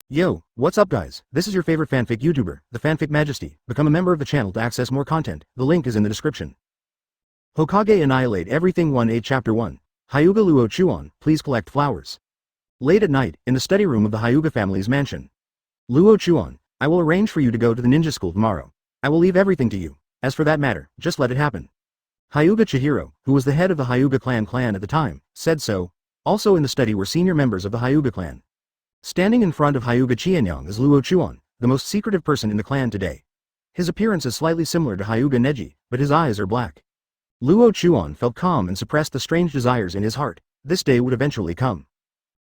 Yo, what's up guys? This is your favorite fanfic YouTuber, the Fanfic Majesty. Become a member of the channel to access more content. The link is in the description. Hokage Annihilate Everything 1-8 Chapter 1. Hyuga Luo Chuan, please collect flowers. Late at night, in the study room of the Hyuga family's mansion. Luo Chuan, I will arrange for you to go to the ninja school tomorrow. I will leave everything to you. As for that matter, just let it happen. Hyuga Chihiro, who was the head of the Hyuga clan at the time, said so. Also in the study were senior members of the Hyuga clan. Standing in front of Hyuga Chianyang is Luo Chuan, the most secretive person in the clan today. His appearance is slightly similar to Hyuga Neji, but his eyes are black. Luo Chuan felt calm and suppressed the strange desires in his heart. This day would eventually come.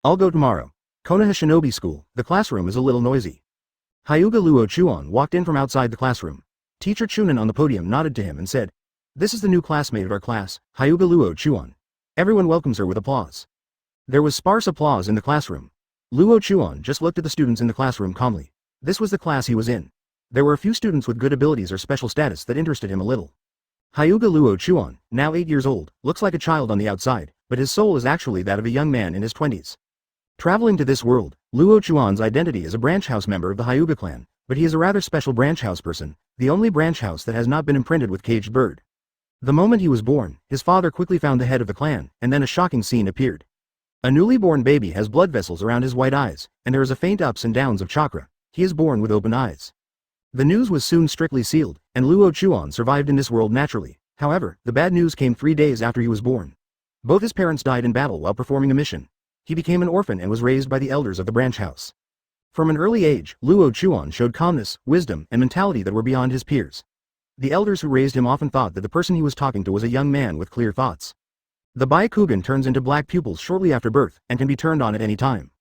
I'll go tomorrow. Konoha Shinobi School, the classroom is a little noisy. Hyuga Luo Chuan walked in from outside the classroom. Teacher Chunin on the podium nodded to him and said, "This is the new classmate of our class, Hyuga Luo Chuan." Everyone welcomes her with applause. There was sparse applause in the classroom. Luo Chuan just looked at the students in the classroom calmly. This was the class he was in. There were a few students with good abilities or special status that interested him a little. Hyuga Luo Chuan, now 8 years old, looks like a child on the outside, but his soul is actually that of a young man in his 20s. Traveling to this world, Luo Chuan's identity is a branch house member of the Hyuga clan, but he is a rather special branch house person, the only branch house that has not been imprinted with caged bird. The moment he was born, his father quickly found the head of the clan, and then a shocking scene appeared. A newly born baby has blood vessels around his white eyes, and there is a faint ups and downs of chakra. He is born with open eyes. The news was soon strictly sealed, and Luo Chuan survived in this world naturally. However, the bad news came 3 days after he was born. Both his parents died in battle while performing a mission. He became an orphan and was raised by the elders of the branch house. From an early age, Luo Chuan showed calmness, wisdom, and mentality that were beyond his peers. The elders who raised him often thought that the person he was talking to was a young man with clear thoughts. The Byakugan turns into black pupils shortly after birth and can be turned on at any time.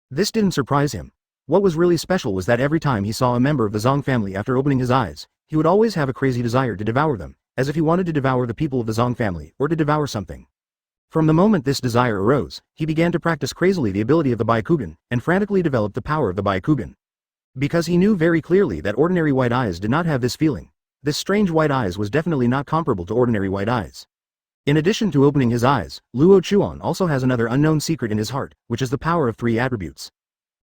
This didn't surprise him. What was really special was that every time he saw a member of the Zong family after opening his eyes, he would always have a crazy desire to devour them, as if he wanted to devour the people of the Zong family or to devour something. From the moment this desire arose, he began to practice crazily the ability of the Byakugan and frantically developed the power of the Byakugan. Because he knew very clearly that ordinary white eyes did not have this feeling. This strange white eyes was definitely not comparable to ordinary white eyes. In addition to opening his eyes, Luo Chuan also has another unknown secret in his heart, which is the power of 3 attributes.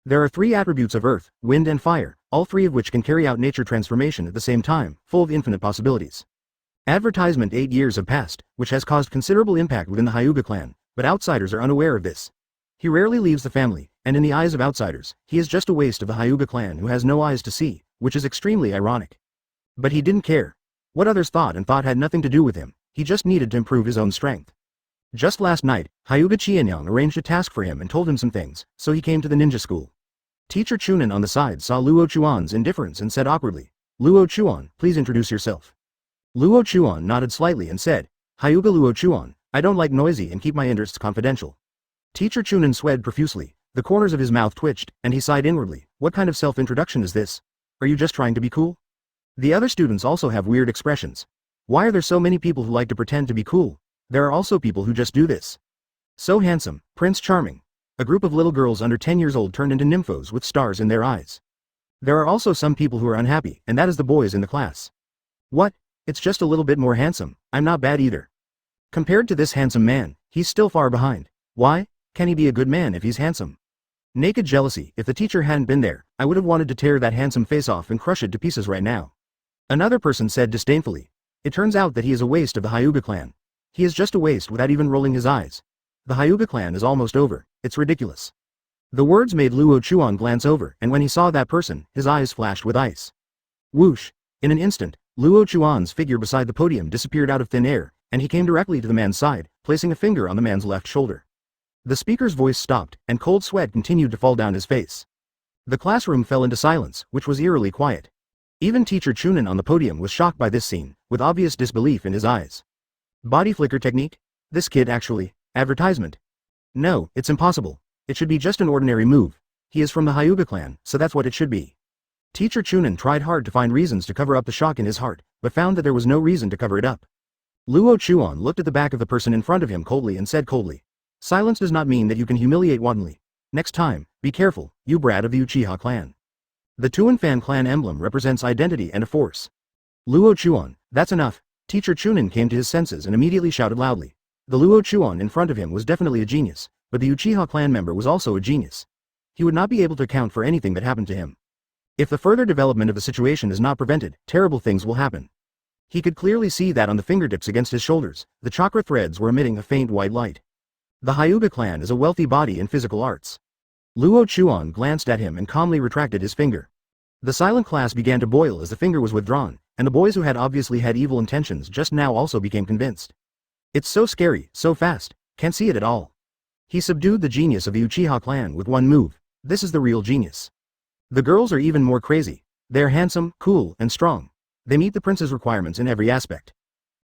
There are 3 attributes of earth, wind and fire, all 3 of which can carry out nature transformation at the same time, full of infinite possibilities. Advertisement 8 years have passed, which has caused considerable impact within the Hyuga clan, but outsiders are unaware of this. He rarely leaves the family, and in the eyes of outsiders, he is just a waste of the Hyuga clan who has no eyes to see, which is extremely ironic. But he didn't care. What others thought had nothing to do with him. He just needed to improve his own strength. Just last night, Hyuga Chianyang arranged a task for him and told him some things, so he came to the ninja school. Teacher Chunin on the side saw Luo Chuan's indifference and said awkwardly, "Luo Chuan, please introduce yourself." Luo Chuan nodded slightly and said, "Hyuga Luo Chuan, I don't like noisy and keep my interests confidential." Teacher Chunin sweated profusely, the corners of his mouth twitched, and he sighed inwardly. What kind of self-introduction is this? Are you just trying to be cool? The other students also have weird expressions. Why are there so many people who like to pretend to be cool? There are also people who just do this. So handsome, Prince Charming. A group of little girls under 10 years old turned into nymphos with stars in their eyes. There are also some people who are unhappy, and that is the boys in the class. What? It's just a little bit more handsome. I'm not bad either. Compared to this handsome man, he's still far behind. Why? Can he be a good man if he's handsome? Naked jealousy. If the teacher hadn't been there, I would have wanted to tear that handsome face off and crush it to pieces right now. Another person said disdainfully. It turns out that he is a waste of the Hyuga clan. He is just a waste without even rolling his eyes. The Hyuga clan is almost over. It's ridiculous. The words made Luo Chuan glance over, and when he saw that person, his eyes flashed with ice. Whoosh! In an instant, Luo Chuan's figure beside the podium disappeared out of thin air, and he came directly to the man's side, placing a finger on the man's left shoulder. The speaker's voice stopped, and cold sweat continued to fall down his face. The classroom fell into silence, which was eerily quiet. Even teacher Chunin on the podium was shocked by this scene, with obvious disbelief in his eyes. Body flicker technique? This kid actually, advertisement. No, it's impossible. It should be just an ordinary move. He is from the Hyuga clan, so that's what it should be. Teacher Chunin tried hard to find reasons to cover up the shock in his heart, but found that there was no reason to cover it up. Luo Chuan looked at the back of the person in front of him coldly and said coldly, "Silence does not mean that you can humiliate wantonly. Next time, be careful, you brat of the Uchiha clan." The Tuanfan clan emblem represents identity and a force. Luo Chuan, that's enough. Teacher Chunin came to his senses and immediately shouted loudly. The Luo Chuan in front of him was definitely a genius, but the Uchiha clan member was also a genius. he would not be able to account for anything that happened to him. If the further development of the situation is not prevented, terrible things will happen. He could clearly see that on the fingertips against his shoulders, the chakra threads were emitting a faint white light. The Hyuga clan is a wealthy body in physical arts. Luo Chuan glanced at him and calmly retracted his finger. The silent class began to boil as the finger was withdrawn, and the boys who had obviously had evil intentions just now also became convinced. It's so scary, so fast, can't see it at all. He subdued the genius of the Uchiha clan with one move. This is the real genius. The girls are even more crazy. They're handsome, cool, and strong. They meet the prince's requirements in every aspect.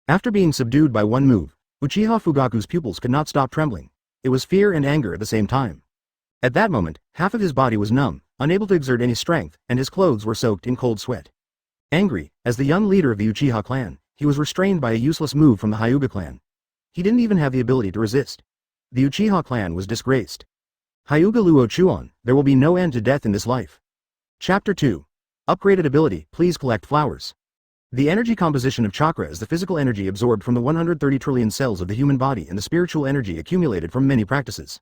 After being subdued by one move, Uchiha Fugaku's pupils could not stop trembling. It was fear and anger at the same time. At that moment, half of his body was numb, unable to exert any strength, and his clothes were soaked in cold sweat. Angry, as the young leader of the Uchiha clan, he was restrained by a useless move from the Hyuga clan. He didn't even have the ability to resist. The Uchiha clan was disgraced. Hyuga Luo Chuan, there will be no end to death in this life. Chapter 2. Upgraded ability, please collect flowers. The energy composition of chakra is the physical energy absorbed from the 130 trillion cells of the human body and the spiritual energy accumulated from many practices.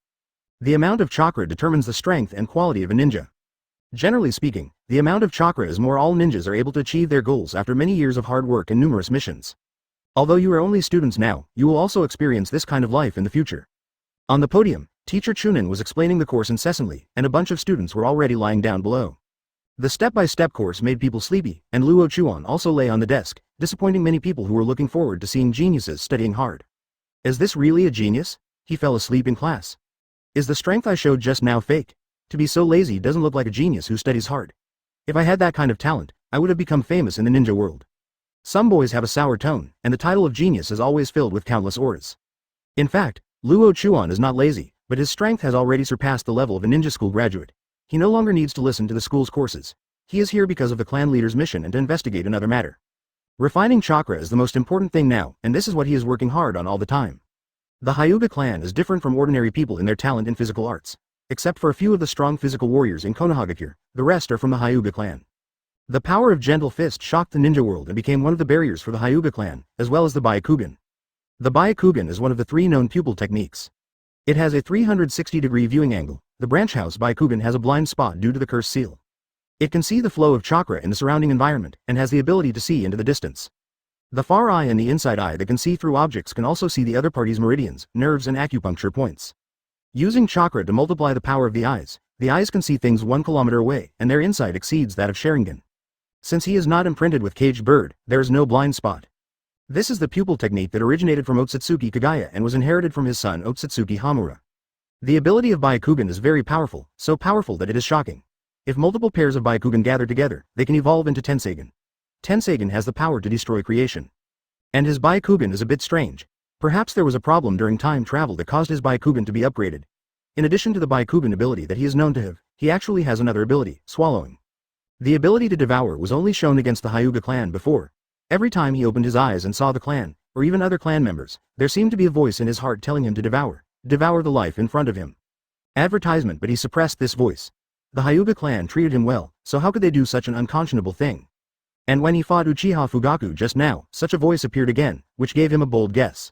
The amount of chakra determines the strength and quality of a ninja. Generally speaking, the amount of chakra is more all ninjas are able to achieve their goals after many years of hard work and numerous missions. Although you are only students now, you will also experience this kind of life in the future. On the podium, teacher Chunin was explaining the course incessantly, and a bunch of students were already lying down below. The step-by-step course made people sleepy, and Luo Chuan also lay on the desk, disappointing many people who were looking forward to seeing geniuses studying hard. Is this really a genius? He fell asleep in class. Is the strength I showed just now fake? To be so lazy doesn't look like a genius who studies hard. If I had that kind of talent, I would have become famous in the ninja world. Some boys have a sour tone, and the title of genius is always filled with countless auras. In fact, Luo Chuan is not lazy, but his strength has already surpassed the level of a ninja school graduate. He no longer needs to listen to the school's courses. He is here because of the clan leader's mission and to investigate another matter. Refining chakra is the most important thing now, and this is what he is working hard on all the time. The Hyuga clan is different from ordinary people in their talent in physical arts. Except for a few of the strong physical warriors in Konohagakure, the rest are from the Hyuga clan. The power of Gentle Fist shocked the ninja world and became one of the barriers for the Hyuga clan, as well as the Byakugan. The Byakugan is one of the 3 known pupil techniques. It has a 360-degree viewing angle. The branch house Byakugan has a blind spot due to the cursed seal. It can see the flow of chakra in the surrounding environment, and has the ability to see into the distance. The far eye and the inside eye that can see through objects can also see the other party's meridians, nerves and acupuncture points. Using chakra to multiply the power of the eyes can see things 1 kilometer away, and their insight exceeds that of Sharingan. Since he is not imprinted with caged bird, there is no blind spot. This is the pupil technique that originated from Otsutsuki Kagaya and was inherited from his son Otsutsuki Hamura. The ability of Byakugan is very powerful, so powerful that it is shocking. If multiple pairs of Byakugan gather together, they can evolve into Tenseigan. Tenseigan has the power to destroy creation. And his Byakugan is a bit strange. Perhaps there was a problem during time travel that caused his Byakugan to be upgraded. In addition to the Byakugan ability that he is known to have, he actually has another ability, swallowing. The ability to devour was only shown against the Hyuga clan before. Every time he opened his eyes and saw the clan, or even other clan members, there seemed to be a voice in his heart telling him to devour the life in front of him. Advertisement, but he suppressed this voice. The Hyuga clan treated him well, so how could they do such an unconscionable thing? And when he fought Uchiha Fugaku just now, such a voice appeared again, which gave him a bold guess.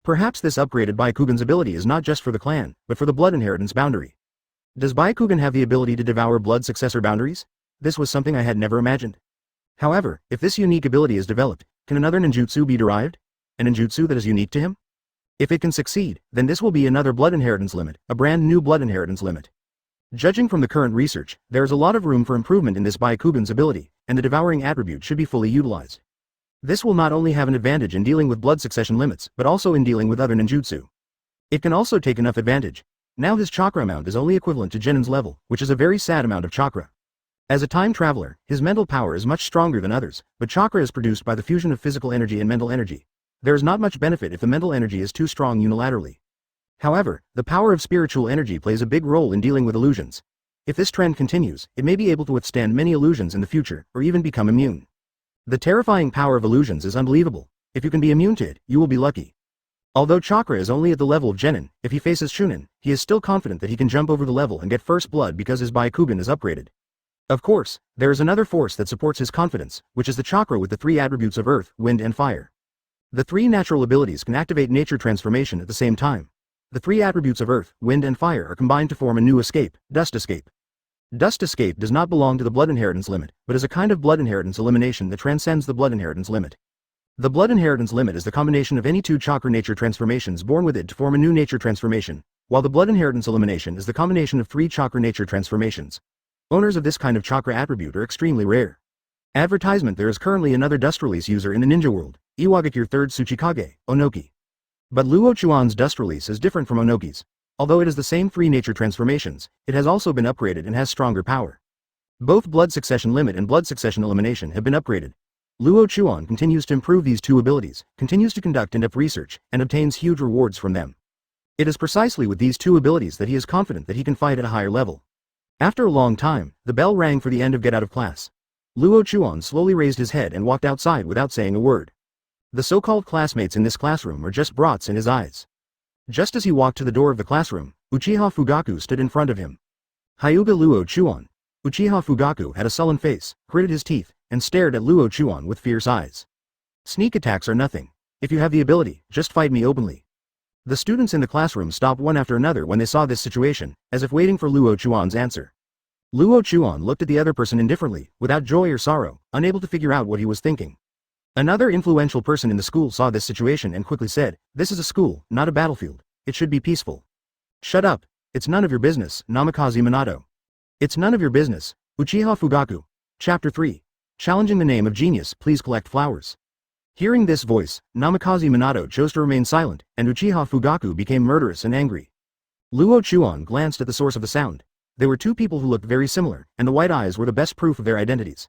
Perhaps this upgraded Byakugan's ability is not just for the clan, but for the blood inheritance boundary. Does Byakugan have the ability to devour blood successor boundaries? This was something I had never imagined. However, if this unique ability is developed, can another ninjutsu be derived? An ninjutsu that is unique to him? If it can succeed, then this will be another blood inheritance limit, a brand new blood inheritance limit. Judging from the current research, there is a lot of room for improvement in this Byakugan's ability, and the devouring attribute should be fully utilized. This will not only have an advantage in dealing with blood succession limits, but also in dealing with other ninjutsu. It can also take enough advantage. Now his chakra amount is only equivalent to Genin's level, which is a very sad amount of chakra. As a time traveler, his mental power is much stronger than others, but chakra is produced by the fusion of physical energy and mental energy. There is not much benefit if the mental energy is too strong unilaterally. However, the power of spiritual energy plays a big role in dealing with illusions. If this trend continues, it may be able to withstand many illusions in the future, or even become immune. The terrifying power of illusions is unbelievable. If you can be immune to it, you will be lucky. Although chakra is only at the level of Genin, if he faces Chunin, he is still confident that he can jump over the level and get first blood because his Byakugan is upgraded. Of course, there is another force that supports his confidence, which is the chakra with the 3 attributes of earth, wind and fire. The 3 natural abilities can activate nature transformation at the same time. The three attributes of earth, wind and fire are combined to form a new escape, Dust Escape. Dust Escape does not belong to the blood inheritance limit, but is a kind of blood inheritance elimination that transcends the blood inheritance limit. The blood inheritance limit is the combination of any two chakra nature transformations born with it to form a new nature transformation, while the blood inheritance elimination is the combination of three chakra nature transformations. Owners of this kind of chakra attribute are extremely rare. Advertisement: there is currently another dust release user in the ninja world, Iwagakure 3rd Tsuchikage, Onoki. But Luo Chuan's dust release is different from Onoki's. Although it is the same three nature transformations, it has also been upgraded and has stronger power. Both blood succession limit and blood succession elimination have been upgraded. Luo Chuan continues to improve these two abilities, continues to conduct in-depth research, and obtains huge rewards from them. It is precisely with these two abilities that he is confident that he can fight at a higher level. After a long time, the bell rang for the end of get out of class. Luo Chuan slowly raised his head and walked outside without saying a word. The so-called classmates in this classroom are just brats in his eyes. Just as he walked to the door of the classroom, Uchiha Fugaku stood in front of him. Hyuga Luo Chuan. Uchiha Fugaku had a sullen face, gritted his teeth, and stared at Luo Chuan with fierce eyes. Sneak attacks are nothing. If you have the ability, just fight me openly. The students in the classroom stopped one after another when they saw this situation, as if waiting for Luo Chuan's answer. Luo Chuan looked at the other person indifferently, without joy or sorrow, unable to figure out what he was thinking. Another influential person in the school saw this situation and quickly said, "This is a school, not a battlefield. It should be peaceful." "Shut up. It's none of your business, Namikaze Minato." It's none of your business, Uchiha Fugaku. Chapter 3. Challenging the name of genius, please collect flowers. Hearing this voice, Namikaze Minato chose to remain silent, and Uchiha Fugaku became murderous and angry. Luo Chuan glanced at the source of the sound. There were two people who looked very similar, and the white eyes were the best proof of their identities.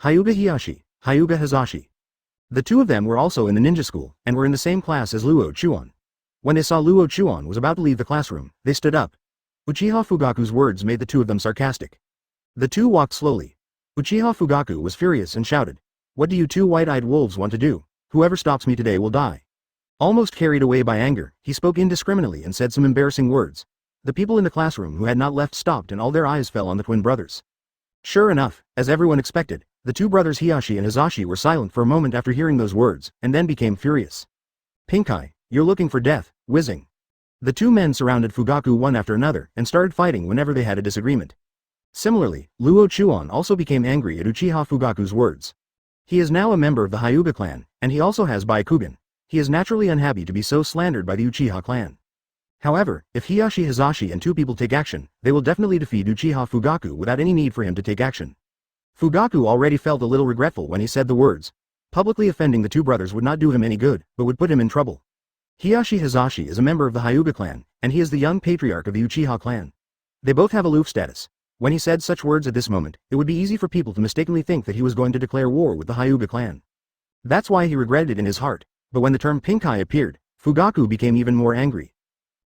Hyuga Hiyashi, Hyuga Hazashi. The two of them were also in the ninja school, and were in the same class as Luo Chuan. When they saw Luo Chuan was about to leave the classroom, they stood up. Uchiha Fugaku's words made the two of them sarcastic. The two walked slowly. Uchiha Fugaku was furious and shouted, "What do you two white-eyed wolves want to do? Whoever stops me today will die." Almost carried away by anger, he spoke indiscriminately and said some embarrassing words. The people in the classroom who had not left stopped and all their eyes fell on the twin brothers. Sure enough, as everyone expected, the two brothers Hiyashi and Hazashi were silent for a moment after hearing those words, and then became furious. "Pink Eye, you're looking for death," whizzing. The two men surrounded Fugaku one after another, and started fighting whenever they had a disagreement. Similarly, Luo Chuan also became angry at Uchiha Fugaku's words. He is now a member of the Hyuga clan, and he also has Byakugan. He is naturally unhappy to be so slandered by the Uchiha clan. However, if Hiyashi Hazashi and two people take action, they will definitely defeat Uchiha Fugaku without any need for him to take action. Fugaku already felt a little regretful when he said the words. Publicly offending the two brothers would not do him any good, but would put him in trouble. Hiyashi Hazashi is a member of the Hyuga clan, and he is the young patriarch of the Uchiha clan. They both have aloof status. When he said such words at this moment, it would be easy for people to mistakenly think that he was going to declare war with the Hyuga clan. That's why he regretted it in his heart, but when the term Pink Eye appeared, Fugaku became even more angry.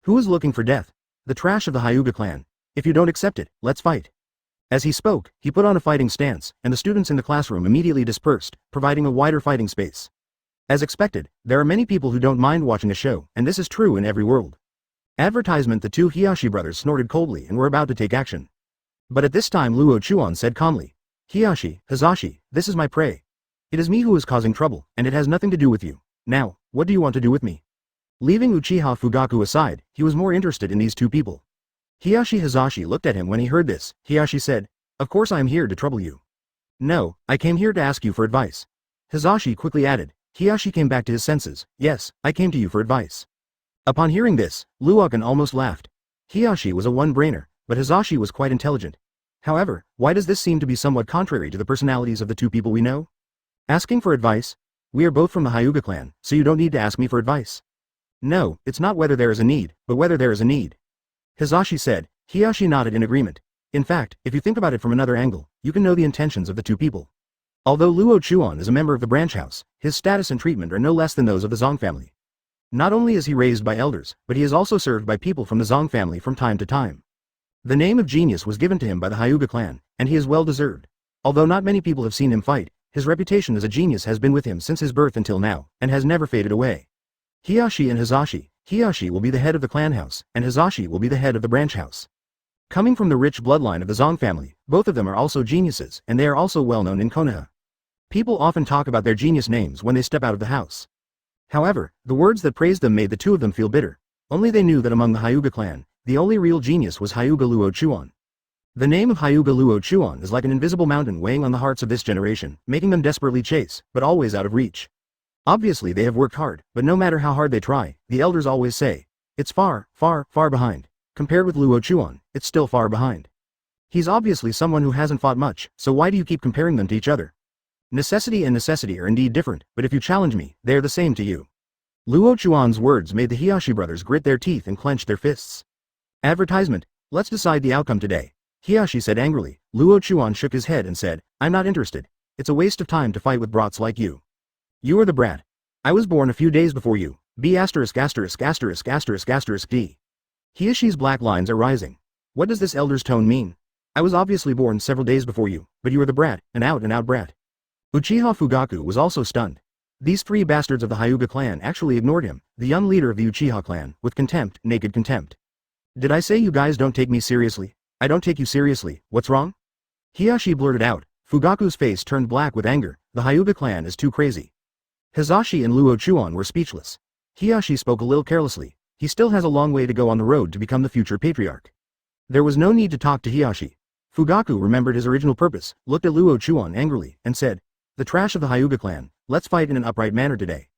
Who is looking for death? The trash of the Hyuga clan. If you don't accept it, let's fight. As he spoke, he put on a fighting stance, and the students in the classroom immediately dispersed, providing a wider fighting space. As expected, there are many people who don't mind watching a show, and this is true in every world. Advertisement: the two Hiyashi brothers snorted coldly and were about to take action. But at this time Luo Chuan said calmly, "Hiyashi, Hazashi, this is my prey. It is me who is causing trouble, and it has nothing to do with you. Now, what do you want to do with me?" Leaving Uchiha Fugaku aside, he was more interested in these two people. Hiyashi Hazashi looked at him when he heard this. Hiyashi said, "Of course I am here to trouble you." "No, I came here to ask you for advice." Hazashi quickly added. Hiyashi came back to his senses. "Yes, I came to you for advice." Upon hearing this, Luokan almost laughed. Hiyashi was a one-brainer, but Hazashi was quite intelligent. However, why does this seem to be somewhat contrary to the personalities of the two people we know? Asking for advice? We are both from the Hyuga clan, so you don't need to ask me for advice. No, it's not whether there is a need, but whether there is a need. Hazashi said. Hiyashi nodded in agreement. In fact, if you think about it from another angle, you can know the intentions of the two people. Although Luo Chuan is a member of the branch house, his status and treatment are no less than those of the Zong family. Not only is he raised by elders, but he is also served by people from the Zong family from time to time. The name of genius was given to him by the Hyuga clan, and he is well deserved. Although not many people have seen him fight, his reputation as a genius has been with him since his birth until now, and has never faded away. Hiyashi and Hazashi. Hiyashi will be the head of the clan house, and Hazashi will be the head of the branch house. Coming from the rich bloodline of the Zong family, both of them are also geniuses, and they are also well known in Konoha. People often talk about their genius names when they step out of the house. However, the words that praised them made the two of them feel bitter. Only they knew that among the Hyuga clan, the only real genius was Hyuga Luo Chuan. The name of Hyuga Luo Chuan is like an invisible mountain weighing on the hearts of this generation, making them desperately chase, but always out of reach. Obviously they have worked hard, but no matter how hard they try, the elders always say, it's far, far, far behind. Compared with Luo Chuan, it's still far behind. He's obviously someone who hasn't fought much, so why do you keep comparing them to each other? Necessity and necessity are indeed different, but if you challenge me, they are the same to you. Luo Chuan's words made the Hiyashi brothers grit their teeth and clench their fists. Advertisement, let's decide the outcome today. Hiyashi said angrily. Luo Chuan shook his head and said, I'm not interested. It's a waste of time to fight with brats like you. You are the brat. I was born a few days before you. B**************************************************************************************************************************************************************************************************************************************************************************************************************************************************************************************What does this elder's tone mean? I was obviously born several days before you, but you are the brat, an out-and-out brat. Uchiha Fugaku was also stunned. These three bastards of the Hyuga clan actually ignored him, the young leader of the Uchiha clan, with contempt, naked contempt. Did I say you guys don't take me seriously? I don't take you seriously, what's wrong? Hiyashi blurted out. Fugaku's face turned black with anger. The Hyuga clan is too crazy. Hizashi and Luo Chuan were speechless. Hiyashi spoke a little carelessly. He still has a long way to go on the road to become the future patriarch. There was no need to talk to Hiyashi. Fugaku remembered his original purpose, looked at Luo Chuan angrily, and said, the trash of the Hyuga clan, let's fight in an upright manner today.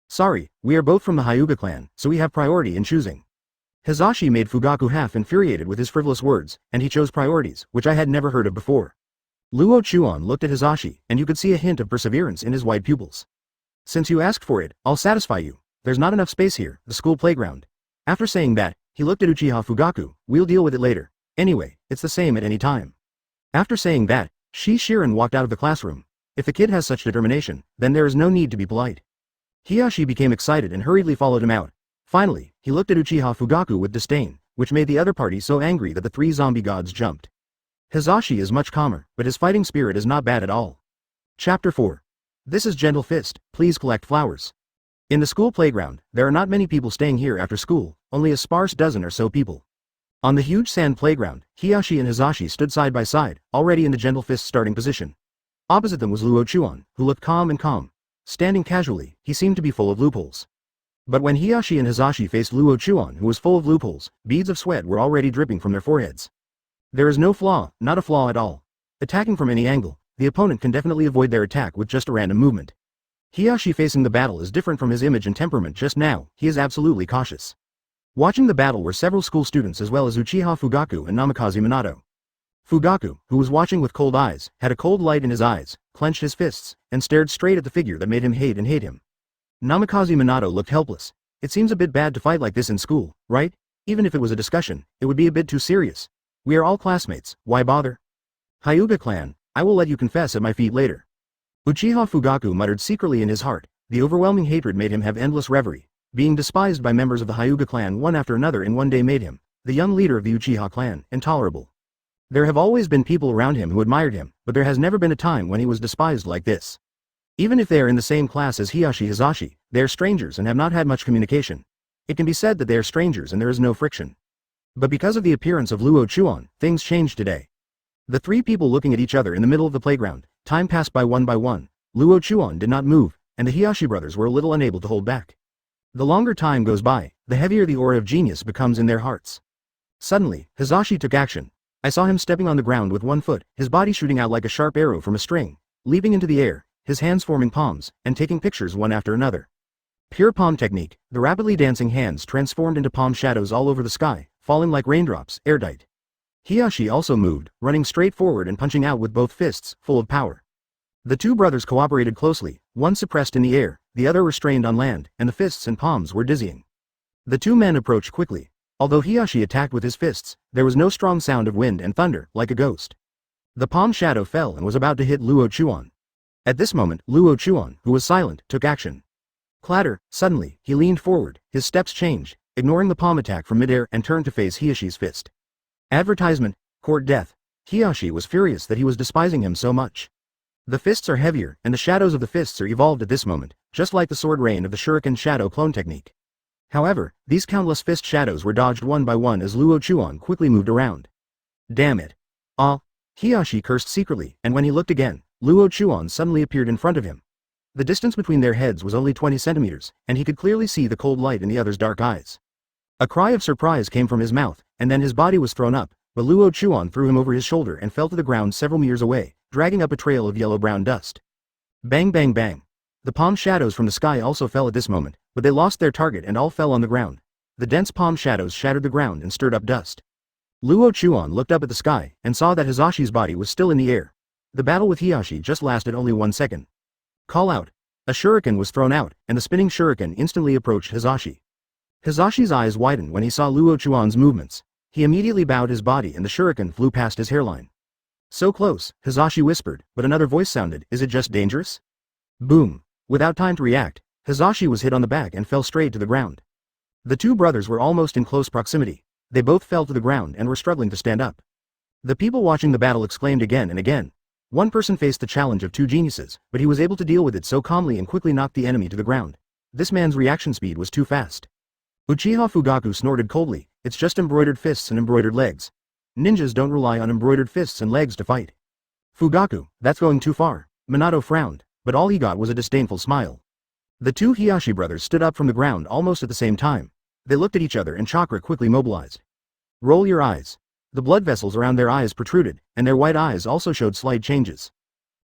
Sorry, we are both from the Hyuga clan, so we have priority in choosing. Hizashi made Fugaku half infuriated with his frivolous words, and he chose priorities, which I had never heard of before. Luo Chuan looked at Hizashi, and you could see a hint of perseverance in his white pupils. Since you asked for it, I'll satisfy you. There's not enough space here, the school playground. After saying that, he looked at Uchiha Fugaku. We'll deal with it later. Anyway, it's the same at any time. After saying that, Shiren walked out of the classroom. If the kid has such determination, then there is no need to be polite. Hiyashi became excited and hurriedly followed him out. Finally, he looked at Uchiha Fugaku with disdain, which made the other party so angry that the three zombie gods jumped. Hizashi is much calmer, but his fighting spirit is not bad at all. Chapter 4. This is Gentle Fist, please collect flowers. In the school playground, there are not many people staying here after school, only a sparse dozen or so people. On the huge sand playground, Hiyashi and Hizashi stood side by side, already in the Gentle Fist starting position. Opposite them was Luo Chuan, who looked calm and calm. Standing casually, he seemed to be full of loopholes. But when Hiyashi and Hizashi faced Luo Chuan, who was full of loopholes, beads of sweat were already dripping from their foreheads. There is no flaw, not a flaw at all. Attacking from any angle, the opponent can definitely avoid their attack with just a random movement. Hiyashi facing the battle is different from his image and temperament just now, he is absolutely cautious. Watching the battle were several school students as well as Uchiha Fugaku and Namikaze Minato. Fugaku, who was watching with cold eyes, had a cold light in his eyes, clenched his fists, and stared straight at the figure that made him hate him. Namikaze Minato looked helpless. It seems a bit bad to fight like this in school, right? Even if it was a discussion, it would be a bit too serious. We are all classmates, why bother? Hyuga clan, I will let you confess at my feet later. Uchiha Fugaku muttered secretly in his heart. The overwhelming hatred made him have endless reverie. Being despised by members of the Hyuga clan one after another in one day made him, the young leader of the Uchiha clan, intolerable. There have always been people around him who admired him, but there has never been a time when he was despised like this. Even if they are in the same class as Hiyashi Hizashi, they are strangers and have not had much communication. It can be said that they are strangers and there is no friction. But because of the appearance of Luo Chuan, things changed today. The three people looking at each other in the middle of the playground, time passed by one by one. Luo Chuan did not move, and the Hiyashi brothers were a little unable to hold back. The longer time goes by, the heavier the aura of genius becomes in their hearts. Suddenly, Hizashi took action. I saw him stepping on the ground with one foot, his body shooting out like a sharp arrow from a string, leaping into the air, his hands forming palms, and taking pictures one after another. Pure palm technique, the rapidly dancing hands transformed into palm shadows all over the sky, falling like raindrops, airtight. Hiyashi also moved, running straight forward and punching out with both fists, full of power. The two brothers cooperated closely, one suppressed in the air, the other restrained on land, and the fists and palms were dizzying. The two men approached quickly. Although Hiyashi attacked with his fists, there was no strong sound of wind and thunder, like a ghost. The palm shadow fell and was about to hit Luo Chuan. At this moment, Luo Chuan, who was silent, took action. Clatter, suddenly, he leaned forward, his steps changed, ignoring the palm attack from midair and turned to face Hiyashi's fist. Advertisement, court death. Hiyashi was furious that he was despising him so much. The fists are heavier, and the shadows of the fists are evolved at this moment, just like the sword rain of the shuriken shadow clone technique. However, these countless fist shadows were dodged one by one as Luo Chuan quickly moved around. Damn it. Ah! Hiyashi cursed secretly, and when he looked again, Luo Chuan suddenly appeared in front of him. The distance between their heads was only 20 centimeters, and he could clearly see the cold light in the other's dark eyes. A cry of surprise came from his mouth, and then his body was thrown up, but Luo Chuan threw him over his shoulder and fell to the ground several meters away, dragging up a trail of yellow-brown dust. Bang bang bang. The palm shadows from the sky also fell at this moment, but they lost their target and all fell on the ground. The dense palm shadows shattered the ground and stirred up dust. Luo Chuan looked up at the sky and saw that Hizashi's body was still in the air. The battle with Hiyashi just lasted only 1 second. Call out. A shuriken was thrown out, and the spinning shuriken instantly approached Hizashi. Hizashi's eyes widened when he saw Luo Chuan's movements. He immediately bowed his body and the shuriken flew past his hairline. So close, Hizashi whispered, but another voice sounded, is it just dangerous? Boom. Without time to react, Hizashi was hit on the back and fell straight to the ground. The two brothers were almost in close proximity. They both fell to the ground and were struggling to stand up. The people watching the battle exclaimed again and again. One person faced the challenge of two geniuses, but he was able to deal with it so calmly and quickly knocked the enemy to the ground. This man's reaction speed was too fast. Uchiha Fugaku snorted coldly, it's just embroidered fists and embroidered legs. Ninjas don't rely on embroidered fists and legs to fight. Fugaku, that's going too far. Minato frowned, but all he got was a disdainful smile. The two Hiyashi brothers stood up from the ground almost at the same time. They looked at each other and chakra quickly mobilized. Roll your eyes. The blood vessels around their eyes protruded, and their white eyes also showed slight changes.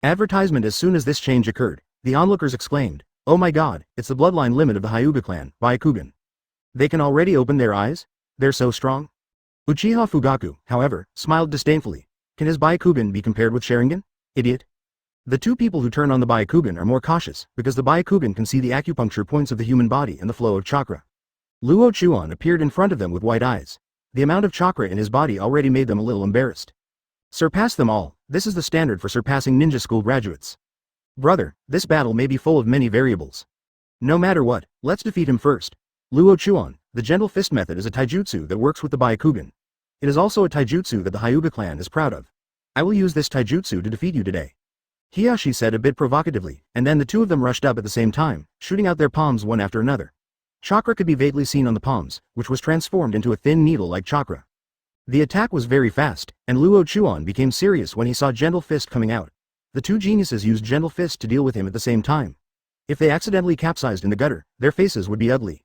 Advertisement. As soon as this change occurred, the onlookers exclaimed, oh my god, it's the bloodline limit of the Hyuga clan, Byakugan. They can already open their eyes? They're so strong? Uchiha Fugaku, however, smiled disdainfully. Can his Byakugan be compared with Sharingan? Idiot. The two people who turn on the Byakugan are more cautious, because the Byakugan can see the acupuncture points of the human body and the flow of chakra. Luo Chuan appeared in front of them with white eyes. The amount of chakra in his body already made them a little embarrassed. Surpass them all, this is the standard for surpassing ninja school graduates. Brother, this battle may be full of many variables. No matter what, let's defeat him first. Luo Chuan, the gentle fist method is a taijutsu that works with the Byakugan. It is also a taijutsu that the Hyuga clan is proud of. I will use this taijutsu to defeat you today. Hiyashi said a bit provocatively, and then the two of them rushed up at the same time, shooting out their palms one after another. Chakra could be vaguely seen on the palms, which was transformed into a thin needle-like chakra. The attack was very fast, and Luo Chuan became serious when he saw Gentle Fist coming out. The two geniuses used Gentle Fist to deal with him at the same time. If they accidentally capsized in the gutter, their faces would be ugly.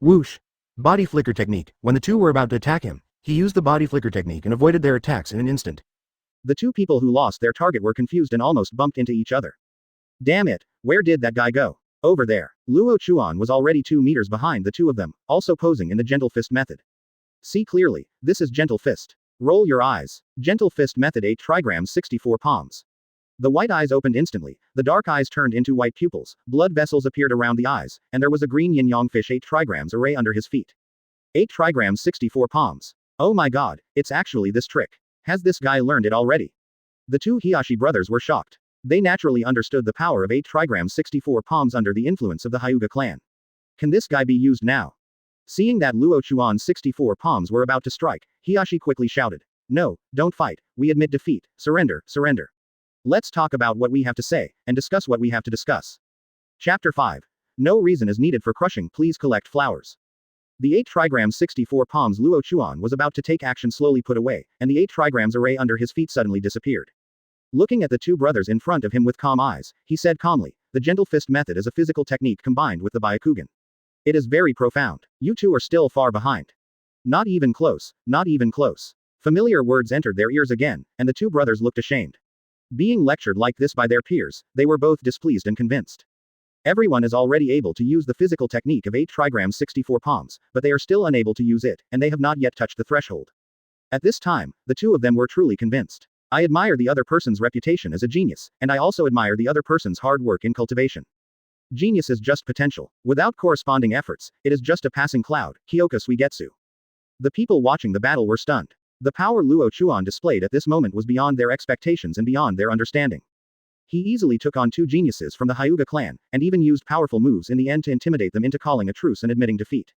Whoosh! Body flicker technique. When the two were about to attack him, he used the body flicker technique and avoided their attacks in an instant. The two people who lost their target were confused and almost bumped into each other. Damn it, where did that guy go? Over there. Luo Chuan was already 2 meters behind the two of them, also posing in the Gentle Fist method. See clearly, this is Gentle Fist. Roll your eyes. Gentle Fist method 8 trigrams 64 palms. The white eyes opened instantly, the dark eyes turned into white pupils, blood vessels appeared around the eyes, and there was a green yin-yang fish 8 trigrams array under his feet. 8 trigrams 64 palms. Oh my god, it's actually this trick. Has this guy learned it already? The two Hiyashi brothers were shocked. They naturally understood the power of 8 trigrams 64 palms under the influence of the Hyuga clan. Can this guy be used now? Seeing that Luo Chuan's 64 palms were about to strike, Hiyashi quickly shouted. No, don't fight, we admit defeat, surrender, surrender. Let's talk about what we have to say, and discuss what we have to discuss. Chapter 5. No reason is needed for crushing, please collect flowers. The 8 trigrams 64 palms Luo Chuan was about to take action slowly put away, and the 8 trigrams array under his feet suddenly disappeared. Looking at the two brothers in front of him with calm eyes, he said calmly, the Gentle Fist method is a physical technique combined with the Byakugan. It is very profound. You two are still far behind. Not even close, not even close. Familiar words entered their ears again, and the two brothers looked ashamed. Being lectured like this by their peers, they were both displeased and convinced. Everyone is already able to use the physical technique of 8 trigrams 64 palms, but they are still unable to use it, and they have not yet touched the threshold. At this time, the two of them were truly convinced. I admire the other person's reputation as a genius, and I also admire the other person's hard work in cultivation. Genius is just potential. Without corresponding efforts, it is just a passing cloud, Kyoka Suigetsu. The people watching the battle were stunned. The power Luo Chuan displayed at this moment was beyond their expectations and beyond their understanding. He easily took on 2 geniuses from the Hyuga clan, and even used powerful moves in the end to intimidate them into calling a truce and admitting defeat.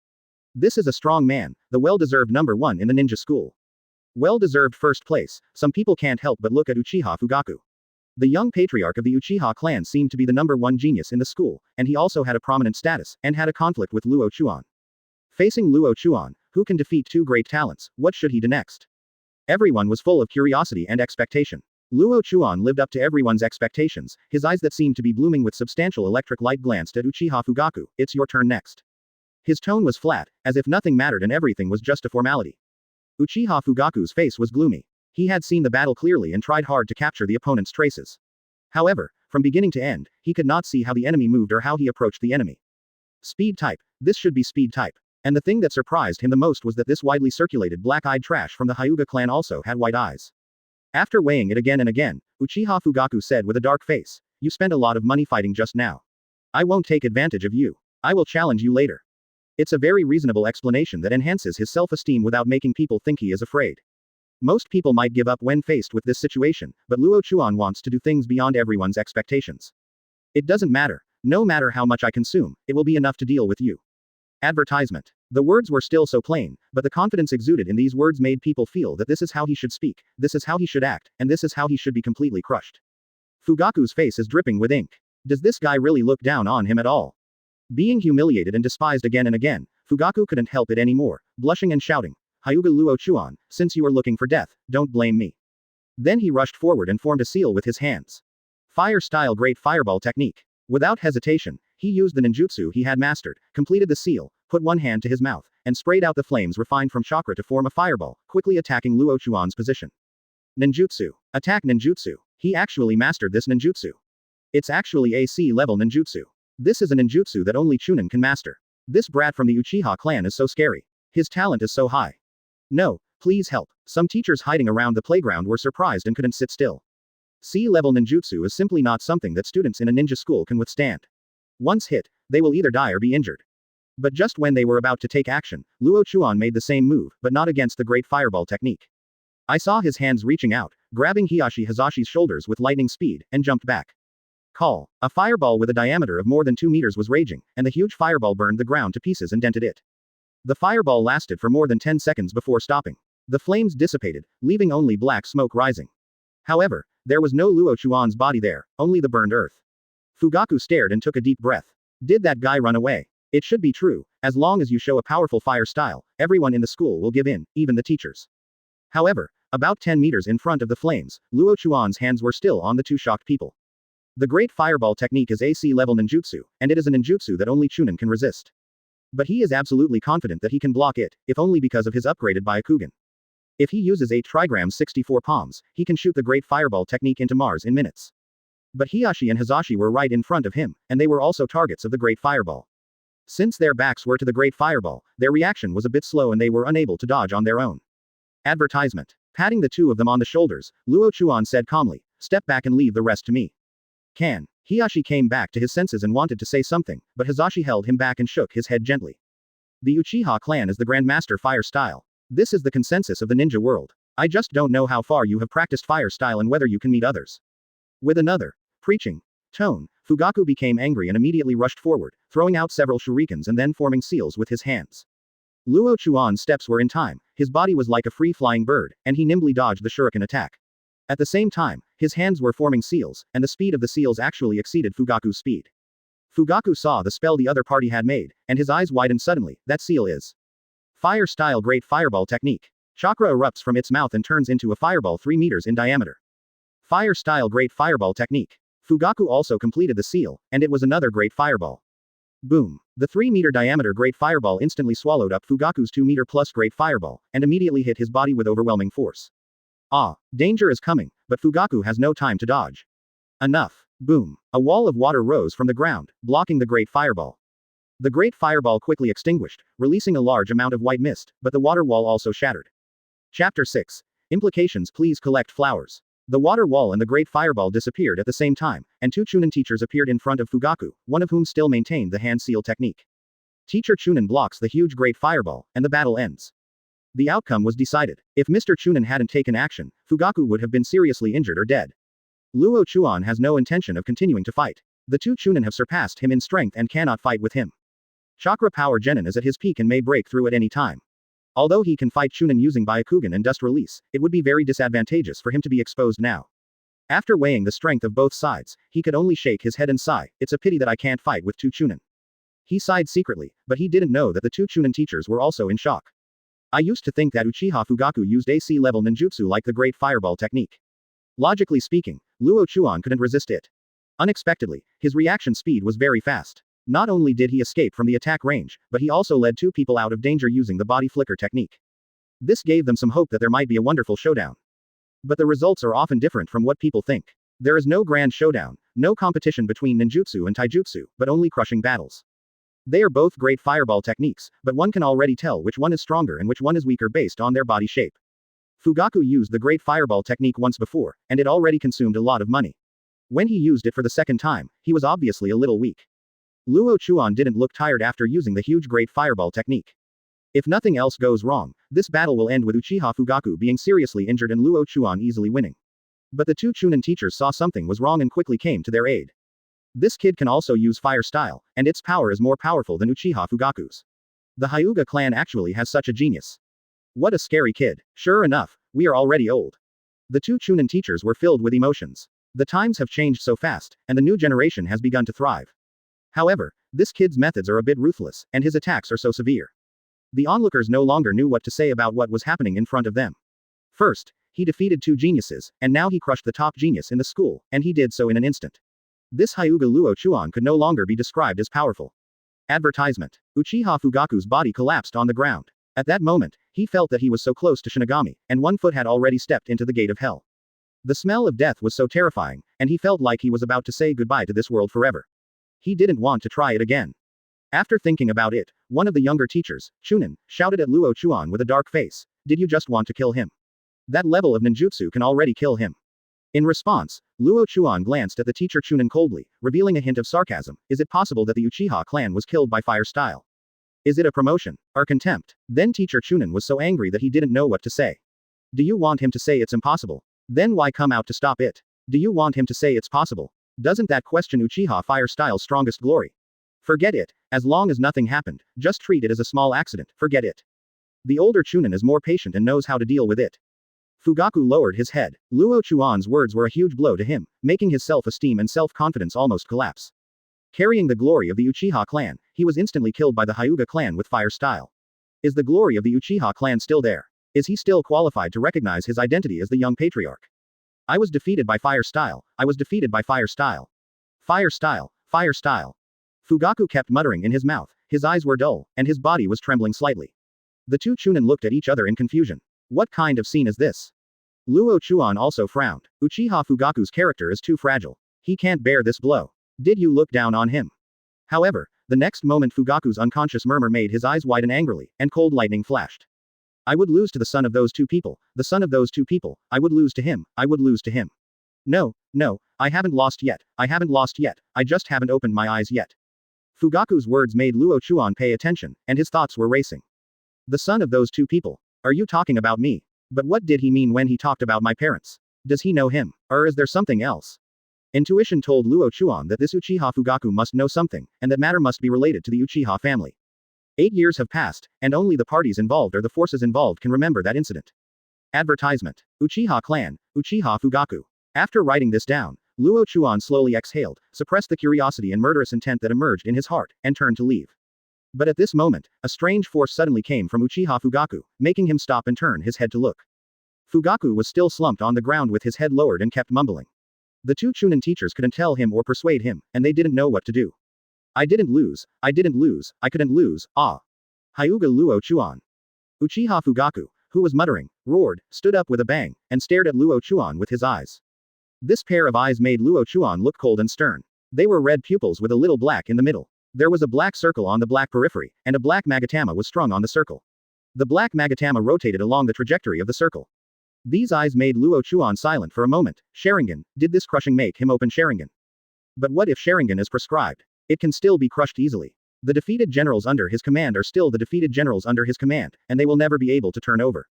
This is a strong man, the well-deserved number 1 in the ninja school. Well-deserved first place. Some people can't help but look at Uchiha Fugaku. The young patriarch of the Uchiha clan seemed to be the number 1 genius in the school, and he also had a prominent status, and had a conflict with Luo Chuan. Facing Luo Chuan, who can defeat 2 great talents, what should he do next? Everyone was full of curiosity and expectation. Luo Chuan lived up to everyone's expectations, his eyes that seemed to be blooming with substantial electric light glanced at Uchiha Fugaku, it's your turn next. His tone was flat, as if nothing mattered and everything was just a formality. Uchiha Fugaku's face was gloomy. He had seen the battle clearly and tried hard to capture the opponent's traces. However, from beginning to end, he could not see how the enemy moved or how he approached the enemy. Speed type. This should be speed type. And the thing that surprised him the most was that this widely circulated black-eyed trash from the Hyuga clan also had white eyes. After weighing it again and again, Uchiha Fugaku said with a dark face, "You spent a lot of money fighting just now. I won't take advantage of you. I will challenge you later." It's a very reasonable explanation that enhances his self-esteem without making people think he is afraid. Most people might give up when faced with this situation, but Luo Chuan wants to do things beyond everyone's expectations. It doesn't matter. No matter how much I consume, it will be enough to deal with you. Advertisement. The words were still so plain, but the confidence exuded in these words made people feel that this is how he should speak, this is how he should act, and this is how he should be completely crushed. Fugaku's face is dripping with ink. Does this guy really look down on him at all? Being humiliated and despised again and again, Fugaku couldn't help it anymore, blushing and shouting, "Hyuga Luo Chuan, since you are looking for death, don't blame me." Then he rushed forward and formed a seal with his hands. Fire-style Great Fireball technique. Without hesitation, he used the ninjutsu he had mastered, completed the seal, put one hand to his mouth, and sprayed out the flames refined from chakra to form a fireball, quickly attacking Luo Chuan's position. Ninjutsu. Attack ninjutsu. He actually mastered this ninjutsu. It's actually AC level ninjutsu. This is a ninjutsu that only Chunin can master. This brat from the Uchiha clan is so scary. His talent is so high. No, please help. Some teachers hiding around the playground were surprised and couldn't sit still. C-level ninjutsu is simply not something that students in a ninja school can withstand. Once hit, they will either die or be injured. But just when they were about to take action, Luo Chuan made the same move, but not against the Great Fireball technique. I saw his hands reaching out, grabbing Hiyashi Hazashi's shoulders with lightning speed, and jumped back. Call. A fireball with a diameter of more than 2 meters was raging, and the huge fireball burned the ground to pieces and dented it. The fireball lasted for more than 10 seconds before stopping. The flames dissipated, leaving only black smoke rising. However, there was no Luo Chuan's body there, only the burned earth. Fugaku stared and took a deep breath. Did that guy run away? It should be true. As long as you show a powerful fire style, everyone in the school will give in, even the teachers. However, about 10 meters in front of the flames, Luo Chuan's hands were still on the two shocked people. The Great Fireball technique is AC level ninjutsu, and it is a ninjutsu that only Chunin can resist. But he is absolutely confident that he can block it, if only because of his upgraded Byakugan. If he uses 8 trigrams 64 palms, he can shoot the Great Fireball technique into Mars in minutes. But Hiyashi and Hazashi were right in front of him, and they were also targets of the Great Fireball. Since their backs were to the Great Fireball, their reaction was a bit slow and they were unable to dodge on their own. Advertisement. Patting the two of them on the shoulders, Luo Chuan said calmly, "Step back and leave the rest to me." Can. Hiyashi came back to his senses and wanted to say something, but Hazashi held him back and shook his head gently. The Uchiha clan is the Grandmaster fire style. This is the consensus of the ninja world. I just don't know how far you have practiced fire style and whether you can meet others. With another preaching tone, Fugaku became angry and immediately rushed forward, throwing out several shurikens and then forming seals with his hands. Luo Chuan's steps were in time, his body was like a free-flying bird, and he nimbly dodged the shuriken attack. At the same time, his hands were forming seals, and the speed of the seals actually exceeded Fugaku's speed. Fugaku saw the spell the other party had made, and his eyes widened suddenly. That seal is fire-style Great Fireball technique. Chakra erupts from its mouth and turns into a fireball 3 meters in diameter. Fire-style Great Fireball technique. Fugaku also completed the seal, and it was another Great Fireball. Boom. The 3-meter diameter Great Fireball instantly swallowed up Fugaku's 2-meter plus Great Fireball, and immediately hit his body with overwhelming force. Ah, danger is coming, but Fugaku has no time to dodge. Enough. Boom. A wall of water rose from the ground, blocking the Great Fireball. The Great Fireball quickly extinguished, releasing a large amount of white mist, but the water wall also shattered. Chapter 6. Implications. Please collect flowers. The water wall and the Great Fireball disappeared at the same time, and 2 Chunin teachers appeared in front of Fugaku, one of whom still maintained the hand seal technique. Teacher Chunin blocks the huge Great Fireball, and the battle ends. The outcome was decided. If Mr. Chunin hadn't taken action, Fugaku would have been seriously injured or dead. Luo Chuan has no intention of continuing to fight. The 2 Chunin have surpassed him in strength and cannot fight with him. Chakra power Genin is at his peak and may break through at any time. Although he can fight Chunin using Byakugan and Dust release, it would be very disadvantageous for him to be exposed now. After weighing the strength of both sides, he could only shake his head and sigh, "It's a pity that I can't fight with 2 Chunin." He sighed secretly, but he didn't know that the 2 Chunin teachers were also in shock. I used to think that Uchiha Fugaku used AC level ninjutsu like the Great Fireball technique. Logically speaking, Luo Chuan couldn't resist it. Unexpectedly, his reaction speed was very fast. Not only did he escape from the attack range, but he also led 2 people out of danger using the body flicker technique. This gave them some hope that there might be a wonderful showdown. But the results are often different from what people think. There is no grand showdown, no competition between ninjutsu and taijutsu, but only crushing battles. They are both great fireball techniques, but one can already tell which one is stronger and which one is weaker based on their body shape. Fugaku used the great fireball technique once before, and it already consumed a lot of money. When he used it for the second time, he was obviously a little weak. Luo Chuan didn't look tired after using the huge great fireball technique. If nothing else goes wrong, this battle will end with Uchiha Fugaku being seriously injured and Luo Chuan easily winning. But the 2 Chunin teachers saw something was wrong and quickly came to their aid. This kid can also use fire style, and its power is more powerful than Uchiha Fugaku's. The Hyuga clan actually has such a genius. What a scary kid. Sure enough, we are already old. The 2 Chunin teachers were filled with emotions. The times have changed so fast, and the new generation has begun to thrive. However, this kid's methods are a bit ruthless, and his attacks are so severe. The onlookers no longer knew what to say about what was happening in front of them. First, he defeated 2 geniuses, and now he crushed the top genius in the school, and he did so in an instant. This Hyuga Luo Chuan could no longer be described as powerful. Advertisement. Uchiha Fugaku's body collapsed on the ground. At that moment, he felt that he was so close to Shinigami, and one foot had already stepped into the gate of hell. The smell of death was so terrifying, and he felt like he was about to say goodbye to this world forever. He didn't want to try it again. After thinking about it, one of the younger teachers, Chunin, shouted at Luo Chuan with a dark face, "Did you just want to kill him? That level of ninjutsu can already kill him." In response, Luo Chuan glanced at the teacher Chunin coldly, revealing a hint of sarcasm. Is it possible that the Uchiha clan was killed by fire style? Is it a promotion? Or contempt? Then teacher Chunin was so angry that he didn't know what to say. Do you want him to say it's impossible? Then why come out to stop it? Do you want him to say it's possible? Doesn't that question Uchiha fire style's strongest glory? Forget it. As long as nothing happened, just treat it as a small accident, forget it. The older Chunin is more patient and knows how to deal with it. Fugaku lowered his head. Luo Chuan's words were a huge blow to him, making his self-esteem and self-confidence almost collapse. Carrying the glory of the Uchiha clan, he was instantly killed by the Hyuga clan with fire style. Is the glory of the Uchiha clan still there? Is he still qualified to recognize his identity as the young patriarch? I was defeated by fire style. I was defeated by fire style. Fire style. Fire style. Fugaku kept muttering in his mouth, his eyes were dull, and his body was trembling slightly. The 2 Chunin looked at each other in confusion. What kind of scene is this? Luo Chuan also frowned. Uchiha Fugaku's character is too fragile. He can't bear this blow. Did you look down on him? However, the next moment Fugaku's unconscious murmur made his eyes widen angrily, and cold lightning flashed. I would lose to the son of those 2 people, the son of those 2 people, I would lose to him, I would lose to him. No, I haven't lost yet, I just haven't opened my eyes yet. Fugaku's words made Luo Chuan pay attention, and his thoughts were racing. The son of those 2 people. Are you talking about me? But what did he mean when he talked about my parents? Does he know him? Or is there something else? Intuition told Luo Chuan that this Uchiha Fugaku must know something, and that matter must be related to the Uchiha family. 8 years have passed, and only the parties involved or the forces involved can remember that incident. Advertisement. Uchiha clan, Uchiha Fugaku. After writing this down, Luo Chuan slowly exhaled, suppressed the curiosity and murderous intent that emerged in his heart, and turned to leave. But at this moment, a strange force suddenly came from Uchiha Fugaku, making him stop and turn his head to look. Fugaku was still slumped on the ground with his head lowered and kept mumbling. The 2 Chunin teachers couldn't tell him or persuade him, and they didn't know what to do. I couldn't lose, I couldn't lose, ah. Hyuga Luo Chuan. Uchiha Fugaku, who was muttering, roared, stood up with a bang, and stared at Luo Chuan with his eyes. This pair of eyes made Luo Chuan look cold and stern. They were red pupils with a little black in the middle. There was a black circle on the black periphery, and a black magatama was strung on the circle. The black magatama rotated along the trajectory of the circle. These eyes made Luo Chuan silent for a moment. Sharingan, did this crushing make him open Sharingan? But what if Sharingan is prescribed? It can still be crushed easily. The defeated generals under his command are still the defeated generals under his command, and they will never be able to turn over.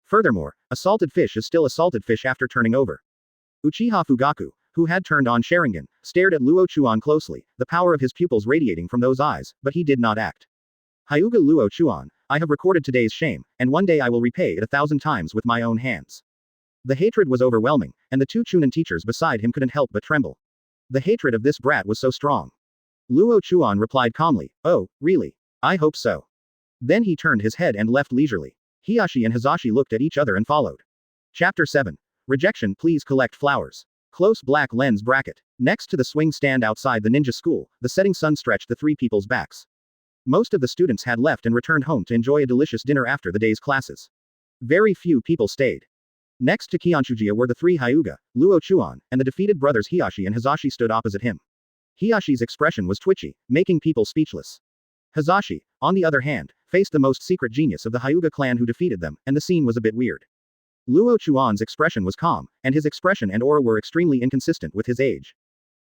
Furthermore, a salted fish is still a salted fish after turning over. Uchiha Fugaku, who had turned on Sharingan, stared at Luo Chuan closely, the power of his pupils radiating from those eyes, but he did not act. Hyuga Luo Chuan, I have recorded today's shame, and one day I will repay it 1,000 times with my own hands. The hatred was overwhelming, and the 2 Chunin teachers beside him couldn't help but tremble. The hatred of this brat was so strong. Luo Chuan replied calmly, oh, really? I hope so. Then he turned his head and left leisurely. Hiashi and Hizashi looked at each other and followed. Chapter 7. Rejection. Please collect flowers. Close black lens bracket. Next to the swing stand outside the ninja school, the setting sun stretched the three people's backs. Most of the students had left and returned home to enjoy a delicious dinner after the day's classes. Very few people stayed. Next to Kionshujiya were the three Hyuga, Luo Chuan, and the defeated brothers Hiyashi and Hizashi stood opposite him. Hiyashi's expression was twitchy, making people speechless. Hizashi, on the other hand, faced the most secret genius of the Hyuga clan who defeated them, and the scene was a bit weird. Luo Chuan's expression was calm, and his expression and aura were extremely inconsistent with his age.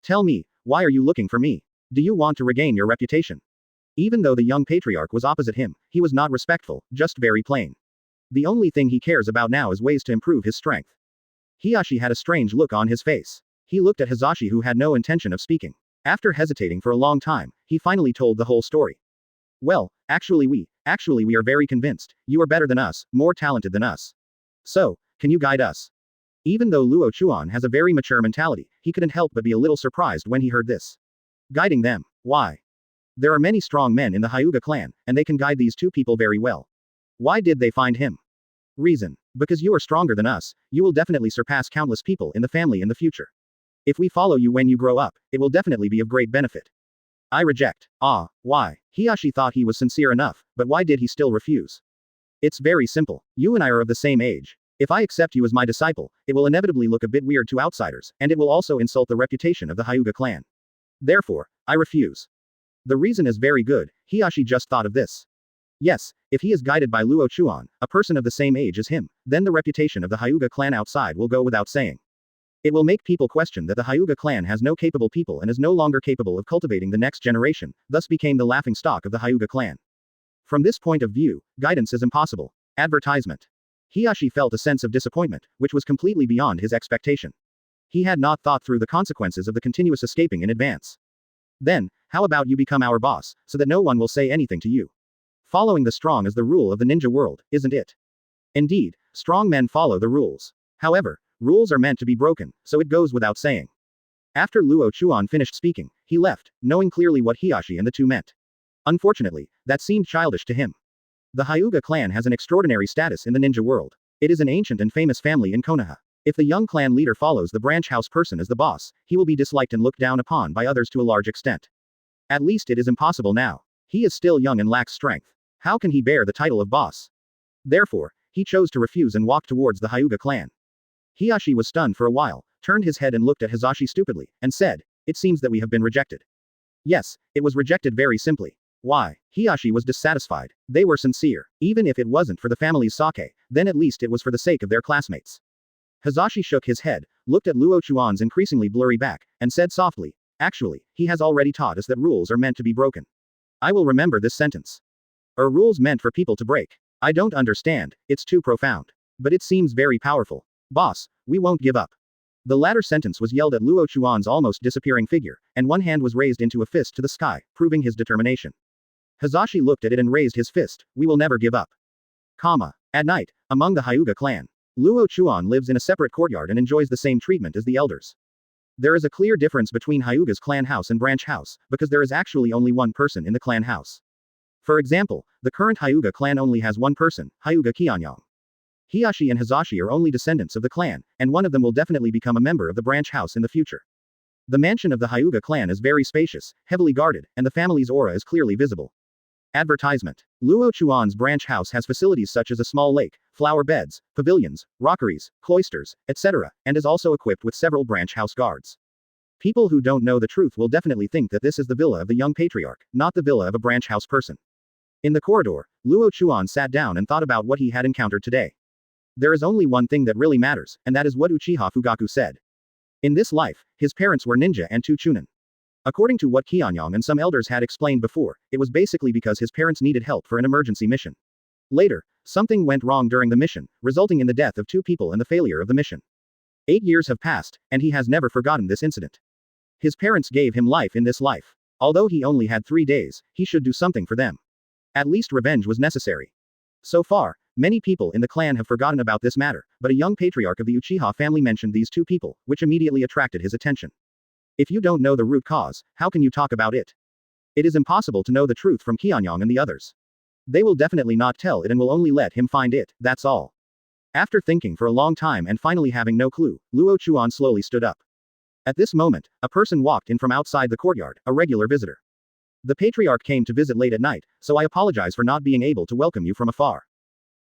Tell me, why are you looking for me? Do you want to regain your reputation? Even though the young patriarch was opposite him, he was not respectful, just very plain. The only thing he cares about now is ways to improve his strength. Hiyashi had a strange look on his face. He looked at Hizashi who had no intention of speaking. After hesitating for a long time, he finally told the whole story. Well, actually we are very convinced, you are better than us, more talented than us. So, can you guide us? Even though Luo Chuan has a very mature mentality, he couldn't help but be a little surprised when he heard this. Guiding them? Why? There are many strong men in the Hyuga clan, and they can guide these two people very well. Why did they find him? Reason. Because you are stronger than us, you will definitely surpass countless people in the family in the future. If we follow you when you grow up, it will definitely be of great benefit. I reject. Ah, why? Hiyashi thought he was sincere enough, but why did he still refuse? It's very simple. You and I are of the same age. If I accept you as my disciple, it will inevitably look a bit weird to outsiders, and it will also insult the reputation of the Hyuga clan. Therefore, I refuse. The reason is very good, Hiyashi just thought of this. Yes, if he is guided by Luo Chuan, a person of the same age as him, then the reputation of the Hyuga clan outside will go without saying. It will make people question that the Hyuga clan has no capable people and is no longer capable of cultivating the next generation, thus became the laughing stock of the Hyuga clan. From this point of view, guidance is impossible. Advertisement. Hiyashi felt a sense of disappointment, which was completely beyond his expectation. He had not thought through the consequences of the continuous escaping in advance. Then, how about you become our boss, so that no one will say anything to you? Following the strong is the rule of the ninja world, isn't it? Indeed, strong men follow the rules. However, rules are meant to be broken, so it goes without saying. After Luo Chuan finished speaking, he left, knowing clearly what Hiyashi and the two meant. Unfortunately, that seemed childish to him. The Hyuga clan has an extraordinary status in the ninja world. It is an ancient and famous family in Konoha. If the young clan leader follows the branch house person as the boss, he will be disliked and looked down upon by others to a large extent. At least it is impossible now. He is still young and lacks strength. How can he bear the title of boss? Therefore, he chose to refuse and walk towards the Hyuga clan. Hiyashi was stunned for a while, turned his head and looked at Hizashi stupidly, and said, "It seems that we have been rejected." Yes, it was rejected very simply. Why? Hiyashi was dissatisfied. They were sincere. Even if it wasn't for the family's sake, then at least it was for the sake of their classmates. Hizashi shook his head, looked at Luo Chuan's increasingly blurry back, and said softly, "Actually, he has already taught us that rules are meant to be broken. I will remember this sentence. Are rules meant for people to break? I don't understand, it's too profound. But it seems very powerful. Boss, we won't give up." The latter sentence was yelled at Luo Chuan's almost disappearing figure, and one hand was raised into a fist to the sky, proving his determination. Hizashi looked at it and raised his fist. "We will never give up." At night, among the Hyuga clan, Luo Chuan lives in a separate courtyard and enjoys the same treatment as the elders. There is a clear difference between Hyuga's clan house and branch house, because there is actually only one person in the clan house. For example, the current Hyuga clan only has one person, Hyuga Kianyang. Hiyashi and Hizashi are only descendants of the clan, and one of them will definitely become a member of the branch house in the future. The mansion of the Hyuga clan is very spacious, heavily guarded, and the family's aura is clearly visible. Advertisement. Luo Chuan's branch house has facilities such as a small lake, flower beds, pavilions, rockeries, cloisters, etc., and is also equipped with several branch house guards. People who don't know the truth will definitely think that this is the villa of the young patriarch, not the villa of a branch house person. In the corridor, Luo Chuan sat down and thought about what he had encountered today. There is only one thing that really matters, and that is what Uchiha Fugaku said. In this life, his parents were ninja and two chunin. According to what Kianyang and some elders had explained before, it was basically because his parents needed help for an emergency mission. Later, something went wrong during the mission, resulting in the death of two people and the failure of the mission. 8 years have passed, and he has never forgotten this incident. His parents gave him life in this life. Although he only had 3 days, he should do something for them. At least revenge was necessary. So far, many people in the clan have forgotten about this matter, but a young patriarch of the Uchiha family mentioned these two people, which immediately attracted his attention. If you don't know the root cause, how can you talk about it? It is impossible to know the truth from Kianyang and the others. They will definitely not tell it and will only let him find it, that's all. After thinking for a long time and finally having no clue, Luo Chuan slowly stood up. At this moment, a person walked in from outside the courtyard, a regular visitor. The patriarch came to visit late at night, so I apologize for not being able to welcome you from afar.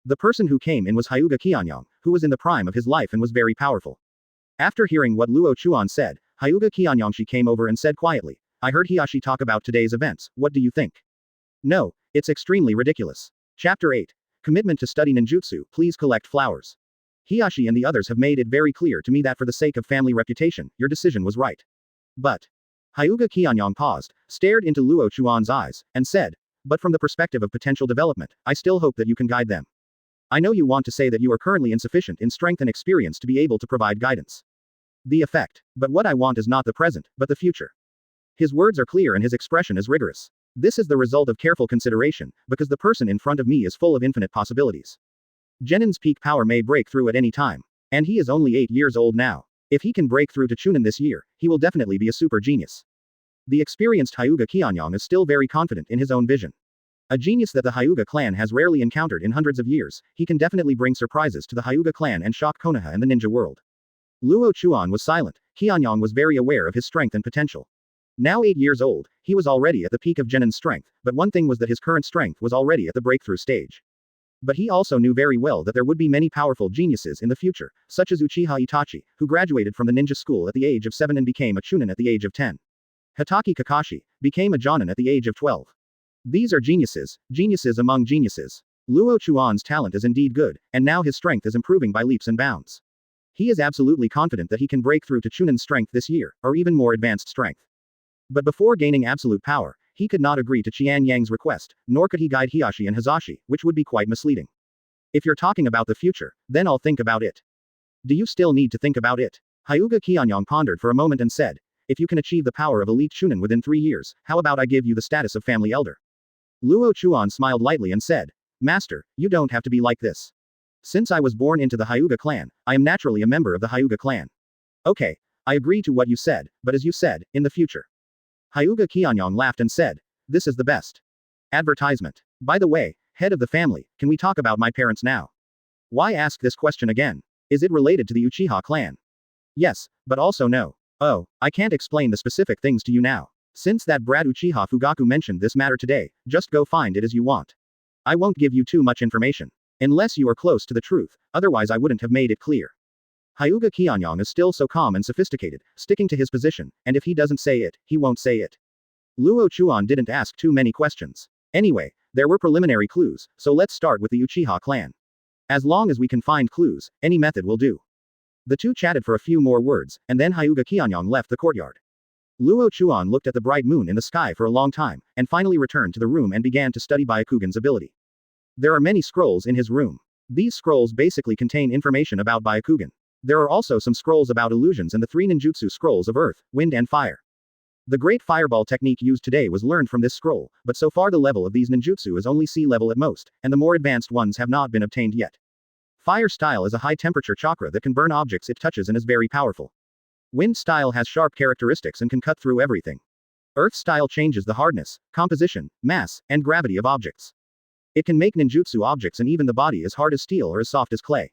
The person who came in was Hyuga Qianyang, who was in the prime of his life and was very powerful. After hearing what Luo Chuan said, Hyuga Qianyangshi came over and said quietly, I heard Hiyashi talk about today's events, what do you think? No, it's extremely ridiculous. Chapter 8. Commitment to study ninjutsu, please collect flowers. Hiyashi and the others have made it very clear to me that for the sake of family reputation, your decision was right. But. Hyuga Qianyang paused, stared into Luo Chuan's eyes, and said, but from the perspective of potential development, I still hope that you can guide them. I know you want to say that you are currently insufficient in strength and experience to be able to provide guidance. The effect. But what I want is not the present, but the future. His words are clear and his expression is rigorous. This is the result of careful consideration, because the person in front of me is full of infinite possibilities. Genin's peak power may break through at any time. And he is only 8 years old now. If he can break through to Chunin this year, he will definitely be a super genius. The experienced Hyuga Qianyang is still very confident in his own vision. A genius that the Hyuga clan has rarely encountered in hundreds of years, he can definitely bring surprises to the Hyuga clan and shock Konoha and the ninja world. Luo Chuan was silent. Qianyang was very aware of his strength and potential. Now 8 years old, he was already at the peak of Genin's strength, but one thing was that his current strength was already at the breakthrough stage. But he also knew very well that there would be many powerful geniuses in the future, such as Uchiha Itachi, who graduated from the ninja school at the age of 7 and became a Chunin at the age of 10. Hatake Kakashi became a Jonin at the age of 12. These are geniuses, geniuses among geniuses. Luo Chuan's talent is indeed good, and now his strength is improving by leaps and bounds. He is absolutely confident that he can break through to Chunin's strength this year, or even more advanced strength. But before gaining absolute power, he could not agree to Qian Yang's request, nor could he guide Hiyashi and Hazashi, which would be quite misleading. If you're talking about the future, then I'll think about it. Do you still need to think about it? Hyuga Qianyang pondered for a moment and said, if you can achieve the power of elite Chunin within 3 years, how about I give you the status of family elder? Luo Chuan smiled lightly and said, Master, you don't have to be like this. Since I was born into the Hyuga clan, I am naturally a member of the Hyuga clan. Okay, I agree to what you said, but as you said, in the future. Hyuga Qianyang laughed and said, this is the best. Advertisement. By the way, head of the family, can we talk about my parents now? Why ask this question again? Is it related to the Uchiha clan? Yes, but also no. Oh, I can't explain the specific things to you now. Since that brat Uchiha Fugaku mentioned this matter today, just go find it as you want. I won't give you too much information. Unless you are close to the truth, otherwise I wouldn't have made it clear. Hyuga Qianyang is still so calm and sophisticated, sticking to his position, and if he doesn't say it, he won't say it. Luo Chuan didn't ask too many questions. Anyway, there were preliminary clues, so let's start with the Uchiha clan. As long as we can find clues, any method will do. The two chatted for a few more words, and then Hyuga Qianyang left the courtyard. Luo Chuan looked at the bright moon in the sky for a long time, and finally returned to the room and began to study Byakugan's ability. There are many scrolls in his room. These scrolls basically contain information about Byakugan. There are also some scrolls about illusions and the 3 ninjutsu scrolls of earth, wind and fire. The great fireball technique used today was learned from this scroll, but so far the level of these ninjutsu is only sea level at most, and the more advanced ones have not been obtained yet. Fire style is a high-temperature chakra that can burn objects it touches and is very powerful. Wind style has sharp characteristics and can cut through everything. Earth style changes the hardness, composition, mass, and gravity of objects. It can make ninjutsu objects and even the body as hard as steel or as soft as clay.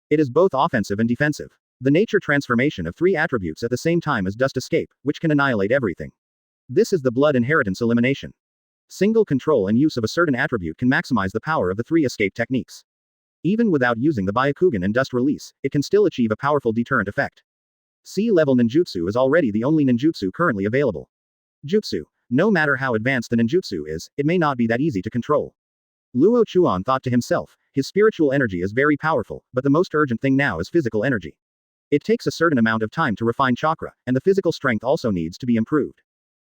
It is both offensive and defensive. The nature transformation of 3 attributes at the same time is dust escape, which can annihilate everything. This is the blood inheritance elimination. Single control and use of a certain attribute can maximize the power of the 3 escape techniques. Even without using the Byakugan and Dust release, it can still achieve a powerful deterrent effect. Sea-level ninjutsu is already the only ninjutsu currently available. Jutsu. No matter how advanced the ninjutsu is, it may not be that easy to control. Luo Chuan thought to himself, his spiritual energy is very powerful, but the most urgent thing now is physical energy. It takes a certain amount of time to refine chakra, and the physical strength also needs to be improved.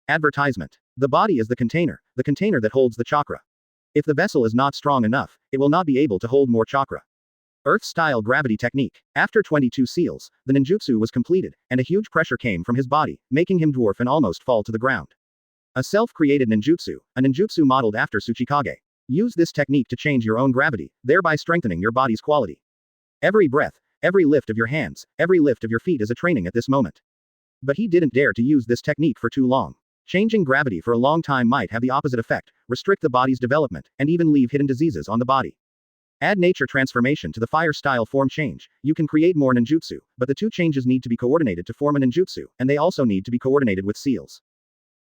Advertisement. The body is the container that holds the chakra. If the vessel is not strong enough, it will not be able to hold more chakra. Earth-style gravity technique. After 22 seals, the ninjutsu was completed, and a huge pressure came from his body, making him dwarf and almost fall to the ground. A self-created ninjutsu, a ninjutsu modeled after Tsuchikage. Use this technique to change your own gravity, thereby strengthening your body's quality. Every breath, every lift of your hands, every lift of your feet is a training at this moment. But he didn't dare to use this technique for too long. Changing gravity for a long time might have the opposite effect, restrict the body's development, and even leave hidden diseases on the body. Add nature transformation to the fire style form change. You can create more ninjutsu, but the two changes need to be coordinated to form a ninjutsu, and they also need to be coordinated with seals.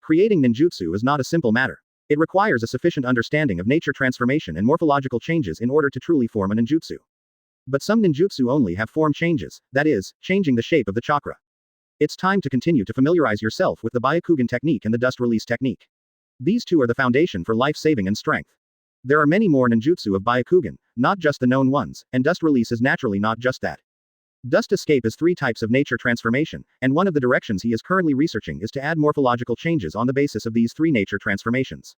Creating ninjutsu is not a simple matter. It requires a sufficient understanding of nature transformation and morphological changes in order to truly form a ninjutsu. But some ninjutsu only have form changes, that is, changing the shape of the chakra. It's time to continue to familiarize yourself with the Byakugan technique and the dust release technique. These two are the foundation for life-saving and strength. There are many more ninjutsu of Byakugan, not just the known ones, and dust release is naturally not just that. Dust escape is 3 types of nature transformation, and one of the directions he is currently researching is to add morphological changes on the basis of these 3 nature transformations.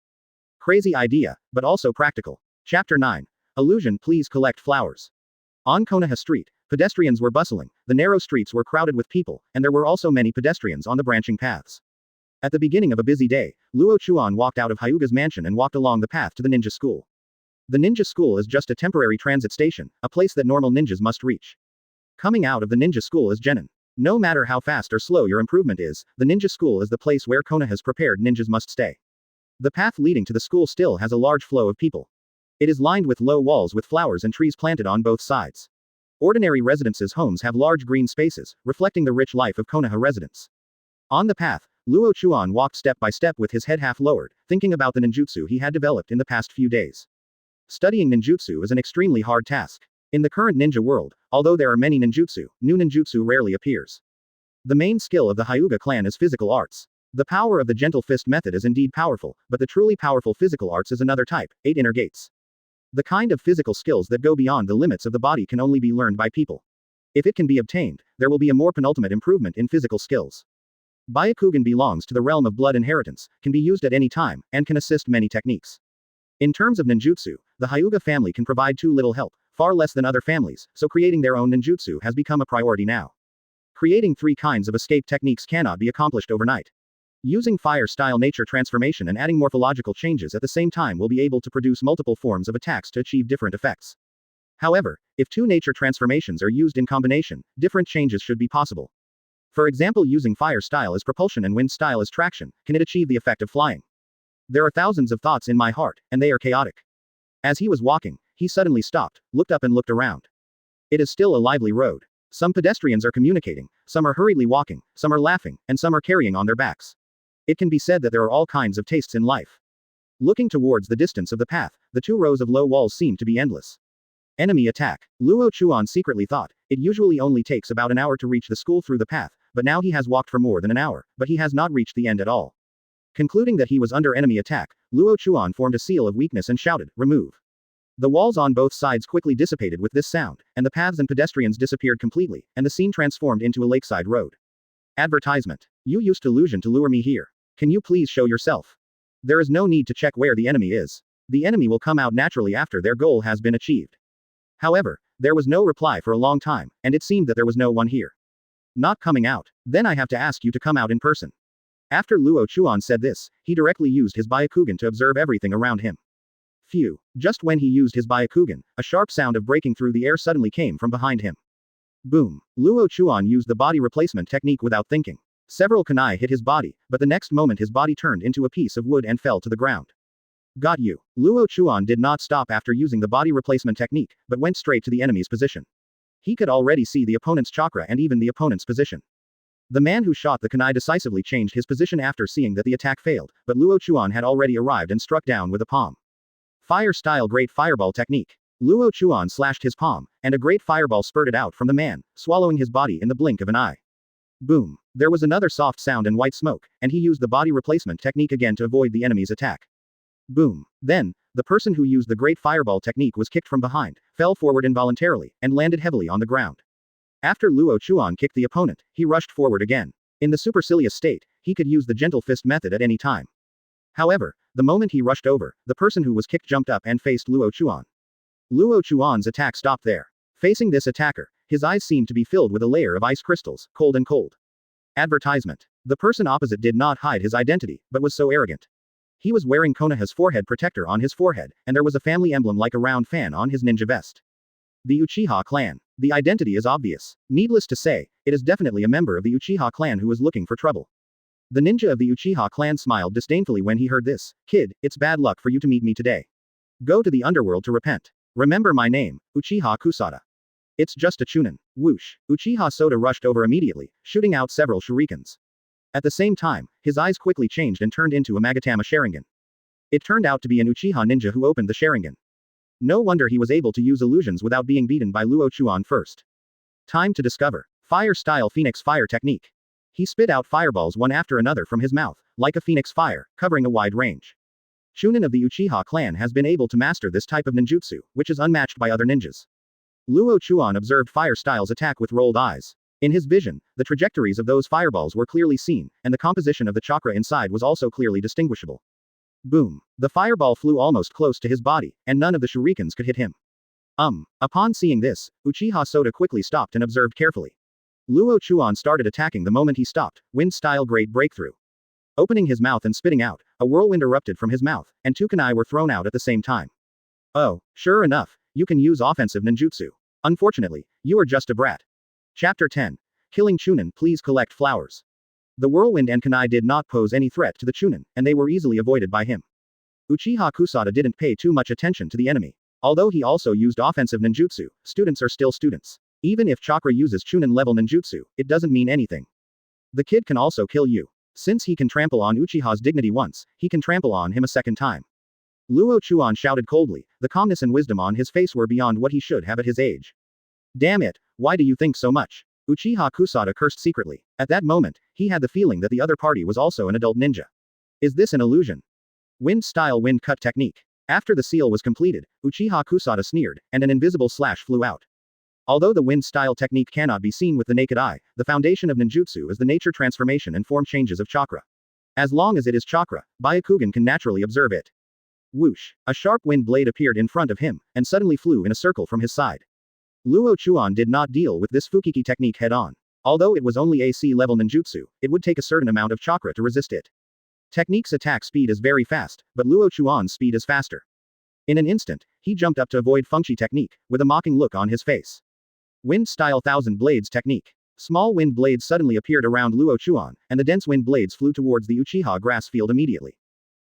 Crazy idea, but also practical. Chapter 9. Illusion. Please collect flowers. On Konoha Street, pedestrians were bustling, the narrow streets were crowded with people, and there were also many pedestrians on the branching paths. At the beginning of a busy day, Luo Chuan walked out of Hyuga's mansion and walked along the path to the ninja school. The ninja school is just a temporary transit station, a place that normal ninjas must reach. Coming out of the ninja school is genin. No matter how fast or slow your improvement is, the ninja school is the place where Konoha's prepared ninjas must stay. The path leading to the school still has a large flow of people. It is lined with low walls with flowers and trees planted on both sides. Ordinary residences' homes have large green spaces, reflecting the rich life of Konoha residents. On the path, Luo Chuan walked step by step with his head half lowered, thinking about the ninjutsu he had developed in the past few days. Studying ninjutsu is an extremely hard task. In the current ninja world, although there are many ninjutsu, new ninjutsu rarely appears. The main skill of the Hyuga clan is physical arts. The power of the gentle fist method is indeed powerful, but the truly powerful physical arts is another type, 8 inner gates. The kind of physical skills that go beyond the limits of the body can only be learned by people. If it can be obtained, there will be a more penultimate improvement in physical skills. Byakugan belongs to the realm of blood inheritance, can be used at any time, and can assist many techniques. In terms of ninjutsu, the Hyuga family can provide too little help, far less than other families, so creating their own ninjutsu has become a priority now. Creating 3 kinds of escape techniques cannot be accomplished overnight. Using fire-style nature transformation and adding morphological changes at the same time will be able to produce multiple forms of attacks to achieve different effects. However, if 2 nature transformations are used in combination, different changes should be possible. For example, using fire style as propulsion and wind style as traction, can it achieve the effect of flying? There are thousands of thoughts in my heart, and they are chaotic. As he was walking, he suddenly stopped, looked up and looked around. It is still a lively road. Some pedestrians are communicating, some are hurriedly walking, some are laughing, and some are carrying on their backs. It can be said that there are all kinds of tastes in life. Looking towards the distance of the path, the 2 rows of low walls seem to be endless. Enemy attack. Luo Chuan secretly thought, it usually only takes about an hour to reach the school through the path, but now he has walked for more than an hour, but he has not reached the end at all. Concluding that he was under enemy attack, Luo Chuan formed a seal of weakness and shouted, "Remove." The walls on both sides quickly dissipated with this sound, and the paths and pedestrians disappeared completely, and the scene transformed into a lakeside road. Advertisement. You used illusion to lure me here. Can you please show yourself? There is no need to check where the enemy is. The enemy will come out naturally after their goal has been achieved. However, there was no reply for a long time, and it seemed that there was no one here. Not coming out. Then I have to ask you to come out in person. After Luo Chuan said this, he directly used his Byakugan to observe everything around him. Phew. Just when he used his Byakugan, a sharp sound of breaking through the air suddenly came from behind him. Boom. Luo Chuan used the body replacement technique without thinking. Several kunai hit his body, but the next moment his body turned into a piece of wood and fell to the ground. Got you. Luo Chuan did not stop after using the body replacement technique, but went straight to the enemy's position. He could already see the opponent's chakra and even the opponent's position. The man who shot the kunai decisively changed his position after seeing that the attack failed, but Luo Chuan had already arrived and struck down with a palm. Fire-style Great Fireball technique. Luo Chuan slashed his palm, and a great fireball spurted out from the man, swallowing his body in the blink of an eye. Boom. There was another soft sound and white smoke, and he used the body replacement technique again to avoid the enemy's attack. Boom. Then, the person who used the Great Fireball technique was kicked from behind, fell forward involuntarily, and landed heavily on the ground. After Luo Chuan kicked the opponent, he rushed forward again. In the supercilious state, he could use the gentle fist method at any time. However, the moment he rushed over, the person who was kicked jumped up and faced Luo Chuan. Luo Chuan's attack stopped there. Facing this attacker, his eyes seemed to be filled with a layer of ice crystals, cold and cold. Advertisement. The person opposite did not hide his identity, but was so arrogant. He was wearing Konoha's forehead protector on his forehead, and there was a family emblem like a round fan on his ninja vest. The Uchiha clan. The identity is obvious. Needless to say, it is definitely a member of the Uchiha clan who is looking for trouble. The ninja of the Uchiha clan smiled disdainfully when he heard this. Kid, it's bad luck for you to meet me today. Go to the underworld to repent. Remember my name, Uchiha Kusada. It's just a Chunin. Whoosh. Uchiha Soda rushed over immediately, shooting out several shurikens. At the same time, his eyes quickly changed and turned into a Magatama Sharingan. It turned out to be an Uchiha ninja who opened the Sharingan. No wonder he was able to use illusions without being beaten by Luo Chuan first. Time to discover. Fire-style Phoenix Fire technique. He spit out fireballs one after another from his mouth, like a phoenix fire, covering a wide range. Chunin of the Uchiha clan has been able to master this type of ninjutsu, which is unmatched by other ninjas. Luo Chuan observed Fire Style's attack with rolled eyes. In his vision, the trajectories of those fireballs were clearly seen, and the composition of the chakra inside was also clearly distinguishable. Boom. The fireball flew almost close to his body, and none of the shurikens could hit him. Upon seeing this, Uchiha Soda quickly stopped and observed carefully. Luo Chuan started attacking the moment he stopped, wind-style great breakthrough. Opening his mouth and spitting out, a whirlwind erupted from his mouth, and two kunai were thrown out at the same time. Oh, sure enough, you can use offensive ninjutsu. Unfortunately, you are just a brat. Chapter 10. Killing Chunin, please collect flowers. The whirlwind and kunai did not pose any threat to the Chunin, and they were easily avoided by him. Uchiha Kusada didn't pay too much attention to the enemy. Although he also used offensive ninjutsu, students are still students. Even if Chakra uses Chunin-level ninjutsu, it doesn't mean anything. The kid can also kill you. Since he can trample on Uchiha's dignity once, he can trample on him a second time. Luo Chuan shouted coldly, the calmness and wisdom on his face were beyond what he should have at his age. Damn it, why do you think so much? Uchiha Kusada cursed secretly. At that moment, he had the feeling that the other party was also an adult ninja. Is this an illusion? Wind-style wind cut technique. After the seal was completed, Uchiha Kusada sneered, and an invisible slash flew out. Although the wind-style technique cannot be seen with the naked eye, the foundation of ninjutsu is the nature transformation and form changes of chakra. As long as it is chakra, Byakugan can naturally observe it. Whoosh! A sharp wind blade appeared in front of him, and suddenly flew in a circle from his side. Luo Chuan did not deal with this Fukiki technique head-on. Although it was only AC-level ninjutsu, it would take a certain amount of chakra to resist it. Technique's attack speed is very fast, but Luo Chuan's speed is faster. In an instant, he jumped up to avoid Fengshi technique, with a mocking look on his face. Wind-style Thousand Blades technique. Small wind blades suddenly appeared around Luo Chuan, and the dense wind blades flew towards the Uchiha grass field immediately.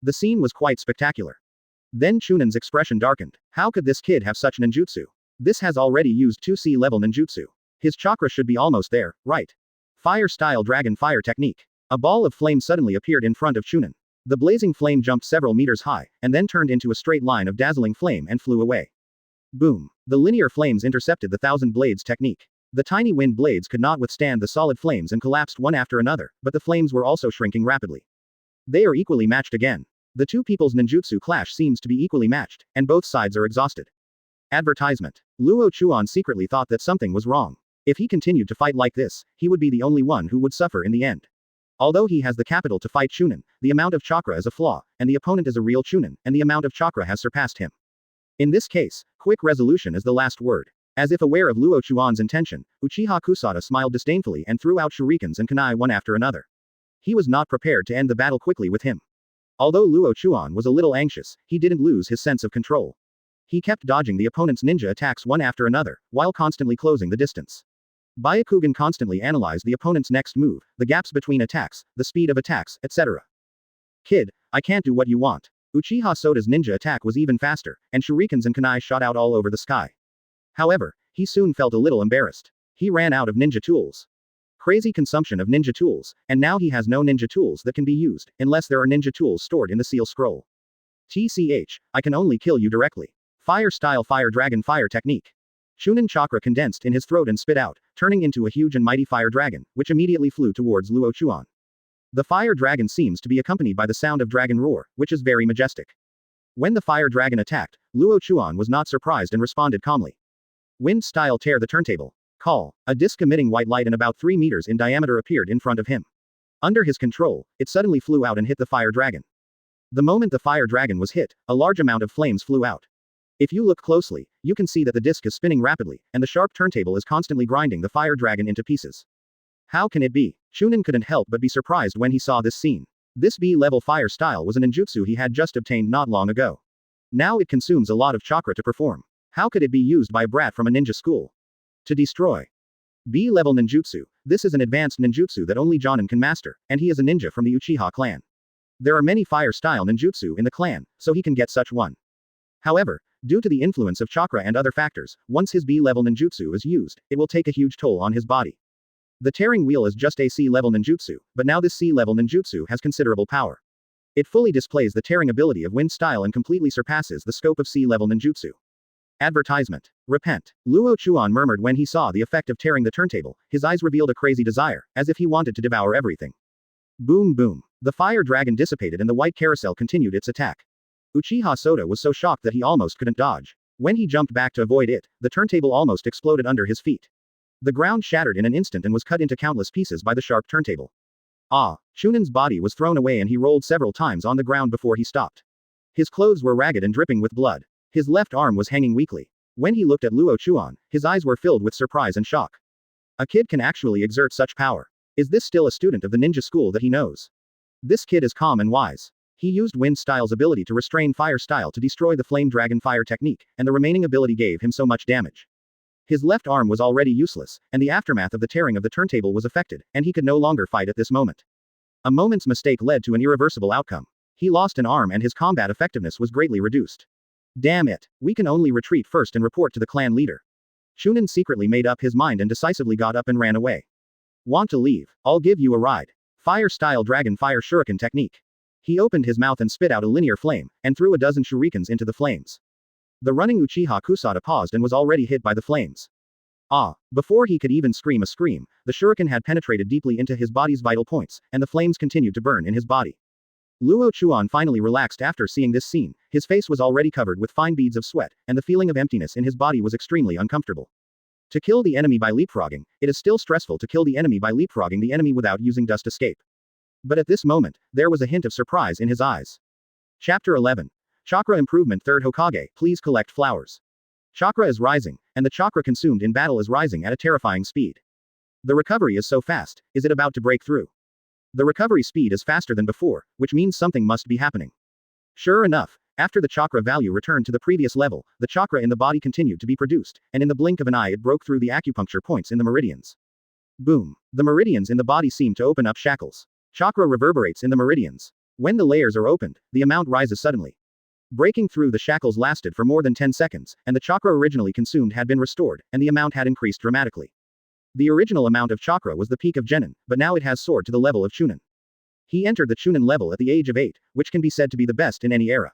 The scene was quite spectacular. Then Chunin's expression darkened. How could this kid have such ninjutsu? This has already used 2C level ninjutsu. His chakra should be almost there, right? Fire-style Dragon Fire technique. A ball of flame suddenly appeared in front of Chunin. The blazing flame jumped several meters high, and then turned into a straight line of dazzling flame and flew away. Boom. The linear flames intercepted the Thousand Blades technique. The tiny wind blades could not withstand the solid flames and collapsed one after another, but the flames were also shrinking rapidly. They are equally matched again. The two people's ninjutsu clash seems to be equally matched, and both sides are exhausted. Advertisement. Luo Chuan secretly thought that something was wrong. If he continued to fight like this, he would be the only one who would suffer in the end. Although he has the capital to fight Chunin, the amount of chakra is a flaw, and the opponent is a real Chunin, and the amount of chakra has surpassed him. In this case, quick resolution is the last word. As if aware of Luo Chuan's intention, Uchiha Kusada smiled disdainfully and threw out shurikens and kunai one after another. He was not prepared to end the battle quickly with him. Although Luo Chuan was a little anxious, he didn't lose his sense of control. He kept dodging the opponent's ninja attacks one after another, while constantly closing the distance. Byakugan constantly analyzed the opponent's next move, the gaps between attacks, the speed of attacks, etc. Kid, I can't do what you want. Uchiha Soda's ninja attack was even faster, and shurikens and kunai shot out all over the sky. However, he soon felt a little embarrassed. He ran out of ninja tools. Crazy consumption of ninja tools, and now he has no ninja tools that can be used, unless there are ninja tools stored in the seal scroll. TCH, I can only kill you directly. Fire-style Fire Dragon Fire technique. Chunin chakra condensed in his throat and spit out, turning into a huge and mighty fire dragon, which immediately flew towards Luo Chuan. The fire dragon seems to be accompanied by the sound of dragon roar, which is very majestic. When the fire dragon attacked, Luo Chuan was not surprised and responded calmly. Wind-style Tear the turntable. Call. A disc emitting white light and about 3 meters in diameter appeared in front of him. Under his control, it suddenly flew out and hit the fire dragon. The moment the fire dragon was hit, a large amount of flames flew out. If you look closely, you can see that the disc is spinning rapidly, and the sharp turntable is constantly grinding the fire dragon into pieces. How can it be? Chunin couldn't help but be surprised when he saw this scene. This B-level fire style was a ninjutsu he had just obtained not long ago. Now it consumes a lot of chakra to perform. How could it be used by a brat from a ninja school? To destroy. B-level ninjutsu. This is an advanced ninjutsu that only Jonin can master, and he is a ninja from the Uchiha clan. There are many fire-style ninjutsu in the clan, so he can get such one. However, Due to the influence of chakra and other factors, once his B-level ninjutsu is used, it will take a huge toll on his body. The tearing wheel is just a C-level ninjutsu, but now this C-level ninjutsu has considerable power. It fully displays the tearing ability of wind style and completely surpasses the scope of C-level ninjutsu. Advertisement. Repent. Luo Chuan murmured when he saw the effect of tearing the turntable. His eyes revealed a crazy desire, as if he wanted to devour everything. Boom boom. The fire dragon dissipated and the white carousel continued its attack. Uchiha Soda was so shocked that he almost couldn't dodge. When he jumped back to avoid it, the turntable almost exploded under his feet. The ground shattered in an instant and was cut into countless pieces by the sharp turntable. Ah! Chunan's body was thrown away and he rolled several times on the ground before he stopped. His clothes were ragged and dripping with blood. His left arm was hanging weakly. When he looked at Luo Chuan, his eyes were filled with surprise and shock. A kid can actually exert such power. Is this still a student of the ninja school that he knows? This kid is calm and wise. He used Wind Style's ability to restrain Fire Style to destroy the Flame Dragon Fire technique, and the remaining ability gave him so much damage. His left arm was already useless, and the aftermath of the tearing of the turntable was affected, and he could no longer fight at this moment. A moment's mistake led to an irreversible outcome. He lost an arm and his combat effectiveness was greatly reduced. Damn it, we can only retreat first and report to the clan leader. Chunan secretly made up his mind and decisively got up and ran away. Want to leave? I'll give you a ride. Fire Style Dragon Fire Shuriken Technique. He opened his mouth and spit out a linear flame, and threw a dozen shurikens into the flames. The running Uchiha Kusada paused and was already hit by the flames. Ah! Before he could even scream a scream, the shuriken had penetrated deeply into his body's vital points, and the flames continued to burn in his body. Luo Chuan finally relaxed after seeing this scene. His face was already covered with fine beads of sweat, and the feeling of emptiness in his body was extremely uncomfortable. To kill the enemy by leapfrogging, it is still stressful to kill the enemy by leapfrogging the enemy without using dust escape. But at this moment, there was a hint of surprise in his eyes. Chapter 11. Chakra Improvement. 3rd Hokage, please collect flowers. Chakra is rising, and the chakra consumed in battle is rising at a terrifying speed. The recovery is so fast, is it about to break through? The recovery speed is faster than before, which means something must be happening. Sure enough, after the chakra value returned to the previous level, the chakra in the body continued to be produced, and in the blink of an eye it broke through the acupuncture points in the meridians. Boom! The meridians in the body seem to open up shackles. Chakra reverberates in the meridians. When the layers are opened, the amount rises suddenly. Breaking through the shackles lasted for more than 10 seconds, and the chakra originally consumed had been restored, and the amount had increased dramatically. The original amount of chakra was the peak of Genin, but now it has soared to the level of Chunin. He entered the Chunin level at the age of 8, which can be said to be the best in any era.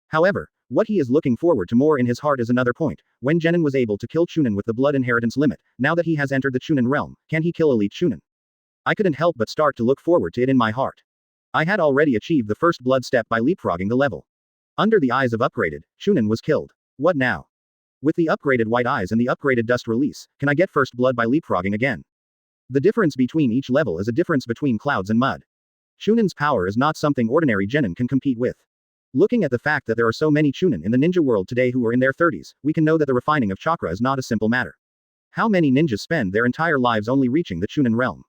However, what he is looking forward to more in his heart is another point. When Genin was able to kill Chunin with the blood inheritance limit, now that he has entered the Chunin realm, can he kill elite Chunin? I couldn't help but start to look forward to it in my heart. I had already achieved the first blood step by leapfrogging the level. Under the eyes of upgraded, Chunin was killed. What now? With the upgraded white eyes and the upgraded dust release, can I get first blood by leapfrogging again? The difference between each level is a difference between clouds and mud. Chunin's power is not something ordinary Genin can compete with. Looking at the fact that there are so many Chunin in the ninja world today who are in their 30s, we can know that the refining of chakra is not a simple matter. How many ninjas spend their entire lives only reaching the Chunin realm?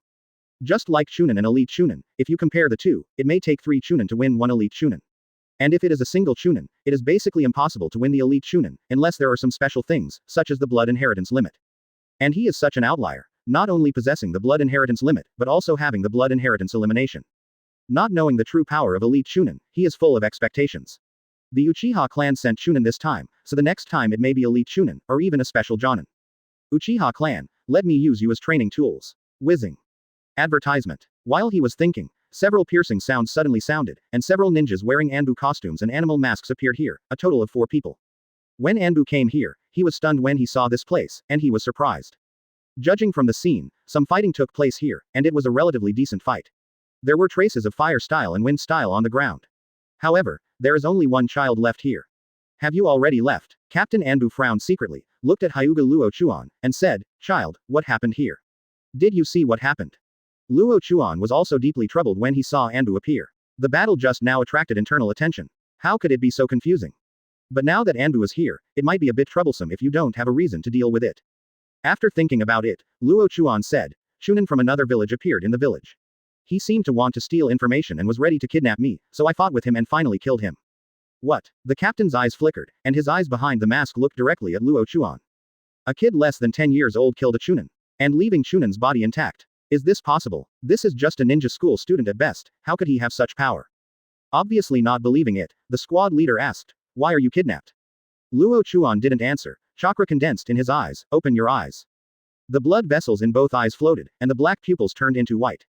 Just like Chunin and elite Chunin, if you compare the two, it may take 3 Chunin to win 1 elite Chunin. And if it is a single Chunin, it is basically impossible to win the elite Chunin, unless there are some special things, such as the blood inheritance limit. And he is such an outlier, not only possessing the blood inheritance limit, but also having the blood inheritance elimination. Not knowing the true power of elite Chunin, he is full of expectations. The Uchiha clan sent Chunin this time, so the next time it may be elite Chunin, or even a special Jonin. Uchiha clan, let me use you as training tools. Whizzing. Advertisement. While he was thinking, several piercing sounds suddenly sounded, and several ninjas wearing Anbu costumes and animal masks appeared here, a total of 4 people. When Anbu came here, he was stunned when he saw this place, and he was surprised. Judging from the scene, some fighting took place here, and it was a relatively decent fight. There were traces of fire style and wind style on the ground. However, there is only one child left here. Have you already left? Captain Anbu frowned secretly, looked at Hyuga Luo Chuan, and said, Child, what happened here? Did you see what happened? Luo Chuan was also deeply troubled when he saw Anbu appear. The battle just now attracted internal attention. How could it be so confusing? But now that Anbu is here, it might be a bit troublesome if you don't have a reason to deal with it. After thinking about it, Luo Chuan said, Chunin from another village appeared in the village. He seemed to want to steal information and was ready to kidnap me, so I fought with him and finally killed him. What? The captain's eyes flickered, and his eyes behind the mask looked directly at Luo Chuan. A kid less than 10 years old killed a Chunin, and leaving Chunin's body intact. Is this possible? This is just a ninja school student at best, how could he have such power? Obviously not believing it, the squad leader asked, Why are you kidnapped? Luo Chuan didn't answer. Chakra condensed in his eyes. Open your eyes. The blood vessels in both eyes floated, and the black pupils turned into white.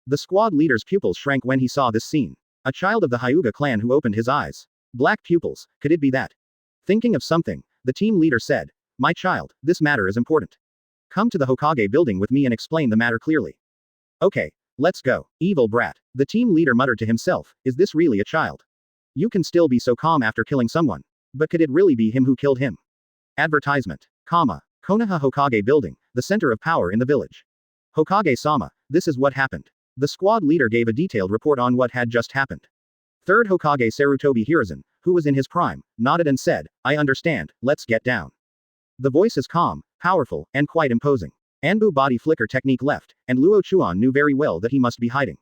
The squad leader's pupils shrank when he saw this scene. A child of the Hyuga clan who opened his eyes. Black pupils, could it be that? Thinking of something, the team leader said, "My child, this matter is important. Come to the Hokage building with me and explain the matter clearly." "Okay, let's go." Evil brat. The team leader muttered to himself, is this really a child? You can still be so calm after killing someone. But could it really be him who killed him? Advertisement. Konoha Hokage building, the center of power in the village. Hokage-sama, this is what happened. The squad leader gave a detailed report on what had just happened. Third Hokage Sarutobi Hiruzen, who was in his prime, nodded and said, "I understand, let's get down." The voice is calm, powerful, and quite imposing. Anbu body flicker technique left, and Luo Chuan knew very well that he must be hiding.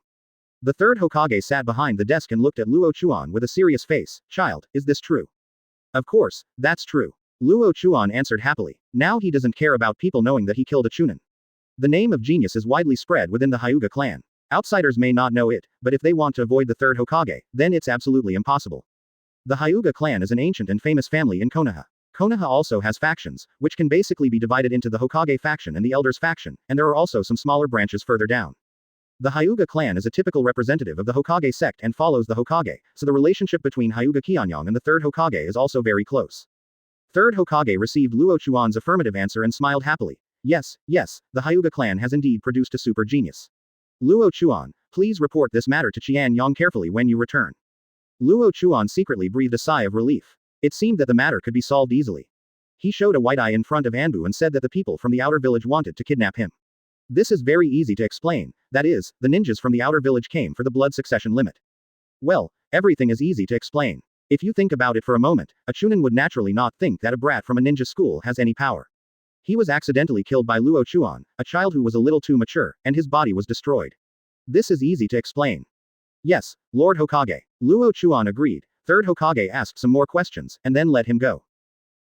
The third Hokage sat behind the desk and looked at Luo Chuan with a serious face. "Child, is this true?" "Of course, that's true." Luo Chuan answered happily. Now he doesn't care about people knowing that he killed a Chunin. The name of genius is widely spread within the Hyuga clan. Outsiders may not know it, but if they want to avoid the third Hokage, then it's absolutely impossible. The Hyuga clan is an ancient and famous family in Konoha. Konoha also has factions, which can basically be divided into the Hokage faction and the Elders faction, and there are also some smaller branches further down. The Hyuga clan is a typical representative of the Hokage sect and follows the Hokage, so the relationship between Hyuga Kyanyang and the third Hokage is also very close. Third Hokage received Luo Chuan's affirmative answer and smiled happily. Yes, the Hyuga clan has indeed produced a super genius. Luo Chuan, please report this matter to Qian Yang carefully when you return. Luo Chuan secretly breathed a sigh of relief. It seemed that the matter could be solved easily. He showed a white eye in front of Anbu and said that the people from the outer village wanted to kidnap him. This is very easy to explain, that is, the ninjas from the outer village came for the blood succession limit. Well, everything is easy to explain. If you think about it for a moment, a Chunin would naturally not think that a brat from a ninja school has any power. He was accidentally killed by Luo Chuan, a child who was a little too mature, and his body was destroyed. This is easy to explain. Yes, Lord Hokage. Luo Chuan agreed. Third Hokage asked some more questions, and then let him go.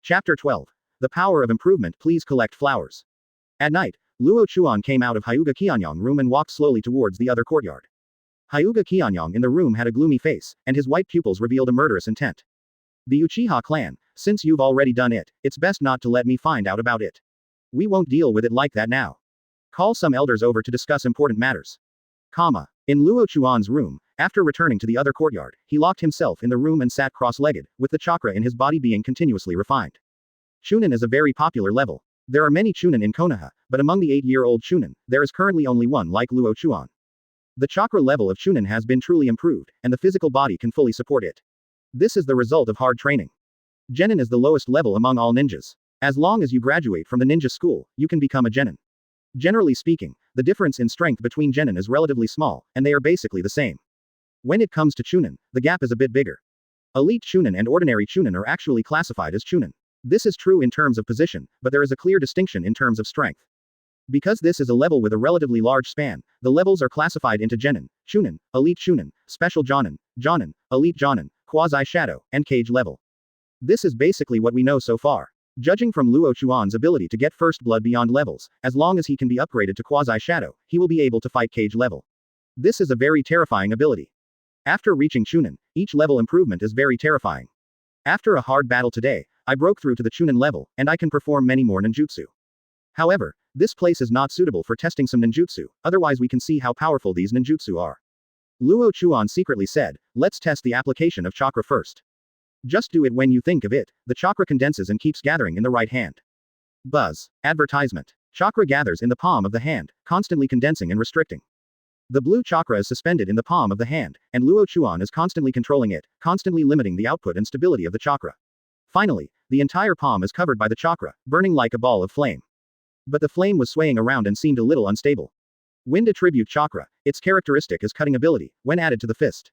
Chapter 12. The Power of Improvement. Please collect flowers. At night, Luo Chuan came out of Hyuga Kyanyang room and walked slowly towards the other courtyard. Hyuga Kyanyang in the room had a gloomy face, and his white pupils revealed a murderous intent. The Uchiha clan, since you've already done it, it's best not to let me find out about it. We won't deal with it like that now. Call some elders over to discuss important matters. In Luo Chuan's room, after returning to the other courtyard, he locked himself in the room and sat cross-legged, with the chakra in his body being continuously refined. Chunin is a very popular level. There are many Chunin in Konoha, but among the 8-year-old Chunin, there is currently only one like Luo Chuan. The chakra level of Chunin has been truly improved, and the physical body can fully support it. This is the result of hard training. Genin is the lowest level among all ninjas. As long as you graduate from the ninja school, you can become a genin. Generally speaking, the difference in strength between genin is relatively small, and they are basically the same. When it comes to Chunin, the gap is a bit bigger. Elite Chunin and ordinary Chunin are actually classified as Chunin. This is true in terms of position, but there is a clear distinction in terms of strength. Because this is a level with a relatively large span, the levels are classified into Genin, Chunin, Elite Chunin, Special Jonin, Jonin, Elite Jonin, Quasi-Shadow, and Cage level. This is basically what we know so far. Judging from Luo Chuan's ability to get first blood beyond levels, as long as he can be upgraded to Quasi-Shadow, he will be able to fight Cage level. This is a very terrifying ability. After reaching Chunin, each level improvement is very terrifying. After a hard battle today, I broke through to the Chunin level, and I can perform many more ninjutsu. However, this place is not suitable for testing some ninjutsu, otherwise we can see how powerful these ninjutsu are. Luo Chuan secretly said, let's test the application of chakra first. Just do it when you think of it, the chakra condenses and keeps gathering in the right hand. Buzz. Advertisement. Chakra gathers in the palm of the hand, constantly condensing and restricting. The blue chakra is suspended in the palm of the hand, and Luo Chuan is constantly controlling it, constantly limiting the output and stability of the chakra. Finally, the entire palm is covered by the chakra, burning like a ball of flame. But the flame was swaying around and seemed a little unstable. Wind attribute chakra, its characteristic is cutting ability, when added to the fist.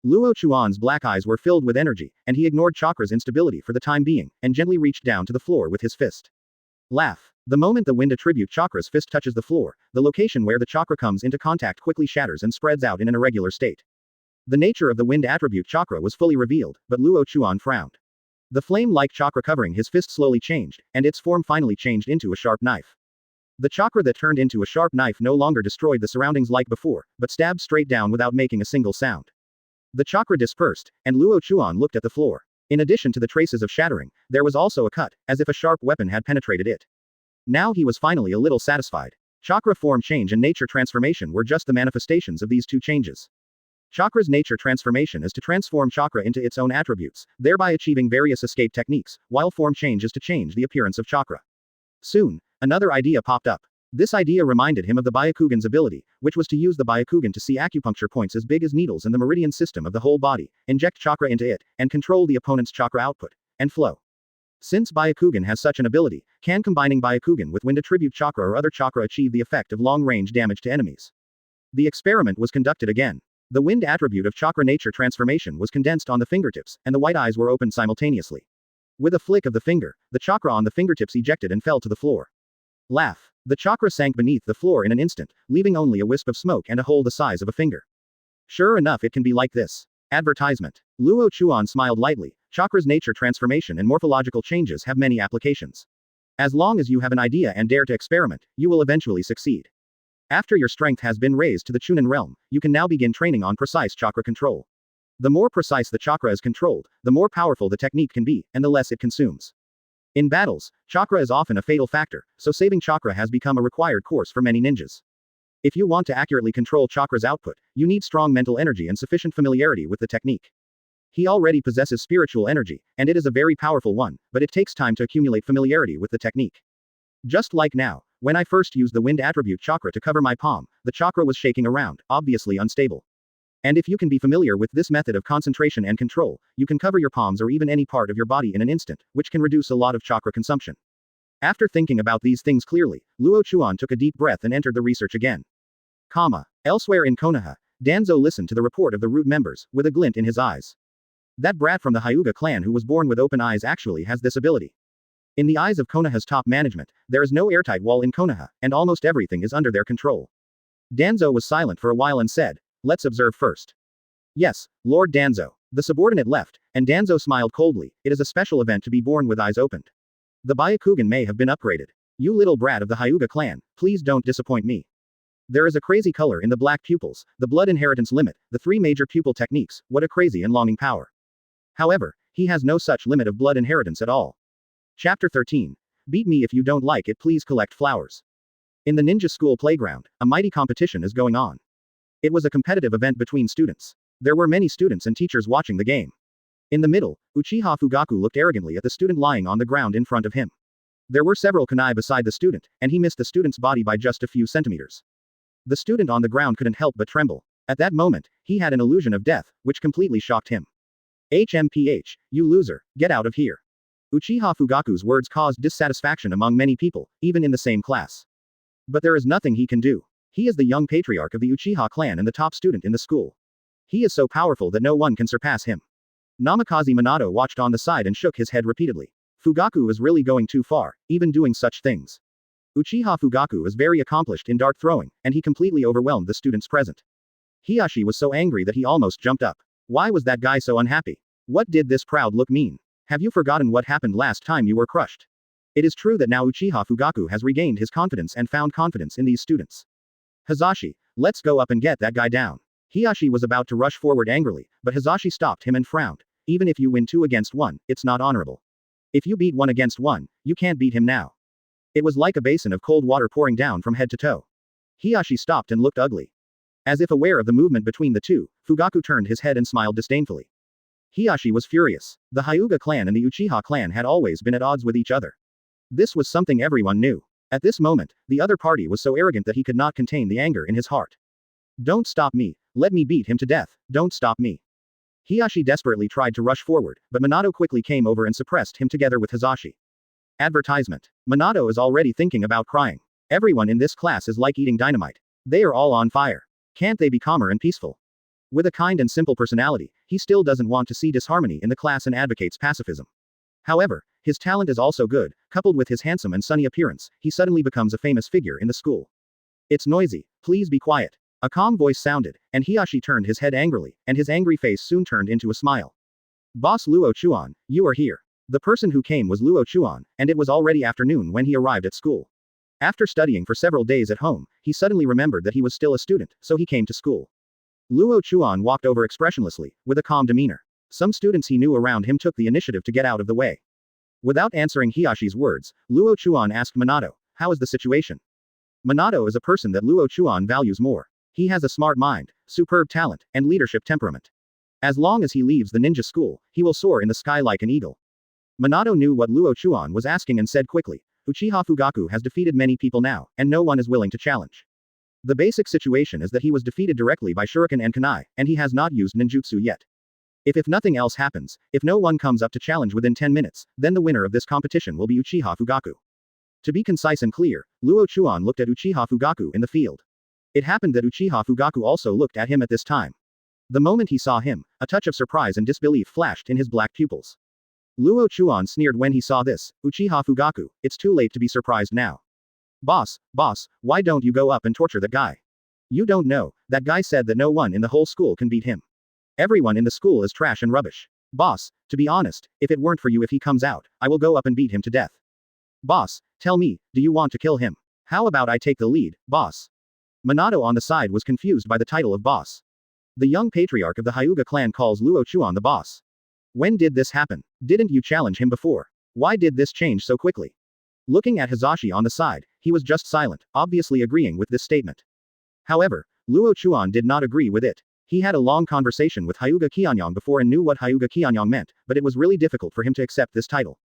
Luo Chuan's black eyes were filled with energy, and he ignored chakra's instability for the time being, and gently reached down to the floor with his fist. Laugh. The moment the wind attribute chakra's fist touches the floor, the location where the chakra comes into contact quickly shatters and spreads out in an irregular state. The nature of the wind attribute chakra was fully revealed, but Luo Chuan frowned. The flame-like chakra covering his fist slowly changed, and its form finally changed into a sharp knife. The chakra that turned into a sharp knife no longer destroyed the surroundings like before, but stabbed straight down without making a single sound. The chakra dispersed, and Luo Chuan looked at the floor. In addition to the traces of shattering, there was also a cut, as if a sharp weapon had penetrated it. Now he was finally a little satisfied. Chakra form change and nature transformation were just the manifestations of these two changes. Chakra's nature transformation is to transform chakra into its own attributes, thereby achieving various escape techniques, while form change is to change the appearance of chakra. Soon, another idea popped up. This idea reminded him of the Byakugan's ability, which was to use the Byakugan to see acupuncture points as big as needles in the meridian system of the whole body, inject chakra into it, and control the opponent's chakra output and flow. Since Byakugan has such an ability, can combining Byakugan with wind attribute chakra or other chakra achieve the effect of long-range damage to enemies? The experiment was conducted again. The wind attribute of chakra nature transformation was condensed on the fingertips, and the white eyes were opened simultaneously. With a flick of the finger, the chakra on the fingertips ejected and fell to the floor. Laugh. The chakra sank beneath the floor in an instant, leaving only a wisp of smoke and a hole the size of a finger. Sure enough, it can be like this. Advertisement. Luo Chuan smiled lightly. Chakra's nature transformation and morphological changes have many applications. As long as you have an idea and dare to experiment, you will eventually succeed. After your strength has been raised to the Chunin realm, you can now begin training on precise chakra control. The more precise the chakra is controlled, the more powerful the technique can be, and the less it consumes. In battles, chakra is often a fatal factor, so saving chakra has become a required course for many ninjas. If you want to accurately control chakra's output, you need strong mental energy and sufficient familiarity with the technique. He already possesses spiritual energy, and it is a very powerful one, but it takes time to accumulate familiarity with the technique. Just like now, when I first used the wind attribute chakra to cover my palm, the chakra was shaking around, obviously unstable. And if you can be familiar with this method of concentration and control, you can cover your palms or even any part of your body in an instant, which can reduce a lot of chakra consumption. After thinking about these things clearly, Luo Chuan took a deep breath and entered the research again. Elsewhere in Konoha, Danzo listened to the report of the root members, with a glint in his eyes. That brat from the Hyuga clan who was born with open eyes actually has this ability. In the eyes of Konoha's top management, there is no airtight wall in Konoha, and almost everything is under their control. Danzo was silent for a while and said, "Let's observe first." "Yes, Lord Danzo." The subordinate left, and Danzo smiled coldly. It is a special event to be born with eyes opened. The Byakugan may have been upgraded. You little brat of the Hyuga clan, please don't disappoint me. There is a crazy color in the black pupils, the blood inheritance limit, the three major pupil techniques, what a crazy and longing power. However, he has no such limit of blood inheritance at all. Chapter 13. Beat me if you don't like it, please collect flowers. In the ninja school playground, a mighty competition is going on. It was a competitive event between students. There were many students and teachers watching the game. In the middle, Uchiha Fugaku looked arrogantly at the student lying on the ground in front of him. There were several kunai beside the student, and he missed the student's body by just a few centimeters. The student on the ground couldn't help but tremble. At that moment, he had an illusion of death, which completely shocked him. HMPH, you loser, get out of here. Uchiha Fugaku's words caused dissatisfaction among many people, even in the same class. But there is nothing he can do. He is the young patriarch of the Uchiha clan and the top student in the school. He is so powerful that no one can surpass him. Namikaze Minato watched on the side and shook his head repeatedly. Fugaku is really going too far, even doing such things. Uchiha Fugaku is very accomplished in dart throwing, and he completely overwhelmed the students present. Hiyashi was so angry that he almost jumped up. Why was that guy so unhappy? What did this proud look mean? Have you forgotten what happened last time you were crushed? It is true that now Uchiha Fugaku has regained his confidence and found confidence in these students. Hazashi, let's go up and get that guy down. Hiyashi was about to rush forward angrily, but Hazashi stopped him and frowned. Even if you win 2 against 1, it's not honorable. If you beat 1 against 1, you can't beat him now. It was like a basin of cold water pouring down from head to toe. Hiyashi stopped and looked ugly. As if aware of the movement between the two, Fugaku turned his head and smiled disdainfully. Hiyashi was furious. The Hyuga clan and the Uchiha clan had always been at odds with each other. This was something everyone knew. At this moment, the other party was so arrogant that he could not contain the anger in his heart. Don't stop me. Let me beat him to death. Don't stop me. Hiyashi desperately tried to rush forward, but Minato quickly came over and suppressed him together with Hazashi. Advertisement. Minato is already thinking about crying. Everyone in this class is like eating dynamite. They are all on fire. Can't they be calmer and peaceful? With a kind and simple personality, he still doesn't want to see disharmony in the class and advocates pacifism. However, his talent is also good, coupled with his handsome and sunny appearance, he suddenly becomes a famous figure in the school. It's noisy, please be quiet. A calm voice sounded, and Hiyashi turned his head angrily, and his angry face soon turned into a smile. Boss Luo Chuan, you are here. The person who came was Luo Chuan, and it was already afternoon when he arrived at school. After studying for several days at home, he suddenly remembered that he was still a student, so he came to school. Luo Chuan walked over expressionlessly, with a calm demeanor. Some students he knew around him took the initiative to get out of the way. Without answering Hiyashi's words, Luo Chuan asked Minato, "How is the situation?" Minato is a person that Luo Chuan values more. He has a smart mind, superb talent, and leadership temperament. As long as he leaves the ninja school, he will soar in the sky like an eagle. Minato knew what Luo Chuan was asking and said quickly, "Uchiha Fugaku has defeated many people now, and no one is willing to challenge. The basic situation is that he was defeated directly by shuriken and kunai, and he has not used ninjutsu yet. If nothing else happens, if no one comes up to challenge within 10 minutes, then the winner of this competition will be Uchiha Fugaku." To be concise and clear, Luo Chuan looked at Uchiha Fugaku in the field. It happened that Uchiha Fugaku also looked at him at this time. The moment he saw him, a touch of surprise and disbelief flashed in his black pupils. Luo Chuan sneered when he saw this, "Uchiha Fugaku, it's too late to be surprised now. Boss, why don't you go up and torture that guy? You don't know, that guy said that no one in the whole school can beat him. Everyone in the school is trash and rubbish. Boss, to be honest, if it weren't for you if he comes out, I will go up and beat him to death. Boss, tell me, do you want to kill him? How about I take the lead, boss?" Minato on the side was confused by the title of boss. The young patriarch of the Hyuga clan calls Luo Chuan the boss. When did this happen? Didn't you challenge him before? Why did this change so quickly? Looking at Hizashi on the side, he was just silent, obviously agreeing with this statement. However, Luo Chuan did not agree with it. He had a long conversation with Hyuga Qianyang before and knew what Hyuga Qianyang meant, but it was really difficult for him to accept this title.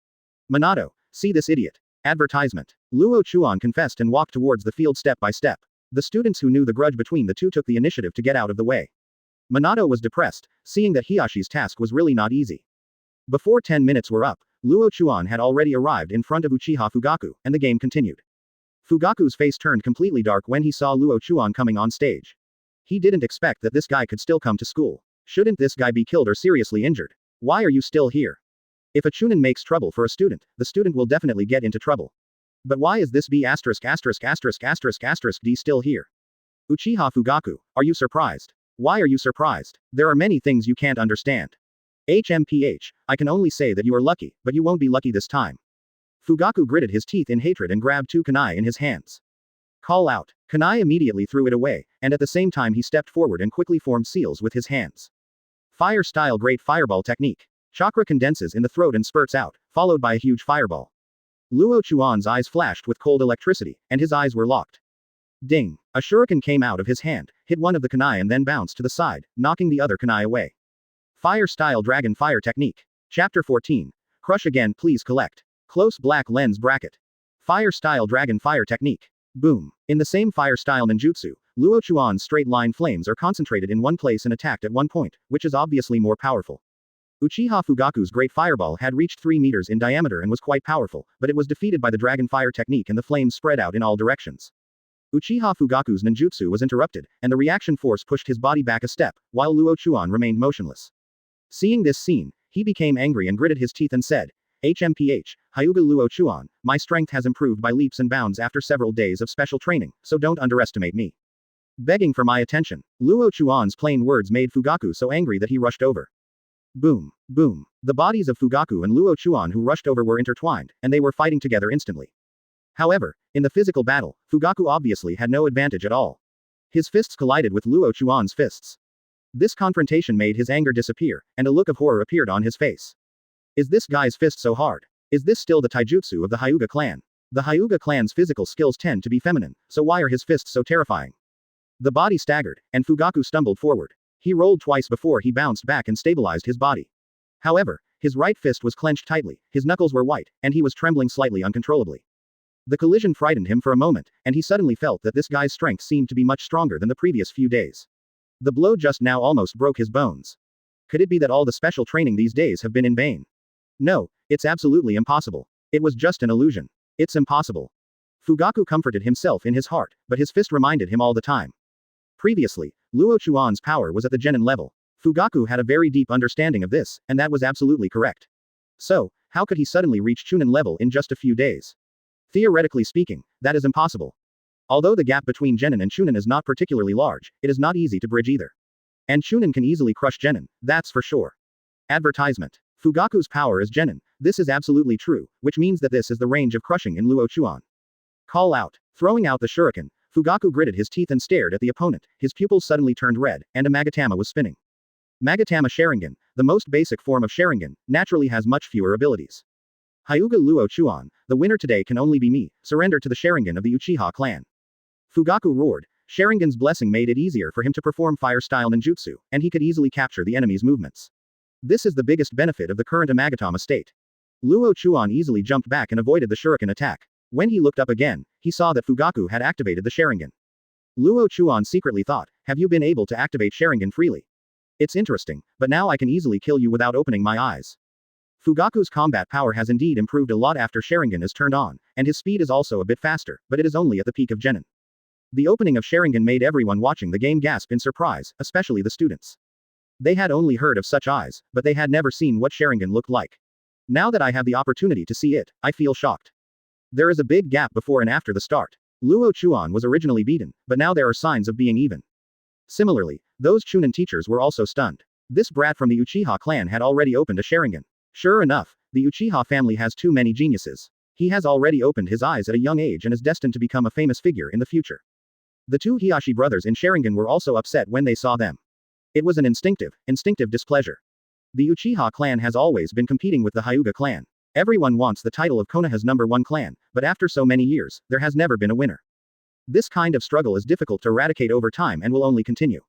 Minato, see this idiot. Advertisement. Luo Chuan confessed and walked towards the field step by step. The students who knew the grudge between the two took the initiative to get out of the way. Minato was depressed, seeing that Hiyashi's task was really not easy. Before 10 minutes were up, Luo Chuan had already arrived in front of Uchiha Fugaku, and the game continued. Fugaku's face turned completely dark when he saw Luo Chuan coming on stage. He didn't expect that this guy could still come to school. Shouldn't this guy be killed or seriously injured? Why are you still here? If a chunin makes trouble for a student, the student will definitely get into trouble. But why is this B********** D still here? Uchiha Fugaku, are you surprised? Why are you surprised? There are many things you can't understand. HMPH, I can only say that you are lucky, but you won't be lucky this time. Fugaku gritted his teeth in hatred and grabbed two kunai in his hands. Call out. Kunai immediately threw it away, and at the same time he stepped forward and quickly formed seals with his hands. Fire-style great fireball technique. Chakra condenses in the throat and spurts out, followed by a huge fireball. Luo Chuan's eyes flashed with cold electricity, and his eyes were locked. Ding! A shuriken came out of his hand, hit one of the kunai and then bounced to the side, knocking the other kunai away. Fire-style dragon fire technique. Chapter 14. Crush again, please collect. Close black lens bracket. Fire-style dragon fire technique. Boom. In the same fire-style ninjutsu, Luo Chuan's straight-line flames are concentrated in one place and attacked at one point, which is obviously more powerful. Uchiha Fugaku's great fireball had reached 3 meters in diameter and was quite powerful, but it was defeated by the dragon fire technique and the flames spread out in all directions. Uchiha Fugaku's ninjutsu was interrupted, and the reaction force pushed his body back a step, while Luo Chuan remained motionless. Seeing this scene, he became angry and gritted his teeth and said, HMPH, Hyuga Luo Chuan, my strength has improved by leaps and bounds after several days of special training, so don't underestimate me. Begging for my attention, Luo Chuan's plain words made Fugaku so angry that he rushed over. Boom, boom. The bodies of Fugaku and Luo Chuan who rushed over were intertwined, and they were fighting together instantly. However, in the physical battle, Fugaku obviously had no advantage at all. His fists collided with Luo Chuan's fists. This confrontation made his anger disappear, and a look of horror appeared on his face. Is this guy's fist so hard? Is this still the taijutsu of the Hyuga clan? The Hyuga clan's physical skills tend to be feminine, so why are his fists so terrifying? The body staggered, and Fugaku stumbled forward. He rolled twice before he bounced back and stabilized his body. However, his right fist was clenched tightly, his knuckles were white, and he was trembling slightly uncontrollably. The collision frightened him for a moment, and he suddenly felt that this guy's strength seemed to be much stronger than the previous few days. The blow just now almost broke his bones. Could it be that all the special training these days have been in vain? No, it's absolutely impossible. It was just an illusion. It's impossible. Fugaku comforted himself in his heart, but his fist reminded him all the time. Previously, Luo Chuan's power was at the genin level. Fugaku had a very deep understanding of this, and that was absolutely correct. So, how could he suddenly reach chunin level in just a few days? Theoretically speaking, that is impossible. Although the gap between genin and chunin is not particularly large, it is not easy to bridge either. And chunin can easily crush genin, that's for sure. Advertisement. Fugaku's power is genin. This is absolutely true, which means that this is the range of crushing in Luo Chuan. Call out. Throwing out the shuriken, Fugaku gritted his teeth and stared at the opponent, his pupils suddenly turned red, and a magatama was spinning. Magatama Sharingan, the most basic form of Sharingan, naturally has much fewer abilities. Hyuga Luo Chuan, the winner today can only be me, surrender to the Sharingan of the Uchiha clan. Fugaku roared. Sharingan's blessing made it easier for him to perform fire-style ninjutsu, and he could easily capture the enemy's movements. This is the biggest benefit of the current Amagatama state. Luo Chuan easily jumped back and avoided the shuriken attack. When he looked up again, he saw that Fugaku had activated the Sharingan. Luo Chuan secretly thought, have you been able to activate Sharingan freely? It's interesting, but now I can easily kill you without opening my eyes. Fugaku's combat power has indeed improved a lot after Sharingan is turned on, and his speed is also a bit faster, but it is only at the peak of Genin. The opening of Sharingan made everyone watching the game gasp in surprise, especially the students. They had only heard of such eyes, but they had never seen what Sharingan looked like. Now that I have the opportunity to see it, I feel shocked. There is a big gap before and after the start. Luo Chuan was originally beaten, but now there are signs of being even. Similarly, those Chunin teachers were also stunned. This brat from the Uchiha clan had already opened a Sharingan. Sure enough, the Uchiha family has too many geniuses. He has already opened his eyes at a young age and is destined to become a famous figure in the future. The two Hiashi brothers in Sharingan were also upset when they saw them. It was an instinctive displeasure. The Uchiha clan has always been competing with the Hyuga clan. Everyone wants the title of Konoha's #1 clan, but after so many years, there has never been a winner. This kind of struggle is difficult to eradicate over time and will only continue.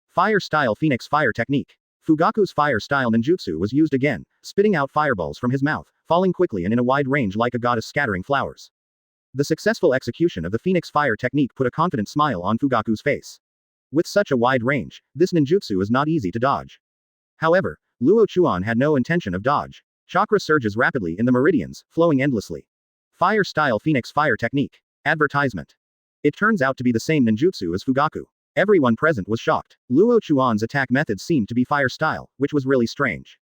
Fire-style Phoenix Fire Technique. Fugaku's fire-style ninjutsu was used again, spitting out fireballs from his mouth, falling quickly and in a wide range like a goddess scattering flowers. The successful execution of the Phoenix Fire Technique put a confident smile on Fugaku's face. With such a wide range, this ninjutsu is not easy to dodge. However, Luo Chuan had no intention of dodge. Chakra surges rapidly in the meridians, flowing endlessly. Fire-style Phoenix Fire Technique. Advertisement. It turns out to be the same ninjutsu as Fugaku. Everyone present was shocked. Luo Chuan's attack methods seemed to be fire-style, which was really strange.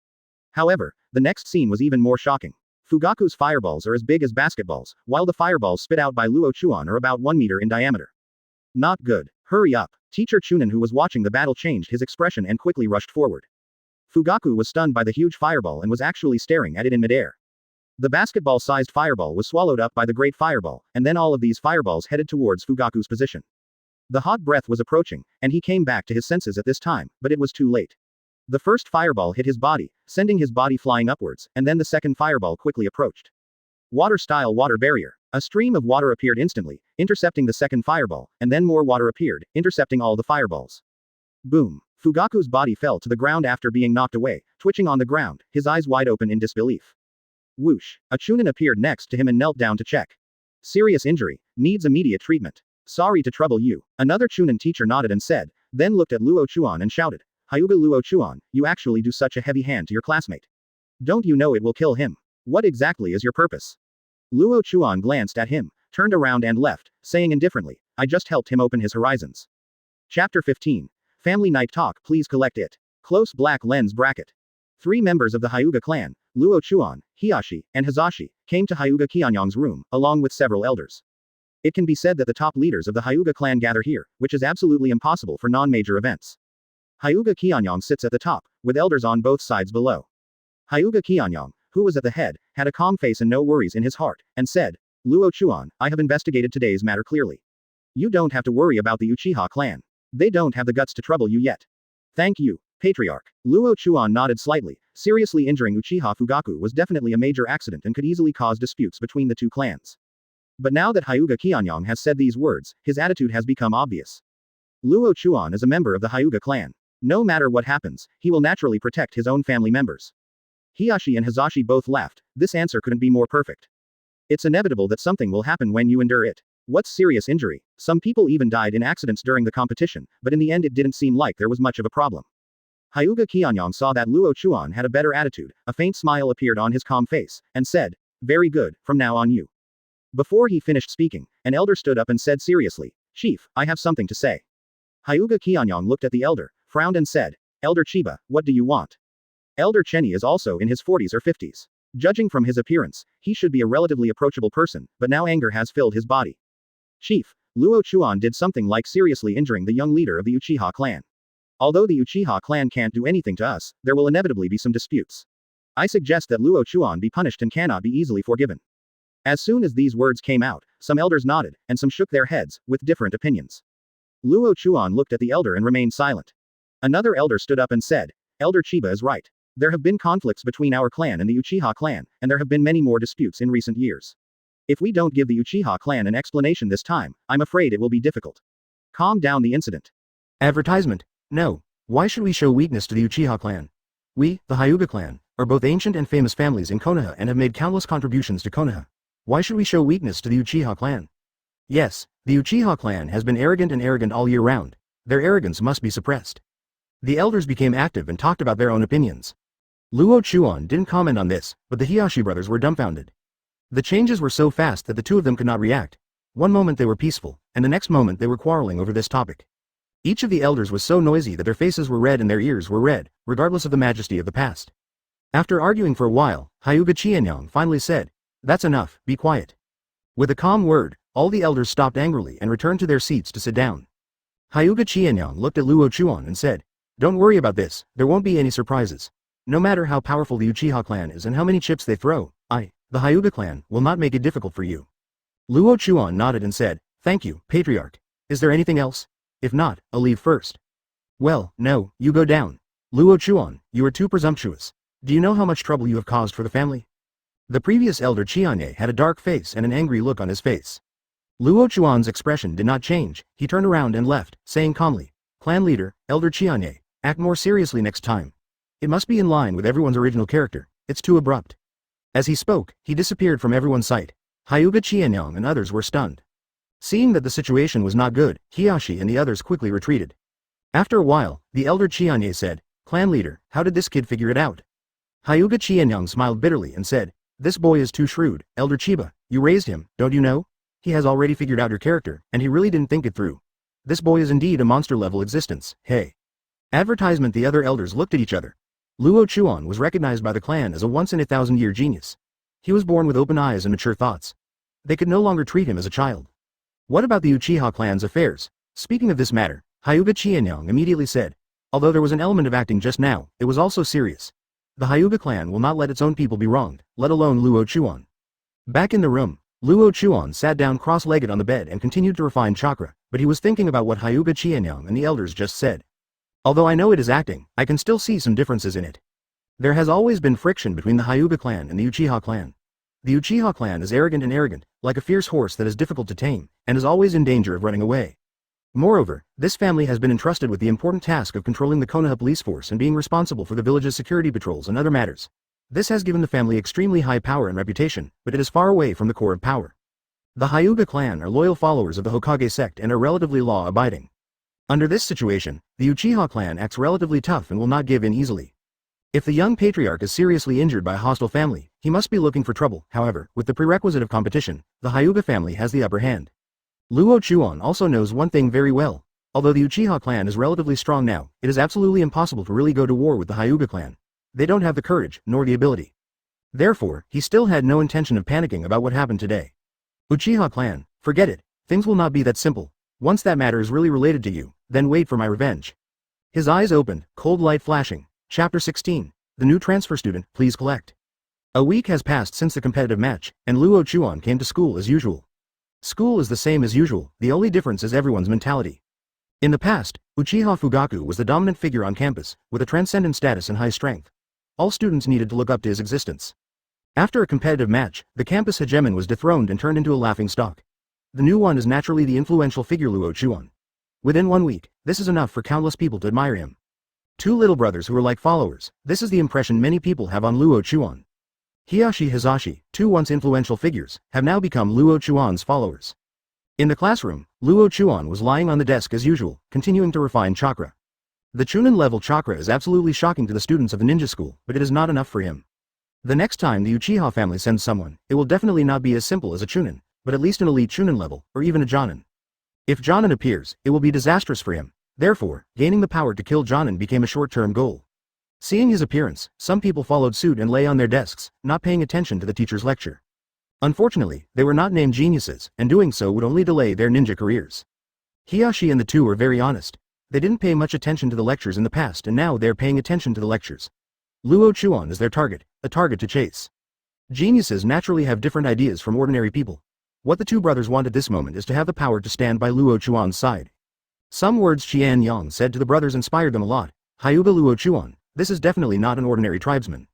However, the next scene was even more shocking. Fugaku's fireballs are as big as basketballs, while the fireballs spit out by Luo Chuan are about 1 meter in diameter. Not good. Hurry up. Teacher Chunin, who was watching the battle, changed his expression and quickly rushed forward. Fugaku was stunned by the huge fireball and was actually staring at it in midair. The basketball-sized fireball was swallowed up by the great fireball, and then all of these fireballs headed towards Fugaku's position. The hot breath was approaching, and he came back to his senses at this time, but it was too late. The first fireball hit his body, sending his body flying upwards, and then the second fireball quickly approached. Water-style water barrier. A stream of water appeared instantly, intercepting the second fireball, and then more water appeared, intercepting all the fireballs. Boom. Fugaku's body fell to the ground after being knocked away, twitching on the ground, his eyes wide open in disbelief. Whoosh. A Chunin appeared next to him and knelt down to check. Serious injury. Needs immediate treatment. Sorry to trouble you. Another Chunin teacher nodded and said, then looked at Luo Chuan and shouted, Hyuga Luo Chuan, you actually do such a heavy hand to your classmate. Don't you know it will kill him? What exactly is your purpose? Luo Chuan glanced at him, turned around and left, saying indifferently, I just helped him open his horizons. Chapter 15. Family Night Talk, please collect it. Close black lens bracket. 3 members of the Hyuga clan, Luo Chuan, Hiashi, and Hazashi, came to Hyuga Kianyong's room, along with several elders. It can be said that the top leaders of the Hyuga clan gather here, which is absolutely impossible for non-major events. Hyuga Kianyong sits at the top, with elders on both sides below. Hyuga Kianyong, who was at the head, had a calm face and no worries in his heart, and said, Luo Chuan, I have investigated today's matter clearly. You don't have to worry about the Uchiha clan. They don't have the guts to trouble you yet. Thank you, Patriarch. Luo Chuan nodded slightly. Seriously injuring Uchiha Fugaku was definitely a major accident and could easily cause disputes between the two clans. But now that Hyuga Kianyong has said these words, his attitude has become obvious. Luo Chuan is a member of the Hyuga clan. No matter what happens, he will naturally protect his own family members. Hiashi and Hazashi both laughed. This answer couldn't be more perfect. It's inevitable that something will happen when you endure it. What's serious injury? Some people even died in accidents during the competition, but in the end it didn't seem like there was much of a problem. Hyuga Kianyong saw that Luo Chuan had a better attitude, a faint smile appeared on his calm face, and said, very good, from now on you. Before he finished speaking, an elder stood up and said seriously, Chief, I have something to say. Hyuga Kianyong looked at the elder, frowned and said, Elder Chiba, what do you want? Elder Chenny is also in his 40s or 50s. Judging from his appearance, he should be a relatively approachable person, but now anger has filled his body. Chief, Luo Chuan did something like seriously injuring the young leader of the Uchiha clan. Although the Uchiha clan can't do anything to us, there will inevitably be some disputes. I suggest that Luo Chuan be punished and cannot be easily forgiven. As soon as these words came out, some elders nodded, and some shook their heads, with different opinions. Luo Chuan looked at the elder and remained silent. Another elder stood up and said, Elder Chiba is right. There have been conflicts between our clan and the Uchiha clan, and there have been many more disputes in recent years. If we don't give the Uchiha clan an explanation this time, I'm afraid it will be difficult. Calm down the incident. Advertisement. No. Why should we show weakness to the Uchiha clan? We, the Hyuga clan, are both ancient and famous families in Konoha and have made countless contributions to Konoha. Why should we show weakness to the Uchiha clan? Yes, the Uchiha clan has been arrogant all year round. Their arrogance must be suppressed. The elders became active and talked about their own opinions. Luo Chuan didn't comment on this, but the Hiyashi brothers were dumbfounded. The changes were so fast that the two of them could not react. One moment they were peaceful, and the next moment they were quarreling over this topic. Each of the elders was so noisy that their faces were red and their ears were red, regardless of the majesty of the past. After arguing for a while, Hyuga Qianyang finally said, "That's enough, be quiet." With a calm word, all the elders stopped angrily and returned to their seats to sit down. Hyuga Qianyang looked at Luo Chuan and said, "Don't worry about this, there won't be any surprises. No matter how powerful the Uchiha clan is and how many chips they throw, the Hyuga clan, will not make it difficult for you." Luo Chuan nodded and said, "Thank you, Patriarch. Is there anything else? If not, I'll leave first." "Well, no, you go down. Luo Chuan, you are too presumptuous. Do you know how much trouble you have caused for the family?" The previous elder Chianye had a dark face and an angry look on his face. Luo Chuan's expression did not change, he turned around and left, saying calmly, "Clan leader, Elder Chianye, act more seriously next time. It must be in line with everyone's original character, it's too abrupt." As he spoke, he disappeared from everyone's sight. Hyuga Qianyang and others were stunned. Seeing that the situation was not good, Hiyashi and the others quickly retreated. After a while, the elder Chianye said, "Clan leader, how did this kid figure it out?" Hyuga Qianyang smiled bitterly and said, "This boy is too shrewd, Elder Chiba, you raised him, don't you know? He has already figured out your character, and he really didn't think it through. This boy is indeed a monster-level existence, hey." Advertisement. The other elders looked at each other. Luo Chuan was recognized by the clan as a once-in-a-thousand-year genius. He was born with open eyes and mature thoughts. They could no longer treat him as a child. What about the Uchiha clan's affairs? Speaking of this matter, Hyuga Qianyang immediately said, "Although there was an element of acting just now, it was also serious. The Hyuga clan will not let its own people be wronged, let alone Luo Chuan." Back in the room, Luo Chuan sat down cross-legged on the bed and continued to refine chakra, but he was thinking about what Hyuga Qianyang and the elders just said. Although I know it is acting, I can still see some differences in it. There has always been friction between the Hyuga clan and the Uchiha clan. The Uchiha clan is arrogant, like a fierce horse that is difficult to tame, and is always in danger of running away. Moreover, this family has been entrusted with the important task of controlling the Konoha police force and being responsible for the village's security patrols and other matters. This has given the family extremely high power and reputation, but it is far away from the core of power. The Hyuga clan are loyal followers of the Hokage sect and are relatively law-abiding. Under this situation, the Uchiha clan acts relatively tough and will not give in easily. If the young patriarch is seriously injured by a hostile family, he must be looking for trouble. However, with the prerequisite of competition, the Hyuga family has the upper hand. Luo Chuan also knows one thing very well. Although the Uchiha clan is relatively strong now, it is absolutely impossible to really go to war with the Hyuga clan. They don't have the courage, nor the ability. Therefore, he still had no intention of panicking about what happened today. Uchiha clan, forget it, things will not be that simple. Once that matter is really related to you, then wait for my revenge. His eyes opened, cold light flashing. Chapter 16. The new transfer student, please collect. A week has passed since the competitive match, and Luo Chuan came to school as usual. School is the same as usual, the only difference is everyone's mentality. In the past, Uchiha Fugaku was the dominant figure on campus, with a transcendent status and high strength. All students needed to look up to his existence. After a competitive match, the campus hegemon was dethroned and turned into a laughingstock. The new one is naturally the influential figure Luo Chuan. Within 1 week, this is enough for countless people to admire him. Two little brothers who are like followers, this is the impression many people have on Luo Chuan. Hiyashi Hizashi, two once influential figures, have now become Luo Chuan's followers. In the classroom, Luo Chuan was lying on the desk as usual, continuing to refine chakra. The Chunin level chakra is absolutely shocking to the students of the ninja school, but it is not enough for him. The next time the Uchiha family sends someone, it will definitely not be as simple as a Chunin, but at least an elite Chunin level, or even a Jonin. If Jonin appears, it will be disastrous for him. Therefore, gaining the power to kill Jonin became a short-term goal. Seeing his appearance, some people followed suit and lay on their desks, not paying attention to the teacher's lecture. Unfortunately, they were not named geniuses, and doing so would only delay their ninja careers. Hiyashi and the two were very honest. They didn't pay much attention to the lectures in the past and now they're paying attention to the lectures. Luo Chuan is their target, a target to chase. Geniuses naturally have different ideas from ordinary people. What the two brothers want at this moment is to have the power to stand by Luo Chuan's side. Some words Qian Yang said to the brothers inspired them a lot. Hyuga Luo Chuan, This is definitely not an ordinary tribesman.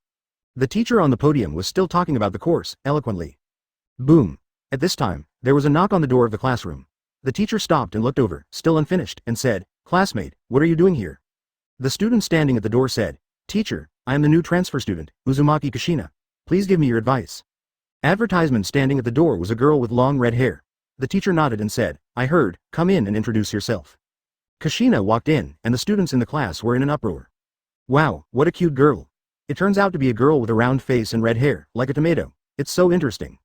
The teacher on the podium was still talking about the course, eloquently. Boom. At this time, there was a knock on the door of the classroom. The teacher stopped and looked over, still unfinished, and said, "Classmate, what are you doing here?" The student standing at the door said, "Teacher, I am the new transfer student, Uzumaki Kushina. Please give me your advice." Advertisement standing at the door was a girl with long red hair. The teacher nodded and said, "I heard, come in and introduce yourself." Kushina walked in, and the students in the class were in an uproar. Wow, what a cute girl. It turns out to be a girl with a round face and red hair, like a tomato. It's so interesting.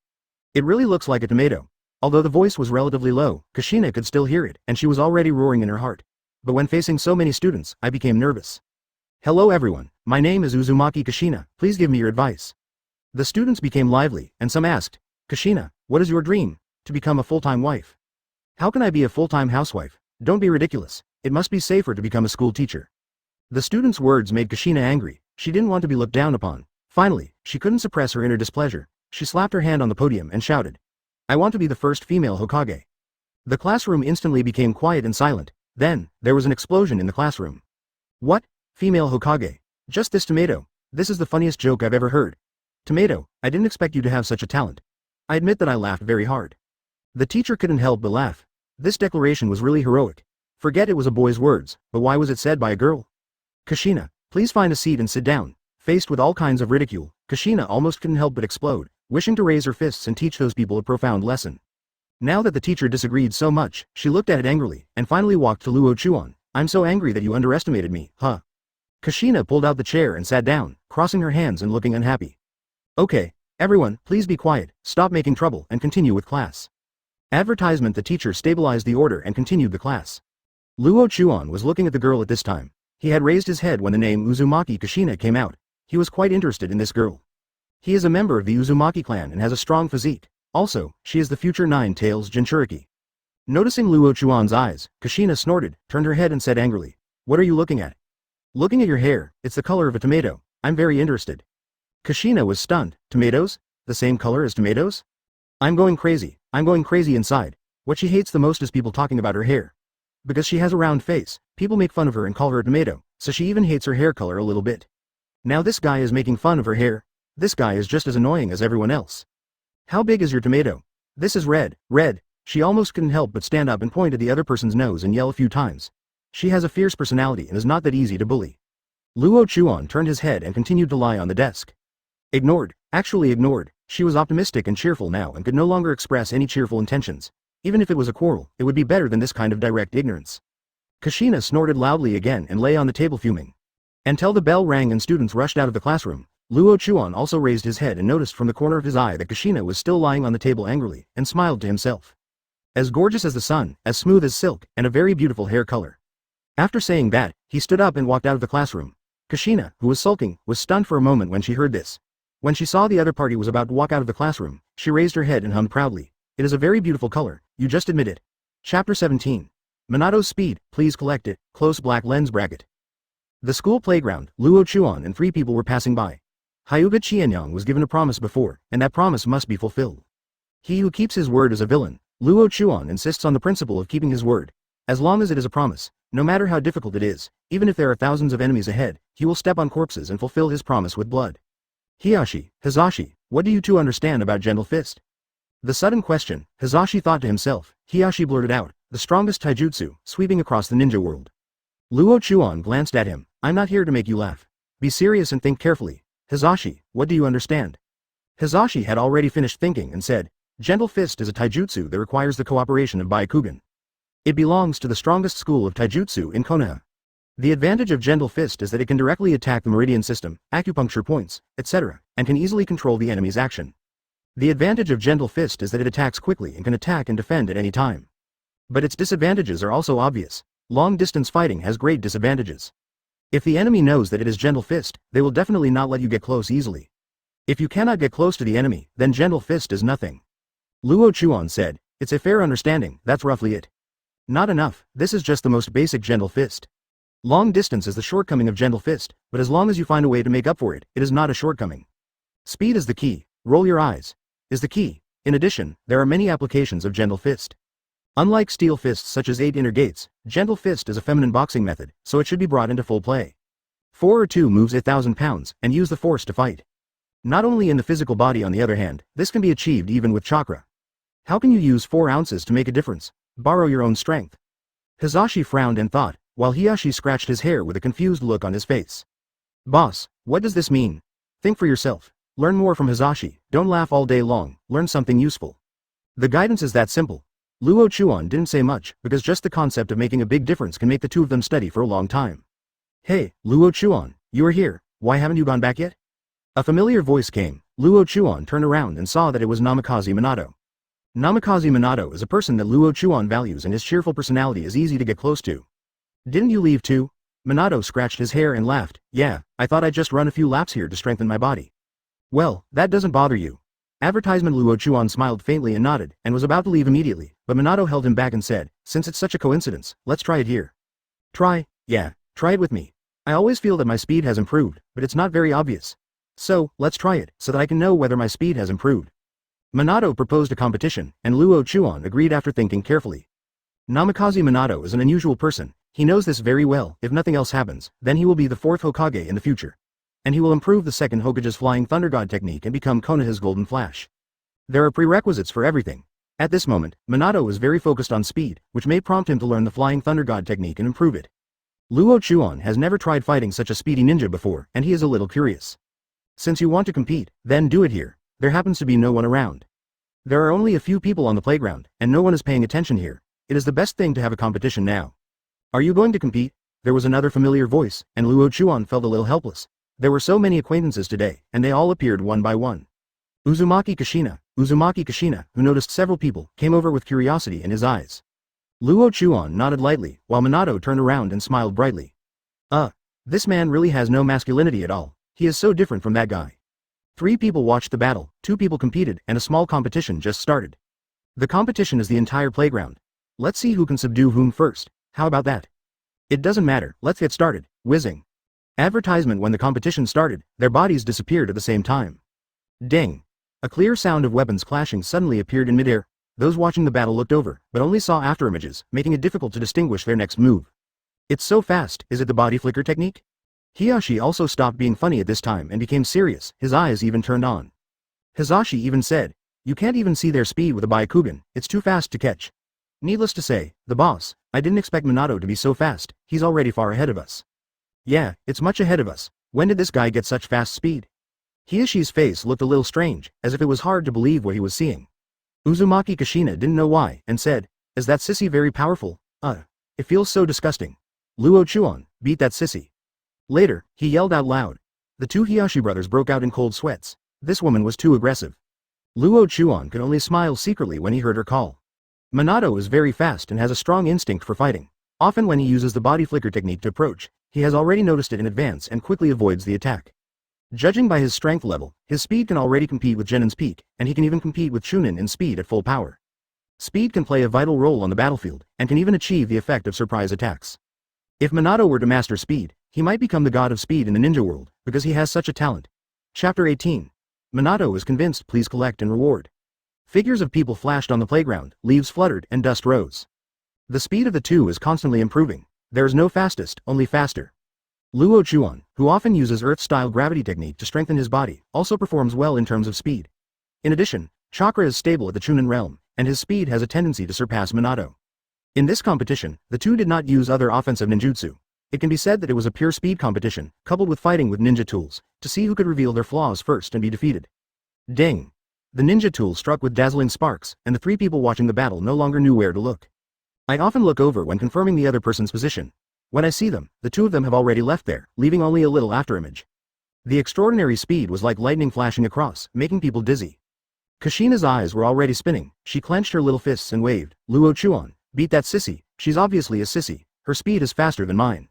It really looks like a tomato. Although the voice was relatively low, Kushina could still hear it, and she was already roaring in her heart. But when facing so many students, I became nervous. "Hello everyone, my name is Uzumaki Kushina, please give me your advice." The students became lively, and some asked, "Kushina, what is your dream? To become a full-time wife?" "How can I be a full-time housewife? Don't be ridiculous. It must be safer to become a school teacher." The students' words made Kushina angry. She didn't want to be looked down upon. Finally, she couldn't suppress her inner displeasure. She slapped her hand on the podium and shouted, "I want to be the first female Hokage." The classroom instantly became quiet and silent. Then, there was an explosion in the classroom. "What? Female Hokage? Just this tomato? This is the funniest joke I've ever heard. Tomato, I didn't expect you to have such a talent." I admit that I laughed very hard. The teacher couldn't help but laugh. This declaration was really heroic. Forget it was a boy's words, but why was it said by a girl? "Kushina, please find a seat and sit down." Faced with all kinds of ridicule, Kushina almost couldn't help but explode, wishing to raise her fists and teach those people a profound lesson. Now that the teacher disagreed so much, she looked at it angrily, and finally walked to Luo Chuan. "I'm so angry that you underestimated me, huh?" Kushina pulled out the chair and sat down, crossing her hands and looking unhappy. "Okay, everyone, please be quiet, stop making trouble and continue with class." Advertisement. The teacher stabilized the order and continued the class. Luo Chuan was looking at the girl at this time. He had raised his head when the name Uzumaki Kushina came out. He was quite interested in this girl. He is a member of the Uzumaki clan and has a strong physique. Also, she is the future Nine-Tails Jinchuriki. Noticing Luo Chuan's eyes, Kushina snorted, turned her head and said angrily, "What are you looking at?" "Looking at your hair, it's the color of a tomato. I'm very interested." Kushina was stunned. "Tomatoes? The same color as tomatoes?" I'm going crazy inside. What she hates the most is people talking about her hair. Because she has a round face, people make fun of her and call her a tomato, so she even hates her hair color a little bit. Now this guy is making fun of her hair. This guy is just as annoying as everyone else. "How big is your tomato?" "This is red." She almost couldn't help but stand up and point at the other person's nose and yell a few times. She has a fierce personality and is not that easy to bully. Luo Chuan turned his head and continued to lie on the desk. Ignored. Actually ignored. She was optimistic and cheerful now and could no longer express any cheerful intentions. Even if it was a quarrel, it would be better than this kind of direct ignorance. Kushina snorted loudly again and lay on the table fuming. Until the bell rang and students rushed out of the classroom, Luo Chuan also raised his head and noticed from the corner of his eye that Kushina was still lying on the table angrily, and smiled to himself. As gorgeous as the sun, as smooth as silk, and a very beautiful hair color. After saying that, he stood up and walked out of the classroom. Kushina, who was sulking, was stunned for a moment when she heard this. When she saw the other party was about to walk out of the classroom, she raised her head and hummed proudly. "It is a very beautiful color, you just admit it." Chapter 17. Minato's speed, please collect it, close black lens bracket. The school playground, Luo Chuan and 3 people were passing by. Hyuga Qianyang was given a promise before, and that promise must be fulfilled. He who keeps his word is a villain. Luo Chuan insists on the principle of keeping his word. As long as it is a promise, no matter how difficult it is, even if there are thousands of enemies ahead, he will step on corpses and fulfill his promise with blood. Hizashi, what do you two understand about Gentle Fist? The sudden question, Hizashi thought to himself. Hizashi blurted out, the strongest taijutsu, sweeping across the ninja world. Luo Chuan glanced at him. I'm not here to make you laugh. Be serious and think carefully. Hizashi, what do you understand? Hizashi had already finished thinking and said, Gentle Fist is a taijutsu that requires the cooperation of Byakugan. It belongs to the strongest school of taijutsu in Konoha. The advantage of Gentle Fist is that it can directly attack the meridian system, acupuncture points, etc., and can easily control the enemy's action. The advantage of Gentle Fist is that it attacks quickly and can attack and defend at any time. But its disadvantages are also obvious. Long-distance fighting has great disadvantages. If the enemy knows that it is Gentle Fist, they will definitely not let you get close easily. If you cannot get close to the enemy, then Gentle Fist is nothing. Luo Chuan said, it's a fair understanding, that's roughly it. Not enough, this is just the most basic Gentle Fist. Long distance is the shortcoming of Gentle Fist, but as long as you find a way to make up for it, it is not a shortcoming. Speed is the key. Roll your eyes. Is the key. In addition, there are many applications of Gentle Fist. Unlike steel fists such as 8 inner gates, Gentle Fist is a feminine boxing method, so it should be brought into full play. 4 or 2 moves 1,000 pounds, and use the force to fight. Not only in the physical body on the other hand, this can be achieved even with chakra. How can you use 4 ounces to make a difference? Borrow your own strength. Hisashi frowned and thought, while Hiyashi scratched his hair with a confused look on his face. Boss, what does this mean? Think for yourself. Learn more from Hisashi, don't laugh all day long, learn something useful. The guidance is that simple. Luo Chuan didn't say much, because just the concept of making a big difference can make the two of them study for a long time. Hey, Luo Chuan, you are here, why haven't you gone back yet? A familiar voice came. Luo Chuan turned around and saw that it was Namikaze Minato. Namikaze Minato is a person that Luo Chuan values and his cheerful personality is easy to get close to. Didn't you leave too? Minato scratched his hair and laughed. Yeah, I thought I'd just run a few laps here to strengthen my body. Well, that doesn't bother you. Advertisement. Luo Chuan smiled faintly and nodded, and was about to leave immediately, but Minato held him back and said, since it's such a coincidence, let's try it here. Try? Yeah, try it with me. I always feel that my speed has improved, but it's not very obvious. So, let's try it, so that I can know whether my speed has improved. Minato proposed a competition, and Luo Chuan agreed after thinking carefully. Namikaze Minato is an unusual person, he knows this very well. If nothing else happens, then he will be the 4th Hokage in the future. And he will improve the 2nd Hokage's Flying Thunder God technique and become Konoha's Golden Flash. There are prerequisites for everything. At this moment, Minato is very focused on speed, which may prompt him to learn the Flying Thunder God technique and improve it. Luo Chuan has never tried fighting such a speedy ninja before, and he is a little curious. Since you want to compete, then do it here. There happens to be no one around. There are only a few people on the playground, and no one is paying attention here. It is the best thing to have a competition now. Are you going to compete? There was another familiar voice, and Luo Chuan felt a little helpless. There were so many acquaintances today, and they all appeared one by one. Uzumaki Kushina, who noticed several people, came over with curiosity in his eyes. Luo Chuan nodded lightly, while Minato turned around and smiled brightly. This man really has no masculinity at all. He is so different from that guy. 3 people watched the battle, 2 people competed, and a small competition just started. The competition is the entire playground. Let's see who can subdue whom first. How about that? It doesn't matter, let's get started. Whizzing. Advertisement. When the competition started, their bodies disappeared at the same time. Ding. A clear sound of weapons clashing suddenly appeared in midair. Those watching the battle looked over, but only saw afterimages, making it difficult to distinguish their next move. It's so fast, is it the body flicker technique? Hiyashi also stopped being funny at this time and became serious, his eyes even turned on. Hisashi even said, you can't even see their speed with a Byakugan, it's too fast to catch. Needless to say, the boss, I didn't expect Minato to be so fast, he's already far ahead of us. Yeah, it's much ahead of us. When did this guy get such fast speed? Hiyashi's face looked a little strange, as if it was hard to believe what he was seeing. Uzumaki Kushina didn't know why, and said, is that sissy very powerful? It feels so disgusting. Luo Chuan, beat that sissy. Later, he yelled out loud. The 2 Hiyashi brothers broke out in cold sweats. This woman was too aggressive. Luo Chuan could only smile secretly when he heard her call. Minato is very fast and has a strong instinct for fighting. Often when he uses the body flicker technique to approach, he has already noticed it in advance and quickly avoids the attack. Judging by his strength level, his speed can already compete with Genin's peak, and he can even compete with Chunin in speed at full power. Speed can play a vital role on the battlefield, and can even achieve the effect of surprise attacks. If Minato were to master speed, he might become the god of speed in the ninja world, because he has such a talent. Chapter 18. Minato is convinced. Please collect and reward. Figures of people flashed on the playground, leaves fluttered, and dust rose. The speed of the 2 is constantly improving. There is no fastest, only faster. Luo Chuan, who often uses Earth-style gravity technique to strengthen his body, also performs well in terms of speed. In addition, chakra is stable at the Chunin realm, and his speed has a tendency to surpass Minato. In this competition, the 2 did not use other offensive ninjutsu. It can be said that it was a pure speed competition, coupled with fighting with ninja tools, to see who could reveal their flaws first and be defeated. Ding! The ninja tool struck with dazzling sparks, and the 3 people watching the battle no longer knew where to look. I often look over when confirming the other person's position. When I see them, the 2 of them have already left there, leaving only a little afterimage. The extraordinary speed was like lightning flashing across, making people dizzy. Kushina's eyes were already spinning, she clenched her little fists and waved. Luo Chuan, beat that sissy, she's obviously a sissy, her speed is faster than mine.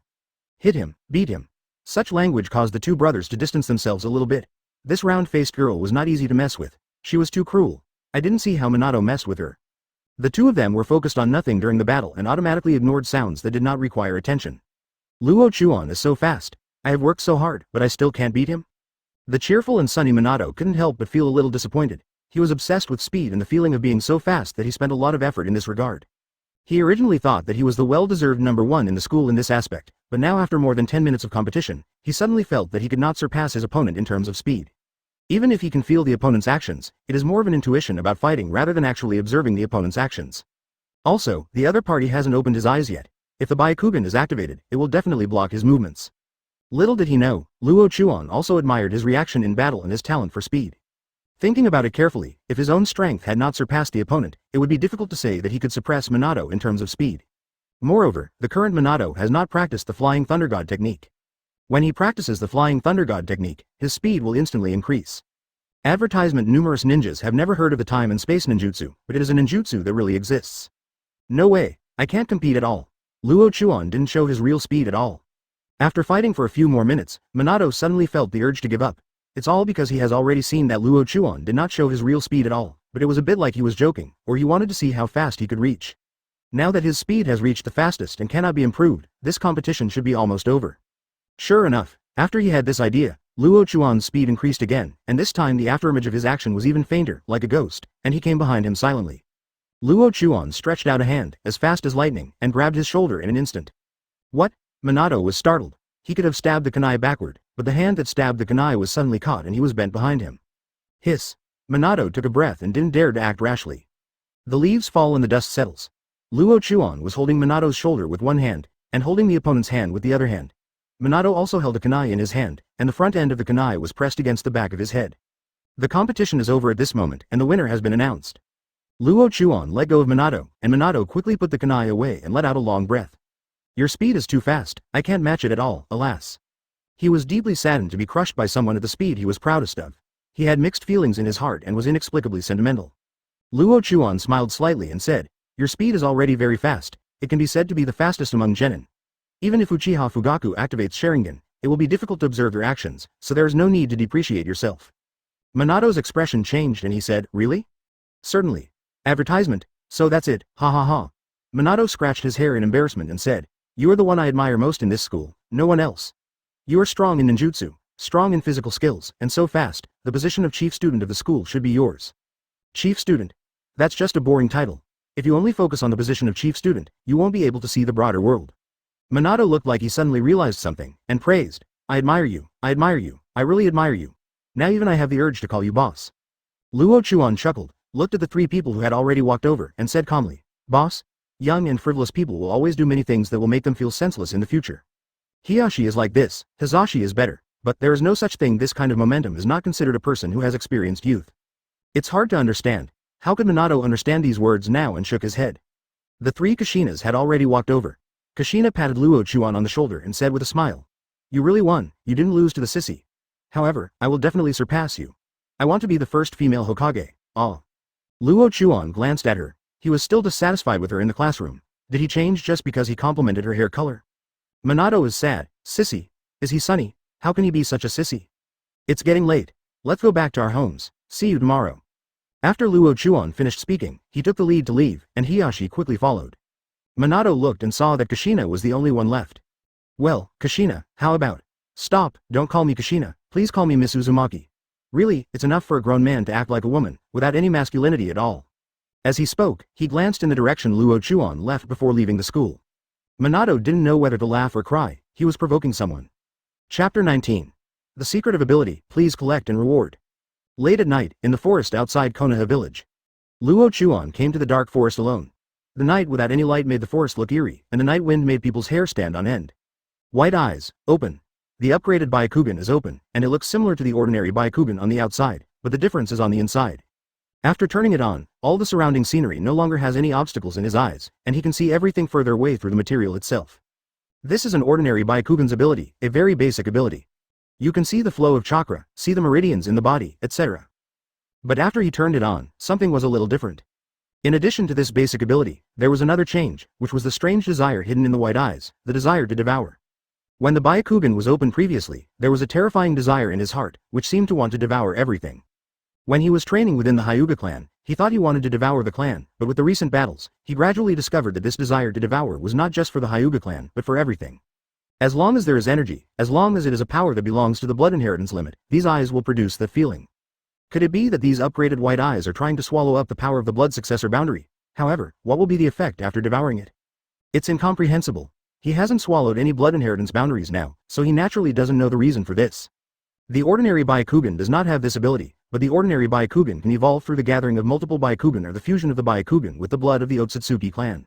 Hit him, beat him. Such language caused the 2 brothers to distance themselves a little bit. This round-faced girl was not easy to mess with. She was too cruel. I didn't see how Minato messed with her. The 2 of them were focused on nothing during the battle and automatically ignored sounds that did not require attention. Luo Chuan is so fast. I have worked so hard, but I still can't beat him? The cheerful and sunny Minato couldn't help but feel a little disappointed. He was obsessed with speed and the feeling of being so fast that he spent a lot of effort in this regard. He originally thought that he was the well-deserved number one in the school in this aspect, but now after more than 10 minutes of competition, he suddenly felt that he could not surpass his opponent in terms of speed. Even if he can feel the opponent's actions, it is more of an intuition about fighting rather than actually observing the opponent's actions. Also, the other party hasn't opened his eyes yet. If the Byakugan is activated, it will definitely block his movements. Little did he know, Luo Chuan also admired his reaction in battle and his talent for speed. Thinking about it carefully, if his own strength had not surpassed the opponent, it would be difficult to say that he could suppress Minato in terms of speed. Moreover, the current Minato has not practiced the Flying Thunder God technique. When he practices the Flying Thunder God technique, his speed will instantly increase. Advertisement: numerous ninjas have never heard of the time and space ninjutsu, but it is a ninjutsu that really exists. No way, I can't compete at all. Luo Chuan didn't show his real speed at all. After fighting for a few more minutes, Minato suddenly felt the urge to give up. It's all because he has already seen that Luo Chuan did not show his real speed at all, but it was a bit like he was joking, or he wanted to see how fast he could reach. Now that his speed has reached the fastest and cannot be improved, this competition should be almost over. Sure enough, after he had this idea, Luo Chuan's speed increased again, and this time the afterimage of his action was even fainter, like a ghost, and he came behind him silently. Luo Chuan stretched out a hand, as fast as lightning, and grabbed his shoulder in an instant. What? Minato was startled. He could have stabbed the kunai backward, but the hand that stabbed the kunai was suddenly caught and he was bent behind him. Hiss. Minato took a breath and didn't dare to act rashly. The leaves fall and the dust settles. Luo Chuan was holding Minato's shoulder with one hand, and holding the opponent's hand with the other hand. Minato also held a kunai in his hand, and the front end of the kunai was pressed against the back of his head. The competition is over at this moment, and the winner has been announced. Luo Chuan let go of Minato, and Minato quickly put the kunai away and let out a long breath. Your speed is too fast, I can't match it at all, alas. He was deeply saddened to be crushed by someone at the speed he was proudest of. He had mixed feelings in his heart and was inexplicably sentimental. Luo Chuan smiled slightly and said, your speed is already very fast, it can be said to be the fastest among genin. Even if Uchiha Fugaku activates Sharingan, it will be difficult to observe your actions, so there is no need to depreciate yourself. Minato's expression changed and he said, really? Certainly. Advertisement, so that's it, ha ha ha. Minato scratched his hair in embarrassment and said, you are the one I admire most in this school, no one else. You are strong in ninjutsu, strong in physical skills, and so fast, the position of chief student of the school should be yours. Chief student? That's just a boring title. If you only focus on the position of chief student, you won't be able to see the broader world. Minato looked like he suddenly realized something, and praised, I admire you, I really admire you. Now even I have the urge to call you boss. Luo Chuan chuckled, looked at the three people who had already walked over, and said calmly, boss? Young and frivolous people will always do many things that will make them feel senseless in the future. Hiyashi is like this, Hizashi is better, but there is no such thing. This kind of momentum is not considered a person who has experienced youth. It's hard to understand. How could Minato understand these words now and shook his head? The three Kashinas had already walked over. Kashina patted Luo Chuan on the shoulder and said with a smile, you really won, you didn't lose to the sissy. However, I will definitely surpass you. I want to be the first female Hokage. Ah. Luo Chuan glanced at her. He was still dissatisfied with her in the classroom. Did he change just because he complimented her hair color? Minato is sad. Sissy. Is he sunny? How can he be such a sissy? It's getting late. Let's go back to our homes. See you tomorrow. After Luo Chuan finished speaking, he took the lead to leave, and Hiyashi quickly followed. Minato looked and saw that Kashina was the only one left. Well, Kashina, how about? Stop, don't call me Kashina, please call me Miss Uzumaki. Really, it's enough for a grown man to act like a woman, without any masculinity at all. As he spoke, he glanced in the direction Luo Chuan left before leaving the school. Minato didn't know whether to laugh or cry, he was provoking someone. Chapter 19. The Secret of Ability, Please Collect and Reward. Late at night, in the forest outside Konoha village. Luo Chuan came to the dark forest alone. The night without any light made the forest look eerie, and the night wind made people's hair stand on end. White eyes, open. The upgraded Byakugan is open, and it looks similar to the ordinary Byakugan on the outside, but the difference is on the inside. After turning it on, all the surrounding scenery no longer has any obstacles in his eyes, and he can see everything further away through the material itself. This is an ordinary Byakugan's ability, a very basic ability. You can see the flow of chakra, see the meridians in the body, etc. But after he turned it on, something was a little different. In addition to this basic ability, there was another change, which was the strange desire hidden in the white eyes, the desire to devour. When the Byakugan was open previously, there was a terrifying desire in his heart, which seemed to want to devour everything. When he was training within the Hyuga clan, he thought he wanted to devour the clan, but with the recent battles, he gradually discovered that this desire to devour was not just for the Hyuga clan, but for everything. As long as there is energy, as long as it is a power that belongs to the blood inheritance limit, these eyes will produce that feeling. Could it be that these upgraded white eyes are trying to swallow up the power of the blood successor boundary? However, what will be the effect after devouring it? It's incomprehensible. He hasn't swallowed any blood inheritance boundaries now, so he naturally doesn't know the reason for this. The ordinary Byakugan does not have this ability, but the ordinary Byakugan can evolve through the gathering of multiple Byakugan or the fusion of the Byakugan with the blood of the Otsutsuki clan.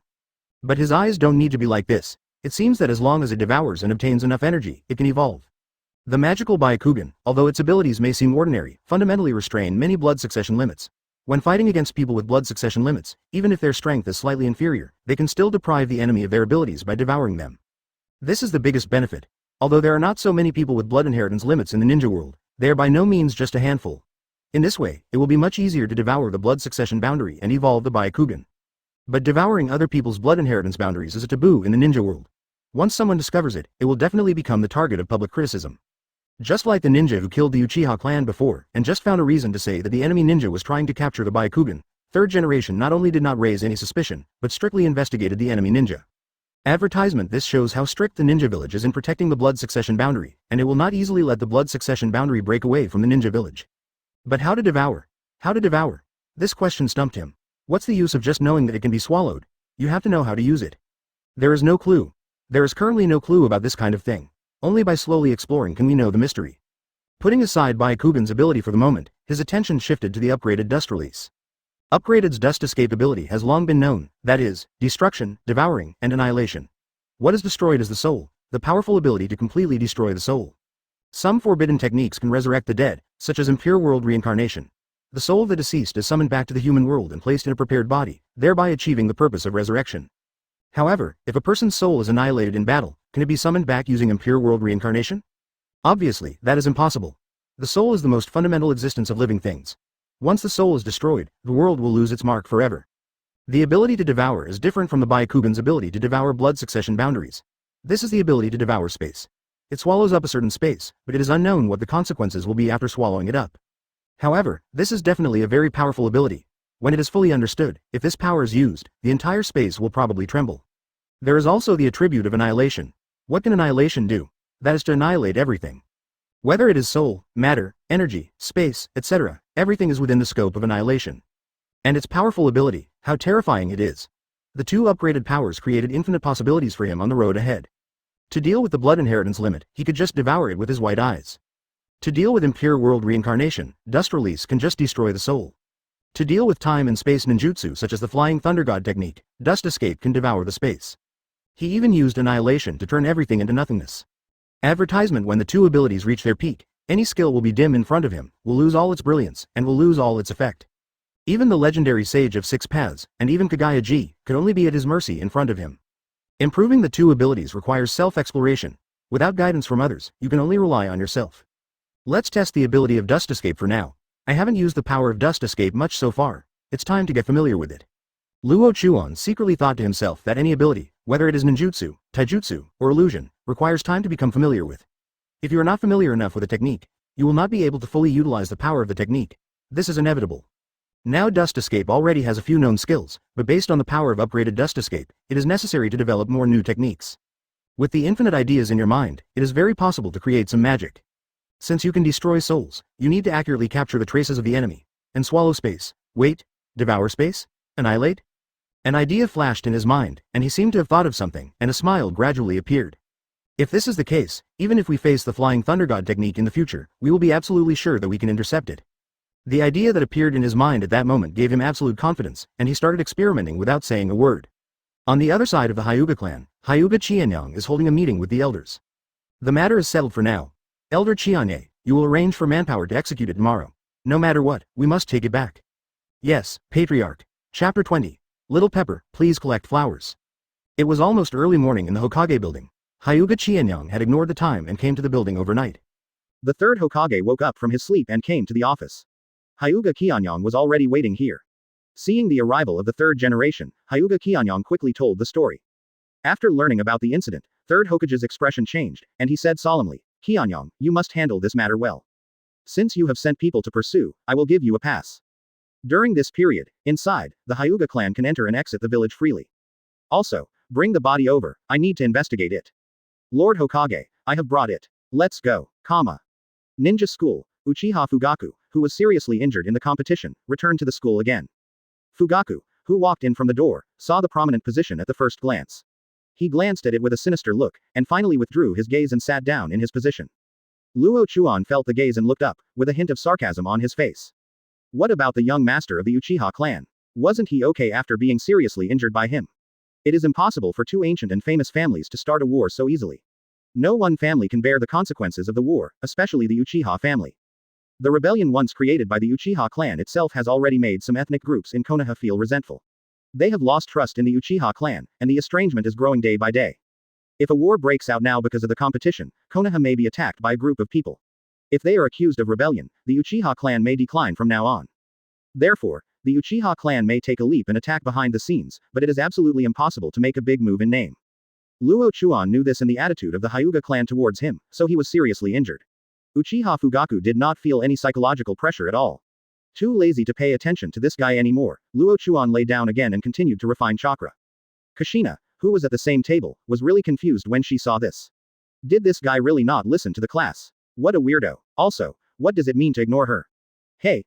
But his eyes don't need to be like this. It seems that as long as it devours and obtains enough energy, it can evolve. The magical Byakugan, although its abilities may seem ordinary, fundamentally restrain many blood succession limits. When fighting against people with blood succession limits, even if their strength is slightly inferior, they can still deprive the enemy of their abilities by devouring them. This is the biggest benefit. Although there are not so many people with blood inheritance limits in the ninja world, they are by no means just a handful. In this way, it will be much easier to devour the blood succession boundary and evolve the Byakugan. But devouring other people's blood inheritance boundaries is a taboo in the ninja world. Once someone discovers it, it will definitely become the target of public criticism. Just like the ninja who killed the Uchiha clan before, and just found a reason to say that the enemy ninja was trying to capture the Byakugan, third generation not only did not raise any suspicion, but strictly investigated the enemy ninja. Advertisement. This shows how strict the ninja village is in protecting the blood succession boundary, and it will not easily let the blood succession boundary break away from the ninja village. But how to devour? How to devour? This question stumped him. What's the use of just knowing that it can be swallowed? You have to know how to use it. There is no clue. There is currently no clue about this kind of thing. Only by slowly exploring can we know the mystery. Putting aside Byakugan's ability for the moment, his attention shifted to the upgraded Dust release. Upgraded's Dust escape ability has long been known, that is, destruction, devouring, and annihilation. What is destroyed is the soul, the powerful ability to completely destroy the soul. Some forbidden techniques can resurrect the dead, such as impure world reincarnation. The soul of the deceased is summoned back to the human world and placed in a prepared body, thereby achieving the purpose of resurrection. However, if a person's soul is annihilated in battle, can it be summoned back using impure world reincarnation? Obviously, that is impossible. The soul is the most fundamental existence of living things. Once the soul is destroyed, the world will lose its mark forever. The ability to devour is different from the Byakugan's ability to devour blood succession boundaries. This is the ability to devour space. It swallows up a certain space, but it is unknown what the consequences will be after swallowing it up. However, this is definitely a very powerful ability. When it is fully understood, if this power is used, the entire space will probably tremble. There is also the attribute of annihilation. What can annihilation do? That is to annihilate everything. Whether it is soul, matter, energy, space, etc., everything is within the scope of annihilation. And its powerful ability, how terrifying it is. The two upgraded powers created infinite possibilities for him on the road ahead. To deal with the blood inheritance limit, he could just devour it with his white eyes. To deal with impure world reincarnation, Dust release can just destroy the soul. To deal with time and space ninjutsu such as the flying thunder god technique, Dust escape can devour the space. He even used annihilation to turn everything into nothingness. Advertisement. When the two abilities reach their peak, any skill will be dim in front of him, will lose all its brilliance, and will lose all its effect. Even the legendary Sage of Six Paths, and even Kagaya-ji, could only be at his mercy in front of him. Improving the two abilities requires self-exploration. Without guidance from others, you can only rely on yourself. Let's test the ability of Dust Escape for now. I haven't used the power of Dust Escape much so far. It's time to get familiar with it. Luo Chuan secretly thought to himself that any ability, whether it is ninjutsu, taijutsu, or illusion, requires time to become familiar with. If you are not familiar enough with a technique, you will not be able to fully utilize the power of the technique. This is inevitable. Now Dust Escape already has a few known skills, but based on the power of upgraded Dust Escape, it is necessary to develop more new techniques. With the infinite ideas in your mind, it is very possible to create some magic. Since you can destroy souls, you need to accurately capture the traces of the enemy, and swallow space. Wait, devour space? Annihilate? An idea flashed in his mind, and he seemed to have thought of something, and a smile gradually appeared. If this is the case, even if we face the flying thunder god technique in the future, we will be absolutely sure that we can intercept it. The idea that appeared in his mind at that moment gave him absolute confidence, and he started experimenting without saying a word. On the other side of the Hyuga clan, Hyuga Qianyang is holding a meeting with the elders. The matter is settled for now. Elder Qianye, you will arrange for manpower to execute it tomorrow. No matter what, we must take it back. Yes, Patriarch. Chapter 20. Little Pepper, please collect flowers. It was almost early morning in the Hokage building. Hyuga Qianyang had ignored the time and came to the building overnight. The third Hokage woke up from his sleep and came to the office. Hyuga Qianyang was already waiting here. Seeing the arrival of the third generation, Hyuga Qianyang quickly told the story. After learning about the incident, third Hokage's expression changed, and he said solemnly, Qianyang, you must handle this matter well. Since you have sent people to pursue, I will give you a pass. During this period, inside, the Hyuga clan can enter and exit the village freely. Also, bring the body over, I need to investigate it. Lord Hokage, I have brought it. Let's go, Ninja school, Uchiha Fugaku, who was seriously injured in the competition, returned to the school again. Fugaku, who walked in from the door, saw the prominent position at the first glance. He glanced at it with a sinister look, and finally withdrew his gaze and sat down in his position. Luo Chuan felt the gaze and looked up, with a hint of sarcasm on his face. What about the young master of the Uchiha clan? Wasn't he okay after being seriously injured by him? It is impossible for two ancient and famous families to start a war so easily. No one family can bear the consequences of the war, especially the Uchiha family. The rebellion once created by the Uchiha clan itself has already made some ethnic groups in Konoha feel resentful. They have lost trust in the Uchiha clan, and the estrangement is growing day by day. If a war breaks out now because of the competition, Konoha may be attacked by a group of people. If they are accused of rebellion, the Uchiha clan may decline from now on. Therefore, the Uchiha clan may take a leap and attack behind the scenes, but it is absolutely impossible to make a big move in name. Luo Chuan knew this in the attitude of the Hyuga clan towards him, so he was seriously injured. Uchiha Fugaku did not feel any psychological pressure at all. Too lazy to pay attention to this guy anymore, Luo Chuan lay down again and continued to refine chakra. Kushina, who was at the same table, was really confused when she saw this. Did this guy really not listen to the class? What a weirdo. Also, what does it mean to ignore her? Hey,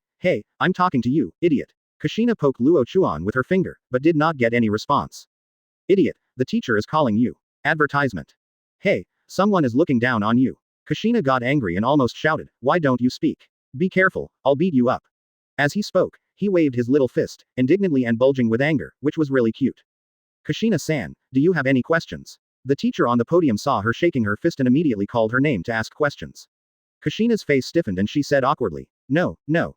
I'm talking to you, idiot. Kushina poked Luo Chuan with her finger, but did not get any response. Idiot, the teacher is calling you. Advertisement. Hey, someone is looking down on you. Kushina got angry and almost shouted, why don't you speak? Be careful, I'll beat you up. As he spoke, he waved his little fist, indignantly and bulging with anger, which was really cute. Kushina-san, do you have any questions? The teacher on the podium saw her shaking her fist and immediately called her name to ask questions. Kushina's face stiffened and she said awkwardly, no. No.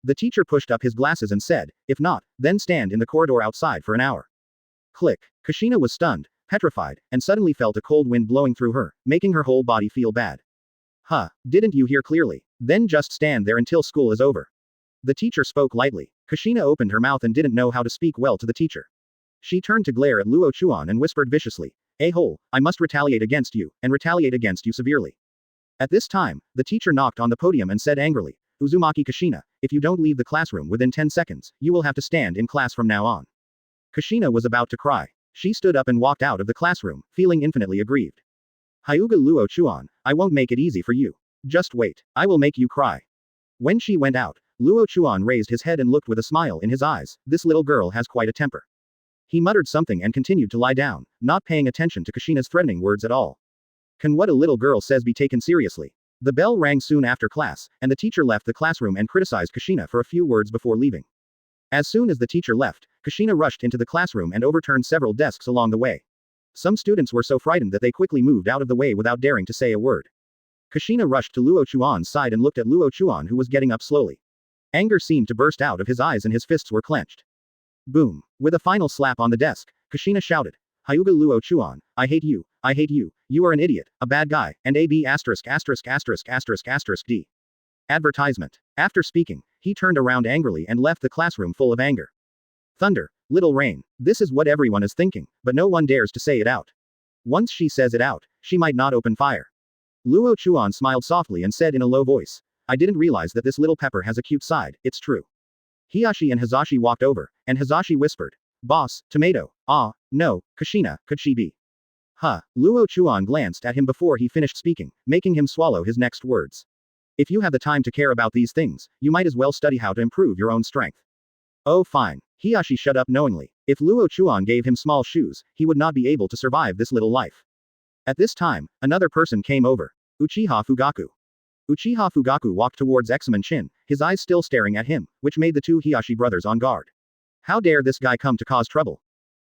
The teacher pushed up his glasses and said, if not, then stand in the corridor outside for an hour. Click. Kushina was stunned, petrified, and suddenly felt a cold wind blowing through her, making her whole body feel bad. Huh, didn't you hear clearly? Then just stand there until school is over. The teacher spoke lightly. Kushina opened her mouth and didn't know how to speak well to the teacher. She turned to glare at Luo Chuan and whispered viciously, "A-hole, I must retaliate against you, and retaliate against you severely." At this time, the teacher knocked on the podium and said angrily, Uzumaki Kushina, if you don't leave the classroom within 10 seconds, you will have to stand in class from now on. Kushina was about to cry. She stood up and walked out of the classroom, feeling infinitely aggrieved. Hyuga Luo Chuan, I won't make it easy for you. Just wait, I will make you cry. When she went out, Luo Chuan raised his head and looked with a smile in his eyes, this little girl has quite a temper. He muttered something and continued to lie down, not paying attention to Kushina's threatening words at all. Can what a little girl says be taken seriously? The bell rang soon after class, and the teacher left the classroom and criticized Kushina for a few words before leaving. As soon as the teacher left, Kushina rushed into the classroom and overturned several desks along the way. Some students were so frightened that they quickly moved out of the way without daring to say a word. Kushina rushed to Luo Chuan's side and looked at Luo Chuan, who was getting up slowly. Anger seemed to burst out of his eyes and his fists were clenched. Boom. With a final slap on the desk, Kushina shouted, Hyuga Luo Chuan, I hate you, you are an idiot, a bad guy, and a b asterisk asterisk asterisk asterisk asterisk d. Advertisement. After speaking, he turned around angrily and left the classroom full of anger. Thunder, little rain, this is what everyone is thinking, but no one dares to say it out. Once she says it out, she might not open fire. Luo Chuan smiled softly and said in a low voice, I didn't realize that this little pepper has a cute side, it's true. Hiyashi and Hazashi walked over, and Hazashi whispered, Boss, tomato, no, Kushina, could she be? Huh, Luo Chuan glanced at him before he finished speaking, making him swallow his next words. If you have the time to care about these things, you might as well study how to improve your own strength. Oh fine. Hiyashi shut up knowingly. If Luo Chuan gave him small shoes, he would not be able to survive this little life. At this time, another person came over. Uchiha Fugaku. Uchiha Fugaku walked towards Examen Shin, his eyes still staring at him, which made the two Hiyashi brothers on guard. How dare this guy come to cause trouble?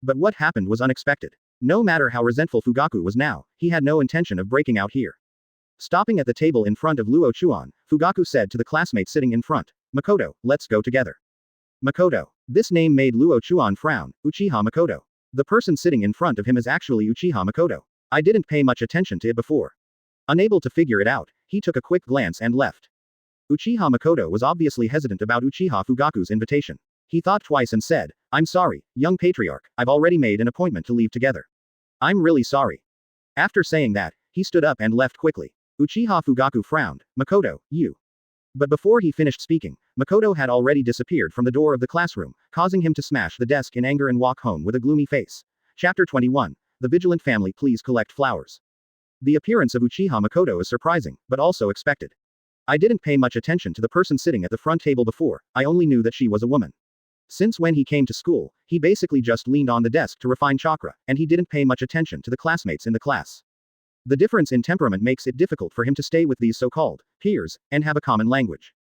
But what happened was unexpected. No matter how resentful Fugaku was now, he had no intention of breaking out here. Stopping at the table in front of Luo Chuan, Fugaku said to the classmate sitting in front, Makoto, let's go together. Makoto. This name made Luo Chuan frown, Uchiha Makoto. The person sitting in front of him is actually Uchiha Makoto. I didn't pay much attention to it before. Unable to figure it out, he took a quick glance and left. Uchiha Makoto was obviously hesitant about Uchiha Fugaku's invitation. He thought twice and said, I'm sorry, young patriarch, I've already made an appointment to leave together. I'm really sorry. After saying that, he stood up and left quickly. Uchiha Fugaku frowned, Makoto, you. But before he finished speaking, Makoto had already disappeared from the door of the classroom, causing him to smash the desk in anger and walk home with a gloomy face. Chapter 21. The Vigilant Family Please Collect Flowers. The appearance of Uchiha Makoto is surprising, but also expected. I didn't pay much attention to the person sitting at the front table before, I only knew that she was a woman. Since when he came to school, he basically just leaned on the desk to refine chakra, and he didn't pay much attention to the classmates in the class. The difference in temperament makes it difficult for him to stay with these so-called peers and have a common language.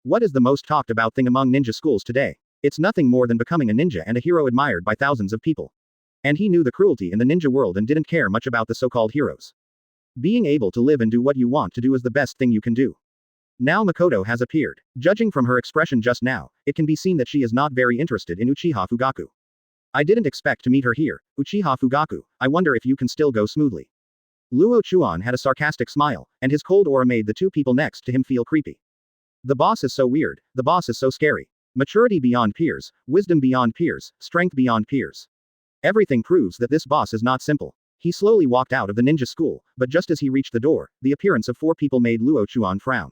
What is the most talked about thing among ninja schools today? It's nothing more than becoming a ninja and a hero admired by thousands of people. And he knew the cruelty in the ninja world and didn't care much about the so-called heroes. Being able to live and do what you want to do is the best thing you can do. Now Makoto has appeared. Judging from her expression just now, it can be seen that she is not very interested in Uchiha Fugaku. I didn't expect to meet her here, Uchiha Fugaku, I wonder if you can still go smoothly. Luo Chuan had a sarcastic smile, and his cold aura made the two people next to him feel creepy. The boss is so weird, the boss is so scary. Maturity beyond peers, wisdom beyond peers, strength beyond peers. Everything proves that this boss is not simple. He slowly walked out of the ninja school, but just as he reached the door, the appearance of four people made Luo Chuan frown.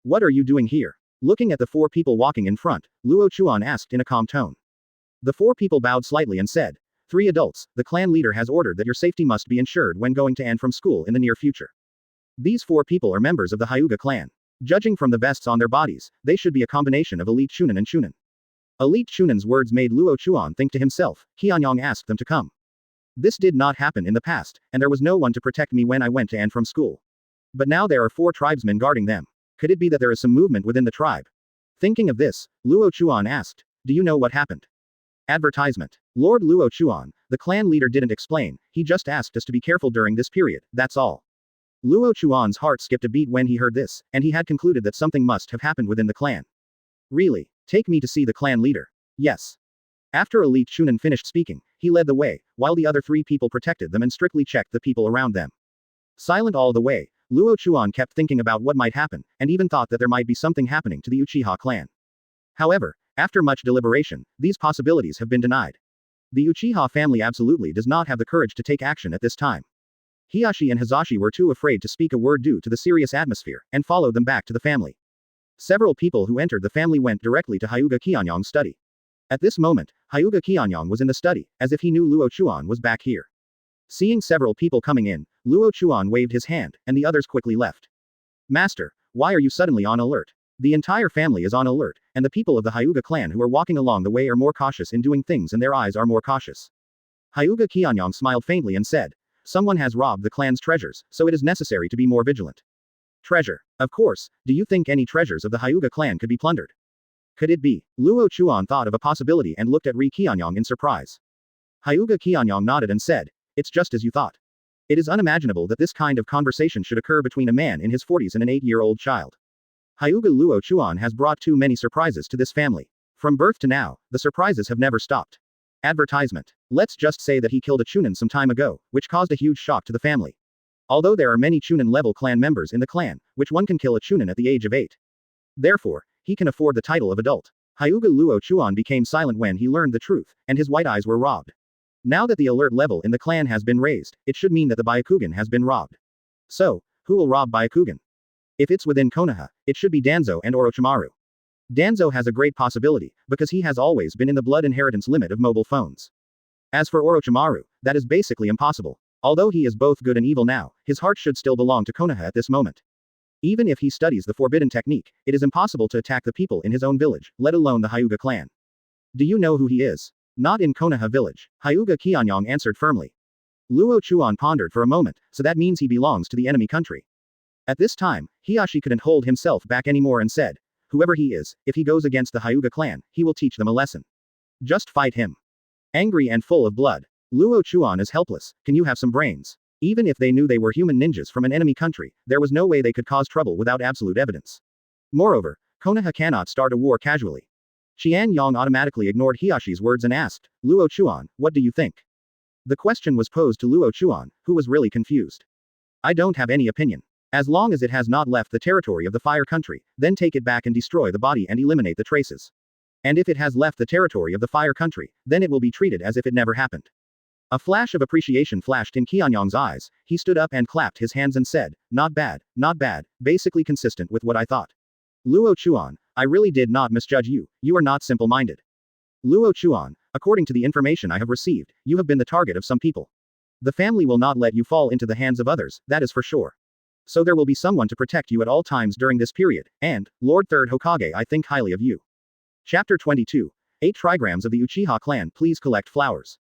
What are you doing here? Looking at the four people walking in front, Luo Chuan asked in a calm tone. The four people bowed slightly and said, 3 adults, the clan leader has ordered that your safety must be ensured when going to and from school in the near future. These 4 people are members of the Hyuga clan. Judging from the vests on their bodies, they should be a combination of elite Chunin and Chunin. Elite Chunin's words made Luo Chuan think to himself, Qianyang asked them to come. This did not happen in the past, and there was no one to protect me when I went to and from school. But now there are 4 tribesmen guarding them. Could it be that there is some movement within the tribe? Thinking of this, Luo Chuan asked, do you know what happened? Advertisement. Lord Luo Chuan, the clan leader didn't explain, he just asked us to be careful during this period, that's all. Luo Chuan's heart skipped a beat when he heard this, and he had concluded that something must have happened within the clan. Really? Take me to see the clan leader. Yes. After Elite Chunin finished speaking, he led the way, while the other 3 people protected them and strictly checked the people around them. Silent all the way, Luo Chuan kept thinking about what might happen, and even thought that there might be something happening to the Uchiha clan. However, after much deliberation, these possibilities have been denied. The Uchiha family absolutely does not have the courage to take action at this time. Hiashi and Hizashi were too afraid to speak a word due to the serious atmosphere, and followed them back to the family. Several people who entered the family went directly to Hyuga Qianyang's study. At this moment, Hyuga Qianyang was in the study, as if he knew Luo Chuan was back here. Seeing several people coming in, Luo Chuan waved his hand, and the others quickly left. Master, why are you suddenly on alert? The entire family is on alert, and the people of the Hyuga clan who are walking along the way are more cautious in doing things and their eyes are more cautious. Hyuga Qianyang smiled faintly and said, someone has robbed the clan's treasures, so it is necessary to be more vigilant. Treasure. Of course, do you think any treasures of the Hyuga clan could be plundered? Could it be? Luo Chuan thought of a possibility and looked at Ri Qianyang in surprise. Hyuga Qianyang nodded and said, it's just as you thought. It is unimaginable that this kind of conversation should occur between a man in his 40s and an 8-year-old child. Hyuga Luo Chuan has brought too many surprises to this family. From birth to now, the surprises have never stopped. Advertisement. Let's just say that he killed a Chunin some time ago, which caused a huge shock to the family. Although there are many Chunin-level clan members in the clan, which one can kill a Chunin at the age of 8. Therefore, he can afford the title of adult. Hyuga Luo Chuan became silent when he learned the truth, and his white eyes were robbed. Now that the alert level in the clan has been raised, it should mean that the Byakugan has been robbed. So, who will rob Byakugan? If it's within Konoha, it should be Danzo and Orochimaru. Danzo has a great possibility, because he has always been in the blood inheritance limit of mobile phones. As for Orochimaru, that is basically impossible. Although he is both good and evil now, his heart should still belong to Konoha at this moment. Even if he studies the forbidden technique, it is impossible to attack the people in his own village, let alone the Hyuga clan. Do you know who he is? Not in Konoha village. Hyuga Qianyang answered firmly. Luo Chuan pondered for a moment, so that means he belongs to the enemy country. At this time, Hiashi couldn't hold himself back anymore and said, whoever he is, if he goes against the Hyuga clan, he will teach them a lesson. Just fight him. Angry and full of blood. Luo Chuan is helpless, can you have some brains? Even if they knew they were human ninjas from an enemy country, there was no way they could cause trouble without absolute evidence. Moreover, Konoha cannot start a war casually. Qian Yang automatically ignored Hiashi's words and asked, Luo Chuan, what do you think? The question was posed to Luo Chuan, who was really confused. I don't have any opinion. As long as it has not left the territory of the fire country, then take it back and destroy the body and eliminate the traces. And if it has left the territory of the fire country, then it will be treated as if it never happened. A flash of appreciation flashed in Qianyang's eyes, he stood up and clapped his hands and said, not bad, basically consistent with what I thought. Luo Chuan, I really did not misjudge you, you are not simple-minded. Luo Chuan, according to the information I have received, you have been the target of some people. The family will not let you fall into the hands of others, that is for sure. So there will be someone to protect you at all times during this period, and, Lord Third Hokage, I think highly of you. Chapter 22. 8 trigrams of the Uchiha clan, please collect flowers.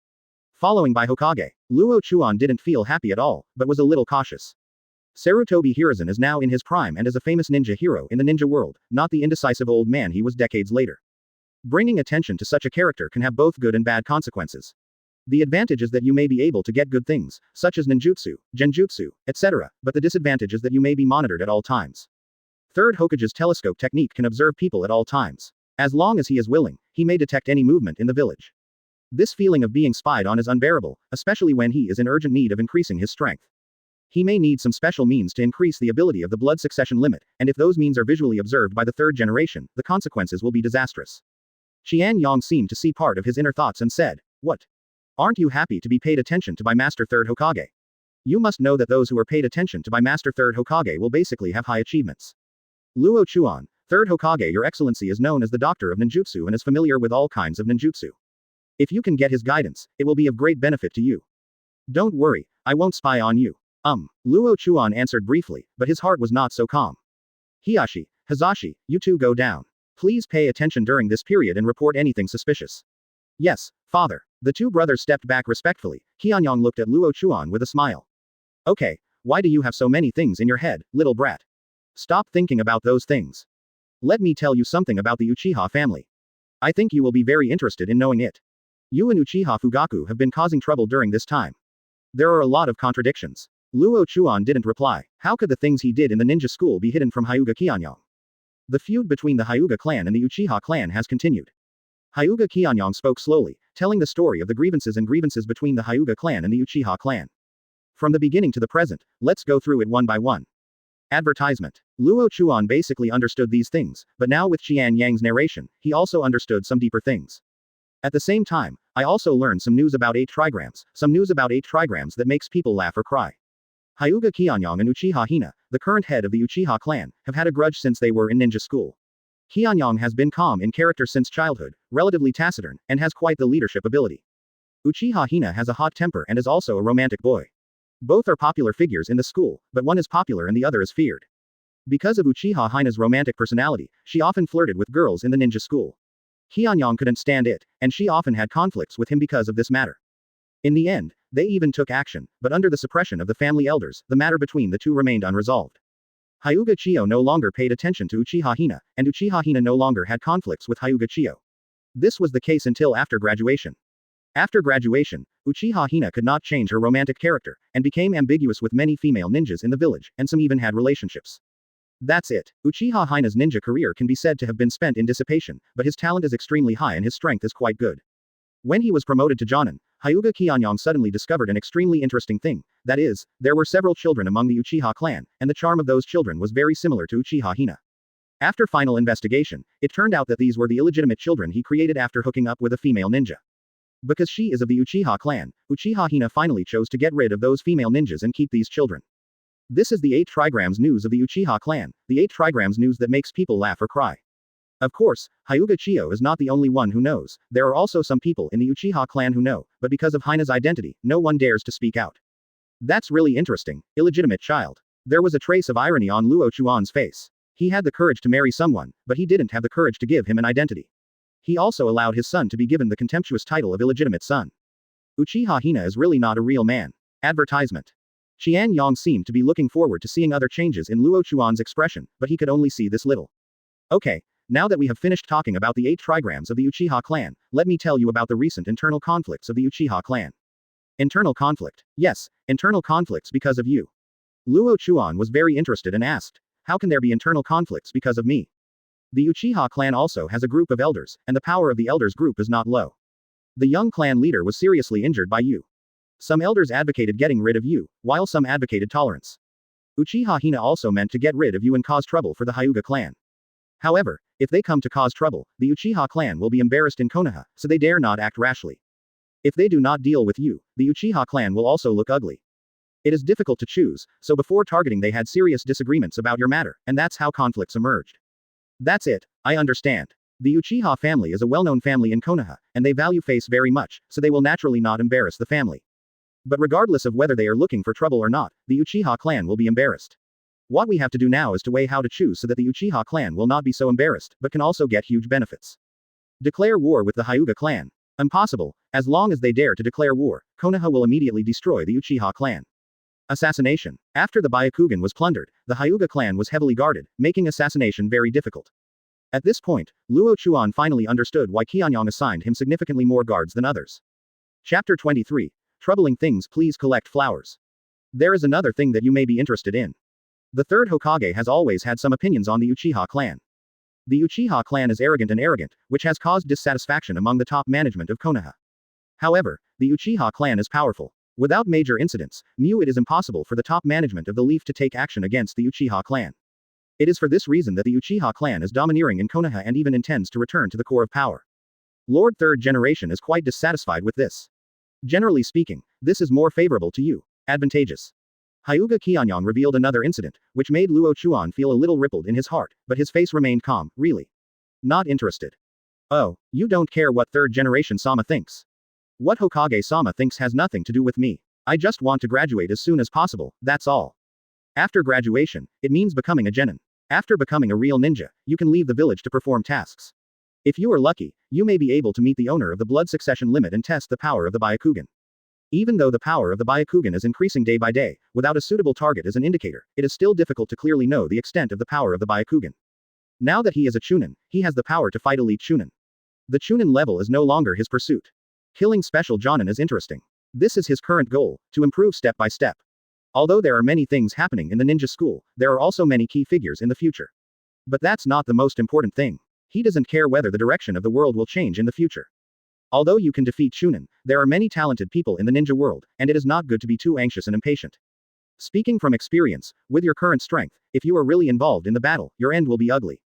Following by Hokage. Luo Chuan didn't feel happy at all, but was a little cautious. Sarutobi Hiruzen is now in his prime and is a famous ninja hero in the ninja world, not the indecisive old man he was decades later. Bringing attention to such a character can have both good and bad consequences. The advantage is that you may be able to get good things, such as ninjutsu, genjutsu, etc., but the disadvantage is that you may be monitored at all times. Third Hokage's telescope technique can observe people at all times. As long as he is willing, he may detect any movement in the village. This feeling of being spied on is unbearable, especially when he is in urgent need of increasing his strength. He may need some special means to increase the ability of the blood succession limit, and if those means are visually observed by the third generation, the consequences will be disastrous. Qian Yang seemed to see part of his inner thoughts and said, "What? Aren't you happy to be paid attention to by Master Third Hokage? You must know that those who are paid attention to by Master Third Hokage will basically have high achievements. Luo Chuan, Third Hokage, Your Excellency is known as the Doctor of Ninjutsu and is familiar with all kinds of ninjutsu. If you can get his guidance, it will be of great benefit to you. Don't worry, I won't spy on you." Luo Chuan answered briefly, but his heart was not so calm. "Hiashi, Hazashi, you two go down. Please pay attention during this period and report anything suspicious." "Yes, father." The two brothers stepped back respectfully. Qianyang looked at Luo Chuan with a smile. "Okay, why do you have so many things in your head, little brat? Stop thinking about those things. Let me tell you something about the Uchiha family. I think you will be very interested in knowing it. You and Uchiha Fugaku have been causing trouble during this time. There are a lot of contradictions." Luo Chuan didn't reply. How could the things he did in the ninja school be hidden from Hyuga Qianyang? The feud between the Hyuga clan and the Uchiha clan has continued. Hyuga Qianyang spoke slowly, telling the story of the grievances between the Hyuga clan and the Uchiha clan. From the beginning to the present, let's go through it one by one. Advertisement. Luo Chuan basically understood these things, but now with Qian Yang's narration, he also understood some deeper things. At the same time, I also learned some news about 8 trigrams that makes people laugh or cry. Hyuga Qianyang and Uchiha Hina, the current head of the Uchiha clan, have had a grudge since they were in ninja school. Qianyang has been calm in character since childhood, relatively taciturn, and has quite the leadership ability. Uchiha Hina has a hot temper and is also a romantic boy. Both are popular figures in the school, but one is popular and the other is feared. Because of Uchiha Hina's romantic personality, she often flirted with girls in the ninja school. Qianyang couldn't stand it, and she often had conflicts with him because of this matter. In the end, they even took action, but under the suppression of the family elders, the matter between the two remained unresolved. Hyuga Chiyo no longer paid attention to Uchiha Hina, and Uchiha Hina no longer had conflicts with Hyuga Chiyo. This was the case until after graduation. After graduation, Uchiha Hina could not change her romantic character, and became ambiguous with many female ninjas in the village, and some even had relationships. That's it. Uchiha Hina's ninja career can be said to have been spent in dissipation, but his talent is extremely high and his strength is quite good. When he was promoted to Jonin, Hyuga Qianyang suddenly discovered an extremely interesting thing, that is, there were several children among the Uchiha clan, and the charm of those children was very similar to Uchiha Hina. After final investigation, it turned out that these were the illegitimate children he created after hooking up with a female ninja. Because she is of the Uchiha clan, Uchiha Hina finally chose to get rid of those female ninjas and keep these children. This is the 8 trigrams news of the Uchiha clan, the 8 trigrams news that makes people laugh or cry. Of course, Hyuga Chiyo is not the only one who knows, there are also some people in the Uchiha clan who know, but because of Hina's identity, no one dares to speak out. That's really interesting, illegitimate child. There was a trace of irony on Luo Chuan's face. He had the courage to marry someone, but he didn't have the courage to give him an identity. He also allowed his son to be given the contemptuous title of illegitimate son. Uchiha Hina is really not a real man. Advertisement. Qian Yang seemed to be looking forward to seeing other changes in Luo Chuan's expression, but he could only see this little. Okay. Now that we have finished talking about the 8 trigrams of the Uchiha clan, let me tell you about the recent internal conflicts of the Uchiha clan. Internal conflict. Yes, internal conflicts because of you. Luo Chuan was very interested and asked, how can there be internal conflicts because of me? The Uchiha clan also has a group of elders, and the power of the elders group is not low. The young clan leader was seriously injured by you. Some elders advocated getting rid of you, while some advocated tolerance. Uchiha Hina also meant to get rid of you and cause trouble for the Hyuga clan. However, if they come to cause trouble, the Uchiha clan will be embarrassed in Konoha, so they dare not act rashly. If they do not deal with you, the Uchiha clan will also look ugly. It is difficult to choose, so before targeting they had serious disagreements about your matter, and that's how conflicts emerged. That's it, I understand. The Uchiha family is a well-known family in Konoha, and they value face very much, so they will naturally not embarrass the family. But regardless of whether they are looking for trouble or not, the Uchiha clan will be embarrassed. What we have to do now is to weigh how to choose so that the Uchiha clan will not be so embarrassed, but can also get huge benefits. Declare war with the Hyuga clan. Impossible. As long as they dare to declare war, Konoha will immediately destroy the Uchiha clan. Assassination. After the Byakugan was plundered, the Hyuga clan was heavily guarded, making assassination very difficult. At this point, Luo Chuan finally understood why Qianyang assigned him significantly more guards than others. Chapter 23. Troubling things. Please collect flowers. There is another thing that you may be interested in. The third Hokage has always had some opinions on the Uchiha clan. The Uchiha clan is arrogant, which has caused dissatisfaction among the top management of Konoha. However, the Uchiha clan is powerful. Without major incidents, it is impossible for the top management of the Leaf to take action against the Uchiha clan. It is for this reason that the Uchiha clan is domineering in Konoha and even intends to return to the core of power. Lord Third Generation is quite dissatisfied with this. Generally speaking, this is more favorable to you. Advantageous. Hyuga Qianyang revealed another incident, which made Luo Chuan feel a little rippled in his heart, but his face remained calm. Really? Not interested. Oh, you don't care what Third Generation Sama thinks. What Hokage Sama thinks has nothing to do with me. I just want to graduate as soon as possible, that's all. After graduation, it means becoming a genin. After becoming a real ninja, you can leave the village to perform tasks. If you are lucky, you may be able to meet the owner of the blood succession limit and test the power of the Byakugan. Even though the power of the Byakugan is increasing day by day, without a suitable target as an indicator, it is still difficult to clearly know the extent of the power of the Byakugan. Now that he is a Chunin, he has the power to fight elite Chunin. The Chunin level is no longer his pursuit. Killing special Jonin is interesting. This is his current goal, to improve step by step. Although there are many things happening in the ninja school, there are also many key figures in the future. But that's not the most important thing. He doesn't care whether the direction of the world will change in the future. Although you can defeat Chunin, there are many talented people in the ninja world, and it is not good to be too anxious and impatient. Speaking from experience, with your current strength, if you are really involved in the battle, your end will be ugly.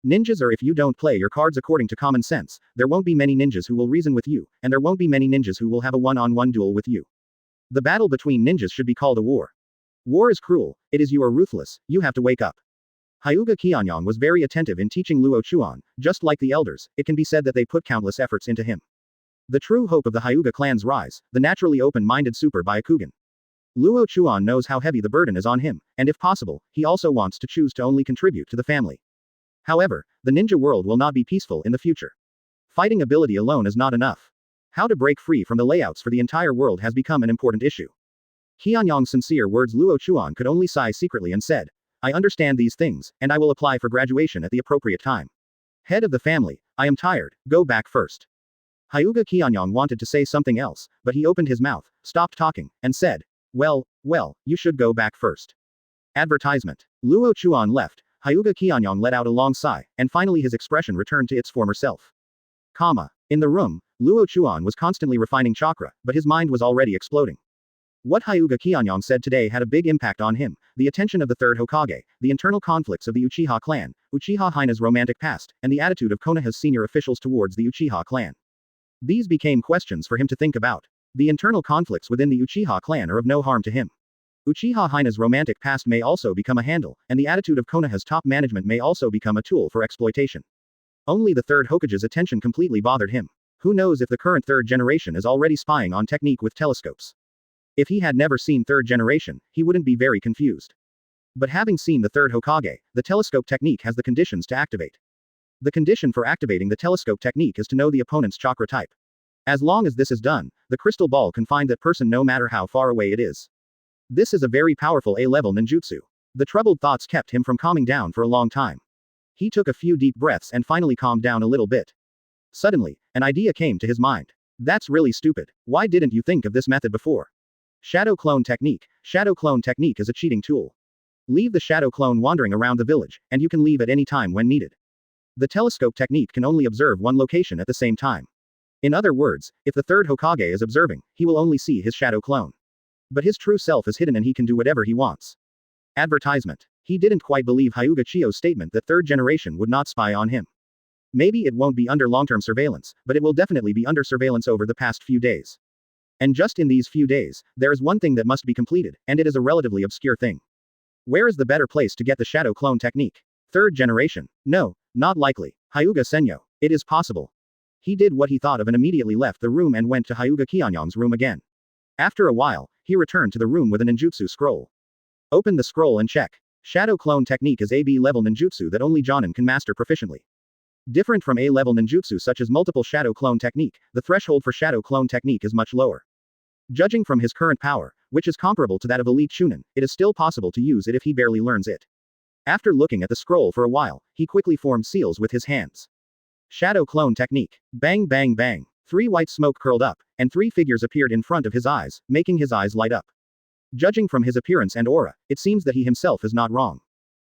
Ninjas are if you don't play your cards according to common sense, there won't be many ninjas who will reason with you, and there won't be many ninjas who will have a one-on-one duel with you. The battle between ninjas should be called a war. War is cruel, it is you are ruthless, you have to wake up. Hyuga Qianyang was very attentive in teaching Luo Chuan, just like the elders, it can be said that they put countless efforts into him. The true hope of the Hyuga clan's rise, the naturally open-minded Super Byakugan. Luo Chuan knows how heavy the burden is on him, and if possible, he also wants to choose to only contribute to the family. However, the ninja world will not be peaceful in the future. Fighting ability alone is not enough. How to break free from the layouts for the entire world has become an important issue. Qianyang's sincere words. Luo Chuan could only sigh secretly and said, I understand these things, and I will apply for graduation at the appropriate time. Head of the family, I am tired, go back first. Hyuga Qianyang wanted to say something else, but he opened his mouth, stopped talking, and said, well, you should go back first. Advertisement. Luo Chuan left, Hyuga Qianyang let out a long sigh, and finally his expression returned to its former self. In the room, Luo Chuan was constantly refining chakra, but his mind was already exploding. What Hyuga Qianyang said today had a big impact on him, the attention of the third Hokage, the internal conflicts of the Uchiha clan, Uchiha Hina's romantic past, and the attitude of Konoha's senior officials towards the Uchiha clan. These became questions for him to think about. The internal conflicts within the Uchiha clan are of no harm to him. Uchiha Hina's romantic past may also become a handle, and the attitude of Konoha's top management may also become a tool for exploitation. Only the third Hokage's attention completely bothered him. Who knows if the current third generation is already spying on technique with telescopes. If he had never seen third generation, he wouldn't be very confused. But having seen the third Hokage, the telescope technique has the conditions to activate. The condition for activating the telescope technique is to know the opponent's chakra type. As long as this is done, the crystal ball can find that person no matter how far away it is. This is a very powerful A-level ninjutsu. The troubled thoughts kept him from calming down for a long time. He took a few deep breaths and finally calmed down a little bit. Suddenly, an idea came to his mind. That's really stupid. Why didn't you think of this method before? Shadow clone technique. Shadow clone technique is a cheating tool. Leave the shadow clone wandering around the village, and you can leave at any time when needed. The telescope technique can only observe one location at the same time. In other words, if the third Hokage is observing, he will only see his shadow clone. But his true self is hidden and he can do whatever he wants. Advertisement. He didn't quite believe Hyuga Chiyo's statement that third generation would not spy on him. Maybe it won't be under long-term surveillance, but it will definitely be under surveillance over the past few days. And just in these few days, there is one thing that must be completed, and it is a relatively obscure thing. Where is the better place to get the shadow clone technique? Third generation. No, not likely. Hyuga Senyo. It is possible. He did what he thought of and immediately left the room and went to Hyuga Qianyang's room again. After a while, he returned to the room with a ninjutsu scroll. Open the scroll and check. Shadow clone technique is AB level ninjutsu that only Jonin can master proficiently. Different from A-level ninjutsu such as multiple shadow clone technique, the threshold for shadow clone technique is much lower. Judging from his current power, which is comparable to that of elite Chunin, it is still possible to use it if he barely learns it. After looking at the scroll for a while, he quickly formed seals with his hands. Shadow clone technique. Bang bang bang. 3 white smoke curled up, and 3 figures appeared in front of his eyes, making his eyes light up. Judging from his appearance and aura, it seems that he himself is not wrong.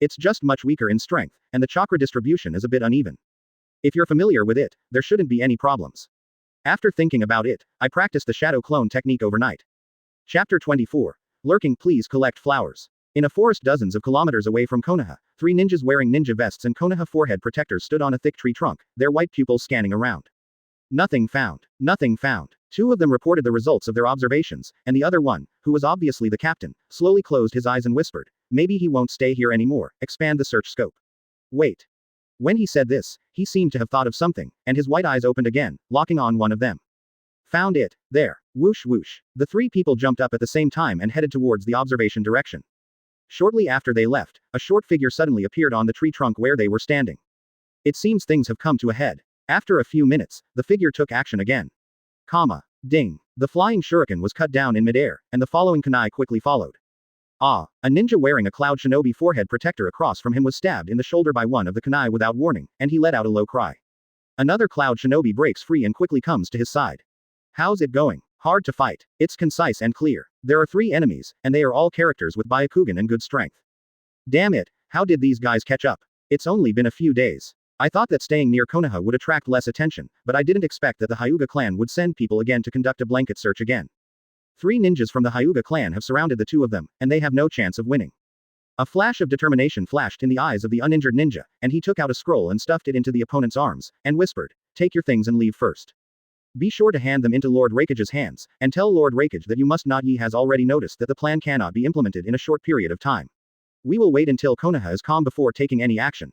It's just much weaker in strength, and the chakra distribution is a bit uneven. If you're familiar with it, there shouldn't be any problems. After thinking about it, I practiced the shadow clone technique overnight. Chapter 24. Lurking, please collect flowers. In a forest dozens of kilometers away from Konoha, 3 ninjas wearing ninja vests and Konoha forehead protectors stood on a thick tree trunk, their white pupils scanning around. Nothing found. Nothing found. 2 of them reported the results of their observations, and the other one, who was obviously the captain, slowly closed his eyes and whispered, "Maybe he won't stay here anymore, expand the search scope." Wait. When he said this, he seemed to have thought of something, and his white eyes opened again, locking on one of them. Found it. There. Whoosh whoosh. The 3 people jumped up at the same time and headed towards the observation direction. Shortly after they left, a short figure suddenly appeared on the tree trunk where they were standing. It seems things have come to a head. After a few minutes, the figure took action again. Ding. The flying shuriken was cut down in midair, and the following kunai quickly followed. A ninja wearing a cloud shinobi forehead protector across from him was stabbed in the shoulder by one of the kunai without warning, and he let out a low cry. Another cloud shinobi breaks free and quickly comes to his side. How's it going? Hard to fight. It's concise and clear. There are 3 enemies, and they are all characters with Byakugan and good strength. Damn it, how did these guys catch up? It's only been a few days. I thought that staying near Konoha would attract less attention, but I didn't expect that the Hyuga clan would send people again to conduct a blanket search again. 3 ninjas from the Hyuga clan have surrounded the 2 of them, and they have no chance of winning. A flash of determination flashed in the eyes of the uninjured ninja, and he took out a scroll and stuffed it into the opponent's arms, and whispered, "Take your things and leave first. Be sure to hand them into Lord Raikage's hands, and tell Lord Raikage that you must not. He has already noticed that the plan cannot be implemented in a short period of time. We will wait until Konoha is calm before taking any action.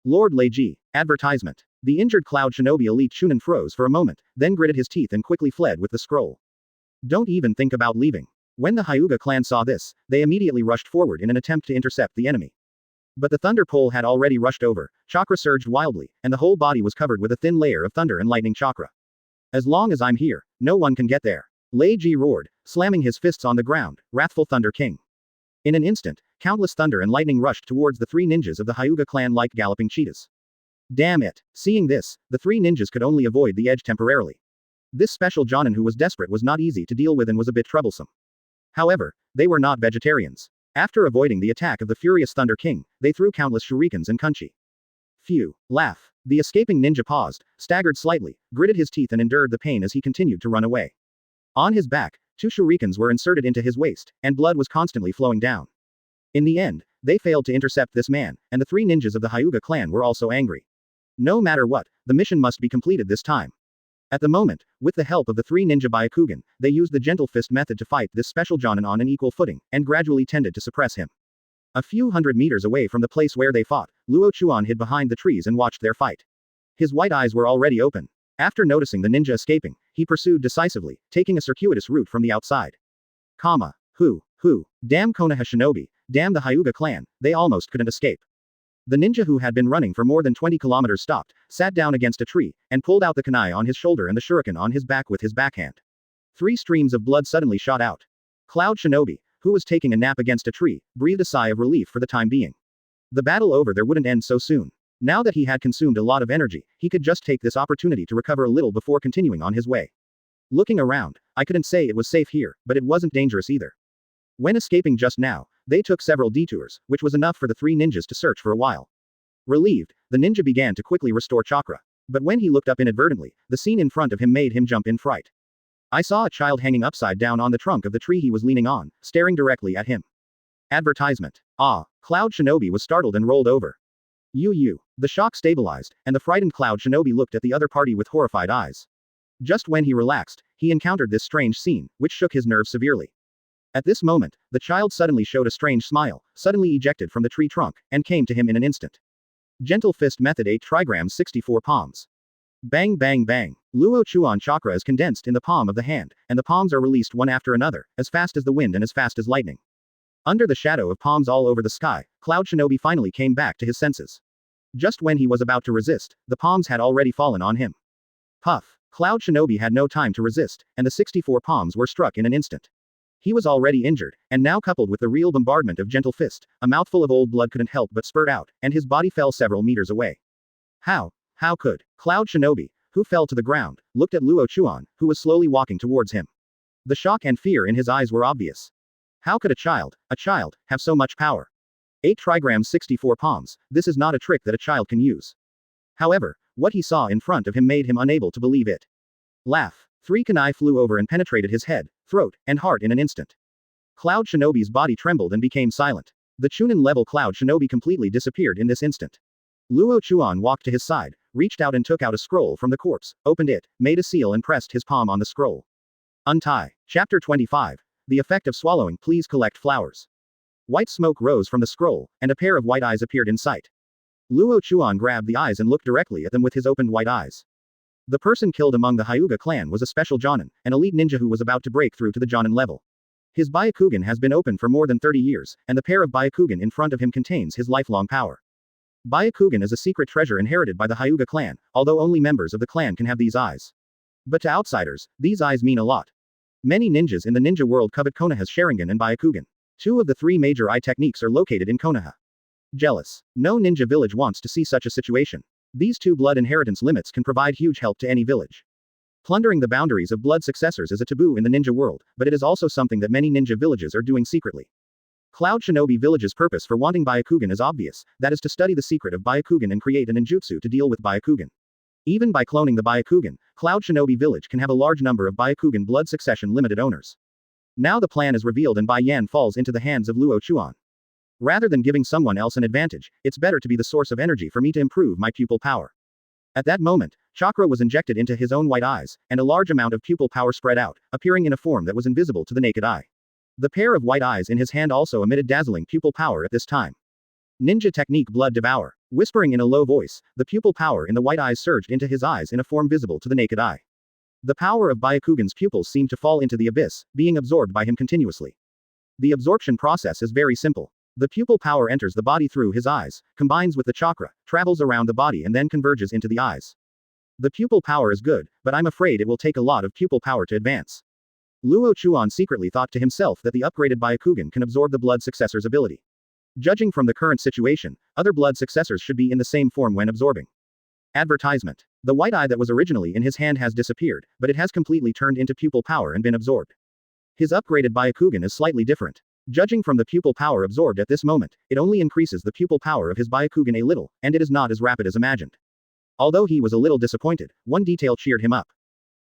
Lord Leiji." Advertisement. The injured cloud shinobi elite Chunin froze for a moment, then gritted his teeth and quickly fled with the scroll. Don't even think about leaving. When the Hyuga clan saw this, they immediately rushed forward in an attempt to intercept the enemy. But the thunder pole had already rushed over, chakra surged wildly, and the whole body was covered with a thin layer of thunder and lightning chakra. As long as I'm here, no one can get there. Leiji roared, slamming his fists on the ground, wrathful Thunder King. In an instant, countless thunder and lightning rushed towards the 3 ninjas of the Hyuga clan like galloping cheetahs. Damn it. Seeing this, the 3 ninjas could only avoid the edge temporarily. This special Jonin who was desperate was not easy to deal with and was a bit troublesome. However, they were not vegetarians. After avoiding the attack of the furious Thunder King, they threw countless shurikens and kunchi. Phew. Laugh. The escaping ninja paused, staggered slightly, gritted his teeth and endured the pain as he continued to run away. On his back, 2 shurikens were inserted into his waist, and blood was constantly flowing down. In the end, they failed to intercept this man, and the 3 ninjas of the Hyuga clan were also angry. No matter what, the mission must be completed this time. At the moment, with the help of the 3 ninja Byakugan, they used the gentle fist method to fight this special Jonin on an equal footing, and gradually tended to suppress him. A few hundred meters away from the place where they fought, Luo Chuan hid behind the trees and watched their fight. His white eyes were already open. After noticing the ninja escaping, he pursued decisively, taking a circuitous route from the outside. Damn Konoha shinobi, damn the Hyuga clan, they almost couldn't escape. The ninja who had been running for more than 20 kilometers stopped, sat down against a tree, and pulled out the kunai on his shoulder and the shuriken on his back with his backhand. 3 streams of blood suddenly shot out. Cloud shinobi, who was taking a nap against a tree, breathed a sigh of relief for the time being. The battle over there wouldn't end so soon. Now that he had consumed a lot of energy, he could just take this opportunity to recover a little before continuing on his way. Looking around, I couldn't say it was safe here, but it wasn't dangerous either. When escaping just now, they took several detours, which was enough for the 3 ninjas to search for a while. Relieved, the ninja began to quickly restore chakra. But when he looked up inadvertently, the scene in front of him made him jump in fright. I saw a child hanging upside down on the trunk of the tree he was leaning on, staring directly at him. Advertisement. Cloud Shinobi was startled and rolled over. The shock stabilized, and the frightened Cloud Shinobi looked at the other party with horrified eyes. Just when he relaxed, he encountered this strange scene, which shook his nerves severely. At this moment, the child suddenly showed a strange smile, suddenly ejected from the tree trunk, and came to him in an instant. Gentle fist method 8 trigrams 64 palms. Bang bang bang. Luo Chuan chakra is condensed in the palm of the hand, and the palms are released one after another, as fast as the wind and as fast as lightning. Under the shadow of palms all over the sky, Cloud Shinobi finally came back to his senses. Just when he was about to resist, the palms had already fallen on him. Puff! Cloud Shinobi had no time to resist, and the 64 palms were struck in an instant. He was already injured, and now coupled with the real bombardment of gentle fist, a mouthful of old blood couldn't help but spurt out, and his body fell several meters away. How could? Cloud Shinobi, who fell to the ground, looked at Luo Chuan, who was slowly walking towards him. The shock and fear in his eyes were obvious. How could a child, have so much power? 8 trigrams 64 palms, this is not a trick that a child can use. However, what he saw in front of him made him unable to believe it. Laugh. 3 kunai flew over and penetrated his head, throat, and heart in an instant. Cloud Shinobi's body trembled and became silent. The Chunin-level Cloud Shinobi completely disappeared in this instant. Luo Chuan walked to his side, reached out and took out a scroll from the corpse, opened it, made a seal and pressed his palm on the scroll. Untie. Chapter 25. The effect of swallowing. Please collect flowers. White smoke rose from the scroll, and a pair of white eyes appeared in sight. Luo Chuan grabbed the eyes and looked directly at them with his opened white eyes. The person killed among the Hyuga clan was a special Jonin, an elite ninja who was about to break through to the Jonin level. His Byakugan has been open for more than 30 years, and the pair of Byakugan in front of him contains his lifelong power. Byakugan is a secret treasure inherited by the Hyuga clan, although only members of the clan can have these eyes. But to outsiders, these eyes mean a lot. Many ninjas in the ninja world covet Konoha's Sharingan and Byakugan. 2 of the 3 major eye techniques are located in Konoha. Jealous. No ninja village wants to see such a situation. These 2 blood inheritance limits can provide huge help to any village. Plundering the boundaries of blood successors is a taboo in the ninja world, but it is also something that many ninja villages are doing secretly. Cloud Shinobi Village's purpose for wanting Byakugan is obvious, that is to study the secret of Byakugan and create a ninjutsu to deal with Byakugan. Even by cloning the Byakugan, Cloud Shinobi Village can have a large number of Byakugan blood succession limited owners. Now the plan is revealed and Bai Yan falls into the hands of Luo Chuan. Rather than giving someone else an advantage, it's better to be the source of energy for me to improve my pupil power. At that moment, chakra was injected into his own white eyes, and a large amount of pupil power spread out, appearing in a form that was invisible to the naked eye. The pair of white eyes in his hand also emitted dazzling pupil power at this time. Ninja technique Blood Devour. Whispering in a low voice, the pupil power in the white eyes surged into his eyes in a form visible to the naked eye. The power of Byakugan's pupils seemed to fall into the abyss, being absorbed by him continuously. The absorption process is very simple. The pupil power enters the body through his eyes, combines with the chakra, travels around the body and then converges into the eyes. The pupil power is good, but I'm afraid it will take a lot of pupil power to advance. Luo Chuan secretly thought to himself that the upgraded Byakugan can absorb the blood successor's ability. Judging from the current situation, other blood successors should be in the same form when absorbing. Advertisement. The white eye that was originally in his hand has disappeared, but it has completely turned into pupil power and been absorbed. His upgraded Byakugan is slightly different. Judging from the pupil power absorbed at this moment, it only increases the pupil power of his Byakugan a little, and it is not as rapid as imagined. Although he was a little disappointed, one detail cheered him up.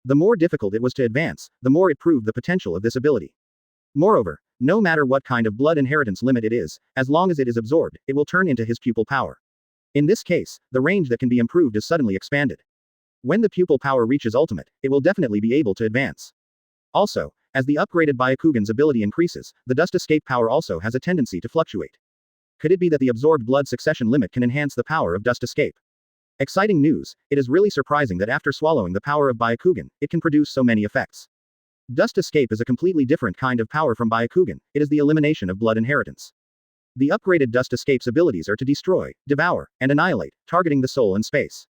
The more difficult it was to advance, the more it proved the potential of this ability. Moreover, no matter what kind of blood inheritance limit it is, as long as it is absorbed, it will turn into his pupil power. In this case, the range that can be improved is suddenly expanded. When the pupil power reaches ultimate, it will definitely be able to advance. Also, as the upgraded Byakugan's ability increases, the dust escape power also has a tendency to fluctuate. Could it be that the absorbed blood succession limit can enhance the power of dust escape? Exciting news, it is really surprising that after swallowing the power of Byakugan, it can produce so many effects. Dust escape is a completely different kind of power from Byakugan, it is the elimination of blood inheritance. The upgraded dust escape's abilities are to destroy, devour, and annihilate, targeting the soul and space.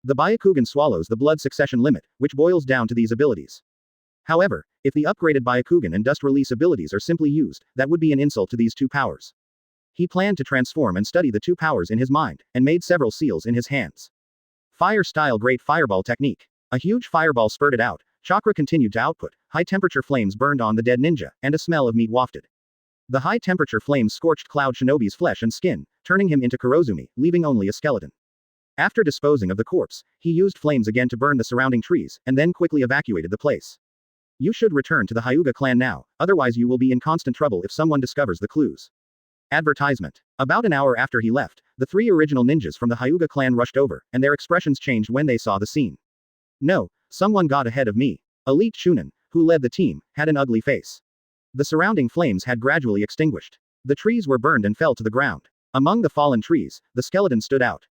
The Byakugan swallows the blood succession limit, which boils down to these abilities. However, if the upgraded Byakugan and dust release abilities are simply used, that would be an insult to these 2 powers. He planned to transform and study the 2 powers in his mind, and made several seals in his hands. Fire-style Great Fireball Technique. A huge fireball spurted out, chakra continued to output, high-temperature flames burned on the dead ninja, and a smell of meat wafted. The high-temperature flames scorched Cloud Shinobi's flesh and skin, turning him into Kurozumi, leaving only a skeleton. After disposing of the corpse, he used flames again to burn the surrounding trees, and then quickly evacuated the place. You should return to the Hyuga clan now, otherwise you will be in constant trouble if someone discovers the clues. Advertisement. About an hour after he left, the 3 original ninjas from the Hyuga clan rushed over, and their expressions changed when they saw the scene. No, someone got ahead of me. Elite Chunin, who led the team, had an ugly face. The surrounding flames had gradually extinguished. The trees were burned and fell to the ground. Among the fallen trees, the skeleton stood out.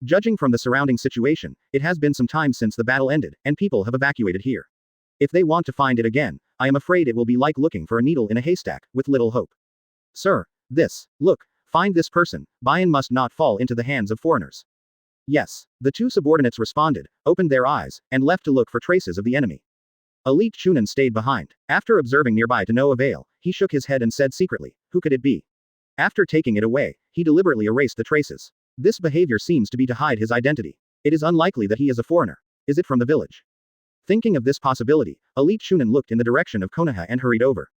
Judging from the surrounding situation, it has been some time since the battle ended, and people have evacuated here. If they want to find it again, I am afraid it will be like looking for a needle in a haystack, with little hope. Sir, look, find this person, Bayan must not fall into the hands of foreigners. Yes. The two subordinates responded, opened their eyes, and left to look for traces of the enemy. Elite Chunin stayed behind. After observing nearby to no avail, he shook his head and said secretly, who could it be? After taking it away, he deliberately erased the traces. This behavior seems to be to hide his identity. It is unlikely that he is a foreigner. Is it from the village? Thinking of this possibility, Elite Chunin looked in the direction of Konoha and hurried over.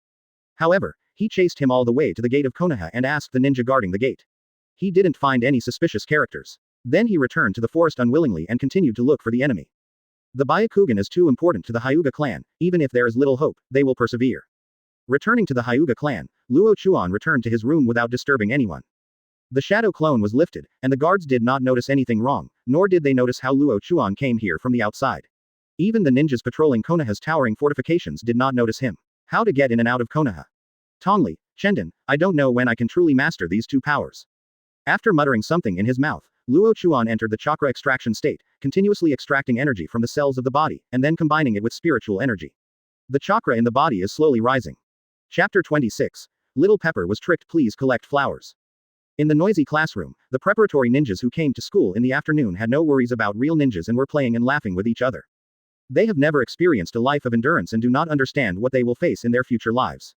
However, he chased him all the way to the gate of Konoha and asked the ninja guarding the gate. He didn't find any suspicious characters. Then he returned to the forest unwillingly and continued to look for the enemy. The Byakugan is too important to the Hyuga clan, even if there is little hope, they will persevere. Returning to the Hyuga clan, Luo Chuan returned to his room without disturbing anyone. The shadow clone was lifted, and the guards did not notice anything wrong, nor did they notice how Luo Chuan came here from the outside. Even the ninjas patrolling Konoha's towering fortifications did not notice him. How to get in and out of Konoha? Tongli, Chendon, I don't know when I can truly master these two powers. After muttering something in his mouth, Luo Chuan entered the chakra extraction state, continuously extracting energy from the cells of the body, and then combining it with spiritual energy. The chakra in the body is slowly rising. Chapter 26. Little Pepper was tricked. Please collect flowers. In the noisy classroom, the preparatory ninjas who came to school in the afternoon had no worries about real ninjas and were playing and laughing with each other. They have never experienced a life of endurance and do not understand what they will face in their future lives.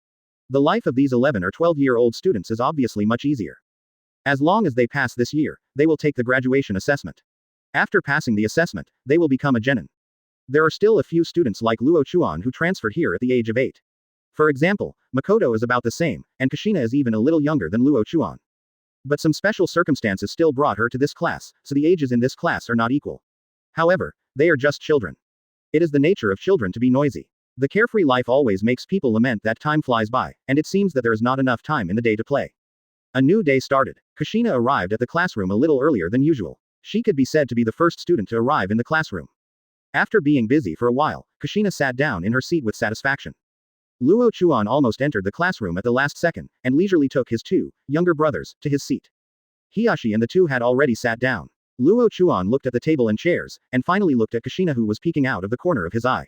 The life of these 11 or 12-year-old students is obviously much easier. As long as they pass this year, they will take the graduation assessment. After passing the assessment, they will become a genin. There are still a few students like Luo Chuan who transferred here at the age of 8. For example, Makoto is about the same, and Kushina is even a little younger than Luo Chuan. But some special circumstances still brought her to this class, so the ages in this class are not equal. However, they are just children. It is the nature of children to be noisy. The carefree life always makes people lament that time flies by, and it seems that there is not enough time in the day to play. A new day started. Kushina arrived at the classroom a little earlier than usual. She could be said to be the first student to arrive in the classroom. After being busy for a while, Kushina sat down in her seat with satisfaction. Luo Chuan almost entered the classroom at the last second, and leisurely took his two younger brothers to his seat. Hiyashi and the two had already sat down. Luo Chuan looked at the table and chairs, and finally looked at Kushina, who was peeking out of the corner of his eye.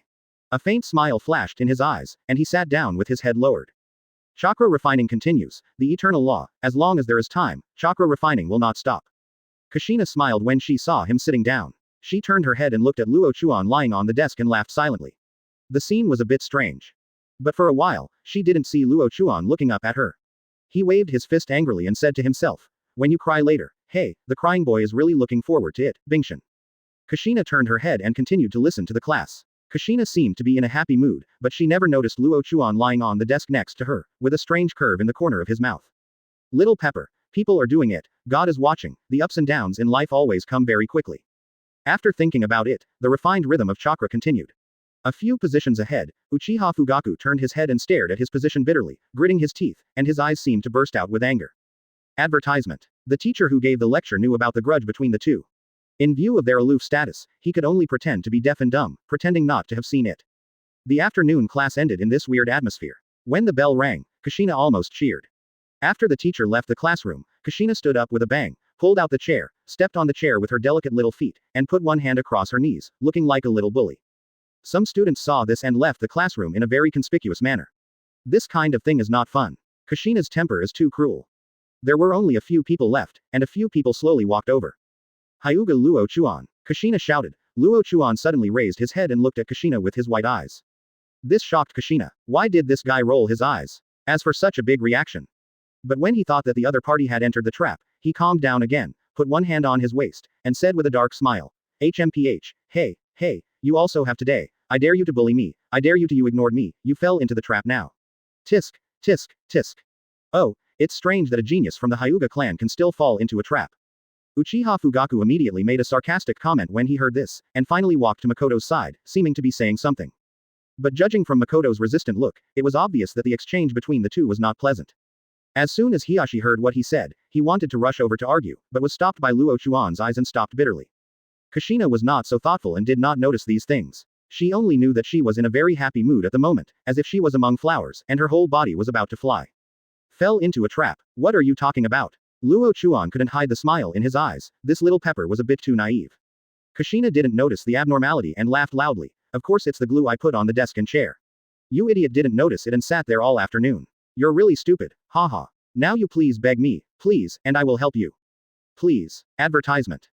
A faint smile flashed in his eyes, and he sat down with his head lowered. Chakra refining continues, the eternal law. As long as there is time, chakra refining will not stop. Kushina smiled when she saw him sitting down. She turned her head and looked at Luo Chuan lying on the desk and laughed silently. The scene was a bit strange. But for a while, she didn't see Luo Chuan looking up at her. He waved his fist angrily and said to himself, when you cry later, hey, the crying boy is really looking forward to it, Bingshan. Kushina turned her head and continued to listen to the class. Kushina seemed to be in a happy mood, but she never noticed Luo Chuan lying on the desk next to her, with a strange curve in the corner of his mouth. Little Pepper, people are doing it, God is watching, the ups and downs in life always come very quickly. After thinking about it, the refined rhythm of chakra continued. A few positions ahead, Uchiha Fugaku turned his head and stared at his position bitterly, gritting his teeth, and his eyes seemed to burst out with anger. Advertisement. The teacher who gave the lecture knew about the grudge between the two. In view of their aloof status, he could only pretend to be deaf and dumb, pretending not to have seen it. The afternoon class ended in this weird atmosphere. When the bell rang, Kushina almost cheered. After the teacher left the classroom, Kushina stood up with a bang, pulled out the chair, stepped on the chair with her delicate little feet, and put one hand across her knees, looking like a little bully. Some students saw this and left the classroom in a very conspicuous manner. This kind of thing is not fun. Kushina's temper is too cruel. There were only a few people left, and a few people slowly walked over. Hyuga Luo Chuan. Kushina shouted. Luo Chuan suddenly raised his head and looked at Kushina with his white eyes. This shocked Kushina. Why did this guy roll his eyes? As for such a big reaction. But when he thought that the other party had entered the trap, he calmed down again, put one hand on his waist, and said with a dark smile. HMPH, hey, you also have today. I dare you to bully me, I dare you to you ignored me, you fell into the trap now. Tisk, tisk, tisk. Oh, it's strange that a genius from the Hyuga clan can still fall into a trap. Uchiha Fugaku immediately made a sarcastic comment when he heard this, and finally walked to Makoto's side, seeming to be saying something. But judging from Makoto's resistant look, it was obvious that the exchange between the two was not pleasant. As soon as Hiyashi heard what he said, he wanted to rush over to argue, but was stopped by Luo Chuan's eyes and stopped bitterly. Kushina was not so thoughtful and did not notice these things. She only knew that she was in a very happy mood at the moment, as if she was among flowers, and her whole body was about to fly. Fell into a trap. What are you talking about? Luo Chuan couldn't hide the smile in his eyes. This little pepper was a bit too naive. Kushina didn't notice the abnormality and laughed loudly. Of course it's the glue I put on the desk and chair. You idiot didn't notice it and sat there all afternoon. You're really stupid, haha. Now you please beg me, please, and I will help you. Please. Advertisement.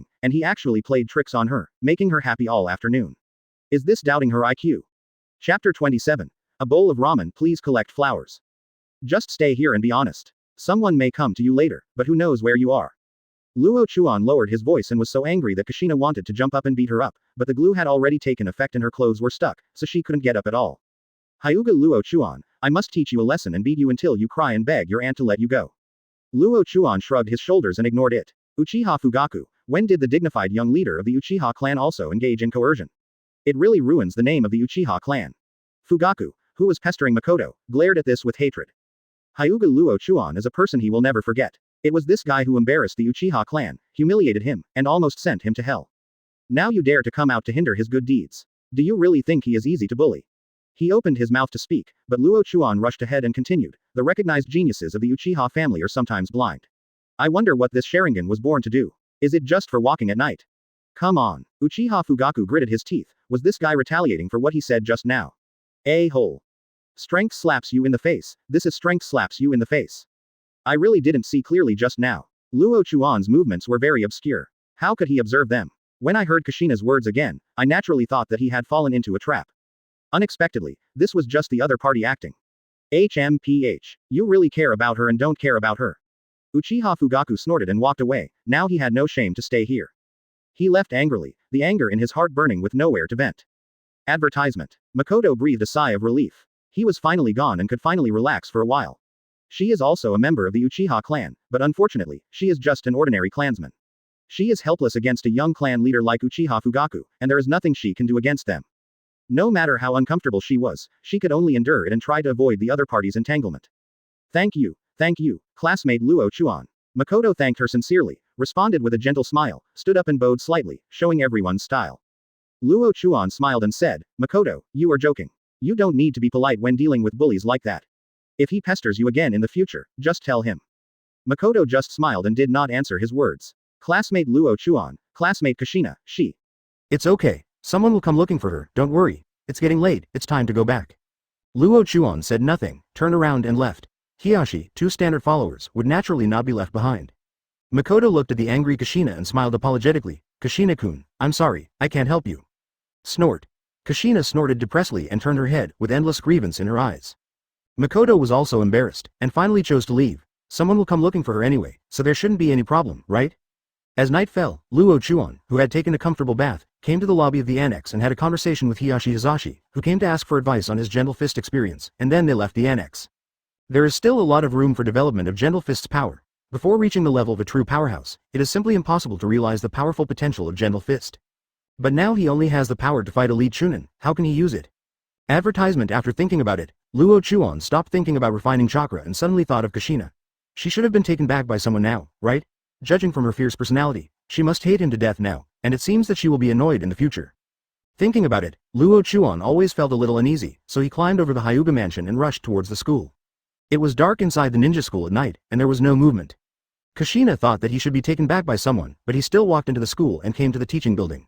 charming, and he actually played tricks on her, making her happy all afternoon. Is this doubting her IQ? Chapter 27. A bowl of ramen, please collect flowers. Just stay here and be honest. Someone may come to you later, but who knows where you are. Luo Chuan lowered his voice and was so angry that Kushina wanted to jump up and beat her up, but the glue had already taken effect and her clothes were stuck, so she couldn't get up at all. Hyuga Luo Chuan, I must teach you a lesson and beat you until you cry and beg your aunt to let you go. Luo Chuan shrugged his shoulders and ignored it. Uchiha Fugaku, when did the dignified young leader of the Uchiha clan also engage in coercion? It really ruins the name of the Uchiha clan. Fugaku, who was pestering Makoto, glared at this with hatred. Hyuga Luo Chuan is a person he will never forget. It was this guy who embarrassed the Uchiha clan, humiliated him, and almost sent him to hell. Now you dare to come out to hinder his good deeds. Do you really think he is easy to bully? He opened his mouth to speak, but Luo Chuan rushed ahead and continued, the recognized geniuses of the Uchiha family are sometimes blind. I wonder what this Sharingan was born to do. Is it just for walking at night? Come on. Uchiha Fugaku gritted his teeth. Was this guy retaliating for what he said just now? A-hole. Strength slaps you in the face. This is strength slaps you in the face. I really didn't see clearly just now. Luo Chuan's movements were very obscure. How could he observe them? When I heard Kushina's words again, I naturally thought that he had fallen into a trap. Unexpectedly, this was just the other party acting. HMPH. You really care about her and don't care about her. Uchiha Fugaku snorted and walked away. Now he had no shame to stay here. He left angrily, the anger in his heart burning with nowhere to vent. Advertisement. Makoto breathed a sigh of relief. He was finally gone and could finally relax for a while. She is also a member of the Uchiha clan, but unfortunately, she is just an ordinary clansman. She is helpless against a young clan leader like Uchiha Fugaku, and there is nothing she can do against them. No matter how uncomfortable she was, she could only endure it and try to avoid the other party's entanglement. Thank you, classmate Luo Chuan. Makoto thanked her sincerely, responded with a gentle smile, stood up and bowed slightly, showing everyone's style. Luo Chuan smiled and said, Makoto, you are joking. You don't need to be polite when dealing with bullies like that. If he pesters you again in the future, just tell him. Makoto just smiled and did not answer his words. Classmate Luo Chuan, classmate Kushina, she. It's okay. Someone will come looking for her, don't worry. It's getting late, it's time to go back. Luo Chuan said nothing, turned around and left. Hiyashi, 2 standard followers, would naturally not be left behind. Makoto looked at the angry Kushina and smiled apologetically. Kushina-kun, I'm sorry, I can't help you. Snort. Kushina snorted depressedly and turned her head, with endless grievance in her eyes. Makoto was also embarrassed, and finally chose to leave. Someone will come looking for her anyway, so there shouldn't be any problem, right? As night fell, Luo Chuan, who had taken a comfortable bath, came to the lobby of the annex and had a conversation with Hiyashi Hizashi, who came to ask for advice on his Gentle Fist experience, and then they left the annex. There is still a lot of room for development of Gentle Fist's power. Before reaching the level of a true powerhouse, it is simply impossible to realize the powerful potential of Gentle Fist. But now he only has the power to fight elite Chunin, how can he use it? Advertisement. After thinking about it, Luo Chuan stopped thinking about refining chakra and suddenly thought of Kushina. She should have been taken back by someone now, right? Judging from her fierce personality, she must hate him to death now, and it seems that she will be annoyed in the future. Thinking about it, Luo Chuan always felt a little uneasy, so he climbed over the Hyuga mansion and rushed towards the school. It was dark inside the ninja school at night, and there was no movement. Kushina thought that he should be taken back by someone, but he still walked into the school and came to the teaching building.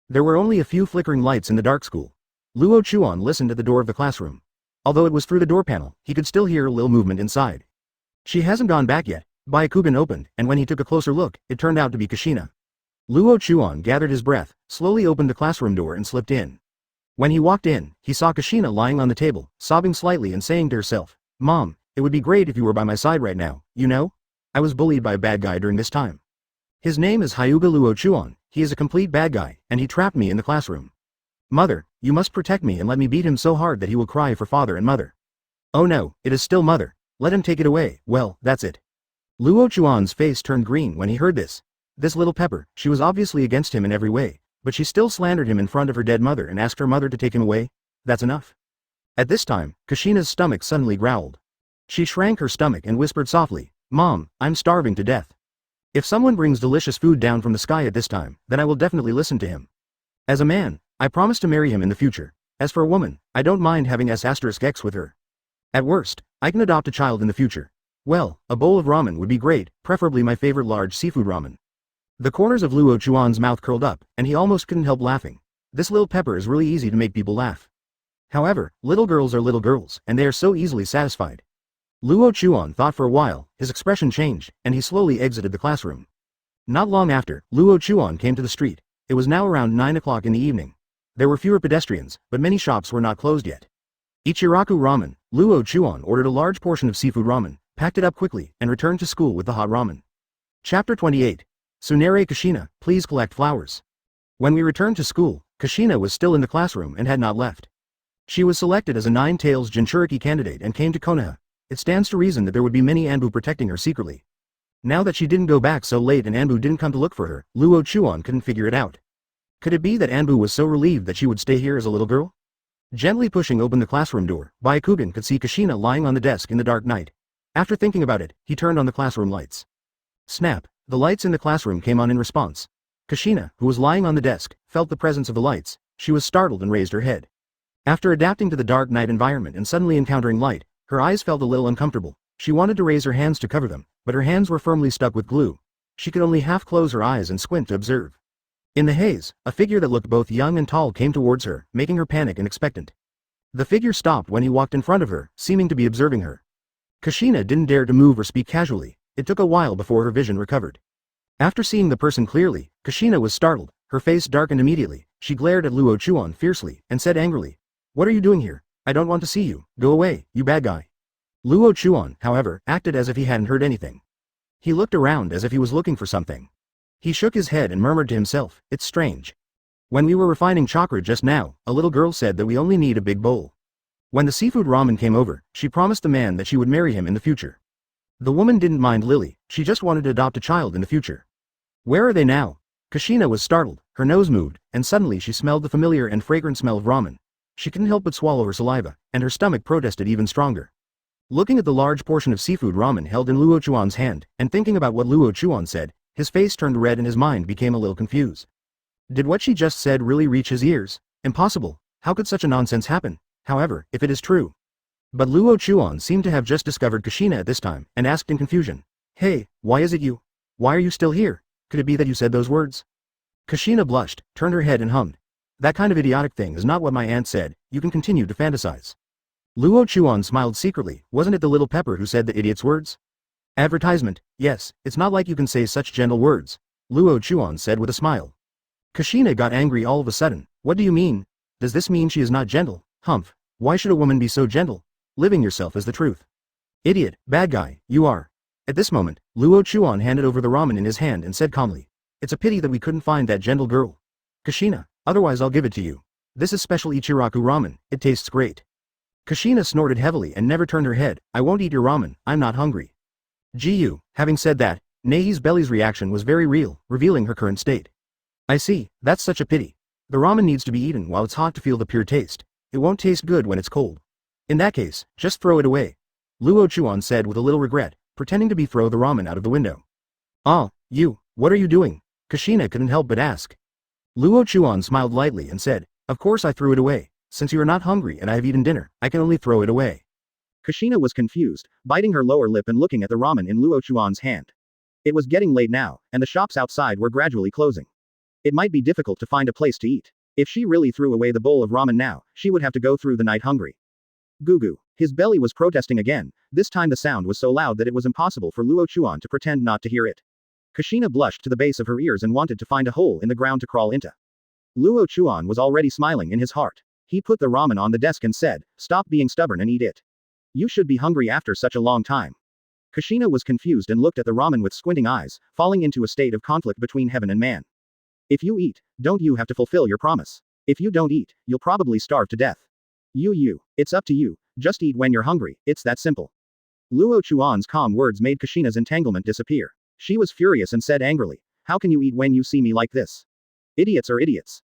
There were only a few flickering lights in the dark school. Luo Chuan listened at the door of the classroom. Although it was through the door panel, he could still hear a little movement inside. She hasn't gone back yet. Byakugan opened, and when he took a closer look, it turned out to be Kushina. Luo Chuan gathered his breath, slowly opened the classroom door and slipped in. When he walked in, he saw Kushina lying on the table, sobbing slightly and saying to herself, "Mom, it would be great if you were by my side right now, you know? I was bullied by a bad guy during this time. His name is Hyuga Luo Chuan, he is a complete bad guy, and he trapped me in the classroom. Mother, you must protect me and let me beat him so hard that he will cry for father and mother." "Oh no, it is still mother. Let him take it away." "Well, that's it." Luo Chuan's face turned green when he heard this. This little pepper, she was obviously against him in every way, but she still slandered him in front of her dead mother and asked her mother to take him away? That's enough. At this time, Kushina's stomach suddenly growled. She shrank her stomach and whispered softly, "Mom, I'm starving to death. If someone brings delicious food down from the sky at this time, then I will definitely listen to him. As a man, I promise to marry him in the future. As for a woman, I don't mind having S*X with her. At worst, I can adopt a child in the future. Well, a bowl of ramen would be great, preferably my favorite large seafood ramen." The corners of Luo Chuan's mouth curled up, and he almost couldn't help laughing. This little pepper is really easy to make people laugh. However, little girls are little girls, and they are so easily satisfied. Luo Chuan thought for a while, his expression changed, and he slowly exited the classroom. Not long after, Luo Chuan came to the street. It was now around 9 o'clock in the evening. There were fewer pedestrians, but many shops were not closed yet. Ichiraku ramen. Luo Chuan ordered a large portion of seafood ramen, packed it up quickly, and returned to school with the hot ramen. Chapter 28. Tsunere Kushina, please collect flowers. When we returned to school, Kushina was still in the classroom and had not left. She was selected as a Nine Tails Jinchuriki candidate and came to Konoha. It stands to reason that there would be many Anbu protecting her secretly. Now that she didn't go back so late and Anbu didn't come to look for her, Luo Chuan couldn't figure it out. Could it be that Anbu was so relieved that she would stay here as a little girl? Gently pushing open the classroom door, Byakugan could see Kushina lying on the desk in the dark night. After thinking about it, he turned on the classroom lights. Snap! The lights in the classroom came on in response. Kushina, who was lying on the desk, felt the presence of the lights. She was startled and raised her head. After adapting to the dark night environment and suddenly encountering light, her eyes felt a little uncomfortable. She wanted to raise her hands to cover them, but her hands were firmly stuck with glue. She could only half close her eyes and squint to observe. In the haze, a figure that looked both young and tall came towards her, making her panic and expectant. The figure stopped when he walked in front of her, seeming to be observing her. Kushina didn't dare to move or speak casually. It took a while before her vision recovered. After seeing the person clearly, Kushina was startled. Her face darkened immediately. She glared at Luo Chuan fiercely, and said angrily, "What are you doing here? I don't want to see you. Go away, you bad guy." Luo Chuan, however, acted as if he hadn't heard anything. He looked around as if he was looking for something. He shook his head and murmured to himself, "It's strange. When we were refining chakra just now, a little girl said that we only need a big bowl. When the seafood ramen came over, she promised the man that she would marry him in the future. The woman didn't mind Lily, she just wanted to adopt a child in the future. Where are they now?" Kushina was startled, her nose moved, and suddenly she smelled the familiar and fragrant smell of ramen. She couldn't help but swallow her saliva, and her stomach protested even stronger. Looking at the large portion of seafood ramen held in Luo Chuan's hand, and thinking about what Luo Chuan said, his face turned red and his mind became a little confused. Did what she just said really reach his ears? Impossible. How could such a nonsense happen? However, if it is true. But Luo Chuan seemed to have just discovered Kushina at this time, and asked in confusion, "Hey, why is it you? Why are you still here? Could it be that you said those words?" Kushina blushed, turned her head and hummed. "That kind of idiotic thing is not what my aunt said, you can continue to fantasize." Luo Chuan smiled secretly. Wasn't it the little pepper who said the idiot's words? Advertisement, yes, it's not like you can say such gentle words, Luo Chuan said with a smile. Kushina got angry all of a sudden. What do you mean? Does this mean she is not gentle? Humph, why should a woman be so gentle? Living yourself is the truth. Idiot, bad guy, you are. At this moment, Luo Chuan handed over the ramen in his hand and said calmly, "It's a pity that we couldn't find that gentle girl. Kushina, otherwise I'll give it to you. This is special Ichiraku ramen, it tastes great." Kushina snorted heavily and never turned her head. "I won't eat your ramen, I'm not hungry." Jiyu, having said that, Nei's belly's reaction was very real, revealing her current state. "I see, that's such a pity. The ramen needs to be eaten while it's hot to feel the pure taste. It won't taste good when it's cold. In that case, just throw it away," Luo Chuan said with a little regret, pretending to throw the ramen out of the window. "Ah, you, what are you doing?" Kushina couldn't help but ask. Luo Chuan smiled lightly and said, "Of course I threw it away. Since you are not hungry and I have eaten dinner, I can only throw it away." Kushina was confused, biting her lower lip and looking at the ramen in Luo Chuan's hand. It was getting late now, and the shops outside were gradually closing. It might be difficult to find a place to eat. If she really threw away the bowl of ramen now, she would have to go through the night hungry. Gugu. His belly was protesting again. This time the sound was so loud that it was impossible for Luo Chuan to pretend not to hear it. Kushina blushed to the base of her ears and wanted to find a hole in the ground to crawl into. Luo Chuan was already smiling in his heart. He put the ramen on the desk and said, "Stop being stubborn and eat it. You should be hungry after such a long time." Kushina was confused and looked at the ramen with squinting eyes, falling into a state of conflict between heaven and man. If you eat, don't you have to fulfill your promise? If you don't eat, you'll probably starve to death. It's up to you, just eat when you're hungry, it's that simple. Luo Chuan's calm words made Kushina's entanglement disappear. She was furious and said angrily, "How can you eat when you see me like this? Idiots are idiots."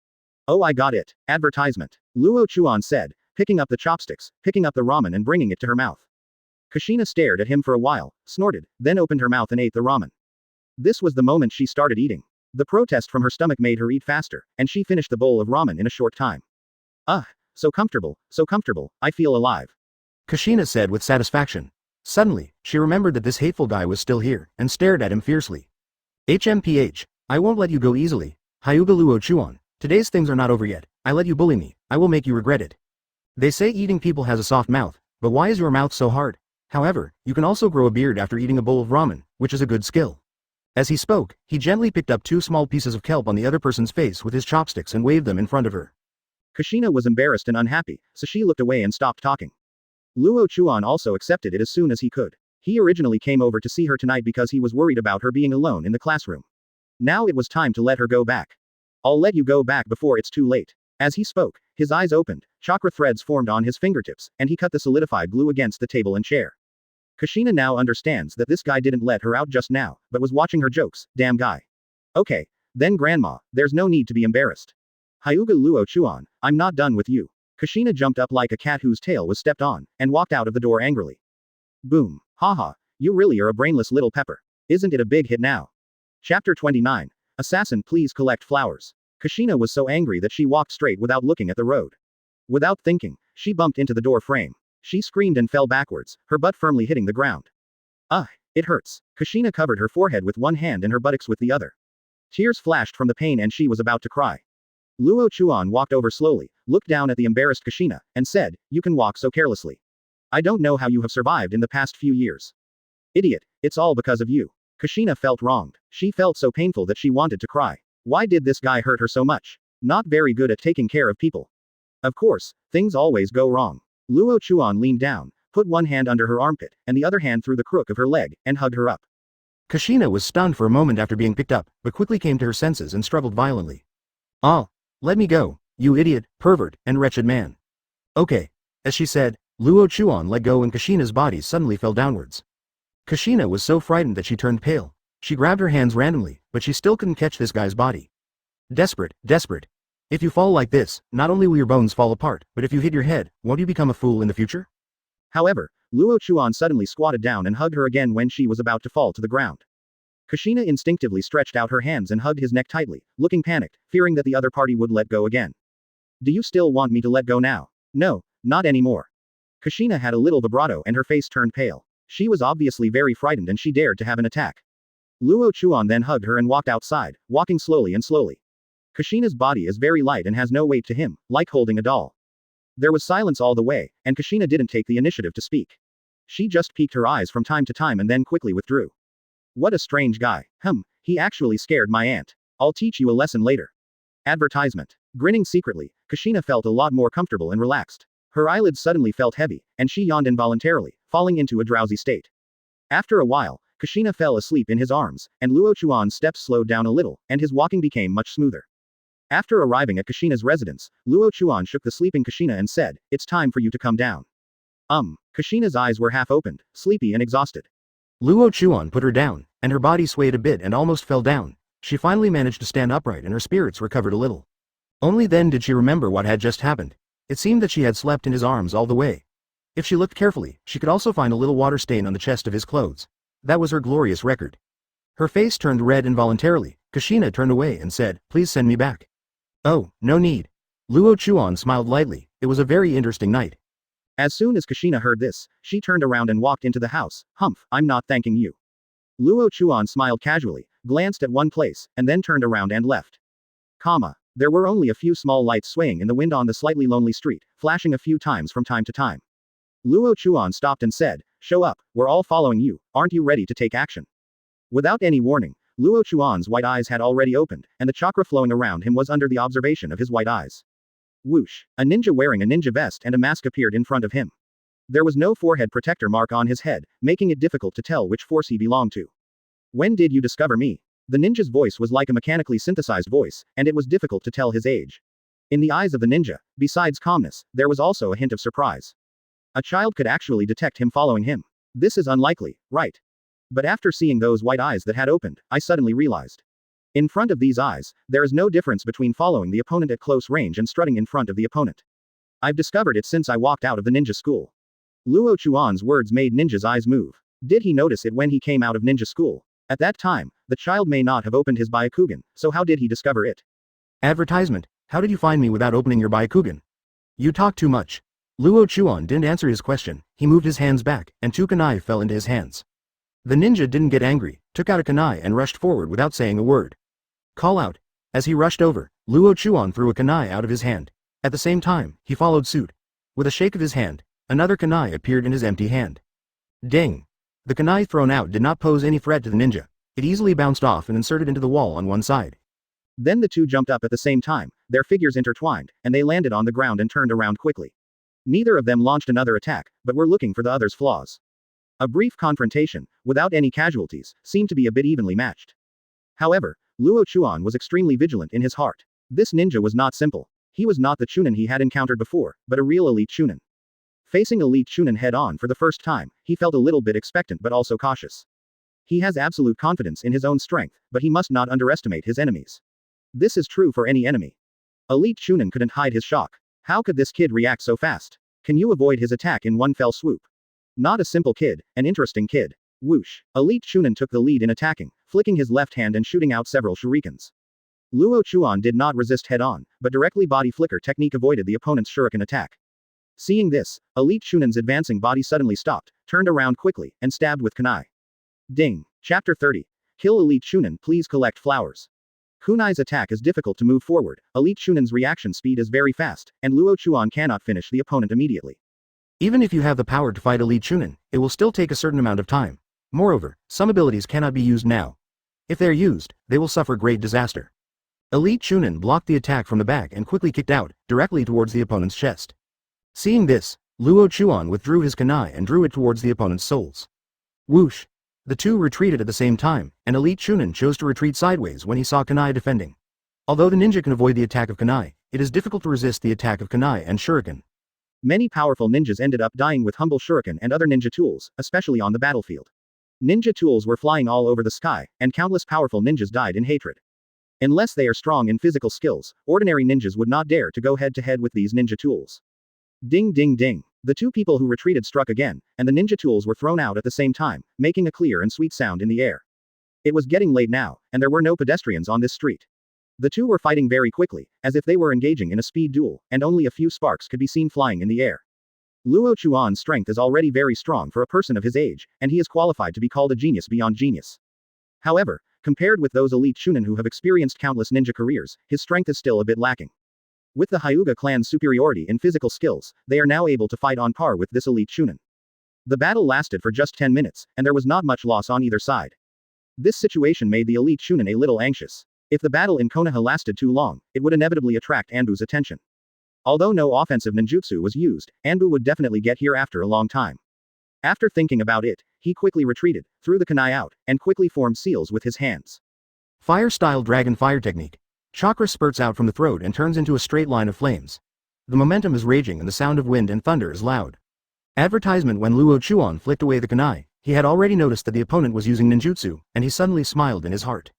"Oh, I got it. Advertisement," Luo Chuan said, picking up the chopsticks, picking up the ramen and bringing it to her mouth. Kushina stared at him for a while, snorted, then opened her mouth and ate the ramen. This was the moment she started eating. The protest from her stomach made her eat faster, and she finished the bowl of ramen in a short time. So comfortable, I feel alive," Kushina said with satisfaction. Suddenly, she remembered that this hateful guy was still here, and stared at him fiercely. "HMPH, I won't let you go easily. Hyuga Luo Chuan, today's things are not over yet. I let you bully me, I will make you regret it. They say eating people has a soft mouth, but why is your mouth so hard? However, you can also grow a beard after eating a bowl of ramen, which is a good skill." As he spoke, he gently picked up 2 small pieces of kelp on the other person's face with his chopsticks and waved them in front of her. Kushina was embarrassed and unhappy, so she looked away and stopped talking. Luo Chuan also accepted it as soon as he could. He originally came over to see her tonight because he was worried about her being alone in the classroom. Now it was time to let her go back. "I'll let you go back before it's too late." As he spoke, his eyes opened, chakra threads formed on his fingertips, and he cut the solidified glue against the table and chair. Kushina now understands that this guy didn't let her out just now, but was watching her jokes, damn guy. "Okay. Then grandma, there's no need to be embarrassed. Hyuga Luo Chuan, I'm not done with you." Kushina jumped up like a cat whose tail was stepped on, and walked out of the door angrily. Boom. Haha, you really are a brainless little pepper. Isn't it a big hit now? Chapter 29. Assassin, please collect flowers. Kushina was so angry that she walked straight without looking at the road. Without thinking, she bumped into the door frame. She screamed and fell backwards, her butt firmly hitting the ground. It hurts. Kushina covered her forehead with one hand and her buttocks with the other. Tears flashed from the pain and she was about to cry. Luo Chuan walked over slowly, looked down at the embarrassed Kushina, and said, "You can walk so carelessly. I don't know how you have survived in the past few years. Idiot, it's all because of you." Kushina felt wronged. She felt so painful that she wanted to cry. Why did this guy hurt her so much? Not very good at taking care of people. Of course, things always go wrong. Luo Chuan leaned down, put one hand under her armpit, and the other hand through the crook of her leg, and hugged her up. Kushina was stunned for a moment after being picked up, but quickly came to her senses and struggled violently. "Ah, let me go, you idiot, pervert, and wretched man." "Okay." As she said, Luo Chuan let go and Kushina's body suddenly fell downwards. Kushina was so frightened that she turned pale. She grabbed her hands randomly, but she still couldn't catch this guy's body. Desperate. If you fall like this, not only will your bones fall apart, but if you hit your head, won't you become a fool in the future? However, Luo Chuan suddenly squatted down and hugged her again when she was about to fall to the ground. Kushina instinctively stretched out her hands and hugged his neck tightly, looking panicked, fearing that the other party would let go again. "Do you still want me to let go now?" "No, not anymore." Kushina had a little vibrato and her face turned pale. She was obviously very frightened and she dared to have an attack. Luo Chuan then hugged her and walked outside, walking slowly. Kushina's body is very light and has no weight to him, like holding a doll. There was silence all the way, and Kushina didn't take the initiative to speak. She just peeked her eyes from time to time and then quickly withdrew. What a strange guy. He actually scared my aunt. I'll teach you a lesson later. Advertisement. Grinning secretly, Kushina felt a lot more comfortable and relaxed. Her eyelids suddenly felt heavy, and she yawned involuntarily, falling into a drowsy state. After a while, Kushina fell asleep in his arms, and Luo Chuan's steps slowed down a little, and his walking became much smoother. After arriving at Kushina's residence, Luo Chuan shook the sleeping Kushina and said, "It's time for you to come down." Kushina's eyes were half opened, sleepy and exhausted. Luo Chuan put her down, and her body swayed a bit and almost fell down. She finally managed to stand upright and her spirits recovered a little. Only then did she remember what had just happened. It seemed that she had slept in his arms all the way. If she looked carefully, she could also find a little water stain on the chest of his clothes. That was her glorious record. Her face turned red involuntarily. Kushina turned away and said, "Please send me back." "Oh, no need." Luo Chuan smiled lightly. It was a very interesting night. As soon as Kushina heard this, she turned around and walked into the house. "I'm not thanking you." Luo Chuan smiled casually, glanced at one place, and then turned around and left. There were only a few small lights swaying in the wind on the slightly lonely street, flashing a few times from time to time. Luo Chuan stopped and said, "Show up, we're all following you, aren't you ready to take action?" Without any warning, Luo Chuan's white eyes had already opened, and the chakra flowing around him was under the observation of his white eyes. Whoosh! A ninja wearing a ninja vest and a mask appeared in front of him. There was no forehead protector mark on his head, making it difficult to tell which force he belonged to. "When did you discover me?" The ninja's voice was like a mechanically synthesized voice, and it was difficult to tell his age. In the eyes of the ninja, besides calmness, there was also a hint of surprise. A child could actually detect him following him. This is unlikely, right? But after seeing those white eyes that had opened, I suddenly realized. In front of these eyes, there is no difference between following the opponent at close range and strutting in front of the opponent. I've discovered it since I walked out of the ninja school. Luo Chuan's words made Ninja's eyes move. Did he notice it when he came out of ninja school? At that time, the child may not have opened his Byakugan, so how did he discover it? Advertisement: how did you find me without opening your Byakugan? You talk too much. Luo Chuan didn't answer his question, he moved his hands back, and two kunai fell into his hands. The ninja didn't get angry, took out a kunai and rushed forward without saying a word. Call out. As he rushed over, Luo Chuan threw a kunai out of his hand. At the same time, he followed suit. With a shake of his hand, another kunai appeared in his empty hand. Ding! The kunai thrown out did not pose any threat to the ninja. It easily bounced off and inserted into the wall on one side. Then the two jumped up at the same time, their figures intertwined, and they landed on the ground and turned around quickly. Neither of them launched another attack, but were looking for the other's flaws. A brief confrontation, without any casualties, seemed to be a bit evenly matched. However, Luo Chuan was extremely vigilant in his heart. This ninja was not simple. He was not the Chunin he had encountered before, but a real elite Chunin. Facing elite Chunin head-on for the first time, he felt a little bit expectant but also cautious. He has absolute confidence in his own strength, but he must not underestimate his enemies. This is true for any enemy. Elite Chunin couldn't hide his shock. How could this kid react so fast? Can you avoid his attack in one fell swoop? Not a simple kid, an interesting kid. Whoosh! Elite Chunin took the lead in attacking, flicking his left hand and shooting out several shurikens. Luo Chuan did not resist head-on, but directly body flicker technique avoided the opponent's shuriken attack. Seeing this, Elite Chunin's advancing body suddenly stopped, turned around quickly, and stabbed with kunai. Ding! Chapter 30. Kill Elite Chunin, please collect flowers. Kunai's attack is difficult to move forward, Elite Chunin's reaction speed is very fast, and Luo Chuan cannot finish the opponent immediately. Even if you have the power to fight Elite Chunin, it will still take a certain amount of time. Moreover, some abilities cannot be used now. If they are used, they will suffer great disaster. Elite Chunin blocked the attack from the back and quickly kicked out, directly towards the opponent's chest. Seeing this, Luo Chuan withdrew his kunai and drew it towards the opponent's soles. Whoosh! The two retreated at the same time, and Elite Chunin chose to retreat sideways when he saw kunai defending. Although the ninja can avoid the attack of kunai, it is difficult to resist the attack of kunai and shuriken. Many powerful ninjas ended up dying with humble shuriken and other ninja tools, especially on the battlefield. Ninja tools were flying all over the sky, and countless powerful ninjas died in hatred. Unless they are strong in physical skills, ordinary ninjas would not dare to go head-to-head with these ninja tools. Ding ding ding. The two people who retreated struck again, and the ninja tools were thrown out at the same time, making a clear and sweet sound in the air. It was getting late now, and there were no pedestrians on this street. The two were fighting very quickly, as if they were engaging in a speed duel, and only a few sparks could be seen flying in the air. Luo Chuan's strength is already very strong for a person of his age, and he is qualified to be called a genius beyond genius. However, compared with those elite Chunin who have experienced countless ninja careers, his strength is still a bit lacking. With the Hyuga clan's superiority in physical skills, they are now able to fight on par with this elite Chunin. The battle lasted for just 10 minutes, and there was not much loss on either side. This situation made the elite Chunin a little anxious. If the battle in Konoha lasted too long, it would inevitably attract Anbu's attention. Although no offensive ninjutsu was used, Anbu would definitely get here after a long time. After thinking about it, he quickly retreated, threw the kunai out, and quickly formed seals with his hands. Fire-style dragon fire technique. Chakra spurts out from the throat and turns into a straight line of flames. The momentum is raging and the sound of wind and thunder is loud. Advertisement: when Luo Chuan flicked away the kunai, he had already noticed that the opponent was using ninjutsu, and he suddenly smiled in his heart.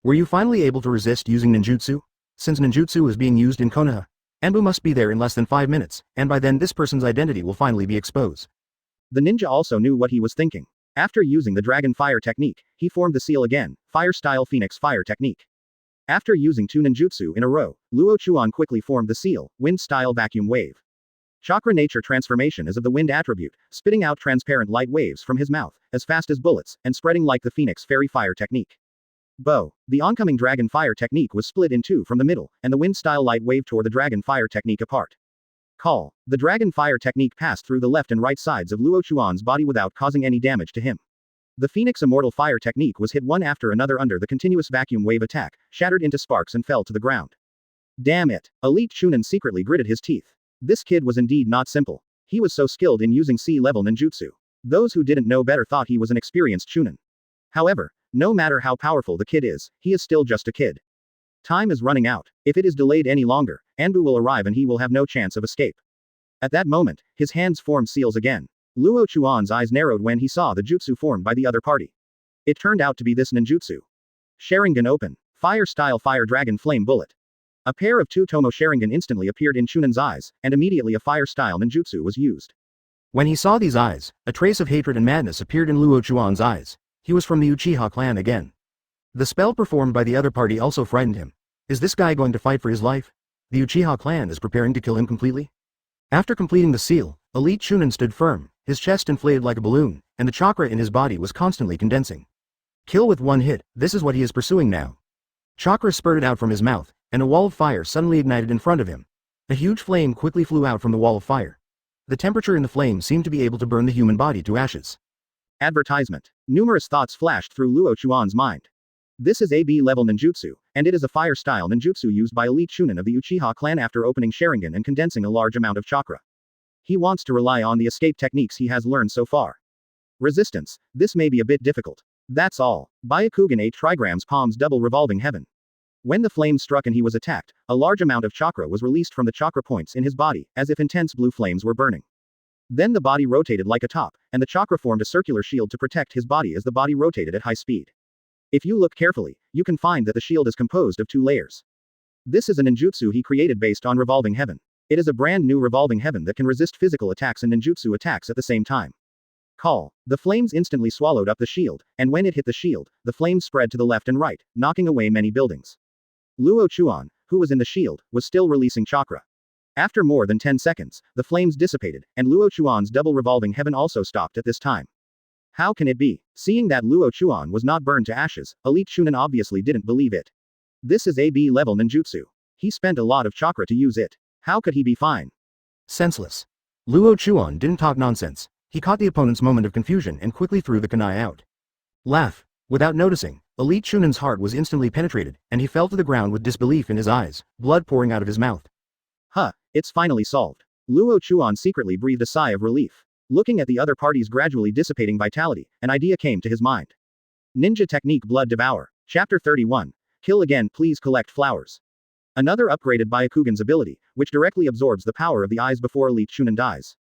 Were you finally able to resist using ninjutsu? Since ninjutsu is being used in Konoha, Anbu must be there in less than 5 minutes, and by then this person's identity will finally be exposed. The ninja also knew what he was thinking. After using the dragon fire technique, he formed the seal again, fire-style phoenix fire technique. After using 2 ninjutsu in a row, Luo Chuan quickly formed the seal, wind-style vacuum wave. Chakra nature transformation is of the wind attribute, spitting out transparent light waves from his mouth, as fast as bullets, and spreading like the phoenix fairy fire technique. Bow. The oncoming dragon fire technique was split in two from the middle, and the wind-style light wave tore the dragon fire technique apart. Call. The dragon fire technique passed through the left and right sides of Luo Chuan's body without causing any damage to him. The Phoenix Immortal Fire technique was hit one after another under the continuous vacuum wave attack, shattered into sparks and fell to the ground. Damn it. Elite Chunin secretly gritted his teeth. This kid was indeed not simple. He was so skilled in using C-level ninjutsu. Those who didn't know better thought he was an experienced Chunin. However, no matter how powerful the kid is, he is still just a kid. Time is running out. If it is delayed any longer, Anbu will arrive and he will have no chance of escape. At that moment, his hands formed seals again. Luo Chuan's eyes narrowed when he saw the jutsu formed by the other party. It turned out to be this ninjutsu. Sharingan open. Fire-style fire dragon flame bullet. A pair of two Tomo Sharingan instantly appeared in Chunin's eyes, and immediately a fire-style ninjutsu was used. When he saw these eyes, a trace of hatred and madness appeared in Luo Chuan's eyes. He was from the Uchiha clan again. The spell performed by the other party also frightened him. Is this guy going to fight for his life? The Uchiha clan is preparing to kill him completely? After completing the seal, Elite Chunin stood firm, his chest inflated like a balloon, and the chakra in his body was constantly condensing. Kill with one hit, this is what he is pursuing now. Chakra spurted out from his mouth, and a wall of fire suddenly ignited in front of him. A huge flame quickly flew out from the wall of fire. The temperature in the flame seemed to be able to burn the human body to ashes. Advertisement. Numerous thoughts flashed through Luo Chuan's mind. This is a B-level ninjutsu, and it is a fire-style ninjutsu used by Elite Chunin of the Uchiha clan after opening Sharingan and condensing a large amount of chakra. He wants to rely on the escape techniques he has learned so far. Resistance. This may be a bit difficult. That's all. Byakugan 8 trigrams palms double revolving heaven. When the flame struck and he was attacked, a large amount of chakra was released from the chakra points in his body, as if intense blue flames were burning. Then the body rotated like a top, and the chakra formed a circular shield to protect his body as the body rotated at high speed. If you look carefully, you can find that the shield is composed of 2 layers. This is a ninjutsu he created based on revolving heaven. It is a brand new revolving heaven that can resist physical attacks and ninjutsu attacks at the same time. Call. The flames instantly swallowed up the shield, and when it hit the shield, the flames spread to the left and right, knocking away many buildings. Luo Chuan, who was in the shield, was still releasing chakra. After more than 10 seconds, the flames dissipated, and Luo Chuan's double revolving heaven also stopped at this time. How can it be? Seeing that Luo Chuan was not burned to ashes, Elite Chunin obviously didn't believe it. This is a B-level ninjutsu. He spent a lot of chakra to use it. How could he be fine? Senseless. Luo Chuan didn't talk nonsense. He caught the opponent's moment of confusion and quickly threw the kunai out. Laugh. Without noticing, Elite Chunin's heart was instantly penetrated, and he fell to the ground with disbelief in his eyes, blood pouring out of his mouth. Huh, it's finally solved. Luo Chuan secretly breathed a sigh of relief. Looking at the other party's gradually dissipating vitality, an idea came to his mind. Ninja Technique Blood Devour. Chapter 31. Kill again, please collect flowers. Another upgraded Byakugan's ability, which directly absorbs the power of the eyes before Elite Chunin dies.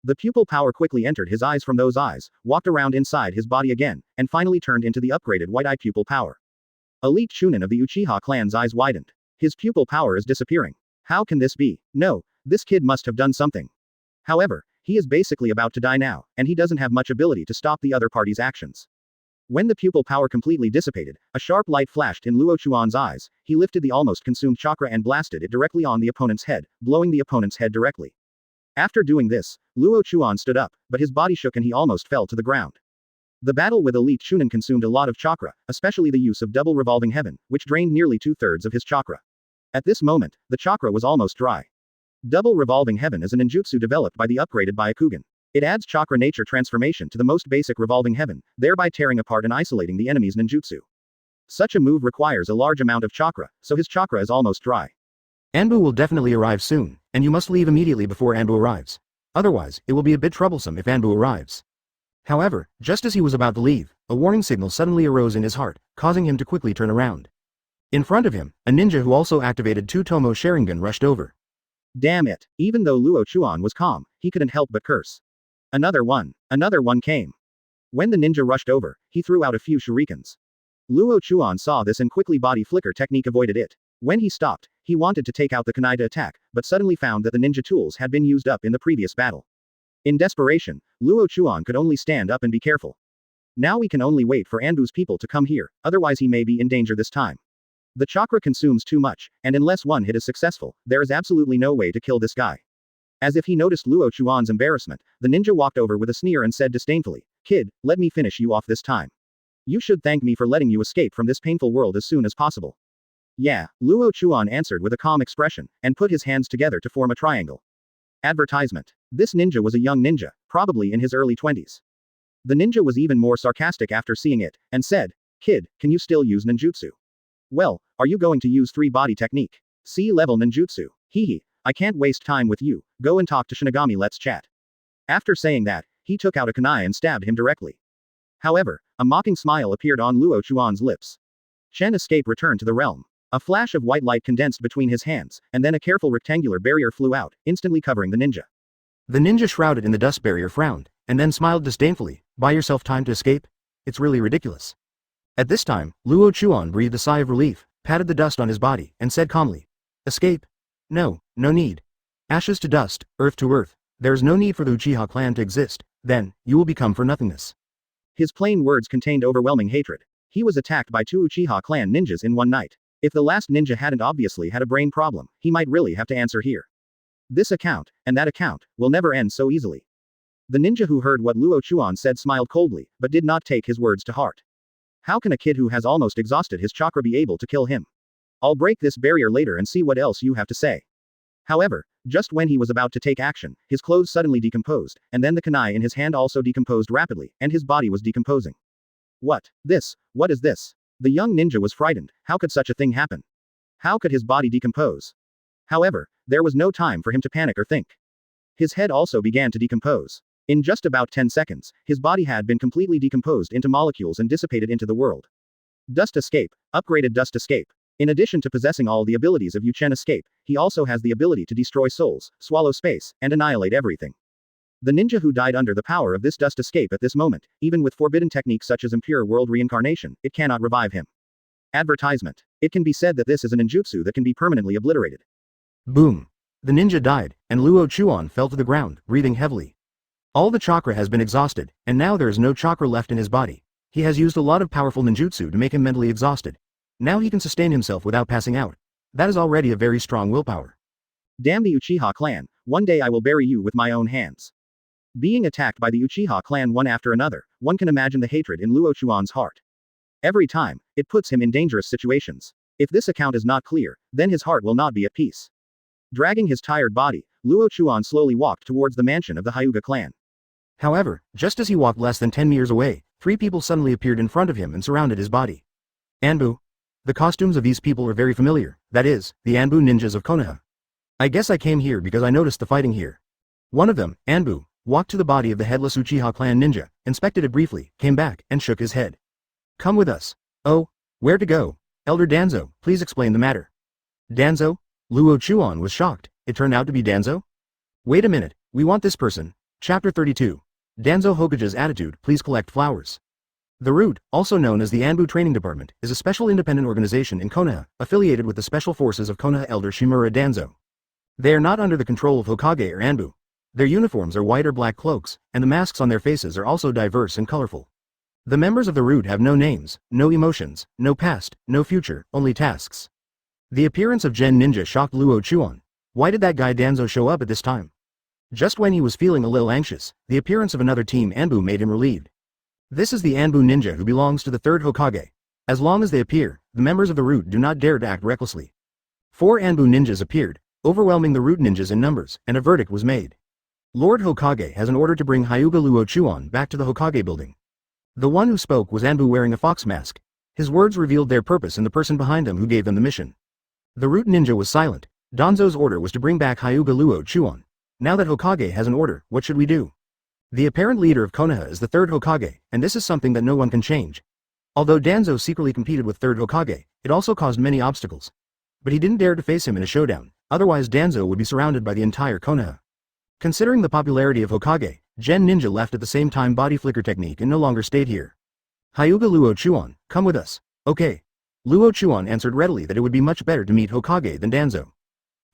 The pupil power quickly entered his eyes from those eyes, walked around inside his body again, and finally turned into the upgraded white eye pupil power. Elite Chunin of the Uchiha clan's eyes widened. His pupil power is disappearing. How can this be? No, this kid must have done something. However, he is basically about to die now, and he doesn't have much ability to stop the other party's actions. When the pupil power completely dissipated, a sharp light flashed in Luo Chuan's eyes. He lifted the almost consumed chakra and blasted it directly on the opponent's head, blowing the opponent's head directly. After doing this, Luo Chuan stood up, but his body shook and he almost fell to the ground. The battle with Elite Chunin consumed a lot of chakra, especially the use of double revolving heaven, which drained nearly 2/3 of his chakra. At this moment, the chakra was almost dry. Double revolving heaven is a ninjutsu developed by the upgraded Byakugan. It adds chakra nature transformation to the most basic revolving heaven, thereby tearing apart and isolating the enemy's ninjutsu. Such a move requires a large amount of chakra, so his chakra is almost dry. Anbu will definitely arrive soon, and you must leave immediately before Anbu arrives. Otherwise, it will be a bit troublesome if Anbu arrives. However, just as he was about to leave, a warning signal suddenly arose in his heart, causing him to quickly turn around. In front of him, a ninja who also activated 2 Tomo Sharingan rushed over. Damn it, even though Luo Chuan was calm, he couldn't help but curse. Another one came. When the ninja rushed over, he threw out a few shurikens. Luo Chuan saw this and quickly body flicker technique avoided it. When he stopped, he wanted to take out the kunai to attack, but suddenly found that the ninja tools had been used up in the previous battle. In desperation, Luo Chuan could only stand up and be careful. Now we can only wait for Anbu's people to come here, otherwise he may be in danger this time. The chakra consumes too much, and unless one hit is successful, there is absolutely no way to kill this guy. As if he noticed Luo Chuan's embarrassment, the ninja walked over with a sneer and said disdainfully, "Kid, let me finish you off this time. You should thank me for letting you escape from this painful world as soon as possible." Yeah, Luo Chuan answered with a calm expression, and put his hands together to form a triangle. Advertisement. This ninja was a young ninja, probably in his early 20s. The ninja was even more sarcastic after seeing it, and said, "Kid, can you still use ninjutsu? Well, are you going to use 3-body technique? C-level ninjutsu. Hehe, I can't waste time with you, go and talk to Shinigami, let's chat." After saying that, he took out a kunai and stabbed him directly. However, a mocking smile appeared on Luo Chuan's lips. Chen escape returned to the realm. A flash of white light condensed between his hands, and then a careful rectangular barrier flew out, instantly covering the ninja. The ninja shrouded in the dust barrier frowned, and then smiled disdainfully. "Buy yourself time to escape? It's really ridiculous." At this time, Luo Chuan breathed a sigh of relief, patted the dust on his body, and said calmly, "Escape? No, no need. Ashes to dust, earth to earth. There is no need for the Uchiha clan to exist, then, you will become for nothingness." His plain words contained overwhelming hatred. He was attacked by 2 Uchiha clan ninjas in one night. If the last ninja hadn't obviously had a brain problem, he might really have to answer here. This account, and that account, will never end so easily. The ninja who heard what Luo Chuan said smiled coldly, but did not take his words to heart. How can a kid who has almost exhausted his chakra be able to kill him? I'll break this barrier later and see what else you have to say. However, just when he was about to take action, his clothes suddenly decomposed, and then the kunai in his hand also decomposed rapidly, and his body was decomposing. What is this? The young ninja was frightened. How could such a thing happen? How could his body decompose? However, there was no time for him to panic or think. His head also began to decompose. In just about 10 seconds, his body had been completely decomposed into molecules and dissipated into the world. Dust Escape, upgraded Dust Escape. In addition to possessing all the abilities of Yuchen Escape, he also has the ability to destroy souls, swallow space, and annihilate everything. The ninja who died under the power of this Dust Escape at this moment, even with forbidden techniques such as Impure World Reincarnation, it cannot revive him. Advertisement. It can be said that this is a ninjutsu that can be permanently obliterated. Boom. The ninja died, and Luo Chuan fell to the ground, breathing heavily. All the chakra has been exhausted, and now there is no chakra left in his body. He has used a lot of powerful ninjutsu to make him mentally exhausted. Now he can sustain himself without passing out. That is already a very strong willpower. Damn the Uchiha clan, one day I will bury you with my own hands. Being attacked by the Uchiha clan one after another, one can imagine the hatred in Luo Chuan's heart. Every time, it puts him in dangerous situations. If this account is not clear, then his heart will not be at peace. Dragging his tired body, Luo Chuan slowly walked towards the mansion of the Hyuga clan. However, just as he walked less than 10 meters away, 3 people suddenly appeared in front of him and surrounded his body. Anbu. The costumes of these people are very familiar, that is, the Anbu ninjas of Konoha. I guess I came here because I noticed the fighting here. One of them, Anbu, walked to the body of the headless Uchiha clan ninja, inspected it briefly, came back, and shook his head. Come with us. Oh, where to go? Elder Danzo, please explain the matter. Danzo? Luo Chuan was shocked. It turned out to be Danzo? Wait a minute, we want this person. Chapter 32. Danzo Hokage's attitude, please collect flowers. The Root, also known as the Anbu Training Department, is a special independent organization in Konoha, affiliated with the Special Forces of Konoha Elder Shimura Danzo. They are not under the control of Hokage or Anbu. Their uniforms are white or black cloaks, and the masks on their faces are also diverse and colorful. The members of the Root have no names, no emotions, no past, no future, only tasks. The appearance of Gen Ninja shocked Luo Chuan. Why did that guy Danzo show up at this time? Just when he was feeling a little anxious, the appearance of another team Anbu made him relieved. This is the Anbu ninja who belongs to the 3rd Hokage. As long as they appear, the members of the Root do not dare to act recklessly. 4 Anbu ninjas appeared, overwhelming the Root ninjas in numbers, and a verdict was made. Lord Hokage has an order to bring Hyuga Luo Chuan back to the Hokage building. The one who spoke was Anbu wearing a fox mask. His words revealed their purpose and the person behind them who gave them the mission. The Root ninja was silent. Danzo's order was to bring back Hyuga Luo Chuan. Now that Hokage has an order, what should we do? The apparent leader of Konoha is the 3rd Hokage, and this is something that no one can change. Although Danzo secretly competed with 3rd Hokage, it also caused many obstacles. But he didn't dare to face him in a showdown, otherwise Danzo would be surrounded by the entire Konoha. Considering the popularity of Hokage, Gen Ninja left at the same time body flicker technique and no longer stayed here. Hyuga Luo Chuan, come with us. Okay. Luo Chuan answered readily that it would be much better to meet Hokage than Danzo.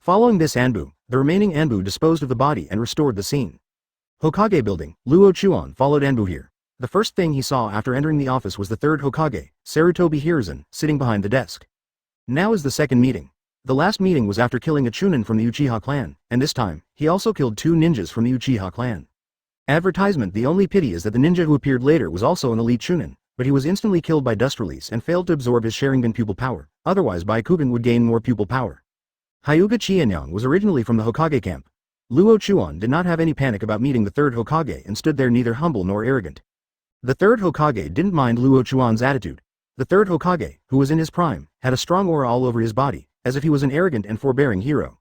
Following this Anbu, the remaining Anbu disposed of the body and restored the scene. Hokage building, Luo Chuan followed Anbu here. The first thing he saw after entering the office was the 3rd Hokage, Sarutobi Hiruzen, sitting behind the desk. Now is the second meeting. The last meeting was after killing a Chunin from the Uchiha clan, and this time, he also killed 2 ninjas from the Uchiha clan. Advertisement. The only pity is that the ninja who appeared later was also an elite Chunin, but he was instantly killed by dust release and failed to absorb his Sharingan pupil power, otherwise Byakugan would gain more pupil power. Hyuga Chianyang was originally from the Hokage camp. Luo Chuan did not have any panic about meeting the third Hokage and stood there neither humble nor arrogant. The third Hokage didn't mind Luo Chuan's attitude. The third Hokage, who was in his prime, had a strong aura all over his body, as if he was an arrogant and forbearing hero.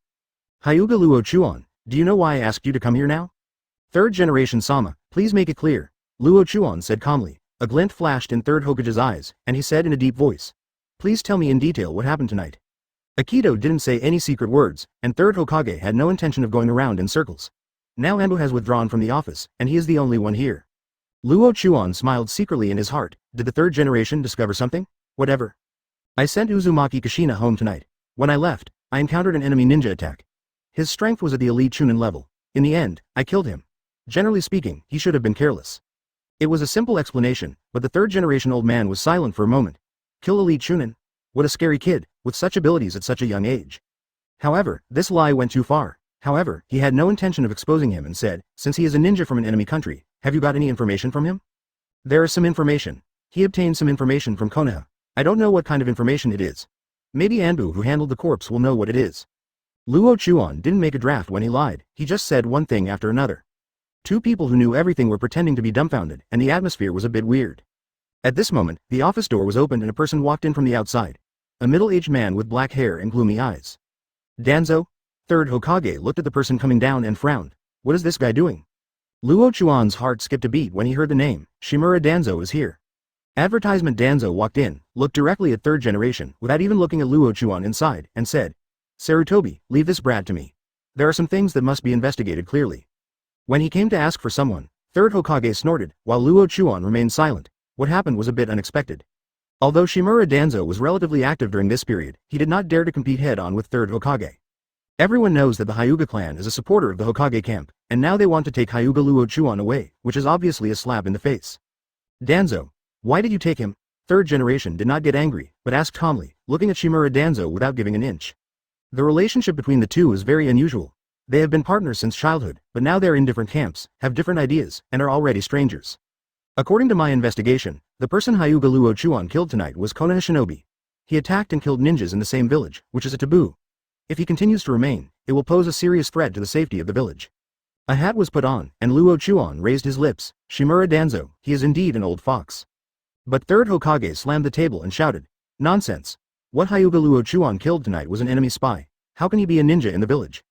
Hyuga Luo Chuan, do you know why I asked you to come here now? Third generation Sama, please make it clear. Luo Chuan said calmly. A glint flashed in third Hokage's eyes, and he said in a deep voice. Please tell me in detail what happened tonight. Akito didn't say any secret words, and third Hokage had no intention of going around in circles. Now Anbu has withdrawn from the office, and he is the only one here. Luo Chuan smiled secretly in his heart. Did the third generation discover something? Whatever. I sent Uzumaki Kushina home tonight. When I left, I encountered an enemy ninja attack. His strength was at the elite Chunin level. In the end, I killed him. Generally speaking, he should have been careless. It was a simple explanation, but the third generation old man was silent for a moment. Kill elite Chunin? What a scary kid, with such abilities at such a young age. However, this lie went too far. However, he had no intention of exposing him and said, since he is a ninja from an enemy country, have you got any information from him? There is some information. He obtained some information from Konoha. I don't know what kind of information it is. Maybe Anbu who handled the corpse will know what it is. Luo Chuan didn't make a draft when he lied, he just said one thing after another. Two people who knew everything were pretending to be dumbfounded, and the atmosphere was a bit weird. At this moment, the office door was opened and a person walked in from the outside. A middle-aged man with black hair and gloomy eyes. Danzo? Third Hokage looked at the person coming down and frowned. What is this guy doing? Luo Chuan's heart skipped a beat when he heard the name. Shimura Danzo is here. Advertisement. Danzo walked in, looked directly at third generation without even looking at Luo Chuan inside, and said, Sarutobi, leave this brat to me. There are some things that must be investigated clearly. When he came to ask for someone, third Hokage snorted, while Luo Chuan remained silent. What happened was a bit unexpected. Although Shimura Danzo was relatively active during this period, he did not dare to compete head-on with third Hokage. Everyone knows that the Hyuga clan is a supporter of the Hokage camp, and now they want to take Hyuga Luo Chuan away, which is obviously a slap in the face. Danzo, why did you take him? Third generation did not get angry, but asked calmly, looking at Shimura Danzo without giving an inch. The relationship between the two is very unusual. They have been partners since childhood, but now they're in different camps, have different ideas, and are already strangers. According to my investigation, the person Hyuga Luo Chuan killed tonight was Konoha Shinobi. He attacked and killed ninjas in the same village, which is a taboo. If he continues to remain, it will pose a serious threat to the safety of the village. A hat was put on, and Luo Chuan raised his lips. Shimura Danzo, he is indeed an old fox. But third Hokage slammed the table and shouted, nonsense. What Hyuga Luo Chuan killed tonight was an enemy spy. How can he be a ninja in the village?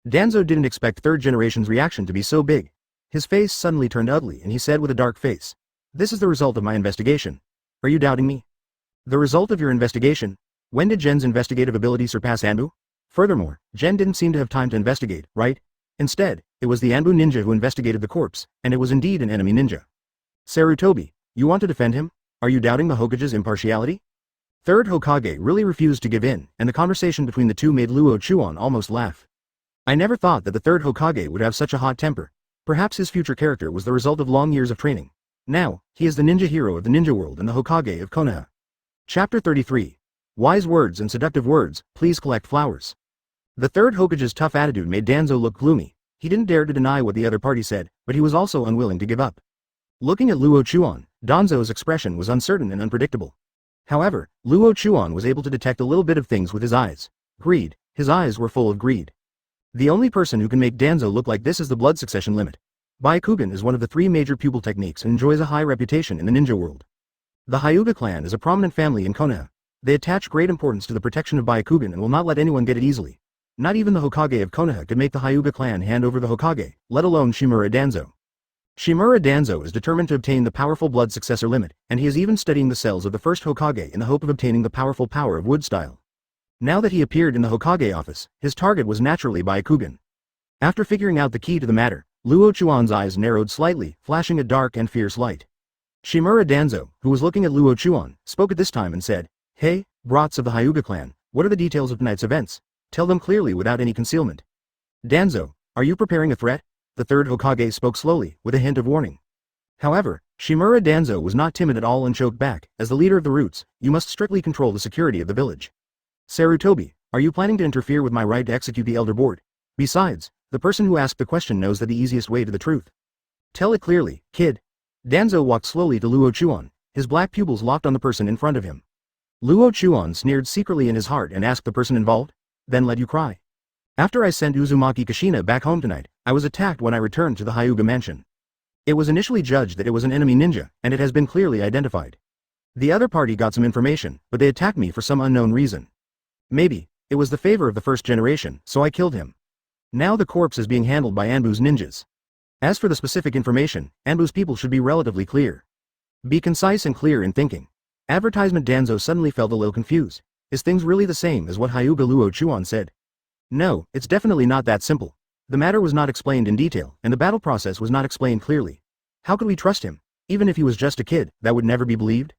Danzo didn't expect third generation's reaction to be so big. His face suddenly turned ugly and he said with a dark face, this is the result of my investigation. Are you doubting me? The result of your investigation? When did Gen's investigative ability surpass Anbu? Furthermore, Gen didn't seem to have time to investigate, right? Instead, it was the Anbu ninja who investigated the corpse, and it was indeed an enemy ninja. Sarutobi, you want to defend him? Are you doubting the Hokage's impartiality? Third Hokage really refused to give in, and the conversation between the two made Luo Chuan almost laugh. I never thought that the third Hokage would have such a hot temper. Perhaps his future character was the result of long years of training. Now, he is the ninja hero of the ninja world and the Hokage of Konoha. Chapter 33. Wise words and seductive words, please collect flowers. The third Hokage's tough attitude made Danzo look gloomy. He didn't dare to deny what the other party said, but he was also unwilling to give up. Looking at Luo Chuan, Danzo's expression was uncertain and unpredictable. However, Luo Chuan was able to detect a little bit of things with his eyes. Greed. His eyes were full of greed. The only person who can make Danzo look like this is the blood succession limit. Byakugan is one of the three major pupil techniques and enjoys a high reputation in the ninja world. The Hyuga clan is a prominent family in Konoha. They attach great importance to the protection of Byakugan and will not let anyone get it easily. Not even the Hokage of Konoha could make the Hyuga clan hand over the Hokage, let alone Shimura Danzo. Shimura Danzo is determined to obtain the powerful blood successor limit, and he is even studying the cells of the first Hokage in the hope of obtaining the powerful power of wood style. Now that he appeared in the Hokage office, his target was naturally Byakugan. After figuring out the key to the matter, Luo Chuan's eyes narrowed slightly, flashing a dark and fierce light. Shimura Danzo, who was looking at Luo Chuan, spoke at this time and said, Hey, brats of the Hyuga clan, what are the details of tonight's events? Tell them clearly without any concealment. Danzo, are you preparing a threat? The third Hokage spoke slowly, with a hint of warning. However, Shimura Danzo was not timid at all and choked back. As the leader of the Roots, you must strictly control the security of the village. Sarutobi, are you planning to interfere with my right to execute the Elder Board? Besides, the person who asked the question knows that the easiest way to the truth. Tell it clearly, kid. Danzo walked slowly to Luo Chuan, his black pupils locked on the person in front of him. Luo Chuan sneered secretly in his heart and asked the person involved, then let you cry. After I sent Uzumaki Kushina back home tonight, I was attacked when I returned to the Hyuga mansion. It was initially judged that it was an enemy ninja, and it has been clearly identified. The other party got some information, but they attacked me for some unknown reason. Maybe it was the favor of the first generation, so I killed him. Now the corpse is being handled by Anbu's ninjas. As for the specific information, Anbu's people should be relatively clear. Be concise and clear in thinking. Advertisement Danzo suddenly felt a little confused. Is things really the same as what Hyuga Luo Chuan said? No, it's definitely not that simple. The matter was not explained in detail, and the battle process was not explained clearly. How could we trust him? Even if he was just a kid, that would never be believed?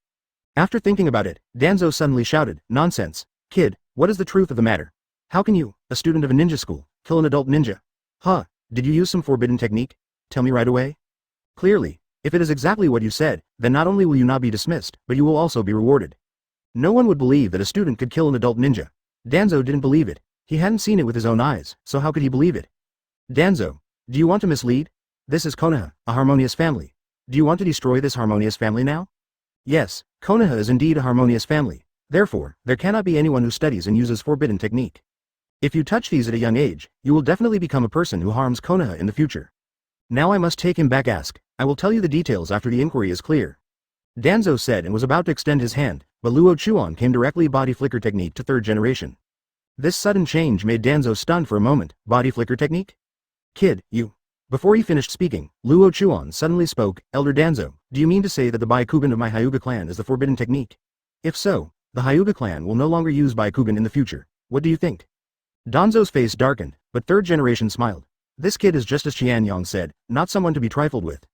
After thinking about it, Danzo suddenly shouted, "Nonsense! Kid, what is the truth of the matter? How can you, a student of a ninja school, kill an adult ninja? Huh, did you use some forbidden technique? Tell me right away." Clearly, if it is exactly what you said, then not only will you not be dismissed, but you will also be rewarded. No one would believe that a student could kill an adult ninja. Danzo didn't believe it. He hadn't seen it with his own eyes, so how could he believe it? Danzo, do you want to mislead? This is Konoha, a harmonious family. Do you want to destroy this harmonious family now? Yes, Konoha is indeed a harmonious family. Therefore, there cannot be anyone who studies and uses forbidden technique. If you touch these at a young age, you will definitely become a person who harms Konoha in the future. Now I must take him back. I will tell you the details after the inquiry is clear. Danzo said and was about to extend his hand, but Luo Chuan came directly body flicker technique to third generation. This sudden change made Danzo stunned for a moment. Body flicker technique? Kid, you. Before he finished speaking, Luo Chuan suddenly spoke, Elder Danzo, do you mean to say that the Byakugan of my Hyuga clan is the forbidden technique? If so, the Hyuga clan will no longer use Byakugan in the future. What do you think? Danzo's face darkened, but third generation smiled. This kid is just as Qianyang said, not someone to be trifled with.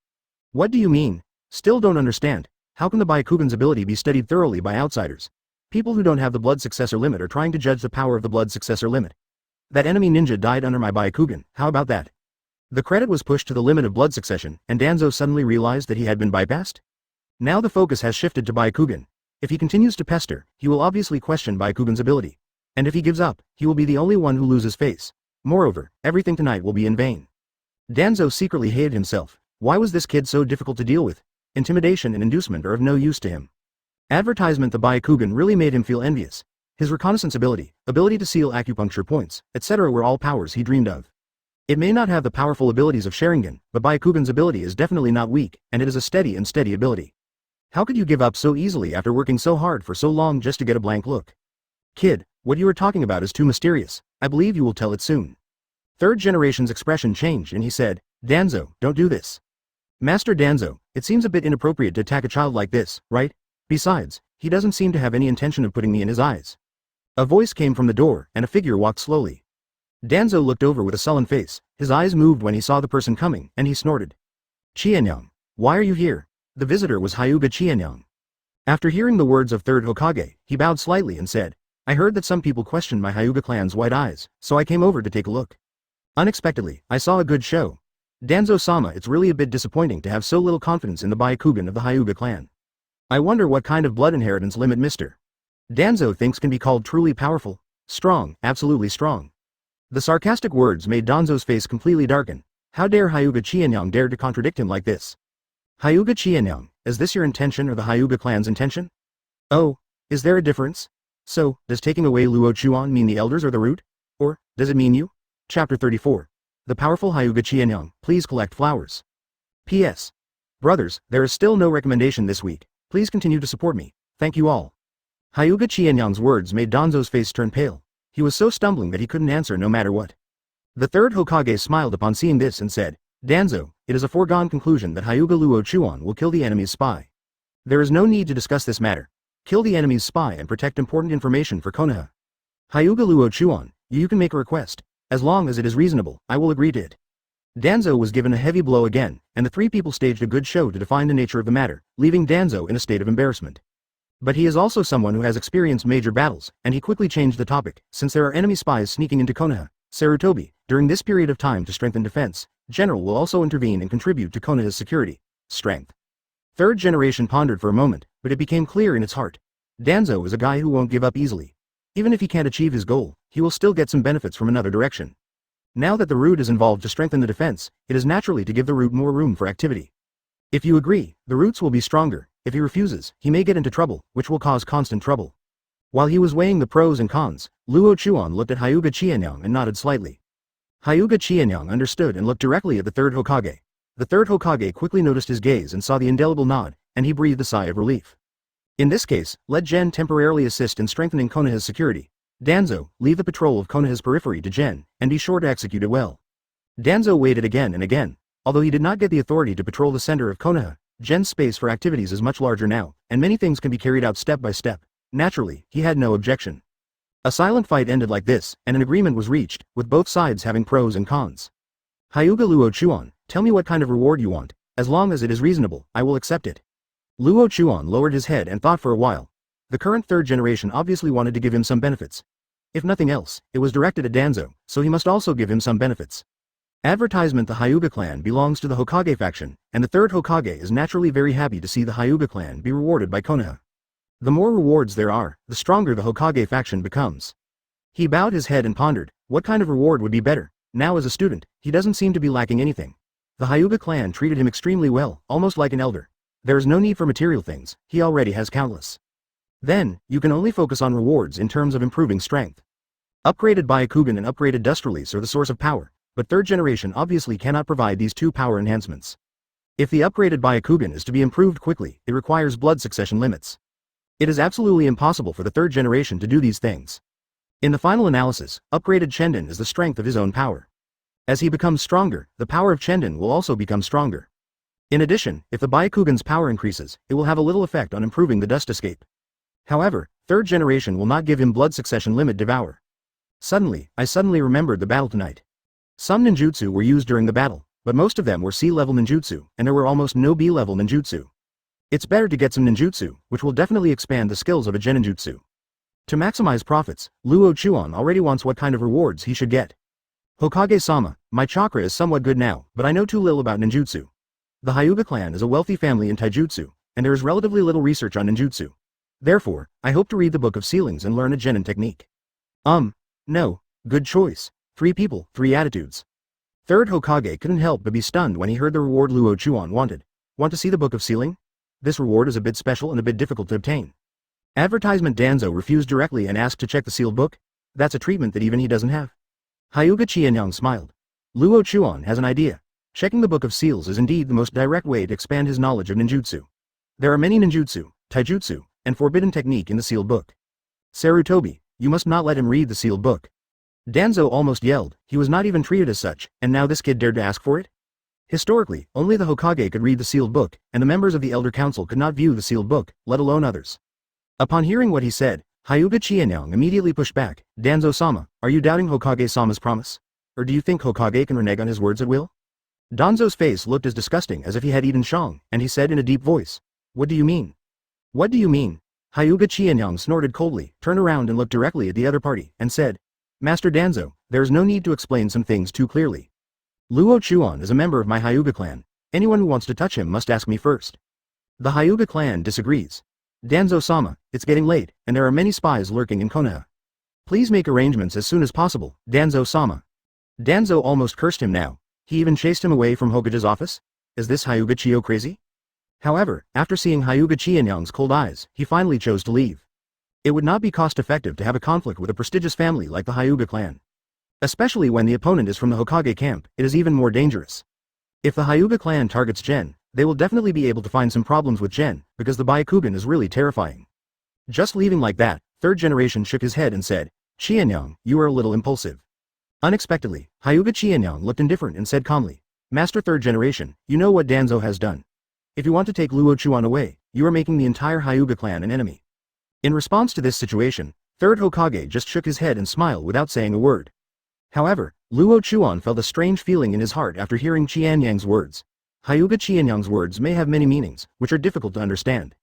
What do you mean? Still don't understand. How can the Byakugan's ability be studied thoroughly by outsiders? People who don't have the blood successor limit are trying to judge the power of the blood successor limit. That enemy ninja died under my Byakugan, how about that? The credit was pushed to the limit of blood succession, and Danzo suddenly realized that he had been bypassed? Now the focus has shifted to Byakugan. If he continues to pester, he will obviously question Byakugan's ability. And if he gives up, he will be the only one who loses face. Moreover, everything tonight will be in vain. Danzo secretly hated himself. Why was this kid so difficult to deal with? Intimidation and inducement are of no use to him. Advertisement The Byakugan really made him feel envious. His reconnaissance ability to seal acupuncture points, etc. were all powers he dreamed of. It may not have the powerful abilities of Sharingan, but Byakugan's ability is definitely not weak, and it is a steady ability. How could you give up so easily after working so hard for so long just to get a blank look? Kid, what you are talking about is too mysterious. I believe you will tell it soon. Third generation's expression changed and he said, Danzo, don't do this. Master Danzo, it seems a bit inappropriate to attack a child like this, right? Besides, he doesn't seem to have any intention of putting me in his eyes. A voice came from the door, and a figure walked slowly. Danzo looked over with a sullen face. His eyes moved when he saw the person coming, and he snorted. Qianyang, why are you here? The visitor was Hyuga Qianyang. After hearing the words of third Hokage, he bowed slightly and said, I heard that some people questioned my Hyuga clan's white eyes, so I came over to take a look. Unexpectedly, I saw a good show. Danzo-sama, it's really a bit disappointing to have so little confidence in the Byakugan of the Hyuga clan. I wonder what kind of blood inheritance limit Mr. Danzo thinks can be called truly powerful. Strong, absolutely strong. The sarcastic words made Danzo's face completely darken. How dare Hyuga Qianyang dare to contradict him like this? Hyuga Qianyang, is this your intention or the Hyuga clan's intention? Oh, is there a difference? So, does taking away Luo Chuan mean the elders or the root? Or, does it mean you? Chapter 34. The powerful Hyuga Qianyang, please collect flowers. P.S. Brothers, there is still no recommendation this week. Please continue to support me. Thank you all. Hyuga Qianyang's words made Danzo's face turn pale. He was so stumbling that he couldn't answer no matter what. The third Hokage smiled upon seeing this and said, Danzo, it is a foregone conclusion that Hyuga Luo Chuan will kill the enemy's spy. There is no need to discuss this matter. Kill the enemy's spy and protect important information for Konoha. Hyuga Luo Chuan, you can make a request. As long as it is reasonable, I will agree to it. Danzo was given a heavy blow again, and the three people staged a good show to define the nature of the matter, leaving Danzo in a state of embarrassment. But he is also someone who has experienced major battles, and he quickly changed the topic, since there are enemy spies sneaking into Konoha. Sarutobi, during this period of time to strengthen defense, General will also intervene and contribute to Konoha's security. Strength. Third generation pondered for a moment, but it became clear in its heart. Danzo is a guy who won't give up easily. Even if he can't achieve his goal, he will still get some benefits from another direction. Now that the root is involved to strengthen the defense, it is naturally to give the root more room for activity. If you agree, the roots will be stronger. If he refuses, he may get into trouble, which will cause constant trouble. While he was weighing the pros and cons, Luo Chuan looked at Hyuga Qianyang and nodded slightly. Hyuga Qianyang understood and looked directly at the third Hokage. The third Hokage quickly noticed his gaze and saw the indelible nod, and he breathed a sigh of relief. In this case, let Gen temporarily assist in strengthening Konoha's security. Danzo, leave the patrol of Konoha's periphery to Gen, and be sure to execute it well. Danzo waited again and again. Although he did not get the authority to patrol the center of Konoha, Gen's space for activities is much larger now, and many things can be carried out step by step. Naturally, he had no objection. A silent fight ended like this, and an agreement was reached, with both sides having pros and cons. Hyuga Luo Chuan, tell me what kind of reward you want. As long as it is reasonable, I will accept it. Luo Chuan lowered his head and thought for a while. The current third generation obviously wanted to give him some benefits. If nothing else, it was directed at Danzo, so he must also give him some benefits. Advertisement: the Hyuga clan belongs to the Hokage faction, and the third Hokage is naturally very happy to see the Hyuga clan be rewarded by Konoha. The more rewards there are, the stronger the Hokage faction becomes. He bowed his head and pondered, what kind of reward would be better? Now as a student, he doesn't seem to be lacking anything. The Hyuga clan treated him extremely well, almost like an elder. There is no need for material things, he already has countless. Then, you can only focus on rewards in terms of improving strength. Upgraded Byakugan and upgraded Dust release are the source of power, but third generation obviously cannot provide these two power enhancements. If the upgraded Byakugan is to be improved quickly, it requires blood succession limits. It is absolutely impossible for the third generation to do these things. In the final analysis, upgraded Chendon is the strength of his own power. As he becomes stronger, the power of Chendon will also become stronger. In addition, if the Byakugan's power increases, it will have a little effect on improving the dust escape. However, third generation will not give him blood succession limit devour. I suddenly remembered the battle tonight. Some ninjutsu were used during the battle, but most of them were C-level ninjutsu, and there were almost no B-level ninjutsu. It's better to get some ninjutsu, which will definitely expand the skills of a geninjutsu. To maximize profits, Luo Chuan already wants what kind of rewards he should get. Hokage-sama, my chakra is somewhat good now, but I know too little about ninjutsu. The Hyuga clan is a wealthy family in taijutsu, and there is relatively little research on ninjutsu. Therefore, I hope to read the Book of Sealings and learn a genin technique. No, good choice. 3 people, 3 attitudes. Third Hokage couldn't help but be stunned when he heard the reward Luo Chuan wanted. Want to see the Book of Sealing? This reward is a bit special and a bit difficult to obtain. Advertisement: Danzo refused directly and asked to check the sealed book. That's a treatment that even he doesn't have. Hyuga Qianyang smiled. Luo Chuan has an idea. Checking the Book of Seals is indeed the most direct way to expand his knowledge of ninjutsu. There are many ninjutsu, taijutsu, and forbidden technique in the sealed book. Sarutobi, you must not let him read the sealed book. Danzo almost yelled. He was not even treated as such, and now this kid dared to ask for it? Historically, only the Hokage could read the sealed book, and the members of the Elder Council could not view the sealed book, let alone others. Upon hearing what he said, Hyuga Qianyang immediately pushed back. Danzo-sama, are you doubting Hokage-sama's promise? Or do you think Hokage can renege on his words at will? Danzo's face looked as disgusting as if he had eaten shang, and he said in a deep voice, what do you mean? What do you mean? Hyuga Qianyang snorted coldly, turned around and looked directly at the other party, and said, Master Danzo, there is no need to explain some things too clearly. Luo Chuan is a member of my Hyuga clan. Anyone who wants to touch him must ask me first. The Hyuga clan disagrees. Danzo-sama, it's getting late, and there are many spies lurking in Konoha. Please make arrangements as soon as possible, Danzo-sama. Danzo almost cursed him now. He even chased him away from Hokage's office? Is this Hyuga Chiyo crazy? However, after seeing Hyuga Qianyang's cold eyes, he finally chose to leave. It would not be cost-effective to have a conflict with a prestigious family like the Hyuga clan. Especially when the opponent is from the Hokage camp, it is even more dangerous. If the Hyuga clan targets Gen, they will definitely be able to find some problems with Gen, because the Byakugan is really terrifying. Just leaving like that, third generation shook his head and said, Qianyang, you are a little impulsive. Unexpectedly, Hyuga Qianyang looked indifferent and said calmly, Master third generation, you know what Danzo has done. If you want to take Luo Chuan away, you are making the entire Hyuga clan an enemy. In response to this situation, third Hokage just shook his head and smiled without saying a word. However, Luo Chuan felt a strange feeling in his heart after hearing Qianyang's words. Hyuga Qianyang's words may have many meanings, which are difficult to understand.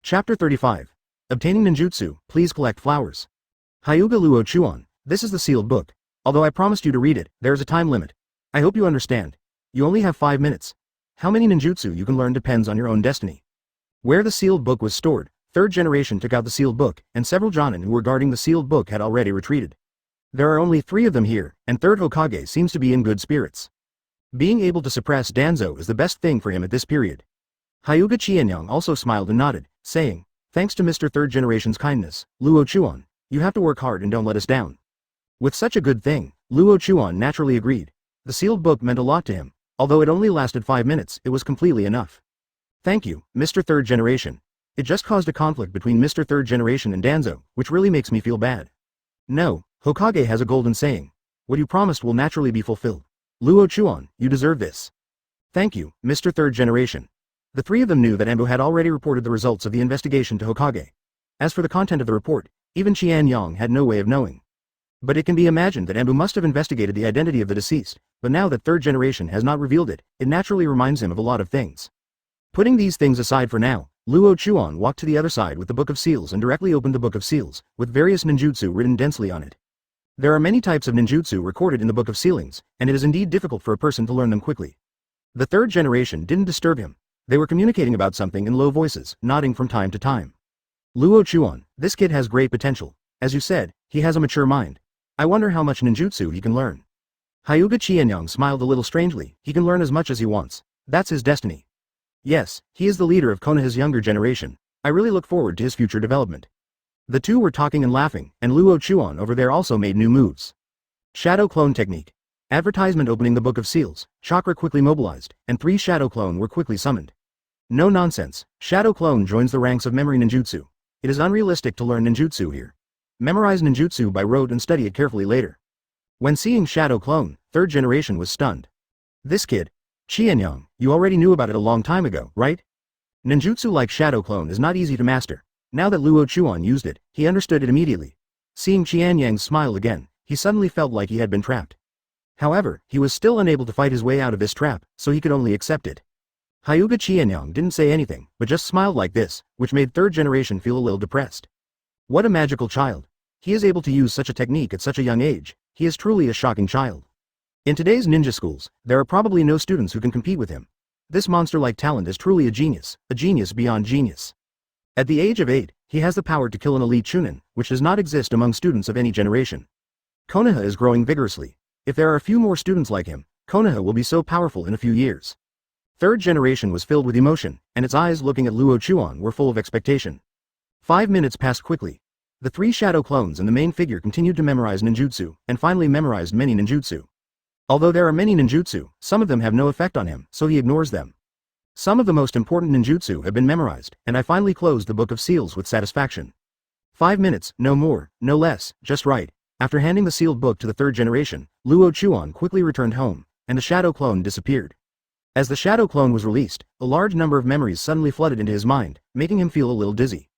Chapter 35. Obtaining ninjutsu, please collect flowers. Hyuga Luo Chuan, this is the sealed book. Although I promised you to read it, there is a time limit. I hope you understand. You only have 5 minutes. How many ninjutsu you can learn depends on your own destiny. Where the sealed book was stored, third generation took out the sealed book, and several Jonin who were guarding the sealed book had already retreated. There are only 3 of them here, and third Hokage seems to be in good spirits. Being able to suppress Danzo is the best thing for him at this period. Hyuga Qianyang also smiled and nodded, saying, Thanks to Mr. Third Generation's kindness, Luo Chuan, you have to work hard and don't let us down. With such a good thing, Luo Chuan naturally agreed. The sealed book meant a lot to him. Although it only lasted 5 minutes, it was completely enough. Thank you, Mr. Third Generation. It just caused a conflict between Mr. Third Generation and Danzo, which really makes me feel bad. No, Hokage has a golden saying. What you promised will naturally be fulfilled. Luo Chuan, you deserve this. Thank you, Mr. Third Generation. The three of them knew that Anbu had already reported the results of the investigation to Hokage. As for the content of the report, even Qian Yang had no way of knowing. But it can be imagined that Anbu must have investigated the identity of the deceased, but now that Third Generation has not revealed it, it naturally reminds him of a lot of things. Putting these things aside for now, Luo Chuan walked to the other side with the Book of Seals and directly opened the Book of Seals, with various ninjutsu written densely on it. There are many types of ninjutsu recorded in the Book of Sealings, and it is indeed difficult for a person to learn them quickly. The Third Generation didn't disturb him. They were communicating about something in low voices, nodding from time to time. Luo Chuan, this kid has great potential. As you said, he has a mature mind. I wonder how much ninjutsu he can learn. Hyuga Qianyang smiled a little strangely. He can learn as much as he wants. That's his destiny. Yes, he is the leader of Konoha's younger generation. I really look forward to his future development. The two were talking and laughing, and Luo Chuan over there also made new moves. Shadow Clone Technique. Advertisement opening the Book of Seals. Chakra quickly mobilized, and 3 Shadow Clone were quickly summoned. No nonsense. Shadow Clone joins the ranks of memory ninjutsu. It is unrealistic to learn ninjutsu here. Memorize ninjutsu by rote and study it carefully later. When seeing Shadow Clone, Third Generation was stunned. This kid, Qianyang, you already knew about it a long time ago, right? Ninjutsu like Shadow Clone is not easy to master. Now that Luo Chuan used it, he understood it immediately. Seeing Qianyang's smile again, he suddenly felt like he had been trapped. However, he was still unable to fight his way out of this trap, so he could only accept it. Hyuga Qianyang didn't say anything, but just smiled like this, which made Third Generation feel a little depressed. What a magical child. He is able to use such a technique at such a young age. He is truly a shocking child. In today's ninja schools, there are probably no students who can compete with him. This monster-like talent is truly a genius beyond genius. At the age of 8, he has the power to kill an elite chunin, which does not exist among students of any generation. Konoha is growing vigorously. If there are a few more students like him, Konoha will be so powerful in a few years. Third Generation was filled with emotion, and its eyes looking at Luo Chuan were full of expectation. 5 minutes passed quickly. The 3 shadow clones and the main figure continued to memorize ninjutsu, and finally memorized many ninjutsu. Although there are many ninjutsu, some of them have no effect on him, so he ignores them. Some of the most important ninjutsu have been memorized, and I finally closed the Book of Seals with satisfaction. 5 minutes, no more, no less, just right. After handing the sealed book to the Third Generation, Luo Chuan quickly returned home, and the shadow clone disappeared. As the shadow clone was released, a large number of memories suddenly flooded into his mind, making him feel a little dizzy.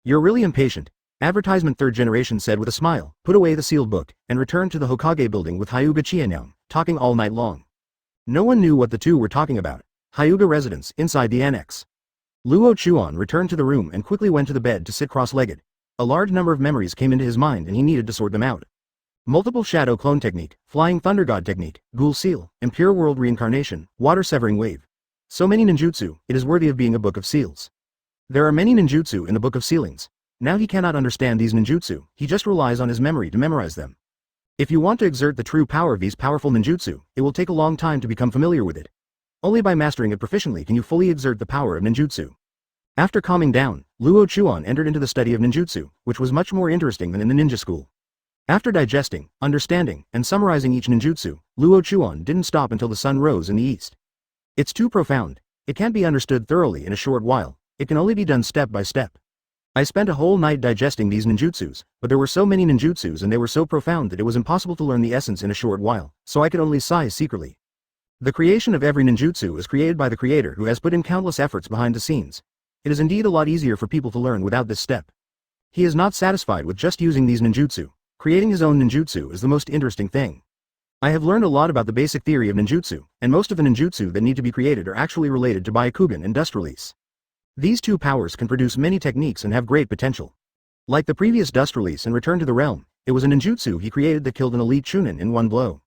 You're really impatient. Advertisement Third Generation said with a smile, put away the sealed book, and returned to the Hokage building with Hyuga Qianyang, talking all night long. No one knew what the two were talking about. Hyuga residence, inside the annex. Luo Chuan returned to the room and quickly went to the bed to sit cross-legged. A large number of memories came into his mind and he needed to sort them out. Multiple shadow clone technique, flying thunder god technique, ghoul seal, impure world reincarnation, water severing wave. So many ninjutsu, it is worthy of being a book of seals. There are many ninjutsu in the Book of Sealings. Now he cannot understand these ninjutsu, he just relies on his memory to memorize them. If you want to exert the true power of these powerful ninjutsu, it will take a long time to become familiar with it. Only by mastering it proficiently can you fully exert the power of ninjutsu. After calming down, Luo Chuan entered into the study of ninjutsu, which was much more interesting than in the ninja school. After digesting, understanding, and summarizing each ninjutsu, Luo Chuan didn't stop until the sun rose in the east. It's too profound. It can't be understood thoroughly in a short while. It can only be done step by step. I spent a whole night digesting these ninjutsus, but there were so many ninjutsus and they were so profound that it was impossible to learn the essence in a short while, so I could only sigh secretly. The creation of every ninjutsu is created by the creator who has put in countless efforts behind the scenes. It is indeed a lot easier for people to learn without this step. He is not satisfied with just using these ninjutsu. Creating his own ninjutsu is the most interesting thing. I have learned a lot about the basic theory of ninjutsu, and most of the ninjutsu that need to be created are actually related to Byakugan and Dust release. These two powers can produce many techniques and have great potential. Like the previous Dust release and Return to the Realm, it was a ninjutsu he created that killed an elite chunin in one blow.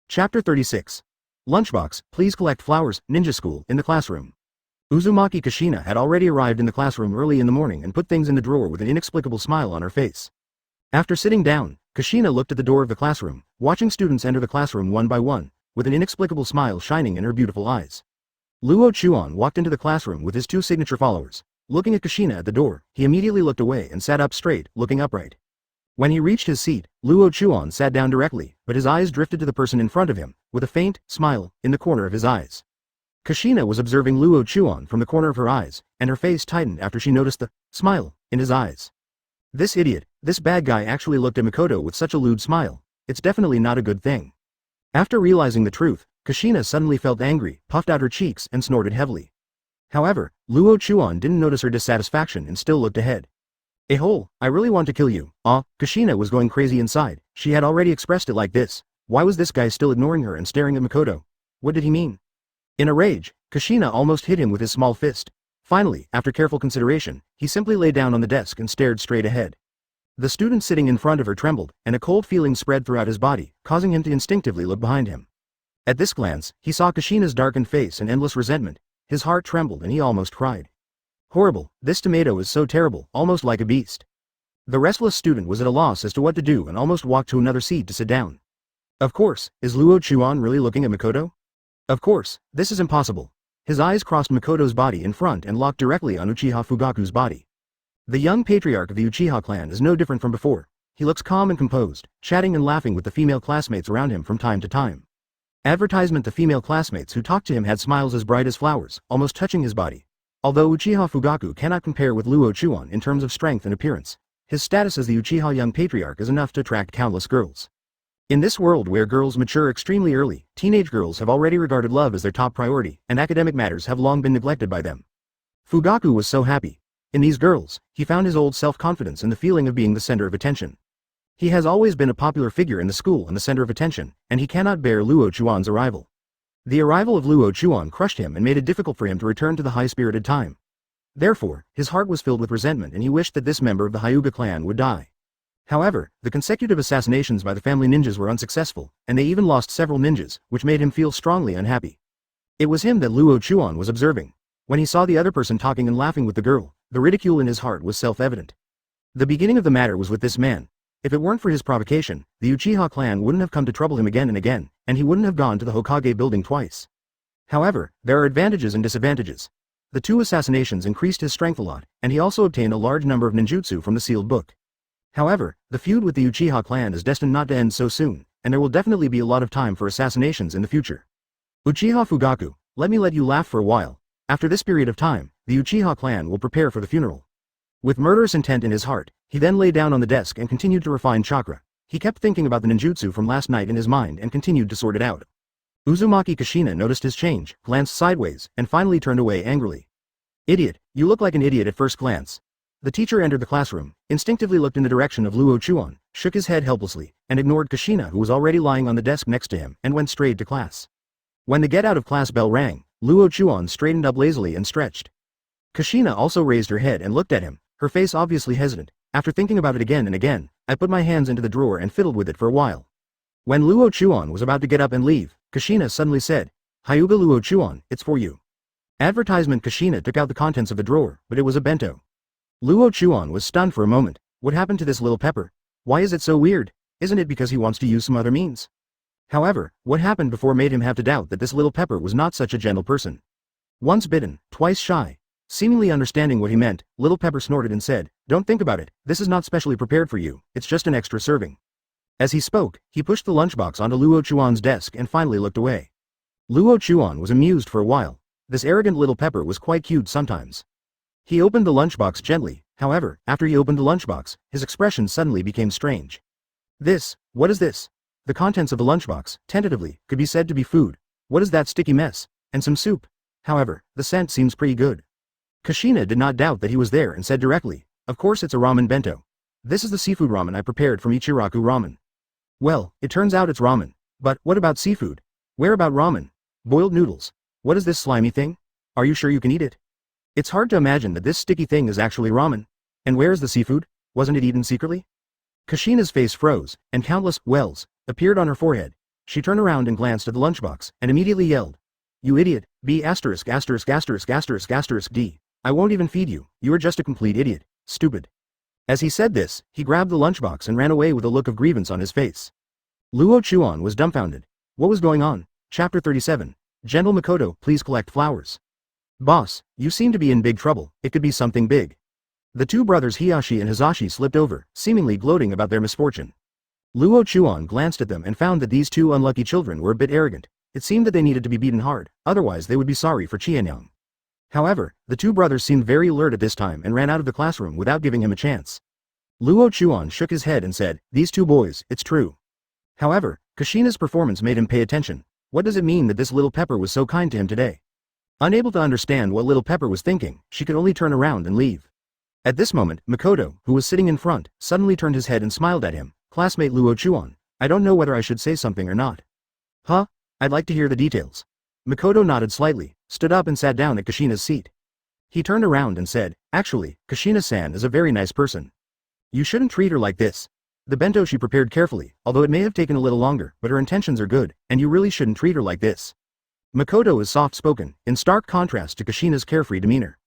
Chapter 36. Lunchbox, please collect flowers, ninja school, in the classroom. Uzumaki Kushina had already arrived in the classroom early in the morning and put things in the drawer with an inexplicable smile on her face. After sitting down, Kushina looked at the door of the classroom, watching students enter the classroom one by one, with an inexplicable smile shining in her beautiful eyes. Luo Chuan walked into the classroom with his 2 signature followers. Looking at Kushina at the door, he immediately looked away and sat up straight, looking upright. When he reached his seat, Luo Chuan sat down directly, but his eyes drifted to the person in front of him, with a faint smile in the corner of his eyes. Kushina was observing Luo Chuan from the corner of her eyes, and her face tightened after she noticed the smile in his eyes. This idiot, this bad guy actually looked at Makoto with such a lewd smile. It's definitely not a good thing. After realizing the truth, Kushina suddenly felt angry, puffed out her cheeks and snorted heavily. However, Luo Chuan didn't notice her dissatisfaction and still looked ahead. "A-hole, I really want to kill you." Kushina was going crazy inside. She had already expressed it like this. Why was this guy still ignoring her and staring at Makoto? What did he mean? In a rage, Kushina almost hit him with his small fist. Finally, after careful consideration, he simply lay down on the desk and stared straight ahead. The student sitting in front of her trembled, and a cold feeling spread throughout his body, causing him to instinctively look behind him. At this glance, he saw Kushina's darkened face and endless resentment. His heart trembled and he almost cried. Horrible, this tomato is so terrible, almost like a beast. The restless student was at a loss as to what to do and almost walked to another seat to sit down. Of course, is Luo Chuan really looking at Makoto? Of course, this is impossible. His eyes crossed Makoto's body in front and locked directly on Uchiha Fugaku's body. The young patriarch of the Uchiha clan is no different from before. He looks calm and composed, chatting and laughing with the female classmates around him from time to time. Advertisement: the female classmates who talked to him had smiles as bright as flowers, almost touching his body. Although Uchiha Fugaku cannot compare with Luo Chuan in terms of strength and appearance, his status as the Uchiha young patriarch is enough to attract countless girls. In this world where girls mature extremely early, teenage girls have already regarded love as their top priority, and academic matters have long been neglected by them. Fugaku was so happy. In these girls, he found his old self-confidence and the feeling of being the center of attention. He has always been a popular figure in the school and the center of attention, and he cannot bear Luo Chuan's arrival. The arrival of Luo Chuan crushed him and made it difficult for him to return to the high-spirited time. Therefore, his heart was filled with resentment and he wished that this member of the Hyuga clan would die. However, the consecutive assassinations by the family ninjas were unsuccessful, and they even lost several ninjas, which made him feel strongly unhappy. It was him that Luo Chuan was observing. When he saw the other person talking and laughing with the girl, the ridicule in his heart was self-evident. The beginning of the matter was with this man. If it weren't for his provocation, the Uchiha clan wouldn't have come to trouble him again and again, and he wouldn't have gone to the Hokage building twice. However, there are advantages and disadvantages. The two assassinations increased his strength a lot, and he also obtained a large number of ninjutsu from the sealed book. However, the feud with the Uchiha clan is destined not to end so soon, and there will definitely be a lot of time for assassinations in the future. Uchiha Fugaku, let you laugh for a while. After this period of time, the Uchiha clan will prepare for the funeral. With murderous intent in his heart, he then lay down on the desk and continued to refine chakra. He kept thinking about the ninjutsu from last night in his mind and continued to sort it out. Uzumaki Kushina noticed his change, glanced sideways, and finally turned away angrily. "Idiot, you look like an idiot at first glance." The teacher entered the classroom, instinctively looked in the direction of Luo Chuan, shook his head helplessly, and ignored Kushina who was already lying on the desk next to him, and went straight to class. When the get out of class bell rang, Luo Chuan straightened up lazily and stretched. Kushina also raised her head and looked at him, her face obviously hesitant. After thinking about it again and again, I put my hands into the drawer and fiddled with it for a while. When Luo Chuan was about to get up and leave, Kushina suddenly said, "Hyuga Luo Chuan, it's for you." Advertisement. Kushina took out the contents of the drawer, but it was a bento. Luo Chuan was stunned for a moment. What happened to this little pepper? Why is it so weird? Isn't it because he wants to use some other means? However, what happened before made him have to doubt that this little pepper was not such a gentle person. Once bitten, twice shy. Seemingly understanding what he meant, Little Pepper snorted and said, "Don't think about it, this is not specially prepared for you, it's just an extra serving." As he spoke, he pushed the lunchbox onto Luo Chuan's desk and finally looked away. Luo Chuan was amused for a while. This arrogant Little Pepper was quite cute sometimes. He opened the lunchbox gently, however, after he opened the lunchbox, his expression suddenly became strange. What is this? The contents of the lunchbox, tentatively, could be said to be food. What is that sticky mess? And some soup. However, the scent seems pretty good. Kushina did not doubt that he was there and said directly, "Of course it's a ramen bento. This is the seafood ramen I prepared from Ichiraku Ramen." Well, it turns out it's ramen. But, what about seafood? Where about ramen? Boiled noodles. What is this slimy thing? Are you sure you can eat it? It's hard to imagine that this sticky thing is actually ramen. And where is the seafood? Wasn't it eaten secretly? Kushina's face froze, and countless wells appeared on her forehead. She turned around and glanced at the lunchbox, and immediately yelled, "You idiot, B********************************************************************************************************************************************************************************************************************************************************************************************************************************************************************̈ stupid." As he said this, he grabbed the lunchbox and ran away with a look of grievance on his face. Luo Chuan was dumbfounded. What was going on? Chapter 37. Gentle Makoto, please collect flowers. Boss, you seem to be in big trouble, it could be something big. The two brothers Hiyashi and Hizashi slipped over, seemingly gloating about their misfortune. Luo Chuan glanced at them and found that these two unlucky children were a bit arrogant. It seemed that they needed to be beaten hard, otherwise they would be sorry for Qianyang. However, the two brothers seemed very alert at this time and ran out of the classroom without giving him a chance. Luo Chuan shook his head and said, "These two boys, it's true." However, Kushina's performance made him pay attention. What does it mean that this little pepper was so kind to him today? Unable to understand what little pepper was thinking, she could only turn around and leave. At this moment, Makoto, who was sitting in front, suddenly turned his head and smiled at him. "Classmate Luo Chuan, I don't know whether I should say something or not." "Huh? I'd like to hear the details." Makoto nodded slightly, stood up and sat down at Kushina's seat. He turned around and said, "Actually, Kushina-san is a very nice person. You shouldn't treat her like this. The bento she prepared carefully, although it may have taken a little longer, but her intentions are good, and you really shouldn't treat her like this." Makoto is soft-spoken, in stark contrast to Kushina's carefree demeanor.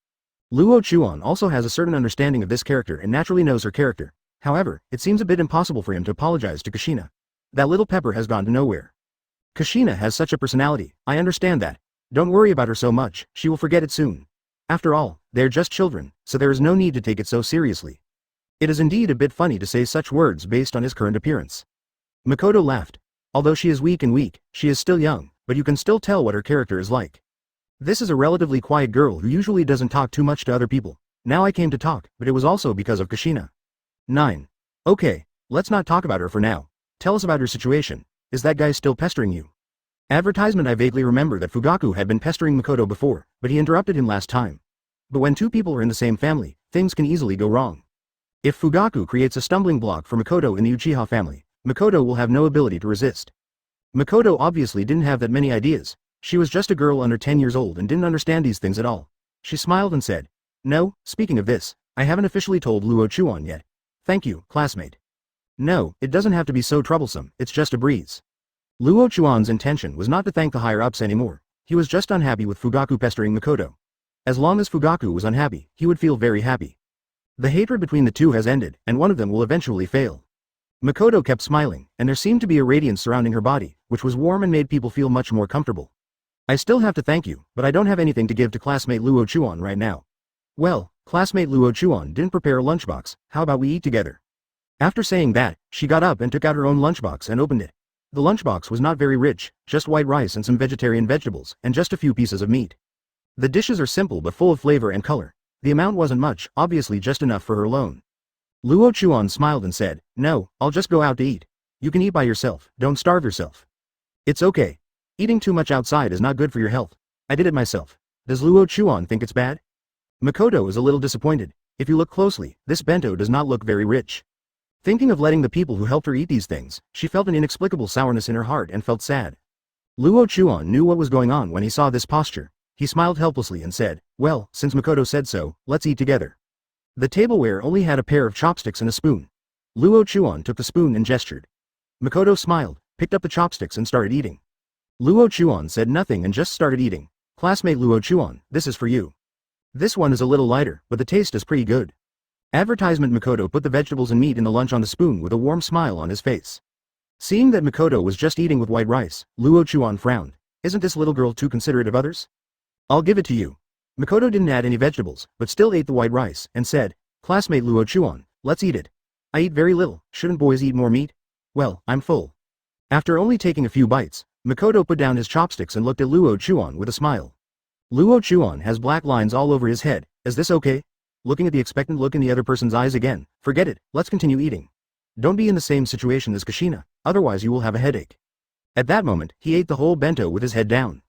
Luo Chuan also has a certain understanding of this character and naturally knows her character. However, it seems a bit impossible for him to apologize to Kushina. That little pepper has gone to nowhere. Kushina has such a personality, I understand that. Don't worry about her so much, she will forget it soon. After all, they're just children, so there is no need to take it so seriously. It is indeed a bit funny to say such words based on his current appearance. Makoto laughed. Although she is weak, she is still young, but you can still tell what her character is like. This is a relatively quiet girl who usually doesn't talk too much to other people. Now I came to talk, but it was also because of Kushina. 9. Okay, let's not talk about her for now. Tell us about your situation. Is that guy still pestering you? Advertisement. I vaguely remember that Fugaku had been pestering Makoto before, but he interrupted him last time. But when two people are in the same family, things can easily go wrong. If Fugaku creates a stumbling block for Makoto in the Uchiha family, Makoto will have no ability to resist. Makoto obviously didn't have that many ideas. She was just a girl under 10 years old and didn't understand these things at all. She smiled and said, "No, speaking of this, I haven't officially told Luo Chuan yet. Thank you, classmate." "No, it doesn't have to be so troublesome, it's just a breeze." Luo Chuan's intention was not to thank the higher-ups anymore. He was just unhappy with Fugaku pestering Makoto. As long as Fugaku was unhappy, he would feel very happy. The hatred between the two has ended, and one of them will eventually fail. Makoto kept smiling, and there seemed to be a radiance surrounding her body, which was warm and made people feel much more comfortable. "I still have to thank you, but I don't have anything to give to classmate Luo Chuan right now." "Well, classmate Luo Chuan didn't prepare a lunchbox, how about we eat together?" After saying that, she got up and took out her own lunchbox and opened it. The lunchbox was not very rich, just white rice and some vegetarian vegetables, and just a few pieces of meat. The dishes are simple but full of flavor and color. The amount wasn't much, obviously just enough for her alone. Luo Chuan smiled and said, "No, I'll just go out to eat. You can eat by yourself, don't starve yourself." "It's okay. Eating too much outside is not good for your health. I did it myself. Does Luo Chuan think it's bad?" Makoto is a little disappointed. If you look closely, this bento does not look very rich. Thinking of letting the people who helped her eat these things, she felt an inexplicable sourness in her heart and felt sad. Luo Chuan knew what was going on when he saw this posture. He smiled helplessly and said, "Well, since Makoto said so, let's eat together." The tableware only had a pair of chopsticks and a spoon. Luo Chuan took the spoon and gestured. Makoto smiled, picked up the chopsticks and started eating. Luo Chuan said nothing and just started eating. "Classmate Luo Chuan, this is for you. This one is a little lighter, but the taste is pretty good." Advertisement. Makoto put the vegetables and meat in the lunch on the spoon with a warm smile on his face. Seeing that Makoto was just eating with white rice, Luo Chuan frowned. "Isn't this little girl too considerate of others? I'll give it to you." Makoto didn't add any vegetables, but still ate the white rice, and said, "Classmate Luo Chuan, let's eat it. I eat very little, shouldn't boys eat more meat? Well, I'm full." After only taking a few bites, Makoto put down his chopsticks and looked at Luo Chuan with a smile. Luo Chuan has black lines all over his head. "Is this okay?" Looking at the expectant look in the other person's eyes again. "Forget it, let's continue eating. Don't be in the same situation as Kushina, otherwise you will have a headache." At that moment, he ate the whole bento with his head down.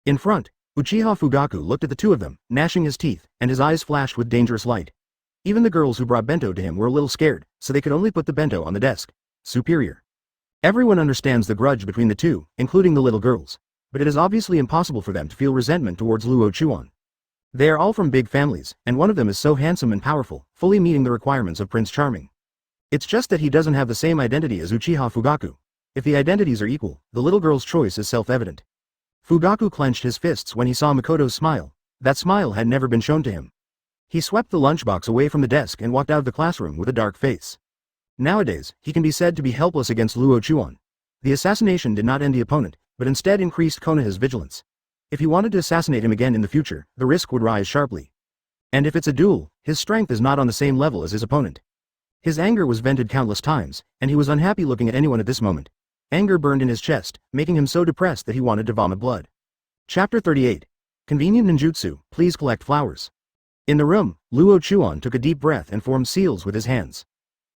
In front, Uchiha Fugaku looked at the two of them, gnashing his teeth, and his eyes flashed with dangerous light. Even the girls who brought bento to him were a little scared, so they could only put the bento on the desk. Superior. Everyone understands the grudge between the two, including the little girls. But it is obviously impossible for them to feel resentment towards Luo Chuan. They are all from big families, and one of them is so handsome and powerful, fully meeting the requirements of Prince Charming. It's just that he doesn't have the same identity as Uchiha Fugaku. If the identities are equal, the little girl's choice is self-evident. Fugaku clenched his fists when he saw Makoto's smile. That smile had never been shown to him. He swept the lunchbox away from the desk and walked out of the classroom with a dark face. Nowadays, he can be said to be helpless against Luo Chuan. The assassination did not end the opponent, but instead increased Konoha's vigilance. If he wanted to assassinate him again in the future, the risk would rise sharply. And if it's a duel, his strength is not on the same level as his opponent. His anger was vented countless times, and he was unhappy looking at anyone at this moment. Anger burned in his chest, making him so depressed that he wanted to vomit blood. Chapter 38. Convenient ninjutsu, please collect flowers. In the room, Luo Chuan took a deep breath and formed seals with his hands.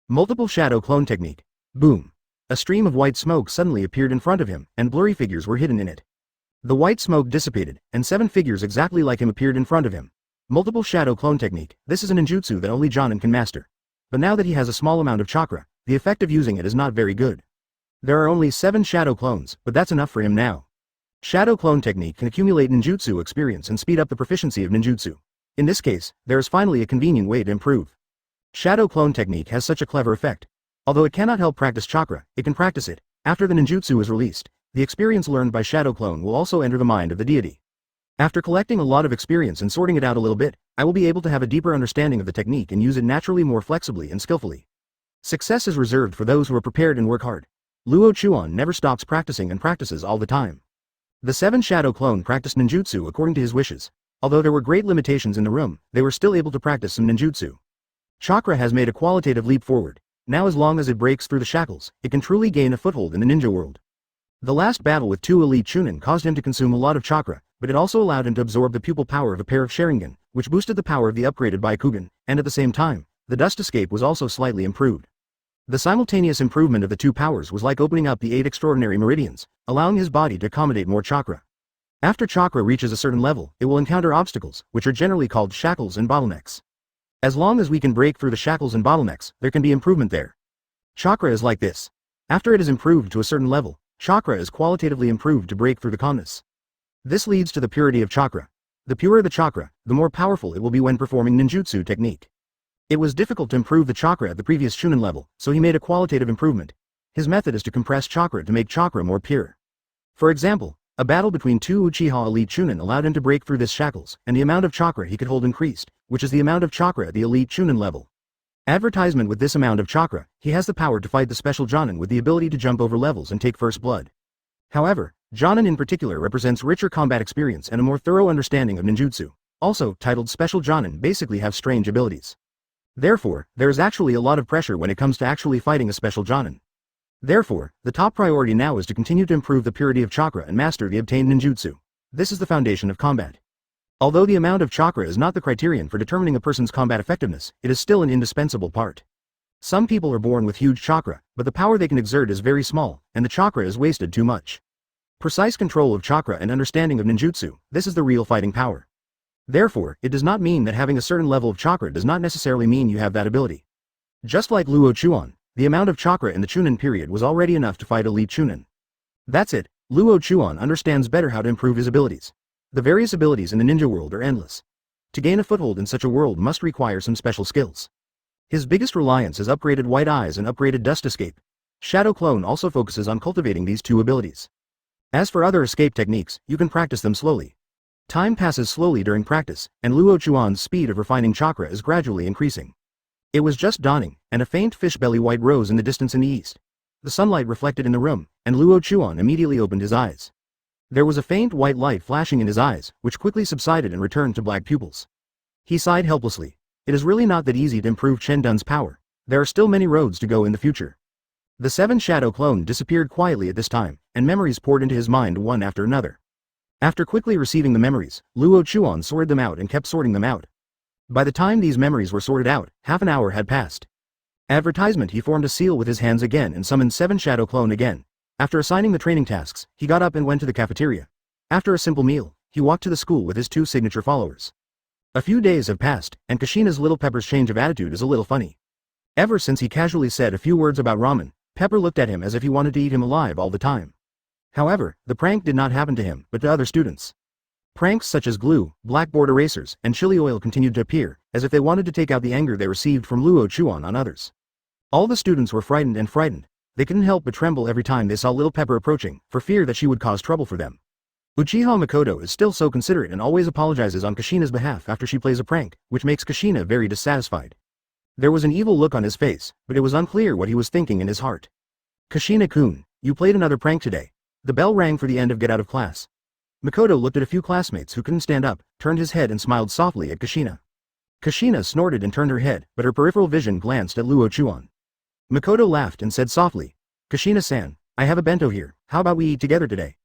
Multiple shadow clone technique. Boom. A stream of white smoke suddenly appeared in front of him, and blurry figures were hidden in it. The white smoke dissipated, and 7 figures exactly like him appeared in front of him. Multiple shadow clone technique. This is a ninjutsu that only Jonin can master. But now that he has a small amount of chakra, the effect of using it is not very good. There are only 7 shadow clones, but that's enough for him now. Shadow clone technique can accumulate ninjutsu experience and speed up the proficiency of ninjutsu. In this case, there is finally a convenient way to improve. Shadow clone technique has such a clever effect. Although it cannot help practice chakra, it can practice it. After the ninjutsu is released, the experience learned by shadow clone will also enter the mind of the deity. After collecting a lot of experience and sorting it out a little bit, I will be able to have a deeper understanding of the technique and use it naturally more flexibly and skillfully. Success is reserved for those who are prepared and work hard. Luo Chuan never stops practicing and practices all the time. The 7 shadow clone practiced ninjutsu according to his wishes. Although there were great limitations in the room, they were still able to practice some ninjutsu. Chakra has made a qualitative leap forward. Now as long as it breaks through the shackles, it can truly gain a foothold in the ninja world. The last battle with 2 elite chunin caused him to consume a lot of chakra, but it also allowed him to absorb the pupil power of a pair of Sharingan, which boosted the power of the upgraded Byakugan, and at the same time, the dust escape was also slightly improved. The simultaneous improvement of the 2 powers was like opening up the 8 extraordinary meridians, allowing his body to accommodate more chakra. After chakra reaches a certain level, it will encounter obstacles, which are generally called shackles and bottlenecks. As long as we can break through the shackles and bottlenecks, there can be improvement there. Chakra is like this. After it is improved to a certain level, chakra is qualitatively improved to break through the calmness. This leads to the purity of chakra. The purer the chakra, the more powerful it will be when performing ninjutsu technique. It was difficult to improve the chakra at the previous chunin level, so he made a qualitative improvement. His method is to compress chakra to make chakra more pure. For example, a battle between 2 Uchiha elite chunin allowed him to break through this shackles, and the amount of chakra he could hold increased, which is the amount of chakra at the elite chunin level. Advertisement: with this amount of chakra, he has the power to fight the special Jonin with the ability to jump over levels and take first blood. However, Jonin in particular represents richer combat experience and a more thorough understanding of ninjutsu. Also, titled special Jonin basically have strange abilities. Therefore, there is actually a lot of pressure when it comes to actually fighting a special Jonin. Therefore, the top priority now is to continue to improve the purity of chakra and master the obtained ninjutsu. This is the foundation of combat. Although the amount of chakra is not the criterion for determining a person's combat effectiveness, it is still an indispensable part. Some people are born with huge chakra, but the power they can exert is very small, and the chakra is wasted too much. Precise control of chakra and understanding of ninjutsu, this is the real fighting power. Therefore, it does not mean that having a certain level of chakra does not necessarily mean you have that ability. Just like Luo Chuan, the amount of chakra in the chunin period was already enough to fight elite chunin. That's it, Luo Chuan understands better how to improve his abilities. The various abilities in the ninja world are endless. To gain a foothold in such a world must require some special skills. His biggest reliance is upgraded white eyes and upgraded dust escape. Shadow clone also focuses on cultivating these 2 abilities. As for other escape techniques, you can practice them slowly. Time passes slowly during practice, and Luo Chuan's speed of refining chakra is gradually increasing. It was just dawning, and a faint fish-belly white rose in the distance in the east. The sunlight reflected in the room, and Luo Chuan immediately opened his eyes. There was a faint white light flashing in his eyes, which quickly subsided and returned to black pupils. He sighed helplessly. It is really not that easy to improve Chen Dun's power. There are still many roads to go in the future. The 7 shadow clone disappeared quietly at this time, and memories poured into his mind one after another. After quickly receiving the memories, Luo Chuan sorted them out and kept sorting them out. By the time these memories were sorted out, half an hour had passed. Advertisement: he formed a seal with his hands again and summoned 7 shadow clone again. After assigning the training tasks, he got up and went to the cafeteria. After a simple meal, he walked to the school with his 2 signature followers. A few days have passed, and Kushina's little Pepper's change of attitude is a little funny. Ever since he casually said a few words about ramen, Pepper looked at him as if he wanted to eat him alive all the time. However, the prank did not happen to him, but to other students. Pranks such as glue, blackboard erasers, and chili oil continued to appear, as if they wanted to take out the anger they received from Luo Chuan on others. All the students were frightened. They couldn't help but tremble every time they saw little Pepper approaching, for fear that she would cause trouble for them. Uchiha Makoto is still so considerate and always apologizes on Kushina's behalf after she plays a prank, which makes Kushina very dissatisfied. There was an evil look on his face, but it was unclear what he was thinking in his heart. Kushina-kun, you played another prank today. The bell rang for the end of get out of class. Makoto looked at a few classmates who couldn't stand up, turned his head and smiled softly at Kushina. Kushina snorted and turned her head, but her peripheral vision glanced at Luo Chuan. Makoto laughed and said softly, "Kushina-san, I have a bento here, how about we eat together today?"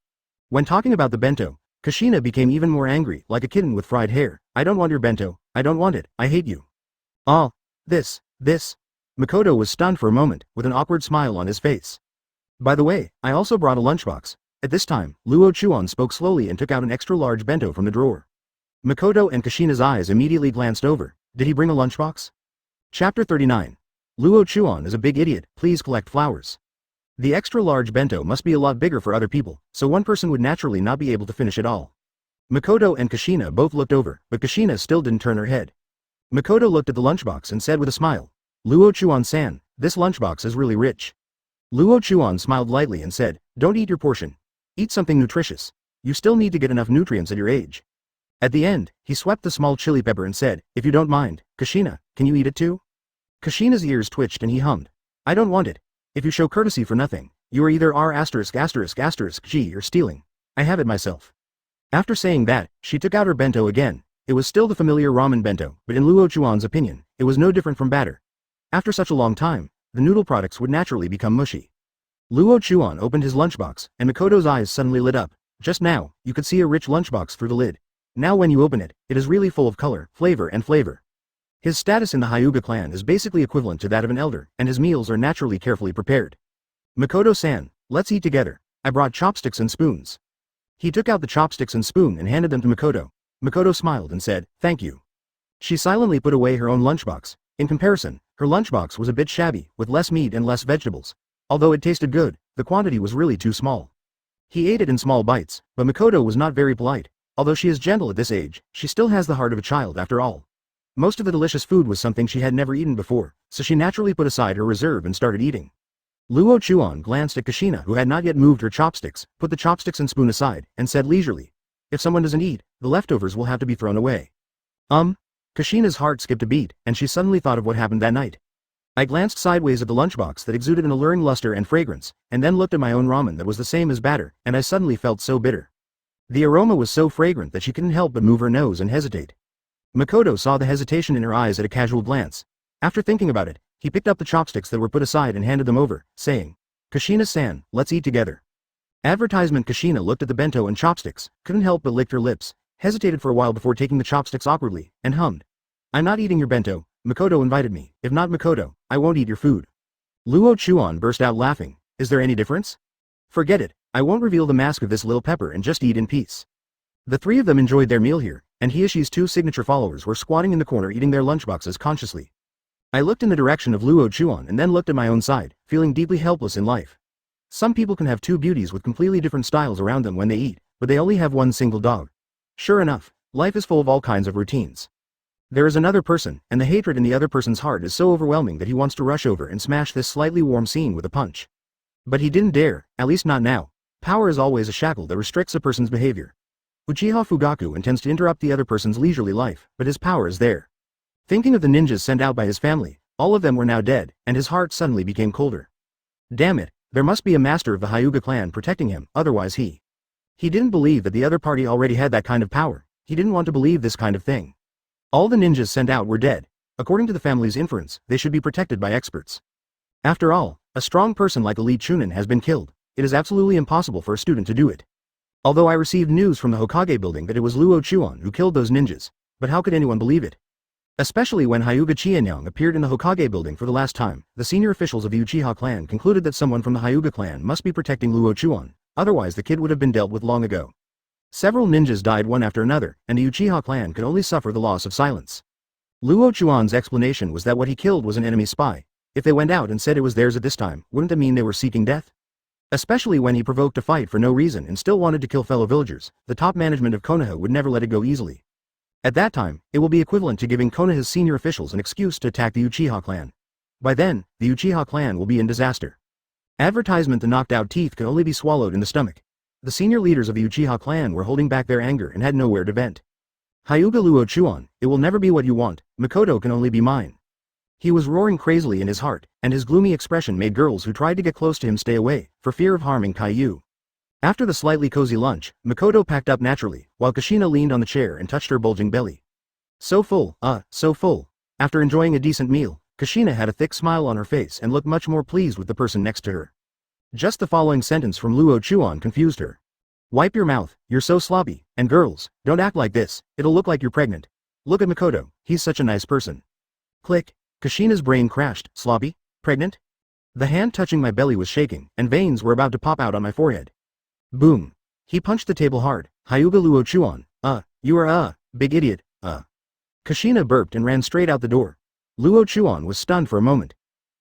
When talking about the bento, Kushina became even more angry, like a kitten with fried hair. "I don't want your bento, I don't want it, I hate you." "Ah, this. Makoto was stunned for a moment, with an awkward smile on his face. "By the way, I also brought a lunchbox." At this time, Luo Chuan spoke slowly and took out an extra-large bento from the drawer. Makoto and Kushina's eyes immediately glanced over. Did he bring a lunchbox? Chapter 39. Luo Chuan is a big idiot, please collect flowers. The extra-large bento must be a lot bigger for other people, so one person would naturally not be able to finish it all. Makoto and Kushina both looked over, but Kushina still didn't turn her head. Makoto looked at the lunchbox and said with a smile, "Luo Chuan-san, this lunchbox is really rich." Luo Chuan smiled lightly and said, "Don't eat your portion. Eat something nutritious. You still need to get enough nutrients at your age." At the end, he swept the small chili pepper and said, "If you don't mind, Kushina, can you eat it too?" Kushina's ears twitched and he hummed, "I don't want it. If you show courtesy for nothing, you are either G or stealing. I have it myself." After saying that, she took out her bento again. It was still the familiar ramen bento, but in Luo Chuan's opinion, it was no different from batter. After such a long time, the noodle products would naturally become mushy. Luo Chuan opened his lunchbox, and Makoto's eyes suddenly lit up. Just now, you could see a rich lunchbox through the lid. Now when you open it, it is really full of color, flavor. His status in the Hyuga clan is basically equivalent to that of an elder, and his meals are naturally carefully prepared. "Makoto-san, let's eat together. I brought chopsticks and spoons." He took out the chopsticks and spoon and handed them to Makoto. Makoto smiled and said, "Thank you." She silently put away her own lunchbox. In comparison, her lunchbox was a bit shabby, with less meat and less vegetables. Although it tasted good, the quantity was really too small. He ate it in small bites, but Makoto was not very polite. Although she is gentle at this age, she still has the heart of a child after all. Most of the delicious food was something she had never eaten before, so she naturally put aside her reserve and started eating. Luo Chuan glanced at Kushina, who had not yet moved her chopsticks, put the chopsticks and spoon aside, and said leisurely, "If someone doesn't eat, the leftovers will have to be thrown away." Kushina's heart skipped a beat, and she suddenly thought of what happened that night. I glanced sideways at the lunchbox that exuded an alluring luster and fragrance, and then looked at my own ramen that was the same as batter, and I suddenly felt so bitter. The aroma was so fragrant that she couldn't help but move her nose and hesitate. Makoto saw the hesitation in her eyes at a casual glance. After thinking about it, he picked up the chopsticks that were put aside and handed them over, saying, "Kushina-san, let's eat together." Advertisement. Kushina looked at the bento and chopsticks, couldn't help but lick her lips, hesitated for a while before taking the chopsticks awkwardly, and hummed, "I'm not eating your bento. Makoto invited me. If not Makoto, I won't eat your food." Luo Chuan burst out laughing. "Is there any difference? Forget it, I won't reveal the mask of this little pepper and just eat in peace." The three of them enjoyed their meal here, and Hieshi's two signature followers were squatting in the corner eating their lunchboxes consciously. I looked in the direction of Luo Chuan and then looked at my own side, feeling deeply helpless in life. Some people can have two beauties with completely different styles around them when they eat, but they only have one single dog. Sure enough, life is full of all kinds of routines. There is another person, and the hatred in the other person's heart is so overwhelming that he wants to rush over and smash this slightly warm scene with a punch. But he didn't dare, at least not now. Power is always a shackle that restricts a person's behavior. Uchiha Fugaku intends to interrupt the other person's leisurely life, but his power is there. Thinking of the ninjas sent out by his family, all of them were now dead, and his heart suddenly became colder. Damn it, there must be a master of the Hyuga clan protecting him, otherwise he didn't believe that the other party already had that kind of power. He didn't want to believe this kind of thing. All the ninjas sent out were dead. According to the family's inference, they should be protected by experts. After all, a strong person like Elite Chunin has been killed. It is absolutely impossible for a student to do it. Although I received news from the Hokage building that it was Luo Chuan who killed those ninjas, but how could anyone believe it? Especially when Hyuga Chianyang appeared in the Hokage building for the last time, the senior officials of the Uchiha clan concluded that someone from the Hyuga clan must be protecting Luo Chuan, otherwise the kid would have been dealt with long ago. Several ninjas died one after another, and the Uchiha clan could only suffer the loss of silence. Luo Chuan's explanation was that what he killed was an enemy spy. If they went out and said it was theirs at this time, wouldn't that mean they were seeking death? Especially when he provoked a fight for no reason and still wanted to kill fellow villagers, the top management of Konoha would never let it go easily. At that time, it will be equivalent to giving Konoha's senior officials an excuse to attack the Uchiha clan. By then, the Uchiha clan will be in disaster. Advertisement. The knocked out teeth could only be swallowed in the stomach. The senior leaders of the Uchiha clan were holding back their anger and had nowhere to vent. Hyuga Luo Chuan, it will never be what you want, Makoto can only be mine. He was roaring crazily in his heart, and his gloomy expression made girls who tried to get close to him stay away, for fear of harming Caillou. After the slightly cozy lunch, Makoto packed up naturally, while Kushina leaned on the chair and touched her bulging belly. So full, so full. After enjoying a decent meal, Kushina had a thick smile on her face and looked much more pleased with the person next to her. Just the following sentence from Luo Chuan confused her. Wipe your mouth, you're so sloppy, and girls, don't act like this, it'll look like you're pregnant. Look at Makoto, he's such a nice person. Click, Kushina's brain crashed, sloppy? Pregnant? The hand touching my belly was shaking, and veins were about to pop out on my forehead. Boom. He punched the table hard. Hyuga Luo Chuan, you are big idiot, Kushina burped and ran straight out the door. Luo Chuan was stunned for a moment.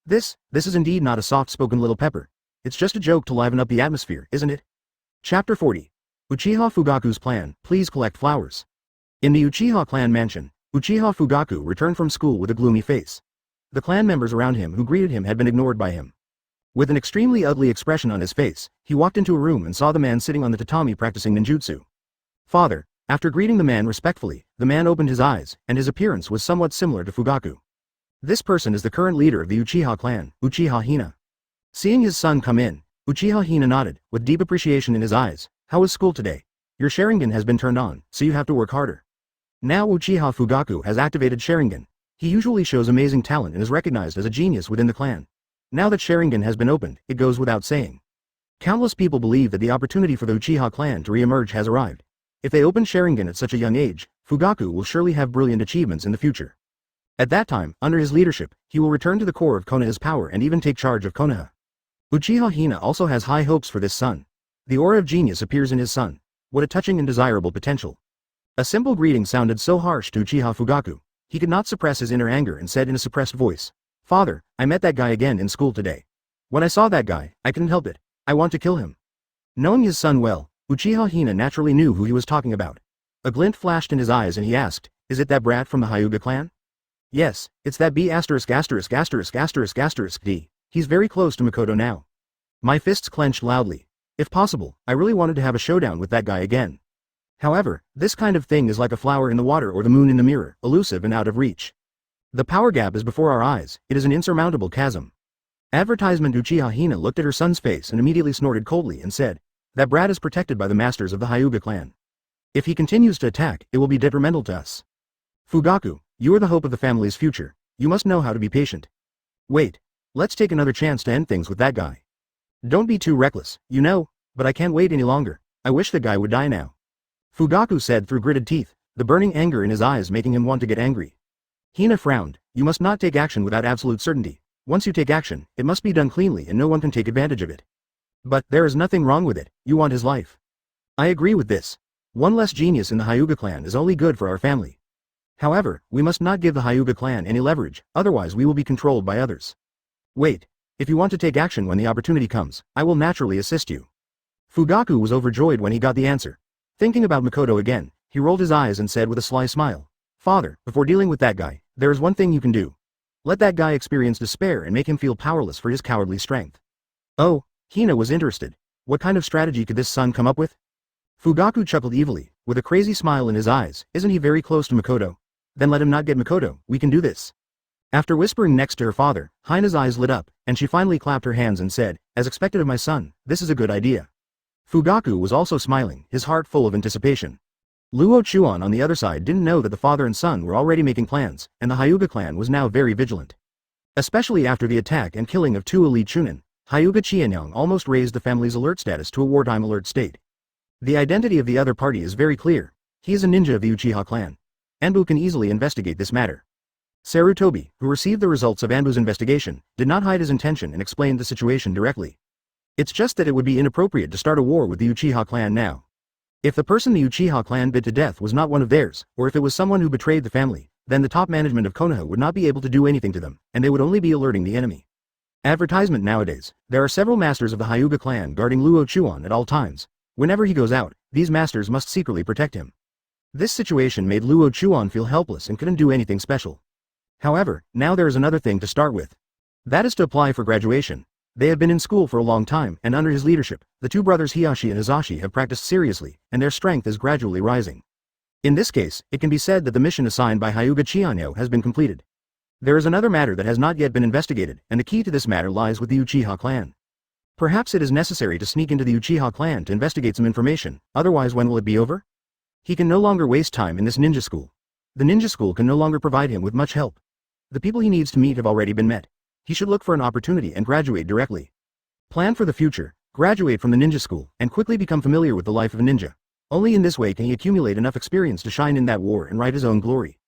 This is indeed not a soft-spoken little pepper. It's just a joke to liven up the atmosphere, isn't it? Chapter 40. Uchiha Fugaku's plan, please collect flowers. In the Uchiha clan mansion, Uchiha Fugaku returned from school with a gloomy face. The clan members around him who greeted him had been ignored by him. With an extremely ugly expression on his face, he walked into a room and saw the man sitting on the tatami practicing ninjutsu. Father. After greeting the man respectfully, the man opened his eyes, and his appearance was somewhat similar to Fugaku. This person is the current leader of the Uchiha clan, Uchiha Hina. Seeing his son come in, Uchiha Hina nodded, with deep appreciation in his eyes. How was school today? Your Sharingan has been turned on, so you have to work harder. Now Uchiha Fugaku has activated Sharingan. He usually shows amazing talent and is recognized as a genius within the clan. Now that Sharingan has been opened, it goes without saying. Countless people believe that the opportunity for the Uchiha clan to re-emerge has arrived. If they open Sharingan at such a young age, Fugaku will surely have brilliant achievements in the future. At that time, under his leadership, he will return to the core of Konoha's power and even take charge of Konoha. Uchiha Hina also has high hopes for this son. The aura of genius appears in his son. What a touching and desirable potential. A simple greeting sounded so harsh to Uchiha Fugaku. He could not suppress his inner anger and said in a suppressed voice, Father, I met that guy again in school today. When I saw that guy, I couldn't help it. I want to kill him. Knowing his son well, Uchiha Hina naturally knew who he was talking about. A glint flashed in his eyes and he asked, is it that brat from the Hyuga clan? Yes, it's that B*****************. He's very close to Makoto now. My fists clenched loudly. If possible, I really wanted to have a showdown with that guy again. However, this kind of thing is like a flower in the water or the moon in the mirror, elusive and out of reach. The power gap is before our eyes, it is an insurmountable chasm. Advertisement. Uchiha Hina looked at her son's face and immediately snorted coldly and said, that brat is protected by the masters of the Hyuga clan. If he continues to attack, it will be detrimental to us. Fugaku, you are the hope of the family's future. You must know how to be patient. Wait. Let's take another chance to end things with that guy. Don't be too reckless, you know, but I can't wait any longer. I wish the guy would die now. Fugaku said through gritted teeth, the burning anger in his eyes making him want to get angry. Hina frowned. You must not take action without absolute certainty. Once you take action, it must be done cleanly and no one can take advantage of it. But there is nothing wrong with it. You want his life. I agree with this. One less genius in the Hyuga clan is only good for our family. However, we must not give the Hyuga clan any leverage, otherwise we will be controlled by others. Wait. If you want to take action when the opportunity comes, I will naturally assist you. Fugaku was overjoyed when he got the answer. Thinking about Makoto again, he rolled his eyes and said with a sly smile, Father, before dealing with that guy, there is one thing you can do. Let that guy experience despair and make him feel powerless for his cowardly strength. Oh, Hina was interested. What kind of strategy could this son come up with? Fugaku chuckled evilly, with a crazy smile in his eyes. Isn't he very close to Makoto? Then let him not get Makoto, we can do this. After whispering next to her father, Hina's eyes lit up, and she finally clapped her hands and said, as expected of my son, this is a good idea. Fugaku was also smiling, his heart full of anticipation. Luo Chuan on the other side didn't know that the father and son were already making plans, and the Hyuga clan was now very vigilant. Especially after the attack and killing of two elite Chunin, Hyuga Qianyang almost raised the family's alert status to a wartime alert state. The identity of the other party is very clear. He is a ninja of the Uchiha clan. Anbu can easily investigate this matter. Sarutobi, who received the results of Anbu's investigation, did not hide his intention and explained the situation directly. It's just that it would be inappropriate to start a war with the Uchiha clan now. If the person the Uchiha clan bit to death was not one of theirs, or if it was someone who betrayed the family, then the top management of Konoha would not be able to do anything to them, and they would only be alerting the enemy. Advertisement. Nowadays, there are several masters of the Hyuga clan guarding Luo Chuan at all times. Whenever he goes out, these masters must secretly protect him. This situation made Luo Chuan feel helpless and couldn't do anything special. However, now there is another thing to start with. That is to apply for graduation. They have been in school for a long time, and under his leadership, the two brothers Hiyashi and Izashi have practiced seriously, and their strength is gradually rising. In this case, it can be said that the mission assigned by Hyuga Qianyang has been completed. There is another matter that has not yet been investigated, and the key to this matter lies with the Uchiha clan. Perhaps it is necessary to sneak into the Uchiha clan to investigate some information, otherwise when will it be over? He can no longer waste time in this ninja school. The ninja school can no longer provide him with much help. The people he needs to meet have already been met. He should look for an opportunity and graduate directly. Plan for the future, graduate from the ninja school, and quickly become familiar with the life of a ninja. Only in this way can he accumulate enough experience to shine in that war and write his own glory.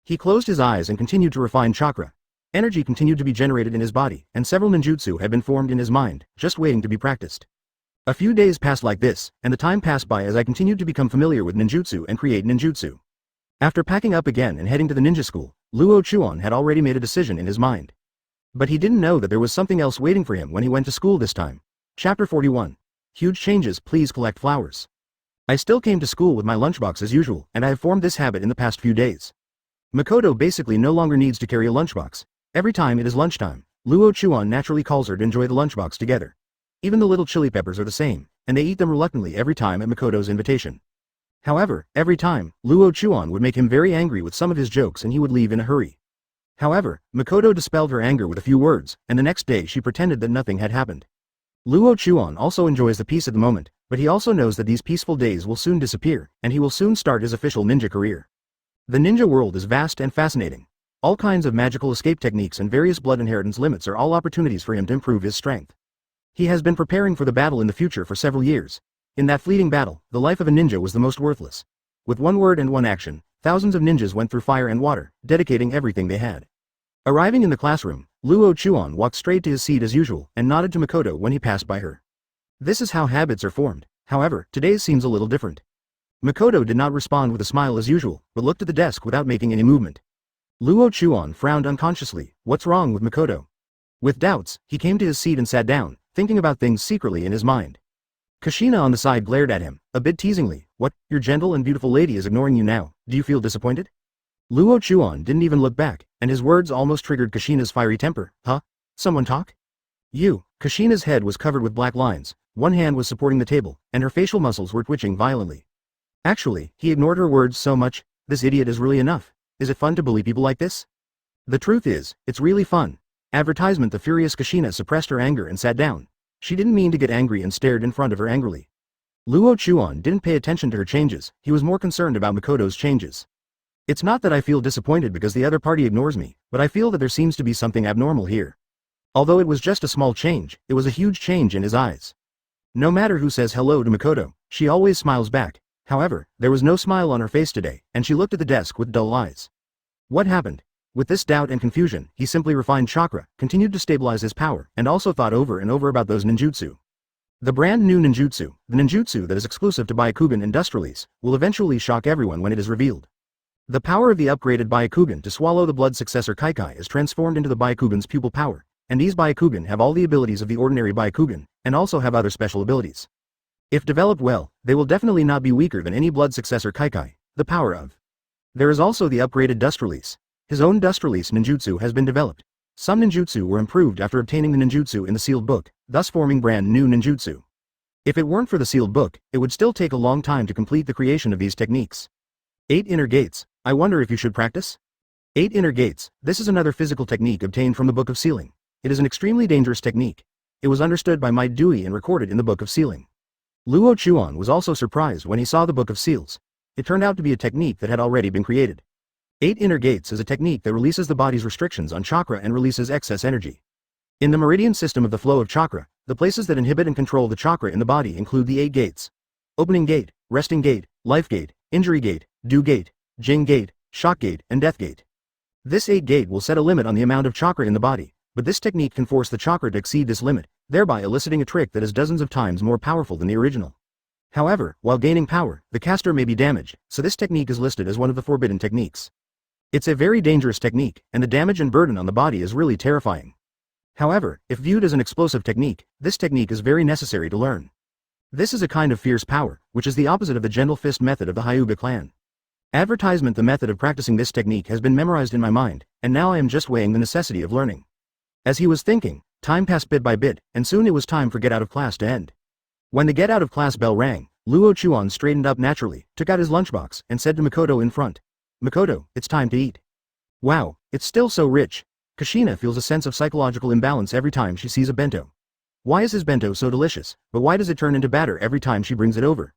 He closed his eyes and continued to refine chakra. Energy continued to be generated in his body, and several ninjutsu had been formed in his mind, just waiting to be practiced. A few days passed like this, and the time passed by as I continued to become familiar with ninjutsu and create ninjutsu. After packing up again and heading to the ninja school, Luo Chuan had already made a decision in his mind. But he didn't know that there was something else waiting for him when he went to school this time. Chapter 41. Huge changes, please collect flowers. I still came to school with my lunchbox as usual, and I have formed this habit in the past few days. Makoto basically no longer needs to carry a lunchbox. Every time it is lunchtime, Luo Chuan naturally calls her to enjoy the lunchbox together. Even the little chili peppers are the same, and they eat them reluctantly every time at Makoto's invitation. However, every time, Luo Chuan would make him very angry with some of his jokes and he would leave in a hurry. However, Makoto dispelled her anger with a few words, and the next day she pretended that nothing had happened. Luo Chuan also enjoys the peace at the moment, but he also knows that these peaceful days will soon disappear, and he will soon start his official ninja career. The ninja world is vast and fascinating. All kinds of magical escape techniques and various blood inheritance limits are all opportunities for him to improve his strength. He has been preparing for the battle in the future for several years. In that fleeting battle, the life of a ninja was the most worthless. With one word and one action, thousands of ninjas went through fire and water, dedicating everything they had. Arriving in the classroom, Luo Chuan walked straight to his seat as usual and nodded to Makoto when he passed by her. This is how habits are formed. However, today's seems a little different. Makoto did not respond with a smile as usual, but looked at the desk without making any movement. Luo Chuan frowned unconsciously. What's wrong with Makoto? With doubts, he came to his seat and sat down, thinking about things secretly in his mind. Kushina on the side glared at him, a bit teasingly. What, your gentle and beautiful lady is ignoring you now, do you feel disappointed? Luo Chuan didn't even look back, and his words almost triggered Kushina's fiery temper. Huh? Someone talk? You. Kushina's head was covered with black lines, one hand was supporting the table, and her facial muscles were twitching violently. Actually, he ignored her words so much. This idiot is really enough. Is it fun to bully people like this? The truth is, it's really fun. Advertisement. The furious Kushina suppressed her anger and sat down. She didn't mean to get angry and stared in front of her angrily. Luo Chuan didn't pay attention to her changes, he was more concerned about Makoto's changes. It's not that I feel disappointed because the other party ignores me, but I feel that there seems to be something abnormal here. Although it was just a small change, it was a huge change in his eyes. No matter who says hello to Makoto, she always smiles back. However, there was no smile on her face today, and she looked at the desk with dull eyes. What happened? With this doubt and confusion, he simply refined chakra, continued to stabilize his power, and also thought over and over about those ninjutsu. The brand new ninjutsu, the ninjutsu that is exclusive to Byakugan and Dust release, will eventually shock everyone when it is revealed. The power of the upgraded Byakugan to swallow the blood successor Kaikai is transformed into the Byakugan's pupil power, and these Byakugan have all the abilities of the ordinary Byakugan, and also have other special abilities. If developed well, they will definitely not be weaker than any blood successor Kaikai, the power of. There is also the upgraded Dust release. His own Dust release ninjutsu has been developed. Some ninjutsu were improved after obtaining the ninjutsu in the sealed book, thus forming brand new ninjutsu. If it weren't for the sealed book, it would still take a long time to complete the creation of these techniques. 8 inner gates. I wonder if you should practice? 8 inner gates. This is another physical technique obtained from the Book of Sealing. It is an extremely dangerous technique. It was understood by Might Dewey and recorded in the Book of Sealing. Luo Chuan was also surprised when he saw the Book of Seals. It turned out to be a technique that had already been created. 8 inner gates is a technique that releases the body's restrictions on chakra and releases excess energy. In the meridian system of the flow of chakra, the places that inhibit and control the chakra in the body include the 8 gates. Opening gate, resting gate, life gate, injury gate, dew gate, Jing gate, shock gate, and death gate. This 8 gate will set a limit on the amount of chakra in the body, but this technique can force the chakra to exceed this limit, thereby eliciting a trick that is dozens of times more powerful than the original. However, while gaining power, the caster may be damaged, so this technique is listed as one of the forbidden techniques. It's a very dangerous technique, and the damage and burden on the body is really terrifying. However, if viewed as an explosive technique, this technique is very necessary to learn. This is a kind of fierce power, which is the opposite of the gentle fist method of the Hyuga clan. Advertisement. The method of practicing this technique has been memorized in my mind, and now I am just weighing the necessity of learning. As he was thinking, time passed bit by bit, and soon it was time for get out of class to end. When the get out of class bell rang, Luo Chuan straightened up naturally, took out his lunchbox, and said to Makoto in front, Makoto, it's time to eat. Wow, it's still so rich. Kushina feels a sense of psychological imbalance every time she sees a bento. Why is his bento so delicious, but why does it turn into batter every time she brings it over?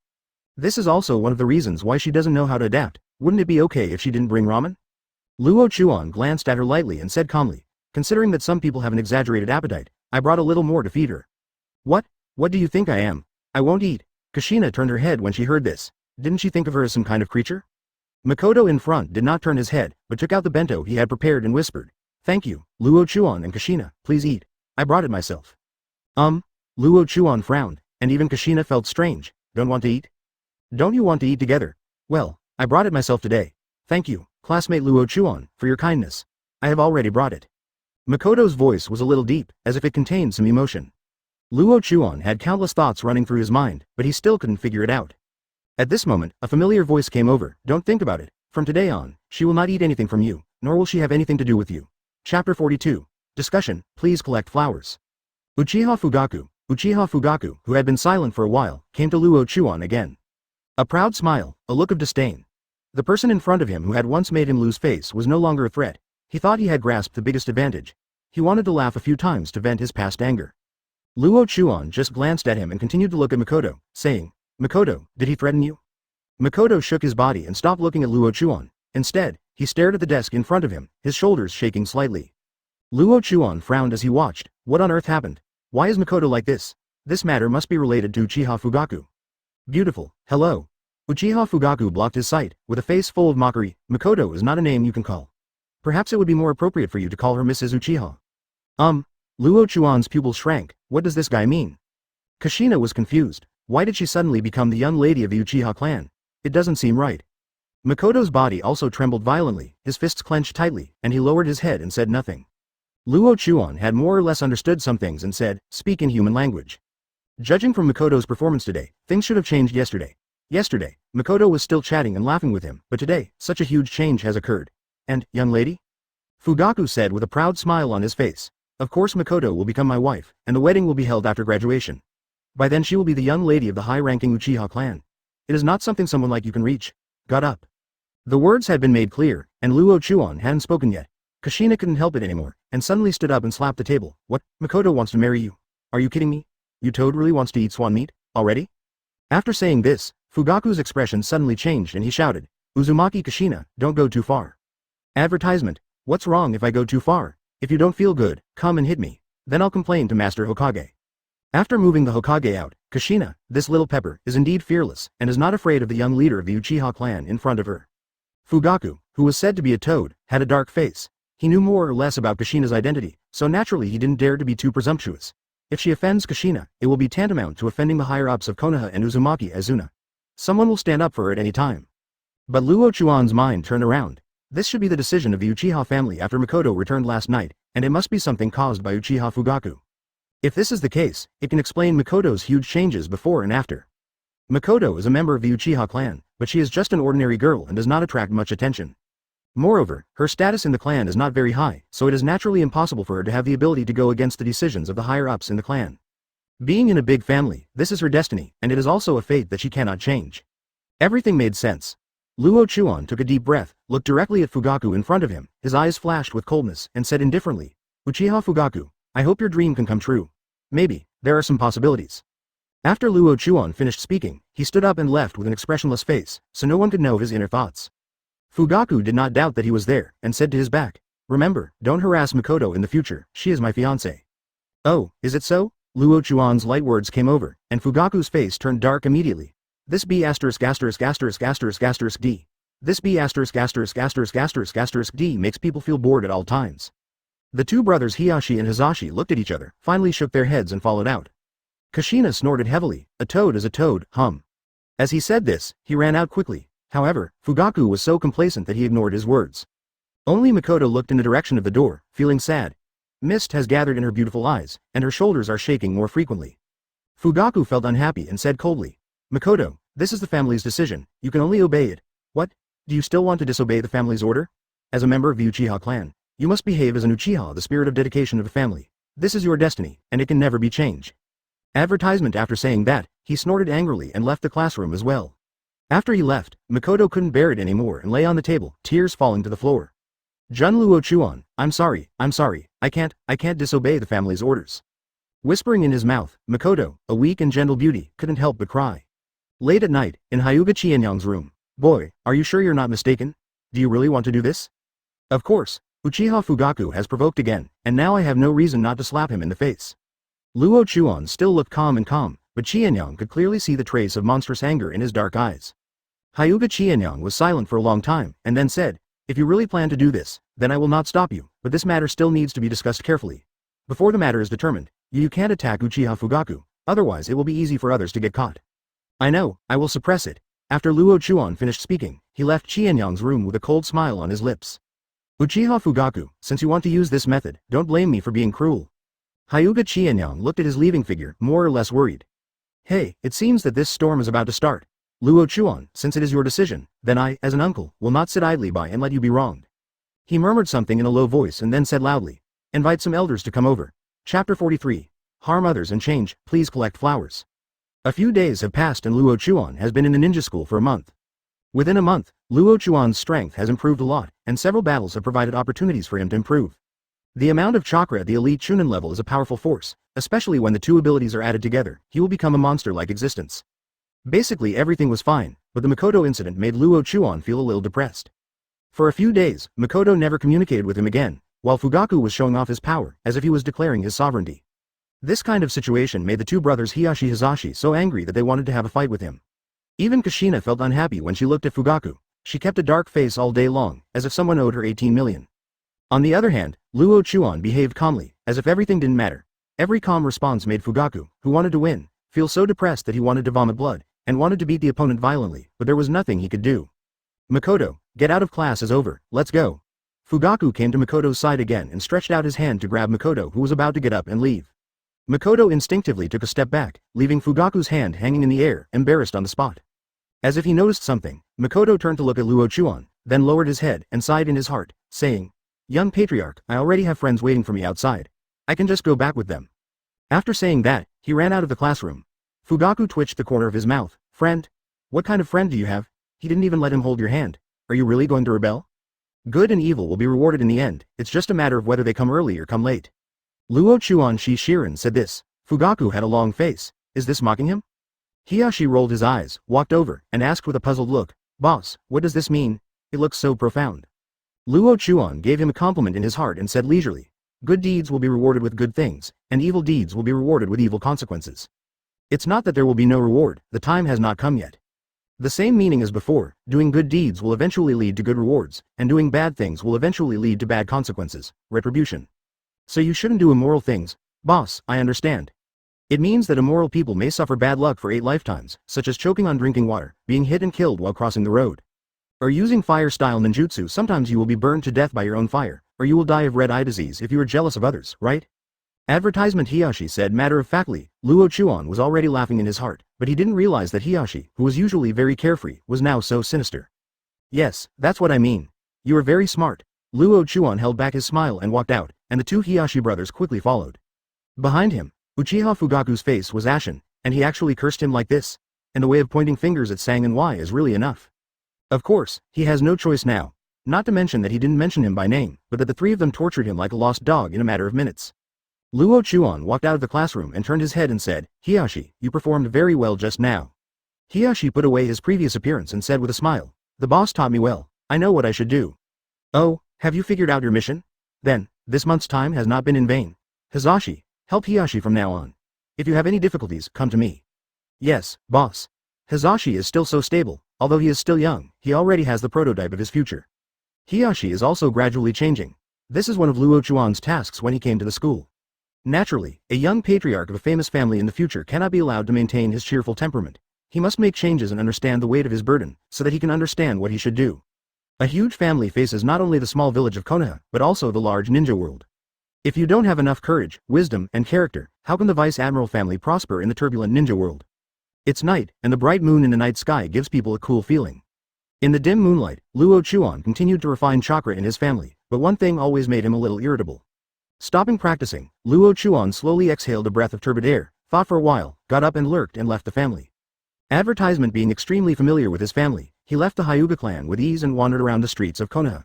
This is also one of the reasons why she doesn't know how to adapt. Wouldn't it be okay if she didn't bring ramen? Luo Chuan glanced at her lightly and said calmly, considering that some people have an exaggerated appetite, I brought a little more to feed her. What? What do you think I am? I won't eat. Kushina turned her head when she heard this. Didn't she think of her as some kind of creature? Makoto in front did not turn his head, but took out the bento he had prepared and whispered, thank you, Luo Chuan and Kushina, please eat. I brought it myself. Luo Chuan frowned, and even Kushina felt strange. Don't want to eat? Don't you want to eat together? Well, I brought it myself today. Thank you, classmate Luo Chuan, for your kindness. I have already brought it. Makoto's voice was a little deep, as if it contained some emotion. Luo Chuan had countless thoughts running through his mind, but he still couldn't figure it out. At this moment, a familiar voice came over, don't think about it. From today on, she will not eat anything from you, nor will she have anything to do with you. Chapter 42. Discussion, please collect flowers. Uchiha Fugaku, who had been silent for a while, came to Luo Chuan again. A proud smile, a look of disdain. The person in front of him who had once made him lose face was no longer a threat. He thought he had grasped the biggest advantage. He wanted to laugh a few times to vent his past anger. Luo Chuan just glanced at him and continued to look at Makoto, saying, Makoto, did he threaten you? Makoto shook his body and stopped looking at Luo Chuan. Instead, he stared at the desk in front of him, his shoulders shaking slightly. Luo Chuan frowned as he watched. What on earth happened? Why is Makoto like this? This matter must be related to Uchiha Fugaku. Beautiful, hello. Uchiha Fugaku blocked his sight, with a face full of mockery. Makoto is not a name you can call. Perhaps it would be more appropriate for you to call her Mrs. Uchiha. Luo Chuan's pupils shrank. What does this guy mean? Kushina was confused. Why did she suddenly become the young lady of the Uchiha clan? It doesn't seem right. Makoto's body also trembled violently, his fists clenched tightly, and he lowered his head and said nothing. Luo Chuan had more or less understood some things and said, speak in human language. Judging from Makoto's performance today, things should have changed yesterday. Yesterday, Makoto was still chatting and laughing with him, but today, such a huge change has occurred. And, young lady? Fugaku said with a proud smile on his face. Of course Makoto will become my wife, and the wedding will be held after graduation. By then she will be the young lady of the high-ranking Uchiha clan. It is not something someone like you can reach. Got up. The words had been made clear, and Luo Chuan hadn't spoken yet. Kushina couldn't help it anymore, and suddenly stood up and slapped the table. What? Makoto wants to marry you? Are you kidding me? You toad really wants to eat swan meat? Already? After saying this, Fugaku's expression suddenly changed and he shouted, Uzumaki Kushina, don't go too far. Advertisement. What's wrong if I go too far? If you don't feel good, come and hit me. Then I'll complain to Master Hokage. After moving the Hokage out, Kushina, this little pepper, is indeed fearless, and is not afraid of the young leader of the Uchiha clan in front of her. Fugaku, who was said to be a toad, had a dark face. He knew more or less about Kushina's identity, so naturally he didn't dare to be too presumptuous. If she offends Kushina, it will be tantamount to offending the higher-ups of Konoha and Uzumaki Azuna. Someone will stand up for her at any time. But Luo Chuan's mind turned around. This should be the decision of the Uchiha family after Makoto returned last night, and it must be something caused by Uchiha Fugaku. If this is the case, it can explain Makoto's huge changes before and after. Makoto is a member of the Uchiha clan, but she is just an ordinary girl and does not attract much attention. Moreover, her status in the clan is not very high, so it is naturally impossible for her to have the ability to go against the decisions of the higher-ups in the clan. Being in a big family, this is her destiny, and it is also a fate that she cannot change. Everything made sense. Luo Chuan took a deep breath, looked directly at Fugaku in front of him, his eyes flashed with coldness, and said indifferently, Uchiha Fugaku, I hope your dream can come true. Maybe, there are some possibilities. After Luo Chuan finished speaking, he stood up and left with an expressionless face, so no one could know his inner thoughts. Fugaku did not doubt that he was there, and said to his back, remember, don't harass Makoto in the future, she is my fiancé. Oh, is it so? Luo Chuan's light words came over, and Fugaku's face turned dark immediately. This B******************************************************************************************************************************************************************************************************************************************************************************************************************̈̈̈ makes people feel bored at all times. The two brothers Hiyashi and Hizashi looked at each other, finally shook their heads and followed out. Kushina snorted heavily. A toad is a toad, hum. As he said this, he ran out quickly. However, Fugaku was so complacent that he ignored his words. Only Makoto looked in the direction of the door, feeling sad. Mist has gathered in her beautiful eyes, and her shoulders are shaking more frequently. Fugaku felt unhappy and said coldly, Makoto, this is the family's decision, you can only obey it. What? Do you still want to disobey the family's order? As a member of the Uchiha clan, you must behave as an Uchiha, the spirit of dedication of the family. This is your destiny, and it can never be changed. Advertisement. After saying that, he snorted angrily and left the classroom as well. After he left, Makoto couldn't bear it anymore and lay on the table, tears falling to the floor. Jun Luo Chuan, I'm sorry, I can't disobey the family's orders. Whispering in his mouth, Makoto, a weak and gentle beauty, couldn't help but cry. Late at night, in Hyuga Chienyang's room. Boy, are you sure you're not mistaken? Do you really want to do this? Of course. Uchiha Fugaku has provoked again, and now I have no reason not to slap him in the face. Luo Chuan still looked calm, but Chienyang could clearly see the trace of monstrous anger in his dark eyes. Hyuga Chienyang was silent for a long time, and then said, if you really plan to do this, then I will not stop you, but this matter still needs to be discussed carefully. Before the matter is determined, you can't attack Uchiha Fugaku, otherwise it will be easy for others to get caught. I know, I will suppress it. After Luo Chuan finished speaking, he left Chienyang's room with a cold smile on his lips. Uchiha Fugaku, since you want to use this method, don't blame me for being cruel. Hyuga Chienyang looked at his leaving figure, more or less worried. Hey, it seems that this storm is about to start. Luo Chuan, since it is your decision, then I, as an uncle, will not sit idly by and let you be wronged. He murmured something in a low voice and then said loudly, invite some elders to come over. Chapter 43. Harm others and change, please collect flowers. A few days have passed and Luo Chuan has been in the ninja school for a month. Within a month, Luo Chuan's strength has improved a lot, and several battles have provided opportunities for him to improve. The amount of chakra at the elite Chunin level is a powerful force, especially when the two abilities are added together, he will become a monster-like existence. Basically everything was fine, but the Makoto incident made Luo Chuan feel a little depressed. For a few days, Makoto never communicated with him again, while Fugaku was showing off his power, as if he was declaring his sovereignty. This kind of situation made the two brothers Hiyashi Hizashi so angry that they wanted to have a fight with him. Even Kushina felt unhappy when she looked at Fugaku. She kept a dark face all day long, as if someone owed her 18 million. On the other hand, Luo Chuan behaved calmly, as if everything didn't matter. Every calm response made Fugaku, who wanted to win, feel so depressed that he wanted to vomit blood, and wanted to beat the opponent violently, but there was nothing he could do. Makoto, get out of class is over, let's go. Fugaku came to Makoto's side again and stretched out his hand to grab Makoto, who was about to get up and leave. Makoto instinctively took a step back, leaving Fugaku's hand hanging in the air, embarrassed on the spot. As if he noticed something, Makoto turned to look at Luo Chuan, then lowered his head and sighed in his heart, saying, young patriarch, I already have friends waiting for me outside. I can just go back with them. After saying that, he ran out of the classroom. Fugaku twitched the corner of his mouth. Friend? What kind of friend do you have? He didn't even let him hold your hand. Are you really going to rebel? Good and evil will be rewarded in the end, it's just a matter of whether they come early or come late. Luo Chuan Shiren said this. Fugaku had a long face. Is this mocking him? Hiyashi rolled his eyes, walked over, and asked with a puzzled look, boss, what does this mean? It looks so profound. Luo Chuan gave him a compliment in his heart and said leisurely, good deeds will be rewarded with good things, and evil deeds will be rewarded with evil consequences. It's not that there will be no reward, the time has not come yet. The same meaning as before, doing good deeds will eventually lead to good rewards, and doing bad things will eventually lead to bad consequences, retribution. So you shouldn't do immoral things. Boss, I understand. It means that immoral people may suffer bad luck for 8 lifetimes, such as choking on drinking water, being hit and killed while crossing the road. Or using fire-style ninjutsu, sometimes you will be burned to death by your own fire, or you will die of red eye disease if you are jealous of others, right? Advertisement Hiyashi said matter-of-factly. Luo Chuan was already laughing in his heart, but he didn't realize that Hiyashi, who was usually very carefree, was now so sinister. Yes, that's what I mean. You are very smart. Luo Chuan held back his smile and walked out, and the two Hiyashi brothers quickly followed. Behind him, Uchiha Fugaku's face was ashen, and he actually cursed him like this. And the way of pointing fingers at Sang and Y is really enough. Of course, he has no choice now. Not to mention that he didn't mention him by name, but that the three of them tortured him like a lost dog in a matter of minutes. Luo Chuan walked out of the classroom and turned his head and said, Hiyashi, you performed very well just now. Hiyashi put away his previous appearance and said with a smile, the boss taught me well, I know what I should do. Oh, have you figured out your mission? Then, this month's time has not been in vain. Hizashi, help Hiyashi from now on. If you have any difficulties, come to me. Yes, boss. Hizashi is still so stable, although he is still young, he already has the prototype of his future. Hiyashi is also gradually changing. This is one of Luo Chuan's tasks when he came to the school. Naturally, a young patriarch of a famous family in the future cannot be allowed to maintain his cheerful temperament. He must make changes and understand the weight of his burden, so that he can understand what he should do. A huge family faces not only the small village of Konoha, but also the large ninja world. If you don't have enough courage, wisdom, and character, how can the Vice Admiral family prosper in the turbulent ninja world? It's night, and the bright moon in the night sky gives people a cool feeling. In the dim moonlight, Luo Chuan continued to refine chakra in his family, but one thing always made him a little irritable. Stopping practicing, Luo Chuan slowly exhaled a breath of turbid air, thought for a while, got up and lurked and left the family. Advertisement being extremely familiar with his family, he left the Hyuga clan with ease and wandered around the streets of Konoha.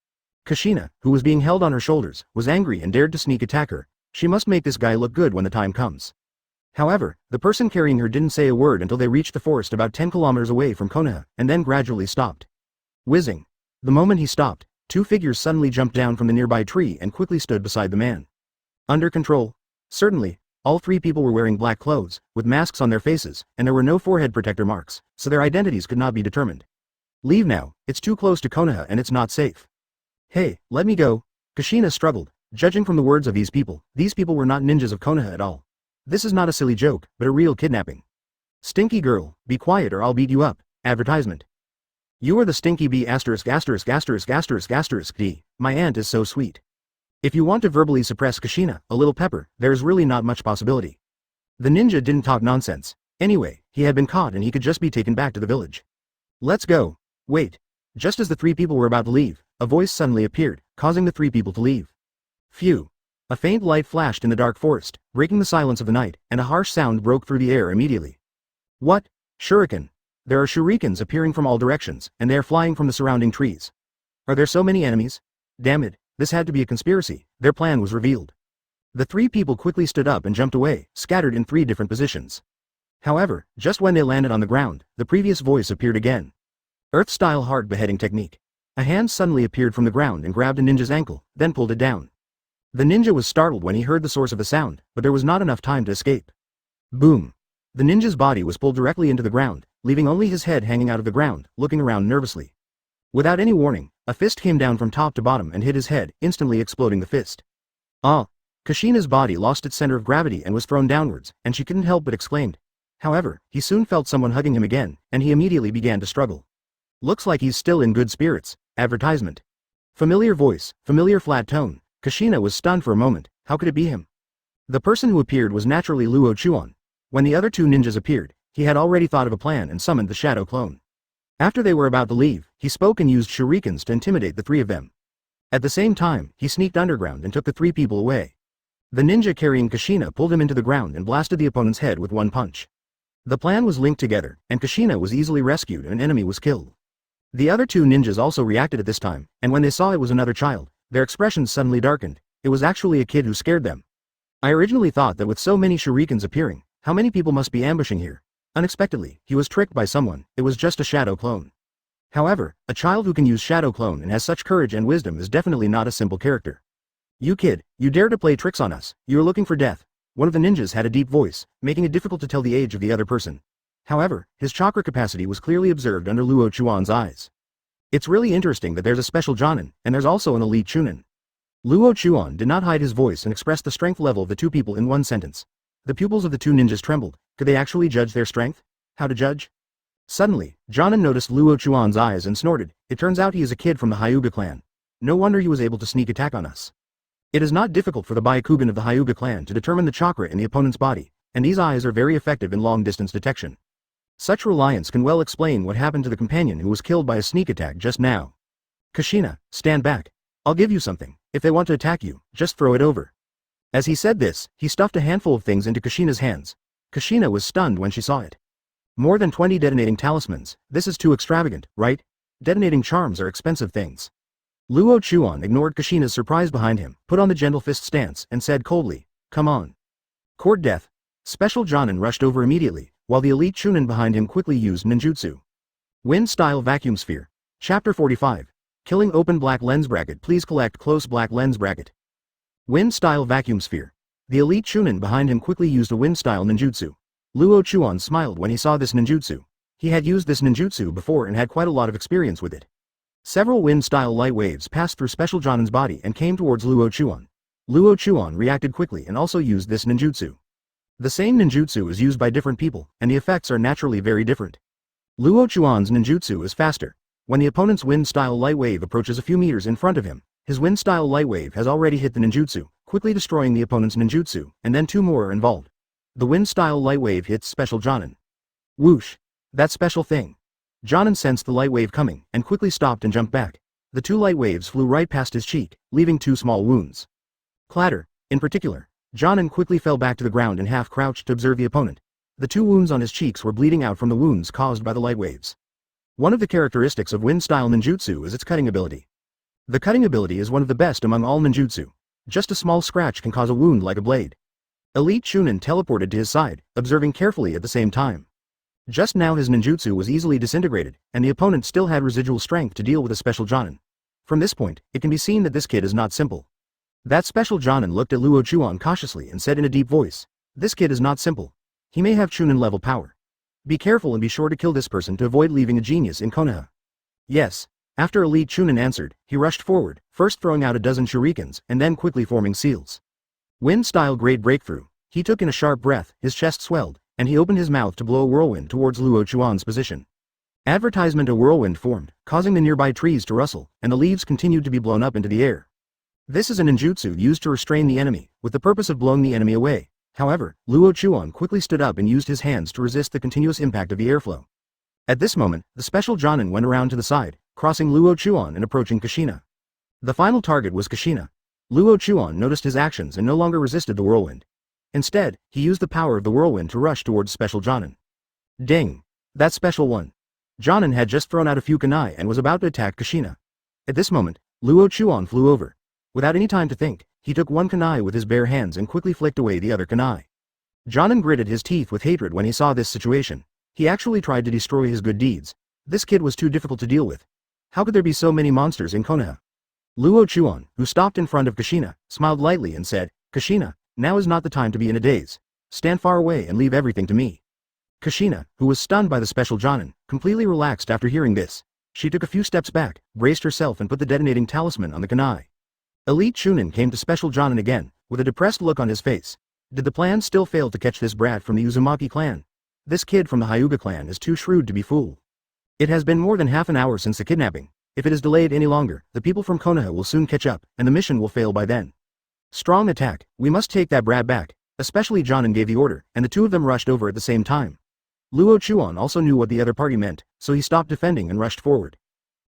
Kushina, who was being held on her shoulders, was angry and dared to sneak attack her. She must make this guy look good when the time comes. However, the person carrying her didn't say a word until they reached the forest about 10 kilometers away from Konoha, and then gradually stopped. Whizzing. The moment he stopped, two figures suddenly jumped down from the nearby tree and quickly stood beside the man. Under control? Certainly. All three people were wearing black clothes, with masks on their faces, and there were no forehead protector marks, so their identities could not be determined. Leave now, it's too close to Konoha and it's not safe. Hey, let me go. Kushina struggled. Judging from the words of these people were not ninjas of Konoha at all. This is not a silly joke, but a real kidnapping. Stinky girl, be quiet or I'll beat you up. Advertisement. You are the stinky bee D. My aunt is so sweet. If you want to verbally suppress Kushina, a little pepper, there is really not much possibility. The ninja didn't talk nonsense. Anyway, he had been caught and he could just be taken back to the village. Let's go. Wait. Just as the three people were about to leave, a voice suddenly appeared, causing the three people to leave. Phew. A faint light flashed in the dark forest, breaking the silence of the night, and a harsh sound broke through the air immediately. What? Shuriken. There are shurikens appearing from all directions, and they are flying from the surrounding trees. Are there so many enemies? Damn it. This had to be a conspiracy. Their plan was revealed. The three people quickly stood up and jumped away, scattered in three different positions. However, just when they landed on the ground, the previous voice appeared again. Earth-style heart beheading technique. A hand suddenly appeared from the ground and grabbed a ninja's ankle, then pulled it down. The ninja was startled when he heard the source of the sound, but there was not enough time to escape. Boom. The ninja's body was pulled directly into the ground, leaving only his head hanging out of the ground, looking around nervously. Without any warning, a fist came down from top to bottom and hit his head, instantly exploding the fist. Ah! Kushina's body lost its center of gravity and was thrown downwards, and she couldn't help but exclaimed. However, he soon felt someone hugging him again, and he immediately began to struggle. Looks like he's still in good spirits. Advertisement. Familiar voice, familiar flat tone. Kushina was stunned for a moment. How could it be him? The person who appeared was naturally Luo Chuan. When the other two ninjas appeared, he had already thought of a plan and summoned the shadow clone. After they were about to leave, he spoke and used shurikens to intimidate the three of them. At the same time, he sneaked underground and took the three people away. The ninja carrying Kushina pulled him into the ground and blasted the opponent's head with one punch. The plan was linked together, and Kushina was easily rescued and an enemy was killed. The other two ninjas also reacted at this time, and when they saw it was another child, their expressions suddenly darkened. It was actually a kid who scared them. I originally thought that with so many shurikens appearing, how many people must be ambushing here? Unexpectedly, he was tricked by someone. It was just a shadow clone. However, a child who can use shadow clone and has such courage and wisdom is definitely not a simple character. You kid, you dare to play tricks on us, you are looking for death. One of the ninjas had a deep voice, making it difficult to tell the age of the other person. However, his chakra capacity was clearly observed under Luo Chuan's eyes. It's really interesting that there's a special Jonin, and there's also an elite Chunin. Luo Chuan did not hide his voice and expressed the strength level of the two people in one sentence. The pupils of the two ninjas trembled. Could they actually judge their strength? How to judge? Suddenly, Jonin noticed Luo Chuan's eyes and snorted. It turns out he is a kid from the Hyuga clan. No wonder he was able to sneak attack on us. It is not difficult for the Byakugan of the Hyuga clan to determine the chakra in the opponent's body, and these eyes are very effective in long-distance detection. Such reliance can well explain what happened to the companion who was killed by a sneak attack just now. Kushina, stand back. I'll give you something. If they want to attack you, just throw it over. As he said this, he stuffed a handful of things into Kushina's hands. Kushina was stunned when she saw it. More than 20 detonating talismans, this is too extravagant, right? Detonating charms are expensive things. Luo Chuan ignored Kushina's surprise behind him, put on the gentle fist stance, and said coldly, come on. Court death. Special Jonin rushed over immediately, while the elite Chunin behind him quickly used ninjutsu. Wind-style vacuum sphere. Chapter 45. Killing open black lens bracket. Please collect close black lens bracket. Wind-style vacuum sphere. The elite Chunin behind him quickly used a wind-style ninjutsu. Luo Chuan smiled when he saw this ninjutsu. He had used this ninjutsu before and had quite a lot of experience with it. Several wind-style light waves passed through Special Jonin's body and came towards Luo Chuan. Luo Chuan reacted quickly and also used this ninjutsu. The same ninjutsu is used by different people, and the effects are naturally very different. Luo Chuan's ninjutsu is faster. When the opponent's wind-style light wave approaches a few meters in front of him, his wind-style light wave has already hit the ninjutsu, quickly destroying the opponent's ninjutsu, and then two more are involved. The wind-style light wave hits Special Jonin. Whoosh! That special thing. Jonin sensed the light wave coming, and quickly stopped and jumped back. The two light waves flew right past his cheek, leaving two small wounds. Clatter. In particular, Jonin quickly fell back to the ground and half-crouched to observe the opponent. The two wounds on his cheeks were bleeding out from the wounds caused by the light waves. One of the characteristics of wind-style ninjutsu is its cutting ability. The cutting ability is one of the best among all ninjutsu. Just a small scratch can cause a wound like a blade. Elite Chunin teleported to his side, observing carefully at the same time. Just now his ninjutsu was easily disintegrated, and the opponent still had residual strength to deal with a Special Jonin. From this point, it can be seen that this kid is not simple. That Special Jonin looked at Luo Chuan cautiously and said in a deep voice, this kid is not simple. He may have Chunin level power. Be careful and be sure to kill this person to avoid leaving a genius in Konoha. Yes. After Elite Chunin answered, he rushed forward, first throwing out a dozen shurikens, and then quickly forming seals. Wind-style great breakthrough. He took in a sharp breath, his chest swelled, and he opened his mouth to blow a whirlwind towards Luo Chuan's position. Advertisement: a whirlwind formed, causing the nearby trees to rustle, and the leaves continued to be blown up into the air. This is a ninjutsu used to restrain the enemy, with the purpose of blowing the enemy away. However, Luo Chuan quickly stood up and used his hands to resist the continuous impact of the airflow. At this moment, the Special Jonin went around to the side, crossing Luo Chuan and approaching Kushina. The final target was Kushina. Luo Chuan noticed his actions and no longer resisted the whirlwind. Instead, he used the power of the whirlwind to rush towards Special Jonin. Ding! That special one. Jonin had just thrown out a few kunai and was about to attack Kushina. At this moment, Luo Chuan flew over. Without any time to think, he took one kunai with his bare hands and quickly flicked away the other kunai. Jonin gritted his teeth with hatred when he saw this situation. He actually tried to destroy his good deeds. This kid was too difficult to deal with. How could there be so many monsters in Konoha? Luo Chuan, who stopped in front of Kushina, smiled lightly and said, Kushina, now is not the time to be in a daze. Stand far away and leave everything to me. Kushina, who was stunned by the Special Jonin, completely relaxed after hearing this. She took a few steps back, braced herself and put the detonating talisman on the kunai. Elite Chunin came to Special Jonin again, with a depressed look on his face. Did the plan still fail to catch this brat from the Uzumaki clan? This kid from the Hyuga clan is too shrewd to be fooled. It has been more than half an hour since the kidnapping. If it is delayed any longer, the people from Konoha will soon catch up, and the mission will fail by then. Strong attack. We must take that brat back. Especially Jonin gave the order, and the two of them rushed over at the same time. Luo Chuan also knew what the other party meant, so he stopped defending and rushed forward.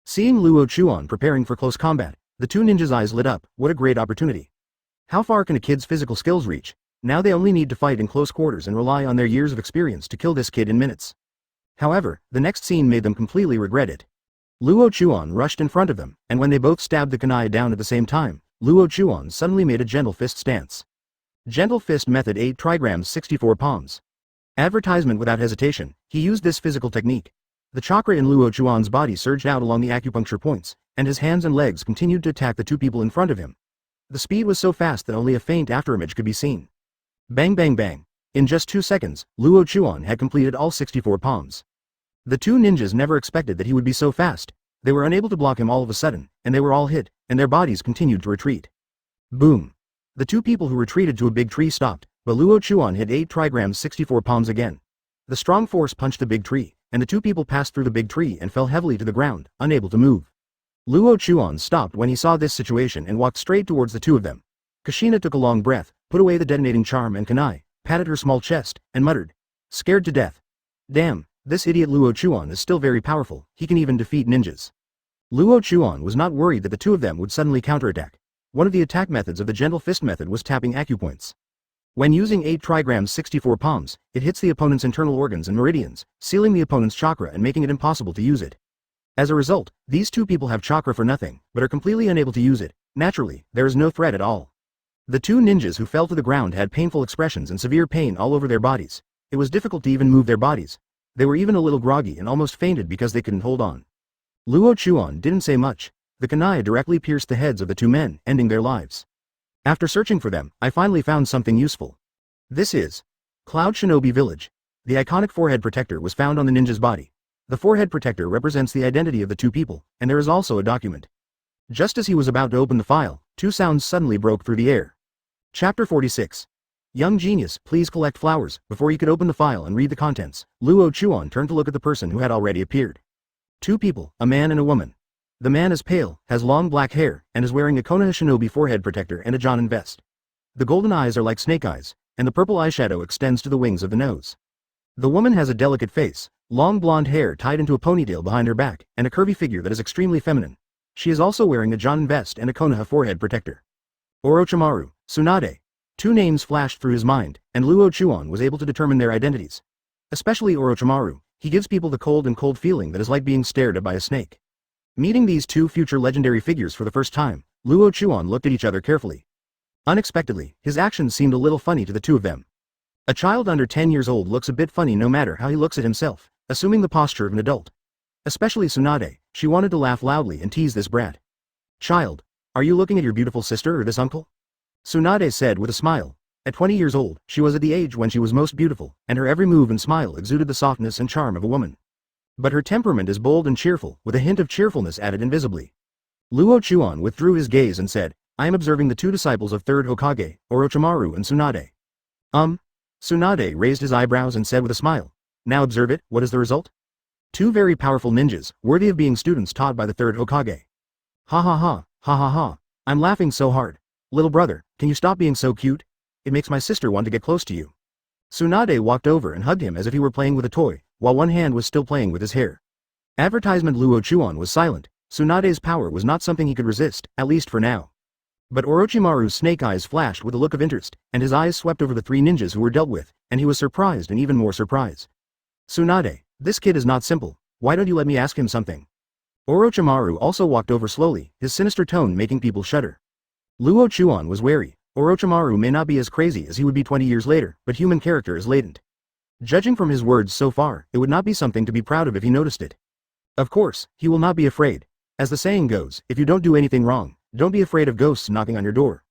Seeing Luo Chuan preparing for close combat, the two ninjas' eyes lit up. What a great opportunity. How far can a kid's physical skills reach? Now they only need to fight in close quarters and rely on their years of experience to kill this kid in minutes. However, the next scene made them completely regret it. Luo Chuan rushed in front of them, and when they both stabbed the kunai down at the same time, Luo Chuan suddenly made a gentle fist stance. Gentle fist method 8 trigrams 64 palms. Advertisement: without hesitation, he used this physical technique. The chakra in Luo Chuan's body surged out along the acupuncture points, and his hands and legs continued to attack the two people in front of him. The speed was so fast that only a faint afterimage could be seen. Bang bang bang. In just 2 seconds, Luo Chuan had completed all 64 palms. The two ninjas never expected that he would be so fast. They were unable to block him all of a sudden, and they were all hit, and their bodies continued to retreat. Boom. The two people who retreated to a big tree stopped, but Luo Chuan hit 8 trigrams 64 palms again. The strong force punched the big tree, and the two people passed through the big tree and fell heavily to the ground, unable to move. Luo Chuan stopped when he saw this situation and walked straight towards the two of them. Kushina took a long breath, put away the detonating charm and kunai, patted her small chest, and muttered, "Scared to death. Damn, this idiot Luo Chuan is still very powerful, he can even defeat ninjas." Luo Chuan was not worried that the two of them would suddenly counterattack. One of the attack methods of the gentle fist method was tapping acupoints. When using 8 trigrams 64 palms, it hits the opponent's internal organs and meridians, sealing the opponent's chakra and making it impossible to use it. As a result, these two people have chakra for nothing, but are completely unable to use it. Naturally, there is no threat at all. The two ninjas who fell to the ground had painful expressions and severe pain all over their bodies. It was difficult to even move their bodies. They were even a little groggy and almost fainted because they couldn't hold on. Luo Chuan didn't say much. The kunai directly pierced the heads of the two men, ending their lives. After searching for them, I finally found something useful. This is Cloud Shinobi Village. The iconic forehead protector was found on the ninja's body. The forehead protector represents the identity of the two people, and there is also a document. Just as he was about to open the file, two sounds suddenly broke through the air. Chapter 46. Young genius, please collect flowers. Before he could open the file and read the contents, Luo Chuan turned to look at the person who had already appeared. Two people, a man and a woman. The man is pale, has long black hair, and is wearing a Konoha Shinobi forehead protector and a Jonin vest. The golden eyes are like snake eyes, and the purple eyeshadow extends to the wings of the nose. The woman has a delicate face, long blonde hair tied into a ponytail behind her back, and a curvy figure that is extremely feminine. She is also wearing a Jonin vest and a Konoha forehead protector. Orochimaru, Tsunade. Two names flashed through his mind, and Luo Chuan was able to determine their identities. Especially Orochimaru, he gives people the cold feeling that is like being stared at by a snake. Meeting these two future legendary figures for the first time, Luo Chuan looked at each other carefully. Unexpectedly, his actions seemed a little funny to the two of them. A child under 10 years old looks a bit funny no matter how he looks at himself, assuming the posture of an adult. Especially Tsunade, she wanted to laugh loudly and tease this brat. "Child, are you looking at your beautiful sister or this uncle?" Tsunade said with a smile. At 20 years old, she was at the age when she was most beautiful, and her every move and smile exuded the softness and charm of a woman. But her temperament is bold and cheerful, with a hint of cheerfulness added invisibly. Luo Chuan withdrew his gaze and said, "I am observing the two disciples of third Hokage, Orochimaru and Tsunade." Tsunade raised his eyebrows and said with a smile, "Now observe it, what is the result? Two very powerful ninjas, worthy of being students taught by the third Hokage." "Ha ha ha, ha ha ha, I'm laughing so hard. Little brother, can you stop being so cute? It makes my sister want to get close to you." Tsunade walked over and hugged him as if he were playing with a toy, while one hand was still playing with his hair. Advertisement Luo Chuan was silent. Tsunade's power was not something he could resist, at least for now. But Orochimaru's snake eyes flashed with a look of interest, and his eyes swept over the three ninjas who were dealt with, and he was surprised and even more surprised. "Tsunade, this kid is not simple, why don't you let me ask him something?" Orochimaru also walked over slowly, his sinister tone making people shudder. Luo Chuan was wary. Orochimaru may not be as crazy as he would be 20 years later, but human character is latent. Judging from his words so far, it would not be something to be proud of if he noticed it. Of course, he will not be afraid. As the saying goes, if you don't do anything wrong, don't be afraid of ghosts knocking on your door.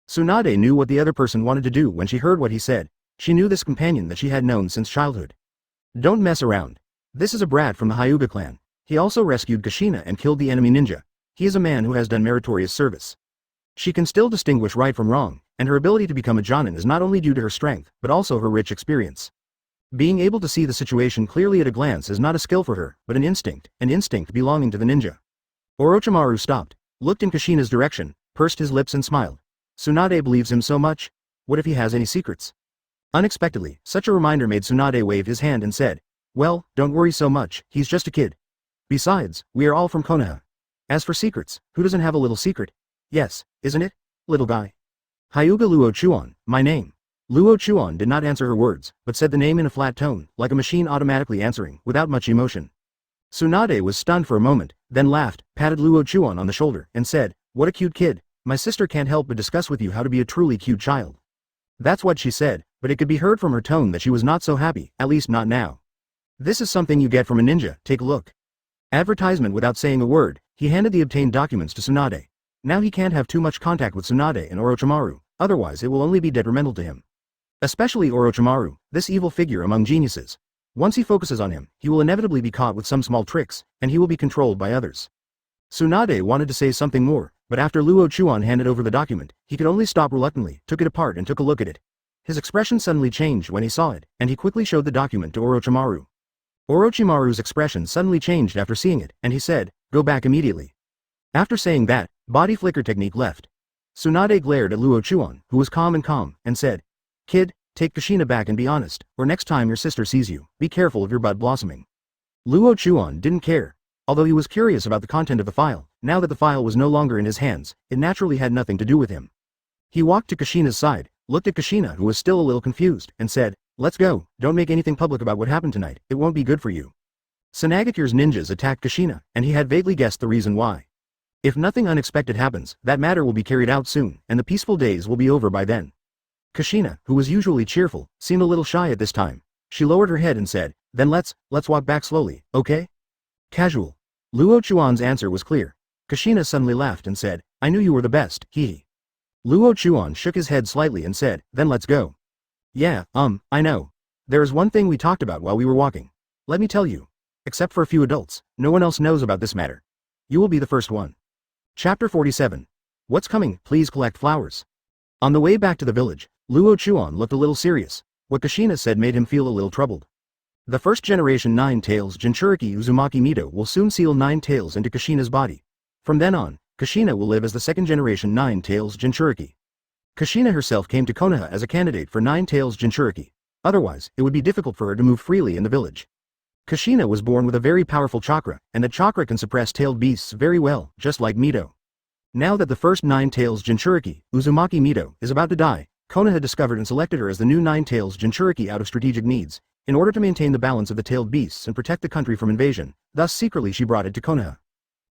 Tsunade knew what the other person wanted to do when she heard what he said. She knew this companion that she had known since childhood. Don't mess around. This is a brat from the Hyuga clan. He also rescued Kushina and killed the enemy ninja. He is a man who has done meritorious service. She can still distinguish right from wrong, and her ability to become a Jonin is not only due to her strength, but also her rich experience. Being able to see the situation clearly at a glance is not a skill for her, but an instinct belonging to the ninja. Orochimaru stopped, looked in Kushina's direction, pursed his lips and smiled. Tsunade believes him so much? What if he has any secrets? Unexpectedly, such a reminder made Tsunade wave his hand and said, "Well, don't worry so much, he's just a kid. Besides, we are all from Konoha. As for secrets, who doesn't have a little secret? Yes, isn't it, little guy?" "Hyuga Luo Chuan, my name." Luo Chuan did not answer her words, but said the name in a flat tone, like a machine automatically answering, without much emotion. Tsunade was stunned for a moment, then laughed, patted Luo Chuan on the shoulder, and said, "What a cute kid, my sister can't help but discuss with you how to be a truly cute child." That's what she said, but it could be heard from her tone that she was not so happy, at least not now. "This is something you get from a ninja, take a look." Advertisement without saying a word, he handed the obtained documents to Tsunade. Now he can't have too much contact with Tsunade and Orochimaru, otherwise it will only be detrimental to him. Especially Orochimaru, this evil figure among geniuses. Once he focuses on him, he will inevitably be caught with some small tricks, and he will be controlled by others. Tsunade wanted to say something more, but after Luo Chuan handed over the document, he could only stop reluctantly, took it apart and took a look at it. His expression suddenly changed when he saw it, and he quickly showed the document to Orochimaru. Orochimaru's expression suddenly changed after seeing it, and he said, "Go back immediately." After saying that, body flicker technique left. Tsunade glared at Luo Chuan, who was calm, and said, "Kid, take Kushina back and be honest, or next time your sister sees you, be careful of your bud blossoming." Luo Chuan didn't care. Although he was curious about the content of the file, now that the file was no longer in his hands, it naturally had nothing to do with him. He walked to Kushina's side, looked at Kushina who was still a little confused, and said, "Let's go, don't make anything public about what happened tonight, it won't be good for you." Sanagakure's ninjas attacked Kushina, and he had vaguely guessed the reason why. If nothing unexpected happens, that matter will be carried out soon, and the peaceful days will be over by then. Kushina, who was usually cheerful, seemed a little shy at this time. She lowered her head and said, "Then let's walk back slowly, okay?" Casual. Luo Chuan's answer was clear. Kushina suddenly laughed and said, "I knew you were the best, hee." Luo Chuan shook his head slightly and said, "Then let's go." "Yeah, I know. There is one thing we talked about while we were walking. Let me tell you. Except for a few adults, no one else knows about this matter. You will be the first one." Chapter 47. What's coming? Please collect flowers. On the way back to the village, Luo Chuan looked a little serious. What Kushina said made him feel a little troubled. The first generation 9 Tails Jinchuriki Uzumaki Mito will soon seal 9 tails into Kushina's body. From then on, Kushina will live as the second generation 9 Tails Jinchuriki. Kushina herself came to Konoha as a candidate for 9 Tails Jinchuriki. Otherwise, it would be difficult for her to move freely in the village. Kushina was born with a very powerful chakra, and the chakra can suppress tailed beasts very well, just like Mito. Now that the first 9 Tails Jinchuriki, Uzumaki Mito, is about to die, Konoha discovered and selected her as the new 9 Tails Jinchuriki out of strategic needs, in order to maintain the balance of the tailed beasts and protect the country from invasion. Thus secretly she brought it to Konoha.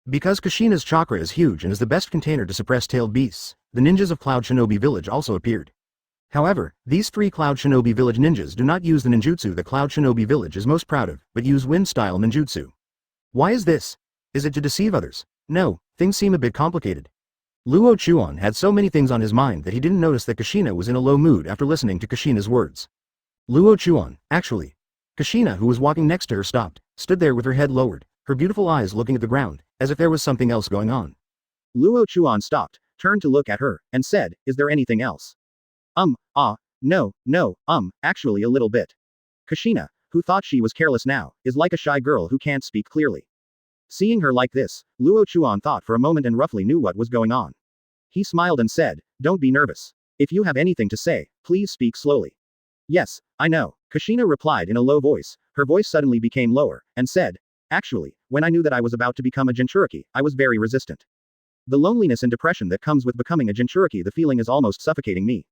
Because Kushina's chakra is huge and is the best container to suppress tailed beasts, the ninjas of Cloud Shinobi Village also appeared. However, these 3 Cloud Shinobi Village ninjas do not use the ninjutsu the Cloud Shinobi Village is most proud of, but use wind-style ninjutsu. Why is this? Is it to deceive others? No, things seem a bit complicated. Luo Chuan had so many things on his mind that he didn't notice that Kushina was in a low mood after listening to Kushina's words. Luo Chuan, actually. Kushina, who was walking next to her, stopped, stood there with her head lowered, her beautiful eyes looking at the ground, as if there was something else going on. Luo Chuan stopped, turned to look at her, and said, "Is there anything else?" No, actually a little bit. Kushina, who thought she was careless now, is like a shy girl who can't speak clearly. Seeing her like this, Luo Chuan thought for a moment and roughly knew what was going on. He smiled and said, "Don't be nervous. If you have anything to say, please speak slowly." "Yes, I know," Kushina replied in a low voice. Her voice suddenly became lower, and said, "Actually, when I knew that I was about to become a Jinchuriki, I was very resistant. The loneliness and depression that comes with becoming a Jinchuriki, the feeling is almost suffocating me.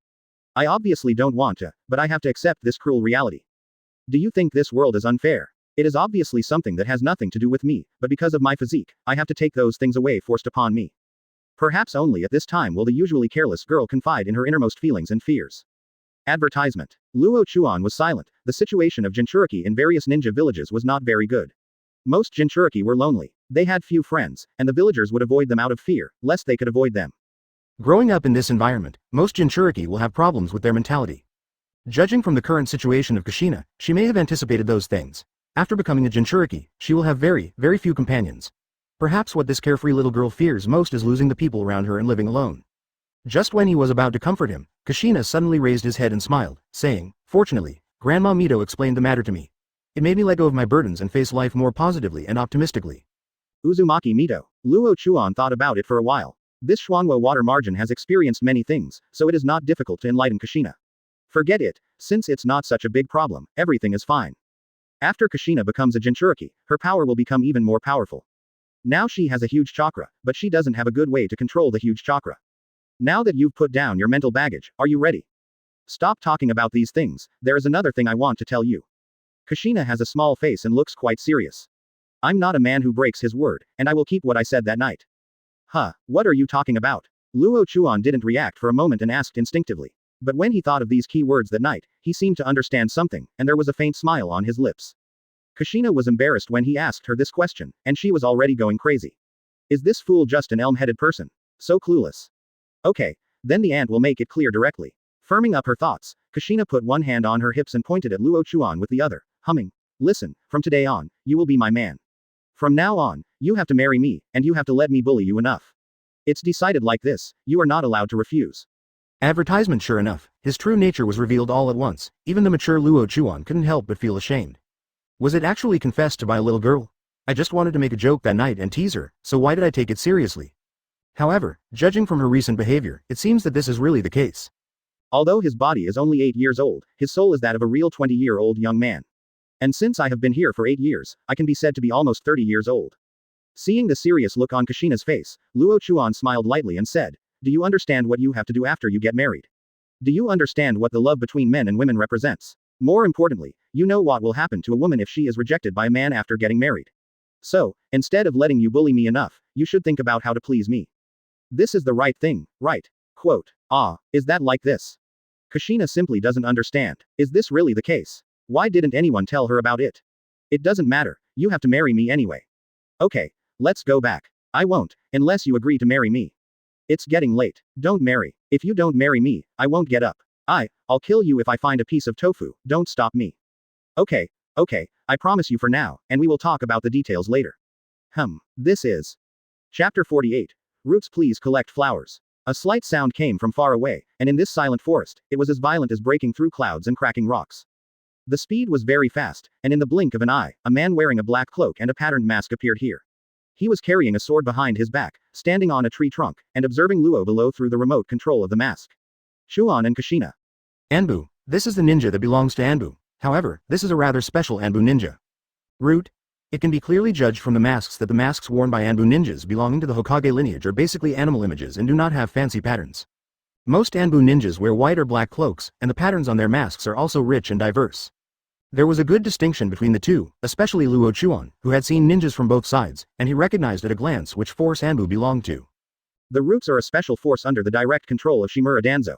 I obviously don't want to, but I have to accept this cruel reality. Do you think this world is unfair? It is obviously something that has nothing to do with me, but because of my physique, I have to take those things away forced upon me. Perhaps only at this time will the usually careless girl confide in her innermost feelings and fears." Advertisement. Luo Chuan was silent. The situation of Jinchuriki in various ninja villages was not very good. Most Jinchuriki were lonely. They had few friends, and the villagers would avoid them out of fear, lest they could avoid them. Growing up in this environment, most Jinchuriki will have problems with their mentality. Judging from the current situation of Kushina, she may have anticipated those things. After becoming a Jinchuriki, she will have very few companions. Perhaps what this carefree little girl fears most is losing the people around her and living alone. Just when he was about to comfort him, Kushina suddenly raised his head and smiled, saying, "Fortunately, Grandma Mito explained the matter to me. It made me let go of my burdens and face life more positively and optimistically." Uzumaki Mito. Luo Chuan thought about it for a while. This Xuanhua water margin has experienced many things, so it is not difficult to enlighten Kushina. Forget it, since it's not such a big problem, everything is fine. After Kushina becomes a Jinchuriki, her power will become even more powerful. Now she has a huge chakra, but she doesn't have a good way to control the huge chakra. Now that you've put down your mental baggage, are you ready? Stop talking about these things, there is another thing I want to tell you. Kushina has a small face and looks quite serious. I'm not a man who breaks his word, and I will keep what I said that night. What are you talking about? Luo Chuan didn't react for a moment and asked instinctively. But when he thought of these key words that night, he seemed to understand something, and there was a faint smile on his lips. Kushina was embarrassed when he asked her this question, and she was already going crazy. Is this fool just an elm-headed person? So clueless. Okay, then the ant will make it clear directly. Firming up her thoughts, Kushina put one hand on her hips and pointed at Luo Chuan with the other, humming. Listen, from today on, you will be my man. From now on, you have to marry me, and you have to let me bully you enough. It's decided like this, you are not allowed to refuse. Advertisement. Sure enough, his true nature was revealed all at once. Even the mature Luo Chuan couldn't help but feel ashamed. Was it actually confessed to by a little girl? I just wanted to make a joke that night and tease her, so why did I take it seriously? However, judging from her recent behavior, it seems that this is really the case. Although his body is only 8 years old, his soul is that of a real 20-year-old young man. And since I have been here for 8 years, I can be said to be almost 30 years old. Seeing the serious look on Kushina's face, Luo Chuan smiled lightly and said, do you understand what you have to do after you get married? Do you understand what the love between men and women represents? More importantly, you know what will happen to a woman if she is rejected by a man after getting married. So, instead of letting you bully me enough, you should think about how to please me. This is the right thing, right? Quote. Ah, is that like this? Kushina simply doesn't understand. Is this really the case? Why didn't anyone tell her about it? It doesn't matter, you have to marry me anyway. Okay, let's go back. I won't, unless you agree to marry me. It's getting late. Don't marry. If you don't marry me, I won't get up. I'll kill you if I find a piece of tofu, don't stop me. Okay, I promise you for now, and we will talk about the details later. This is. Chapter 48. Roots, please collect flowers. A slight sound came from far away, and in this silent forest, it was as violent as breaking through clouds and cracking rocks. The speed was very fast, and in the blink of an eye, a man wearing a black cloak and a patterned mask appeared here. He was carrying a sword behind his back, standing on a tree trunk, and observing Luo below through the remote control of the mask. Chuan and Kushina. Anbu, this is the ninja that belongs to Anbu. However, this is a rather special Anbu ninja. Root. It can be clearly judged from the masks that the masks worn by Anbu ninjas belonging to the Hokage lineage are basically animal images and do not have fancy patterns. Most Anbu ninjas wear white or black cloaks, and the patterns on their masks are also rich and diverse. There was a good distinction between the two, especially Luo Chuan, who had seen ninjas from both sides, and he recognized at a glance which force Anbu belonged to. The Roots are a special force under the direct control of Shimura Danzo.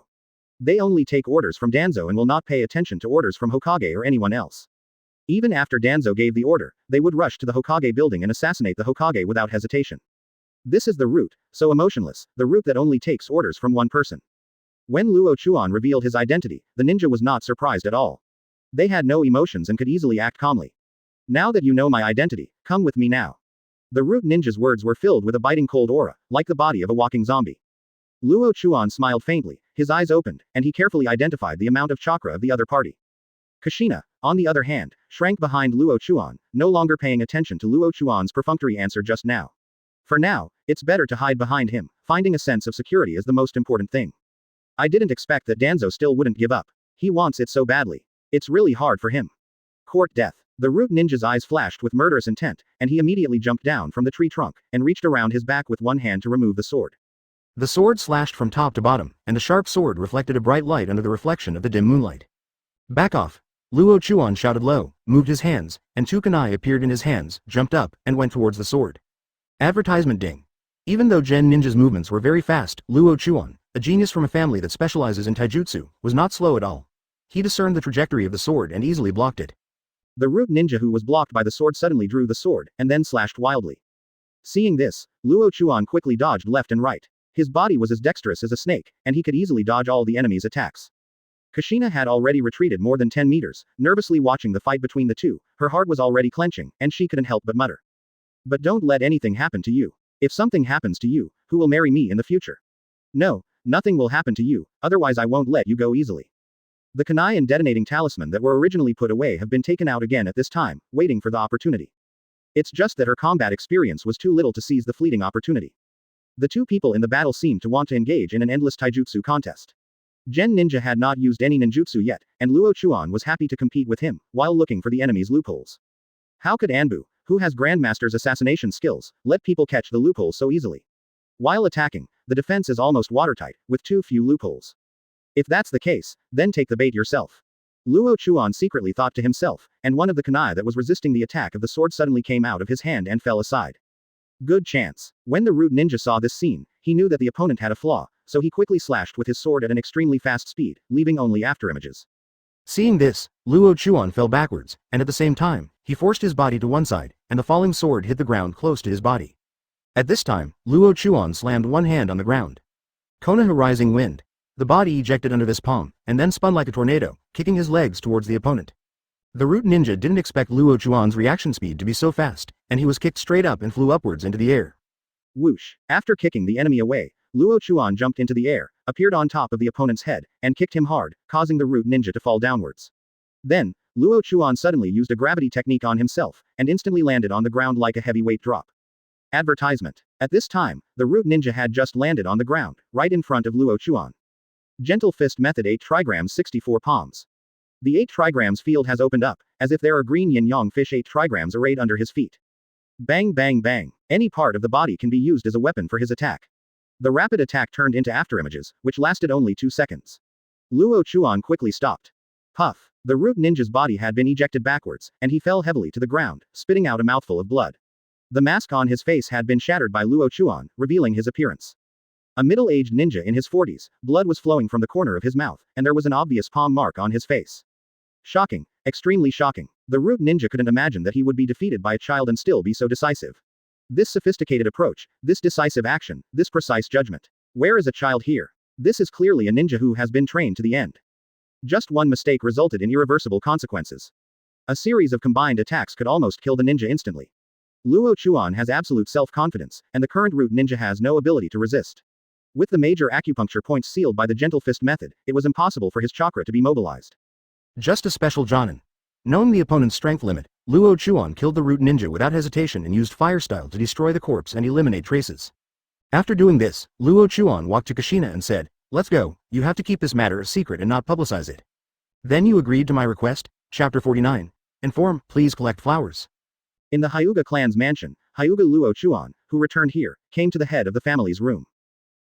They only take orders from Danzo and will not pay attention to orders from Hokage or anyone else. Even after Danzo gave the order, they would rush to the Hokage building and assassinate the Hokage without hesitation. This is the Root, so emotionless, the Root that only takes orders from one person. When Luo Chuan revealed his identity, the ninja was not surprised at all. They had no emotions and could easily act calmly. Now that you know my identity, come with me now. The Root ninja's words were filled with a biting cold aura, like the body of a walking zombie. Luo Chuan smiled faintly, his eyes opened, and he carefully identified the amount of chakra of the other party. Kushina, on the other hand, shrank behind Luo Chuan, no longer paying attention to Luo Chuan's perfunctory answer just now. For now, it's better to hide behind him, finding a sense of security is the most important thing. I didn't expect that Danzo still wouldn't give up. He wants it so badly. It's really hard for him. Court death. The Root ninja's eyes flashed with murderous intent, and he immediately jumped down from the tree trunk, and reached around his back with one hand to remove the sword. The sword slashed from top to bottom, and the sharp sword reflected a bright light under the reflection of the dim moonlight. Back off! Luo Chuan shouted low, moved his hands, and two kunai appeared in his hands, jumped up, and went towards the sword. Advertisement ding. Even though Gen Ninja's movements were very fast, Luo Chuan, a genius from a family that specializes in taijutsu, was not slow at all. He discerned the trajectory of the sword and easily blocked it. The Root ninja who was blocked by the sword suddenly drew the sword, and then slashed wildly. Seeing this, Luo Chuan quickly dodged left and right. His body was as dexterous as a snake, and he could easily dodge all the enemy's attacks. Kushina had already retreated more than 10 meters, nervously watching the fight between the two. Her heart was already clenching, and she couldn't help but mutter. But don't let anything happen to you. If something happens to you, who will marry me in the future? No, nothing will happen to you, otherwise I won't let you go easily. The kunai and detonating talisman that were originally put away have been taken out again at this time, waiting for the opportunity. It's just that her combat experience was too little to seize the fleeting opportunity. The two people in the battle seemed to want to engage in an endless taijutsu contest. Gen Ninja had not used any ninjutsu yet, and Luo Chuan was happy to compete with him, while looking for the enemy's loopholes. How could Anbu, who has Grandmaster's assassination skills, let people catch the loopholes so easily? While attacking, the defense is almost watertight, with too few loopholes. If that's the case, then take the bait yourself. Luo Chuan secretly thought to himself, and one of the kunai that was resisting the attack of the sword suddenly came out of his hand and fell aside. Good chance. When the Root ninja saw this scene, he knew that the opponent had a flaw, so he quickly slashed with his sword at an extremely fast speed, leaving only afterimages. Seeing this, Luo Chuan fell backwards, and at the same time, he forced his body to one side, and the falling sword hit the ground close to his body. At this time, Luo Chuan slammed one hand on the ground. Konoha Rising Wind. The body ejected under this palm, and then spun like a tornado, kicking his legs towards the opponent. The root ninja didn't expect Luo Chuan's reaction speed to be so fast, and he was kicked straight up and flew upwards into the air. Whoosh! After kicking the enemy away, Luo Chuan jumped into the air, appeared on top of the opponent's head, and kicked him hard, causing the root ninja to fall downwards. Then, Luo Chuan suddenly used a gravity technique on himself, and instantly landed on the ground like a heavyweight drop. Advertisement. At this time, the root ninja had just landed on the ground, right in front of Luo Chuan. Gentle Fist Method 8 trigrams 64 palms. The 8 trigrams field has opened up, as if there are green yin-yang fish 8 trigrams arrayed under his feet. Bang bang bang. Any part of the body can be used as a weapon for his attack. The rapid attack turned into afterimages, which lasted only 2 seconds. Luo Chuan quickly stopped. Puff. The root ninja's body had been ejected backwards, and he fell heavily to the ground, spitting out a mouthful of blood. The mask on his face had been shattered by Luo Chuan, revealing his appearance. A middle-aged ninja in his 40s, blood was flowing from the corner of his mouth, and there was an obvious palm mark on his face. Shocking. Extremely shocking. The root ninja couldn't imagine that he would be defeated by a child and still be so decisive. This sophisticated approach, this decisive action, this precise judgment. Where is a child here? This is clearly a ninja who has been trained to the end. Just one mistake resulted in irreversible consequences. A series of combined attacks could almost kill the ninja instantly. Luo Chuan has absolute self-confidence, and the current root ninja has no ability to resist. With the major acupuncture points sealed by the gentle fist method, it was impossible for his chakra to be mobilized. Just a special Jonin. Knowing the opponent's strength limit, Luo Chuan killed the root ninja without hesitation and used fire style to destroy the corpse and eliminate traces. After doing this, Luo Chuan walked to Kushina and said, "Let's go, you have to keep this matter a secret and not publicize it." "Then you agreed to my request?" Chapter 49. Inform, please collect flowers. In the Hyuga clan's mansion, Hyuga Luo Chuan, who returned here, came to the head of the family's room.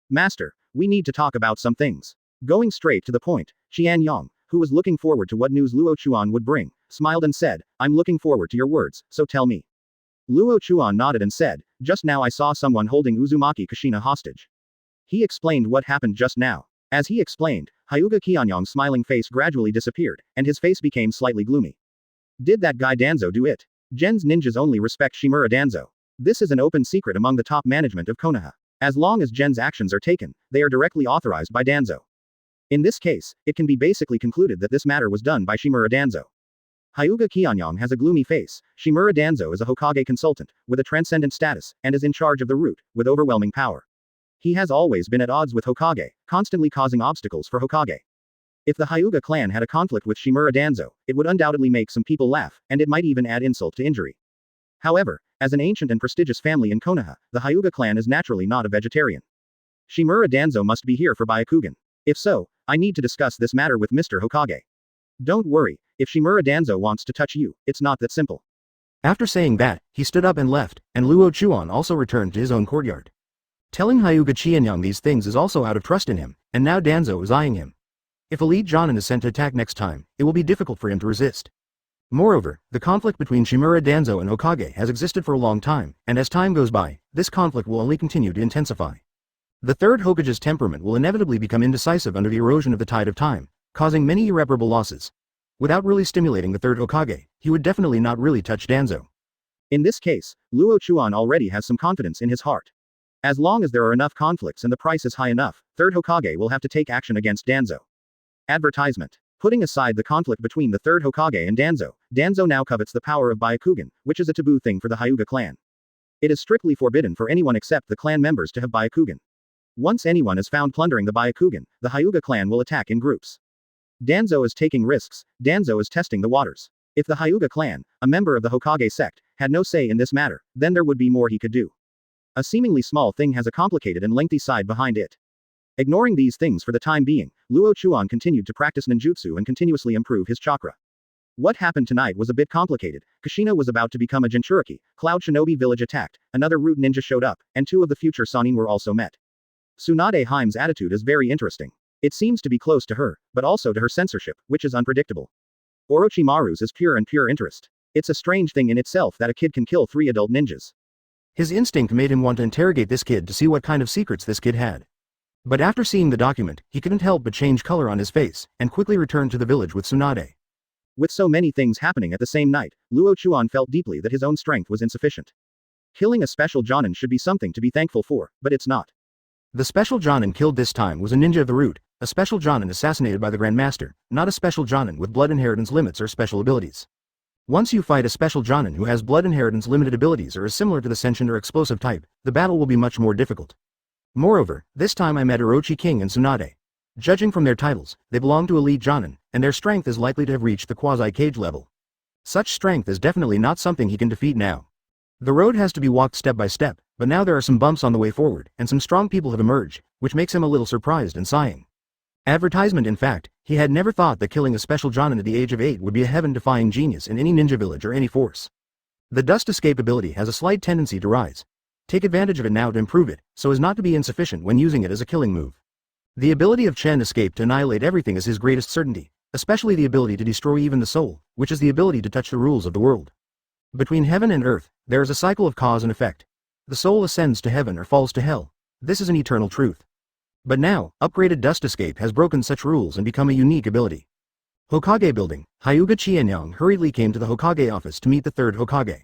"Master, we need to talk about some things." Going straight to the point, Qian Yang, who was looking forward to what news Luo Chuan would bring, smiled and said, "I'm looking forward to your words, so tell me." Luo Chuan nodded and said, "Just now I saw someone holding Uzumaki Kushina hostage." He explained what happened just now. As he explained, Hyuga Qianyang's smiling face gradually disappeared, and his face became slightly gloomy. "Did that guy Danzo do it? Gen's ninjas only respect Shimura Danzo. This is an open secret among the top management of Konoha. As long as Gen's actions are taken, they are directly authorized by Danzo. In this case, it can be basically concluded that this matter was done by Shimura Danzo." Hyuga Qianyang has a gloomy face. Shimura Danzo is a Hokage consultant, with a transcendent status, and is in charge of the root, with overwhelming power. He has always been at odds with Hokage, constantly causing obstacles for Hokage. If the Hyuga clan had a conflict with Shimura Danzo, it would undoubtedly make some people laugh, and it might even add insult to injury. However, as an ancient and prestigious family in Konoha, the Hyuga clan is naturally not a vegetarian. Shimura Danzo must be here for Byakugan. If so, I need to discuss this matter with Mr. Hokage. Don't worry, if Shimura Danzo wants to touch you, it's not that simple. After saying that, he stood up and left, and Luo Chuan also returned to his own courtyard. Telling Hyuga Qianyang these things is also out of trust in him, and now Danzo is eyeing him. If Elite Jonin is sent to attack next time, it will be difficult for him to resist. Moreover, the conflict between Shimura Danzo and Hokage has existed for a long time, and as time goes by, this conflict will only continue to intensify. The third Hokage's temperament will inevitably become indecisive under the erosion of the tide of time, causing many irreparable losses. Without really stimulating the third Hokage, he would definitely not really touch Danzo. In this case, Luo Chuan already has some confidence in his heart. As long as there are enough conflicts and the price is high enough, third Hokage will have to take action against Danzo. Advertisement. Putting aside the conflict between the third Hokage and Danzo, Danzo now covets the power of Byakugan, which is a taboo thing for the Hyuga clan. It is strictly forbidden for anyone except the clan members to have Byakugan. Once anyone is found plundering the Byakugan, the Hyuga clan will attack in groups. Danzo is taking risks, Danzo is testing the waters. If the Hyuga clan, a member of the Hokage sect, had no say in this matter, then there would be more he could do. A seemingly small thing has a complicated and lengthy side behind it. Ignoring these things for the time being, Luo Chuan continued to practice ninjutsu and continuously improve his chakra. What happened tonight was a bit complicated. Kushina was about to become a Jinchuriki, Cloud Shinobi village attacked, another root ninja showed up, and 2 of the future Sannin were also met. Tsunade Heime's attitude is very interesting. It seems to be close to her, but also to her censorship, which is unpredictable. Orochimaru's is pure and pure interest. It's a strange thing in itself that a kid can kill 3 adult ninjas. His instinct made him want to interrogate this kid to see what kind of secrets this kid had. But after seeing the document, he couldn't help but change color on his face, and quickly returned to the village with Tsunade. With so many things happening at the same night, Luo Chuan felt deeply that his own strength was insufficient. Killing a special Jonin should be something to be thankful for, but it's not. The special Jonin killed this time was a ninja of the root, a special Jonin assassinated by the Grandmaster, not a special Jonin with blood inheritance limits or special abilities. Once you fight a special Jonin who has blood inheritance limited abilities or is similar to the sentient or explosive type, the battle will be much more difficult. Moreover, this time I met Orochi King and Tsunade. Judging from their titles, they belong to elite Jonin, and their strength is likely to have reached the quasi-cage level. Such strength is definitely not something he can defeat now. The road has to be walked step by step, but now there are some bumps on the way forward, and some strong people have emerged, which makes him a little surprised and sighing. Advertisement. In fact, he had never thought that killing a special Jonin at the age of 8 would be a heaven-defying genius in any ninja village or any force. The dust escape ability has a slight tendency to rise. Take advantage of it now to improve it, so as not to be insufficient when using it as a killing move. The ability of Chen Escape to annihilate everything is his greatest certainty, especially the ability to destroy even the soul, which is the ability to touch the rules of the world. Between heaven and earth, there is a cycle of cause and effect. The soul ascends to heaven or falls to hell. This is an eternal truth. But now, upgraded Dust Escape has broken such rules and become a unique ability. Hokage building, Hyuga Qianyang hurriedly came to the Hokage office to meet the third Hokage.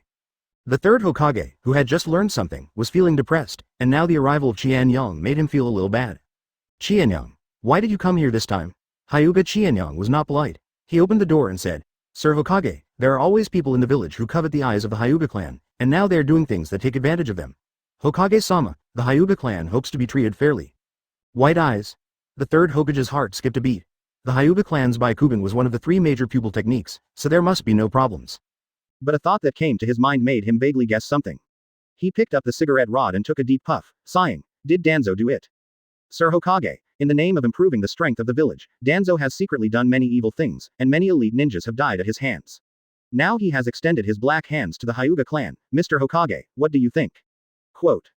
The third Hokage, who had just learned something, was feeling depressed, and now the arrival of Qianyang made him feel a little bad. Qianyang, why did you come here this time? Hyuga Qianyang was not polite. He opened the door and said, Sir Hokage, there are always people in the village who covet the eyes of the Hyuga clan, and now they are doing things that take advantage of them. Hokage-sama, the Hyuga clan hopes to be treated fairly. White eyes. The third Hokage's heart skipped a beat. The Hyuga clan's Byakugan was one of the 3 major pupil techniques, so there must be no problems. But a thought that came to his mind made him vaguely guess something. He picked up the cigarette rod and took a deep puff, sighing, did Danzo do it? Sir Hokage, in the name of improving the strength of the village, Danzo has secretly done many evil things, and many elite ninjas have died at his hands. Now he has extended his black hands to the Hyuga clan. Mr. Hokage, what do you think? Quote.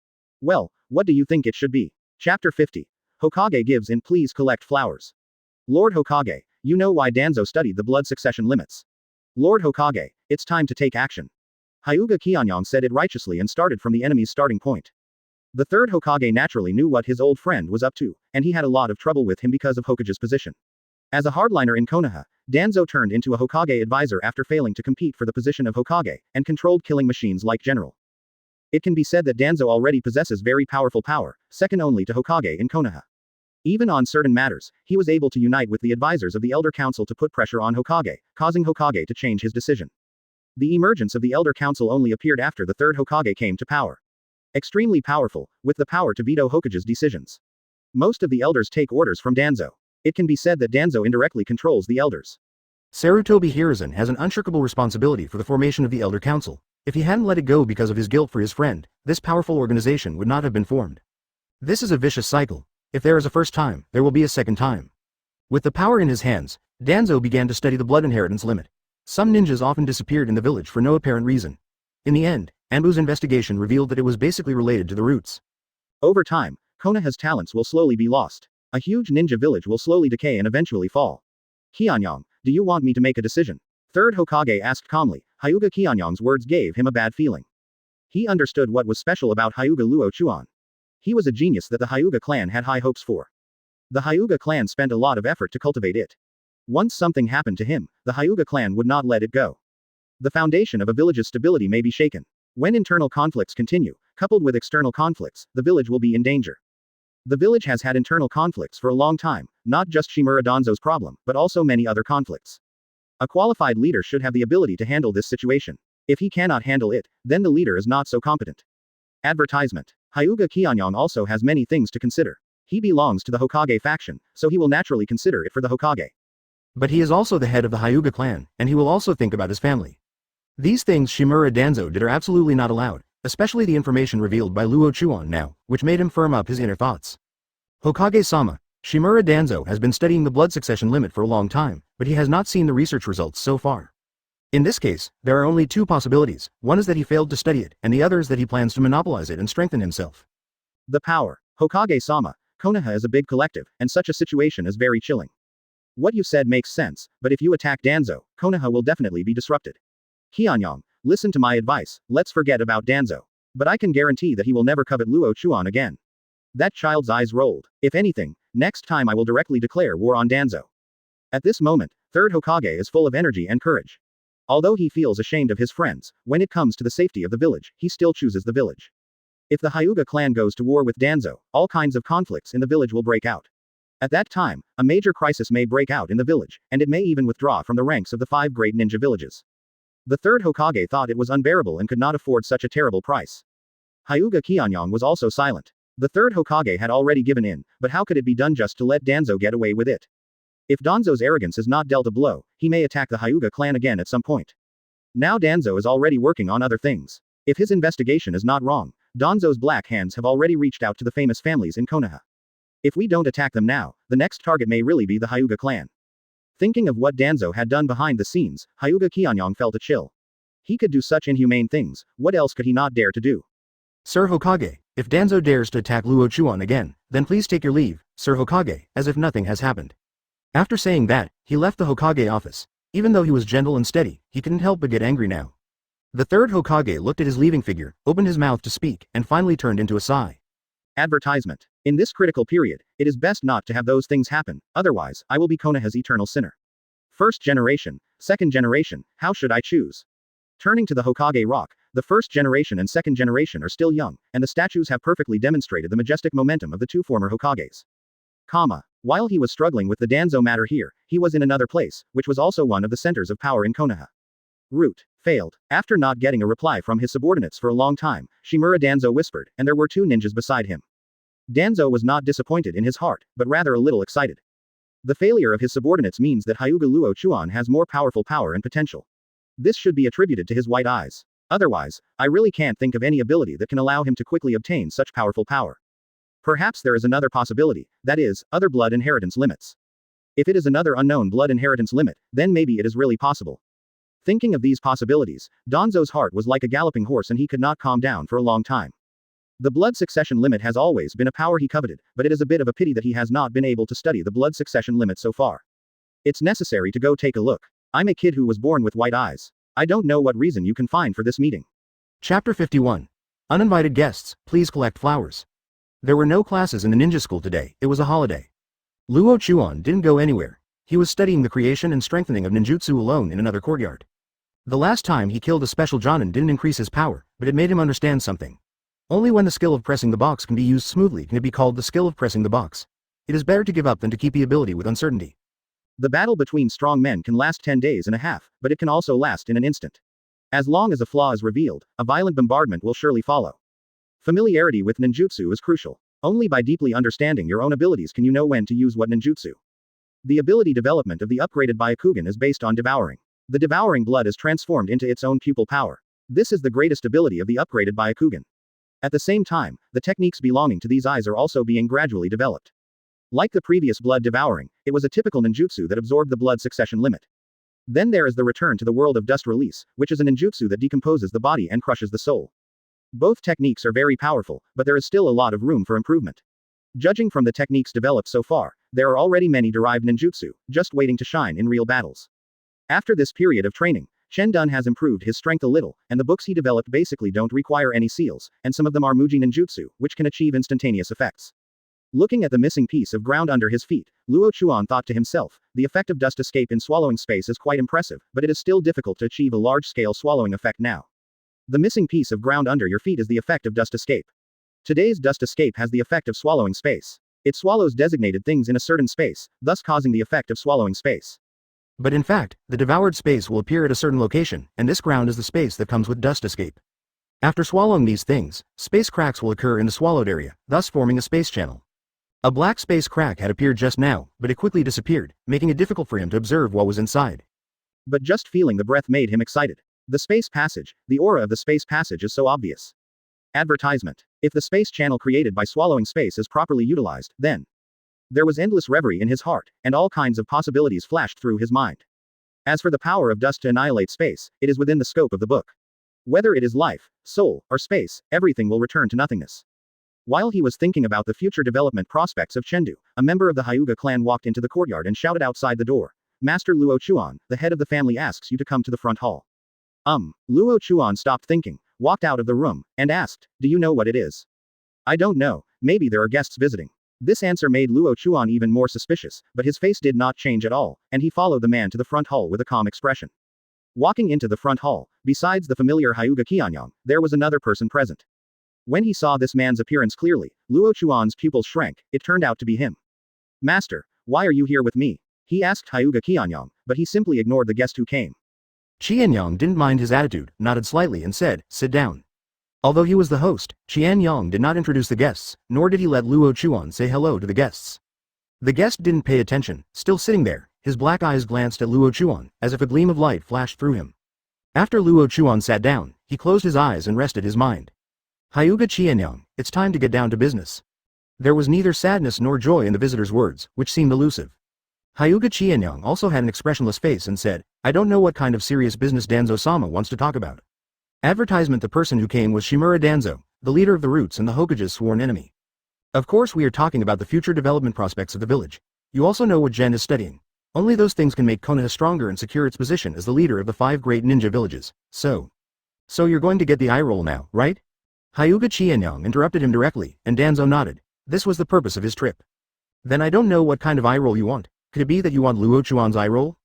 Well, what do you think it should be? Chapter 50. Hokage gives in. Please collect flowers. Lord Hokage, you know why Danzo studied the blood succession limits. Lord Hokage, it's time to take action. Hyuga Qianyang said it righteously and started from the enemy's starting point. The third Hokage naturally knew what his old friend was up to, and he had a lot of trouble with him because of Hokage's position. As a hardliner in Konoha, Danzo turned into a Hokage advisor after failing to compete for the position of Hokage, and controlled killing machines like General. It can be said that Danzo already possesses very powerful power, second only to Hokage in Konoha. Even on certain matters, he was able to unite with the advisors of the Elder Council to put pressure on Hokage, causing Hokage to change his decision. The emergence of the Elder Council only appeared after the third Hokage came to power. Extremely powerful, with the power to veto Hokage's decisions. Most of the elders take orders from Danzo. It can be said that Danzo indirectly controls the elders. Sarutobi Hiruzen has an unshirkable responsibility for the formation of the Elder Council. If he hadn't let it go because of his guilt for his friend, this powerful organization would not have been formed. This is a vicious cycle. If there is a first time, there will be a second time. With the power in his hands, Danzo began to study the blood inheritance limit. Some ninjas often disappeared in the village for no apparent reason. In the end, Anbu's investigation revealed that it was basically related to the roots. Over time, Konoha's talents will slowly be lost. A huge ninja village will slowly decay and eventually fall. Qianyang, do you want me to make a decision? Third Hokage asked calmly. Hyuga Qianyang's words gave him a bad feeling. He understood what was special about Hyuga Luo Chuan. He was a genius that the Hyuga clan had high hopes for. The Hyuga clan spent a lot of effort to cultivate it. Once something happened to him, the Hyuga clan would not let it go. The foundation of a village's stability may be shaken. When internal conflicts continue, coupled with external conflicts, the village will be in danger. The village has had internal conflicts for a long time, not just Shimura Danzo's problem, but also many other conflicts. A qualified leader should have the ability to handle this situation. If he cannot handle it, then the leader is not so competent. Advertisement. Hyuga Qianyang also has many things to consider. He belongs to the Hokage faction, so he will naturally consider it for the Hokage. But he is also the head of the Hyuga clan, and he will also think about his family. These things Shimura Danzo did are absolutely not allowed, especially the information revealed by Luo Chuan now, which made him firm up his inner thoughts. Hokage-sama, Shimura Danzo has been studying the blood succession limit for a long time, but he has not seen the research results so far. In this case, there are only 2 possibilities. One is that he failed to study it, and the other is that he plans to monopolize it and strengthen himself. The power. Hokage-sama, Konoha is a big collective, and such a situation is very chilling. What you said makes sense, but if you attack Danzo, Konoha will definitely be disrupted. Qianyang, listen to my advice, let's forget about Danzo. But I can guarantee that he will never covet Luo Chuan again. That child's eyes rolled. If anything, next time I will directly declare war on Danzo. At this moment, third Hokage is full of energy and courage. Although he feels ashamed of his friends, when it comes to the safety of the village, he still chooses the village. If the Hyuga clan goes to war with Danzo, all kinds of conflicts in the village will break out. At that time, a major crisis may break out in the village, and it may even withdraw from the ranks of the 5 great ninja villages. The third Hokage thought it was unbearable and could not afford such a terrible price. Hyuga Qianyong was also silent. The third Hokage had already given in, but how could it be done just to let Danzo get away with it? If Danzo's arrogance is not dealt a blow, he may attack the Hyuga clan again at some point. Now Danzo is already working on other things. If his investigation is not wrong, Danzo's black hands have already reached out to the famous families in Konoha. If we don't attack them now, the next target may really be the Hyuga clan. Thinking of what Danzo had done behind the scenes, Hyuga Qianyong felt a chill. He could do such inhumane things, what else could he not dare to do? Sir Hokage, if Danzo dares to attack Luo Chuan again, then please take your leave, Sir Hokage, as if nothing has happened. After saying that, he left the Hokage office. Even though he was gentle and steady, he couldn't help but get angry now. The third Hokage looked at his leaving figure, opened his mouth to speak, and finally turned into a sigh. Advertisement. In this critical period, it is best not to have those things happen, otherwise, I will be Konoha's eternal sinner. First generation, second generation, how should I choose? Turning to the Hokage rock, the first generation and second generation are still young, and the statues have perfectly demonstrated the majestic momentum of the 2 former Hokages. While he was struggling with the Danzo matter here, he was in another place, which was also one of the centers of power in Konoha. Route. Failed. After not getting a reply from his subordinates for a long time, Shimura Danzo whispered, and there were 2 ninjas beside him. Danzo was not disappointed in his heart, but rather a little excited. The failure of his subordinates means that Hyuga Luo Chuan has more powerful power and potential. This should be attributed to his white eyes. Otherwise, I really can't think of any ability that can allow him to quickly obtain such powerful power. Perhaps there is another possibility, that is, other blood inheritance limits. If it is another unknown blood inheritance limit, then maybe it is really possible. Thinking of these possibilities, Danzo's heart was like a galloping horse and he could not calm down for a long time. The blood succession limit has always been a power he coveted, but it is a bit of a pity that he has not been able to study the blood succession limit so far. It's necessary to go take a look. I'm a kid who was born with white eyes. I don't know what reason you can find for this meeting. Chapter 51. Uninvited guests, please collect flowers. There were no classes in the ninja school today, it was a holiday. Luo Chuan didn't go anywhere. He was studying the creation and strengthening of ninjutsu alone in another courtyard. The last time he killed a special Jonin didn't increase his power, but it made him understand something. Only when the skill of pressing the box can be used smoothly can it be called the skill of pressing the box. It is better to give up than to keep the ability with uncertainty. The battle between strong men can last 10 days and a half, but it can also last in an instant. As long as a flaw is revealed, a violent bombardment will surely follow. Familiarity with ninjutsu is crucial. Only by deeply understanding your own abilities can you know when to use what ninjutsu. The ability development of the upgraded Byakugan is based on devouring. The devouring blood is transformed into its own pupil power. This is the greatest ability of the upgraded Byakugan. At the same time, the techniques belonging to these eyes are also being gradually developed. Like the previous blood devouring, it was a typical ninjutsu that absorbed the blood succession limit. Then there is the return to the world of dust release, which is a ninjutsu that decomposes the body and crushes the soul. Both techniques are very powerful, but there is still a lot of room for improvement. Judging from the techniques developed so far, there are already many derived ninjutsu, just waiting to shine in real battles. After this period of training, Chen Dun has improved his strength a little, and the books he developed basically don't require any seals, and some of them are Muji ninjutsu, which can achieve instantaneous effects. Looking at the missing piece of ground under his feet, Luo Chuan thought to himself, the effect of dust escape in swallowing space is quite impressive, but it is still difficult to achieve a large-scale swallowing effect now. The missing piece of ground under your feet is the effect of dust escape. Today's dust escape has the effect of swallowing space. It swallows designated things in a certain space, thus causing the effect of swallowing space. But in fact, the devoured space will appear at a certain location, and this ground is the space that comes with dust escape. After swallowing these things, space cracks will occur in the swallowed area, thus forming a space channel. A black space crack had appeared just now, but it quickly disappeared, making it difficult for him to observe what was inside. But just feeling the breath made him excited. The space passage, the aura of the space passage is so obvious. Advertisement. If the space channel created by swallowing space is properly utilized, then there was endless reverie in his heart, and all kinds of possibilities flashed through his mind. As for the power of dust to annihilate space, it is within the scope of the book. Whether it is life, soul, or space, everything will return to nothingness. While he was thinking about the future development prospects of Chengdu, a member of the Hyuga clan walked into the courtyard and shouted outside the door. Master Luo Chuan, the head of the family asks you to come to the front hall. Luo Chuan stopped thinking, walked out of the room, and asked, do you know what it is? I don't know, maybe there are guests visiting. This answer made Luo Chuan even more suspicious, but his face did not change at all, and he followed the man to the front hall with a calm expression. Walking into the front hall, besides the familiar Hyuga Qianyang, there was another person present. When he saw this man's appearance clearly, Luo Chuan's pupils shrank. It turned out to be him. Master, why are you here with me? He asked Hyuga Qianyang, but he simply ignored the guest who came. Qianyang didn't mind his attitude, nodded slightly and said, sit down. Although he was the host, Qianyang did not introduce the guests, nor did he let Luo Chuan say hello to the guests. The guest didn't pay attention, still sitting there, his black eyes glanced at Luo Chuan, as if a gleam of light flashed through him. After Luo Chuan sat down, he closed his eyes and rested his mind. Hyuga Qianyang, it's time to get down to business. There was neither sadness nor joy in the visitor's words, which seemed elusive. Hyuga Qianyang also had an expressionless face and said, I don't know what kind of serious business Danzo-sama wants to talk about. Advertisement. The person who came was Shimura Danzo, the leader of the Roots and the Hokage's sworn enemy. Of course we are talking about the future development prospects of the village. You also know what Gen is studying. Only those things can make Konoha stronger and secure its position as the leader of the 5 great ninja villages. So you're going to get the eye roll now, right? Hyuga Qianyang interrupted him directly, and Danzo nodded. This was the purpose of his trip. Then I don't know what kind of eye roll you want. Could it be that you want Luo Chuan's eye roll?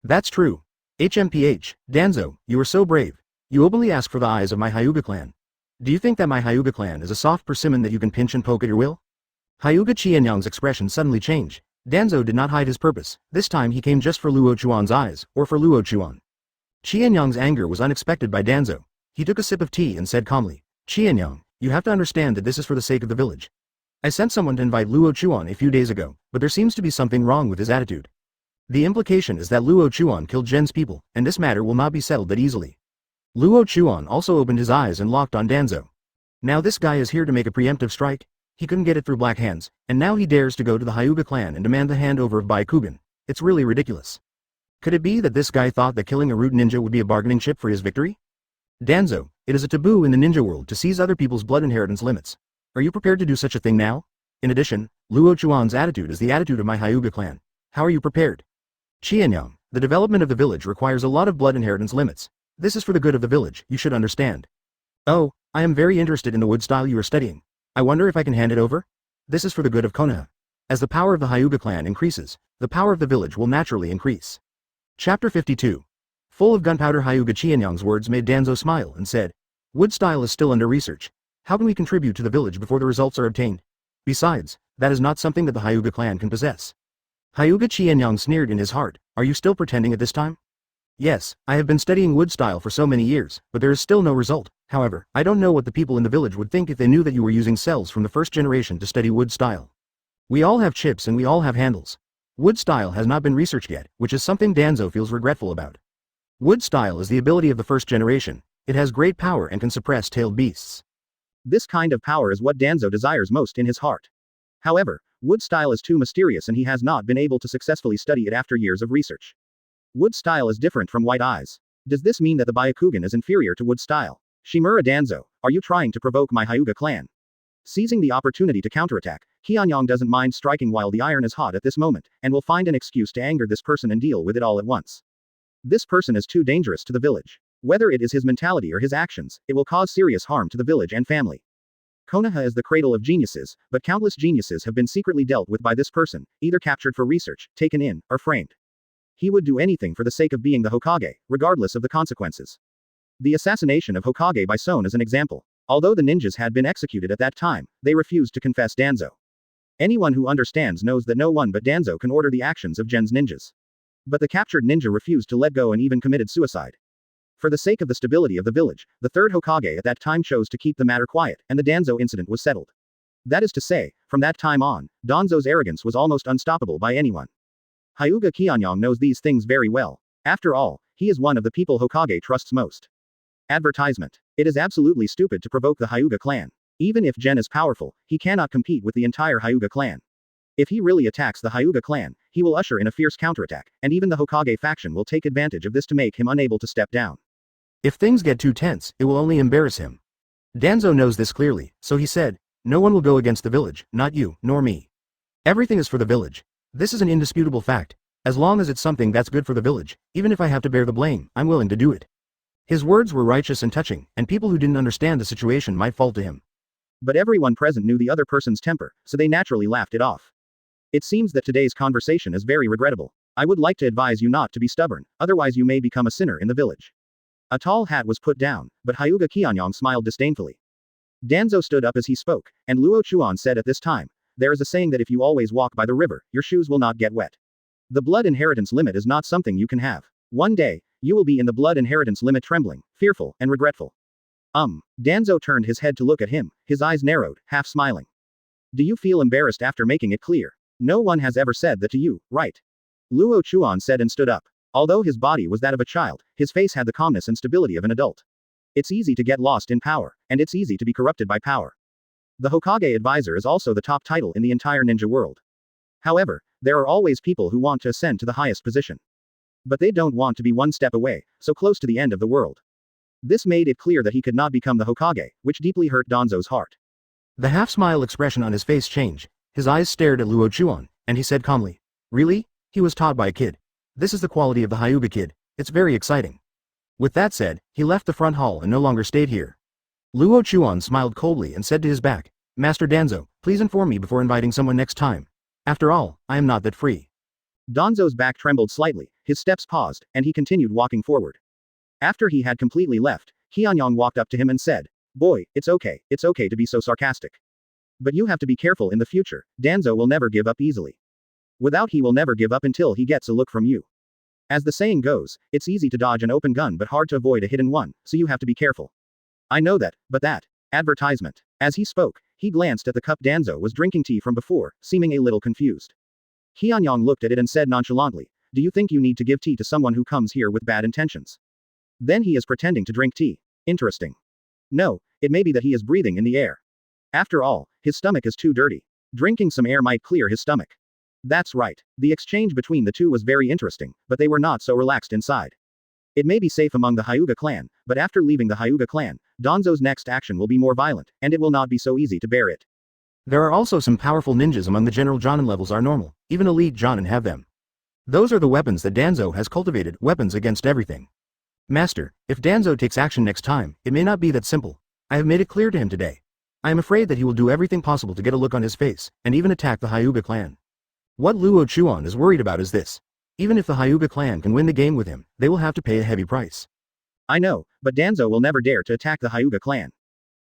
That's true. HMPH, Danzo, you are so brave. You openly ask for the eyes of my Hyuga clan. Do you think that my Hyuga clan is a soft persimmon that you can pinch and poke at your will? Hyuga Qianyang's expression suddenly changed. Danzo did not hide his purpose. This time he came just for Luo Chuan's eyes, or for Luo Chuan. Qianyang's anger was unexpected by Danzo. He took a sip of tea and said calmly, Qianyang, you have to understand that this is for the sake of the village. I sent someone to invite Luo Chuan a few days ago, but there seems to be something wrong with his attitude. The implication is that Luo Chuan killed Gen's people, and this matter will not be settled that easily. Luo Chuan also opened his eyes and locked on Danzo. Now this guy is here to make a preemptive strike. He couldn't get it through Black Hands, and now he dares to go to the Hyuga clan and demand the handover of Byakugan. It's really ridiculous. Could it be that this guy thought that killing a root ninja would be a bargaining chip for his victory? Danzo, it is a taboo in the ninja world to seize other people's blood inheritance limits. Are you prepared to do such a thing now? In addition, Luo Chuan's attitude is the attitude of my Hyuga clan. How are you prepared? Qianyang, the development of the village requires a lot of blood inheritance limits. This is for the good of the village, you should understand. Oh, I am very interested in the wood style you are studying. I wonder if I can hand it over? This is for the good of Konoha. As the power of the Hyuga clan increases, the power of the village will naturally increase. Chapter 52. Full of gunpowder. Hyuga Qianyang's words made Danzo smile and said, wood style is still under research. How can we contribute to the village before the results are obtained? Besides, that is not something that the Hyuga clan can possess. Hyuga Qianyang sneered in his heart, are you still pretending at this time? Yes, I have been studying wood style for so many years, but there is still no result. However, I don't know what the people in the village would think if they knew that you were using cells from the first generation to study wood style. We all have chips and we all have handles. Wood style has not been researched yet, which is something Danzo feels regretful about. Wood style is the ability of the first generation. It has great power and can suppress tailed beasts. This kind of power is what Danzo desires most in his heart. However, wood style is too mysterious and he has not been able to successfully study it after years of research. Wood style is different from white eyes. Does this mean that the Byakugan is inferior to wood style? Shimura Danzo, are you trying to provoke my Hyuga clan? Seizing the opportunity to counterattack, Qianyang doesn't mind striking while the iron is hot at this moment, and will find an excuse to anger this person and deal with it all at once. This person is too dangerous to the village. Whether it is his mentality or his actions, it will cause serious harm to the village and family. Konoha is the cradle of geniuses, but countless geniuses have been secretly dealt with by this person, either captured for research, taken in, or framed. He would do anything for the sake of being the Hokage, regardless of the consequences. The assassination of Hokage by Son is an example. Although the ninjas had been executed at that time, they refused to confess Danzo. Anyone who understands knows that no one but Danzo can order the actions of Gen's ninjas. But the captured ninja refused to let go and even committed suicide. For the sake of the stability of the village, the third Hokage at that time chose to keep the matter quiet, and the Danzo incident was settled. That is to say, from that time on, Danzo's arrogance was almost unstoppable by anyone. Hyuga Qianyang knows these things very well. After all, he is one of the people Hokage trusts most. Advertisement. It is absolutely stupid to provoke the Hyuga clan. Even if Gen is powerful, he cannot compete with the entire Hyuga clan. If he really attacks the Hyuga clan, he will usher in a fierce counterattack, and even the Hokage faction will take advantage of this to make him unable to step down. If things get too tense, it will only embarrass him. Danzo knows this clearly, so he said, no one will go against the village, not you, nor me. Everything is for the village. This is an indisputable fact. As long as it's something that's good for the village, even if I have to bear the blame, I'm willing to do it. His words were righteous and touching, and people who didn't understand the situation might fall to him. But everyone present knew the other person's temper, so they naturally laughed it off. It seems that today's conversation is very regrettable. I would like to advise you not to be stubborn, otherwise you may become a sinner in the village. A tall hat was put down, but Hyuga Qianyang smiled disdainfully. Danzo stood up as he spoke, and Luo Chuan said at this time, there is a saying that if you always walk by the river, your shoes will not get wet. The blood inheritance limit is not something you can have. One day, you will be in the blood inheritance limit trembling, fearful, and regretful. Danzo turned his head to look at him, his eyes narrowed, half smiling. Do you feel embarrassed after making it clear? No one has ever said that to you, right? Luo Chuan said and stood up. Although his body was that of a child, his face had the calmness and stability of an adult. It's easy to get lost in power, and it's easy to be corrupted by power. The Hokage advisor is also the top title in the entire ninja world. However, there are always people who want to ascend to the highest position. But they don't want to be one step away, so close to the end of the world. This made it clear that he could not become the Hokage, which deeply hurt Danzo's heart. The half-smile expression on his face changed, his eyes stared at Luo Chuan, and he said calmly, really? He was taught by a kid. This is the quality of the Hyuga kid, it's very exciting. With that said, he left the front hall and no longer stayed here. Luo Chuan smiled coldly and said to his back, Master Danzo, please inform me before inviting someone next time. After all, I am not that free. Danzo's back trembled slightly, his steps paused, and he continued walking forward. After he had completely left, Qianyang walked up to him and said, boy, it's okay to be so sarcastic. But you have to be careful in the future, Danzo will never give up easily. He will never give up until he gets a look from you. As the saying goes, it's easy to dodge an open gun but hard to avoid a hidden one, so you have to be careful. I know that, but that advertisement. As he spoke, he glanced at the cup Danzo was drinking tea from before, seeming a little confused. Qianyang looked at it and said nonchalantly, do you think you need to give tea to someone who comes here with bad intentions? Then he is pretending to drink tea. Interesting. No, it may be that he is breathing in the air. After all, his stomach is too dirty. Drinking some air might clear his stomach. That's right. The exchange between the two was very interesting, but they were not so relaxed inside. It may be safe among the Hyuga clan, but after leaving the Hyuga clan, Danzo's next action will be more violent, and it will not be so easy to bear it. There are also some powerful ninjas among the general Jonin levels are normal, even elite Jonin have them. Those are the weapons that Danzo has cultivated, weapons against everything. Master, if Danzo takes action next time, it may not be that simple. I have made it clear to him today. I am afraid that he will do everything possible to get a look on his face, and even attack the Hyuga clan. What Luo Chuan is worried about is this. Even if the Hyuga clan can win the game with him, they will have to pay a heavy price. I know, but Danzo will never dare to attack the Hyuga clan.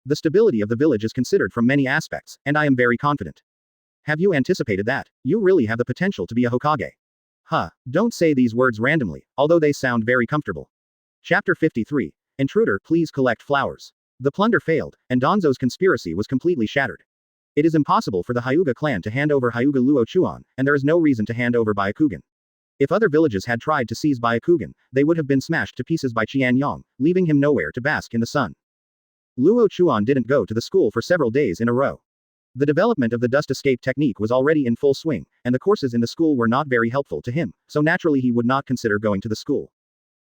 The stability of the village is considered from many aspects, and I am very confident. Have you anticipated that? You really have the potential to be a Hokage. Don't say these words randomly, although they sound very comfortable. Chapter 53. Intruder, please collect flowers. The plunder failed, and Danzo's conspiracy was completely shattered. It is impossible for the Hyuga clan to hand over Hyuga Luo Chuan, and there is no reason to hand over Byakugan. If other villages had tried to seize Byakugan, they would have been smashed to pieces by Qianyang, leaving him nowhere to bask in the sun. Luo Chuan didn't go to the school for several days in a row. The development of the dust escape technique was already in full swing, and the courses in the school were not very helpful to him, so naturally he would not consider going to the school.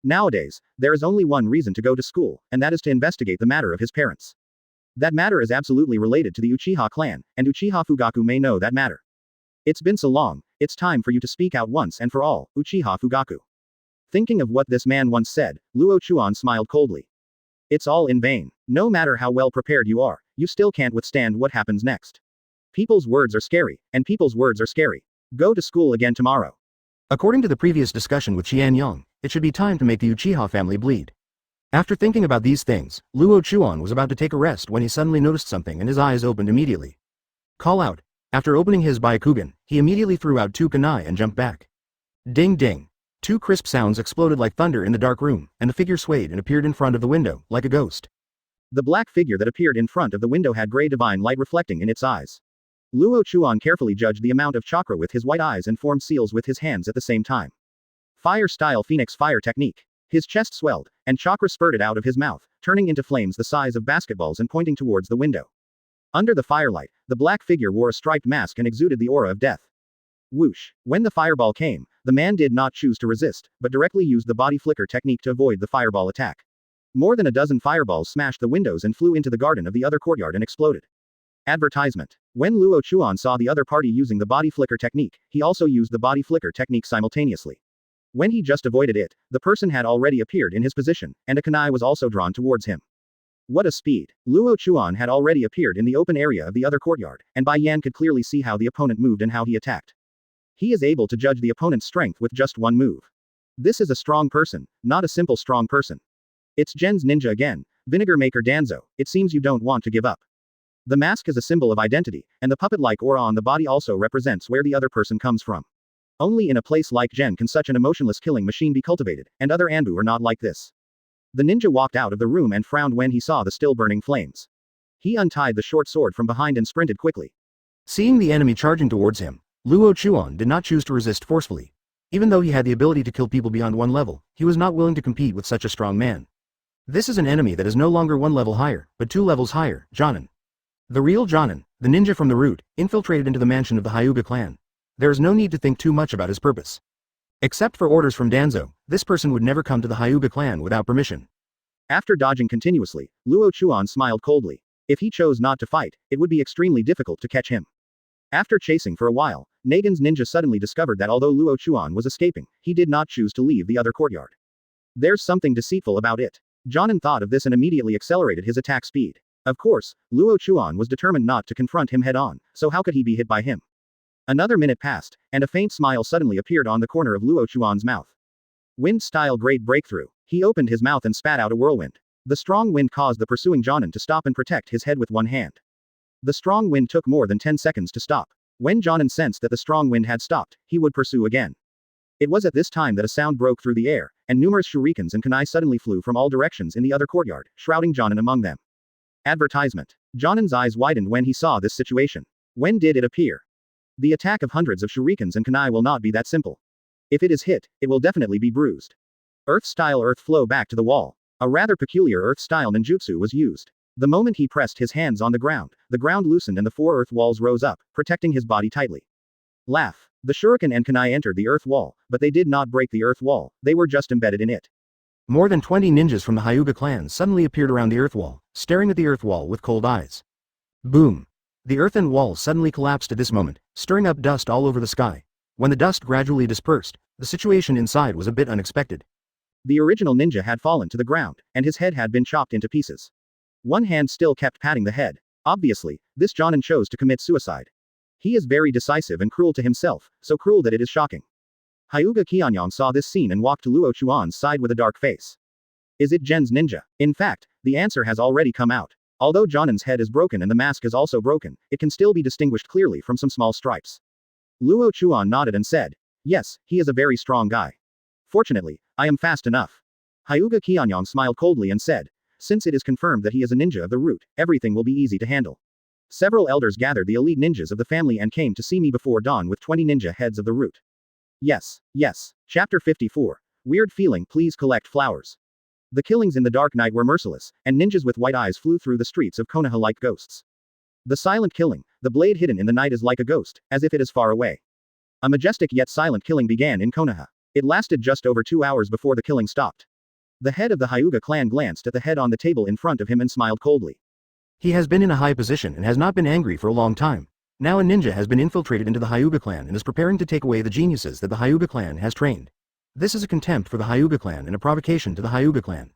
Nowadays, there is only one reason to go to school, and that is to investigate the matter of his parents. That matter is absolutely related to the Uchiha clan, and Uchiha Fugaku may know that matter. It's been so long, it's time for you to speak out once and for all, Uchiha Fugaku. Thinking of what this man once said, Luo Chuan smiled coldly. It's all in vain. No matter how well prepared you are, you still can't withstand what happens next. People's words are scary, and people's words are scary. Go to school again tomorrow. According to the previous discussion with Qianyang, it should be time to make the Uchiha family bleed. After thinking about these things, Luo Chuan was about to take a rest when he suddenly noticed something and his eyes opened immediately. Call out. After opening his Byakugan, he immediately threw out 2 kunai and jumped back. Ding ding. 2 crisp sounds exploded like thunder in the dark room, and the figure swayed and appeared in front of the window, like a ghost. The black figure that appeared in front of the window had gray divine light reflecting in its eyes. Luo Chuan carefully judged the amount of chakra with his white eyes and formed seals with his hands at the same time. Fire-style Phoenix fire technique. His chest swelled, and chakra spurted out of his mouth, turning into flames the size of basketballs and pointing towards the window. Under the firelight, the black figure wore a striped mask and exuded the aura of death. Whoosh. When the fireball came, the man did not choose to resist, but directly used the body flicker technique to avoid the fireball attack. More than a dozen fireballs smashed the windows and flew into the garden of the other courtyard and exploded. Advertisement. When Luo Chuan saw the other party using the body flicker technique, he also used the body flicker technique simultaneously. When he just avoided it, the person had already appeared in his position, and a kunai was also drawn towards him. What a speed! Luo Chuan had already appeared in the open area of the other courtyard, and Bai Yan could clearly see how the opponent moved and how he attacked. He is able to judge the opponent's strength with just one move. This is a strong person, not a simple strong person. It's Gen's ninja again, Vinegar Maker Danzo, it seems you don't want to give up. The mask is a symbol of identity, and the puppet-like aura on the body also represents where the other person comes from. Only in a place like Gen can such an emotionless killing machine be cultivated, and other Anbu are not like this. The ninja walked out of the room and frowned when he saw the still burning flames. He untied the short sword from behind and sprinted quickly. Seeing the enemy charging towards him, Luo Chuan did not choose to resist forcefully. Even though he had the ability to kill people beyond one level, he was not willing to compete with such a strong man. This is an enemy that is no longer one level higher, but 2 levels higher, Jonin. The real Jonin, the ninja from the root, infiltrated into the mansion of the Hyuga clan. There is no need to think too much about his purpose. Except for orders from Danzo, this person would never come to the Hyuga clan without permission. After dodging continuously, Luo Chuan smiled coldly. If he chose not to fight, it would be extremely difficult to catch him. After chasing for a while, Nagin's ninja suddenly discovered that although Luo Chuan was escaping, he did not choose to leave the other courtyard. There's something deceitful about it. Jonin thought of this and immediately accelerated his attack speed. Of course, Luo Chuan was determined not to confront him head-on, so how could he be hit by him? Another minute passed, and a faint smile suddenly appeared on the corner of Luo Chuan's mouth. Wind-style great breakthrough. He opened his mouth and spat out a whirlwind. The strong wind caused the pursuing Jonin to stop and protect his head with one hand. The strong wind took more than 10 seconds to stop. When Jonin sensed that the strong wind had stopped, he would pursue again. It was at this time that a sound broke through the air, and numerous shurikens and kunai suddenly flew from all directions in the other courtyard, shrouding Jonin among them. Advertisement. Jonin's eyes widened when he saw this situation. When did it appear? The attack of hundreds of shurikens and kunai will not be that simple. If it is hit, it will definitely be bruised. Earth-style earth flow back to the wall. A rather peculiar earth-style ninjutsu was used. The moment he pressed his hands on the ground loosened and the 4 earth walls rose up, protecting his body tightly. Laugh. The shuriken and kunai entered the earth wall, but they did not break the earth wall, they were just embedded in it. More than 20 ninjas from the Hyuga clan suddenly appeared around the earth wall, staring at the earth wall with cold eyes. Boom. The earthen wall suddenly collapsed at this moment, stirring up dust all over the sky. When the dust gradually dispersed, the situation inside was a bit unexpected. The original ninja had fallen to the ground, and his head had been chopped into pieces. One hand still kept patting the head. Obviously, this Jonin chose to commit suicide. He is very decisive and cruel to himself, so cruel that it is shocking. Hyuga Qianyang saw this scene and walked to Luo Chuan's side with a dark face. Is it Gen's ninja? In fact, the answer has already come out. Although Jonin's head is broken and the mask is also broken, it can still be distinguished clearly from some small stripes. Luo Chuan nodded and said, yes, he is a very strong guy. Fortunately, I am fast enough. Hyuga Qianyang smiled coldly and said, since it is confirmed that he is a ninja of the root, everything will be easy to handle. Several elders gathered the elite ninjas of the family and came to see me before dawn with 20 ninja heads of the root. Yes, yes. Chapter 54. Weird feeling, please collect flowers. The killings in the dark night were merciless, and ninjas with white eyes flew through the streets of Konoha like ghosts. The silent killing, the blade hidden in the night is like a ghost, as if it is far away. A majestic yet silent killing began in Konoha. It lasted just over 2 hours before the killing stopped. The head of the Hyuga clan glanced at the head on the table in front of him and smiled coldly. He has been in a high position and has not been angry for a long time. Now a ninja has been infiltrated into the Hyuga clan and is preparing to take away the geniuses that the Hyuga clan has trained. This is a contempt for the Hyuga clan and a provocation to the Hyuga clan.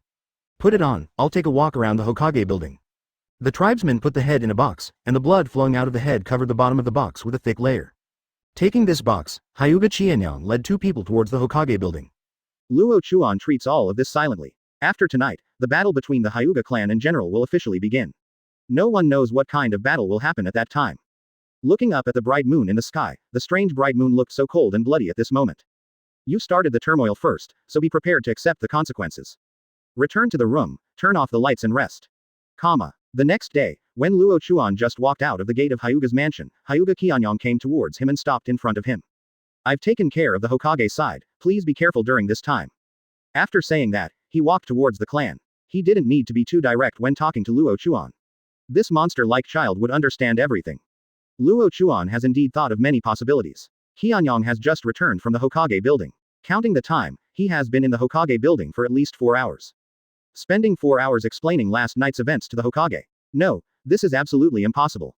Put it on, I'll take a walk around the Hokage building. The tribesmen put the head in a box, and the blood flowing out of the head covered the bottom of the box with a thick layer. Taking this box, Hyuga Qianyang led 2 people towards the Hokage building. Luo Chuan treats all of this silently. After tonight, the battle between the Hyuga clan and general will officially begin. No one knows what kind of battle will happen at that time. Looking up at the bright moon in the sky, the strange bright moon looked so cold and bloody at this moment. You started the turmoil first, so be prepared to accept the consequences. Return to the room, turn off the lights and rest. The next day, when Luo Chuan just walked out of the gate of Hyuga's mansion, Hyuga Qianyang came towards him and stopped in front of him. I've taken care of the Hokage side, please be careful during this time. After saying that, he walked towards the clan. He didn't need to be too direct when talking to Luo Chuan. This monster-like child would understand everything. Luo Chuan has indeed thought of many possibilities. Qianyang has just returned from the Hokage building. Counting the time, he has been in the Hokage building for at least 4 hours. Spending 4 hours explaining last night's events to the Hokage. No, this is absolutely impossible.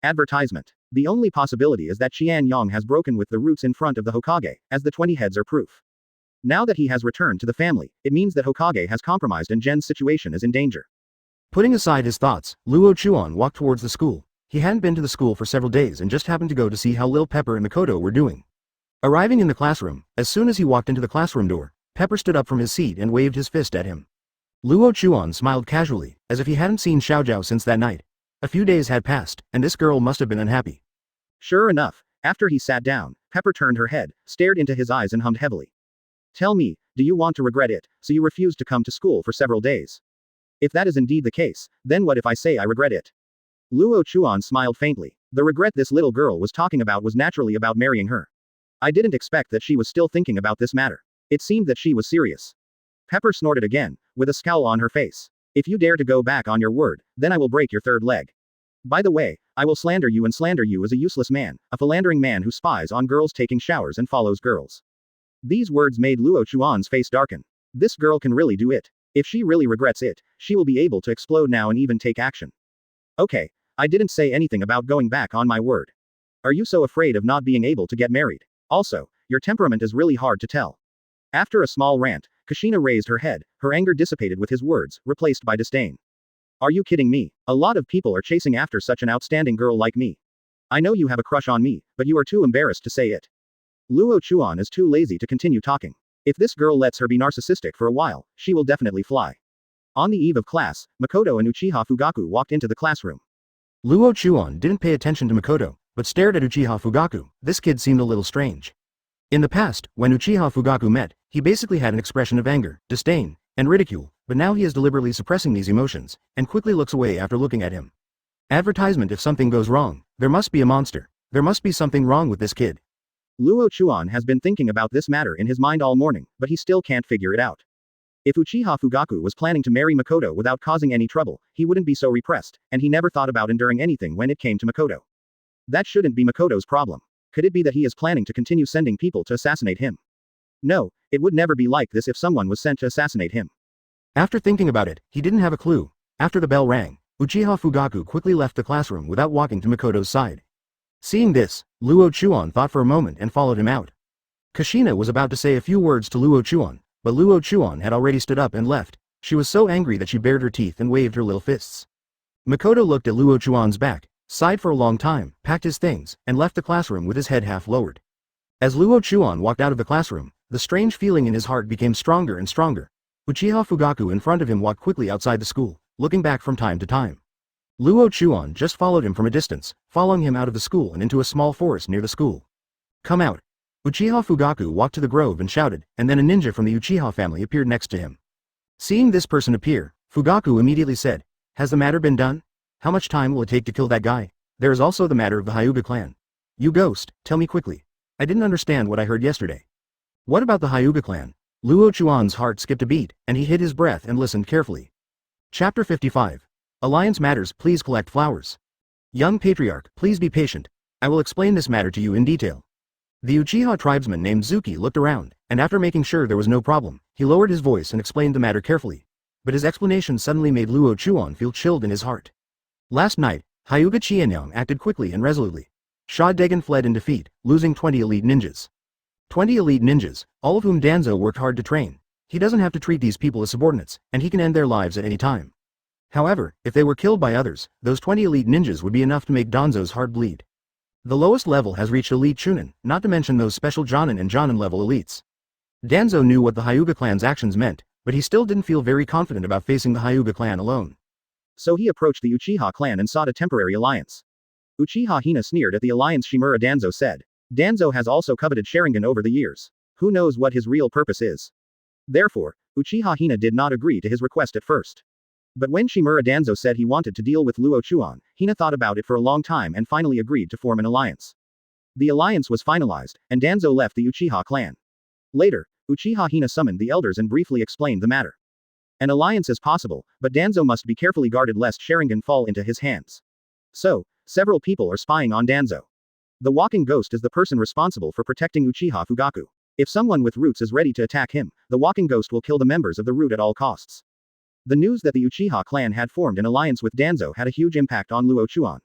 Advertisement. The only possibility is that Qianyang has broken with the roots in front of the Hokage, as the 20 heads are proof. Now that he has returned to the family, it means that Hokage has compromised and Gen's situation is in danger. Putting aside his thoughts, Luo Chuan walked towards the school. He hadn't been to the school for several days and just happened to go to see how Lil Pepper and Mikoto were doing. Arriving in the classroom, as soon as he walked into the classroom door, Pepper stood up from his seat and waved his fist at him. Luo Chuan smiled casually, as if he hadn't seen Xiaojiao since that night. A few days had passed, and this girl must have been unhappy. Sure enough, after he sat down, Pepper turned her head, stared into his eyes and hummed heavily. Tell me, do you want to regret it, so you refused to come to school for several days? If that is indeed the case, then what if I say I regret it? Luo Chuan smiled faintly. The regret this little girl was talking about was naturally about marrying her. I didn't expect that she was still thinking about this matter. It seemed that she was serious. Pepper snorted again, with a scowl on her face. If you dare to go back on your word, then I will break your third leg. By the way, I will slander you as a useless man, a philandering man who spies on girls taking showers and follows girls. These words made Luo Chuan's face darken. This girl can really do it. If she really regrets it, she will be able to explode now and even take action. Okay, I didn't say anything about going back on my word. Are you so afraid of not being able to get married? Also, your temperament is really hard to tell. After a small rant, Kushina raised her head, her anger dissipated with his words, replaced by disdain. Are you kidding me? A lot of people are chasing after such an outstanding girl like me. I know you have a crush on me, but you are too embarrassed to say it. Luo Chuan is too lazy to continue talking. If this girl lets her be narcissistic for a while, she will definitely fly. On the eve of class, Makoto and Uchiha Fugaku walked into the classroom. Luo Chuan didn't pay attention to Makoto, but stared at Uchiha Fugaku. This kid seemed a little strange. In the past, when Uchiha Fugaku met, he basically had an expression of anger, disdain, and ridicule, but now he is deliberately suppressing these emotions, and quickly looks away after looking at him. Advertisement: if something goes wrong, there must be a monster. There must be something wrong with this kid. Luo Chuan has been thinking about this matter in his mind all morning, but he still can't figure it out. If Uchiha Fugaku was planning to marry Makoto without causing any trouble, he wouldn't be so repressed, and he never thought about enduring anything when it came to Makoto. That shouldn't be Makoto's problem. Could it be that he is planning to continue sending people to assassinate him? No, it would never be like this if someone was sent to assassinate him. After thinking about it, he didn't have a clue. After the bell rang, Uchiha Fugaku quickly left the classroom without walking to Makoto's side. Seeing this, Luo Chuan thought for a moment and followed him out. Kushina was about to say a few words to Luo Chuan, but Luo Chuan had already stood up and left. She was so angry that she bared her teeth and waved her little fists. Makoto looked at Luo Chuan's back, sighed for a long time, packed his things, and left the classroom with his head half lowered. As Luo Chuan walked out of the classroom, the strange feeling in his heart became stronger and stronger. Uchiha Fugaku in front of him walked quickly outside the school, looking back from time to time. Luo Chuan just followed him from a distance, following him out of the school and into a small forest near the school. Come out. Uchiha Fugaku walked to the grove and shouted, and then a ninja from the Uchiha family appeared next to him. Seeing this person appear, Fugaku immediately said, "Has the matter been done? How much time will it take to kill that guy? There is also the matter of the Hyuga clan. You ghost, tell me quickly. I didn't understand what I heard yesterday." What about the Hyuga clan? Luo Chuan's heart skipped a beat, and he hid his breath and listened carefully. Chapter 55. Alliance matters. Please collect flowers. Young patriarch, please be patient. I will explain this matter to you in detail. The Uchiha tribesman named Zuki looked around, and after making sure there was no problem, he lowered his voice and explained the matter carefully. But his explanation suddenly made Luo Chuan feel chilled in his heart. Last night, Hyuga Qianyang acted quickly and resolutely. Sha Dagon fled in defeat, losing 20 elite ninjas. 20 elite ninjas, all of whom Danzo worked hard to train. He doesn't have to treat these people as subordinates, and he can end their lives at any time. However, if they were killed by others, those 20 elite ninjas would be enough to make Danzo's heart bleed. The lowest level has reached elite Chunin, not to mention those special Jonin and Jonin level elites. Danzo knew what the Hyuga clan's actions meant, but he still didn't feel very confident about facing the Hyuga clan alone. So he approached the Uchiha clan and sought a temporary alliance. Uchiha Hina sneered at the alliance Shimura Danzo said. Danzo has also coveted Sharingan over the years. Who knows what his real purpose is? Therefore, Uchiha Hina did not agree to his request at first. But when Shimura Danzo said he wanted to deal with Luo Chuan, Hina thought about it for a long time and finally agreed to form an alliance. The alliance was finalized, and Danzo left the Uchiha clan. Later, Uchiha Hina summoned the elders and briefly explained the matter. An alliance is possible, but Danzo must be carefully guarded lest Sharingan fall into his hands. So, several people are spying on Danzo. The walking ghost is the person responsible for protecting Uchiha Fugaku. If someone with roots is ready to attack him, the walking ghost will kill the members of the root at all costs. The news that the Uchiha clan had formed an alliance with Danzo had a huge impact on Luo Chuan.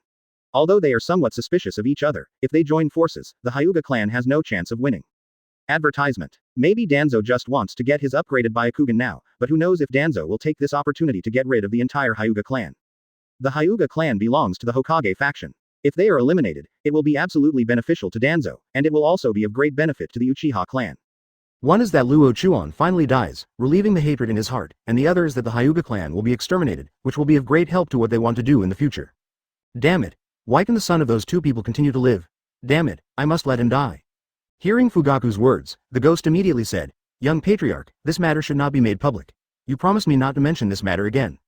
Although they are somewhat suspicious of each other, if they join forces, the Hyuga clan has no chance of winning. Advertisement. Maybe Danzo just wants to get his upgraded Byakugan now, but who knows if Danzo will take this opportunity to get rid of the entire Hyuga clan. The Hyuga clan belongs to the Hokage faction. If they are eliminated, it will be absolutely beneficial to Danzo, and it will also be of great benefit to the Uchiha clan. One is that Luo Chuan finally dies, relieving the hatred in his heart, and the other is that the Hyuga clan will be exterminated, which will be of great help to what they want to do in the future. Damn it. Why can the son of those two people continue to live? Damn it, I must let him die. Hearing Fugaku's words, the ghost immediately said, "Young patriarch, this matter should not be made public. You promised me not to mention this matter again."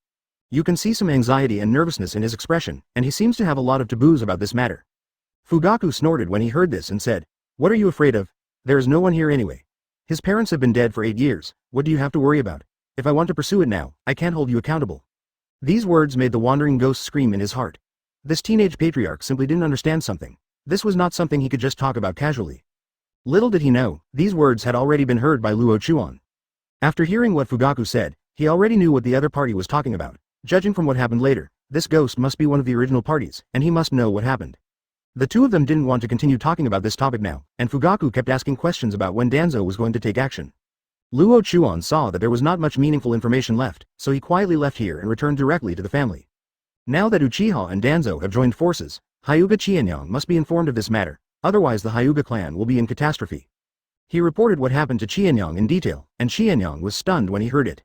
You can see some anxiety and nervousness in his expression, and he seems to have a lot of taboos about this matter. Fugaku snorted when he heard this and said, "What are you afraid of? There is no one here anyway. His parents have been dead for 8 years, what do you have to worry about? If I want to pursue it now, I can't hold you accountable." These words made the wandering ghost scream in his heart. This teenage patriarch simply didn't understand something. This was not something he could just talk about casually. Little did he know, these words had already been heard by Luo Chuan. After hearing what Fugaku said, he already knew what the other party was talking about. Judging from what happened later, this ghost must be one of the original parties, and he must know what happened. The two of them didn't want to continue talking about this topic now, and Fugaku kept asking questions about when Danzo was going to take action. Luo Chuan saw that there was not much meaningful information left, so he quietly left here and returned directly to the family. Now that Uchiha and Danzo have joined forces, Hyuga Qianyang must be informed of this matter, otherwise the Hyuga clan will be in catastrophe. He reported what happened to Qianyang in detail, and Qianyang was stunned when he heard it.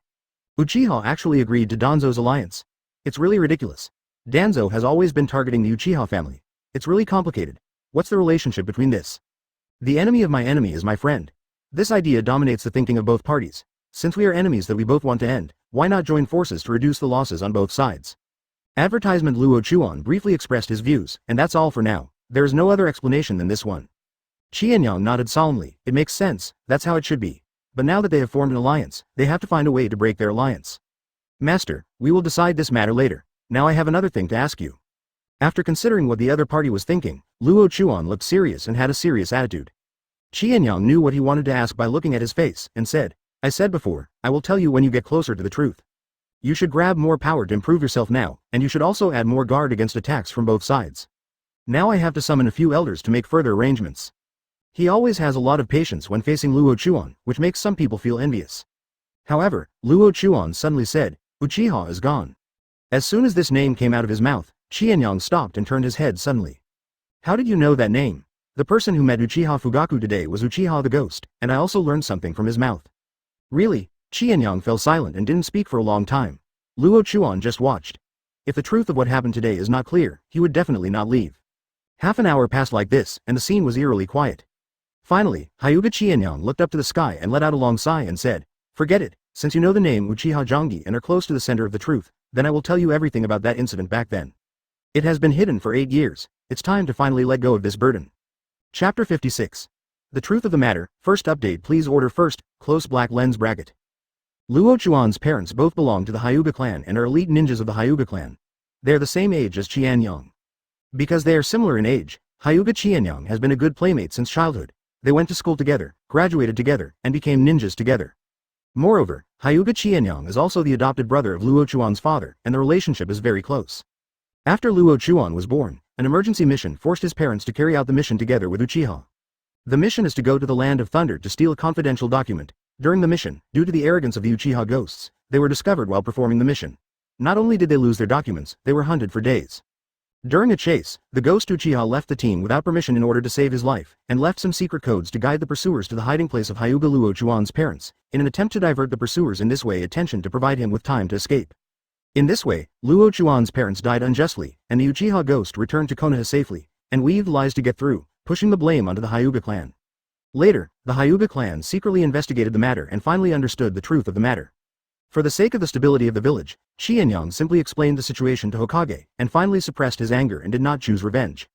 Uchiha actually agreed to Danzo's alliance. It's really ridiculous. Danzo has always been targeting the Uchiha family. It's really complicated. What's the relationship between this? The enemy of my enemy is my friend. This idea dominates the thinking of both parties. Since we are enemies that we both want to end, why not join forces to reduce the losses on both sides? Advertisement Luo Chuan briefly expressed his views, and that's all for now. There is no other explanation than this one. Qianyang nodded solemnly. It makes sense, that's how it should be. But now that they have formed an alliance, they have to find a way to break their alliance. Master, we will decide this matter later. Now I have another thing to ask you. After considering what the other party was thinking, Luo Chuan looked serious and had a serious attitude. Qianyang knew what he wanted to ask by looking at his face, and said, "I said before, I will tell you when you get closer to the truth. You should grab more power to improve yourself now, and you should also add more guard against attacks from both sides. Now I have to summon a few elders to make further arrangements." He always has a lot of patience when facing Luo Chuan, which makes some people feel envious. However, Luo Chuan suddenly said, "Uchiha is gone." As soon as this name came out of his mouth, Qianyang stopped and turned his head suddenly. "How did you know that name? The person who met Uchiha Fugaku today was Uchiha the Ghost, and I also learned something from his mouth." "Really?" Qianyang fell silent and didn't speak for a long time. Luo Chuan just watched. If the truth of what happened today is not clear, he would definitely not leave. Half an hour passed like this, and the scene was eerily quiet. Finally, Hyuga Qianyang looked up to the sky and let out a long sigh and said, "Forget it, since you know the name Uchiha Jongi and are close to the center of the truth, then I will tell you everything about that incident back then. It has been hidden for 8 years, it's time to finally let go of this burden." Chapter 56. The truth of the matter, first update please order first, close black lens bracket. Luo Chuan's parents both belong to the Hyuga clan and are elite ninjas of the Hyuga clan. They are the same age as Qianyang. Because they are similar in age, Hyuga Qianyang has been a good playmate since childhood. They went to school together, graduated together, and became ninjas together. Moreover, Hyuga Qianyang is also the adopted brother of Luo Chuan's father, and the relationship is very close. After Luo Chuan was born, an emergency mission forced his parents to carry out the mission together with Uchiha. The mission is to go to the Land of Thunder to steal a confidential document. During the mission, due to the arrogance of the Uchiha ghosts, they were discovered while performing the mission. Not only did they lose their documents, they were hunted for days. During a chase, the ghost Uchiha left the team without permission in order to save his life, and left some secret codes to guide the pursuers to the hiding place of Hyuga Luo Chuan's parents, in an attempt to divert the pursuers in this way attention to provide him with time to escape. In this way, Luo Chuan's parents died unjustly, and the Uchiha ghost returned to Konoha safely, and weaved lies to get through, pushing the blame onto the Hyuga clan. Later, the Hyuga clan secretly investigated the matter and finally understood the truth of the matter. For the sake of the stability of the village, Qianyang simply explained the situation to Hokage, and finally suppressed his anger and did not choose revenge.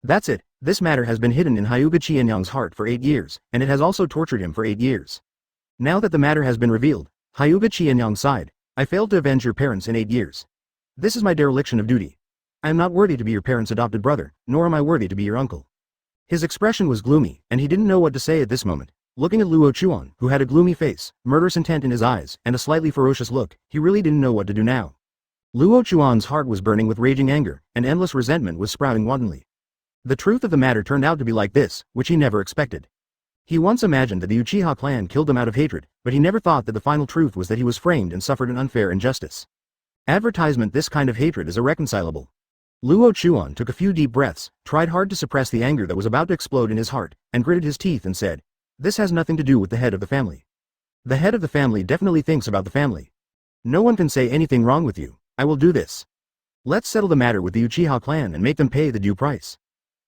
That's it, this matter has been hidden in Hyuga Qianyang's heart for 8 years, and it has also tortured him for 8 years. Now that the matter has been revealed, Hyuga Qianyang sighed, "I failed to avenge your parents in 8 years. This is my dereliction of duty. I am not worthy to be your parents' adopted brother, nor am I worthy to be your uncle." His expression was gloomy, and he didn't know what to say at this moment. Looking at Luo Chuan, who had a gloomy face, murderous intent in his eyes, and a slightly ferocious look, he really didn't know what to do now. Luo Chuan's heart was burning with raging anger, and endless resentment was sprouting wantonly. The truth of the matter turned out to be like this, which he never expected. He once imagined that the Uchiha clan killed him out of hatred, but he never thought that the final truth was that he was framed and suffered an unfair injustice. Advertisement: this kind of hatred is irreconcilable. Luo Chuan took a few deep breaths, tried hard to suppress the anger that was about to explode in his heart, and gritted his teeth and said, "This has nothing to do with the head of the family. The head of the family definitely thinks about the family. No one can say anything wrong with you. I will do this. Let's settle the matter with the Uchiha clan and make them pay the due price."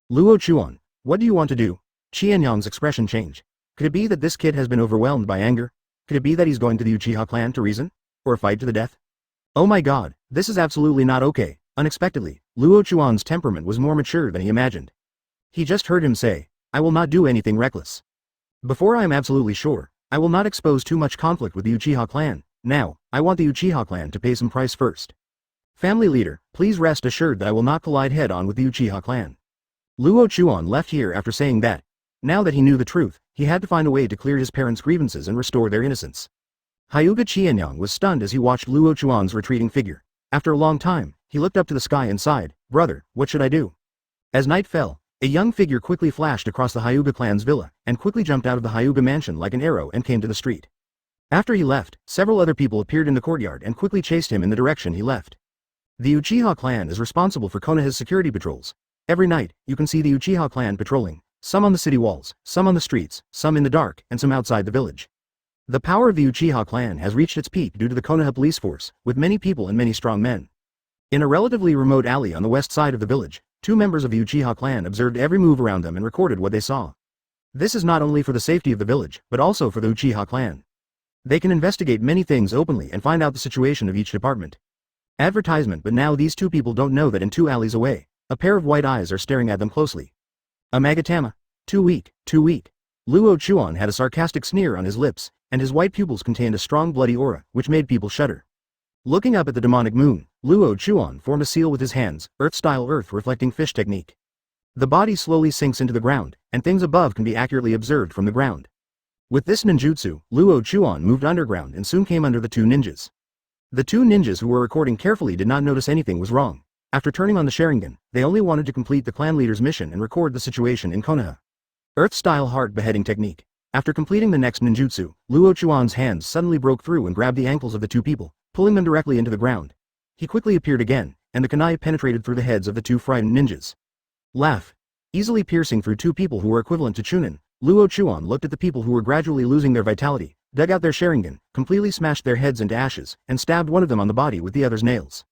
"Luo Chuan, what do you want to do?" Qianyang's expression changed. Could it be that this kid has been overwhelmed by anger? Could it be that he's going to the Uchiha clan to reason? Or fight to the death? Oh my god, this is absolutely not okay. Unexpectedly, Luo Chuan's temperament was more mature than he imagined. He just heard him say, "I will not do anything reckless. Before I am absolutely sure, I will not expose too much conflict with the Uchiha clan. Now, I want the Uchiha clan to pay some price first. Family leader, please rest assured that I will not collide head-on with the Uchiha clan." Luo Chuan left here after saying that. Now that he knew the truth, he had to find a way to clear his parents' grievances and restore their innocence. Hyuga Qianyang was stunned as he watched Luo Chuan's retreating figure. After a long time, he looked up to the sky and sighed, "Brother, what should I do?" As night fell, a young figure quickly flashed across the Hyuga clan's villa, and quickly jumped out of the Hyuga mansion like an arrow and came to the street. After he left, several other people appeared in the courtyard and quickly chased him in the direction he left. The Uchiha clan is responsible for Konoha's security patrols. Every night, you can see the Uchiha clan patrolling, some on the city walls, some on the streets, some in the dark, and some outside the village. The power of the Uchiha clan has reached its peak due to the Konoha police force, with many people and many strong men. In a relatively remote alley on the west side of the village, two members of the Uchiha clan observed every move around them and recorded what they saw. This is not only for the safety of the village, but also for the Uchiha clan. They can investigate many things openly and find out the situation of each department. Advertisement. But now these two people don't know that in 2 alleys away, a pair of white eyes are staring at them closely. A Magatama. Too weak, too weak. Luo Chuan had a sarcastic sneer on his lips, and his white pupils contained a strong bloody aura, which made people shudder. Looking up at the demonic moon, Luo Chuan formed a seal with his hands, earth-style earth-reflecting fish technique. The body slowly sinks into the ground, and things above can be accurately observed from the ground. With this ninjutsu, Luo Chuan moved underground and soon came under the two ninjas. The two ninjas who were recording carefully did not notice anything was wrong. After turning on the Sharingan, they only wanted to complete the clan leader's mission and record the situation in Konoha. Earth-style heart beheading technique. After completing the next ninjutsu, Luo Chuan's hands suddenly broke through and grabbed the ankles of the two people, pulling them directly into the ground. He quickly appeared again, and the kunai penetrated through the heads of the two frightened ninjas. Laugh. Easily piercing through two people who were equivalent to Chunin, Luo Chuan looked at the people who were gradually losing their vitality, dug out their Sharingan, completely smashed their heads into ashes, and stabbed one of them on the body with the other's nails.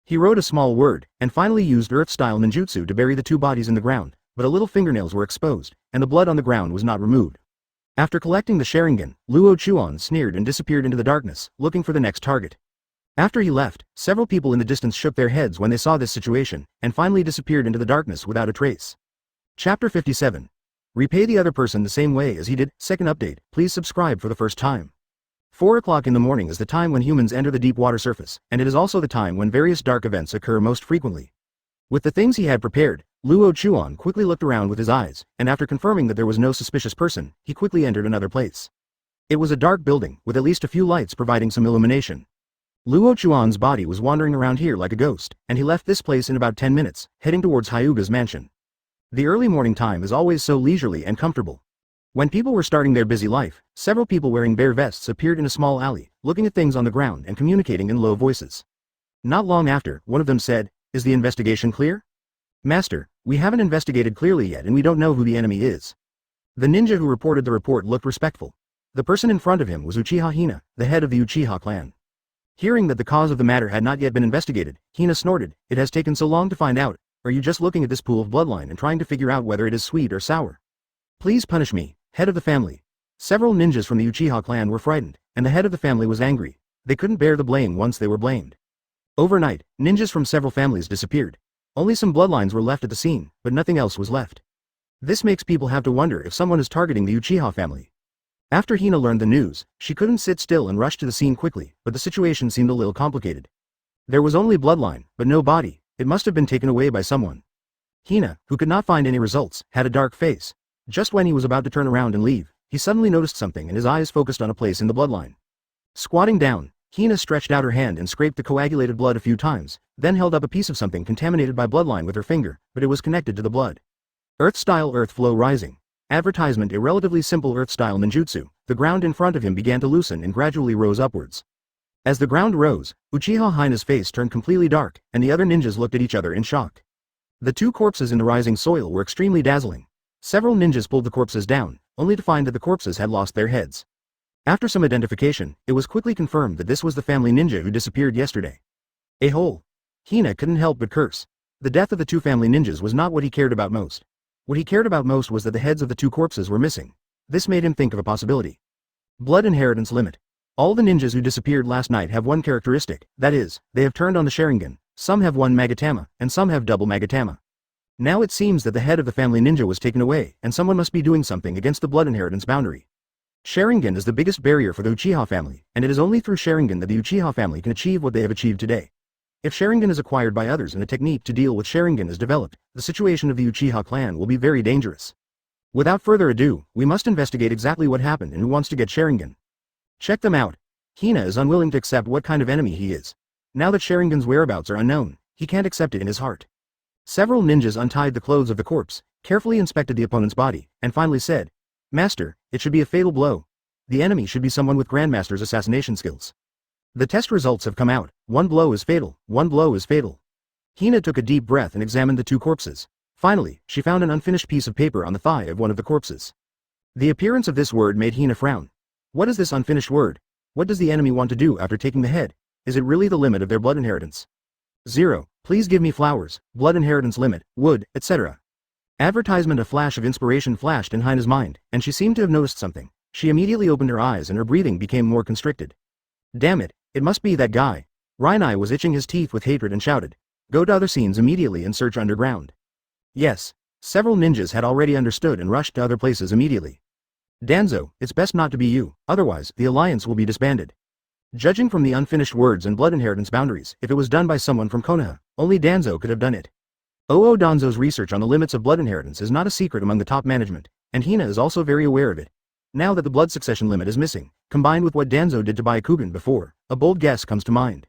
He wrote a small word, and finally used earth-style ninjutsu to bury the two bodies in the ground, but a little fingernails were exposed, and the blood on the ground was not removed. After collecting the Sharingan, Luo Chuan sneered and disappeared into the darkness, looking for the next target. After he left, several people in the distance shook their heads when they saw this situation, and finally disappeared into the darkness without a trace. Chapter 57. Repay the other person the same way as he did. Second update, please subscribe for the first time. 4 o'clock in the morning is the time when humans enter the deep water surface, and it is also the time when various dark events occur most frequently. With the things he had prepared, Luo Chuan quickly looked around with his eyes, and after confirming that there was no suspicious person, he quickly entered another place. It was a dark building, with at least a few lights providing some illumination. Luo Chuan's body was wandering around here like a ghost, and he left this place in about 10 minutes, heading towards Hyuga's mansion. The early morning time is always so leisurely and comfortable. When people were starting their busy life, several people wearing bare vests appeared in a small alley, looking at things on the ground and communicating in low voices. Not long after, one of them said, "Is the investigation clear?" "Master, we haven't investigated clearly yet and we don't know who the enemy is." The ninja who reported the report looked respectful. The person in front of him was Uchiha Hina, the head of the Uchiha clan. Hearing that the cause of the matter had not yet been investigated, Hina snorted, "It has taken so long to find out. Are you just looking at this pool of bloodline and trying to figure out whether it is sweet or sour? Please punish me, head of the family." Several ninjas from the Uchiha clan were frightened, and the head of the family was angry. They couldn't bear the blame once they were blamed. Overnight, ninjas from several families disappeared. Only some bloodlines were left at the scene, but nothing else was left. This makes people have to wonder if someone is targeting the Uchiha family. After Hina learned the news, she couldn't sit still and rushed to the scene quickly, but the situation seemed a little complicated. There was only bloodline, but no body. It must have been taken away by someone. Hina, who could not find any results, had a dark face. Just when he was about to turn around and leave, he suddenly noticed something and his eyes focused on a place in the bloodline. Squatting down, Hina stretched out her hand and scraped the coagulated blood a few times, then held up a piece of something contaminated by bloodline with her finger, but it was connected to the blood. Earth-style earth flow rising. Advertisement. A relatively simple earth-style ninjutsu. The ground in front of him began to loosen and gradually rose upwards. As the ground rose, Uchiha Hina's face turned completely dark, and the other ninjas looked at each other in shock. The two corpses in the rising soil were extremely dazzling. Several ninjas pulled the corpses down, only to find that the corpses had lost their heads. After some identification, it was quickly confirmed that this was the family ninja who disappeared yesterday. A hole. Hina couldn't help but curse. The death of the two family ninjas was not what he cared about most. What he cared about most was that the heads of the two corpses were missing. This made him think of a possibility. Blood inheritance limit. All the ninjas who disappeared last night have one characteristic, that is, they have turned on the Sharingan, some have one Magatama, and some have double Magatama. Now it seems that the head of the family ninja was taken away, and someone must be doing something against the blood inheritance boundary. Sharingan is the biggest barrier for the Uchiha family, and it is only through Sharingan that the Uchiha family can achieve what they have achieved today. If Sharingan is acquired by others and a technique to deal with Sharingan is developed, the situation of the Uchiha clan will be very dangerous. Without further ado, we must investigate exactly what happened and who wants to get Sharingan. Check them out. Hina is unwilling to accept what kind of enemy he is. Now that Sharingan's whereabouts are unknown, he can't accept it in his heart. Several ninjas untied the clothes of the corpse, carefully inspected the opponent's body, and finally said, "Master, it should be a fatal blow. The enemy should be someone with Grandmaster's assassination skills. The test results have come out, one blow is fatal, one blow is fatal." Hina took a deep breath and examined the two corpses. Finally, she found an unfinished piece of paper on the thigh of one of the corpses. The appearance of this word made Hina frown. What is this unfinished word? What does the enemy want to do after taking the head? Is it really the limit of their blood inheritance? 0. Please give me flowers, blood inheritance limit, wood, etc. Advertisement. A flash of inspiration flashed in Hina's mind, and she seemed to have noticed something. She immediately opened her eyes and her breathing became more constricted. Damn it, it must be that guy. Rainai was itching his teeth with hatred and shouted, "Go to other scenes immediately and search underground." Yes. Several ninjas had already understood and rushed to other places immediately. Danzo, it's best not to be you, otherwise, the alliance will be disbanded. Judging from the unfinished words and blood inheritance boundaries, if it was done by someone from Konoha, only Danzo could have done it. Danzo's research on the limits of blood inheritance is not a secret among the top management, and Hina is also very aware of it. Now that the blood succession limit is missing, combined with what Danzo did to Byakugan before, a bold guess comes to mind.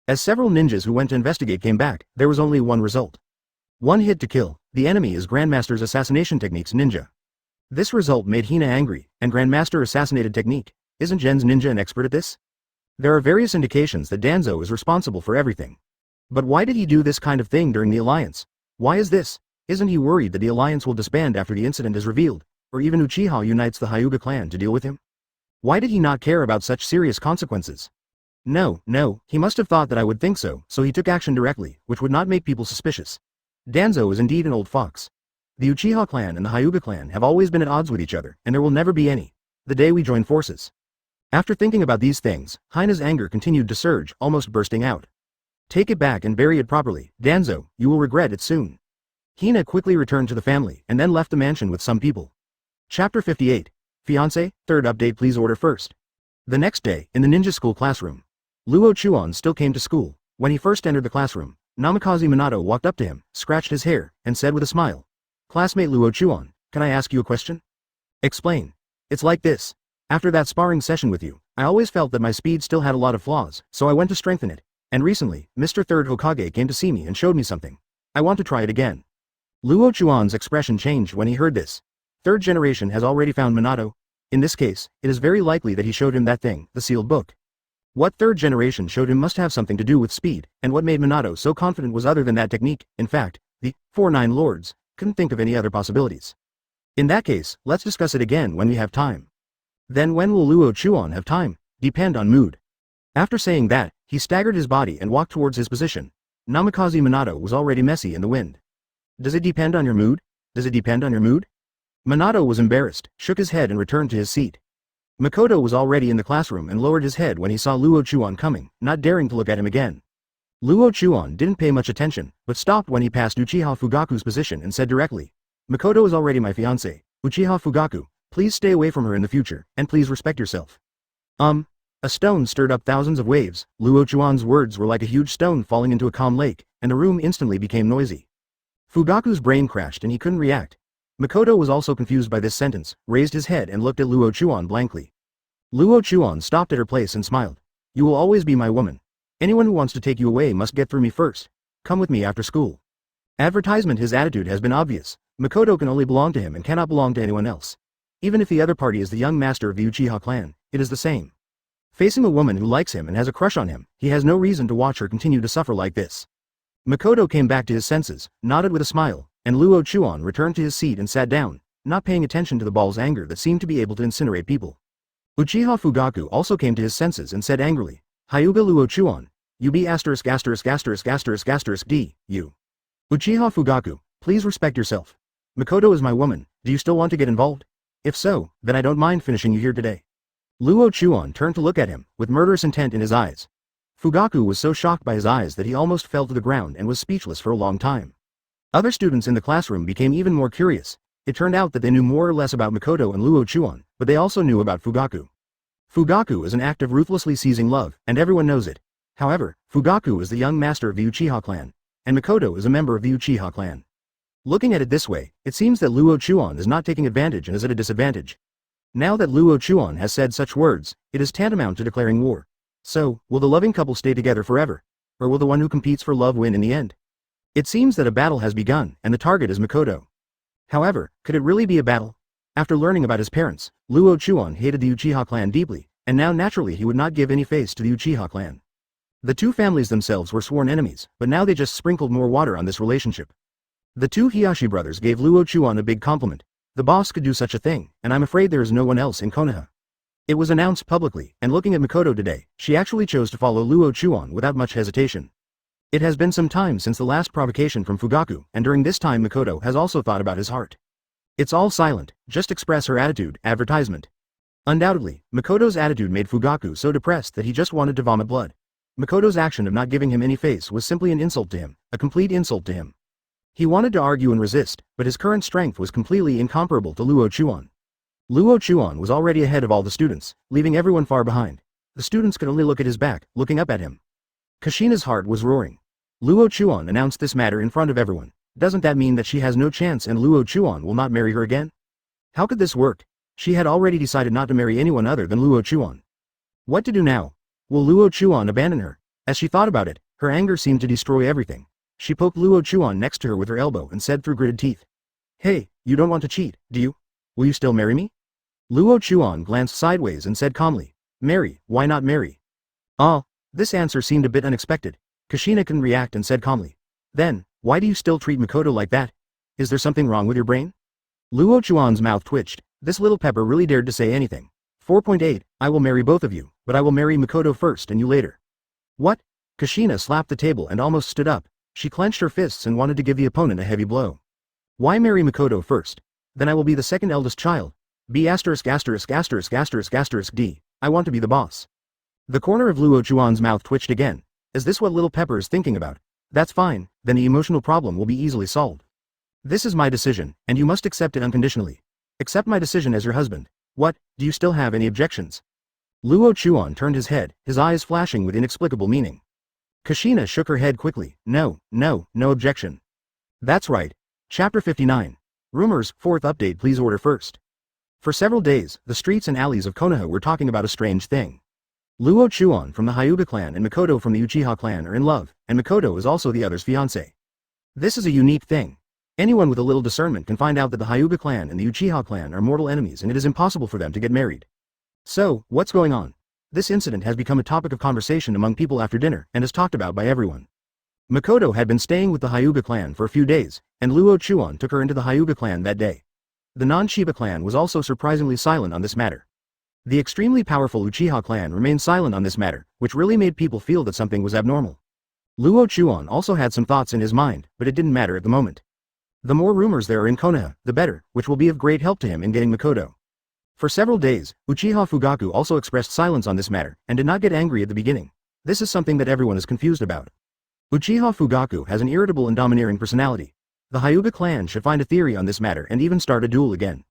As several ninjas who went to investigate came back, there was only one result. One hit to kill. The enemy is Grandmaster's assassination techniques ninja. This result made Hina angry, and Grandmaster assassinated technique. Isn't Gen's ninja an expert at this? There are various indications that Danzo is responsible for everything. But why did he do this kind of thing during the alliance? Why is this? Isn't he worried that the alliance will disband after the incident is revealed, or even Uchiha unites the Hyuga clan to deal with him? Why did he not care about such serious consequences? No, he must have thought that I would think so he took action directly, which would not make people suspicious. Danzo is indeed an old fox. The Uchiha clan and the Hyuga clan have always been at odds with each other, and there will never be any. The day we join forces. After thinking about these things, Hina's anger continued to surge, almost bursting out. Take it back and bury it properly, Danzo, you will regret it soon. Hina quickly returned to the family, and then left the mansion with some people. Chapter 58. Fiancé, third update please order first. The next day, in the ninja school classroom. Luo Chuan still came to school. When he first entered the classroom, Namikaze Minato walked up to him, scratched his hair, and said with a smile, "Classmate Luo Chuan, can I ask you a question?" "Explain." "It's like this. After that sparring session with you, I always felt that my speed still had a lot of flaws, so I went to strengthen it. And recently, Mr. Third Hokage came to see me and showed me something. I want to try it again." Luo Chuan's expression changed when he heard this. Third generation has already found Minato. In this case, it is very likely that he showed him that thing, the sealed book. What third generation showed him must have something to do with speed, and what made Minato so confident was other than that technique. In fact, the 4-9 lords couldn't think of any other possibilities. In that case, let's discuss it again when we have time. Then when will Luo Chuan have time? Depend on mood. After saying that, he staggered his body and walked towards his position. Namikaze Minato was already messy in the wind. Does it depend on your mood? Does it depend on your mood? Minato was embarrassed, shook his head and returned to his seat. Makoto was already in the classroom and lowered his head when he saw Luo Chuan coming, not daring to look at him again. Luo Chuan didn't pay much attention, but stopped when he passed Uchiha Fugaku's position and said directly, "Makoto is already my fiancé. Uchiha Fugaku, please stay away from her in the future, and please respect yourself." A stone stirred up thousands of waves. Luo Chuan's words were like a huge stone falling into a calm lake, and the room instantly became noisy. Fugaku's brain crashed and he couldn't react. Makoto was also confused by this sentence, raised his head and looked at Luo Chuan blankly. Luo Chuan stopped at her place and smiled. "You will always be my woman. Anyone who wants to take you away must get through me first. Come with me after school." Advertisement. His attitude has been obvious. Makoto can only belong to him and cannot belong to anyone else. Even if the other party is the young master of the Uchiha clan, it is the same. Facing a woman who likes him and has a crush on him, he has no reason to watch her continue to suffer like this. Makoto came back to his senses, nodded with a smile, and Luo Chuan returned to his seat and sat down, not paying attention to the ball's anger that seemed to be able to incinerate people. Uchiha Fugaku also came to his senses and said angrily, Hyuga Luo Chuan, you be asterisk asterisk asterisk asterisk asterisk d, you. Uchiha Fugaku, please respect yourself. Makoto is my woman, do you still want to get involved? If so, then I don't mind finishing you here today. Luo Chuan turned to look at him, with murderous intent in his eyes. Fugaku was so shocked by his eyes that he almost fell to the ground and was speechless for a long time. Other students in the classroom became even more curious. It turned out that they knew more or less about Makoto and Luo Chuan, but they also knew about Fugaku. Fugaku is an act of ruthlessly seizing love, and everyone knows it. However, Fugaku is the young master of the Uchiha clan, and Makoto is a member of the Uchiha clan. Looking at it this way, it seems that Luo Chuan is not taking advantage and is at a disadvantage. Now that Luo Chuan has said such words, it is tantamount to declaring war. So, will the loving couple stay together forever? Or will the one who competes for love win in the end? It seems that a battle has begun, and the target is Makoto. However, could it really be a battle? After learning about his parents, Luo Chuan hated the Uchiha clan deeply, and now naturally he would not give any face to the Uchiha clan. The two families themselves were sworn enemies, but now they just sprinkled more water on this relationship. The two Hiyashi brothers gave Luo Chuan a big compliment. The boss could do such a thing, and I'm afraid there is no one else in Konoha. It was announced publicly, and looking at Makoto today, she actually chose to follow Luo Chuan without much hesitation. It has been some time since the last provocation from Fugaku, and during this time Makoto has also thought about his heart. It's all silent, just express her attitude, advertisement. Undoubtedly, Makoto's attitude made Fugaku so depressed that he just wanted to vomit blood. Makoto's action of not giving him any face was simply an insult to him, a complete insult to him. He wanted to argue and resist, but his current strength was completely incomparable to Luo Chuan. Luo Chuan was already ahead of all the students, leaving everyone far behind. The students could only look at his back, looking up at him. Kushina's heart was roaring. Luo Chuan announced this matter in front of everyone. Doesn't that mean that she has no chance and Luo Chuan will not marry her again? How could this work? She had already decided not to marry anyone other than Luo Chuan. What to do now? Will Luo Chuan abandon her? As she thought about it, her anger seemed to destroy everything. She poked Luo Chuan next to her with her elbow and said through gritted teeth. Hey, you don't want to cheat, do you? Will you still marry me? Luo Chuan glanced sideways and said calmly, Marry, why not marry? This answer seemed a bit unexpected. Kushina couldn't react and said calmly. Then, why do you still treat Makoto like that? Is there something wrong with your brain? Luo Chuan's mouth twitched. This little pepper really dared to say anything. 4.8, I will marry both of you, but I will marry Makoto first and you later. What? Kushina slapped the table and almost stood up. She clenched her fists and wanted to give the opponent a heavy blow. Why marry Makoto first? Then I will be the second eldest child. B asterisk asterisk asterisk asterisk asterisk D. I want to be the boss. The corner of Luo Chuan's mouth twitched again. Is this what little pepper is thinking about? That's fine, then the emotional problem will be easily solved. This is my decision, and you must accept it unconditionally. Accept my decision as your husband. What, do you still have any objections? Luo Chuan turned his head, his eyes flashing with inexplicable meaning. Kushina shook her head quickly. No objection. That's right. Chapter 59. Rumors, 4th update, please order first. For several days, the streets and alleys of Konoha were talking about a strange thing. Luo Chuan from the Hyuga clan and Makoto from the Uchiha clan are in love, and Makoto is also the other's fiancé. This is a unique thing. Anyone with a little discernment can find out that the Hyuga clan and the Uchiha clan are mortal enemies and it is impossible for them to get married. So, what's going on? This incident has become a topic of conversation among people after dinner and is talked about by everyone. Makoto had been staying with the Hyuga clan for a few days, and Luo Chuan took her into the Hyuga clan that day. The non-Shiba clan was also surprisingly silent on this matter. The extremely powerful Uchiha clan remained silent on this matter, which really made people feel that something was abnormal. Luo Chuan also had some thoughts in his mind, but it didn't matter at the moment. The more rumors there are in Konoha, the better, which will be of great help to him in getting Makoto. For several days, Uchiha Fugaku also expressed silence on this matter, and did not get angry at the beginning. This is something that everyone is confused about. Uchiha Fugaku has an irritable and domineering personality. The Hyuga clan should find a theory on this matter and even start a duel again.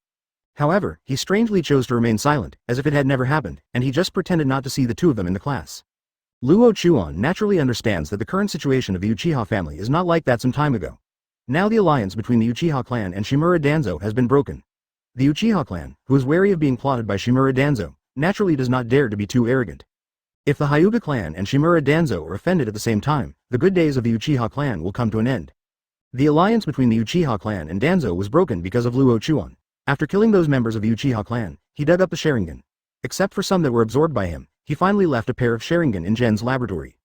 However, he strangely chose to remain silent, as if it had never happened, and he just pretended not to see the two of them in the class. Luo Chuan naturally understands that the current situation of the Uchiha family is not like that some time ago. Now the alliance between the Uchiha clan and Shimura Danzo has been broken. The Uchiha clan, who is wary of being plotted by Shimura Danzo, naturally does not dare to be too arrogant. If the Hyuga clan and Shimura Danzo are offended at the same time, the good days of the Uchiha clan will come to an end. The alliance between the Uchiha clan and Danzo was broken because of Luo Chuan. After killing those members of the Uchiha clan, he dug up the Sharingan. Except for some that were absorbed by him, he finally left a pair of Sharingan in Gen's laboratory.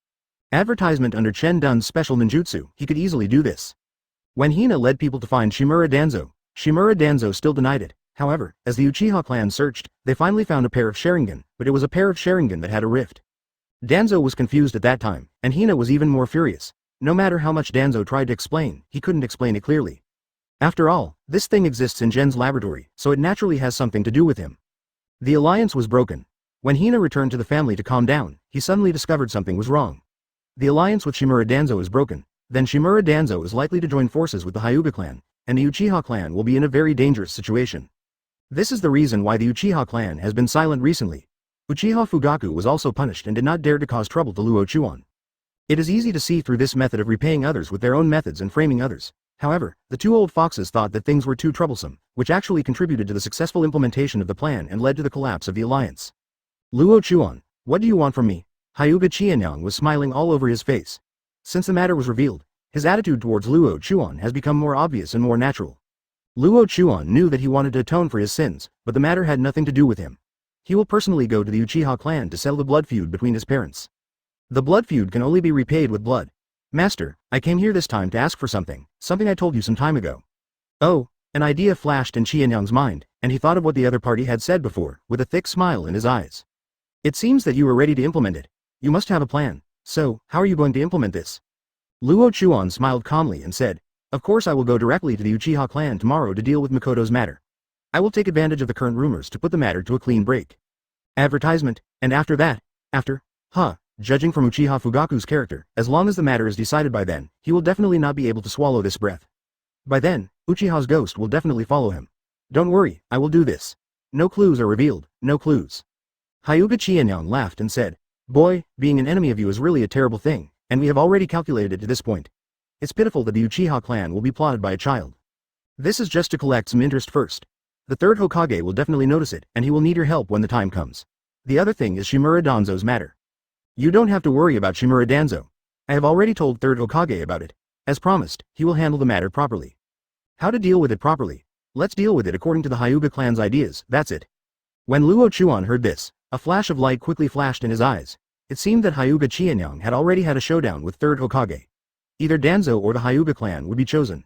Advertisement under Chen Dun's special ninjutsu, he could easily do this. When Hina led people to find Shimura Danzo still denied it. However, as the Uchiha clan searched, they finally found a pair of Sharingan, but it was a pair of Sharingan that had a rift. Danzo was confused at that time, and Hina was even more furious. No matter how much Danzo tried to explain, he couldn't explain it clearly. After all, this thing exists in Gen's laboratory, so it naturally has something to do with him. The alliance was broken. When Hina returned to the family to calm down, he suddenly discovered something was wrong. The alliance with Shimura Danzo is broken. Then Shimura Danzo is likely to join forces with the Hyuga clan, and the Uchiha clan will be in a very dangerous situation. This is the reason why the Uchiha clan has been silent recently. Uchiha Fugaku was also punished and did not dare to cause trouble to Luo Chuan. It is easy to see through this method of repaying others with their own methods and framing others. However, the two old foxes thought that things were too troublesome, which actually contributed to the successful implementation of the plan and led to the collapse of the alliance. Luo Chuan, what do you want from me? Hyuga Qianyang was smiling all over his face. Since the matter was revealed, his attitude towards Luo Chuan has become more obvious and more natural. Luo Chuan knew that he wanted to atone for his sins, but the matter had nothing to do with him. He will personally go to the Uchiha clan to settle the blood feud between his parents. The blood feud can only be repaid with blood. Master, I came here this time to ask for something I told you some time ago. Oh, an idea flashed in Qianyang's mind, and he thought of what the other party had said before, with a thick smile in his eyes. It seems that you were ready to implement it. You must have a plan. So, how are you going to implement this? Luo Chuan smiled calmly and said, of course I will go directly to the Uchiha clan tomorrow to deal with Mikoto's matter. I will take advantage of the current rumors to put the matter to a clean break. Advertisement, and after that, judging from Uchiha Fugaku's character, as long as the matter is decided by then, he will definitely not be able to swallow this breath. By then, Uchiha's ghost will definitely follow him. Don't worry, I will do this. No clues are revealed, no clues. Hyuga Qianyang laughed and said, boy, being an enemy of you is really a terrible thing, and we have already calculated it to this point. It's pitiful that the Uchiha clan will be plotted by a child. This is just to collect some interest first. The third Hokage will definitely notice it, and he will need your help when the time comes. The other thing is Shimura Danzo's matter. You don't have to worry about Shimura Danzo. I have already told third Hokage about it. As promised, he will handle the matter properly. How to deal with it properly? Let's deal with it according to the Hyuga clan's ideas, that's it. When Luo Chuan heard this, a flash of light quickly flashed in his eyes. It seemed that Hyuga Qianyang had already had a showdown with third Hokage. Either Danzo or the Hyuga clan would be chosen.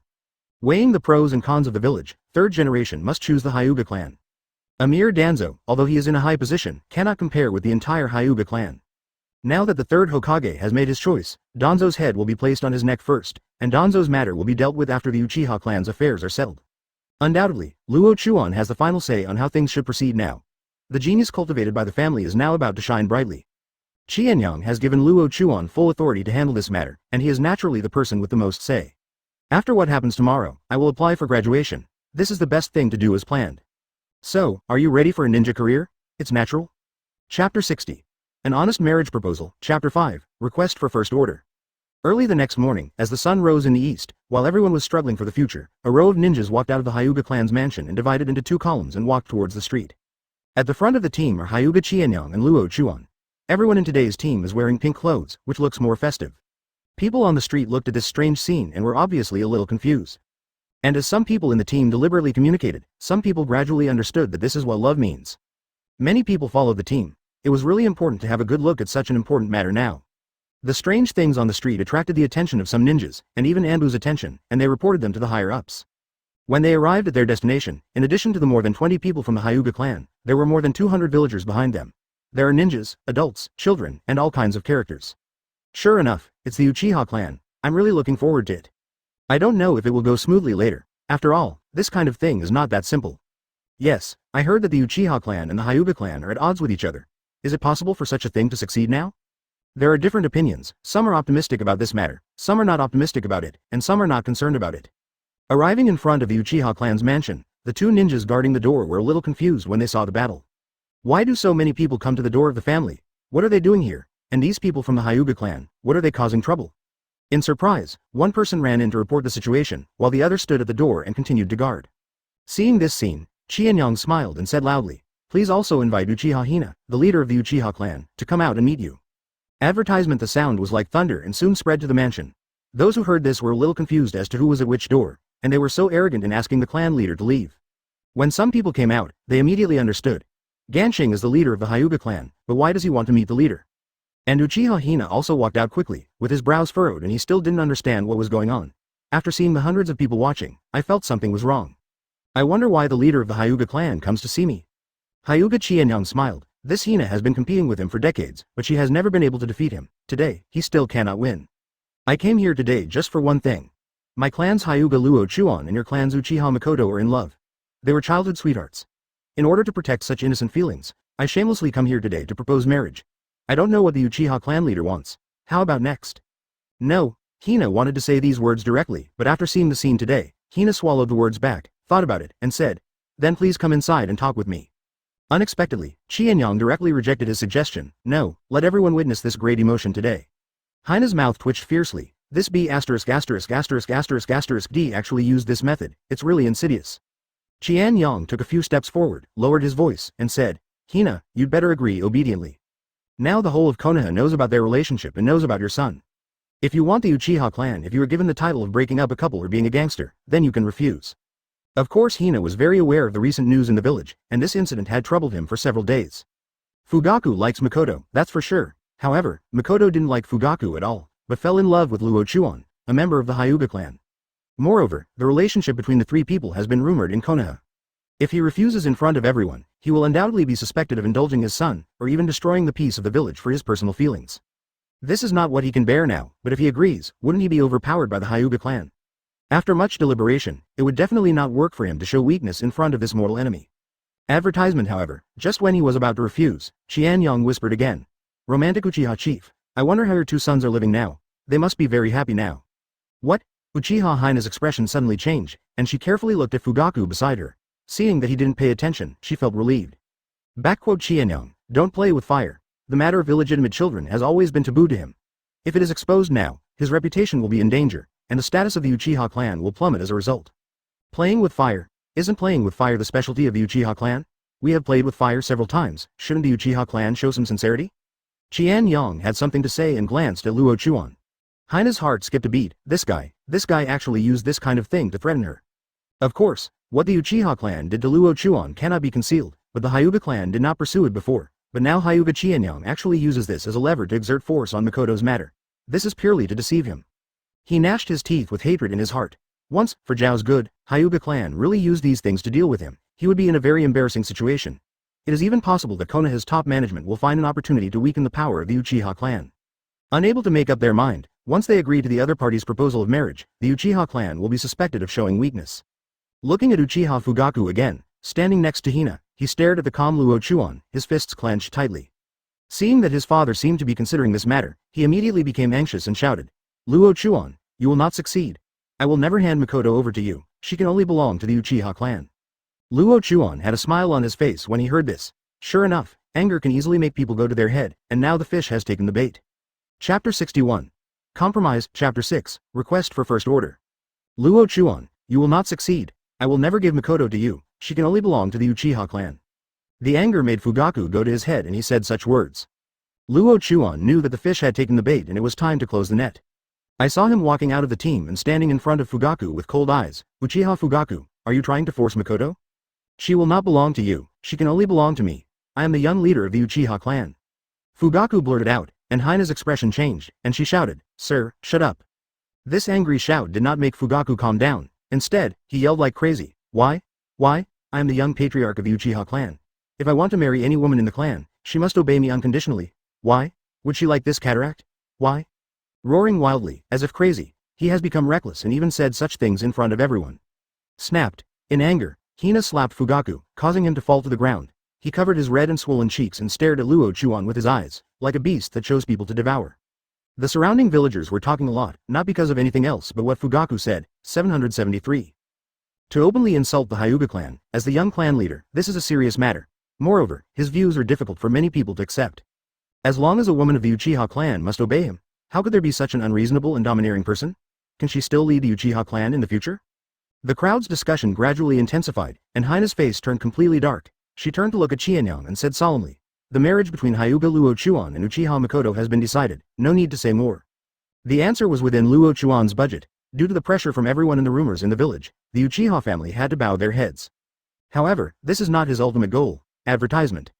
Weighing the pros and cons of the village, third generation must choose the Hyuga clan. A mere Danzo, although he is in a high position, cannot compare with the entire Hyuga clan. Now that the third Hokage has made his choice, Danzo's head will be placed on his neck first, and Danzo's matter will be dealt with after the Uchiha clan's affairs are settled. Undoubtedly, Luo Chuan has the final say on how things should proceed now. The genius cultivated by the family is now about to shine brightly. Qianyang has given Luo Chuan full authority to handle this matter, and he is naturally the person with the most say. After what happens tomorrow, I will apply for graduation. This is the best thing to do as planned. So, are you ready for a ninja career? It's natural. Chapter 60. An Honest Marriage Proposal, Chapter 5, Request for First Order. Early the next morning, as the sun rose in the east, while everyone was struggling for the future, a row of ninjas walked out of the Hyuga clan's mansion and divided into two columns and walked towards the street. At the front of the team are Hyuga Qianyang and Luo Chuan. Everyone in today's team is wearing pink clothes, which looks more festive. People on the street looked at this strange scene and were obviously a little confused. And as some people in the team deliberately communicated, some people gradually understood that this is what love means. Many people followed the team. It was really important to have a good look at such an important matter now. The strange things on the street attracted the attention of some ninjas, and even Anbu's attention, and they reported them to the higher-ups. When they arrived at their destination, in addition to the more than 20 people from the Hyuga clan, there were more than 200 villagers behind them. There are ninjas, adults, children, and all kinds of characters. Sure enough, it's the Uchiha clan. I'm really looking forward to it. I don't know if it will go smoothly later. After all, this kind of thing is not that simple. Yes, I heard that the Uchiha clan and the Hyuga clan are at odds with each other. Is it possible for such a thing to succeed now? There are different opinions. Some are optimistic about this matter, some are not optimistic about it, and some are not concerned about it. Arriving in front of the Uchiha clan's mansion, the two ninjas guarding the door were a little confused when they saw the battle. Why do so many people come to the door of the family? What are they doing here? And these people from the Hyuga clan, what are they causing trouble? In surprise, one person ran in to report the situation, while the other stood at the door and continued to guard. Seeing this scene, Qianyang smiled and said loudly, please also invite Uchiha Hina, the leader of the Uchiha clan, to come out and meet you. Advertisement. The sound was like thunder and soon spread to the mansion. Those who heard this were a little confused as to who was at which door, and they were so arrogant in asking the clan leader to leave. When some people came out, they immediately understood. Ganshing is the leader of the Hyuga clan, but why does he want to meet the leader? And Uchiha Hina also walked out quickly, with his brows furrowed, and he still didn't understand what was going on. After seeing the hundreds of people watching, I felt something was wrong. I wonder why the leader of the Hyuga clan comes to see me. Hyuga Qianyang smiled. This Hina has been competing with him for decades, but she has never been able to defeat him. Today, he still cannot win. I came here today just for one thing. My clan's Hyuga Luo Chuan and your clan's Uchiha Makoto are in love. They were childhood sweethearts. In order to protect such innocent feelings, I shamelessly come here today to propose marriage. I don't know what the Uchiha clan leader wants. How about next? No, Hina wanted to say these words directly, but after seeing the scene today, Hina swallowed the words back, thought about it, and said, "Then please come inside and talk with me." Unexpectedly, Qianyang directly rejected his suggestion. No, let everyone witness this great emotion today. Hina's mouth twitched fiercely. This B************ D actually used this method. It's really insidious. Qianyang took a few steps forward, lowered his voice, and said, "Hina, you'd better agree obediently. Now the whole of Konoha knows about their relationship and knows about your son. If you want the Uchiha clan, if you are given the title of breaking up a couple or being a gangster, then you can refuse." Of course, Hina was very aware of the recent news in the village, and this incident had troubled him for several days. Fugaku likes Makoto, that's for sure. However, Makoto didn't like Fugaku at all, but fell in love with Luo Chuan, a member of the Hyuga clan. Moreover, the relationship between the three people has been rumored in Konoha. If he refuses in front of everyone, he will undoubtedly be suspected of indulging his son, or even destroying the peace of the village for his personal feelings. This is not what he can bear now, but if he agrees, wouldn't he be overpowered by the Hyuga clan? After much deliberation, it would definitely not work for him to show weakness in front of this mortal enemy. Advertisement, however, just when he was about to refuse, Qianyang whispered again. "Romantic Uchiha chief, I wonder how your two sons are living now. They must be very happy now." What? Uchiha Hina's expression suddenly changed, and she carefully looked at Fugaku beside her. Seeing that he didn't pay attention, she felt relieved. Qianyang, don't play with fire. The matter of illegitimate children has always been taboo to him. If it is exposed now, his reputation will be in danger, and the status of the Uchiha clan will plummet as a result. Playing with fire? Isn't playing with fire the specialty of the Uchiha clan? We have played with fire several times, shouldn't the Uchiha clan show some sincerity? Qianyang had something to say and glanced at Luo Chuan. Hina's heart skipped a beat. This guy actually used this kind of thing to threaten her. Of course, what the Uchiha clan did to Luo Chuan cannot be concealed, but the Hyuga clan did not pursue it before. But now Hyuga Qianyang actually uses this as a lever to exert force on Makoto's matter. This is purely to deceive him. He gnashed his teeth with hatred in his heart. Once, for Zhao's good, Hyuga clan really used these things to deal with him. He would be in a very embarrassing situation. It is even possible that Konoha's top management will find an opportunity to weaken the power of the Uchiha clan. Unable to make up their mind, once they agree to the other party's proposal of marriage, the Uchiha clan will be suspected of showing weakness. Looking at Uchiha Fugaku again, standing next to Hina, he stared at the calm Luo Chuan, his fists clenched tightly. Seeing that his father seemed to be considering this matter, he immediately became anxious and shouted, "Luo Chuan, you will not succeed. I will never hand Makoto over to you, she can only belong to the Uchiha clan." Luo Chuan had a smile on his face when he heard this. Sure enough, anger can easily make people go to their head, and now the fish has taken the bait. Chapter 61. Compromise. Chapter 6. Request for First Order. Luo Chuan, you will not succeed. I will never give Makoto to you, she can only belong to the Uchiha clan. The anger made Fugaku go to his head and he said such words. Luo Chuan knew that the fish had taken the bait and it was time to close the net. I saw him walking out of the team and standing in front of Fugaku with cold eyes. Uchiha Fugaku, are you trying to force Makoto? She will not belong to you, she can only belong to me. I am the young leader of the Uchiha clan. Fugaku blurted out, and Hina's expression changed, and she shouted, "Sir, shut up." This angry shout did not make Fugaku calm down. Instead, he yelled like crazy. Why? I am the young patriarch of the Uchiha clan. If I want to marry any woman in the clan, she must obey me unconditionally. Why? Would she like this cataract? Why? Roaring wildly, as if crazy, he has become reckless and even said such things in front of everyone. Snapped. In anger, Hina slapped Fugaku, causing him to fall to the ground. He covered his red and swollen cheeks and stared at Luo Chuan with his eyes, like a beast that chose people to devour. The surrounding villagers were talking a lot, not because of anything else but what Fugaku said. 773. To openly insult the Hyuga clan, as the young clan leader, this is a serious matter. Moreover, his views are difficult for many people to accept. As long as a woman of the Uchiha clan must obey him, how could there be such an unreasonable and domineering person? Can she still lead the Uchiha clan in the future? The crowd's discussion gradually intensified, and Hina's face turned completely dark. She turned to look at Qianyang and said solemnly, "The marriage between Hyuga Luo Chuan and Uchiha Makoto has been decided, no need to say more." The answer was within Luo Chuan's budget. Due to the pressure from everyone and the rumors in the village, the Uchiha family had to bow their heads. However, this is not his ultimate goal. Advertisement.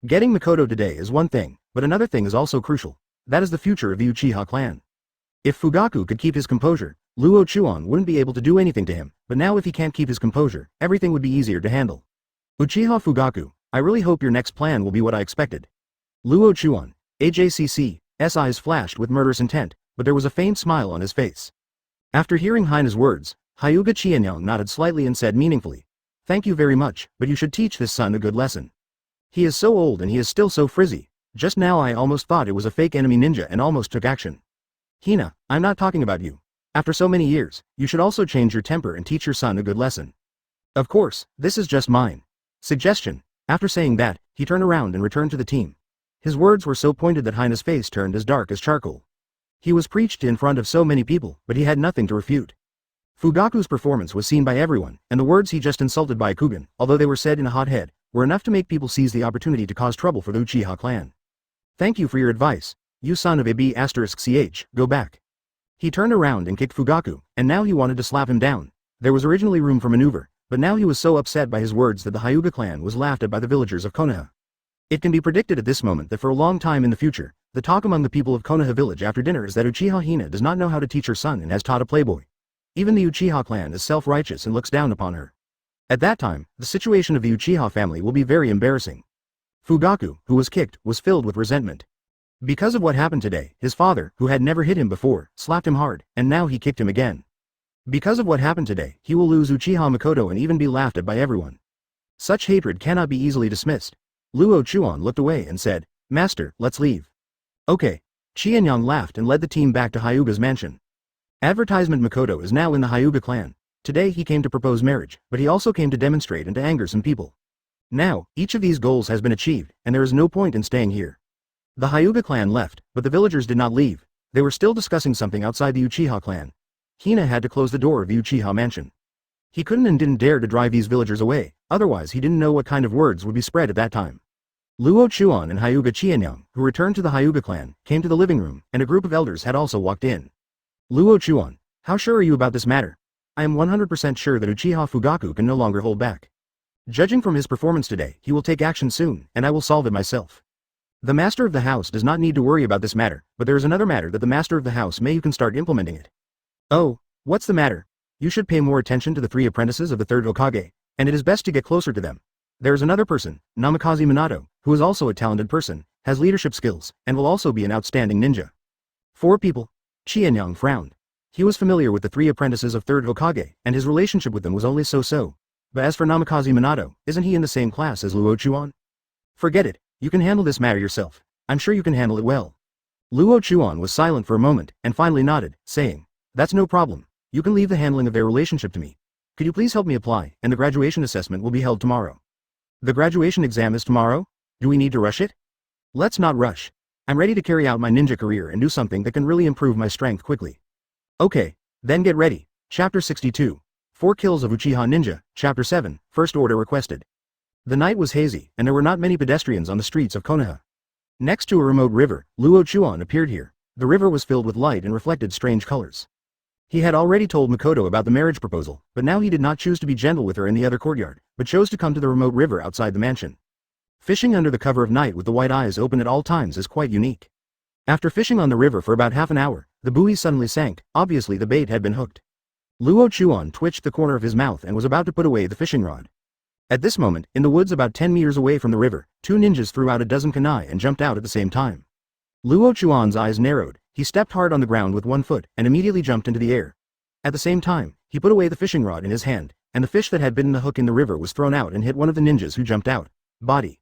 Getting Makoto today is one thing, but another thing is also crucial. That is the future of the Uchiha clan. If Fugaku could keep his composure, Luo Chuan wouldn't be able to do anything to him, but now if he can't keep his composure, everything would be easier to handle. Uchiha Fugaku, I really hope your next plan will be what I expected. Luo Chuan, AJCC's eyes flashed with murderous intent, but there was a faint smile on his face. After hearing Hina's words, Hyuga Qianyang nodded slightly and said meaningfully, "Thank you very much, but you should teach this son a good lesson. He is so old and he is still so frizzy. Just now I almost thought it was a fake enemy ninja and almost took action. Hina, I'm not talking about you. After so many years, you should also change your temper and teach your son a good lesson. Of course, this is just mine suggestion." After saying that, he turned around and returned to the team. His words were so pointed that Hina's face turned as dark as charcoal. He was preached in front of so many people, but he had nothing to refute. Fugaku's performance was seen by everyone, and the words he just insulted Byakugan, although they were said in a hot head, were enough to make people seize the opportunity to cause trouble for the Uchiha clan. "Thank you for your advice, you son of a B***ch, go back." He turned around and kicked Fugaku, and now he wanted to slap him down. There was originally room for maneuver, but now he was so upset by his words that the Hyuga clan was laughed at by the villagers of Konoha. It can be predicted at this moment that for a long time in the future, the talk among the people of Konoha village after dinner is that Uchiha Hina does not know how to teach her son and has taught a playboy. Even the Uchiha clan is self-righteous and looks down upon her. At that time, the situation of the Uchiha family will be very embarrassing. Fugaku, who was kicked, was filled with resentment. Because of what happened today, his father, who had never hit him before, slapped him hard, and now he kicked him again. Because of what happened today, he will lose Uchiha Makoto and even be laughed at by everyone. Such hatred cannot be easily dismissed. Luo Chuan looked away and said, "Master, let's leave." "Okay." Qianyang laughed and led the team back to Hyuga's mansion. Advertisement Makoto is now in the Hyuga clan. Today he came to propose marriage, but he also came to demonstrate and to anger some people. Now, each of these goals has been achieved, and there is no point in staying here. The Hyuga clan left, but the villagers did not leave. They were still discussing something outside the Uchiha clan. Hina had to close the door of the Uchiha mansion. He couldn't and didn't dare to drive these villagers away, otherwise he didn't know what kind of words would be spread at that time. Luo Chuan and Hyuga Qianyang, who returned to the Hyuga clan, came to the living room, and a group of elders had also walked in. "Luo Chuan, how sure are you about this matter?" "I am 100% sure that Uchiha Fugaku can no longer hold back. Judging from his performance today, he will take action soon, and I will solve it myself. The master of the house does not need to worry about this matter, but there is another matter that the master of the house may you can start implementing it." "Oh, what's the matter?" "You should pay more attention to the 3 apprentices of the 3rd Hokage, and it is best to get closer to them. There is another person, Namikaze Minato, who is also a talented person, has leadership skills, and will also be an outstanding ninja." 4 people? Qianyang frowned. He was familiar with the 3 apprentices of 3rd Hokage, and his relationship with them was only so-so. But as for Namikaze Minato, isn't he in the same class as Luo Chuan? "Forget it, you can handle this matter yourself. I'm sure you can handle it well." Luo Chuan was silent for a moment, and finally nodded, saying, "That's no problem. You can leave the handling of their relationship to me. Could you please help me apply, and the graduation assessment will be held tomorrow." "The graduation exam is tomorrow? Do we need to rush it?" "Let's not rush. I'm ready to carry out my ninja career and do something that can really improve my strength quickly." "Okay, then get ready." Chapter 62. 4 Kills of Uchiha Ninja, Chapter 7, First Order Requested. The night was hazy, and there were not many pedestrians on the streets of Konoha. Next to a remote river, Luo Chuan appeared here. The river was filled with light and reflected strange colors. He had already told Makoto about the marriage proposal, but now he did not choose to be gentle with her in the other courtyard, but chose to come to the remote river outside the mansion. Fishing under the cover of night with the white eyes open at all times is quite unique. After fishing on the river for about half an hour, the buoy suddenly sank, obviously the bait had been hooked. Luo Chuan twitched the corner of his mouth and was about to put away the fishing rod. At this moment, in the woods about 10 meters away from the river, 2 ninjas threw out a dozen kunai and jumped out at the same time. Luo Chuan's eyes narrowed, he stepped hard on the ground with 1 foot, and immediately jumped into the air. At the same time, he put away the fishing rod in his hand, and the fish that had bitten the hook in the river was thrown out and hit one of the ninjas who jumped out. Body.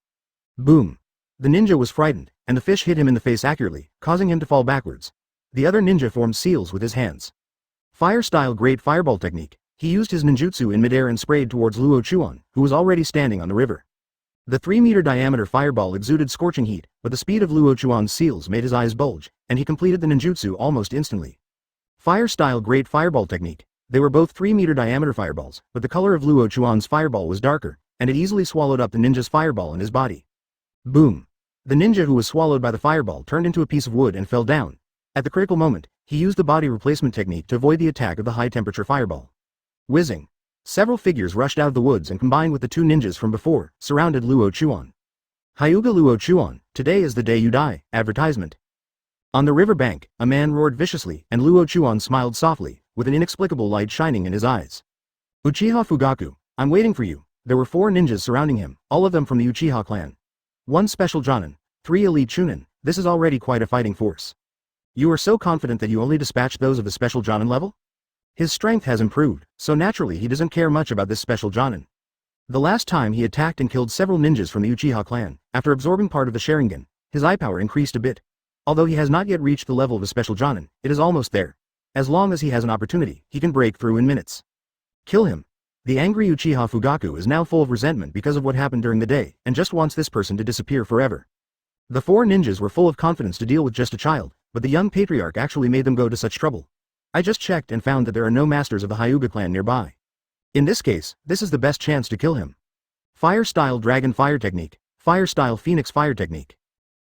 Boom. The ninja was frightened, and the fish hit him in the face accurately, causing him to fall backwards. The other ninja formed seals with his hands. Fire-style Great Fireball technique. He used his ninjutsu in midair and sprayed towards Luo Chuan, who was already standing on the river. The 3-meter diameter fireball exuded scorching heat, but the speed of Luo Chuan's seals made his eyes bulge, and he completed the ninjutsu almost instantly. Fire-style Great Fireball technique. They were both 3-meter diameter fireballs, but the color of Luo Chuan's fireball was darker, and it easily swallowed up the ninja's fireball in his body. Boom. The ninja who was swallowed by the fireball turned into a piece of wood and fell down. At the critical moment, he used the body replacement technique to avoid the attack of the high-temperature fireball. Whizzing. Several figures rushed out of the woods and combined with the 2 ninjas from before, surrounded Luo Chuan. Hyuga Luo Chuan, today is the day you die, advertisement. On the river bank, a man roared viciously, and Luo Chuan smiled softly, with an inexplicable light shining in his eyes. Uchiha Fugaku, I'm waiting for you. There were 4 ninjas surrounding him, all of them from the Uchiha clan. 1 special Jonin, 3 elite Chunin, this is already quite a fighting force. You are so confident that you only dispatched those of the special Jonin level? His strength has improved, so naturally he doesn't care much about this special Jonin. The last time he attacked and killed several ninjas from the Uchiha clan, after absorbing part of the Sharingan, his eye power increased a bit. Although he has not yet reached the level of a special Jonin, it is almost there. As long as he has an opportunity, he can break through in minutes. Kill him. The angry Uchiha Fugaku is now full of resentment because of what happened during the day, and just wants this person to disappear forever. The 4 ninjas were full of confidence to deal with just a child, but the young patriarch actually made them go to such trouble. I just checked and found that there are no masters of the Hyuga clan nearby. In this case, this is the best chance to kill him. Fire-style Dragon Fire Technique, Fire-style Phoenix Fire Technique.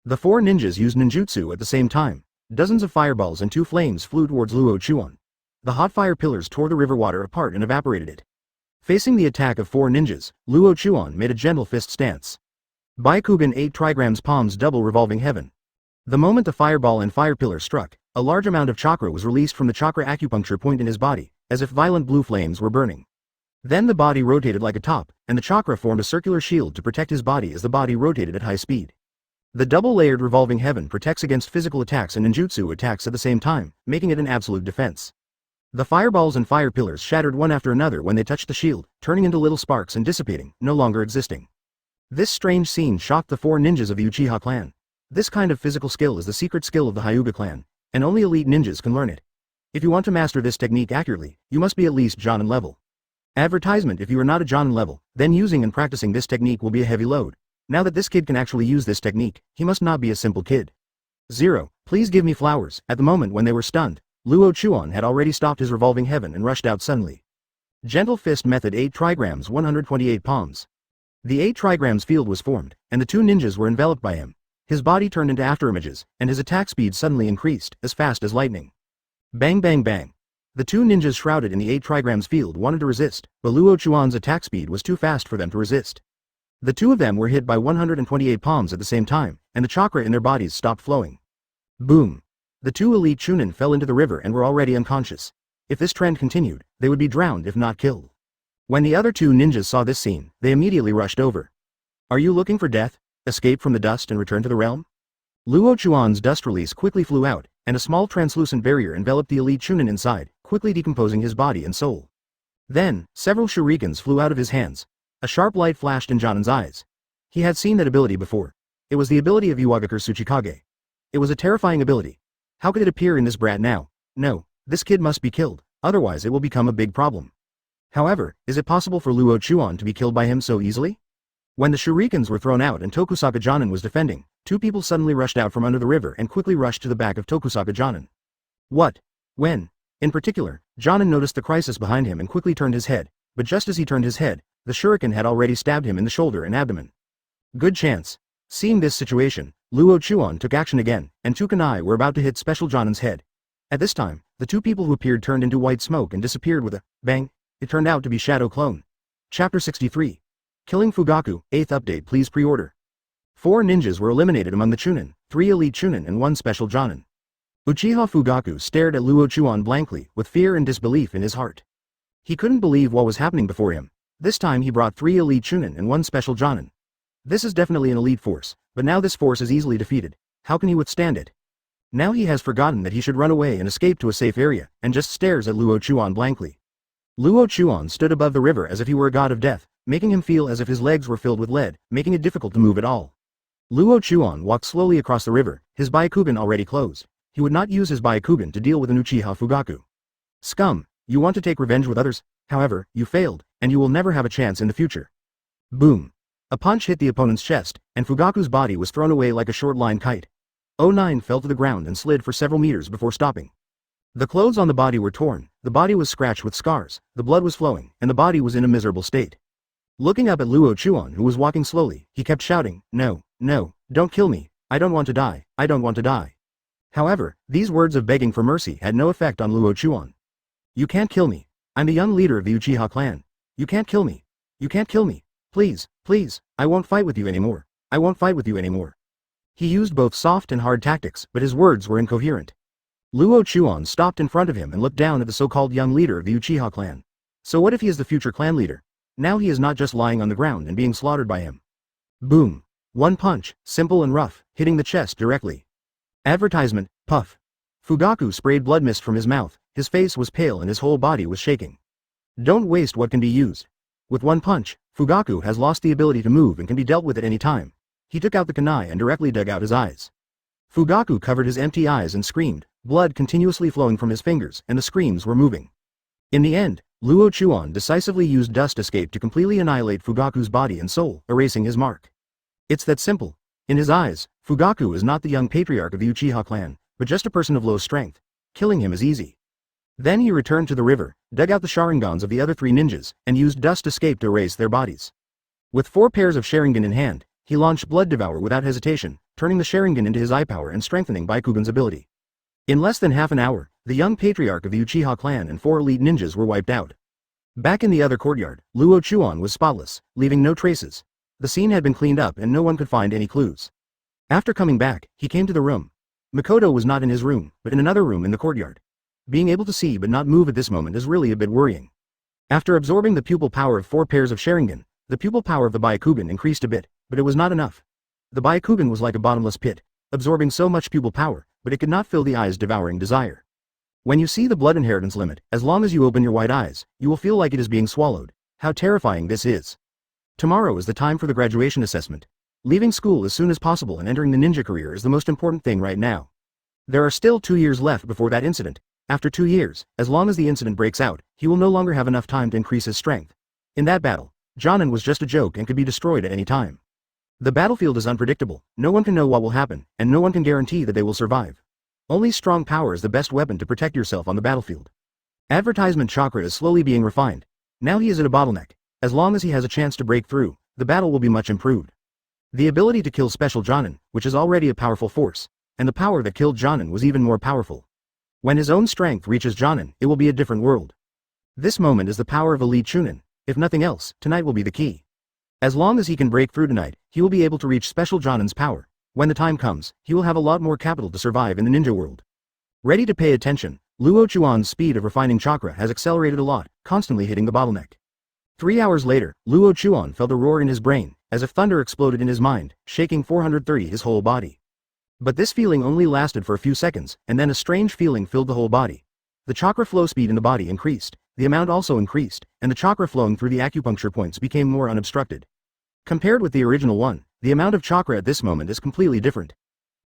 The 4 ninjas used ninjutsu at the same time. Dozens of fireballs and 2 flames flew towards Luo Chuan. The hot fire pillars tore the river water apart and evaporated it. Facing the attack of 4 ninjas, Luo Chuan made a gentle fist stance. Byakugan 8 trigrams palms double revolving heaven. The moment the fireball and fire pillar struck, a large amount of chakra was released from the chakra acupuncture point in his body, as if violent blue flames were burning. Then the body rotated like a top, and the chakra formed a circular shield to protect his body as the body rotated at high speed. The double-layered revolving heaven protects against physical attacks and ninjutsu attacks at the same time, making it an absolute defense. The fireballs and fire pillars shattered one after another when they touched the shield, turning into little sparks and dissipating, no longer existing. This strange scene shocked the 4 ninjas of the Uchiha clan. This kind of physical skill is the secret skill of the Hyuga clan, and only elite ninjas can learn it. If you want to master this technique accurately, you must be at least Jonin level. Advertisement: if you are not a Jonin level, then using and practicing this technique will be a heavy load. Now that this kid can actually use this technique, he must not be a simple kid. 0. Please give me flowers. At the moment when they were stunned, Luo Chuan had already stopped his revolving heaven and rushed out suddenly. Gentle Fist Method 8 trigrams 128 palms. The 8 trigrams field was formed, and the 2 ninjas were enveloped by him. His body turned into afterimages, and his attack speed suddenly increased, as fast as lightning. Bang bang bang. The 2 ninjas shrouded in the 8 trigrams field wanted to resist, but Luo Chuan's attack speed was too fast for them to resist. The 2 of them were hit by 128 palms at the same time, and the chakra in their bodies stopped flowing. Boom. The 2 elite Chunin fell into the river and were already unconscious. If this trend continued, they would be drowned if not killed. When the other 2 ninjas saw this scene, they immediately rushed over. Are you looking for death? Escape from the dust and return to the realm? Luo Chuan's dust release quickly flew out, and a small translucent barrier enveloped the elite Chunin inside, quickly decomposing his body and soul. Then, several shurikens flew out of his hands. A sharp light flashed in Jonin's eyes. He had seen that ability before. It was the ability of Iwagakure Tsuchikage. It was a terrifying ability. How could it appear in this brat now? No, this kid must be killed, otherwise it will become a big problem. However, is it possible for Luo Chuan to be killed by him so easily? When the shurikens were thrown out and Tokusaka Jonin was defending, 2 people suddenly rushed out from under the river and quickly rushed to the back of Tokusaka Jonin. What? When? In particular, Jonin noticed the crisis behind him and quickly turned his head, but just as he turned his head, the shuriken had already stabbed him in the shoulder and abdomen. Good chance. Seeing this situation, Luo Chuan took action again, and two kunai were about to hit Special Jonin's head. At this time, the 2 people who appeared turned into white smoke and disappeared with a bang. It turned out to be Shadow Clone. Chapter 63. Killing Fugaku, 8th update. Please pre-order. 4 ninjas were eliminated among the Chunin, 3 elite Chunin and 1 special Jonin. Uchiha Fugaku stared at Luo Chuan blankly, with fear and disbelief in his heart. He couldn't believe what was happening before him. This time he brought 3 elite Chunin and 1 special Jonin. This is definitely an elite force, but now this force is easily defeated. How can he withstand it? Now he has forgotten that he should run away and escape to a safe area, and just stares at Luo Chuan blankly. Luo Chuan stood above the river as if he were a god of death, making him feel as if his legs were filled with lead, making it difficult to move at all. Luo Chuan walked slowly across the river, his Byakugan already closed. He would not use his Byakugan to deal with an Uchiha Fugaku. Scum, you want to take revenge with others? However, you failed, and you will never have a chance in the future. Boom. A punch hit the opponent's chest, and Fugaku's body was thrown away like a short-line kite. 09 fell to the ground and slid for several meters before stopping. The clothes on the body were torn, the body was scratched with scars, the blood was flowing, and the body was in a miserable state. Looking up at Luo Chuan, who was walking slowly, he kept shouting, "No, no, don't kill me, I don't want to die, I don't want to die." However, these words of begging for mercy had no effect on Luo Chuan. You can't kill me. I'm the young leader of the Uchiha clan. You can't kill me. You can't kill me. Please, please, I won't fight with you anymore. I won't fight with you anymore. He used both soft and hard tactics, but his words were incoherent. Luo Chuan stopped in front of him and looked down at the so-called young leader of the Uchiha clan. So what if he is the future clan leader? Now he is not just lying on the ground and being slaughtered by him. Boom. One punch, simple and rough, hitting the chest directly. Advertisement, puff. Fugaku sprayed blood mist from his mouth, his face was pale and his whole body was shaking. Don't waste what can be used. With one punch, Fugaku has lost the ability to move and can be dealt with at any time. He took out the kunai and directly dug out his eyes. Fugaku covered his empty eyes and screamed, blood continuously flowing from his fingers, and the screams were moving. In the end, Luo Chuan decisively used dust escape to completely annihilate Fugaku's body and soul, erasing his mark. It's that simple. In his eyes, Fugaku is not the young patriarch of the Uchiha clan, but just a person of low strength. Killing him is easy. Then he returned to the river, dug out the Sharingans of the other 3 ninjas, and used dust escape to erase their bodies. With 4 pairs of Sharingan in hand, he launched Blood Devour without hesitation, turning the Sharingan into his eye power and strengthening Byakugan's ability. In less than half an hour, the young patriarch of the Uchiha clan and 4 elite ninjas were wiped out. Back in the other courtyard, Luo Chuan was spotless, leaving no traces. The scene had been cleaned up and no one could find any clues. After coming back, he came to the room. Makoto was not in his room, but in another room in the courtyard. Being able to see but not move at this moment is really a bit worrying. After absorbing the pupil power of 4 pairs of Sharingan, the pupil power of the Byakugan increased a bit, but it was not enough. The Byakugan was like a bottomless pit, absorbing so much pupil power, but it could not fill the eyes' devouring desire. When you see the blood inheritance limit, as long as you open your white eyes, you will feel like it is being swallowed. How terrifying this is. Tomorrow is the time for the graduation assessment. Leaving school as soon as possible and entering the ninja career is the most important thing right now. There are still 2 years left before that incident. After 2 years, as long as the incident breaks out, he will no longer have enough time to increase his strength. In that battle, Jonin was just a joke and could be destroyed at any time. The battlefield is unpredictable, no one can know what will happen, and no one can guarantee that they will survive. Only strong power is the best weapon to protect yourself on the battlefield. Advertisement chakra is slowly being refined. Now he is at a bottleneck. As long as he has a chance to break through, the battle will be much improved. The ability to kill special Jonin, which is already a powerful force, and the power that killed Jonin was even more powerful. When his own strength reaches Jonin, it will be a different world. This moment is the power of elite Chunin. If nothing else, tonight will be the key. As long as he can break through tonight, he will be able to reach special Jonin's power. When the time comes, he will have a lot more capital to survive in the ninja world. Ready to pay attention, Luo Chuan's speed of refining chakra has accelerated a lot, constantly hitting the bottleneck. 3 hours later, Luo Chuan felt a roar in his brain, as if thunder exploded in his mind, shaking 430 his whole body. But this feeling only lasted for a few seconds, and then a strange feeling filled the whole body. The chakra flow speed in the body increased, the amount also increased, and the chakra flowing through the acupuncture points became more unobstructed. Compared with the original one, the amount of chakra at this moment is completely different.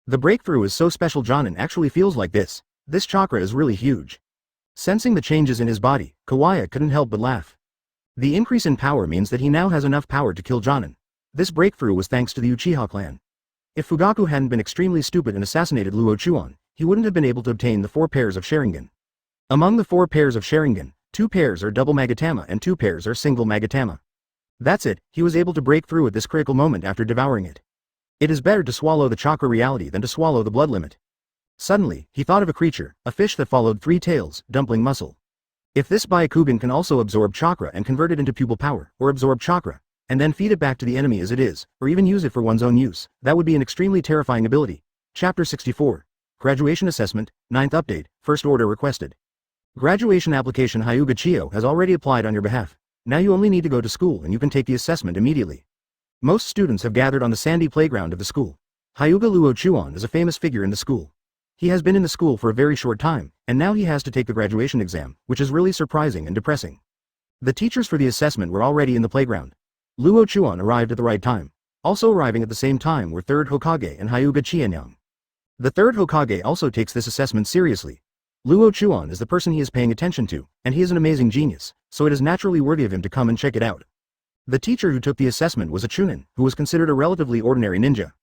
The breakthrough is so special Jonin actually feels like this. This chakra is really huge. Sensing the changes in his body, Kawaya couldn't help but laugh. The increase in power means that he now has enough power to kill Jonin. This breakthrough was thanks to the Uchiha clan. If Fugaku hadn't been extremely stupid and assassinated Luo Chuan, he wouldn't have been able to obtain the 4 pairs of Sharingan. Among the 4 pairs of Sharingan, 2 pairs are double Magatama and 2 pairs are single Magatama. That's it, he was able to break through at this critical moment after devouring it. It is better to swallow the chakra reality than to swallow the blood limit. Suddenly, he thought of a creature, a fish that followed 3 tails, dumpling muscle. If this Byakugan can also absorb chakra and convert it into pupil power, or absorb chakra, and then feed it back to the enemy as it is, or even use it for one's own use, that would be an extremely terrifying ability. Chapter 64. Graduation Assessment, 9th Update, First Order Requested. Graduation application Hyuga Chiyo has already applied on your behalf. Now you only need to go to school and you can take the assessment immediately. Most students have gathered on the sandy playground of the school. Hyuga Luo Chuan is a famous figure in the school. He has been in the school for a very short time, and now he has to take the graduation exam, which is really surprising and depressing. The teachers for the assessment were already in the playground. Luo Chuan arrived at the right time. Also arriving at the same time were 3rd Hokage and Hyuga Chianyang. The 3rd Hokage also takes this assessment seriously. Luo Chuan is the person he is paying attention to, and he is an amazing genius, so it is naturally worthy of him to come and check it out. The teacher who took the assessment was a Chunin, who was considered a relatively ordinary ninja.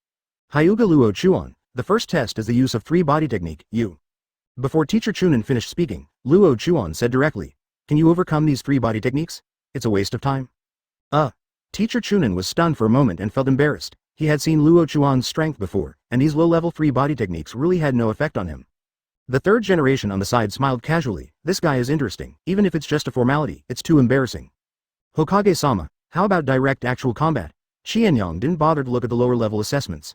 Hyuga Luo Chuan, the first test is the use of 3 body technique, U. Before teacher Chunin finished speaking, Luo Chuan said directly, "Can you overcome these 3 body techniques? It's a waste of time." Teacher Chunin was stunned for a moment and felt embarrassed. He had seen Luo Chuan's strength before, and these low-level 3 body techniques really had no effect on him. The 3rd generation on the side smiled casually. This guy is interesting, even if it's just a formality, it's too embarrassing. Hokage-sama, how about direct actual combat? Qianyang didn't bother to look at the lower-level assessments.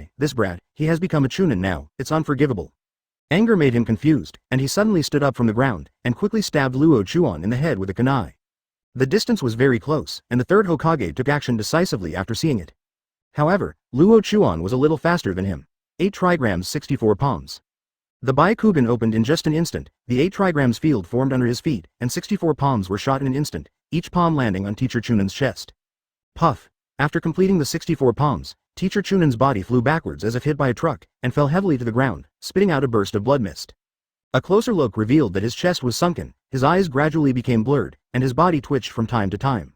guy, this brat, he has become a chunin now, it's unforgivable. Anger made him confused, and he suddenly stood up from the ground, and quickly stabbed Luo Chuan in the head with a kunai. The distance was very close, and the third Hokage took action decisively after seeing it. However, Luo Chuan was a little faster than him. 8 trigrams 64 palms. The Byakugan opened in just an instant, the 8 trigrams field formed under his feet, and 64 palms were shot in an instant, each palm landing on Teacher Chunin's chest. Puff! After completing the 64 palms, Teacher Chunin's body flew backwards as if hit by a truck, and fell heavily to the ground, spitting out a burst of blood mist. A closer look revealed that his chest was sunken, his eyes gradually became blurred, and his body twitched from time to time.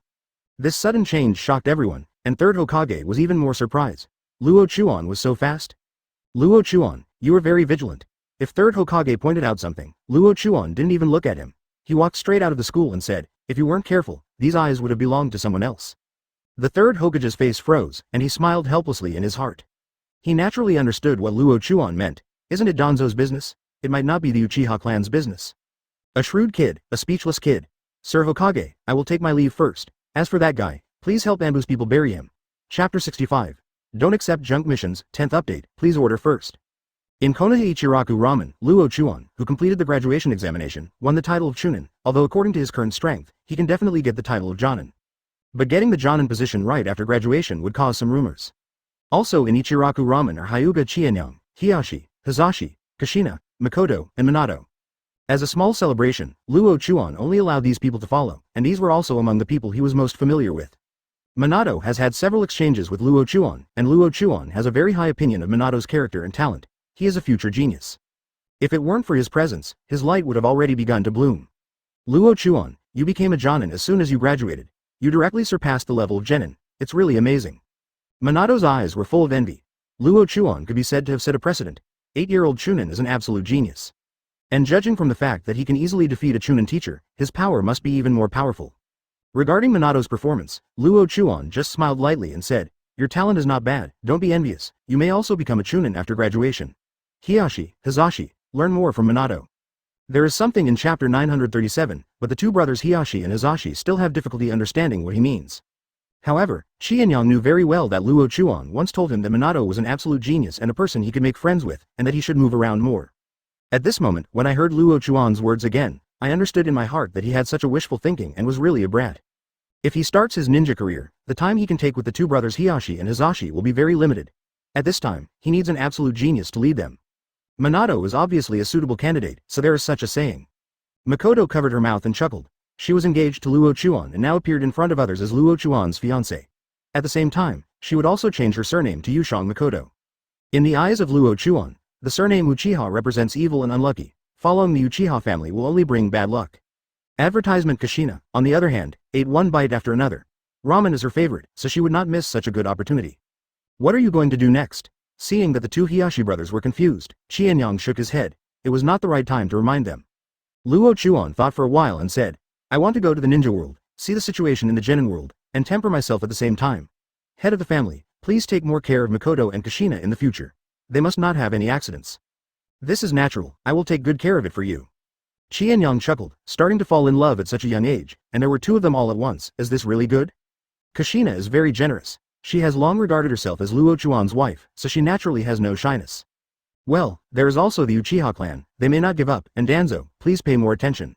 This sudden change shocked everyone, and third Hokage was even more surprised. Luo Chuan was so fast? Luo Chuan, you were very vigilant. If third Hokage pointed out something, Luo Chuan didn't even look at him. He walked straight out of the school and said, if you weren't careful, these eyes would have belonged to someone else. The third Hokage's face froze, and he smiled helplessly in his heart. He naturally understood what Luo Chuan meant. Isn't it Danzo's business? It might not be the Uchiha clan's business. A shrewd kid, a speechless kid. Sir Hokage, I will take my leave first. As for that guy, please help Ambu's people bury him. Chapter 65. Don't accept junk missions, 10th update, please order first. In Konoha Ichiraku Ramen, Luo Chuan, who completed the graduation examination, won the title of Chunin, although according to his current strength, he can definitely get the title of Jonin. But getting the Jonin position right after graduation would cause some rumors. Also in Ichiraku Ramen are Hyuga Chianyang, Hiyashi, Hizashi, Kashina, Makoto, and Minato. As a small celebration, Luo Chuan only allowed these people to follow, and these were also among the people he was most familiar with. Minato has had several exchanges with Luo Chuan, and Luo Chuan has a very high opinion of Minato's character and talent. He is a future genius. If it weren't for his presence, his light would have already begun to bloom. Luo Chuan, you became a Jonin as soon as you graduated. You directly surpassed the level of Genin. It's really amazing. Minato's eyes were full of envy. Luo Chuan could be said to have set a precedent. 8-year-old Chunin is an absolute genius. And judging from the fact that he can easily defeat a Chunin teacher, his power must be even more powerful. Regarding Minato's performance, Luo Chuan just smiled lightly and said, "Your talent is not bad, don't be envious, you may also become a chunin after graduation." Hisashi, learn more from Minato. There is something in chapter 937, but the two brothers Hisashi and Hisashi still have difficulty understanding what he means. However, Xianyang knew very well that Luo Chuan once told him that Minato was an absolute genius and a person he could make friends with, and that he should move around more. At this moment, when I heard Luo Chuan's words again, I understood in my heart that he had such a wishful thinking and was really a brat. If he starts his ninja career, the time he can take with the two brothers Hisashi and Hisashi will be very limited. At this time, he needs an absolute genius to lead them. Minato is obviously a suitable candidate, so there is such a saying. Makoto covered her mouth and chuckled. She was engaged to Luo Chuan and now appeared in front of others as Luo Chuan's fiancée. At the same time, she would also change her surname to Yushang Makoto. In the eyes of Luo Chuan, the surname Uchiha represents evil and unlucky. Following the Uchiha family will only bring bad luck. Advertisement Kushina, on the other hand, ate one bite after another. Ramen is her favorite, so she would not miss such a good opportunity. What are you going to do next? Seeing that the two Hisashi brothers were confused, Xianyang shook his head. It was not the right time to remind them. Luo Chuan thought for a while and said, "I want to go to the ninja world, see the situation in the genin world, and temper myself at the same time. Head of the family, please take more care of Makoto and Kushina in the future. They must not have any accidents." "This is natural, I will take good care of it for you." Xianyang chuckled, starting to fall in love at such a young age, and there were two of them all at once. Is this really good? Kushina is very generous. She has long regarded herself as Luo Chuan's wife, so she naturally has no shyness. Well, there is also the Uchiha clan, they may not give up, and Danzo, please pay more attention.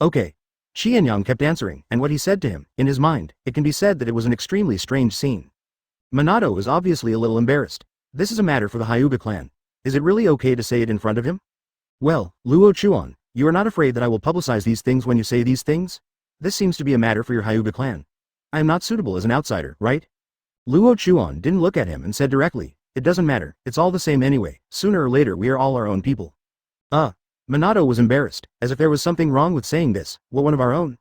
Okay. Xianyang kept answering, and what he said to him, in his mind, it can be said that it was an extremely strange scene. Minato was obviously a little embarrassed. This is a matter for the Hyuga clan. Is it really okay to say it in front of him? Well, Luo Chuan, you are not afraid that I will publicize these things when you say these things? This seems to be a matter for your Hyuga clan. I am not suitable as an outsider, right? Luo Chuan didn't look at him and said directly, "It doesn't matter, it's all the same anyway, sooner or later we are all our own people." Minato was embarrassed, as if there was something wrong with saying this. "What, one of our own?"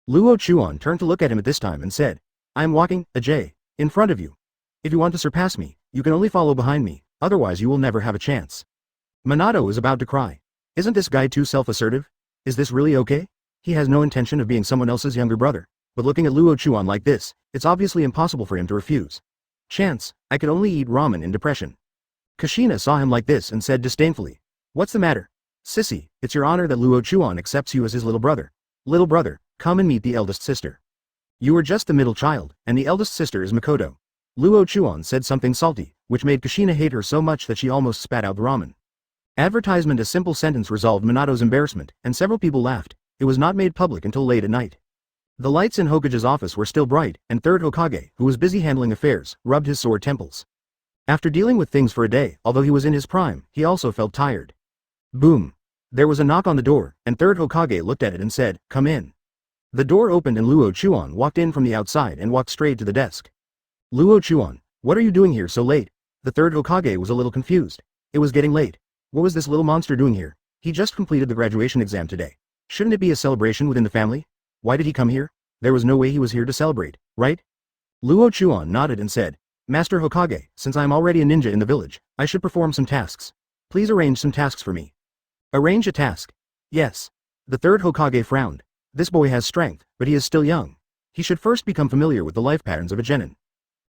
Luo Chuan turned to look at him at this time and said, "I am walking, Ajay, in front of you. If you want to surpass me, you can only follow behind me, otherwise you will never have a chance." Minato was about to cry. Isn't this guy too self-assertive? Is this really okay? He has no intention of being someone else's younger brother, but looking at Luo Chuan like this, it's obviously impossible for him to refuse. Chance, I could only eat ramen in depression. Kushina saw him like this and said disdainfully, "What's the matter? Sissy, it's your honor that Luo Chuan accepts you as his little brother. Little brother, come and meet the eldest sister. You are just the middle child, and the eldest sister is Makoto." Luo Chuan said something salty, which made Kushina hate her so much that she almost spat out the ramen. Advertisement. A simple sentence resolved Minato's embarrassment, and several people laughed. It was not made public until late at night. The lights in Hokage's office were still bright, and third Hokage, who was busy handling affairs, rubbed his sore temples. After dealing with things for a day, although he was in his prime, he also felt tired. Boom. There was a knock on the door, and third Hokage looked at it and said, "Come in." The door opened and Luo Chuan walked in from the outside and walked straight to the desk. "Luo Chuan, what are you doing here so late?" The third Hokage was a little confused. It was getting late. What was this little monster doing here? He just completed the graduation exam today. Shouldn't it be a celebration within the family? Why did he come here? There was no way he was here to celebrate, right? Luo Chuan nodded and said, "Master Hokage, since I am already a ninja in the village, I should perform some tasks. Please arrange some tasks for me." "Arrange a task?" "Yes." The third Hokage frowned. This boy has strength, but he is still young. He should first become familiar with the life patterns of a genin.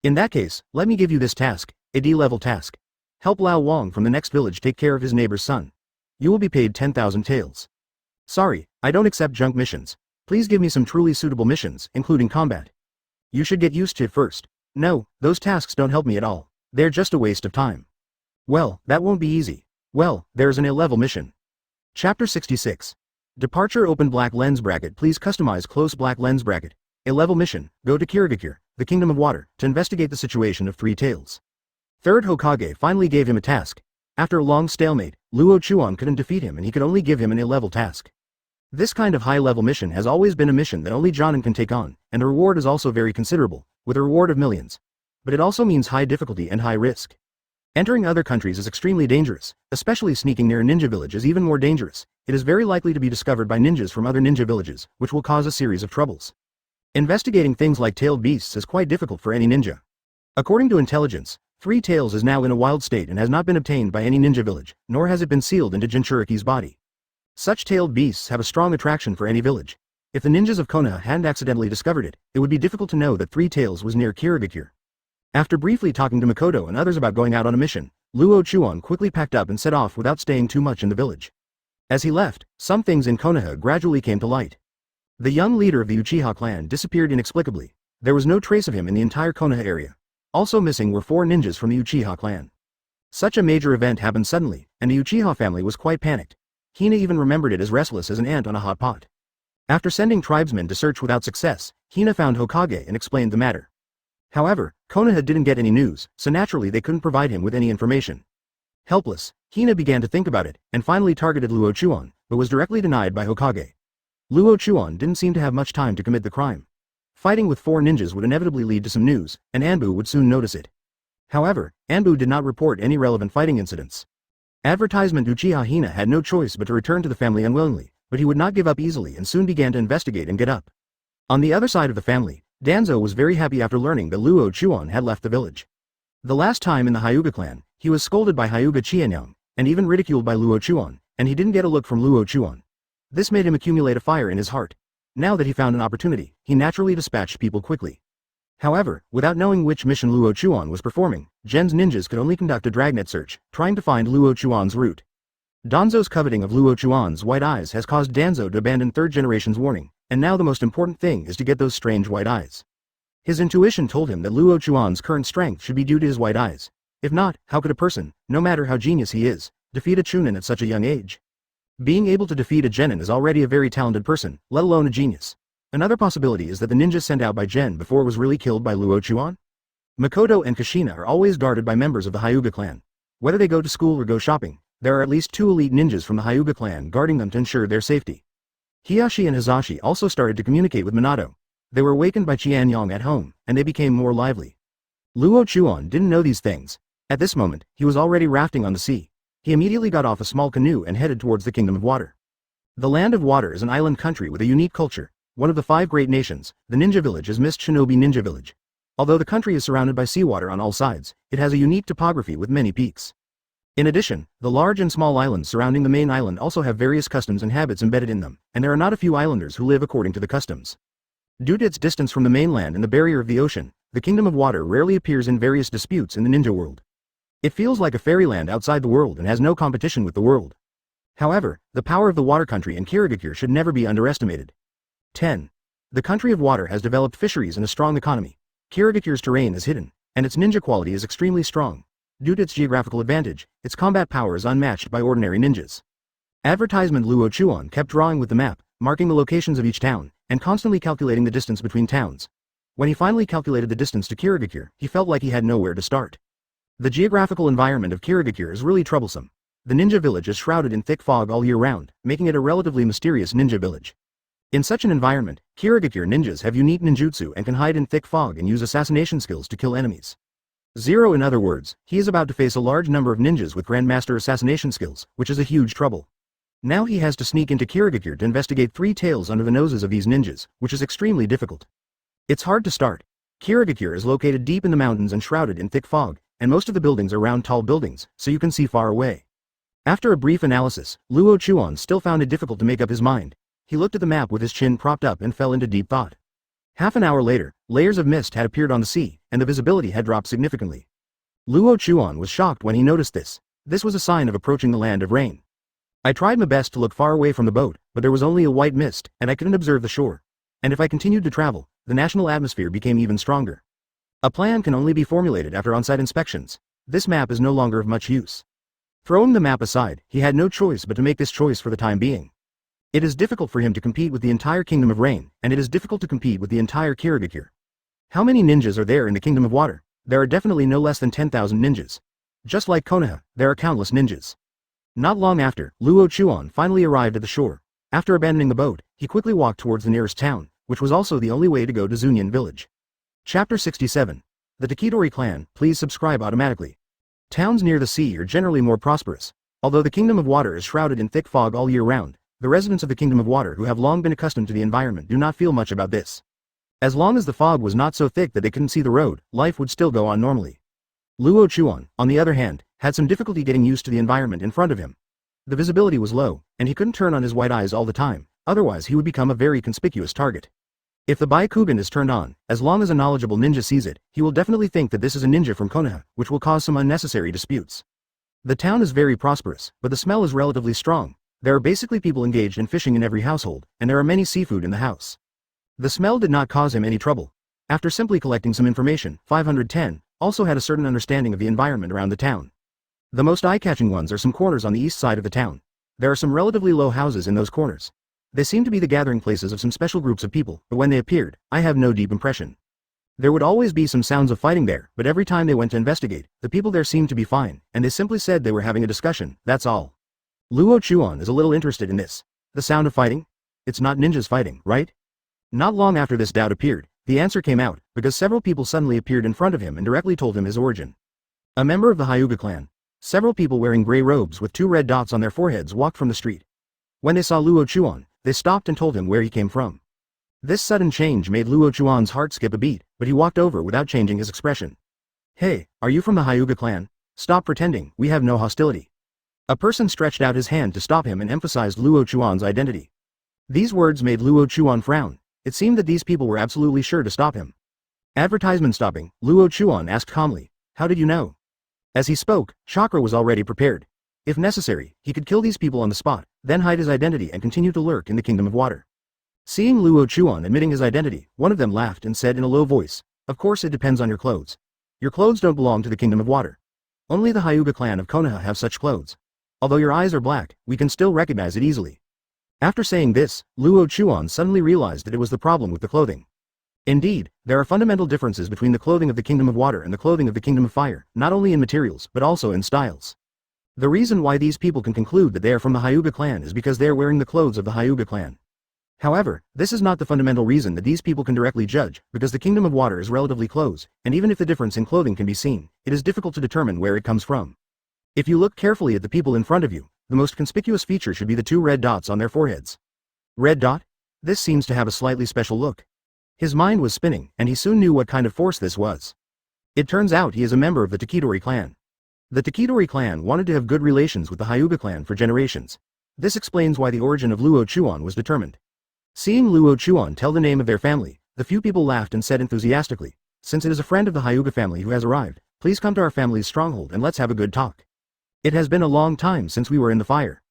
"In that case, let me give you this task, a D-level task. Help Lao Wang from the next village take care of his neighbor's son. You will be paid 10,000 taels. Sorry, I don't accept junk missions. Please give me some truly suitable missions, including combat. You should get used to it first. No, those tasks don't help me at all. They're just a waste of time." "Well, that won't be easy. Well, there's an A-level mission." Chapter 66. Departure. Open black lens bracket. Please customize close black lens bracket. A-level mission, go to Kirigakure, the Kingdom of Water, to investigate the situation of Three Tails. Third Hokage finally gave him a task. After a long stalemate, Luo Chuan couldn't defeat him and he could only give him an A-level task. This kind of high-level mission has always been a mission that only Jonin can take on, and the reward is also very considerable, with a reward of millions. But it also means high difficulty and high risk. Entering other countries is extremely dangerous, especially sneaking near a ninja village is even more dangerous. It is very likely to be discovered by ninjas from other ninja villages, which will cause a series of troubles. Investigating things like tailed beasts is quite difficult for any ninja. According to intelligence, Three Tails is now in a wild state and has not been obtained by any ninja village, nor has it been sealed into Jinchuriki's body. Such tailed beasts have a strong attraction for any village. If the ninjas of Konoha hadn't accidentally discovered it, it would be difficult to know that Three Tails was near Kirigakure. After briefly talking to Makoto and others about going out on a mission, Luo Chuan quickly packed up and set off without staying too much in the village. As he left, some things in Konoha gradually came to light. The young leader of the Uchiha clan disappeared inexplicably. There was no trace of him in the entire Konoha area. Also missing were 4 ninjas from the Uchiha clan. Such a major event happened suddenly, and the Uchiha family was quite panicked. Hina even remembered it as restless as an ant on a hot pot. After sending tribesmen to search without success, Hina found Hokage and explained the matter. However, Konoha didn't get any news, so naturally they couldn't provide him with any information. Helpless, Hina began to think about it, and finally targeted Luo Chuan, but was directly denied by Hokage. Luo Chuan didn't seem to have much time to commit the crime. Fighting with 4 ninjas would inevitably lead to some news, and Anbu would soon notice it. However, Anbu did not report any relevant fighting incidents. Advertisement Uchiha Hina had no choice but to return to the family unwillingly, but he would not give up easily and soon began to investigate and get up. On the other side of the family, Danzo was very happy after learning that Luo Chuan had left the village. The last time in the Hyuga clan, he was scolded by Hyuga Qianyang, and even ridiculed by Luo Chuan, and he didn't get a look from Luo Chuan. This made him accumulate a fire in his heart. Now that he found an opportunity, he naturally dispatched people quickly. However, without knowing which mission Luo Chuan was performing, Gen's ninjas could only conduct a dragnet search, trying to find Luo Chuan's route. Danzo's coveting of Luo Chuan's white eyes has caused Danzo to abandon 3rd generation's warning, and now the most important thing is to get those strange white eyes. His intuition told him that Luo Chuan's current strength should be due to his white eyes. If not, how could a person, no matter how genius he is, defeat a Chunin at such a young age? Being able to defeat a Genin is already a very talented person, let alone a genius. Another possibility is that the ninja sent out by Gen before was really killed by Luo Chuan? Makoto and Kushina are always guarded by members of the Hyuga clan. Whether they go to school or go shopping, there are at least 2 elite ninjas from the Hyuga clan guarding them to ensure their safety. Hiyashi and Hizashi also started to communicate with Minato. They were awakened by Qianyang at home, and they became more lively. Luo Chuan didn't know these things. At this moment, he was already rafting on the sea. He immediately got off a small canoe and headed towards the Kingdom of Water. The Land of Water is an island country with a unique culture. One of the 5 great nations, the ninja village is Mist Shinobi Ninja Village. Although the country is surrounded by seawater on all sides, it has a unique topography with many peaks. In addition, the large and small islands surrounding the main island also have various customs and habits embedded in them, and there are not a few islanders who live according to the customs. Due to its distance from the mainland and the barrier of the ocean, the Kingdom of Water rarely appears in various disputes in the ninja world. It feels like a fairyland outside the world and has no competition with the world. However, the power of the water country in Kirigakure should never be underestimated. 10. The country of water has developed fisheries and a strong economy. Kirigakure's terrain is hidden, and its ninja quality is extremely strong. Due to its geographical advantage, its combat power is unmatched by ordinary ninjas. Advertisement Luo Chuan kept drawing with the map, marking the locations of each town, and constantly calculating the distance between towns. When he finally calculated the distance to Kirigakure, he felt like he had nowhere to start. The geographical environment of Kirigakure is really troublesome. The ninja village is shrouded in thick fog all year round, making it a relatively mysterious ninja village. In such an environment, Kirigakure ninjas have unique ninjutsu and can hide in thick fog and use assassination skills to kill enemies. Zero, in other words, he is about to face a large number of ninjas with Grandmaster assassination skills, which is a huge trouble. Now he has to sneak into Kirigakure to investigate 3 tails under the noses of these ninjas, which is extremely difficult. It's hard to start. Kirigakure is located deep in the mountains and shrouded in thick fog, and most of the buildings are round tall buildings, so you can see far away. After a brief analysis, Luo Chuan still found it difficult to make up his mind. He looked at the map with his chin propped up and fell into deep thought. Half an hour later, layers of mist had appeared on the sea, and the visibility had dropped significantly. Luo Chuan was shocked when he noticed this. This was a sign of approaching the land of rain. I tried my best to look far away from the boat, but there was only a white mist, and I couldn't observe the shore. And if I continued to travel, the national atmosphere became even stronger. A plan can only be formulated after on-site inspections. This map is no longer of much use. Throwing the map aside, he had no choice but to make this choice for the time being. It is difficult for him to compete with the entire Kingdom of Rain, and it is difficult to compete with the entire Kirigakure. How many ninjas are there in the Kingdom of Water? There are definitely no less than 10,000 ninjas. Just like Konoha, there are countless ninjas. Not long after, Luo Chuan finally arrived at the shore. After abandoning the boat, he quickly walked towards the nearest town, which was also the only way to go to Zunyan village. Chapter 67. The Takidori clan, please subscribe automatically. Towns near the sea are generally more prosperous. Although the Kingdom of Water is shrouded in thick fog all year round, the residents of the Kingdom of Water who have long been accustomed to the environment do not feel much about this. As long as the fog was not so thick that they couldn't see the road, life would still go on normally. Luo Chuan, on the other hand, had some difficulty getting used to the environment in front of him. The visibility was low, and he couldn't turn on his white eyes all the time, otherwise he would become a very conspicuous target. If the Byakugan is turned on, as long as a knowledgeable ninja sees it, he will definitely think that this is a ninja from Konoha, which will cause some unnecessary disputes. The town is very prosperous, but the smell is relatively strong. There are basically people engaged in fishing in every household, and there are many seafood in the house. The smell did not cause him any trouble. After simply collecting some information, 510 also had a certain understanding of the environment around the town. The most eye-catching ones are some corners on the east side of the town. There are some relatively low houses in those corners. They seem to be the gathering places of some special groups of people, but when they appeared, I have no deep impression. There would always be some sounds of fighting there, but every time they went to investigate, the people there seemed to be fine, and they simply said they were having a discussion, that's all. Luo Chuan is a little interested in this. The sound of fighting? It's not ninjas fighting, right? Not long after this doubt appeared, the answer came out, because several people suddenly appeared in front of him and directly told him his origin. A member of the Hyuga clan. Several people wearing gray robes with 2 red dots on their foreheads walked from the street. When they saw Luo Chuan, they stopped and told him where he came from. This sudden change made Luo Chuan's heart skip a beat, but he walked over without changing his expression. Hey, are you from the Hyuga clan? Stop pretending, we have no hostility. A person stretched out his hand to stop him and emphasized Luo Chuan's identity. These words made Luo Chuan frown. It seemed that these people were absolutely sure to stop him. Advertisement stopping, Luo Chuan asked calmly, how did you know? As he spoke, Chakra was already prepared. If necessary, he could kill these people on the spot, then hide his identity and continue to lurk in the Kingdom of Water. Seeing Luo Chuan admitting his identity, one of them laughed and said in a low voice, of course it depends on your clothes. Your clothes don't belong to the Kingdom of Water. Only the Hyuga clan of Konoha have such clothes. Although your eyes are black, we can still recognize it easily. After saying this, Luo Chuan suddenly realized that it was the problem with the clothing. Indeed, there are fundamental differences between the clothing of the Kingdom of Water and the clothing of the Kingdom of Fire, not only in materials, but also in styles. The reason why these people can conclude that they are from the Hyuga clan is because they are wearing the clothes of the Hyuga clan. However, this is not the fundamental reason that these people can directly judge, because the Kingdom of Water is relatively close, and even if the difference in clothing can be seen, it is difficult to determine where it comes from. If you look carefully at the people in front of you, the most conspicuous feature should be the 2 red dots on their foreheads. Red dot? This seems to have a slightly special look. His mind was spinning, and he soon knew what kind of force this was. It turns out he is a member of the Takidori clan. The Takidori clan wanted to have good relations with the Hyuga clan for generations. This explains why the origin of Luo Chuan was determined. Seeing Luo Chuan tell the name of their family, the few people laughed and said enthusiastically, since it is a friend of the Hyuga family who has arrived, please come to our family's stronghold and let's have a good talk. It has been a long time since we were in the fire.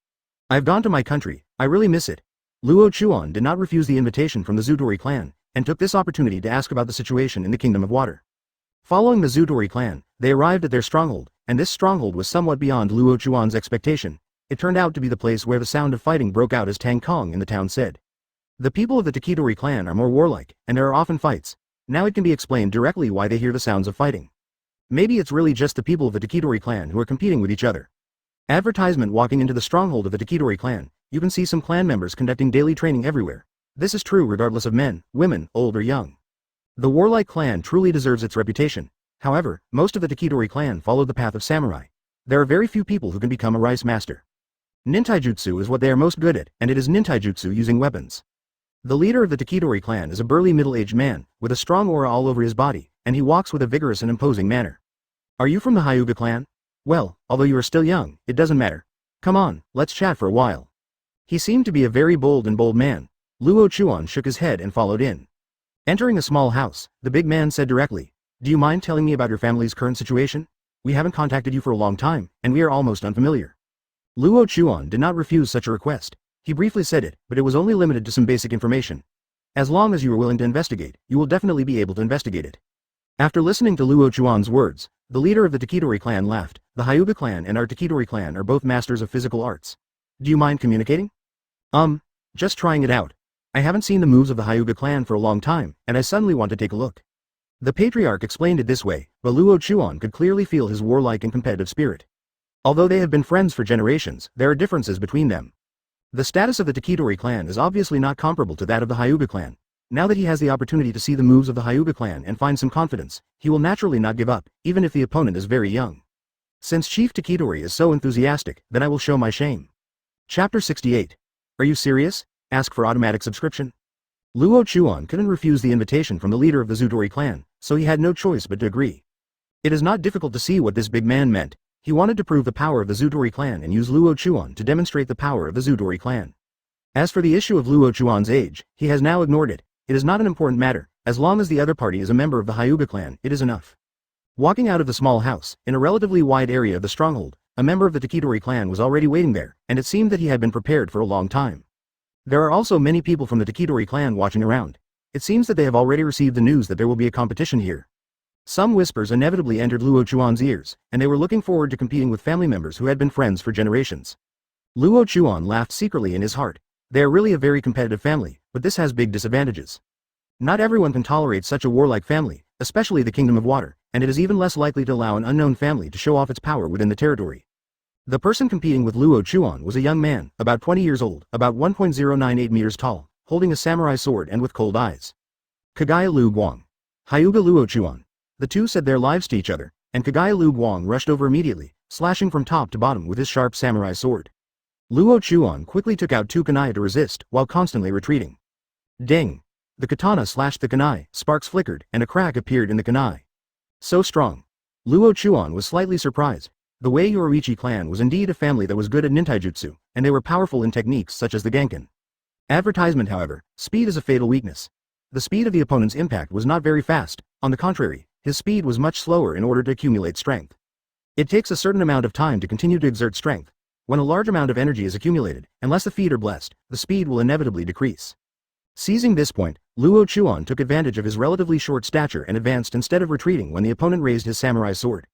I've gone to my country, I really miss it. Luo Chuan did not refuse the invitation from the Zutori clan, and took this opportunity to ask about the situation in the Kingdom of Water. Following the Zutori clan, they arrived at their stronghold, and this stronghold was somewhat beyond Luo Chuan's expectation. It turned out to be the place where the sound of fighting broke out, as Tang Kong in the town said. The people of the Takidori clan are more warlike, and there are often fights. Now it can be explained directly why they hear the sounds of fighting. Maybe it's really just the people of the Takidori clan who are competing with each other. Advertisement. Walking into the stronghold of the Takidori clan, you can see some clan members conducting daily training everywhere. This is true regardless of men, women, old or young. The warlike clan truly deserves its reputation. However, most of the Takidori clan followed the path of samurai. There are very few people who can become a rice master. Nintaijutsu is what they are most good at, and it is nintaijutsu using weapons. The leader of the Takidori clan is a burly middle-aged man, with a strong aura all over his body, and he walks with a vigorous and imposing manner. Are you from the Hyuga clan? Well, although you are still young, it doesn't matter. Come on, let's chat for a while. He seemed to be a very bold man. Luo Chuan shook his head and followed in. Entering a small house, the big man said directly, do you mind telling me about your family's current situation? We haven't contacted you for a long time, and we are almost unfamiliar. Luo Chuan did not refuse such a request. He briefly said it, but it was only limited to some basic information. As long as you are willing to investigate, you will definitely be able to investigate it. After listening to Luo Chuan's words, the leader of the Takidori clan laughed. The Hyuga clan and our Takidori clan are both masters of physical arts. Do you mind communicating? Just trying it out. I haven't seen the moves of the Hyuga clan for a long time, and I suddenly want to take a look. The patriarch explained it this way, but Luo Chuan could clearly feel his warlike and competitive spirit. Although they have been friends for generations, there are differences between them. The status of the Takidori clan is obviously not comparable to that of the Hyuga clan. Now that he has the opportunity to see the moves of the Hyuga clan and find some confidence, he will naturally not give up, even if the opponent is very young. Since Chief Takidori is so enthusiastic, then I will show my shame. Chapter 68. Are you serious? Ask for automatic subscription. Luo Chuan couldn't refuse the invitation from the leader of the Zutori clan, so he had no choice but to agree. It is not difficult to see what this big man meant. He wanted to prove the power of the Zutori clan and use Luo Chuan to demonstrate the power of the Zutori clan. As for the issue of Luo Chuan's age, he has now ignored it. It is not an important matter. As long as the other party is a member of the Hyuga clan, it is enough. Walking out of the small house, in a relatively wide area of the stronghold, a member of the Takitori clan was already waiting there, and it seemed that he had been prepared for a long time. There are also many people from the Takitori clan watching around. It seems that they have already received the news that there will be a competition here. Some whispers inevitably entered Luo Chuan's ears, and they were looking forward to competing with family members who had been friends for generations. Luo Chuan laughed secretly in his heart. They are really a very competitive family, but this has big disadvantages. Not everyone can tolerate such a warlike family, especially the Kingdom of Water, and it is even less likely to allow an unknown family to show off its power within the territory. The person competing with Luo Chuan was a young man, about 20 years old, about 1.098 meters tall, holding a samurai sword and with cold eyes. Kagaya Lu Guang. Hyuga Luo Chuan. The two said their lives to each other, and Kagaya Lu Guang rushed over immediately, slashing from top to bottom with his sharp samurai sword. Luo Chuan quickly took out two kunai to resist, while constantly retreating. Ding! The katana slashed the kunai, sparks flickered, and a crack appeared in the kunai. So strong. Luo Chuan was slightly surprised. The Wei Yoruichi clan was indeed a family that was good at nintaijutsu, and they were powerful in techniques such as the Genkan. Advertisement, however, speed is a fatal weakness. The speed of the opponent's impact was not very fast, on the contrary, his speed was much slower in order to accumulate strength. It takes a certain amount of time to continue to exert strength. When a large amount of energy is accumulated, unless the feet are blessed, the speed will inevitably decrease. Seizing this point, Luo Chuan took advantage of his relatively short stature and advanced instead of retreating when the opponent raised his samurai sword.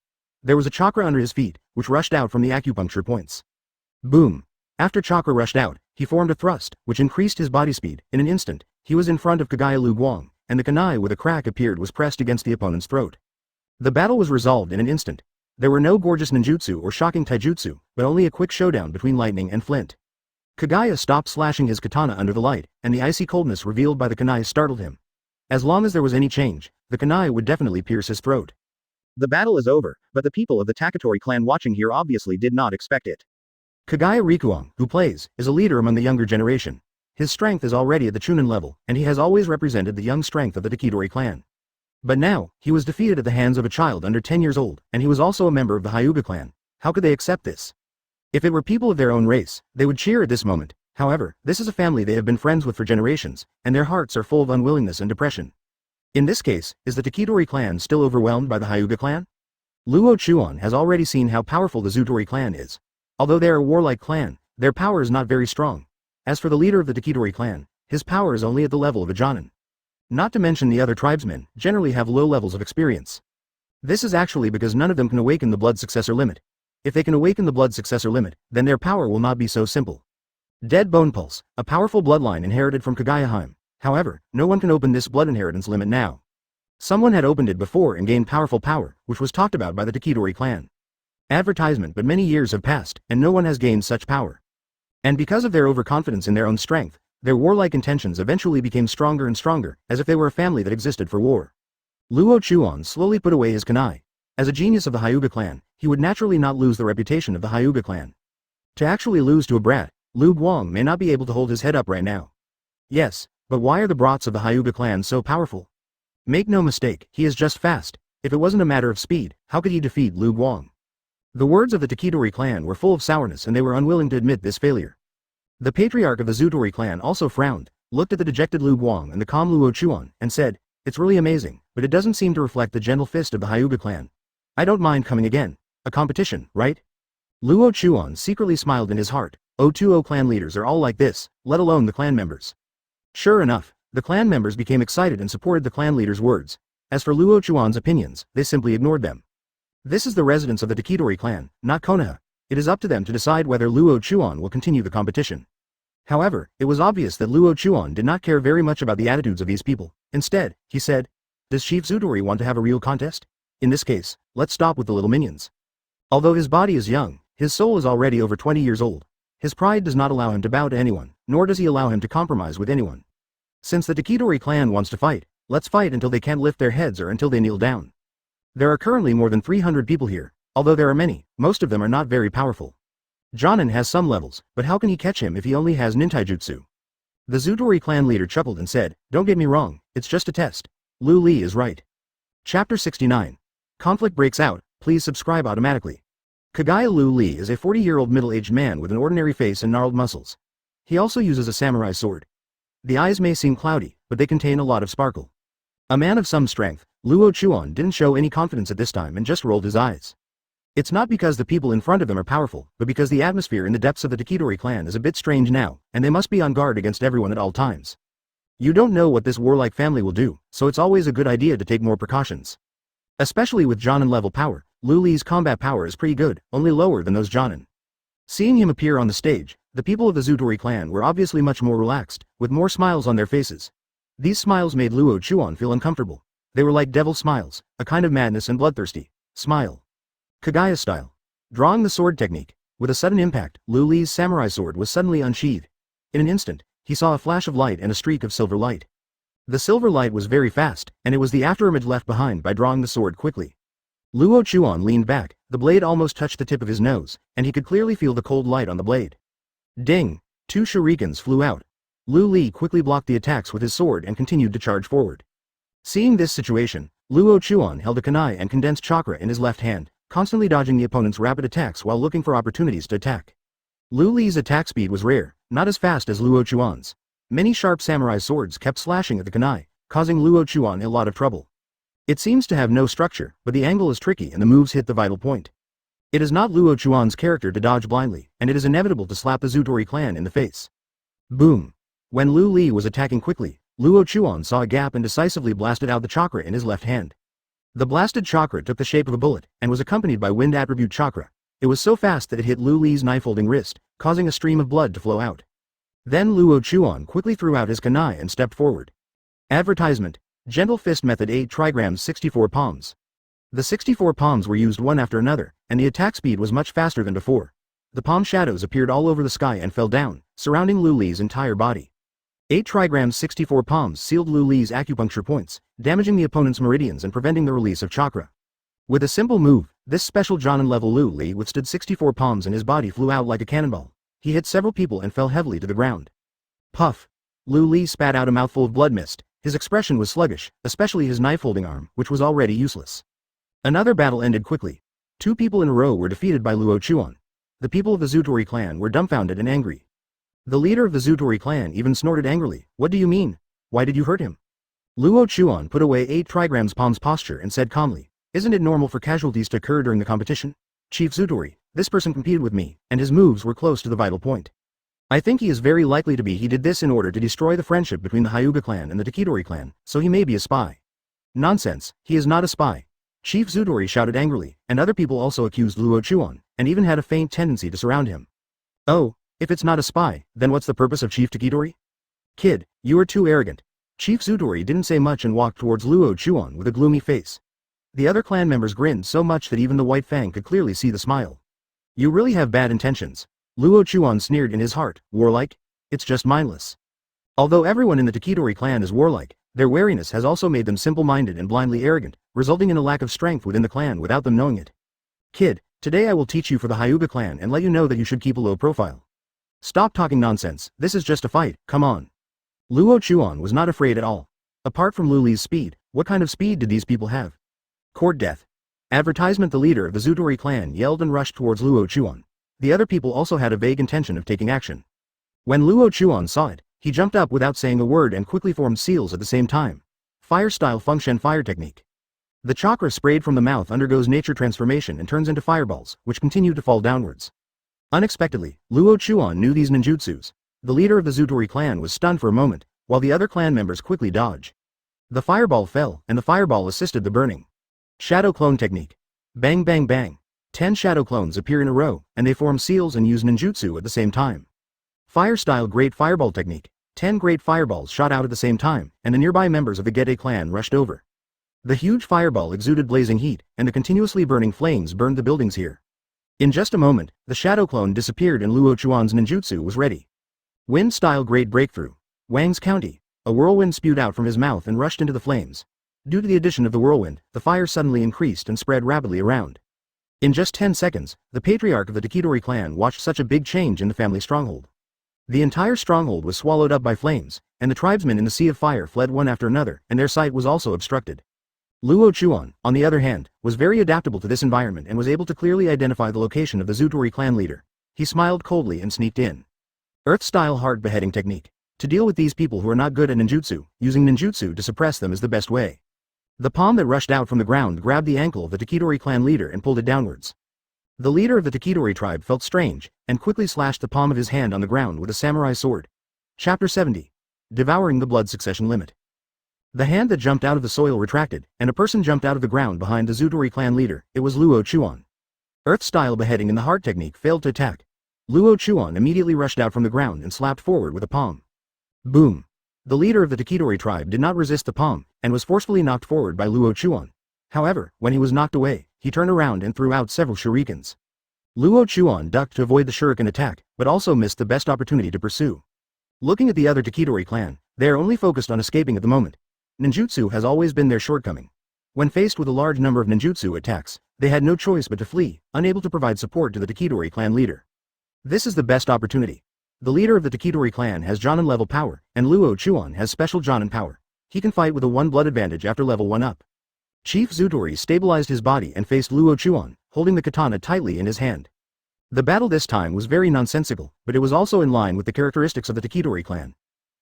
There was a chakra under his feet, which rushed out from the acupuncture points. Boom! After chakra rushed out, he formed a thrust, which increased his body speed. In an instant, he was in front of Kagaya Lu Guang, and the kunai with a crack appeared was pressed against the opponent's throat. The battle was resolved in an instant. There were no gorgeous ninjutsu or shocking taijutsu, but only a quick showdown between lightning and flint. Kagaya stopped slashing his katana under the light, and the icy coldness revealed by the kunai startled him. As long as there was any change, the kunai would definitely pierce his throat. The battle is over, but the people of the Takitori clan watching here obviously did not expect it. Kagaya Rikuang, who plays, is a leader among the younger generation. His strength is already at the Chunin level, and he has always represented the young strength of the Takitori clan. But now, he was defeated at the hands of a child under 10 years old, and he was also a member of the Hyuga clan. How could they accept this? If it were people of their own race, they would cheer at this moment. However, this is a family they have been friends with for generations, and their hearts are full of unwillingness and depression. In this case, is the Takitori clan still overwhelmed by the Hyuga clan? Luo Chuan has already seen how powerful the Zutori clan is. Although they are a warlike clan, their power is not very strong. As for the leader of the Takitori clan, his power is only at the level of a Jonin. Not to mention the other tribesmen, generally have low levels of experience. This is actually because none of them can awaken the blood successor limit. If they can awaken the blood successor limit, then their power will not be so simple. Dead Bone Pulse, a powerful bloodline inherited from Kagayaheim. However, no one can open this blood inheritance limit now. Someone had opened it before and gained powerful power, which was talked about by the Takitori clan. Advertisement, but many years have passed, and no one has gained such power. And because of their overconfidence in their own strength, their warlike intentions eventually became stronger and stronger, as if they were a family that existed for war. Luo Chuan slowly put away his kunai. As a genius of the Hyuga clan, he would naturally not lose the reputation of the Hyuga clan. To actually lose to a brat, Lu Guang may not be able to hold his head up right now. Yes, but why are the brats of the Hyuga clan so powerful? Make no mistake, he is just fast. If it wasn't a matter of speed, how could he defeat Lu Guang? The words of the Takitori clan were full of sourness and they were unwilling to admit this failure. The patriarch of the Zutori clan also frowned, looked at the dejected Lu Guang and the calm Luo Chuan, and said, "It's really amazing, but it doesn't seem to reflect the gentle fist of the Hyuga clan. I don't mind coming again. A competition, right?" Luo Chuan secretly smiled in his heart. O2O clan leaders are all like this, let alone the clan members. Sure enough, the clan members became excited and supported the clan leader's words. As for Luo Chuan's opinions, they simply ignored them. This is the residence of the Takitori clan, not Konoha. It is up to them to decide whether Luo Chuan will continue the competition. However, it was obvious that Luo Chuan did not care very much about the attitudes of these people. Instead, he said, "Does Chief Zutori want to have a real contest? In this case, let's stop with the little minions." Although his body is young, his soul is already over 20 years old. His pride does not allow him to bow to anyone, nor does he allow him to compromise with anyone. Since the Takitori clan wants to fight, let's fight until they can't lift their heads or until they kneel down. There are currently more than 300 people here. Although there are many, most of them are not very powerful. Jonin has some levels, but how can he catch him if he only has nintaijutsu? The Zutori clan leader chuckled and said, "Don't get me wrong, it's just a test. Lu Li is right." Chapter 69. Conflict breaks out, please subscribe automatically. Kagaya Lu Li is a 40-year-old middle-aged man with an ordinary face and gnarled muscles. He also uses a samurai sword. The eyes may seem cloudy, but they contain a lot of sparkle. A man of some strength, Luo Chuan didn't show any confidence at this time and just rolled his eyes. It's not because the people in front of him are powerful, but because the atmosphere in the depths of the Takidori clan is a bit strange now, and they must be on guard against everyone at all times. You don't know what this warlike family will do, so it's always a good idea to take more precautions. Especially with Jonin level power, Lu Li's combat power is pretty good, only lower than those Jonin. Seeing him appear on the stage, the people of the Zutori clan were obviously much more relaxed, with more smiles on their faces. These smiles made Luo Chuan feel uncomfortable. They were like devil smiles, a kind of madness and bloodthirsty smile. Kagaya style. Drawing the sword technique. With a sudden impact, Lu Li's samurai sword was suddenly unsheathed. In an instant, he saw a flash of light and a streak of silver light. The silver light was very fast, and it was the afterimage left behind by drawing the sword quickly. Luo Chuan leaned back, the blade almost touched the tip of his nose, and he could clearly feel the cold light on the blade. Ding! 2 shurikens flew out. Lu Li quickly blocked the attacks with his sword and continued to charge forward. Seeing this situation, Luo Chuan held a kunai and condensed chakra in his left hand, constantly dodging the opponent's rapid attacks while looking for opportunities to attack. Lu Li's attack speed was rare, not as fast as Luo Chuan's. Many sharp samurai swords kept slashing at the kunai, causing Luo Chuan a lot of trouble. It seems to have no structure, but the angle is tricky and the moves hit the vital point. It is not Luo Chuan's character to dodge blindly, and it is inevitable to slap the Zutori clan in the face. Boom! When Lu Li was attacking quickly, Luo Chuan saw a gap and decisively blasted out the chakra in his left hand. The blasted chakra took the shape of a bullet, and was accompanied by wind attribute chakra. It was so fast that it hit Lu Li's knife-holding wrist, causing a stream of blood to flow out. Then Luo Chuan quickly threw out his kunai and stepped forward. Advertisement. Gentle Fist Method 8 trigrams 64 palms. The 64 palms were used one after another, and the attack speed was much faster than before. The palm shadows appeared all over the sky and fell down, surrounding Lu Li's entire body. 8 trigrams 64 palms sealed Lu Li's acupuncture points, damaging the opponent's meridians and preventing the release of chakra. With a simple move, this special Jonin level Lu Li withstood 64 palms and his body flew out like a cannonball. He hit several people and fell heavily to the ground. Puff! Lu Li spat out a mouthful of blood mist. His expression was sluggish, especially his knife-holding arm, which was already useless. Another battle ended quickly. 2 people in a row were defeated by Luo Chuan. The people of the Zutori clan were dumbfounded and angry. The leader of the Zutori clan even snorted angrily. What do you mean? Why did you hurt him? Luo Chuan put away 8 trigrams palms posture and said calmly, isn't it normal for casualties to occur during the competition? Chief Zutori, this person competed with me, and his moves were close to the vital point. I think he is very likely to be he did this in order to destroy the friendship between the Hyuga clan and the Takidori clan, so he may be a spy. Nonsense, he is not a spy. Chief Zutori shouted angrily, and other people also accused Luo Chuan, and even had a faint tendency to surround him. Oh, if it's not a spy, then what's the purpose of Chief Takidori? Kid, you are too arrogant. Chief Zutori didn't say much and walked towards Luo Chuan with a gloomy face. The other clan members grinned so much that even the White Fang could clearly see the smile. You really have bad intentions. Luo Chuan sneered in his heart, warlike? It's just mindless. Although everyone in the Takidori clan is warlike, their wariness has also made them simple-minded and blindly arrogant, resulting in a lack of strength within the clan without them knowing it. Kid, today I will teach you for the Hyuga clan and let you know that you should keep a low profile. Stop talking nonsense, this is just a fight, come on. Luo Chuan was not afraid at all. Apart from Lu Li's speed, what kind of speed did these people have? Court death. Advertisement. The leader of the Zutori clan yelled and rushed towards Luo Chuan. The other people also had a vague intention of taking action. When Luo Chuan saw it, he jumped up without saying a word and quickly formed seals at the same time. Fire-style Fengshen fire technique. The chakra sprayed from the mouth undergoes nature transformation and turns into fireballs, which continue to fall downwards. Unexpectedly, Luo Chuan knew these ninjutsus. The leader of the Zutori clan was stunned for a moment, while the other clan members quickly dodged. The fireball fell, and the fireball assisted the burning. Shadow clone technique. Bang bang bang. 10 shadow clones appear in a row, and they form seals and use ninjutsu at the same time. Fire-style great fireball technique. 10 great fireballs shot out at the same time, and the nearby members of the Gete clan rushed over. The huge fireball exuded blazing heat, and the continuously burning flames burned the buildings here. In just a moment, the shadow clone disappeared and Luo Chuan's ninjutsu was ready. Wind-style great breakthrough. Wang's County. A whirlwind spewed out from his mouth and rushed into the flames. Due to the addition of the whirlwind, the fire suddenly increased and spread rapidly around. In just 10 seconds, the patriarch of the Takidori clan watched such a big change in the family stronghold. The entire stronghold was swallowed up by flames, and the tribesmen in the sea of fire fled one after another, and their sight was also obstructed. Luo Chuan, on the other hand, was very adaptable to this environment and was able to clearly identify the location of the Zutori clan leader. He smiled coldly and sneaked in. Earth-style heart beheading technique. To deal with these people who are not good at ninjutsu, using ninjutsu to suppress them is the best way. The palm that rushed out from the ground grabbed the ankle of the Takidori clan leader and pulled it downwards. The leader of the Takidori tribe felt strange, and quickly slashed the palm of his hand on the ground with a samurai sword. Chapter 70. Devouring the blood succession limit. The hand that jumped out of the soil retracted, and a person jumped out of the ground behind the Zutori clan leader. It was Luo Chuan. Earth-style beheading in the heart technique failed to attack. Luo Chuan immediately rushed out from the ground and slapped forward with a palm. Boom. The leader of the Takidori tribe did not resist the palm, and was forcefully knocked forward by Luo Chuan. However, when he was knocked away, he turned around and threw out several shurikens. Luo Chuan ducked to avoid the shuriken attack, but also missed the best opportunity to pursue. Looking at the other Takidori clan, they are only focused on escaping at the moment. Ninjutsu has always been their shortcoming. When faced with a large number of ninjutsu attacks, they had no choice but to flee, unable to provide support to the Takidori clan leader. This is the best opportunity. The leader of the Takidori clan has Jonin level power, and Luo Chuan has special Jonin power. He can fight with a 1 blood advantage after level 1 up. Chief Zutori stabilized his body and faced Luo Chuan, holding the katana tightly in his hand. The battle this time was very nonsensical, but it was also in line with the characteristics of the Takidori clan.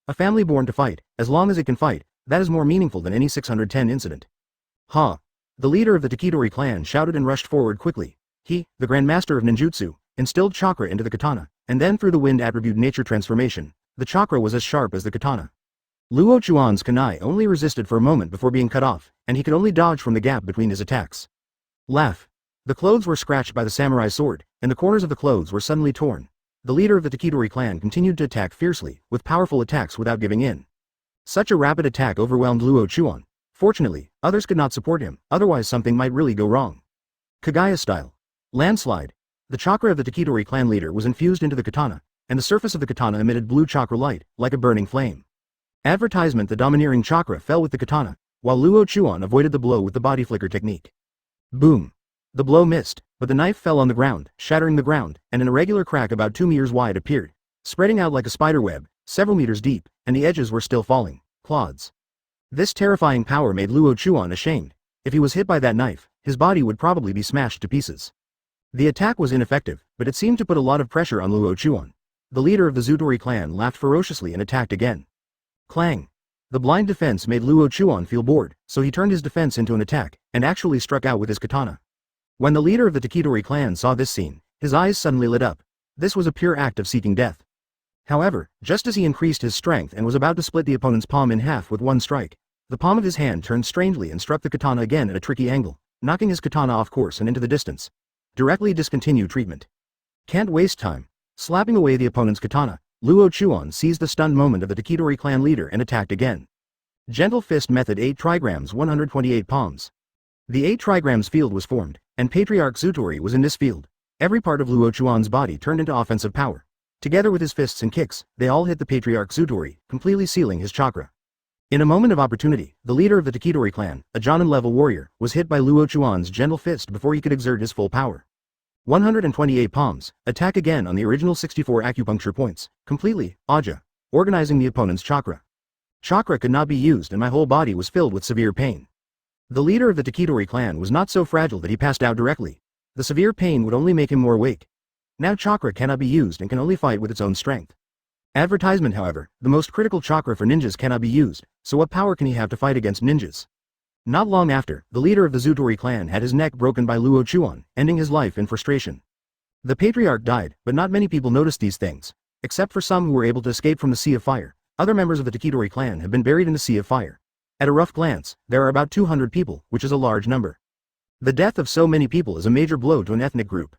A family born to fight, as long as it can fight, that is more meaningful than any 610 incident. Ha! The leader of the Takidori clan shouted and rushed forward quickly. He, the Grandmaster of Ninjutsu, instilled chakra into the katana, and then through the wind attribute nature transformation, the chakra was as sharp as the katana. Luo Chuan's kunai only resisted for a moment before being cut off, and he could only dodge from the gap between his attacks. Laugh. The clothes were scratched by the samurai sword, and the corners of the clothes were suddenly torn. The leader of the Takidori clan continued to attack fiercely, with powerful attacks without giving in. Such a rapid attack overwhelmed Luo Chuan. Fortunately, others could not support him, otherwise something might really go wrong. Kagaya style. Landslide. The chakra of the Takidori clan leader was infused into the katana, and the surface of the katana emitted blue chakra light, like a burning flame. Advertisement: the domineering chakra fell with the katana, while Luo Chuan avoided the blow with the body flicker technique. Boom. The blow missed, but the knife fell on the ground, shattering the ground, and an irregular crack about 2 meters wide appeared, spreading out like a spider web, several meters deep, and the edges were still falling. Clods. This terrifying power made Luo Chuan ashamed. If he was hit by that knife, his body would probably be smashed to pieces. The attack was ineffective, but it seemed to put a lot of pressure on Luo Chuan. The leader of the Zutori clan laughed ferociously and attacked again. Clang. The blind defense made Luo Chuan feel bored, so he turned his defense into an attack, and actually struck out with his katana. When the leader of the Takidori clan saw this scene, his eyes suddenly lit up. This was a pure act of seeking death. However, just as he increased his strength and was about to split the opponent's palm in half with one strike, the palm of his hand turned strangely and struck the katana again at a tricky angle, knocking his katana off course and into the distance. Directly discontinue treatment. Can't waste time. Slapping away the opponent's katana, Luo Chuan seized the stunned moment of the Takidori clan leader and attacked again. Gentle Fist Method: 8 trigrams 128 palms. The 8 trigrams field was formed, and Patriarch Zutori was in this field. Every part of Luo Chuan's body turned into offensive power. Together with his fists and kicks, they all hit the Patriarch Zutori, completely sealing his chakra. In a moment of opportunity, the leader of the Takidori clan, a Jonin-level warrior, was hit by Luo Chuan's gentle fist before he could exert his full power. 128 palms, attack again on the original 64 acupuncture points, completely, Aja, organizing the opponent's chakra. Chakra could not be used and my whole body was filled with severe pain. The leader of the Takidori clan was not so fragile that he passed out directly. The severe pain would only make him more awake. Now chakra cannot be used and can only fight with its own strength. Advertisement: however, the most critical chakra for ninjas cannot be used, so what power can he have to fight against ninjas? Not long after, the leader of the Zutori clan had his neck broken by Luo Chuan, ending his life in frustration. The patriarch died, but not many people noticed these things. Except for some who were able to escape from the Sea of Fire, other members of the Takidori clan have been buried in the Sea of Fire. At a rough glance, there are about 200 people, which is a large number. The death of so many people is a major blow to an ethnic group.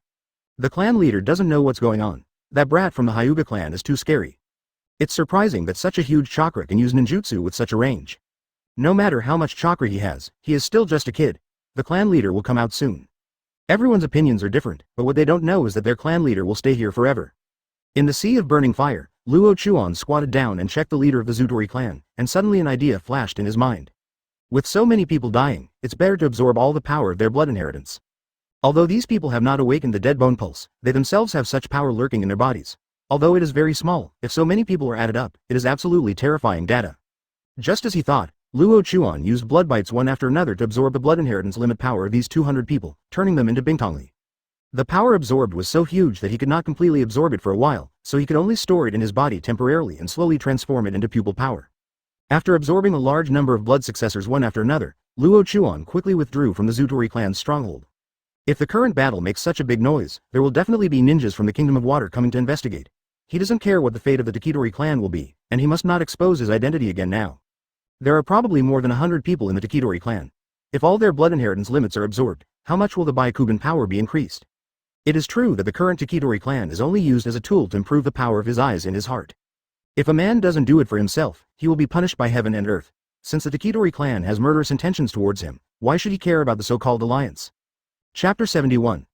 The clan leader doesn't know what's going on. That brat from the Hyuga clan is too scary. It's surprising that such a huge chakra can use ninjutsu with such a range. No matter how much chakra he is still just a kid. The clan leader will come out soon. Everyone's opinions are different, but what they don't know is that their clan leader will stay here forever. In the sea of burning fire, Luo Chuan squatted down and checked the leader of the Zutori clan, and suddenly an idea flashed in his mind. With so many people dying, it's better to absorb all the power of their blood inheritance. Although these people have not awakened the dead bone pulse, they themselves have such power lurking in their bodies. Although it is very small, if so many people are added up, it is absolutely terrifying data. Just as he thought, Luo Chuan used blood bites one after another to absorb the blood inheritance limit power of these 200 people, turning them into Bingtongli. The power absorbed was so huge that he could not completely absorb it for a while, so he could only store it in his body temporarily and slowly transform it into pupil power. After absorbing a large number of blood successors one after another, Luo Chuan quickly withdrew from the Zutori clan's stronghold. If the current battle makes such a big noise, there will definitely be ninjas from the Kingdom of Water coming to investigate. He doesn't care what the fate of the Takitori clan will be, and he must not expose his identity again now. There are probably more than 100 people in the Takitori clan. If all their blood inheritance limits are absorbed, how much will the Byakugan power be increased? It is true that the current Takitori clan is only used as a tool to improve the power of his eyes and his heart. If a man doesn't do it for himself, he will be punished by heaven and earth. Since the Takitori clan has murderous intentions towards him, why should he care about the so-called alliance? Chapter 71.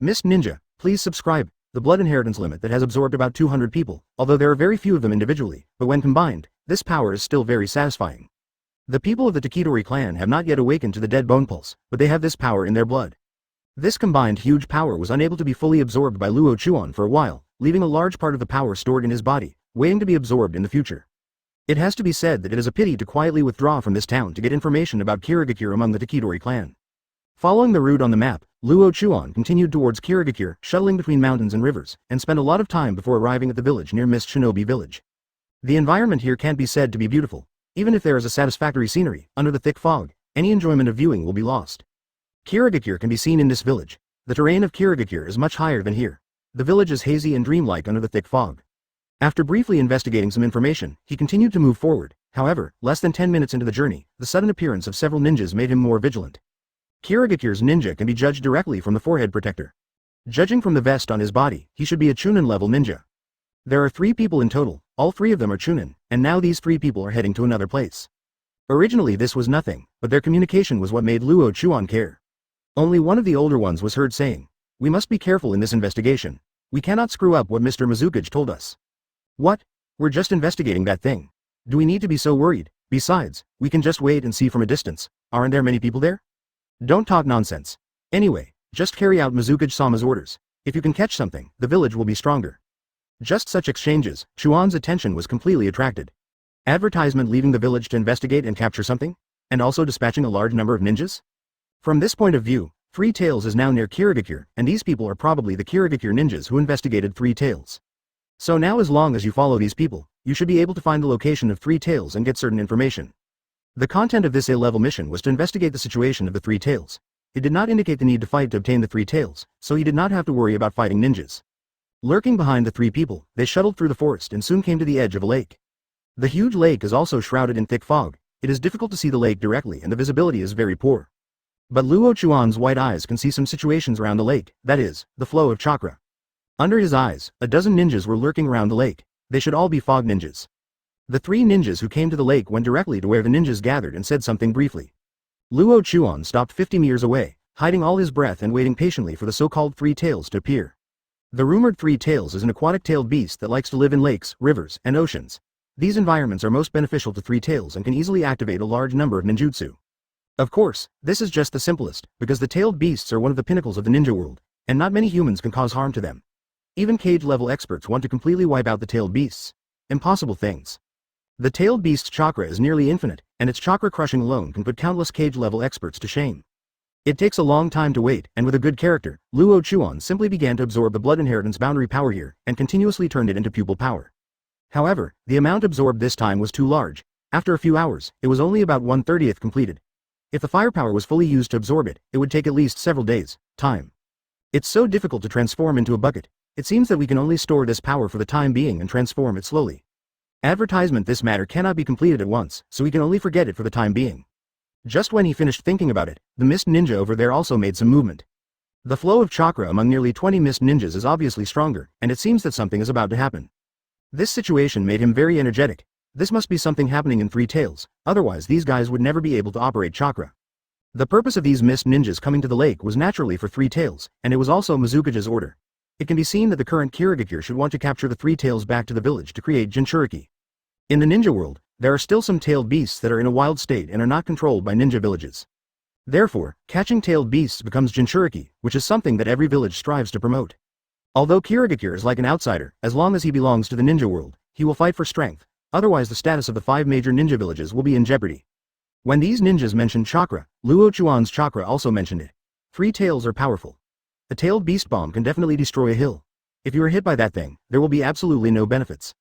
Mist Ninja, please subscribe. The blood inheritance limit that has absorbed about 200 people, although there are very few of them individually, but when combined, this power is still very satisfying. The people of the Takitori clan have not yet awakened to the dead bone pulse, but they have this power in their blood. This combined huge power was unable to be fully absorbed by Luo Chuan for a while, leaving a large part of the power stored in his body, waiting to be absorbed in the future. It has to be said that it is a pity to quietly withdraw from this town to get information about Kirigakure among the Takitori clan. Following the route on the map, Luo Chuan continued towards Kirigakure, shuttling between mountains and rivers, and spent a lot of time before arriving at the village near Mist Shinobi village. The environment here can't be said to be beautiful. Even if there is a satisfactory scenery, under the thick fog, any enjoyment of viewing will be lost. Kirigakure can be seen in this village. The terrain of Kirigakure is much higher than here. The village is hazy and dreamlike under the thick fog. After briefly investigating some information, he continued to move forward. However, less than 10 minutes into the journey, the sudden appearance of several ninjas made him more vigilant. Kirigakure's ninja can be judged directly from the forehead protector. Judging from the vest on his body, he should be a Chunin level ninja. There are 3 people in total, all 3 of them are Chunin, and now these 3 people are heading to another place. Originally this was nothing, but their communication was what made Luo Chuan care. Only one of the older ones was heard saying, "We must be careful in this investigation. We cannot screw up what Mr. Mizukage told us." "What? We're just investigating that thing. Do we need to be so worried? Besides, we can just wait and see from a distance. Aren't there many people there? Don't talk nonsense. Anyway, just carry out Mizukage-sama's orders. If you can catch something, the village will be stronger." Just such exchanges, Chuan's attention was completely attracted. Advertisement leaving the village to investigate and capture something? And also dispatching a large number of ninjas? From this point of view, Three Tails is now near Kirigakure, and these people are probably the Kirigakure ninjas who investigated Three Tails. So now as long as you follow these people, you should be able to find the location of Three Tails and get certain information. The content of this A-level mission was to investigate the situation of the Three Tails. It did not indicate the need to fight to obtain the Three Tails, so he did not have to worry about fighting ninjas. Lurking behind the 3 people, they shuttled through the forest and soon came to the edge of a lake. The huge lake is also shrouded in thick fog. It is difficult to see the lake directly and the visibility is very poor. But Luo Chuan's white eyes can see some situations around the lake, that is, the flow of chakra. Under his eyes, a dozen ninjas were lurking around the lake. They should all be fog ninjas. The 3 ninjas who came to the lake went directly to where the ninjas gathered and said something briefly. Luo Chuan stopped 50 meters away, hiding all his breath and waiting patiently for the so-called Three Tails to appear. The rumored Three Tails is an aquatic-tailed beast that likes to live in lakes, rivers, and oceans. These environments are most beneficial to Three Tails and can easily activate a large number of ninjutsu. Of course, this is just the simplest, because the tailed beasts are one of the pinnacles of the ninja world, and not many humans can cause harm to them. Even cage-level experts want to completely wipe out the tailed beasts. Impossible things. The tailed beast's chakra is nearly infinite, and its chakra crushing alone can put countless cage-level experts to shame. It takes a long time to wait, and with a good character, Luo Chuan simply began to absorb the blood inheritance boundary power here, and continuously turned it into pupil power. However, the amount absorbed this time was too large. After a few hours, it was only about 1/30th completed. If the firepower was fully used to absorb it, it would take at least several days' time. It's so difficult to transform into a bucket. It seems that we can only store this power for the time being and transform it slowly. Advertisement: this matter cannot be completed at once, so we can only forget it for the time being. Just when he finished thinking about it, the mist ninja over there also made some movement. The flow of chakra among nearly 20 mist ninjas is obviously stronger, and it seems that something is about to happen. This situation made him very energetic. This must be something happening in Three Tails, otherwise these guys would never be able to operate chakra. The purpose of these mist ninjas coming to the lake was naturally for Three Tails, and it was also Mizukage's order. It can be seen that the current Kirigakure should want to capture the Three Tails back to the village to create Jinchuriki. In the ninja world, there are still some tailed beasts that are in a wild state and are not controlled by ninja villages. Therefore, catching tailed beasts becomes Jinchuriki, which is something that every village strives to promote. Although Kirigakure is like an outsider, as long as he belongs to the ninja world, he will fight for strength. Otherwise the status of the 5 major ninja villages will be in jeopardy. When these ninjas mentioned chakra, Luo Chuan's chakra also mentioned it. Three Tails are powerful. A tailed beast bomb can definitely destroy a hill. If you are hit by that thing, there will be absolutely no benefits.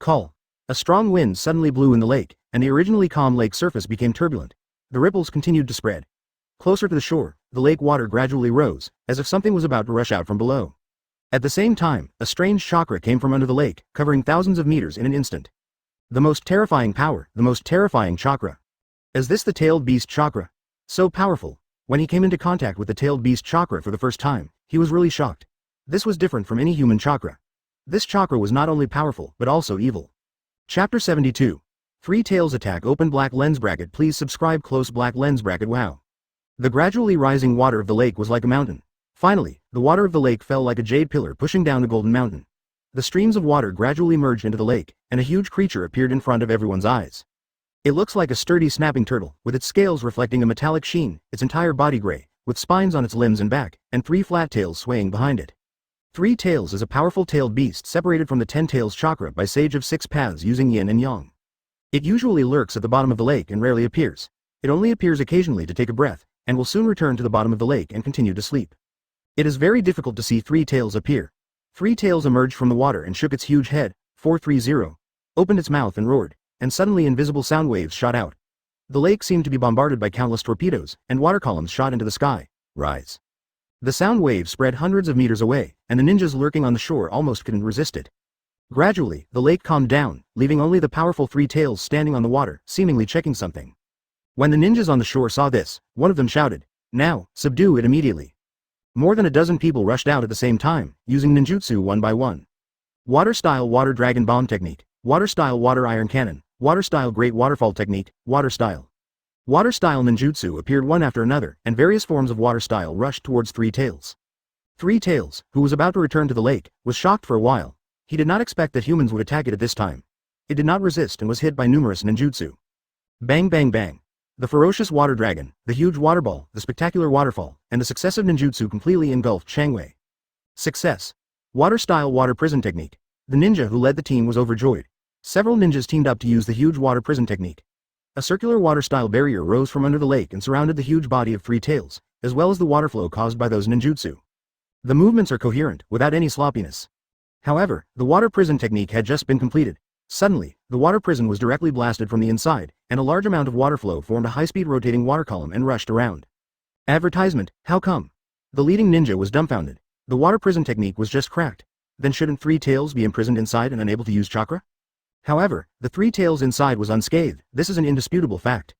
Call. A strong wind suddenly blew in the lake, and the originally calm lake surface became turbulent. The ripples continued to spread. Closer to the shore, the lake water gradually rose, as if something was about to rush out from below. At the same time, a strange chakra came from under the lake, covering thousands of meters in an instant. The most terrifying power, the most terrifying chakra. Is this the tailed beast chakra? So powerful. When he came into contact with the tailed beast chakra for the first time, he was really shocked. This was different from any human chakra. This chakra was not only powerful, but also evil. Chapter 72. Three Tails Attack. Open black lens bracket. Please subscribe. Close black lens bracket. Wow. The gradually rising water of the lake was like a mountain. Finally, the water of the lake fell like a jade pillar pushing down the golden mountain. The streams of water gradually merged into the lake, and a huge creature appeared in front of everyone's eyes. It looks like a sturdy snapping turtle, with its scales reflecting a metallic sheen, its entire body gray, with spines on its limbs and back, and three flat tails swaying behind it. Three Tails is a powerful tailed beast separated from the 10 Tails chakra by Sage of Six Paths using yin and yang. It usually lurks at the bottom of the lake and rarely appears. It only appears occasionally to take a breath, and will soon return to the bottom of the lake and continue to sleep. It is very difficult to see Three Tails appear. Three Tails emerged from the water and shook its huge head, 430, opened its mouth and roared, and suddenly invisible sound waves shot out. The lake seemed to be bombarded by countless torpedoes, and water columns shot into the sky. Rise. The sound waves spread hundreds of meters away, and the ninjas lurking on the shore almost couldn't resist it. Gradually, the lake calmed down, leaving only the powerful Three Tails standing on the water, seemingly checking something. When the ninjas on the shore saw this, one of them shouted, "Now, subdue it immediately." More than a dozen people rushed out at the same time, using ninjutsu one by one. Water-style water dragon bomb technique, water-style water iron cannon, water-style great waterfall technique, water-style. Water-style ninjutsu appeared one after another, and various forms of water-style rushed towards Three Tails. Three Tails, who was about to return to the lake, was shocked for a while. He did not expect that humans would attack it at this time. It did not resist and was hit by numerous ninjutsu. Bang bang bang. The ferocious water dragon, the huge water ball, the spectacular waterfall, and the successive ninjutsu completely engulfed Changwei. Success. Water-style water prison technique. The ninja who led the team was overjoyed. Several ninjas teamed up to use the huge water prison technique. A circular water-style barrier rose from under the lake and surrounded the huge body of Three Tails, as well as the water flow caused by those ninjutsu. The movements are coherent, without any sloppiness. However, the water prison technique had just been completed. Suddenly, the water prison was directly blasted from the inside, and a large amount of water flow formed a high-speed rotating water column and rushed around. Advertisement, how come? The leading ninja was dumbfounded. The water prison technique was just cracked. Then shouldn't Three Tails be imprisoned inside and unable to use chakra? However, the Three Tails inside was unscathed. This is an indisputable fact.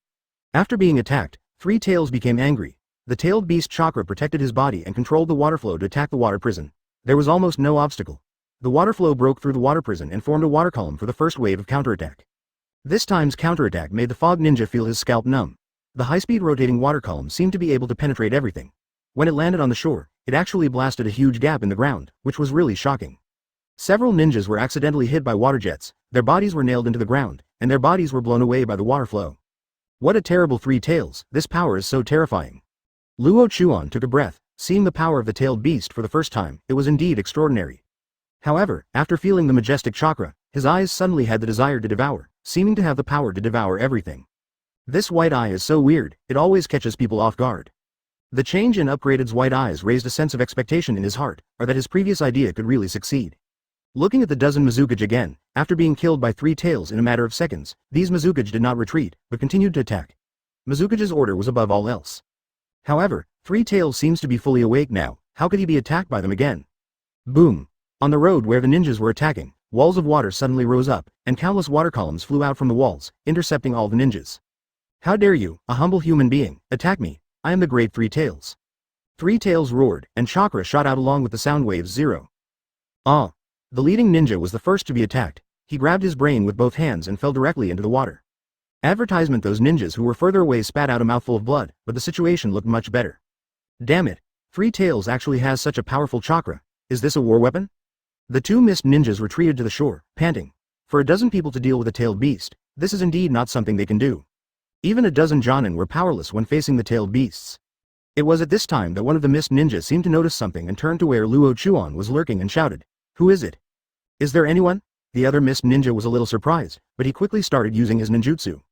After being attacked, Three Tails became angry. The tailed beast chakra protected his body and controlled the water flow to attack the water prison. There was almost no obstacle. The water flow broke through the water prison and formed a water column for the first wave of counterattack. This time's counterattack made the fog ninja feel his scalp numb. The high-speed rotating water column seemed to be able to penetrate everything. When it landed on the shore, it actually blasted a huge gap in the ground, which was really shocking. Several ninjas were accidentally hit by water jets, their bodies were nailed into the ground, and their bodies were blown away by the water flow. What a terrible Three Tails, this power is so terrifying. Luo Chuan took a breath, seeing the power of the tailed beast for the first time, it was indeed extraordinary. However, after feeling the majestic chakra, his eyes suddenly had the desire to devour, seeming to have the power to devour everything. This white eye is so weird, it always catches people off guard. The change in Upgraded's white eyes raised a sense of expectation in his heart, or that his previous idea could really succeed. Looking at the dozen Mizukage again, after being killed by Three Tails in a matter of seconds, these Mizukage did not retreat, but continued to attack. Mizukage's order was above all else. However, Three Tails seems to be fully awake now, how could he be attacked by them again? Boom! On the road where the ninjas were attacking, walls of water suddenly rose up, and countless water columns flew out from the walls, intercepting all the ninjas. How dare you, a humble human being, attack me? I am the great Three Tails. Three Tails roared, and chakra shot out along with the sound waves. Zero. Ah! The leading ninja was the first to be attacked. He grabbed his brain with both hands and fell directly into the water. Advertisement: those ninjas who were further away spat out a mouthful of blood, but the situation looked much better. Damn it! Three Tails actually has such a powerful chakra. Is this a war weapon? The two mist ninjas retreated to the shore, panting. For a dozen people to deal with a tailed beast, this is indeed not something they can do. Even a dozen Jonin were powerless when facing the tailed beasts. It was at this time that one of the mist ninjas seemed to notice something and turned to where Luo Chuan was lurking and shouted, "Who is it? Is there anyone?" The other mist ninja was a little surprised, but he quickly started using his ninjutsu.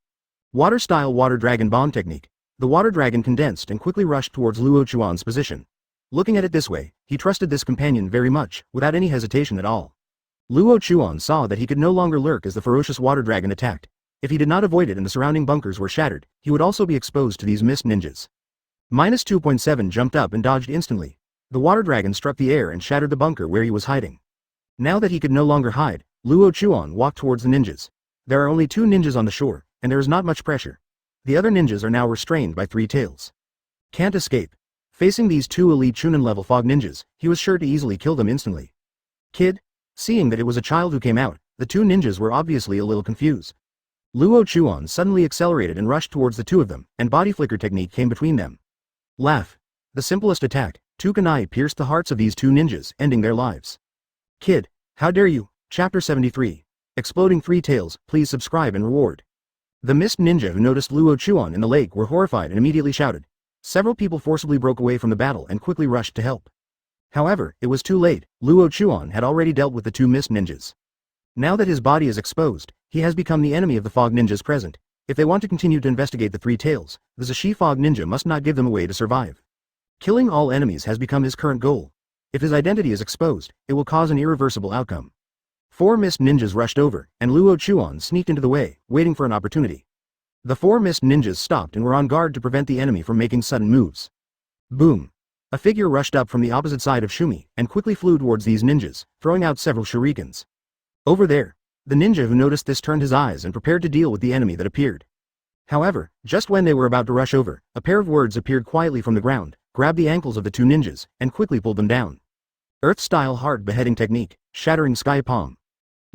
Water-style water dragon bomb technique. The water dragon condensed and quickly rushed towards Luo Chuan's position. Looking at it this way, he trusted this companion very much, without any hesitation at all. Luo Chuan saw that he could no longer lurk as the ferocious water dragon attacked. If he did not avoid it and the surrounding bunkers were shattered, he would also be exposed to these mist ninjas. -2.7 jumped up and dodged instantly. The water dragon struck the air and shattered the bunker where he was hiding. Now that he could no longer hide, Luo Chuan walked towards the ninjas. There are only 2 ninjas on the shore, and there is not much pressure. The other ninjas are now restrained by 3 tails. Can't escape. Facing these 2 elite Chunin level fog ninjas, he was sure to easily kill them instantly. Kid? Seeing that it was a child who came out, the 2 ninjas were obviously a little confused. Luo Chuan suddenly accelerated and rushed towards the 2 of them, and body flicker technique came between them. Laugh. The simplest attack, 2 kunai pierced the hearts of these 2 ninjas, ending their lives. Kid, how dare you? Chapter 73. Exploding 3 tails, please subscribe and reward. The mist ninja who noticed Luo Chuan in the lake were horrified and immediately shouted. Several people forcibly broke away from the battle and quickly rushed to help. However, it was too late. Luo Chuan had already dealt with the 2 mist ninjas. Now that his body is exposed, he has become the enemy of the fog ninjas present. If they want to continue to investigate the 3 tails, the Zashi fog ninja must not give them a way to survive. Killing all enemies has become his current goal. If his identity is exposed, it will cause an irreversible outcome. 4 mist ninjas rushed over, and Luo Chuan sneaked into the way, waiting for an opportunity. The 4 mist ninjas stopped and were on guard to prevent the enemy from making sudden moves. Boom! A figure rushed up from the opposite side of Shumi, and quickly flew towards these ninjas, throwing out several shurikens. Over there. The ninja who noticed this turned his eyes and prepared to deal with the enemy that appeared. However, just when they were about to rush over, a pair of words appeared quietly from the ground, grabbed the ankles of the 2 ninjas, and quickly pulled them down. Earth-style hard beheading technique, shattering sky palm.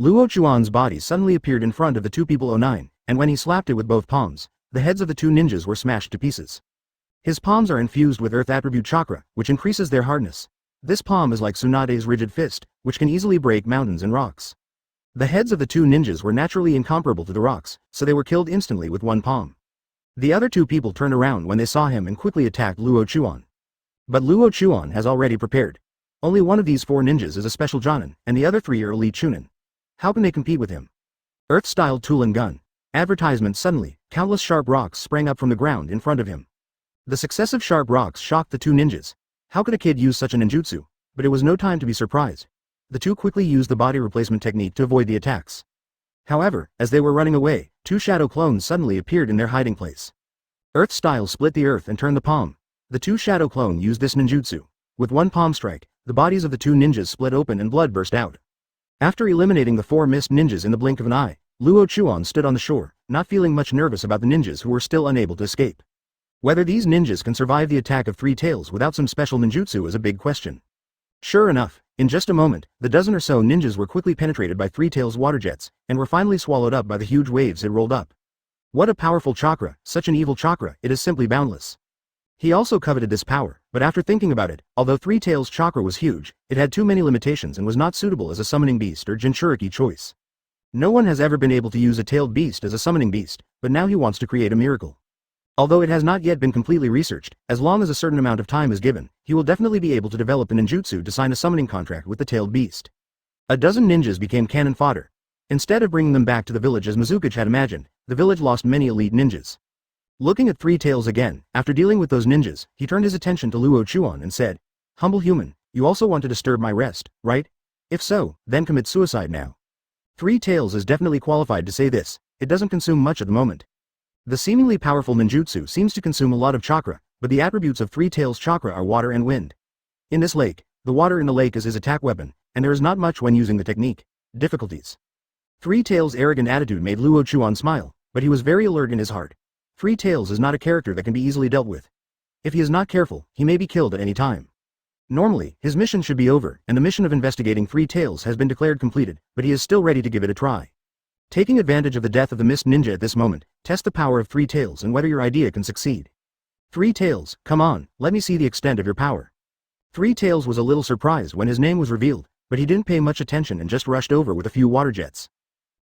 Luo Chuan's body suddenly appeared in front of the 2 people 09, and when he slapped it with both palms, the heads of the 2 ninjas were smashed to pieces. His palms are infused with earth attribute chakra, which increases their hardness. This palm is like Tsunade's rigid fist, which can easily break mountains and rocks. The heads of the 2 ninjas were naturally incomparable to the rocks, so they were killed instantly with 1 palm. The other 2 people turned around when they saw him and quickly attacked Luo Chuan. But Luo Chuan has already prepared. Only one of these 4 ninjas is a special Jonin, and the other 3 are elite Chunin. How can they compete with him? Earth-style tool and gun. Advertisement. Suddenly, countless sharp rocks sprang up from the ground in front of him. The successive sharp rocks shocked the 2 ninjas. How could a kid use such a ninjutsu? But it was no time to be surprised. The 2 quickly used the body replacement technique to avoid the attacks. However, as they were running away, 2 shadow clones suddenly appeared in their hiding place. Earth-style split the earth and turned the palm. The 2 shadow clone used this ninjutsu. With 1 palm strike, the bodies of the 2 ninjas split open and blood burst out. After eliminating the 4 mist ninjas in the blink of an eye, Luo Chuan stood on the shore, not feeling much nervous about the ninjas who were still unable to escape. Whether these ninjas can survive the attack of 3 tails without some special ninjutsu is a big question. Sure enough, in just a moment, the dozen or so ninjas were quickly penetrated by 3 tails water jets, and were finally swallowed up by the huge waves it rolled up. What a powerful chakra, such an evil chakra, it is simply boundless. He also coveted this power, but after thinking about it, although 3 tails chakra was huge, it had too many limitations and was not suitable as a summoning beast or Jinchuriki choice. No one has ever been able to use a tailed beast as a summoning beast, but now he wants to create a miracle. Although it has not yet been completely researched, as long as a certain amount of time is given, he will definitely be able to develop the ninjutsu to sign a summoning contract with the tailed beast. A dozen ninjas became cannon fodder. Instead of bringing them back to the village as Mizukage had imagined, the village lost many elite ninjas. Looking at 3 tails again, after dealing with those ninjas, he turned his attention to Luo Chuan and said, "Humble human, you also want to disturb my rest, right? If so, then commit suicide now." 3 tails is definitely qualified to say this. It doesn't consume much at the moment. The seemingly powerful ninjutsu seems to consume a lot of chakra, but the attributes of 3 tails chakra are water and wind. In this lake, the water in the lake is his attack weapon, and there is not much when using the technique. Difficulties. 3 tails' arrogant attitude made Luo Chuan smile, but he was very alert in his heart. 3 tails is not a character that can be easily dealt with. If he is not careful, he may be killed at any time. Normally, his mission should be over, and the mission of investigating 3 tails has been declared completed, but he is still ready to give it a try. Taking advantage of the death of the mist ninja at this moment, test the power of 3 tails and whether your idea can succeed. 3 tails, come on, let me see the extent of your power. 3 tails was a little surprised when his name was revealed, but he didn't pay much attention and just rushed over with a few water jets.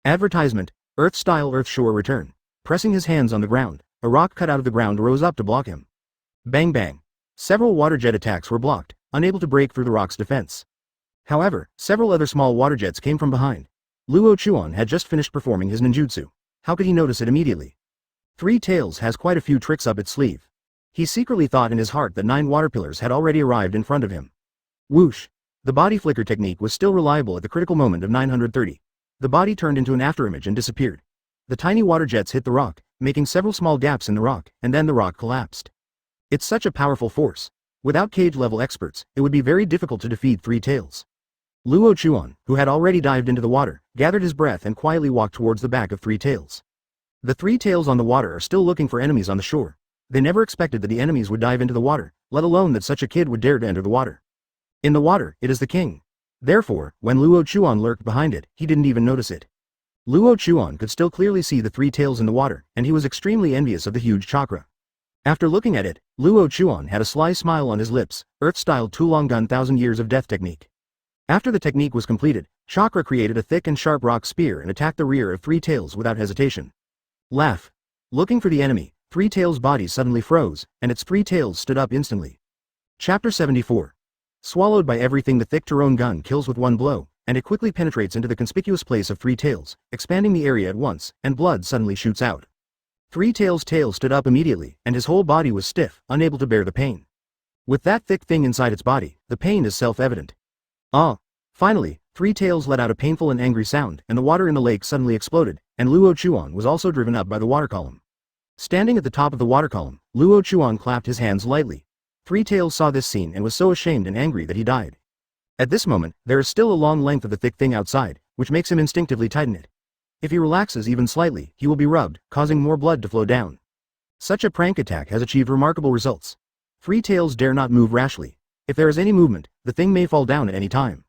Advertisement, Earth-style Earth Shore return. Pressing his hands on the ground, a rock cut out of the ground rose up to block him. Bang bang. Several water jet attacks were blocked, unable to break through the rock's defense. However, several other small water jets came from behind. Luo Chuan had just finished performing his ninjutsu. How could he notice it immediately? 3 tails has quite a few tricks up its sleeve. He secretly thought in his heart that 9 water pillars had already arrived in front of him. Whoosh! The body flicker technique was still reliable at the critical moment of 930. The body turned into an afterimage and disappeared. The tiny water jets hit the rock, making several small gaps in the rock, and then the rock collapsed. It's such a powerful force. Without cage-level experts, it would be very difficult to defeat Three Tails. Luo Chuan, who had already dived into the water, gathered his breath and quietly walked towards the back of Three Tails. The Three Tails on the water are still looking for enemies on the shore. They never expected that the enemies would dive into the water, let alone that such a kid would dare to enter the water. In the water, it is the king. Therefore, when Luo Chuan lurked behind it, he didn't even notice it. Luo Chuan could still clearly see the Three Tails in the water, and he was extremely envious of the huge chakra. After looking at it, Luo Chuan had a sly smile on his lips, Earth-style Tulong-gun 1000 Years of Death technique. After the technique was completed, Chakra created a thick and sharp rock spear and attacked the rear of Three Tails without hesitation. Laugh. Looking for the enemy, Three Tails' body suddenly froze, and its 3 tails stood up instantly. Chapter 74. Swallowed by everything. The thick Tyrone gun kills with one blow, and it quickly penetrates into the conspicuous place of Three Tails, expanding the area at once, and blood suddenly shoots out. Three Tails' tail stood up immediately, and his whole body was stiff, unable to bear the pain. With that thick thing inside its body, the pain is self-evident. Finally, Three Tails let out a painful and angry sound, and the water in the lake suddenly exploded, and Luo Chuan was also driven up by the water column. Standing at the top of the water column, Luo Chuan clapped his hands lightly. Three Tails saw this scene and was so ashamed and angry that he died. At this moment, there is still a long length of the thick thing outside, which makes him instinctively tighten it. If he relaxes even slightly, he will be rubbed, causing more blood to flow down. Such a prank attack has achieved remarkable results. Three Tails dare not move rashly. If there is any movement, the thing may fall down at any time.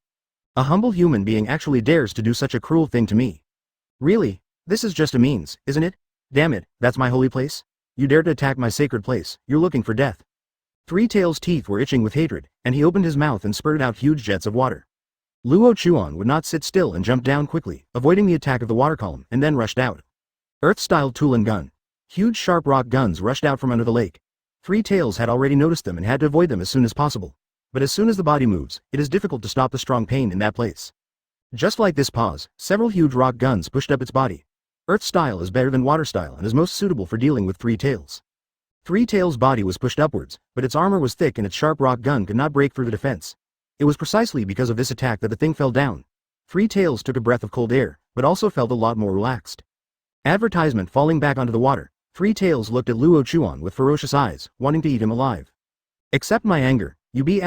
A humble human being actually dares to do such a cruel thing to me. Really? This is just a means, isn't it? Damn it, that's my holy place? You dare to attack my sacred place, you're looking for death. Three Tails' teeth were itching with hatred, and he opened his mouth and spurted out huge jets of water. Luo Chuan would not sit still and jumped down quickly, avoiding the attack of the water column, and then rushed out. Earth-style Tulan gun. Huge sharp rock guns rushed out from under the lake. Three Tails had already noticed them and had to avoid them as soon as possible. But as soon as the body moves, it is difficult to stop the strong pain in that place. Just like this pause, several huge rock guns pushed up its body. Earth-style is better than water-style and is most suitable for dealing with Three Tails. Three Tails' body was pushed upwards, but its armor was thick and its sharp rock gun could not break through the defense. It was precisely because of this attack that the thing fell down. Three Tails took a breath of cold air, but also felt a lot more relaxed. Advertisement falling back onto the water, Three Tails looked at Luo Chuan with ferocious eyes, wanting to eat him alive. Accept my anger, you be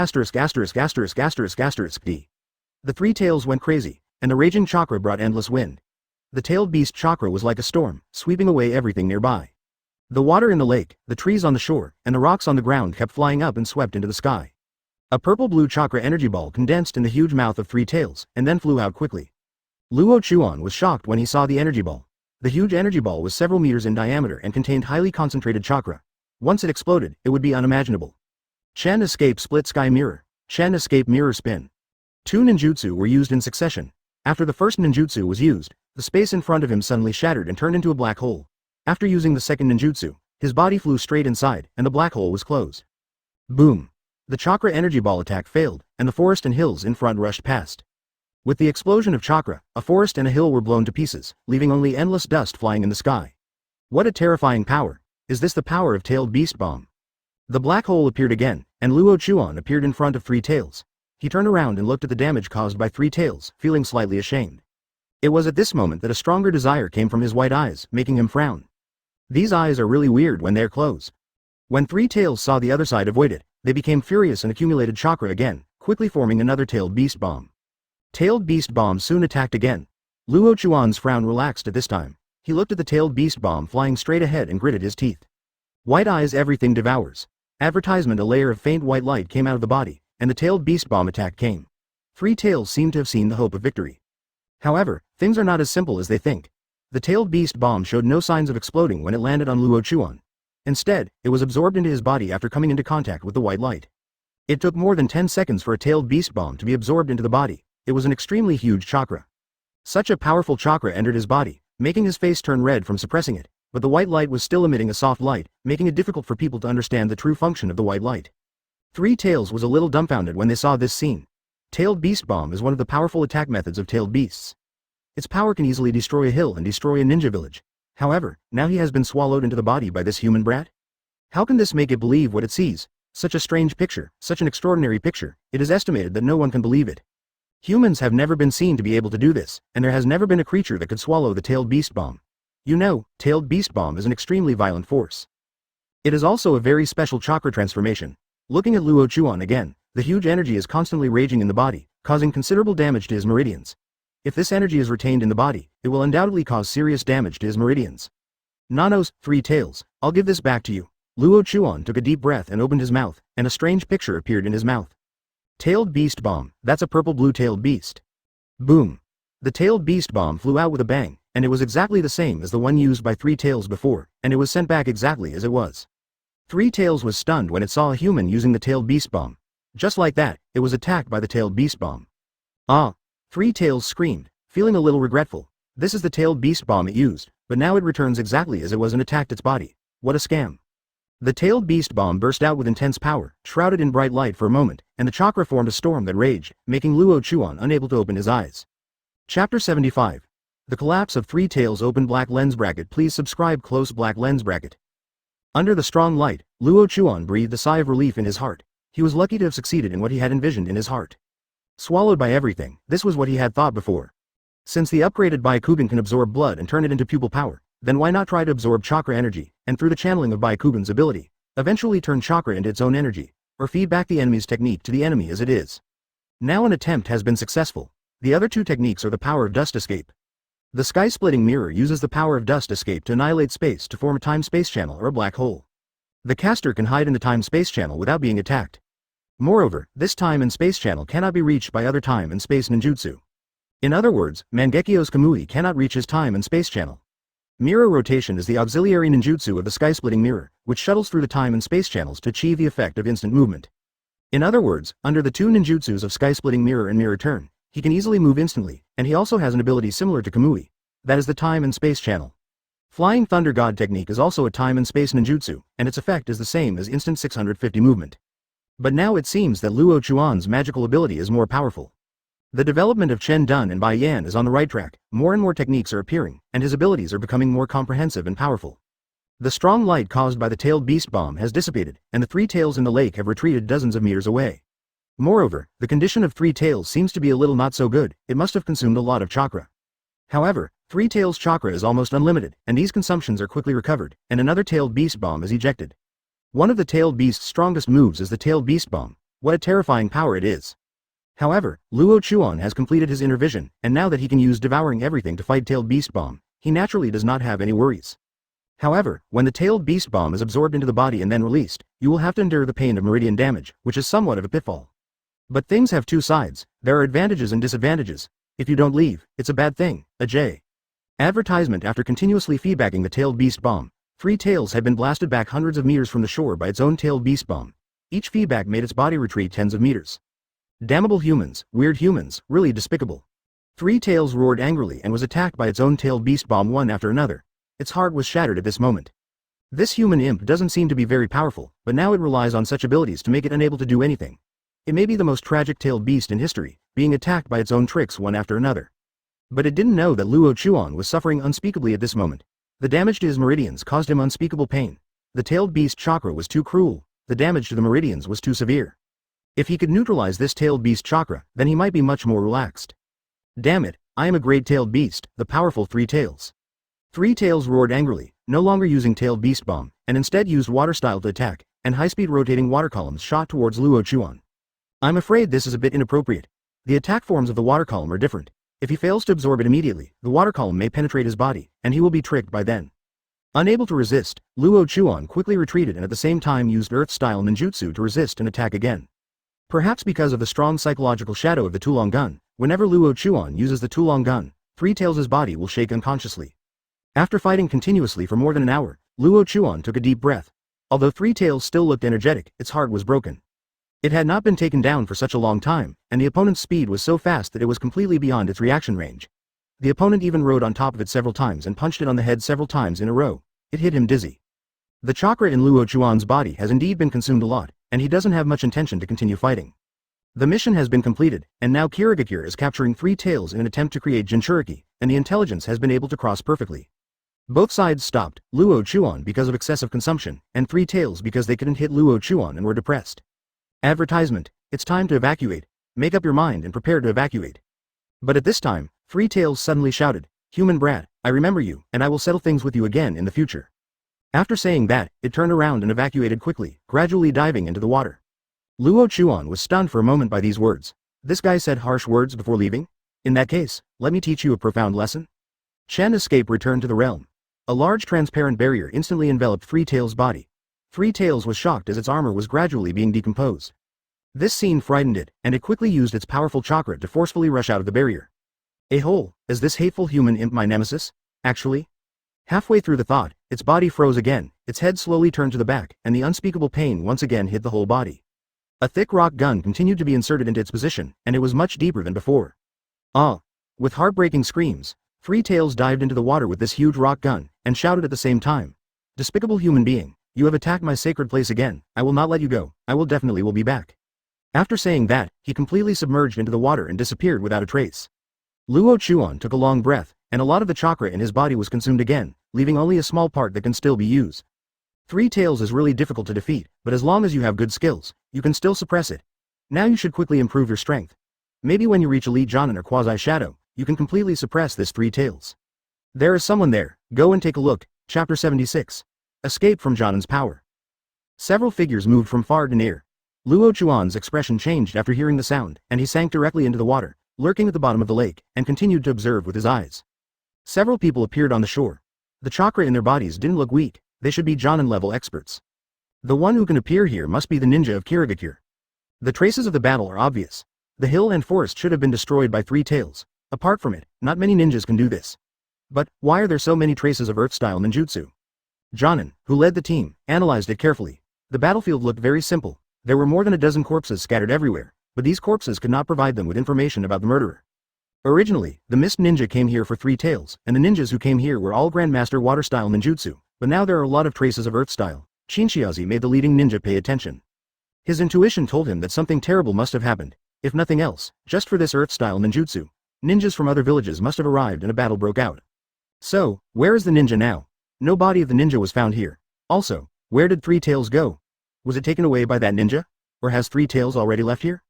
********************************************************************************************************************************************************************************************************************************************่ brought endless wind. The tailed beast chakra was like a storm, sweeping away everything nearby. The water in the lake, the trees on the shore, and the rocks on the ground kept flying up and swept into the sky. A purple-blue chakra energy ball condensed in the huge mouth of Three Tails, and then flew out quickly. Luo Chuan was shocked when he saw the energy ball. The huge energy ball was several meters in diameter and contained highly concentrated chakra. Once it exploded, it would be unimaginable. Chen escape split sky mirror. Chen escape mirror spin. 2 ninjutsu were used in succession. After the first ninjutsu was used, the space in front of him suddenly shattered and turned into a black hole. After using the second ninjutsu, his body flew straight inside, and the black hole was closed. Boom! The chakra energy ball attack failed, and the forest and hills in front rushed past. With the explosion of chakra, a forest and a hill were blown to pieces, leaving only endless dust flying in the sky. What a terrifying power! Is this the power of Tailed Beast Bomb? The black hole appeared again, and Luo Chuan appeared in front of Three Tails. He turned around and looked at the damage caused by Three Tails, feeling slightly ashamed. It was at this moment that a stronger desire came from his white eyes, making him frown. These eyes are really weird when they're closed. When Three Tails saw the other side avoid it, they became furious and accumulated chakra again, quickly forming another Tailed Beast Bomb. Tailed Beast Bomb soon attacked again. Luo Chuan's frown relaxed at this time. He looked at the Tailed Beast Bomb flying straight ahead and gritted his teeth. White eyes everything devours. Advertisement. A layer of faint white light came out of the body, and the Tailed Beast Bomb attack came. Three Tails seemed to have seen the hope of victory. However, things are not as simple as they think. The Tailed Beast Bomb showed no signs of exploding when it landed on Luo Chuan. Instead, it was absorbed into his body after coming into contact with the white light. It took more than 10 seconds for a Tailed Beast Bomb to be absorbed into the body. It was an extremely huge chakra. Such a powerful chakra entered his body, making his face turn red from suppressing it, but the white light was still emitting a soft light, making it difficult for people to understand the true function of the white light. Three Tails was a little dumbfounded when they saw this scene. Tailed Beast Bomb is one of the powerful attack methods of tailed beasts. Its power can easily destroy a hill and destroy a ninja village. However, now he has been swallowed into the body by this human brat? How can this make it believe what it sees? Such a strange picture, such an extraordinary picture, it is estimated that no one can believe it. Humans have never been seen to be able to do this, and there has never been a creature that could swallow the tailed beast bomb. You know, tailed beast bomb is an extremely violent force. It is also a very special chakra transformation. Looking at Luo Chuan again, the huge energy is constantly raging in the body, causing considerable damage to his meridians. If this energy is retained in the body, it will undoubtedly cause serious damage to his meridians. Nanos, three tails, I'll give this back to you. Luo Chuan took a deep breath and opened his mouth, and a strange picture appeared in his mouth. Tailed beast bomb, that's a purple blue tailed beast. Boom. The tailed beast bomb flew out with a bang, and it was exactly the same as the one used by Three Tails before, and it was sent back exactly as it was. Three Tails was stunned when it saw a human using the tailed beast bomb. Just like that, it was attacked by the tailed beast bomb. Ah! Three Tails screamed, feeling a little regretful. This is the tailed beast bomb it used, but now it returns exactly as it was and attacked its body. What a scam. The tailed beast bomb burst out with intense power, shrouded in bright light for a moment, and the chakra formed a storm that raged, making Luo Chuan unable to open his eyes. Chapter 75. The Collapse of Three Tails. Open black lens bracket. Please subscribe. Close black lens bracket. Under the strong light, Luo Chuan breathed a sigh of relief in his heart. He was lucky to have succeeded in what he had envisioned in his heart. Swallowed by everything, this was what he had thought before. Since the upgraded Byakugan can absorb blood and turn it into pupil power, then why not try to absorb chakra energy, and through the channeling of Byakugan's ability, eventually turn chakra into its own energy, or feed back the enemy's technique to the enemy as it is. Now an attempt has been successful. The other two techniques are the power of dust escape. The sky-splitting mirror uses the power of dust escape to annihilate space to form a time-space channel or a black hole. The caster can hide in the time-space channel without being attacked. Moreover, this time and space channel cannot be reached by other time and space ninjutsu. In other words, Mangekyo's Kamui cannot reach his time and space channel. Mirror rotation is the auxiliary ninjutsu of the sky-splitting mirror, which shuttles through the time and space channels to achieve the effect of instant movement. In other words, under the two ninjutsus of sky-splitting mirror and mirror turn, he can easily move instantly, and he also has an ability similar to Kamui. That is the time and space channel. Flying Thunder God technique is also a time and space ninjutsu, and its effect is the same as instant 650 movement. But now it seems that Luo Chuan's magical ability is more powerful. The development of Chen Dun and Bai Yan is on the right track, more and more techniques are appearing, and his abilities are becoming more comprehensive and powerful. The strong light caused by the tailed beast bomb has dissipated, and the Three Tails in the lake have retreated dozens of meters away. Moreover, the condition of Three Tails seems to be a little not so good. It must have consumed a lot of chakra. However, Three Tails' chakra is almost unlimited, and these consumptions are quickly recovered, and another tailed beast bomb is ejected. One of the tailed beast's strongest moves is the tailed beast bomb. What a terrifying power it is. However, Luo Chuan has completed his inner vision, and now that he can use devouring everything to fight tailed beast bomb, he naturally does not have any worries. However, when the tailed beast bomb is absorbed into the body and then released, you will have to endure the pain of meridian damage, which is somewhat of a pitfall. But things have two sides. There are advantages and disadvantages. If you don't leave, it's a bad thing. A J. Advertisement. After continuously feedbacking the tailed beast bomb, Three Tails had been blasted back hundreds of meters from the shore by its own tailed beast bomb. Each feedback made its body retreat tens of meters. Damnable humans, weird humans, really despicable. Three Tails roared angrily and was attacked by its own tailed beast bomb one after another. Its heart was shattered at this moment. This human imp doesn't seem to be very powerful, but now it relies on such abilities to make it unable to do anything. It may be the most tragic tailed beast in history, being attacked by its own tricks one after another. But it didn't know that Luo Chuan was suffering unspeakably at this moment. The damage to his meridians caused him unspeakable pain. The tailed beast chakra was too cruel. The damage to the meridians was too severe. If he could neutralize this tailed beast chakra, then he might be much more relaxed. Damn it, I am a great tailed beast, the powerful Three Tails. Three Tails roared angrily, no longer using tailed beast bomb, and instead used water style to attack, and high-speed rotating water columns shot towards Luo Chuan. I'm afraid this is a bit inappropriate. The attack forms of the water column are different. If he fails to absorb it immediately, the water column may penetrate his body, and he will be tricked by then. Unable to resist, Luo Chuan quickly retreated and at the same time used earth-style ninjutsu to resist and attack again. Perhaps because of the strong psychological shadow of the Tulong gun, whenever Luo Chuan uses the Tulong gun, Three Tails' body will shake unconsciously. After fighting continuously for more than an hour, Luo Chuan took a deep breath. Although Three Tails still looked energetic, its heart was broken. It had not been taken down for such a long time, and the opponent's speed was so fast that it was completely beyond its reaction range. The opponent even rode on top of it several times and punched it on the head several times in a row. It hit him dizzy. The chakra in Luo Chuan's body has indeed been consumed a lot, and he doesn't have much intention to continue fighting. The mission has been completed, and now Kirigakure is capturing Three Tails in an attempt to create Jinchuriki, and the intelligence has been able to cross perfectly. Both sides stopped, Luo Chuan because of excessive consumption, and Three Tails because they couldn't hit Luo Chuan and were depressed. Advertisement: it's time to evacuate. Make up your mind and prepare to evacuate. But at this time, Three Tails suddenly shouted, "Human brat, I remember you, and I will settle things with you again in the future." After saying that, it turned around and evacuated quickly, gradually diving into the water. Luo Chuan was stunned for a moment by these words. This guy said harsh words before leaving? In that case, let me teach you a profound lesson. Chen escape returned to the realm. A large transparent barrier instantly enveloped Three Tails' body. Three Tails was shocked as its armor was gradually being decomposed. This scene frightened it, and it quickly used its powerful chakra to forcefully rush out of the barrier. A hole, is this hateful human imp my nemesis? Actually? Halfway through the thought, its body froze again, its head slowly turned to the back, and the unspeakable pain once again hit the whole body. A thick rock gun continued to be inserted into its position, and it was much deeper than before. Ah! With heartbreaking screams, Three Tails dived into the water with this huge rock gun, and shouted at the same time. Despicable human being, you have attacked my sacred place again, I will not let you go, I will be back. After saying that, he completely submerged into the water and disappeared without a trace. Luo Chuan took a long breath, and a lot of the chakra in his body was consumed again, leaving only a small part that can still be used. Three Tails is really difficult to defeat, but as long as you have good skills, you can still suppress it. Now you should quickly improve your strength. Maybe when you reach Elite Jonin or Quasi-Shadow, you can completely suppress this Three Tails. There is someone there, go and take a look. Chapter 76. Escape from Jonin's power. Several figures moved from far to near. Luo Chuan's expression changed after hearing the sound, and he sank directly into the water, lurking at the bottom of the lake, and continued to observe with his eyes. Several people appeared on the shore. The chakra in their bodies didn't look weak, they should be Jonin-level experts. The one who can appear here must be the ninja of Kirigakure. The traces of the battle are obvious. The hill and forest should have been destroyed by Three Tails. Apart from it, not many ninjas can do this. But, why are there so many traces of Earth-style ninjutsu? Jonin, who led the team, analyzed it carefully. The battlefield looked very simple. There were more than a dozen corpses scattered everywhere, but these corpses could not provide them with information about the murderer. Originally, the Mist Ninja came here for Three Tails, and the ninjas who came here were all Grandmaster Water-style ninjutsu, but now there are a lot of traces of Earth-style. Shinshiazi made the leading ninja pay attention. His intuition told him that something terrible must have happened. If nothing else, just for this Earth-style ninjutsu, ninjas from other villages must have arrived and a battle broke out. So, where is the ninja now? No body of the ninja was found here. Also, where did Three Tails go? Was it taken away by that ninja? Or has Three Tails already left here?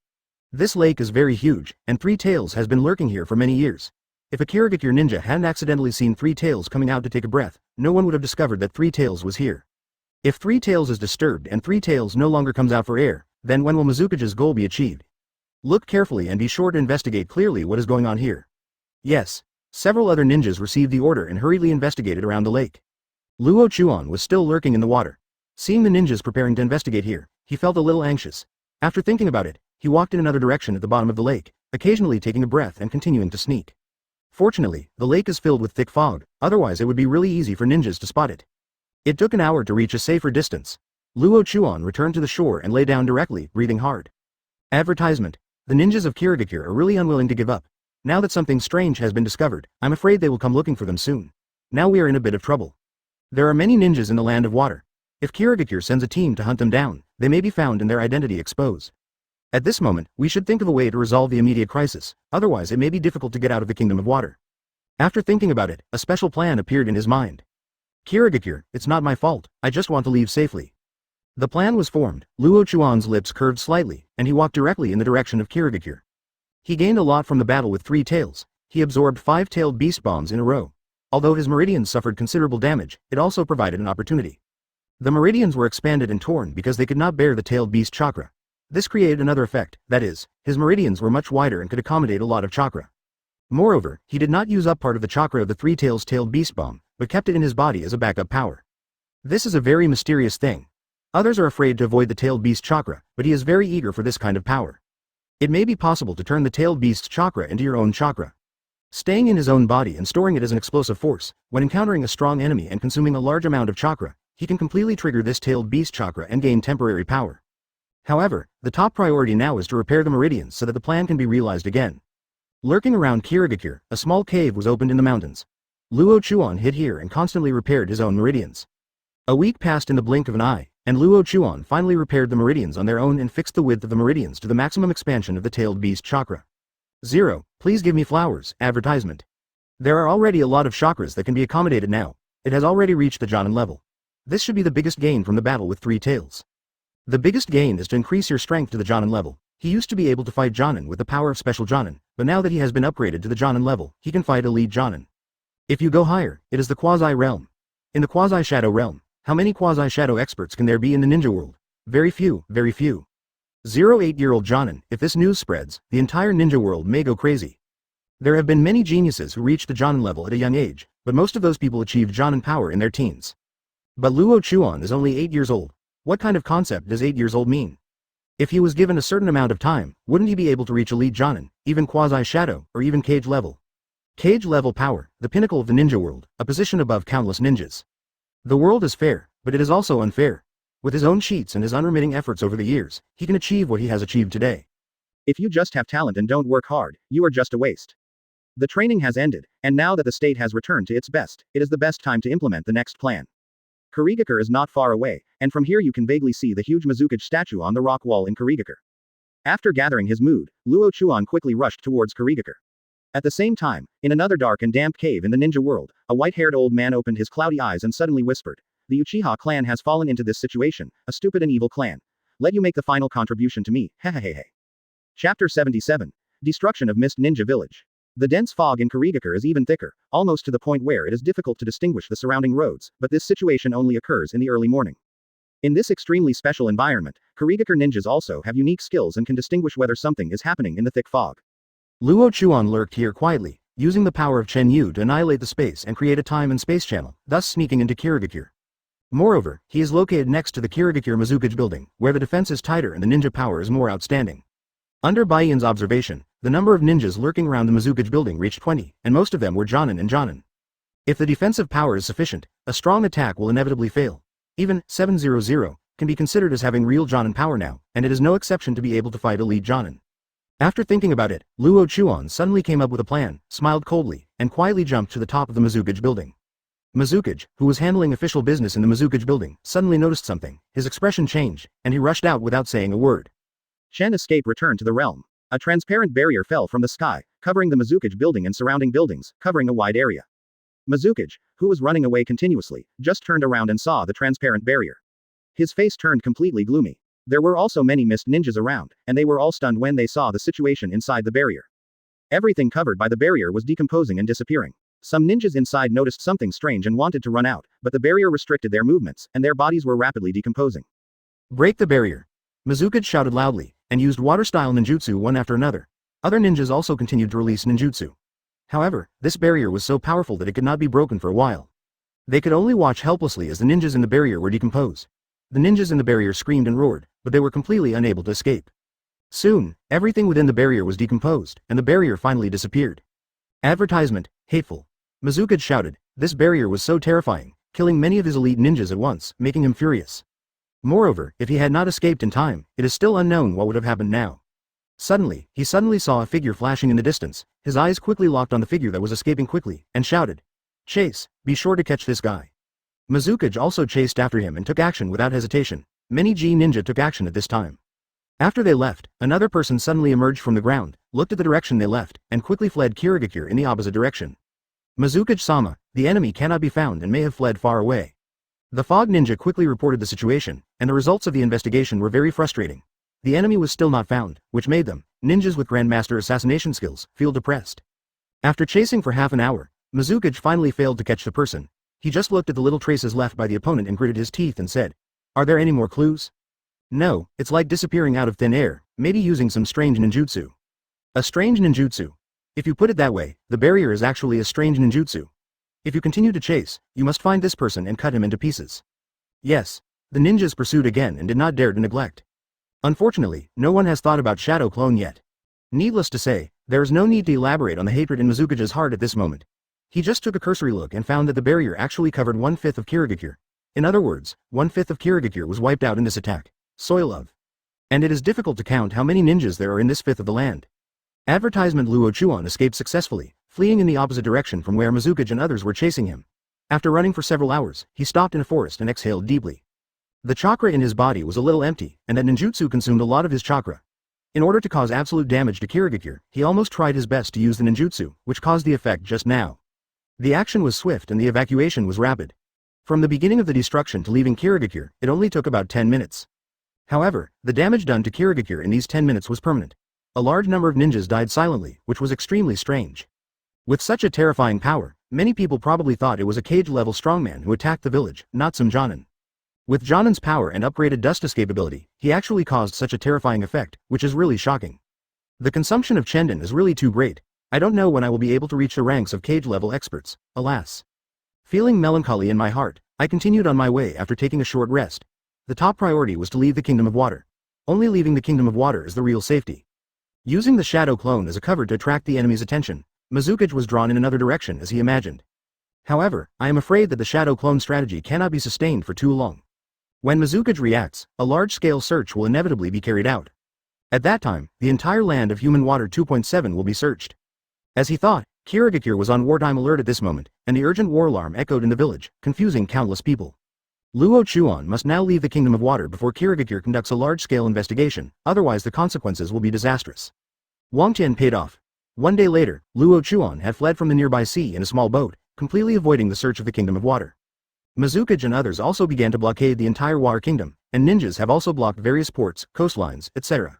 This lake is very huge, and Three Tails has been lurking here for many years. If a Kirigakure ninja hadn't accidentally seen Three Tails coming out to take a breath, no one would have discovered that Three Tails was here. If Three Tails is disturbed and Three Tails no longer comes out for air, then when will Mizukage's goal be achieved? Look carefully and be sure to investigate clearly what is going on here. Yes. Several other ninjas received the order and hurriedly investigated around the lake. Luo Chuan was still lurking in the water. Seeing the ninjas preparing to investigate here, he felt a little anxious. After thinking about it, he walked in another direction at the bottom of the lake, occasionally taking a breath and continuing to sneak. Fortunately, the lake is filled with thick fog, otherwise it would be really easy for ninjas to spot it. It took an hour to reach a safer distance. Luo Chuan returned to the shore and lay down directly, breathing hard. Advertisement. The ninjas of Kirigakure are really unwilling to give up. Now that something strange has been discovered, I'm afraid they will come looking for them soon. Now we are in a bit of trouble. There are many ninjas in the land of water. If Kirigakure sends a team to hunt them down, they may be found and their identity exposed. At this moment, we should think of a way to resolve the immediate crisis, otherwise it may be difficult to get out of the Kingdom of Water. After thinking about it, a special plan appeared in his mind. Kirigakure, it's not my fault, I just want to leave safely. The plan was formed. Luo Chuan's lips curved slightly, and he walked directly in the direction of Kirigakure. He gained a lot from the battle with Three Tails. He absorbed 5-tailed beast bombs in a row. Although his meridians suffered considerable damage, it also provided an opportunity. The meridians were expanded and torn because they could not bear the tailed beast chakra. This created another effect, that is, his meridians were much wider and could accommodate a lot of chakra. Moreover, he did not use up part of the chakra of the Three Tails tailed beast bomb, but kept it in his body as a backup power. This is a very mysterious thing. Others are afraid to avoid the tailed beast chakra, but he is very eager for this kind of power. It may be possible to turn the tailed beast's chakra into your own chakra. Staying in his own body and storing it as an explosive force, when encountering a strong enemy and consuming a large amount of chakra, he can completely trigger this tailed beast chakra and gain temporary power. However, the top priority now is to repair the meridians so that the plan can be realized again. Lurking around Kirigakure, a small cave was opened in the mountains. Luo Chuan hid here and constantly repaired his own meridians. A week passed in the blink of an eye, and Luo Chuan finally repaired the meridians on their own and fixed the width of the meridians to the maximum expansion of the tailed beast chakra. 0. Please give me flowers. Advertisement. There are already a lot of chakras that can be accommodated now. It has already reached the Jonin level. This should be the biggest gain from the battle with three tails. The biggest gain is to increase your strength to the Jonin level. He used to be able to fight Jonin with the power of special Jonin, but now that he has been upgraded to the Jonin level, he can fight elite Jonin. If you go higher, it is the quasi-realm. In the quasi-shadow realm, how many quasi-shadow experts can there be in the ninja world? Very few, very few. 8-year-old Jonin, if this news spreads, the entire ninja world may go crazy. There have been many geniuses who reached the Jonin level at a young age, but most of those people achieved Jonin power in their teens. But Luo Chuan is only 8 years old. What kind of concept does 8 years old mean? If he was given a certain amount of time, wouldn't he be able to reach elite Jonin, even quasi-shadow, or even cage level? Cage level power, the pinnacle of the ninja world, a position above countless ninjas. The world is fair, but it is also unfair. With his own cheats and his unremitting efforts over the years, he can achieve what he has achieved today. If you just have talent and don't work hard, you are just a waste. The training has ended, and now that the state has returned to its best, it is the best time to implement the next plan. Kurigakure is not far away, and from here you can vaguely see the huge Mizukage statue on the rock wall in Kurigakure. After gathering his mood, Luo Chuan quickly rushed towards Kurigakure. At the same time, in another dark and damp cave in the ninja world, a white-haired old man opened his cloudy eyes and suddenly whispered, "The Uchiha clan has fallen into this situation, a stupid and evil clan. Let you make the final contribution to me, hehehehe." Chapter 77. Destruction of Mist Ninja Village. The dense fog in Kurigakure is even thicker, almost to the point where it is difficult to distinguish the surrounding roads, but this situation only occurs in the early morning. In this extremely special environment, Kurigakure ninjas also have unique skills and can distinguish whether something is happening in the thick fog. Luo Chuan lurked here quietly, using the power of Chen Yu to annihilate the space and create a time and space channel, thus sneaking into Kurigakure. Moreover, he is located next to the Kurigakure Mizukage building, where the defense is tighter and the ninja power is more outstanding. Under Baiyan's observation, the number of ninjas lurking around the Mizukage building reached 20, and most of them were Jonin and Jonin. If the defensive power is sufficient, a strong attack will inevitably fail. Even 700 can be considered as having real Jonin power now, and it is no exception to be able to fight elite Jonin. After thinking about it, Luo Chuan suddenly came up with a plan, smiled coldly, and quietly jumped to the top of the Mizukage building. Mizukage, who was handling official business in the Mizukage building, suddenly noticed something, his expression changed, and he rushed out without saying a word. Chen escape returned to the realm. A transparent barrier fell from the sky, covering the Mizukage building and surrounding buildings, covering a wide area. Mizukage, who was running away continuously, just turned around and saw the transparent barrier. His face turned completely gloomy. There were also many mist ninjas around, and they were all stunned when they saw the situation inside the barrier. Everything covered by the barrier was decomposing and disappearing. Some ninjas inside noticed something strange and wanted to run out, but the barrier restricted their movements, and their bodies were rapidly decomposing. Break the barrier! Mizukage shouted loudly, and used water-style ninjutsu one after another. Other ninjas also continued to release ninjutsu. However, this barrier was so powerful that it could not be broken for a while. They could only watch helplessly as the ninjas in the barrier were decomposed. The ninjas in the barrier screamed and roared, but they were completely unable to escape. Soon, everything within the barrier was decomposed, and the barrier finally disappeared. Advertisement, hateful. Mizukage shouted, this barrier was so terrifying, killing many of his elite ninjas at once, making him furious. Moreover, if he had not escaped in time, it is still unknown what would have happened now. Suddenly, he saw a figure flashing in the distance, his eyes quickly locked on the figure that was escaping quickly, and shouted, "Chase, be sure to catch this guy." Mizukage also chased after him and took action without hesitation. Many G-ninja took action at this time. After they left, another person suddenly emerged from the ground, looked at the direction they left, and quickly fled Kurigakure in the opposite direction. Mizukage-sama, the enemy cannot be found and may have fled far away. The Fog Ninja quickly reported the situation, and the results of the investigation were very frustrating. The enemy was still not found, which made them, ninjas with Grandmaster assassination skills, feel depressed. After chasing for half an hour, Mizukage finally failed to catch the person. He just looked at the little traces left by the opponent and gritted his teeth and said, "Are there any more clues?" "No, it's like disappearing out of thin air, maybe using some strange ninjutsu." A strange ninjutsu. If you put it that way, the barrier is actually a strange ninjutsu. If you continue to chase, you must find this person and cut him into pieces. Yes. The ninjas pursued again and did not dare to neglect. Unfortunately, no one has thought about Shadow Clone yet. Needless to say, there is no need to elaborate on the hatred in Mizukage's heart at this moment. He just took a cursory look and found that the barrier actually covered 1/5 of Kurigakure. In other words, 1/5 of Kurigakure was wiped out in this attack. Soil of. And it is difficult to count how many ninjas there are in this fifth of the land. Advertisement Luo Chuan escaped successfully, fleeing in the opposite direction from where Mizukage and others were chasing him. After running for several hours, he stopped in a forest and exhaled deeply. The chakra in his body was a little empty, and that ninjutsu consumed a lot of his chakra. In order to cause absolute damage to Kurigakure, he almost tried his best to use the ninjutsu, which caused the effect just now. The action was swift and the evacuation was rapid. From the beginning of the destruction to leaving Kirigakure, it only took about 10 minutes. However, the damage done to Kirigakure in these 10 minutes was permanent. A large number of ninjas died silently, which was extremely strange. With such a terrifying power, many people probably thought it was a cage-level strongman who attacked the village, not some Jonin. With Jonin's power and upgraded dust escape ability, he actually caused such a terrifying effect, which is really shocking. The consumption of Chendon is really too great. I don't know when I will be able to reach the ranks of cage-level experts, alas. Feeling melancholy in my heart, I continued on my way after taking a short rest. The top priority was to leave the Kingdom of Water. Only leaving the Kingdom of Water is the real safety. Using the Shadow Clone as a cover to attract the enemy's attention, Mizukage was drawn in another direction as he imagined. However, I am afraid that the Shadow Clone strategy cannot be sustained for too long. When Mizukage reacts, a large-scale search will inevitably be carried out. At that time, the entire land of Human Water 2.7 will be searched. As he thought, Kirigakure was on wartime alert at this moment, and the urgent war alarm echoed in the village, confusing countless people. Luo Chuan must now leave the Kingdom of Water before Kirigakure conducts a large-scale investigation, otherwise the consequences will be disastrous. Wang Tian paid off. One day later, Luo Chuan had fled from the nearby sea in a small boat, completely avoiding the search of the Kingdom of Water. Mizukage and others also began to blockade the entire Water Kingdom, and ninjas have also blocked various ports, coastlines, etc.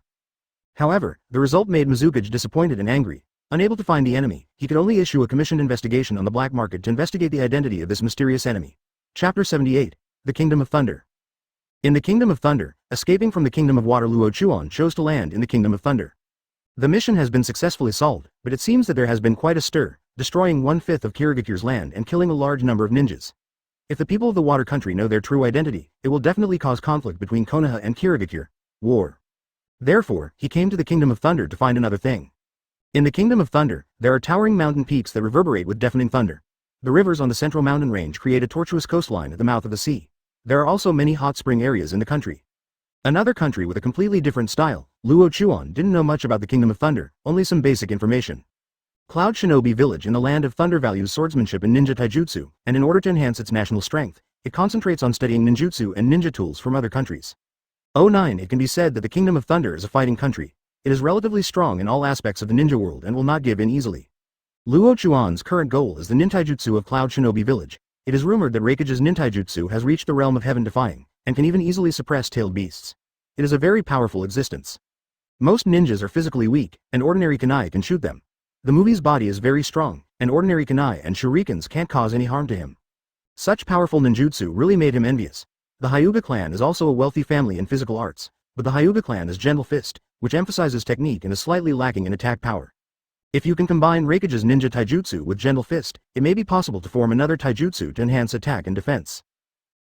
However, the result made Mizukage disappointed and angry. Unable to find the enemy, he could only issue a commissioned investigation on the black market to investigate the identity of this mysterious enemy. Chapter 78. The Kingdom of Thunder. In the Kingdom of Thunder, escaping from the Kingdom of Water, Luo Chuan chose to land in the Kingdom of Thunder. The mission has been successfully solved, but it seems that there has been quite a stir, destroying 1/5 of Kirigakure's land and killing a large number of ninjas. If the people of the Water Country know their true identity, it will definitely cause conflict between Konoha and Kirigakure. War. Therefore, he came to the Kingdom of Thunder to find another thing. In the Kingdom of Thunder, there are towering mountain peaks that reverberate with deafening thunder. The rivers on the central mountain range create a tortuous coastline at the mouth of the sea. There are also many hot spring areas in the country. Another country with a completely different style, Luo Chuan didn't know much about the Kingdom of Thunder, only some basic information. Cloud Shinobi Village in the Land of Thunder values swordsmanship and ninja taijutsu, and in order to enhance its national strength, it concentrates on studying ninjutsu and ninja tools from other countries. 09 It can be said that the Kingdom of Thunder is a fighting country. It is relatively strong in all aspects of the ninja world and will not give in easily. Luo Chuan's current goal is the nintaijutsu of Cloud Shinobi Village. It is rumored that Raikage's nintaijutsu has reached the realm of heaven defying, and can even easily suppress tailed beasts. It is a very powerful existence. Most ninjas are physically weak, and ordinary kunai can shoot them. The movie's body is very strong, and ordinary kunai and shurikens can't cause any harm to him. Such powerful ninjutsu really made him envious. The Hyuga clan is also a wealthy family in physical arts, but the Hyuga clan is Gentle Fist, which emphasizes technique and is slightly lacking in attack power. If you can combine Raikage's ninja taijutsu with Gentle Fist, it may be possible to form another taijutsu to enhance attack and defense.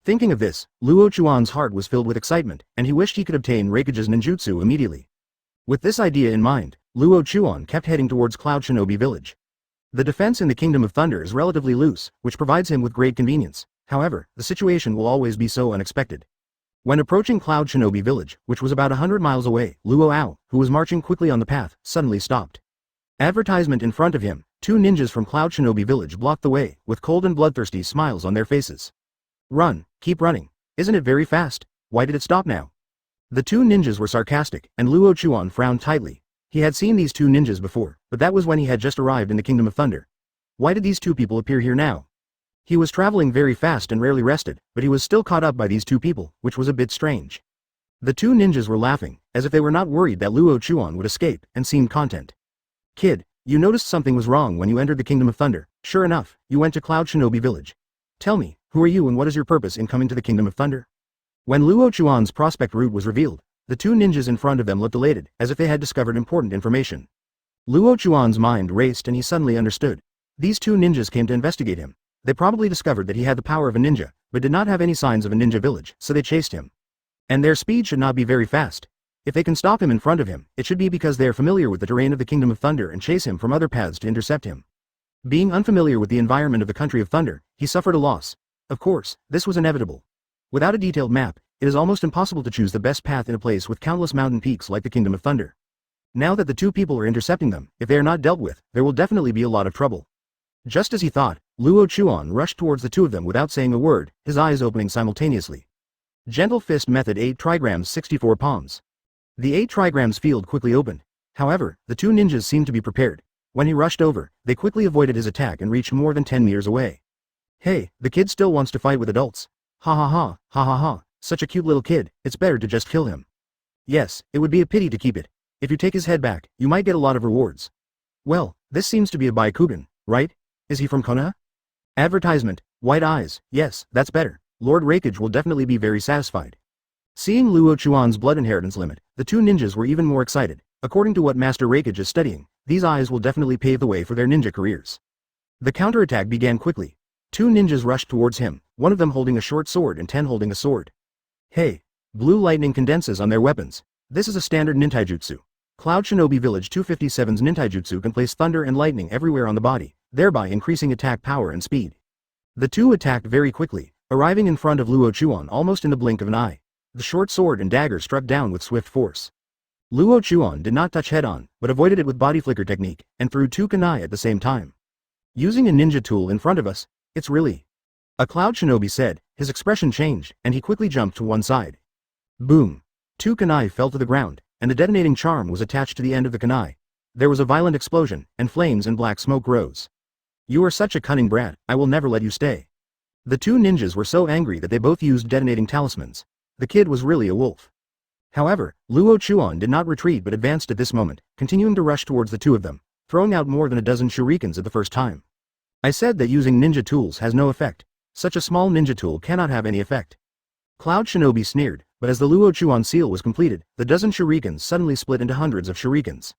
Thinking of this, Luo Chuan's heart was filled with excitement, and he wished he could obtain Raikage's ninjutsu immediately. With this idea in mind, Luo Chuan kept heading towards Cloud Shinobi Village. The defense in the Kingdom of Thunder is relatively loose, which provides him with great convenience. However, the situation will always be so unexpected. When approaching Cloud Shinobi Village, which was about 100 miles away, Luo Ao, who was marching quickly on the path, suddenly stopped. Advertisement in front of him, 2 ninjas from Cloud Shinobi Village blocked the way, with cold and bloodthirsty smiles on their faces. Run, keep running. Isn't it very fast? Why did it stop now? The 2 ninjas were sarcastic, and Luo Chuan frowned tightly. He had seen these 2 ninjas before, but that was when he had just arrived in the Kingdom of Thunder. Why did these 2 people appear here now? He was traveling very fast and rarely rested, but he was still caught up by these 2 people, which was a bit strange. The 2 ninjas were laughing, as if they were not worried that Luo Chuan would escape, and seemed content. Kid, you noticed something was wrong when you entered the Kingdom of Thunder. Sure enough, you went to Cloud Shinobi Village. Tell me, who are you and what is your purpose in coming to the Kingdom of Thunder? When Luo Chuan's prospect route was revealed, the 2 ninjas in front of them looked elated, as if they had discovered important information. Luo Chuan's mind raced and he suddenly understood. These 2 ninjas came to investigate him. They probably discovered that he had the power of a ninja, but did not have any signs of a ninja village, so they chased him. And their speed should not be very fast. If they can stop him in front of him, it should be because they are familiar with the terrain of the Kingdom of Thunder and chase him from other paths to intercept him. Being unfamiliar with the environment of the Country of Thunder, he suffered a loss. Of course, this was inevitable. Without a detailed map, it is almost impossible to choose the best path in a place with countless mountain peaks like the Kingdom of Thunder. Now that the 2 people are intercepting them, if they are not dealt with, there will definitely be a lot of trouble. Just as he thought, Luo Chuan rushed towards the 2 of them without saying a word, his eyes opening simultaneously. Gentle Fist Method 8 trigrams 64 palms. The 8 trigrams field quickly opened. However, the 2 ninjas seemed to be prepared. When he rushed over, they quickly avoided his attack and reached more than 10 meters away. Hey, the kid still wants to fight with adults. Ha ha ha, ha ha ha, such a cute little kid, it's better to just kill him. Yes, it would be a pity to keep it. If you take his head back, you might get a lot of rewards. Well, this seems to be a Byakugan, right? Is he from Konoha? Advertisement, white eyes, yes, that's better. Lord Raikage will definitely be very satisfied. Seeing Luo Chuan's blood inheritance limit, the two ninjas were even more excited. According to what Master Raikage is studying, these eyes will definitely pave the way for their ninja careers. The counterattack began quickly. Two ninjas rushed towards him, one of them holding a short sword and 10 holding a sword. Hey! Blue lightning condenses on their weapons. This is a standard nintaijutsu. Cloud Shinobi Village 257's nintaijutsu can place thunder and lightning everywhere on the body, thereby increasing attack power and speed. The two attacked very quickly, arriving in front of Luo Chuan almost in the blink of an eye. The short sword and dagger struck down with swift force. Luo Chuan did not touch head-on, but avoided it with body flicker technique, and threw two kunai at the same time. Using a ninja tool in front of us, it's really... A Cloud Shinobi said, his expression changed, and he quickly jumped to one side. Boom! Two kunai fell to the ground, and the detonating charm was attached to the end of the kunai. There was a violent explosion, and flames and black smoke rose. You are such a cunning brat, I will never let you stay. The two ninjas were so angry that they both used detonating talismans. The kid was really a wolf. However, Luo Chuan did not retreat but advanced at this moment, continuing to rush towards the two of them, throwing out more than a dozen shurikens at the first time. I said that using ninja tools has no effect. Such a small ninja tool cannot have any effect. Cloud Shinobi sneered, but as the Luo Chuan seal was completed, the dozen shurikens suddenly split into hundreds of shurikens.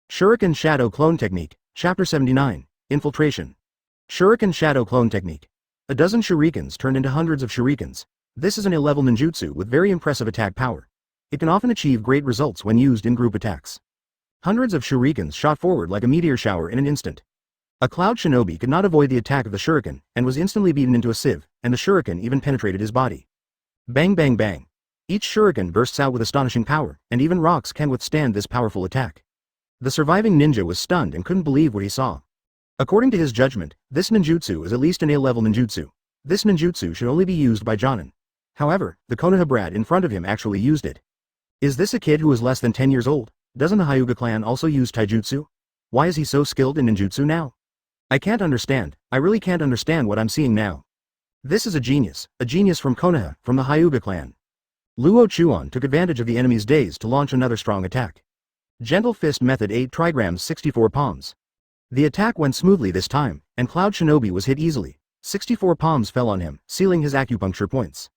Shuriken Shadow Clone Technique, Chapter 79, Infiltration. Shuriken Shadow Clone Technique. A dozen shurikens turned into hundreds of shurikens. This is an A-level ninjutsu with very impressive attack power. It can often achieve great results when used in group attacks. Hundreds of shurikens shot forward like a meteor shower in an instant. A Cloud Shinobi could not avoid the attack of the shuriken, and was instantly beaten into a sieve, and the shuriken even penetrated his body. Bang bang bang. Each shuriken bursts out with astonishing power, and even rocks can withstand this powerful attack. The surviving ninja was stunned and couldn't believe what he saw. According to his judgment, this ninjutsu is at least an A-level ninjutsu. This ninjutsu should only be used by Jonin. However, the Konoha brat in front of him actually used it. Is this a kid who is less than 10 years old? Doesn't the Hyuga clan also use taijutsu? Why is he so skilled in ninjutsu now? I can't understand, I really can't understand what I'm seeing now. This is a genius from Konoha, from the Hyuga clan. Luo Chuan took advantage of the enemy's daze to launch another strong attack. Gentle Fist Method 8 trigrams 64 palms. The attack went smoothly this time, and Cloud Shinobi was hit easily. 64 palms fell on him, sealing his acupuncture points.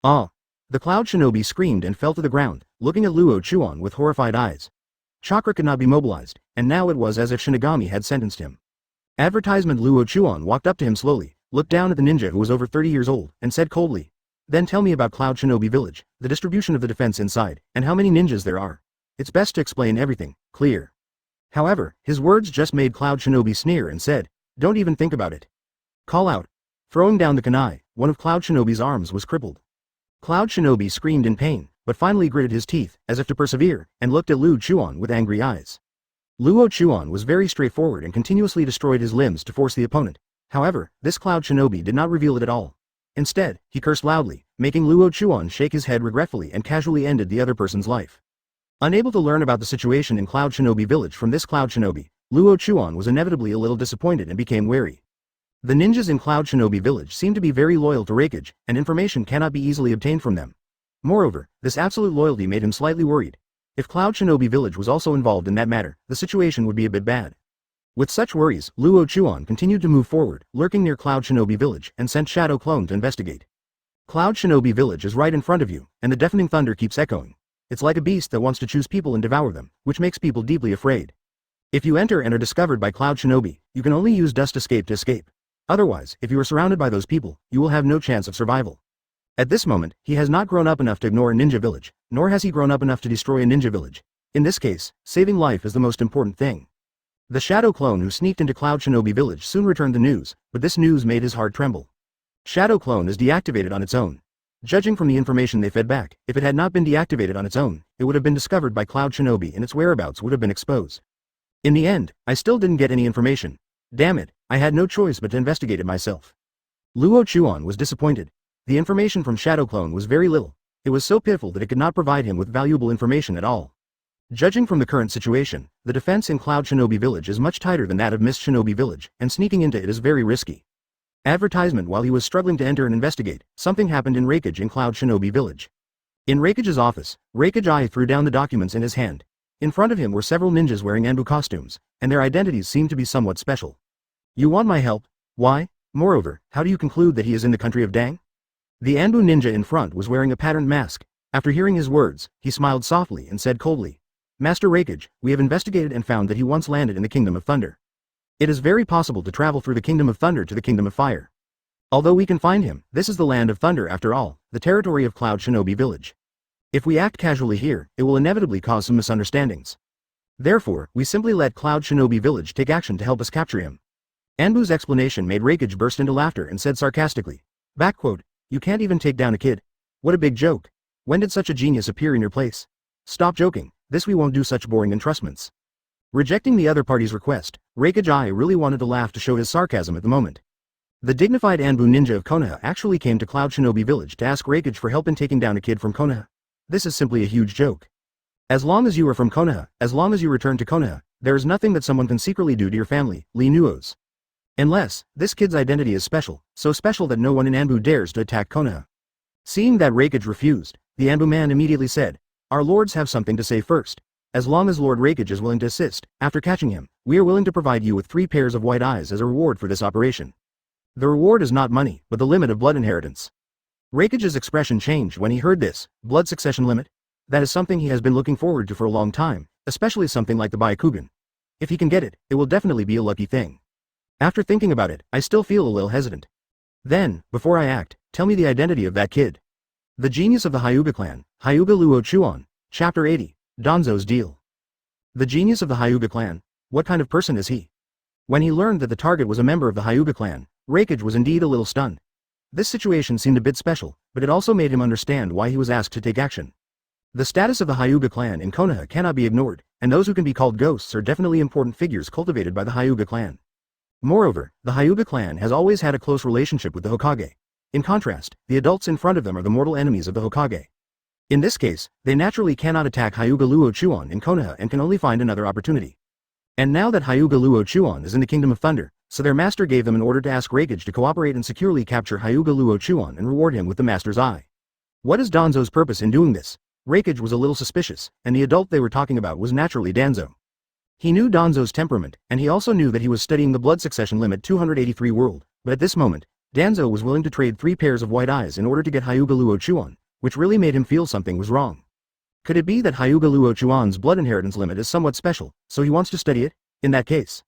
Ah! The Cloud Shinobi screamed and fell to the ground, looking at Luo Chuan with horrified eyes. Chakra could not be mobilized, and now it was as if Shinigami had sentenced him. Advertisement. Luo Chuan walked up to him slowly, looked down at the ninja who was over 30 years old, and said coldly, "Then tell me about Cloud Shinobi Village, the distribution of the defense inside, and how many ninjas there are. It's best to explain everything, clear." However, his words just made Cloud Shinobi sneer and said, "Don't even think about it. Call out." Throwing down the kunai, one of Cloud Shinobi's arms was crippled. Cloud Shinobi screamed in pain, but finally gritted his teeth, as if to persevere, and looked at Luo Chuan with angry eyes. Luo Chuan was very straightforward and continuously destroyed his limbs to force the opponent. However, this Cloud Shinobi did not reveal it at all. Instead, he cursed loudly, making Luo Chuan shake his head regretfully and casually ended the other person's life. Unable to learn about the situation in Cloud Shinobi Village from this Cloud Shinobi, Luo Chuan was inevitably a little disappointed and became wary. The ninjas in Cloud Shinobi Village seem to be very loyal to Raikage, and information cannot be easily obtained from them. Moreover, this absolute loyalty made him slightly worried. If Cloud Shinobi Village was also involved in that matter, the situation would be a bit bad. With such worries, Luo Chuan continued to move forward, lurking near Cloud Shinobi Village, and sent Shadow Clone to investigate. Cloud Shinobi Village is right in front of you, and the deafening thunder keeps echoing. It's like a beast that wants to choose people and devour them, which makes people deeply afraid. If you enter and are discovered by Cloud Shinobi, you can only use Dust Escape to escape. Otherwise, if you are surrounded by those people, you will have no chance of survival. At this moment, he has not grown up enough to ignore a ninja village, nor has he grown up enough to destroy a ninja village. In this case, saving life is the most important thing. The Shadow Clone who sneaked into Cloud Shinobi Village soon returned the news, but this news made his heart tremble. Shadow Clone is deactivated on its own. Judging from the information they fed back, if it had not been deactivated on its own, it would have been discovered by Cloud Shinobi and its whereabouts would have been exposed. In the end, I still didn't get any information. Damn it, I had no choice but to investigate it myself. Luo Chuan was disappointed. The information from Shadow Clone was very little. It was so pitiful that it could not provide him with valuable information at all. Judging from the current situation, the defense in Cloud Shinobi Village is much tighter than that of Mist Shinobi Village, and sneaking into it is very risky. Advertisement. While he was struggling to enter and investigate, something happened in Reikage in Cloud Shinobi Village. In Reikage's office, Reikage I threw down the documents in his hand. In front of him were several ninjas wearing Anbu costumes, and their identities seemed to be somewhat special. You want my help? Why? Moreover, how do you conclude that he is in the country of Dang? The Anbu ninja in front was wearing a patterned mask. After hearing his words, he smiled softly and said coldly, Master Reikage, we have investigated and found that he once landed in the Kingdom of Thunder. It is very possible to travel through the Kingdom of Thunder to the Kingdom of Fire. Although we can find him, this is the land of thunder after all, the territory of Cloud Shinobi Village. If we act casually here, it will inevitably cause some misunderstandings. Therefore, we simply let Cloud Shinobi Village take action to help us capture him. Anbu's explanation made Reikage burst into laughter and said sarcastically, backquote, you can't even take down a kid. What a big joke. When did such a genius appear in your place? Stop joking, this we won't do such boring entrustments. Rejecting the other party's request, Reikage I really wanted to laugh to show his sarcasm at the moment. The dignified Anbu ninja of Konoha actually came to Cloud Shinobi Village to ask Reikage for help in taking down a kid from Konoha. This is simply a huge joke. As long as you are from Konoha, as long as you return to Konoha, there is nothing that someone can secretly do to your family, Lee Nuos. Unless, this kid's identity is special, so special that no one in Anbu dares to attack Konoha. Seeing that Reikage refused, the Anbu man immediately said, our lords have something to say first. As long as Lord Reikage is willing to assist, after catching him, we are willing to provide you with 3 pairs of white eyes as a reward for this operation. The reward is not money, but the limit of blood inheritance. Reikage's expression changed when he heard this, blood succession limit? That is something he has been looking forward to for a long time, especially something like the Byakugan. If he can get it, it will definitely be a lucky thing. After thinking about it, I still feel a little hesitant. Then, before I act, tell me the identity of that kid. The genius of the Hyuga clan, Hyuga Luo Chuan, Chapter 80, Danzo's Deal. The genius of the Hyuga clan? What kind of person is he? When he learned that the target was a member of the Hyuga clan, Reikage was indeed a little stunned. This situation seemed a bit special, but it also made him understand why he was asked to take action. The status of the Hyuga clan in Konoha cannot be ignored, and those who can be called ghosts are definitely important figures cultivated by the Hyuga clan. Moreover, the Hyuga clan has always had a close relationship with the Hokage. In contrast, the adults in front of them are the mortal enemies of the Hokage. In this case, they naturally cannot attack Hyuga Luo Chuan in Konoha and can only find another opportunity. And now that Hyuga Luo Chuan is in the Kingdom of Thunder, so their master gave them an order to ask Reikage to cooperate and securely capture Hyuga Luo Chuan and reward him with the master's eye. What is Danzo's purpose in doing this? Reikage was a little suspicious, and the adult they were talking about was naturally Danzo. He knew Danzo's temperament, and he also knew that he was studying the blood succession limit 283 world, but at this moment, Danzo was willing to trade 3 pairs of white eyes in order to get Hyuga Luo Chuan, which really made him feel something was wrong. Could it be that Hyuga Luo Chuan's blood inheritance limit is somewhat special, so he wants to study it? In that case,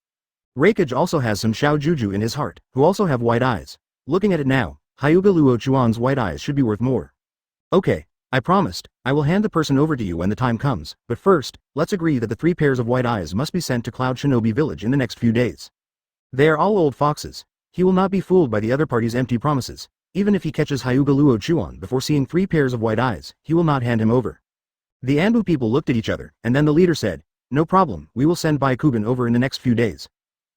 Reikage also has some Shao Juju in his heart, who also have white eyes. Looking at it now, Hyuga Luo Chuan's white eyes should be worth more. Okay, I promised, I will hand the person over to you when the time comes, but first, let's agree that the 3 pairs of white eyes must be sent to Cloud Shinobi Village in the next few days. They are all old foxes. He will not be fooled by the other party's empty promises. Even if he catches Hyuga Luo Chuan before seeing 3 pairs of white eyes, he will not hand him over. The Anbu people looked at each other, and then the leader said, no problem, we will send Byakugan over in the next few days.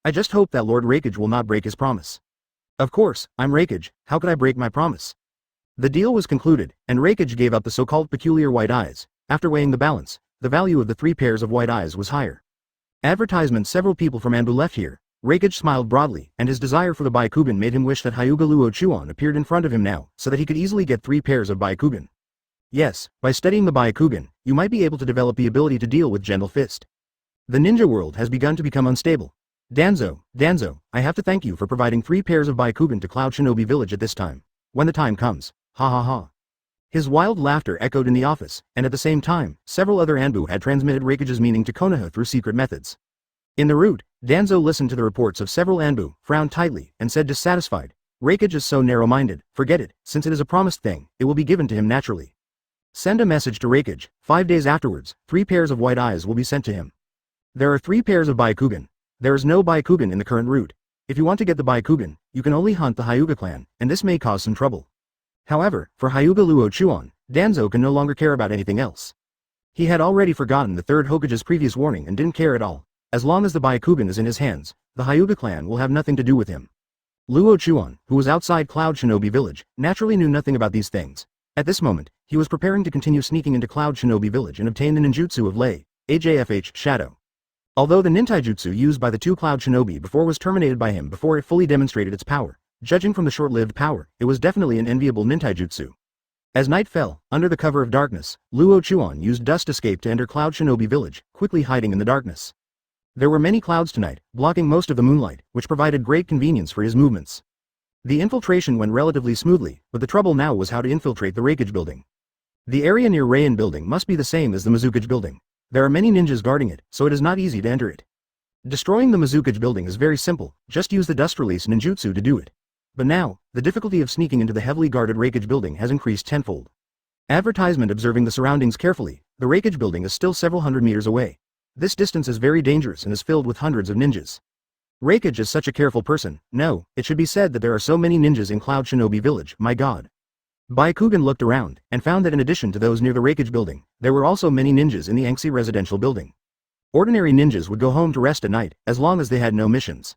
I just hope that Lord Reikage will not break his promise. Of course, I'm Reikage, how could I break my promise? The deal was concluded, and Reikage gave up the so-called peculiar white eyes. After weighing the balance, the value of the 3 pairs of white eyes was higher. Advertisement. Several people from Anbu left here. Reikage smiled broadly, and his desire for the Byakugan made him wish that Hyuga Luo Chuan appeared in front of him now, so that he could easily get 3 pairs of Byakugan. Yes, by studying the Byakugan, you might be able to develop the ability to deal with Gentle Fist. The ninja world has begun to become unstable. Danzo, I have to thank you for providing 3 pairs of Byakugan to Cloud Shinobi Village at this time. When the time comes, ha ha ha. His wild laughter echoed in the office, and at the same time, several other Anbu had transmitted Reikage's meaning to Konoha through secret methods. In the route, Danzo listened to the reports of several Anbu, frowned tightly, and said dissatisfied, Reikage is so narrow-minded, forget it, since it is a promised thing, it will be given to him naturally. Send a message to Reikage. 5 days afterwards, 3 pairs of white eyes will be sent to him. There are 3 pairs of Byakugan. There is no Byakugan in the current route. If you want to get the Byakugan, you can only hunt the Hyuga clan, and this may cause some trouble. However, for Hyuga Luo Chuan, Danzo can no longer care about anything else. He had already forgotten the 3rd Hokage's previous warning and didn't care at all. As long as the Byakugan is in his hands, the Hyuga clan will have nothing to do with him. Luo Chuan, who was outside Cloud Shinobi Village, naturally knew nothing about these things. At this moment, he was preparing to continue sneaking into Cloud Shinobi Village and obtain the ninjutsu of Lei, AJFH Shadow. Although the nintaijutsu used by the two Cloud Shinobi before was terminated by him before it fully demonstrated its power, judging from the short-lived power, it was definitely an enviable nintaijutsu. As night fell, under the cover of darkness, Luo Chuan used dust escape to enter Cloud Shinobi village, quickly hiding in the darkness. There were many clouds tonight, blocking most of the moonlight, which provided great convenience for his movements. The infiltration went relatively smoothly, but the trouble now was how to infiltrate the Reikage building. The area near Rayan building must be the same as the Mizukage building. There are many ninjas guarding it, so it is not easy to enter it. Destroying the Mizukage building is very simple, just use the dust release ninjutsu to do it. But now, the difficulty of sneaking into the heavily guarded Reikage building has increased tenfold. Advertisement observing the surroundings carefully, the Reikage building is still several hundred meters away. This distance is very dangerous and is filled with hundreds of ninjas. Reikage is such a careful person. No, it should be said that there are so many ninjas in Cloud Shinobi village, my god. Byakugan looked around, and found that in addition to those near the Reikage building, there were also many ninjas in the Anxi residential building. Ordinary ninjas would go home to rest at night, as long as they had no missions.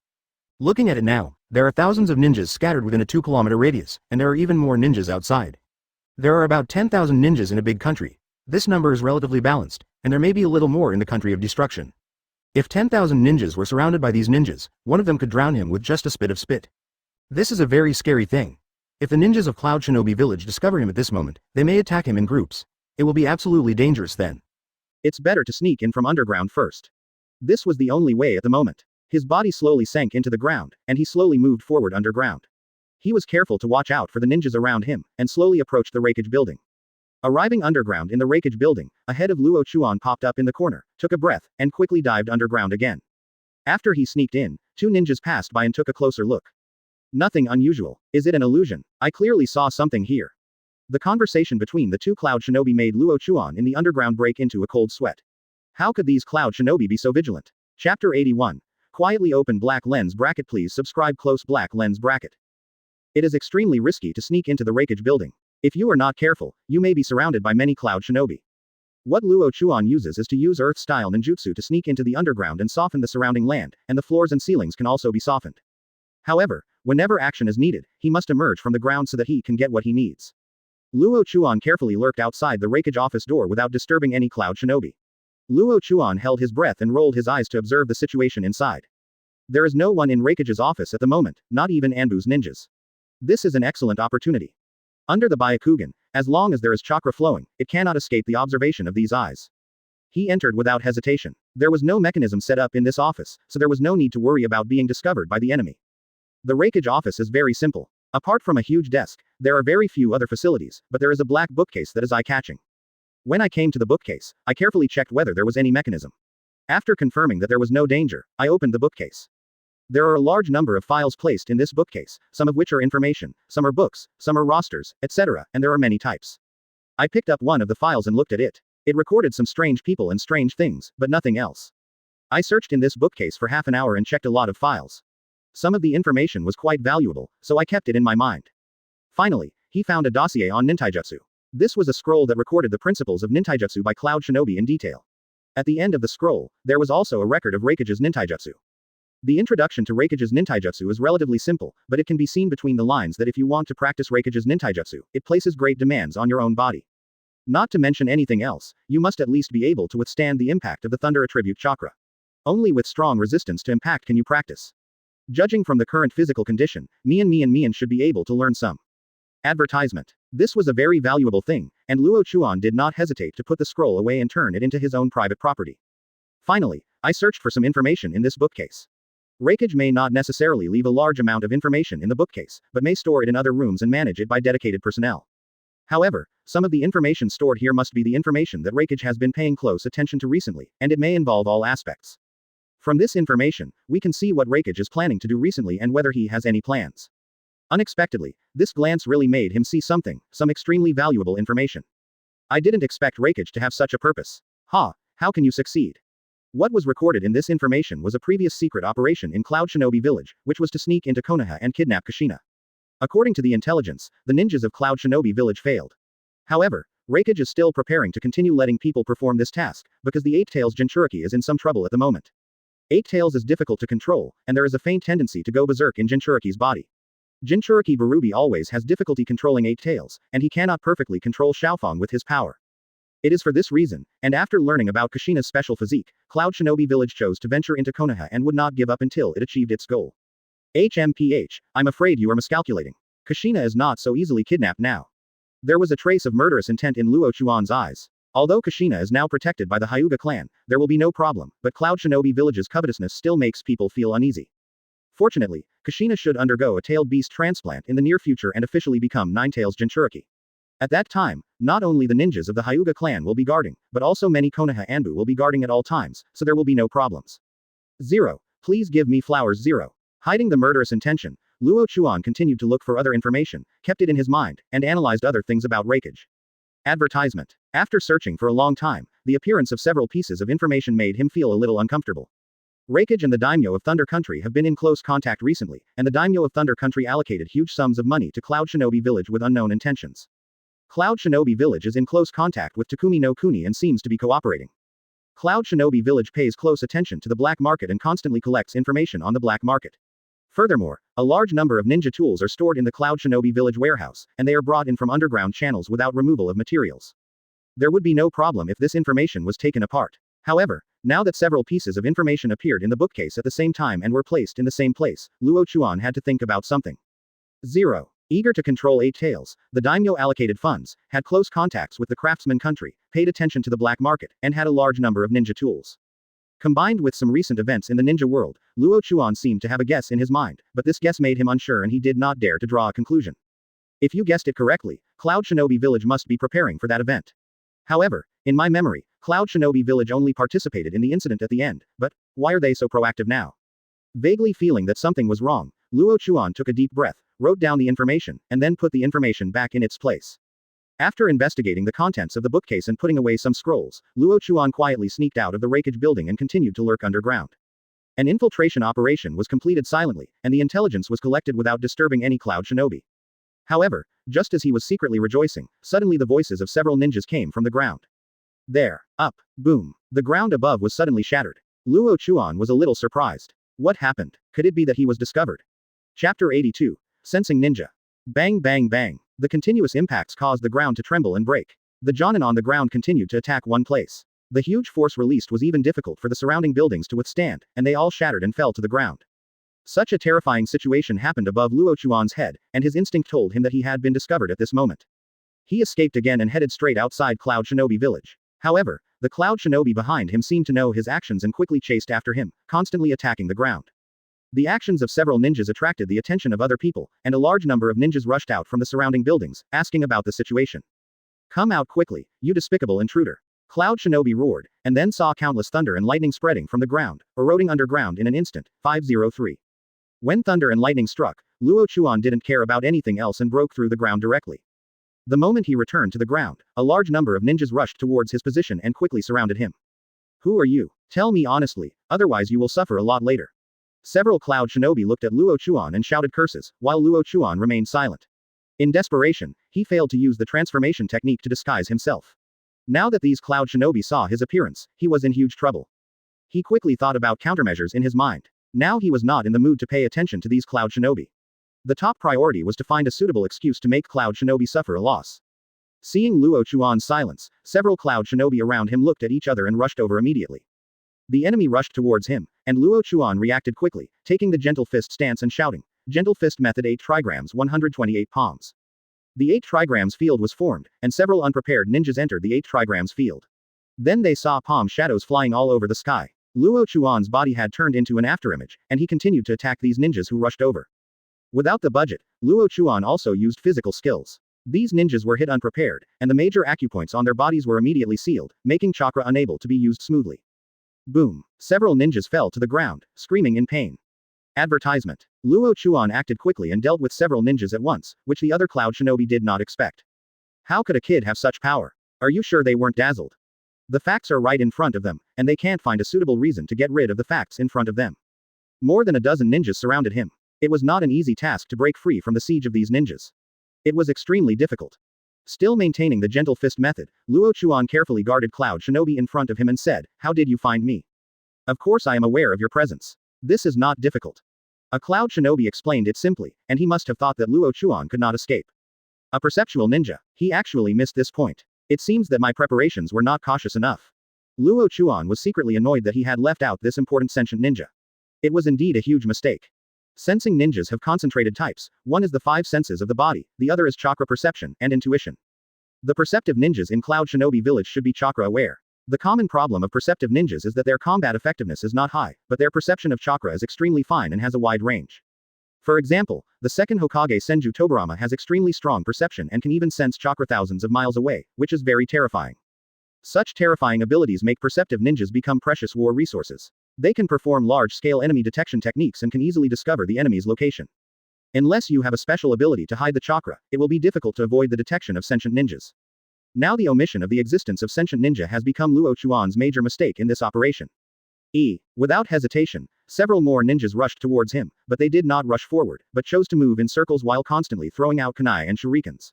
Looking at it now, there are thousands of ninjas scattered within a 2-kilometer radius, and there are even more ninjas outside. There are about 10,000 ninjas in a big country. This number is relatively balanced, and there may be a little more in the country of destruction. If 10,000 ninjas were surrounded by these ninjas, one of them could drown him with just a spit of spit. This is a very scary thing. If the ninjas of Cloud Shinobi village discover him at this moment, they may attack him in groups. It will be absolutely dangerous then. It's better to sneak in from underground first. This was the only way at the moment. His body slowly sank into the ground, and he slowly moved forward underground. He was careful to watch out for the ninjas around him, and slowly approached the Reikage building. Arriving underground in the Reikage building, a head of Luo Chuan popped up in the corner, took a breath, and quickly dived underground again. After he sneaked in, 2 ninjas passed by and took a closer look. Nothing unusual. Is it an illusion? I clearly saw something here. The conversation between the 2 Cloud Shinobi made Luo Chuan in the underground break into a cold sweat. How could these Cloud Shinobi be so vigilant? Chapter 81. Quietly open black lens bracket. Please subscribe close black lens bracket. It is extremely risky to sneak into the Reikage building. If you are not careful, you may be surrounded by many Cloud Shinobi. What Luo Chuan uses is to use earth-style ninjutsu to sneak into the underground and soften the surrounding land, and the floors and ceilings can also be softened. However, whenever action is needed, he must emerge from the ground so that he can get what he needs. Luo Chuan carefully lurked outside the Reikage office door without disturbing any Cloud Shinobi. Luo Chuan held his breath and rolled his eyes to observe the situation inside. There is no one in Reikage's office at the moment, not even Anbu's ninjas. This is an excellent opportunity. Under the Byakugan, as long as there is chakra flowing, it cannot escape the observation of these eyes. He entered without hesitation. There was no mechanism set up in this office, so there was no need to worry about being discovered by the enemy. The Reikage office is very simple. Apart from a huge desk, there are very few other facilities, but there is a black bookcase that is eye-catching. When I came to the bookcase, I carefully checked whether there was any mechanism. After confirming that there was no danger, I opened the bookcase. There are a large number of files placed in this bookcase, some of which are information, some are books, some are rosters, etc., and there are many types. I picked up one of the files and looked at it. It recorded some strange people and strange things, but nothing else. I searched in this bookcase for half an hour and checked a lot of files. Some of the information was quite valuable, so I kept it in my mind. Finally, he found a dossier on nintaijutsu. This was a scroll that recorded the principles of nintaijutsu by Cloud Shinobi in detail. At the end of the scroll, there was also a record of Reikage's nintaijutsu. The introduction to Reikage's nintaijutsu is relatively simple, but it can be seen between the lines that if you want to practice Reikage's nintaijutsu, it places great demands on your own body. Not to mention anything else, you must at least be able to withstand the impact of the thunder attribute chakra. Only with strong resistance to impact can you practice. Judging from the current physical condition, Mian should be able to learn some. Advertisement. This was a very valuable thing, and Luo Chuan did not hesitate to put the scroll away and turn it into his own private property. Finally, I searched for some information in this bookcase. Reikage may not necessarily leave a large amount of information in the bookcase, but may store it in other rooms and manage it by dedicated personnel. However, some of the information stored here must be the information that Reikage has been paying close attention to recently, and it may involve all aspects. From this information, we can see what Reikage is planning to do recently and whether he has any plans. Unexpectedly, this glance really made him see something, some extremely valuable information. I didn't expect Reikage to have such a purpose. Ha, how can you succeed? What was recorded in this information was a previous secret operation in Cloud Shinobi village, which was to sneak into Konoha and kidnap Kushina. According to the intelligence, the ninjas of Cloud Shinobi village failed. However, Reikage is still preparing to continue letting people perform this task, because the Eight Tails Jinchuriki is in some trouble at the moment. Eight Tails is difficult to control, and there is a faint tendency to go berserk in Jinchuriki's body. Jinchuriki Barubi always has difficulty controlling Eight Tails, and he cannot perfectly control Xiaofang with his power. It is for this reason, and after learning about Kushina's special physique, Cloud Shinobi Village chose to venture into Konoha and would not give up until it achieved its goal. HMPH, I'm afraid you are miscalculating. Kushina is not so easily kidnapped now. There was a trace of murderous intent in Luo Chuan's eyes. Although Kushina is now protected by the Hyuga clan, there will be no problem, but Cloud Shinobi Village's covetousness still makes people feel uneasy. Fortunately, Kushina should undergo a tailed beast transplant in the near future and officially become Ninetails Jinchuriki. At that time, not only the ninjas of the Hyuga clan will be guarding, but also many Konoha Anbu will be guarding at all times, so there will be no problems. 0. Please give me flowers 0. Hiding the murderous intention, Luo Chuan continued to look for other information, kept it in his mind, and analyzed other things about Reikage. Advertisement. After searching for a long time, the appearance of several pieces of information made him feel a little uncomfortable. Reikage and the daimyo of Thunder Country have been in close contact recently, and the daimyo of Thunder Country allocated huge sums of money to Cloud Shinobi Village with unknown intentions. Cloud Shinobi Village is in close contact with Takumi no Kuni and seems to be cooperating. Cloud Shinobi Village pays close attention to the black market and constantly collects information on the black market. Furthermore, a large number of ninja tools are stored in the Cloud Shinobi Village warehouse, and they are brought in from underground channels without removal of materials. There would be no problem if this information was taken apart. However, now that several pieces of information appeared in the bookcase at the same time and were placed in the same place, Luo Chuan had to think about something. 0. Eager to control 8 tails, the daimyo allocated funds, had close contacts with the craftsman country, paid attention to the black market, and had a large number of ninja tools. Combined with some recent events in the ninja world, Luo Chuan seemed to have a guess in his mind, but this guess made him unsure and he did not dare to draw a conclusion. If you guessed it correctly, Cloud Shinobi Village must be preparing for that event. However, in my memory, Cloud Shinobi Village only participated in the incident at the end, but why are they so proactive now? Vaguely feeling that something was wrong, Luo Chuan took a deep breath, wrote down the information, and then put the information back in its place. After investigating the contents of the bookcase and putting away some scrolls, Luo Chuan quietly sneaked out of the Reikage building and continued to lurk underground. An infiltration operation was completed silently, and the intelligence was collected without disturbing any Cloud Shinobi. However, just as he was secretly rejoicing, suddenly the voices of several ninjas came from the ground. There, up, boom. The ground above was suddenly shattered. Luo Chuan was a little surprised. What happened? Could it be that he was discovered? Chapter 82. Sensing Ninja. Bang bang bang. The continuous impacts caused the ground to tremble and break. The Jonin on the ground continued to attack one place. The huge force released was even difficult for the surrounding buildings to withstand, and they all shattered and fell to the ground. Such a terrifying situation happened above Luo Chuan's head, and his instinct told him that he had been discovered at this moment. He escaped again and headed straight outside Cloud Shinobi Village. However, the Cloud Shinobi behind him seemed to know his actions and quickly chased after him, constantly attacking the ground. The actions of several ninjas attracted the attention of other people, and a large number of ninjas rushed out from the surrounding buildings, asking about the situation. Come out quickly, you despicable intruder. Cloud Shinobi roared, and then saw countless thunder and lightning spreading from the ground, eroding underground in an instant. 503. When thunder and lightning struck, Luo Chuan didn't care about anything else and broke through the ground directly. The moment he returned to the ground, a large number of ninjas rushed towards his position and quickly surrounded him. Who are you? Tell me honestly, otherwise you will suffer a lot later. Several Cloud Shinobi looked at Luo Chuan and shouted curses, while Luo Chuan remained silent. In desperation, he failed to use the transformation technique to disguise himself. Now that these Cloud Shinobi saw his appearance, he was in huge trouble. He quickly thought about countermeasures in his mind. Now he was not in the mood to pay attention to these Cloud Shinobi. The top priority was to find a suitable excuse to make Cloud Shinobi suffer a loss. Seeing Luo Chuan's silence, several Cloud Shinobi around him looked at each other and rushed over immediately. The enemy rushed towards him, and Luo Chuan reacted quickly, taking the gentle fist stance and shouting, Gentle fist method 8 trigrams 128 palms. The 8 trigrams field was formed, and several unprepared ninjas entered the 8 trigrams field. Then they saw palm shadows flying all over the sky. Luo Chuan's body had turned into an afterimage, and he continued to attack these ninjas who rushed over. Without the budget, Luo Chuan also used physical skills. These ninjas were hit unprepared, and the major acupoints on their bodies were immediately sealed, making chakra unable to be used smoothly. Boom. Several ninjas fell to the ground, screaming in pain. Advertisement. Luo Chuan acted quickly and dealt with several ninjas at once, which the other Cloud Shinobi did not expect. How could a kid have such power? Are you sure they weren't dazzled? The facts are right in front of them, and they can't find a suitable reason to get rid of the facts in front of them. More than a dozen ninjas surrounded him. It was not an easy task to break free from the siege of these ninjas. It was extremely difficult. Still maintaining the gentle fist method, Luo Chuan carefully guarded Cloud Shinobi in front of him and said, How did you find me? Of course I am aware of your presence. This is not difficult. A Cloud Shinobi explained it simply, and he must have thought that Luo Chuan could not escape. A perceptual ninja. He actually missed this point. It seems that my preparations were not cautious enough. Luo Chuan was secretly annoyed that he had left out this important sentient ninja. It was indeed a huge mistake. Sensing ninjas have concentrated types, one is the five senses of the body, the other is chakra perception and intuition. The perceptive ninjas in Cloud Shinobi Village should be chakra aware. The common problem of perceptive ninjas is that their combat effectiveness is not high, but their perception of chakra is extremely fine and has a wide range. For example, the second Hokage Senju Tobarama has extremely strong perception and can even sense chakra thousands of miles away, which is very terrifying. Such terrifying abilities make perceptive ninjas become precious war resources. They can perform large-scale enemy detection techniques and can easily discover the enemy's location. Unless you have a special ability to hide the chakra, it will be difficult to avoid the detection of sentient ninjas. Now the omission of the existence of sentient ninja has become Luo Chuan's major mistake in this operation. Without hesitation, several more ninjas rushed towards him, but they did not rush forward, but chose to move in circles while constantly throwing out kunai and shurikens.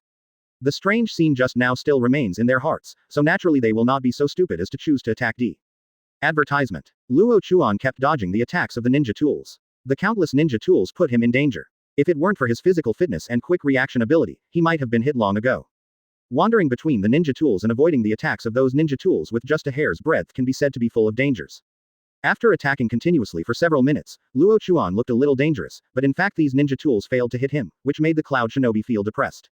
The strange scene just now still remains in their hearts, so naturally they will not be so stupid as to choose to attack D. Advertisement. Luo Chuan kept dodging the attacks of the ninja tools. The countless ninja tools put him in danger. If it weren't for his physical fitness and quick reaction ability, he might have been hit long ago. Wandering between the ninja tools and avoiding the attacks of those ninja tools with just a hair's breadth can be said to be full of dangers. After attacking continuously for several minutes, Luo Chuan looked a little dangerous, but in fact these ninja tools failed to hit him, which made the Cloud Shinobi feel depressed.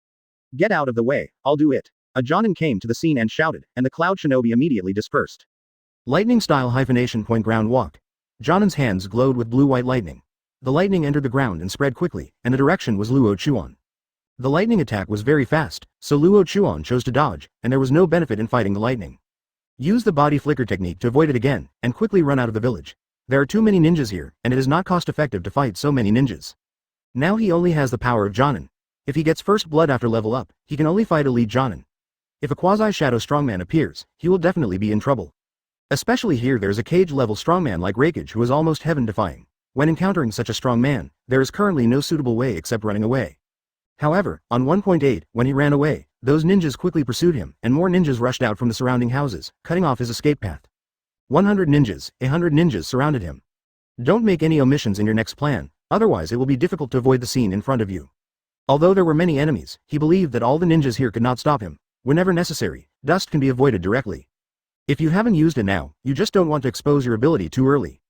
Get out of the way, I'll do it. A Jonin came to the scene and shouted, and the Cloud Shinobi immediately dispersed. Lightning style hyphenation point ground walk. Jonin's hands glowed with blue-white lightning. The lightning entered the ground and spread quickly, and the direction was Luo Chuan. The lightning attack was very fast, so Luo Chuan chose to dodge, and there was no benefit in fighting the lightning. Use the body flicker technique to avoid it again, and quickly run out of the village. There are too many ninjas here, and it is not cost-effective to fight so many ninjas. Now he only has the power of Jonin. If he gets first blood after level up, he can only fight elite Jonin. If a quasi-shadow strongman appears, he will definitely be in trouble. Especially here there is a cage-level strongman like Reikage who is almost heaven-defying. When encountering such a strong man, there is currently no suitable way except running away. However, on 1.8, when he ran away, those ninjas quickly pursued him, and more ninjas rushed out from the surrounding houses, cutting off his escape path. 100 ninjas surrounded him. Don't make any omissions in your next plan, otherwise it will be difficult to avoid the scene in front of you. Although there were many enemies, he believed that all the ninjas here could not stop him. Whenever necessary, dust can be avoided directly. If you haven't used it now, you just don't want to expose your ability too early.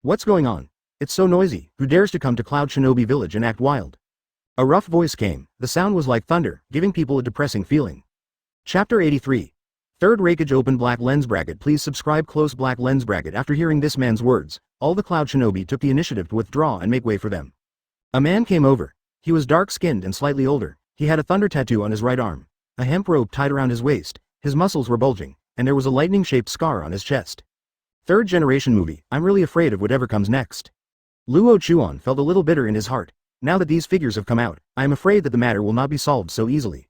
What's going on? It's so noisy, who dares to come to Cloud Shinobi Village and act wild? A rough voice came, the sound was like thunder, giving people a depressing feeling. Chapter 83. Third Reikage open black lens bracket. Please subscribe close black lens bracket. After hearing this man's words, all the Cloud Shinobi took the initiative to withdraw and make way for them. A man came over. He was dark-skinned and slightly older. He had a thunder tattoo on his right arm, a hemp rope tied around his waist, his muscles were bulging, and there was a lightning-shaped scar on his chest. Third generation movie, I'm really afraid of whatever comes next. Luo Chuan felt a little bitter in his heart. Now that these figures have come out, I am afraid that the matter will not be solved so easily.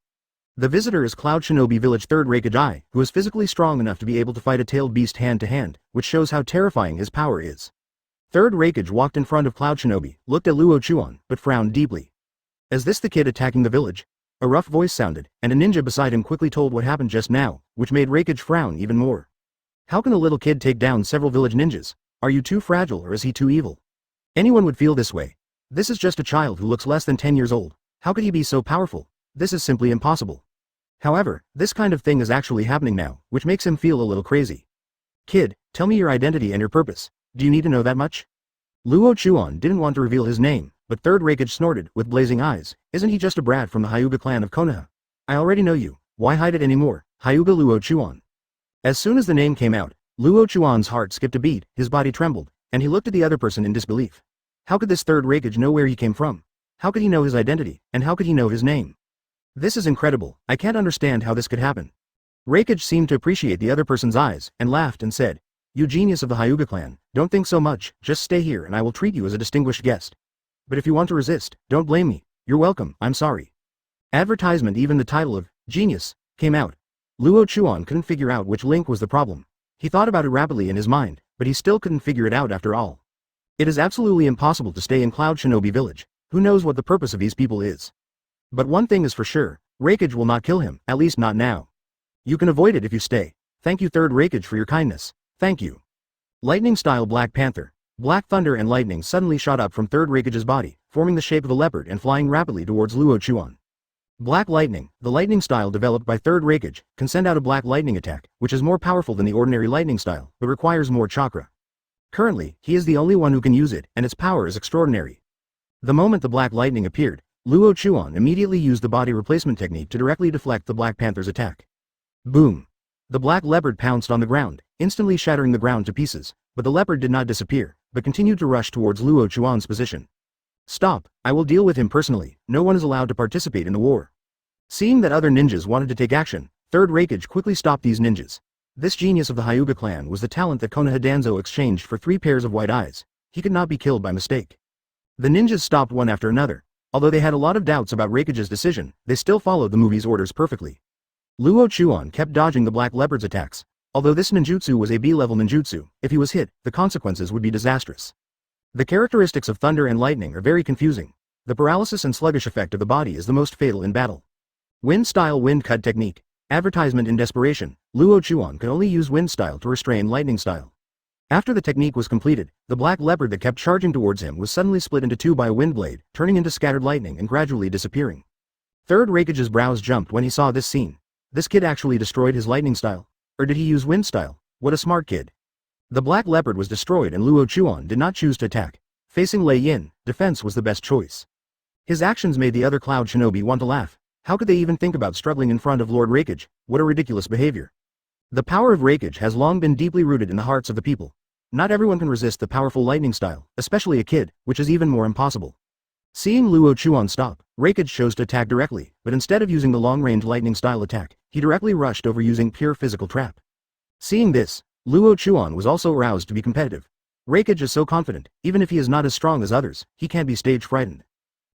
The visitor is Cloud Shinobi Village Third Reikage, who is physically strong enough to be able to fight a tailed beast hand to hand, which shows how terrifying his power is. Third Reikage walked in front of Cloud Shinobi, looked at Luo Chuan, but frowned deeply. Is this the kid attacking the village? A rough voice sounded, and a ninja beside him quickly told what happened just now, which made Reikage frown even more. How can a little kid take down several village ninjas? Are you too fragile or is he too evil? Anyone would feel this way. This is just a child who looks less than 10 years old. How could he be so powerful? This is simply impossible. However, this kind of thing is actually happening now, which makes him feel a little crazy. Kid, tell me your identity and your purpose. Do you need to know that much? Luo Chuan didn't want to reveal his name, but Third Reikage snorted, with blazing eyes. Isn't he just a brat from the Hyuga clan of Konoha? I already know you. Why hide it anymore? Hyuga Luo Chuan. As soon as the name came out, Luo Chuan's heart skipped a beat, his body trembled, and he looked at the other person in disbelief. How could this Third Reikage know where he came from? How could he know his identity, and how could he know his name? This is incredible, I can't understand how this could happen. Reikage seemed to appreciate the other person's eyes, and laughed and said, You genius of the Hyuga clan, don't think so much, just stay here and I will treat you as a distinguished guest. But if you want to resist, don't blame me, you're welcome, I'm sorry. Advertisement. Even the title of Genius came out. Luo Chuan couldn't figure out which link was the problem. He thought about it rapidly in his mind, but he still couldn't figure it out after all. It is absolutely impossible to stay in Cloud Shinobi Village. Who knows what the purpose of these people is? But one thing is for sure, Reikage will not kill him, at least not now. You can avoid it if you stay. Thank you Third Reikage for your kindness. Thank you. Lightning style Black Panther. Black thunder and lightning suddenly shot up from Third Reikage's body, forming the shape of a leopard and flying rapidly towards Luo Chuan. Black Lightning, the lightning style developed by 3rd Raikage, can send out a black lightning attack, which is more powerful than the ordinary lightning style, but requires more chakra. Currently, he is the only one who can use it, and its power is extraordinary. The moment the black lightning appeared, Luo Chuan immediately used the body replacement technique to directly deflect the Black Panther's attack. Boom! The black leopard pounced on the ground, instantly shattering the ground to pieces, but the leopard did not disappear, but continued to rush towards Luo Chuan's position. Stop, I will deal with him personally, no one is allowed to participate in the war. Seeing that other ninjas wanted to take action, 3rd Raikage quickly stopped these ninjas. This genius of the Hyuga clan was the talent that Konoha Danzo exchanged for 3 pairs of white eyes. He could not be killed by mistake. The ninjas stopped one after another. Although they had a lot of doubts about Raikage's decision, they still followed the movie's orders perfectly. Luo Chuan kept dodging the black leopard's attacks. Although this ninjutsu was a B-level ninjutsu, if he was hit, the consequences would be disastrous. The characteristics of thunder and lightning are very confusing. The paralysis and sluggish effect of the body is the most fatal in battle. Wind-style wind cut technique. Advertisement in desperation, Luo Chuan could only use wind style to restrain lightning style. After the technique was completed, the black leopard that kept charging towards him was suddenly split into 2 by a wind blade, turning into scattered lightning and gradually disappearing. 3rd Raikage's brows jumped when he saw this scene. This kid actually destroyed his lightning style. Or did he use wind style? What a smart kid. The black leopard was destroyed and Luo Chuan did not choose to attack. Facing Lei Yin, defense was the best choice. His actions made the other cloud shinobi want to laugh. How could they even think about struggling in front of Lord Raikage? What a ridiculous behavior. The power of Raikage has long been deeply rooted in the hearts of the people. Not everyone can resist the powerful lightning style, especially a kid, which is even more impossible. Seeing Luo Chuan stop, Raikage chose to attack directly, but instead of using the long-range lightning style attack, he directly rushed over using pure physical trap. Seeing this, Luo Chuan was also aroused to be competitive. Raikage is so confident, even if he is not as strong as others, he can't be stage frightened.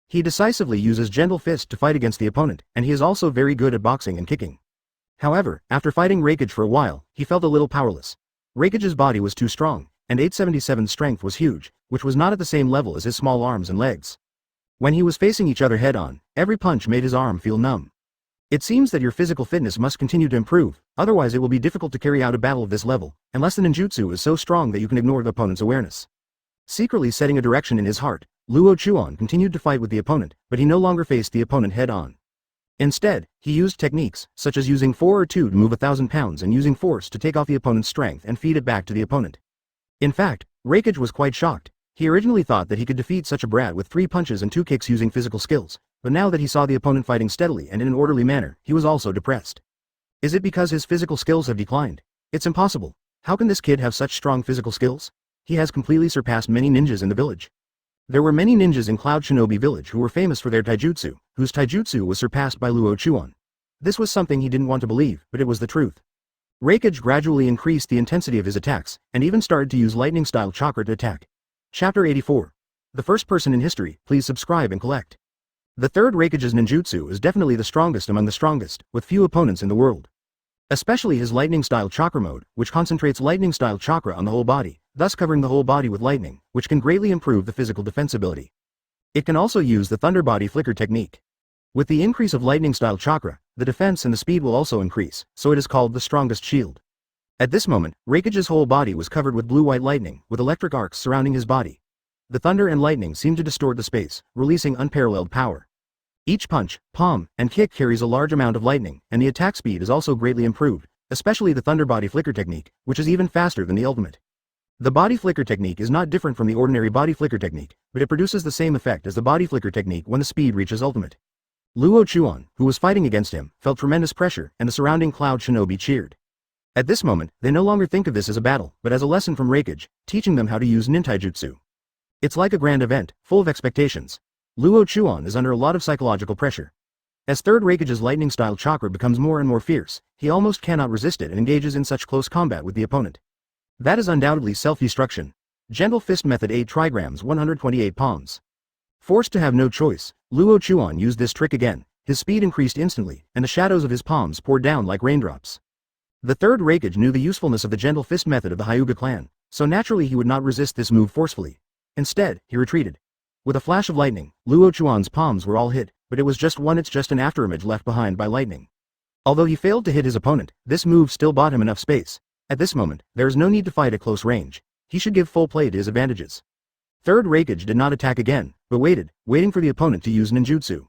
He decisively uses gentle fist to fight against the opponent, and he is also very good at boxing and kicking. However, after fighting Raikage for a while, he felt a little powerless. Raikage's body was too strong, and 877's strength was huge, which was not at the same level as his small arms and legs. When he was facing each other head-on, every punch made his arm feel numb. It seems that your physical fitness must continue to improve, otherwise it will be difficult to carry out a battle of this level, unless the ninjutsu is so strong that you can ignore the opponent's awareness. Secretly setting a direction in his heart, Luo Chuan continued to fight with the opponent, but he no longer faced the opponent head-on. Instead, he used techniques, such as using 4 or 2 to move 1,000 pounds and using force to take off the opponent's strength and feed it back to the opponent. In fact, Raikage was quite shocked. He originally thought that he could defeat such a brat with 3 punches and 2 kicks using physical skills, but now that he saw the opponent fighting steadily and in an orderly manner, he was also depressed. Is it because his physical skills have declined? It's impossible. How can this kid have such strong physical skills? He has completely surpassed many ninjas in the village. There were many ninjas in Cloud Shinobi Village who were famous for their taijutsu, whose taijutsu was surpassed by Luo Chuan. This was something he didn't want to believe, but it was the truth. Raikage gradually increased the intensity of his attacks, and even started to use lightning-style chakra to attack. Chapter 84. The first person in history, please subscribe and collect. The 3rd Raikage's ninjutsu is definitely the strongest among the strongest, with few opponents in the world. Especially his lightning-style chakra mode, which concentrates lightning-style chakra on the whole body, thus covering the whole body with lightning, which can greatly improve the physical defensibility. It can also use the thunder body flicker technique. With the increase of lightning-style chakra, the defense and the speed will also increase, so it is called the strongest shield. At this moment, Raikage's whole body was covered with blue-white lightning, with electric arcs surrounding his body. The thunder and lightning seemed to distort the space, releasing unparalleled power. Each punch, palm, and kick carries a large amount of lightning, and the attack speed is also greatly improved, especially the thunder body flicker technique, which is even faster than the ultimate. The body flicker technique is not different from the ordinary body flicker technique, but it produces the same effect as the body flicker technique when the speed reaches ultimate. Luo Chuan, who was fighting against him, felt tremendous pressure, and the surrounding Cloud Shinobi cheered. At this moment, they no longer think of this as a battle, but as a lesson from Raikage, teaching them how to use nintaijutsu. It's like a grand event, full of expectations. Luo Chuan is under a lot of psychological pressure. As 3rd Raikage's lightning-style chakra becomes more and more fierce, he almost cannot resist it and engages in such close combat with the opponent. That is undoubtedly self-destruction. Gentle fist method 8 trigrams 128 palms. Forced to have no choice, Luo Chuan used this trick again. His speed increased instantly, and the shadows of his palms poured down like raindrops. The 3rd Raikage knew the usefulness of the gentle fist method of the Hyuga clan, so naturally he would not resist this move forcefully. Instead, he retreated. With a flash of lightning, Luo Chuan's palms were all hit, but it was just an afterimage left behind by lightning. Although he failed to hit his opponent, this move still bought him enough space. At this moment, there is no need to fight at close range. He should give full play to his advantages. 3rd Raikage did not attack again, but waiting for the opponent to use ninjutsu.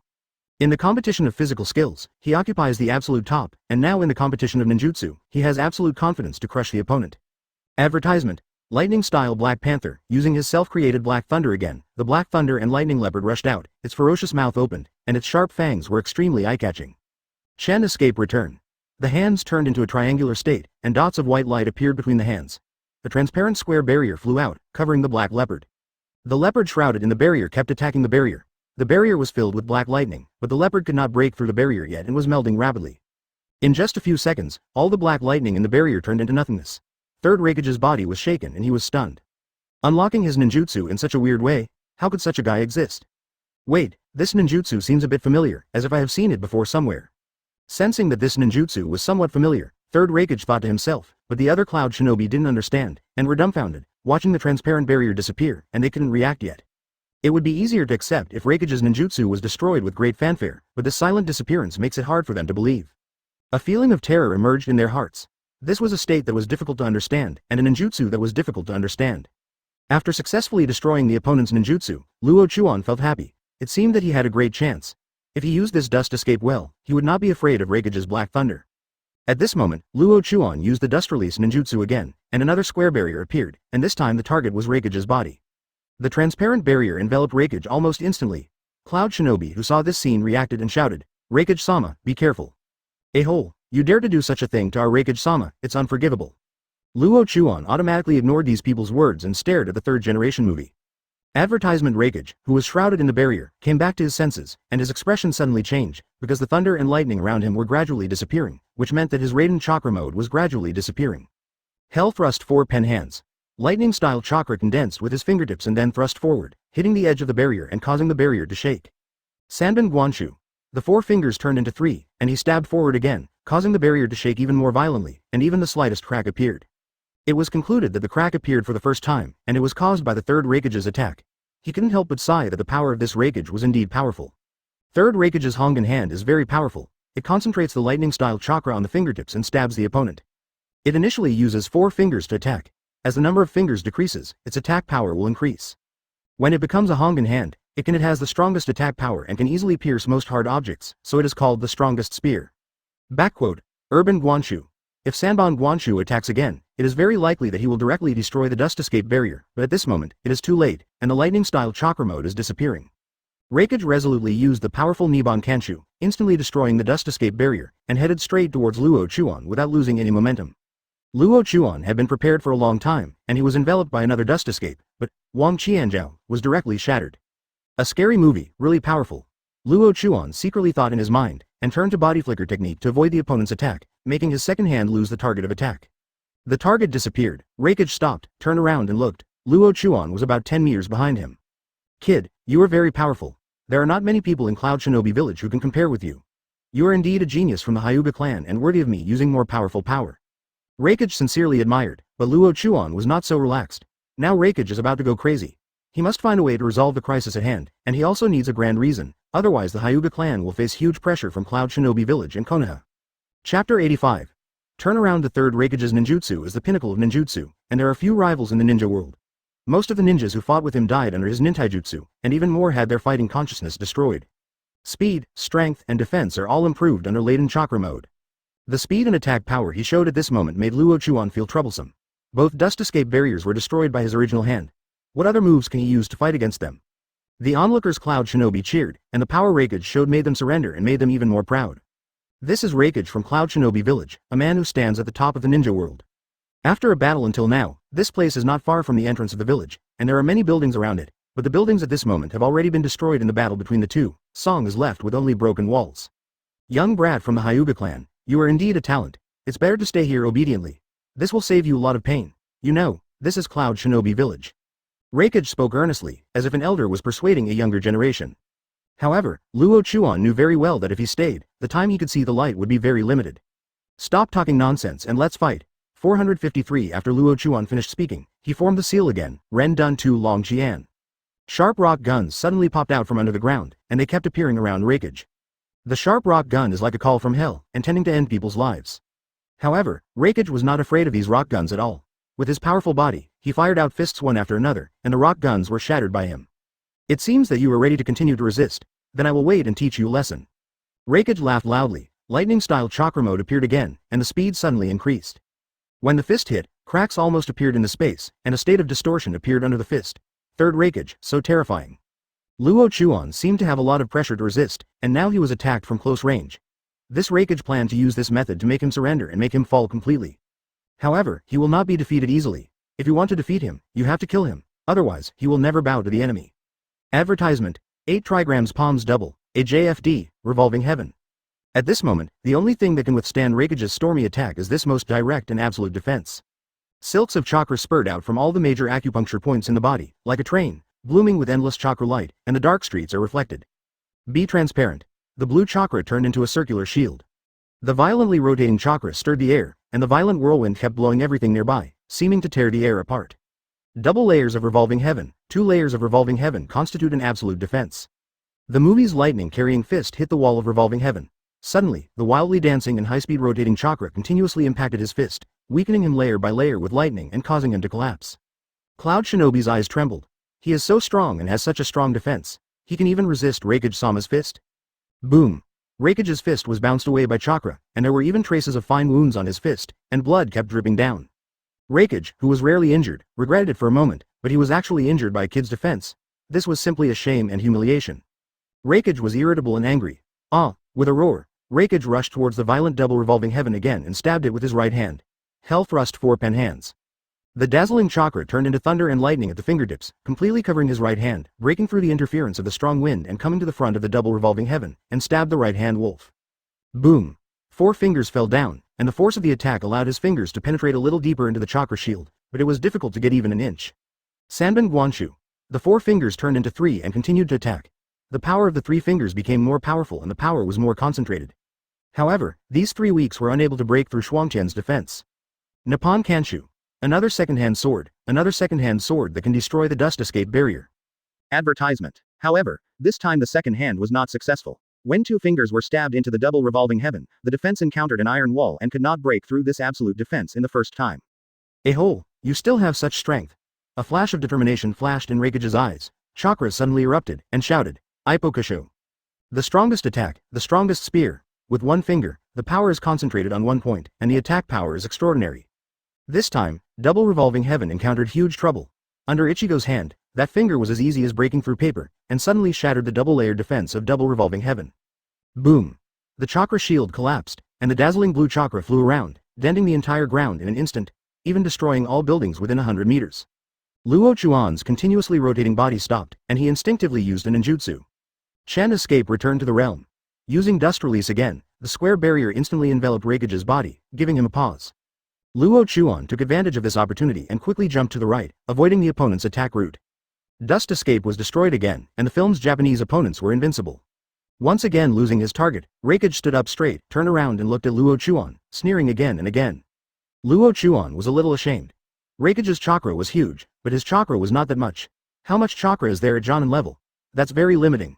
In the competition of physical skills, he occupies the absolute top, and now in the competition of ninjutsu, he has absolute confidence to crush the opponent. Advertisement. Lightning-style Black Panther, using his self-created Black Thunder again, the Black Thunder and Lightning Leopard rushed out, its ferocious mouth opened, and its sharp fangs were extremely eye-catching. Chen escape return. The hands turned into a triangular state, and dots of white light appeared between the hands. A transparent square barrier flew out, covering the Black Leopard. The leopard shrouded in the barrier kept attacking the barrier. The barrier was filled with black lightning, but the leopard could not break through the barrier yet and was melting rapidly. In just a few seconds, all the black lightning in the barrier turned into nothingness. Third Raikage's body was shaken and he was stunned. Unlocking his ninjutsu in such a weird way, how could such a guy exist? Wait, this ninjutsu seems a bit familiar, as if I have seen it before somewhere. Sensing that this ninjutsu was somewhat familiar, Third Raikage thought to himself, but the other Cloud Shinobi didn't understand, and were dumbfounded, watching the transparent barrier disappear, and they couldn't react yet. It would be easier to accept if Raikage's ninjutsu was destroyed with great fanfare, but this silent disappearance makes it hard for them to believe. A feeling of terror emerged in their hearts. This was a state that was difficult to understand, and a ninjutsu that was difficult to understand. After successfully destroying the opponent's ninjutsu, Luo Chuan felt happy. It seemed that he had a great chance. If he used this dust escape well, he would not be afraid of Raikage's Black Thunder. At this moment, Luo Chuan used the dust release ninjutsu again, and another square barrier appeared, and this time the target was Raikage's body. The transparent barrier enveloped Raikage almost instantly. Cloud Shinobi who saw this scene reacted and shouted, "Raikage-sama, be careful. A-hole, you dare to do such a thing to our Raikage-sama, it's unforgivable." Luo Chuan automatically ignored these people's words and stared at the third-generation movie. Advertisement Raikage, who was shrouded in the barrier, came back to his senses, and his expression suddenly changed, because the thunder and lightning around him were gradually disappearing, which meant that his Raiden chakra mode was gradually disappearing. Hell thrust 4 pen hands. Lightning-style chakra condensed with his fingertips and then thrust forward, hitting the edge of the barrier and causing the barrier to shake. Sanban Guanshu. The 4 fingers turned into 3, and he stabbed forward again, causing the barrier to shake even more violently, and even the slightest crack appeared. It was concluded that the crack appeared for the first time, and it was caused by the third Raikage's attack. He couldn't help but sigh that the power of this Raikage was indeed powerful. Third Raikage's Hongan hand is very powerful. It concentrates the lightning-style chakra on the fingertips and stabs the opponent. It initially uses 4 fingers to attack. As the number of fingers decreases, its attack power will increase. When it becomes a Hongan hand, it has the strongest attack power and can easily pierce most hard objects, so it is called the strongest spear. Backquote, Urban Guanshu. If Sanban Guanshu attacks again, it is very likely that he will directly destroy the dust escape barrier, but at this moment, it is too late, and the lightning-style chakra mode is disappearing. Raikage resolutely used the powerful Niban Kanshu, instantly destroying the dust escape barrier, and headed straight towards Luo Chuan without losing any momentum. Luo Chuan had been prepared for a long time, and he was enveloped by another dust escape, but Wang Qianzhao was directly shattered. A scary movie, really powerful. Luo Chuan secretly thought in his mind, and turned to body flicker technique to avoid the opponent's attack, making his second hand lose the target of attack. The target disappeared. Raikage stopped, turned around and looked. Luo Chuan was about 10 meters behind him. "Kid, you are very powerful. There are not many people in Cloud Shinobi Village who can compare with you. You are indeed a genius from the Hyuga clan and worthy of me using more powerful power." Raikage sincerely admired, but Luo Chuan was not so relaxed. Now Raikage is about to go crazy. He must find a way to resolve the crisis at hand, and he also needs a grand reason, otherwise the Hyuga clan will face huge pressure from Cloud Shinobi Village and Konoha. Chapter 85. Turn around. The third Raikage's ninjutsu is the pinnacle of ninjutsu, and there are few rivals in the ninja world. Most of the ninjas who fought with him died under his nintaijutsu, and even more had their fighting consciousness destroyed. Speed, strength, and defense are all improved under laden chakra mode. The speed and attack power he showed at this moment made Luo Chuan feel troublesome. Both dust escape barriers were destroyed by his original hand. What other moves can he use to fight against them? The onlookers Cloud Shinobi cheered, and the power Raikage showed made them surrender and made them even more proud. This is Raikage from Cloud Shinobi Village, a man who stands at the top of the ninja world. After a battle until now, this place is not far from the entrance of the village, and there are many buildings around it, but the buildings at this moment have already been destroyed in the battle between the two. Song is left with only broken walls. Young brat from the Hyuga clan, you are indeed a talent. It's better to stay here obediently. This will save you a lot of pain. You know, this is Cloud Shinobi Village. Raikage spoke earnestly, as if an elder was persuading a younger generation. However, Luo Chuan knew very well that if he stayed, the time he could see the light would be very limited. Stop talking nonsense and let's fight. 453. After Luo Chuan finished speaking, he formed the seal again, Ren Dun Tu Long Jian. Sharp rock guns suddenly popped out from under the ground, and they kept appearing around Raikage. The sharp rock gun is like a call from hell, intending to end people's lives. However, Raikage was not afraid of these rock guns at all. With his powerful body, he fired out fists one after another, and the rock guns were shattered by him. It seems that you are ready to continue to resist. Then I will wait and teach you a lesson. Reikage laughed loudly. Lightning-style chakra mode appeared again, and the speed suddenly increased. When the fist hit, cracks almost appeared in the space, and a state of distortion appeared under the fist. Third Reikage, so terrifying. Luo Chuan seemed to have a lot of pressure to resist, and now he was attacked from close range. This Reikage planned to use this method to make him surrender and make him fall completely. However, he will not be defeated easily. If you want to defeat him, you have to kill him, otherwise, he will never bow to the enemy. Advertisement: 8 trigrams palms double, AJFD, revolving heaven. At this moment, the only thing that can withstand Reikage's stormy attack is this most direct and absolute defense. Silks of chakra spurred out from all the major acupuncture points in the body, like a train, blooming with endless chakra light, and the dark streets are reflected. Be transparent. The blue chakra turned into a circular shield. The violently rotating chakra stirred the air, and the violent whirlwind kept blowing everything nearby, seeming to tear the air apart. Double layers of revolving heaven, 2 layers of revolving heaven constitute an absolute defense. The movie's lightning-carrying fist hit the wall of revolving heaven. Suddenly, the wildly dancing and high-speed rotating chakra continuously impacted his fist, weakening him layer by layer with lightning and causing him to collapse. Cloud Shinobi's eyes trembled. He is so strong and has such a strong defense. He can even resist Reikage-sama's fist? Boom! Reikage's fist was bounced away by chakra, and there were even traces of fine wounds on his fist, and blood kept dripping down. Reikage, who was rarely injured, regretted it for a moment, but he was actually injured by a kid's defense. This was simply a shame and humiliation. Reikage was irritable and angry. With a roar, Reikage rushed towards the violent double revolving heaven again and stabbed it with his right hand. Hell thrust 4 pen hands. The dazzling chakra turned into thunder and lightning at the fingertips, completely covering his right hand, breaking through the interference of the strong wind and coming to the front of the double revolving heaven, and stabbed the right hand wolf. Boom! 4 fingers fell down, and the force of the attack allowed his fingers to penetrate a little deeper into the chakra shield, but it was difficult to get even an inch. Sanban Guanshu. The 4 fingers turned into 3 and continued to attack. The power of the 3 fingers became more powerful and the power was more concentrated. However, these 3 weeks were unable to break through Shuangtian's defense. Nippon Kanshu. Another second-hand sword that can destroy the dust escape barrier. Advertisement. However, this time the second hand was not successful. When 2 fingers were stabbed into the double revolving heaven, the defense encountered an iron wall and could not break through this absolute defense in the first time. Ehole, you still have such strength. A flash of determination flashed in Reikage's eyes. Chakra suddenly erupted, and shouted, Ipokasho. The strongest attack, the strongest spear. With 1 finger, the power is concentrated on 1 point, and the attack power is extraordinary. This time, double revolving heaven encountered huge trouble. Under Ichigo's hand, that finger was as easy as breaking through paper, and suddenly shattered the double-layered defense of double revolving heaven. Boom! The chakra shield collapsed, and the dazzling blue chakra flew around, denting the entire ground in an instant, even destroying all buildings within 100 meters. Luo Chuan's continuously rotating body stopped, and he instinctively used a ninjutsu. Chen escape returned to the realm. Using dust release again, the square barrier instantly enveloped Reikage's body, giving him a pause. Luo Chuan took advantage of this opportunity and quickly jumped to the right, avoiding the opponent's attack route. Dust escape was destroyed again, and the film's Japanese opponents were invincible. Once again losing his target, Reikage stood up straight, turned around and looked at Luo Chuan, sneering again and again. Luo Chuan was a little ashamed. Reikage's chakra was huge, but his chakra was not that much. How much chakra is there at Jonin level? That's very limiting.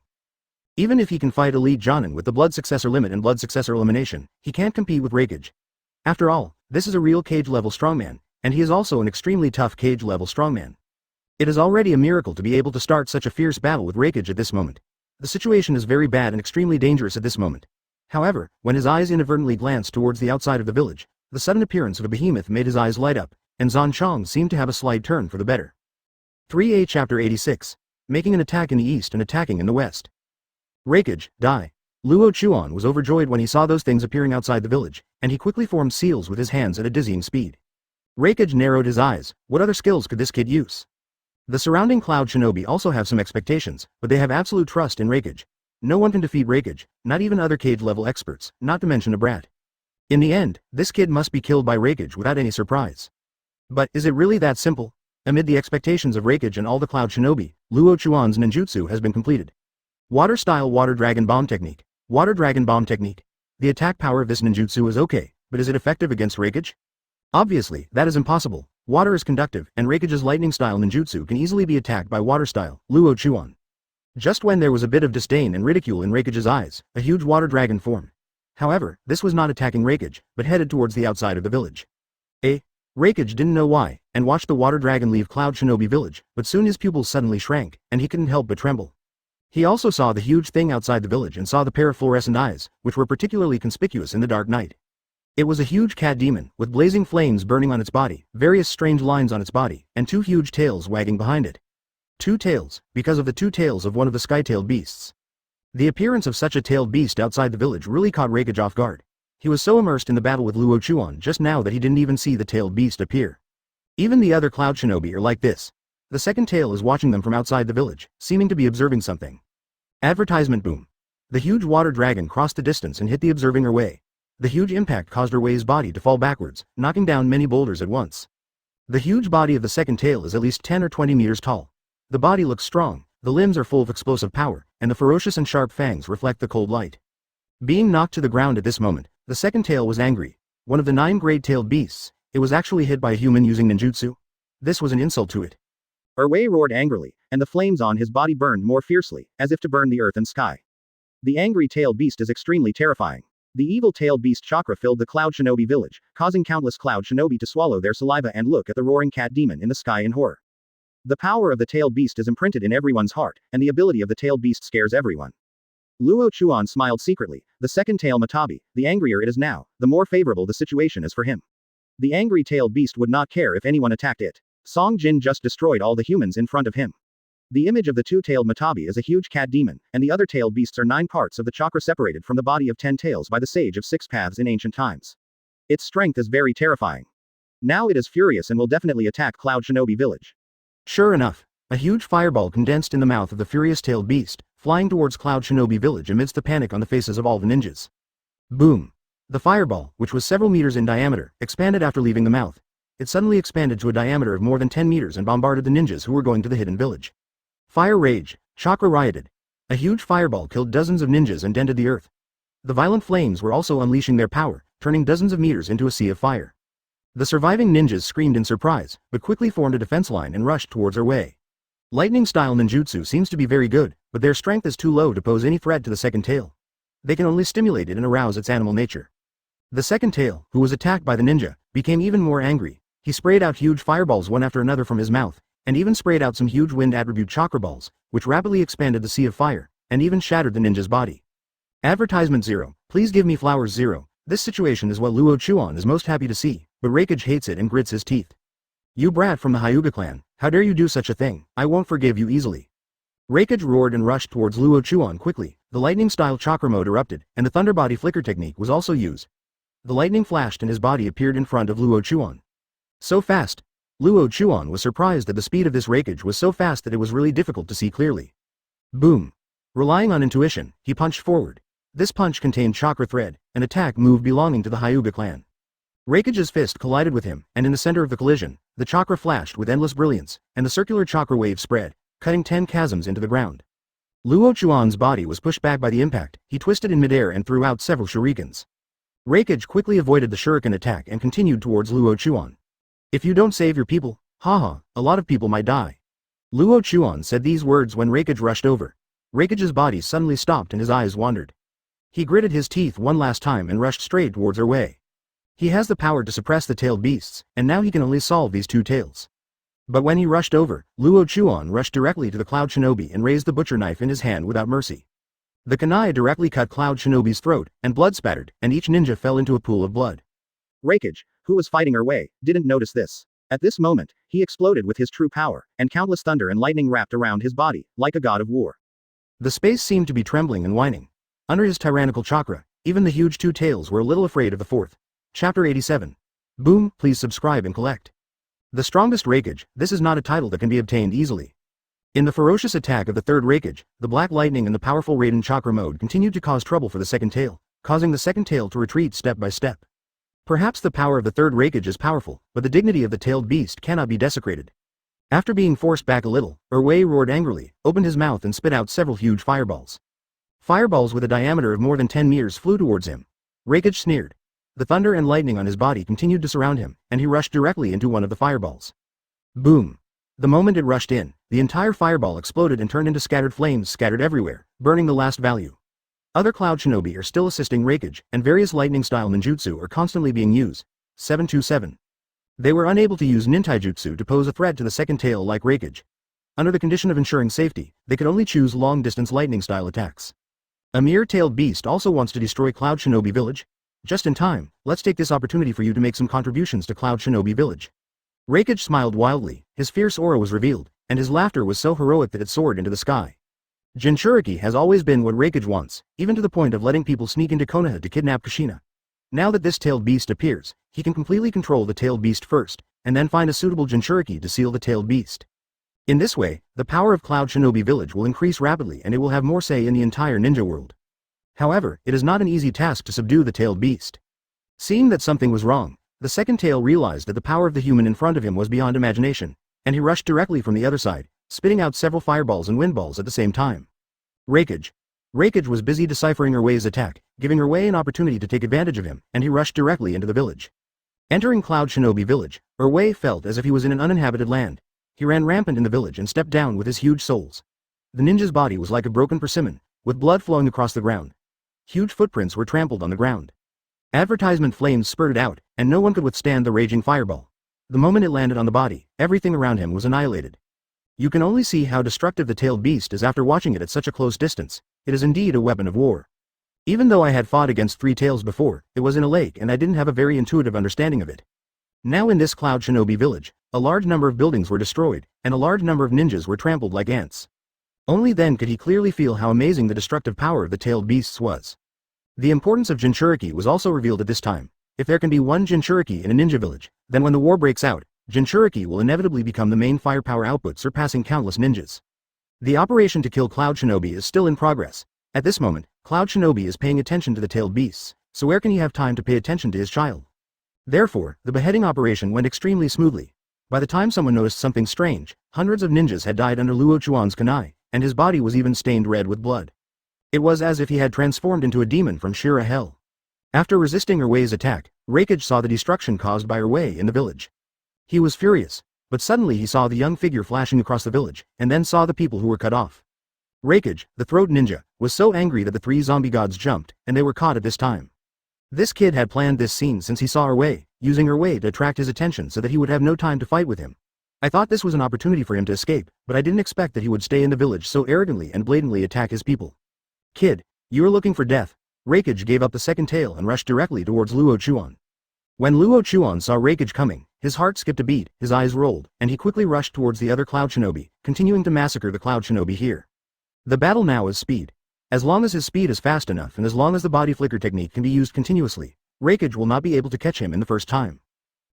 Even if he can fight elite Jonin with the blood successor limit and blood successor elimination, he can't compete with Reikage. After all, this is a real cage-level strongman, and he is also an extremely tough cage-level strongman. It is already a miracle to be able to start such a fierce battle with Reikage at this moment. The situation is very bad and extremely dangerous at this moment. However, when his eyes inadvertently glanced towards the outside of the village, the sudden appearance of a behemoth made his eyes light up, and Zan Chong seemed to have a slight turn for the better. 3A Chapter 86. Making an attack in the east and attacking in the west. Reikage, die. Luo Chuan was overjoyed when he saw those things appearing outside the village, and he quickly formed seals with his hands at a dizzying speed. Reikage narrowed his eyes. What other skills could this kid use? The surrounding Cloud Shinobi also have some expectations, but they have absolute trust in Reikage. No one can defeat Reikage, not even other cage-level experts, not to mention a brat. In the end, this kid must be killed by Reikage without any surprise. But, is it really that simple? Amid the expectations of Reikage and all the Cloud Shinobi, Luo Chuan's ninjutsu has been completed. Water-style Water Dragon Bomb Technique. Water Dragon Bomb Technique. The attack power of this ninjutsu is okay, but is it effective against Reikage? Obviously, that is impossible. Water is conductive, and Reikage's lightning-style ninjutsu can easily be attacked by water-style, Luo Chuan. Just when there was a bit of disdain and ridicule in Reikage's eyes, a huge water dragon formed. However, this was not attacking Reikage, but headed towards the outside of the village. Reikage didn't know why, and watched the water dragon leave Cloud Shinobi village, but soon his pupils suddenly shrank, and he couldn't help but tremble. He also saw the huge thing outside the village and saw the pair of fluorescent eyes, which were particularly conspicuous in the dark night. It was a huge cat demon, with blazing flames burning on its body, various strange lines on its body, and two huge tails wagging behind it. Two tails, because of the two tails of one of the sky-tailed beasts. The appearance of such a tailed beast outside the village really caught Reikage off guard. He was so immersed in the battle with Luo Chuan just now that he didn't even see the tailed beast appear. Even the other cloud shinobi are like this. The second tail is watching them from outside the village, seeming to be observing something. Advertisement boom. The huge water dragon crossed the distance and hit the observing Erwei. The huge impact caused Erwei's body to fall backwards, knocking down many boulders at once. The huge body of the second tail is at least 10 or 20 meters tall. The body looks strong, the limbs are full of explosive power, and the ferocious and sharp fangs reflect the cold light. Being knocked to the ground at this moment, the second tail was angry. One of the 9 great-tailed beasts, it was actually hit by a human using ninjutsu. This was an insult to it. Erwei roared angrily, and the flames on his body burned more fiercely, as if to burn the earth and sky. The angry tailed beast is extremely terrifying. The evil tailed beast chakra filled the Cloud Shinobi village, causing countless Cloud Shinobi to swallow their saliva and look at the roaring cat demon in the sky in horror. The power of the tailed beast is imprinted in everyone's heart, and the ability of the tailed beast scares everyone. Luo Chuan smiled secretly. The second tail Matabi, the angrier it is now, the more favorable the situation is for him. The angry tailed beast would not care if anyone attacked it. Song Jin just destroyed all the humans in front of him. The image of the two-tailed Matabi is a huge cat demon, and the other tailed beasts are 9 parts of the chakra separated from the body of 10 tails by the sage of 6 paths in ancient times. Its strength is very terrifying. Now it is furious and will definitely attack Cloud Shinobi village. Sure enough, a huge fireball condensed in the mouth of the furious-tailed beast, flying towards Cloud Shinobi village amidst the panic on the faces of all the ninjas. Boom! The fireball, which was several meters in diameter, expanded after leaving the mouth. It suddenly expanded to a diameter of more than 10 meters and bombarded the ninjas who were going to the hidden village. Fire rage, chakra rioted. A huge fireball killed dozens of ninjas and dented the earth. The violent flames were also unleashing their power, turning dozens of meters into a sea of fire. The surviving ninjas screamed in surprise, but quickly formed a defense line and rushed towards Erwei. Lightning-style ninjutsu seems to be very good, but their strength is too low to pose any threat to the second tail. They can only stimulate it and arouse its animal nature. The second tail, who was attacked by the ninja, became even more angry. He sprayed out huge fireballs one after another from his mouth, and even sprayed out some huge wind attribute chakra balls, which rapidly expanded the sea of fire, and even shattered the ninja's body. Advertisement 0. Please give me flowers 0. This situation is what Luo Chuan is most happy to see, but Reikage hates it and grits his teeth. You brat from the Hyuga clan, how dare you do such a thing? I won't forgive you easily. Reikage roared and rushed towards Luo Chuan quickly. The lightning-style chakra mode erupted, and the thunder body flicker technique was also used. The lightning flashed and his body appeared in front of Luo Chuan. So fast! Luo Chuan was surprised that the speed of this Reikage was so fast that it was really difficult to see clearly. Boom! Relying on intuition, he punched forward. This punch contained chakra thread, an attack move belonging to the Hyuga clan. Reikage's fist collided with him, and in the center of the collision, the chakra flashed with endless brilliance, and the circular chakra wave spread, cutting 10 chasms into the ground. Luo Chuan's body was pushed back by the impact. He twisted in midair and threw out several shurikens. Reikage quickly avoided the shuriken attack and continued towards Luo Chuan. If you don't save your people, haha, a lot of people might die. Luo Chuan said these words when Reikage rushed over. Reikage's body suddenly stopped and his eyes wandered. He gritted his teeth one last time and rushed straight towards Erwei. He has the power to suppress the tailed beasts, and now he can only solve these two tails. But when he rushed over, Luo Chuan rushed directly to the Cloud Shinobi and raised the butcher knife in his hand without mercy. The kunai directly cut Cloud Shinobi's throat, and blood spattered, and each ninja fell into a pool of blood. Reikage, who was fighting Erwei, didn't notice this. At this moment, he exploded with his true power, and countless thunder and lightning wrapped around his body, like a god of war. The space seemed to be trembling and whining. Under his tyrannical chakra, even the huge two tails were a little afraid of the fourth. Chapter 87. Boom, please subscribe and collect. The strongest Reikage, this is not a title that can be obtained easily. In the ferocious attack of the third Reikage, the black lightning and the powerful Raiden chakra mode continued to cause trouble for the second tail, causing the second tail to retreat step by step. Perhaps the power of the third Reikage is powerful, but the dignity of the tailed beast cannot be desecrated. After being forced back a little, Erwei roared angrily, opened his mouth and spit out several huge fireballs. Fireballs with a diameter of more than 10 meters flew towards him. Reikage sneered. The thunder and lightning on his body continued to surround him, and he rushed directly into one of the fireballs. Boom! The moment it rushed in, the entire fireball exploded and turned into scattered flames scattered everywhere, burning the last value. Other Cloud Shinobi are still assisting Reikage, and various lightning-style ninjutsu are constantly being used. 727. They were unable to use nintaijutsu to pose a threat to the second tail like Reikage. Under the condition of ensuring safety, they could only choose long-distance lightning-style attacks. A mere-tailed beast also wants to destroy Cloud Shinobi Village? Just in time, let's take this opportunity for you to make some contributions to Cloud Shinobi Village. Reikage smiled wildly, his fierce aura was revealed, and his laughter was so heroic that it soared into the sky. Jinchuriki has always been what Reikage wants, even to the point of letting people sneak into Konoha to kidnap Kushina. Now that this tailed beast appears, he can completely control the tailed beast first, and then find a suitable Jinchuriki to seal the tailed beast. In this way, the power of Cloud Shinobi Village will increase rapidly and it will have more say in the entire ninja world. However, it is not an easy task to subdue the tailed beast. Seeing that something was wrong, the second tail realized that the power of the human in front of him was beyond imagination, and he rushed directly from the other side, spitting out several fireballs and windballs at the same time. Reikage. Reikage was busy deciphering Erwei's attack, giving Erwei an opportunity to take advantage of him, and he rushed directly into the village. Entering Cloud Shinobi Village, Erwei felt as if he was in an uninhabited land. He ran rampant in the village and stepped down with his huge soles. The ninja's body was like a broken persimmon, with blood flowing across the ground. Huge footprints were trampled on the ground. Advertisement flames spurted out, and no one could withstand the raging fireball. The moment it landed on the body, everything around him was annihilated. You can only see how destructive the tailed beast is after watching it at such a close distance. It is indeed a weapon of war. Even though I had fought against three tails before, it was in a lake and I didn't have a very intuitive understanding of it. Now in this Cloud Shinobi Village, a large number of buildings were destroyed, and a large number of ninjas were trampled like ants. Only then could he clearly feel how amazing the destructive power of the tailed beasts was. The importance of Jinchuriki was also revealed at this time. If there can be one Jinchuriki in a ninja village, then when the war breaks out, Jinchuriki will inevitably become the main firepower output, surpassing countless ninjas. The operation to kill Cloud Shinobi is still in progress. At this moment, Cloud Shinobi is paying attention to the tailed beasts, so where can he have time to pay attention to his child? Therefore, the beheading operation went extremely smoothly. By the time someone noticed something strange, hundreds of ninjas had died under Luo Chuan's kunai, and his body was even stained red with blood. It was as if he had transformed into a demon from Shira hell. After resisting Erwei's attack, Reikage saw the destruction caused by Erwei in the village. He was furious, but suddenly he saw the young figure flashing across the village, and then saw the people who were cut off. Reikage, the throat ninja, was so angry that the three zombie gods jumped, and they were caught at this time. This kid had planned this scene since he saw Erwei, using Erwei to attract his attention so that he would have no time to fight with him. I thought this was an opportunity for him to escape, but I didn't expect that he would stay in the village so arrogantly and blatantly attack his people. Kid, you are looking for death. Reikage gave up the second tail and rushed directly towards Luo Chuan. When Luo Chuan saw Reikage coming, his heart skipped a beat, his eyes rolled, and he quickly rushed towards the other Cloud Shinobi, continuing to massacre the Cloud Shinobi here. The battle now is speed. As long as his speed is fast enough and as long as the body flicker technique can be used continuously, Reikage will not be able to catch him in the first time.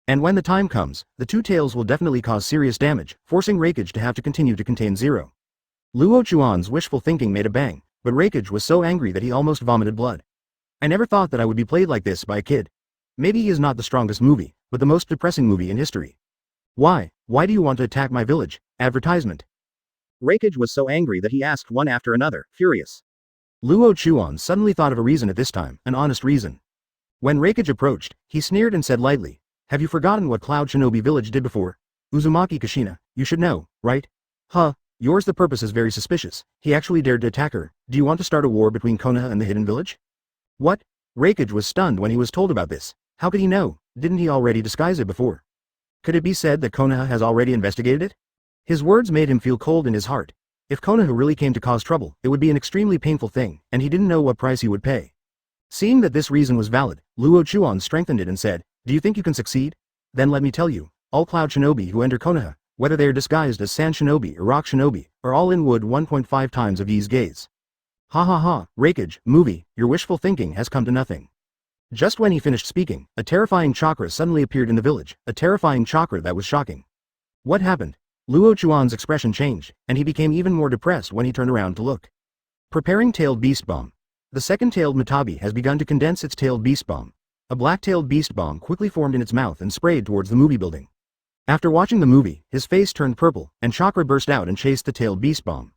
And when the time comes, the two tails will definitely cause serious damage, forcing Reikage to have to continue to contain zero. Luo Chuan's wishful thinking made a bang, but Reikage was so angry that he almost vomited blood. I never thought that I would be played like this by a kid. Maybe he is not the strongest movie, but the most depressing movie in history. Why do you want to attack my village? Advertisement. Reikage was so angry that he asked one after another, furious. Luo Chuan suddenly thought of a reason at this time, an honest reason. When Reikage approached, he sneered and said lightly, "Have you forgotten what Cloud Shinobi Village did before? Uzumaki Kushina, you should know, right? Huh, yours the purpose is very suspicious. He actually dared to attack her. Do you want to start a war between Konoha and the Hidden Village?" What? Reikage was stunned when he was told about this. How could he know? Didn't he already disguise it before? Could it be said that Konoha has already investigated it? His words made him feel cold in his heart. If Konoha really came to cause trouble, it would be an extremely painful thing, and he didn't know what price he would pay. Seeing that this reason was valid, Luo Chuan strengthened it and said, "Do you think you can succeed? Then let me tell you, all Cloud Shinobi who enter Konoha, whether they are disguised as Sand Shinobi or Rock Shinobi, are all in wood 1.5 times of Yi's gaze." Ha ha ha, Reikage, movie, your wishful thinking has come to nothing. Just when he finished speaking, a terrifying chakra suddenly appeared in the village, a terrifying chakra that was shocking. What happened? Luo Chuan's expression changed, and he became even more depressed when he turned around to look. Preparing Tailed Beast Bomb. The second-tailed Matabi has begun to condense its tailed beast bomb. A black-tailed beast bomb quickly formed in its mouth and sprayed towards the movie building. After watching the movie, his face turned purple, and chakra burst out and chased the tailed beast bomb.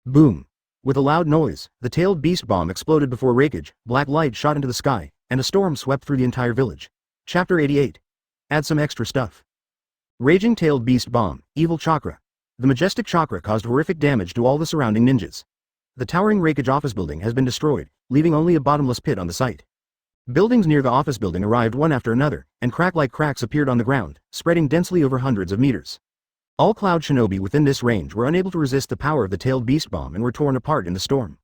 Boom! With a loud noise, the tailed beast bomb exploded before Reikage, black light shot into the sky, and a storm swept through the entire village. Chapter 88. Add some extra stuff. Raging Tailed Beast Bomb, Evil Chakra. The majestic chakra caused horrific damage to all the surrounding ninjas. The towering Reikage office building has been destroyed, leaving only a bottomless pit on the site. Buildings near the office building arrived one after another, and crack-like cracks appeared on the ground, spreading densely over hundreds of meters. All Cloud Shinobi within this range were unable to resist the power of the tailed beast bomb and were torn apart in the storm.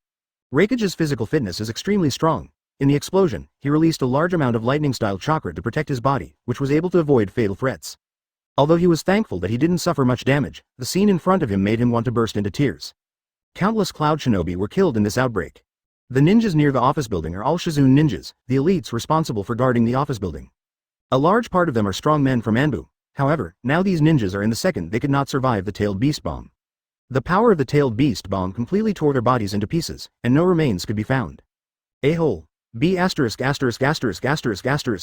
Raikage's physical fitness is extremely strong. In the explosion, he released a large amount of lightning-style chakra to protect his body, which was able to avoid fatal threats. Although he was thankful that he didn't suffer much damage, the scene in front of him made him want to burst into tears. Countless Cloud Shinobi were killed in this outbreak. The ninjas near the office building are all Shizune ninjas, the elites responsible for guarding the office building. A large part of them are strong men from Anbu. However, now these ninjas are in the second they could not survive the tailed beast bomb. The power of the tailed beast bomb completely tore their bodies into pieces, and no remains could be found. A-hole. B******************.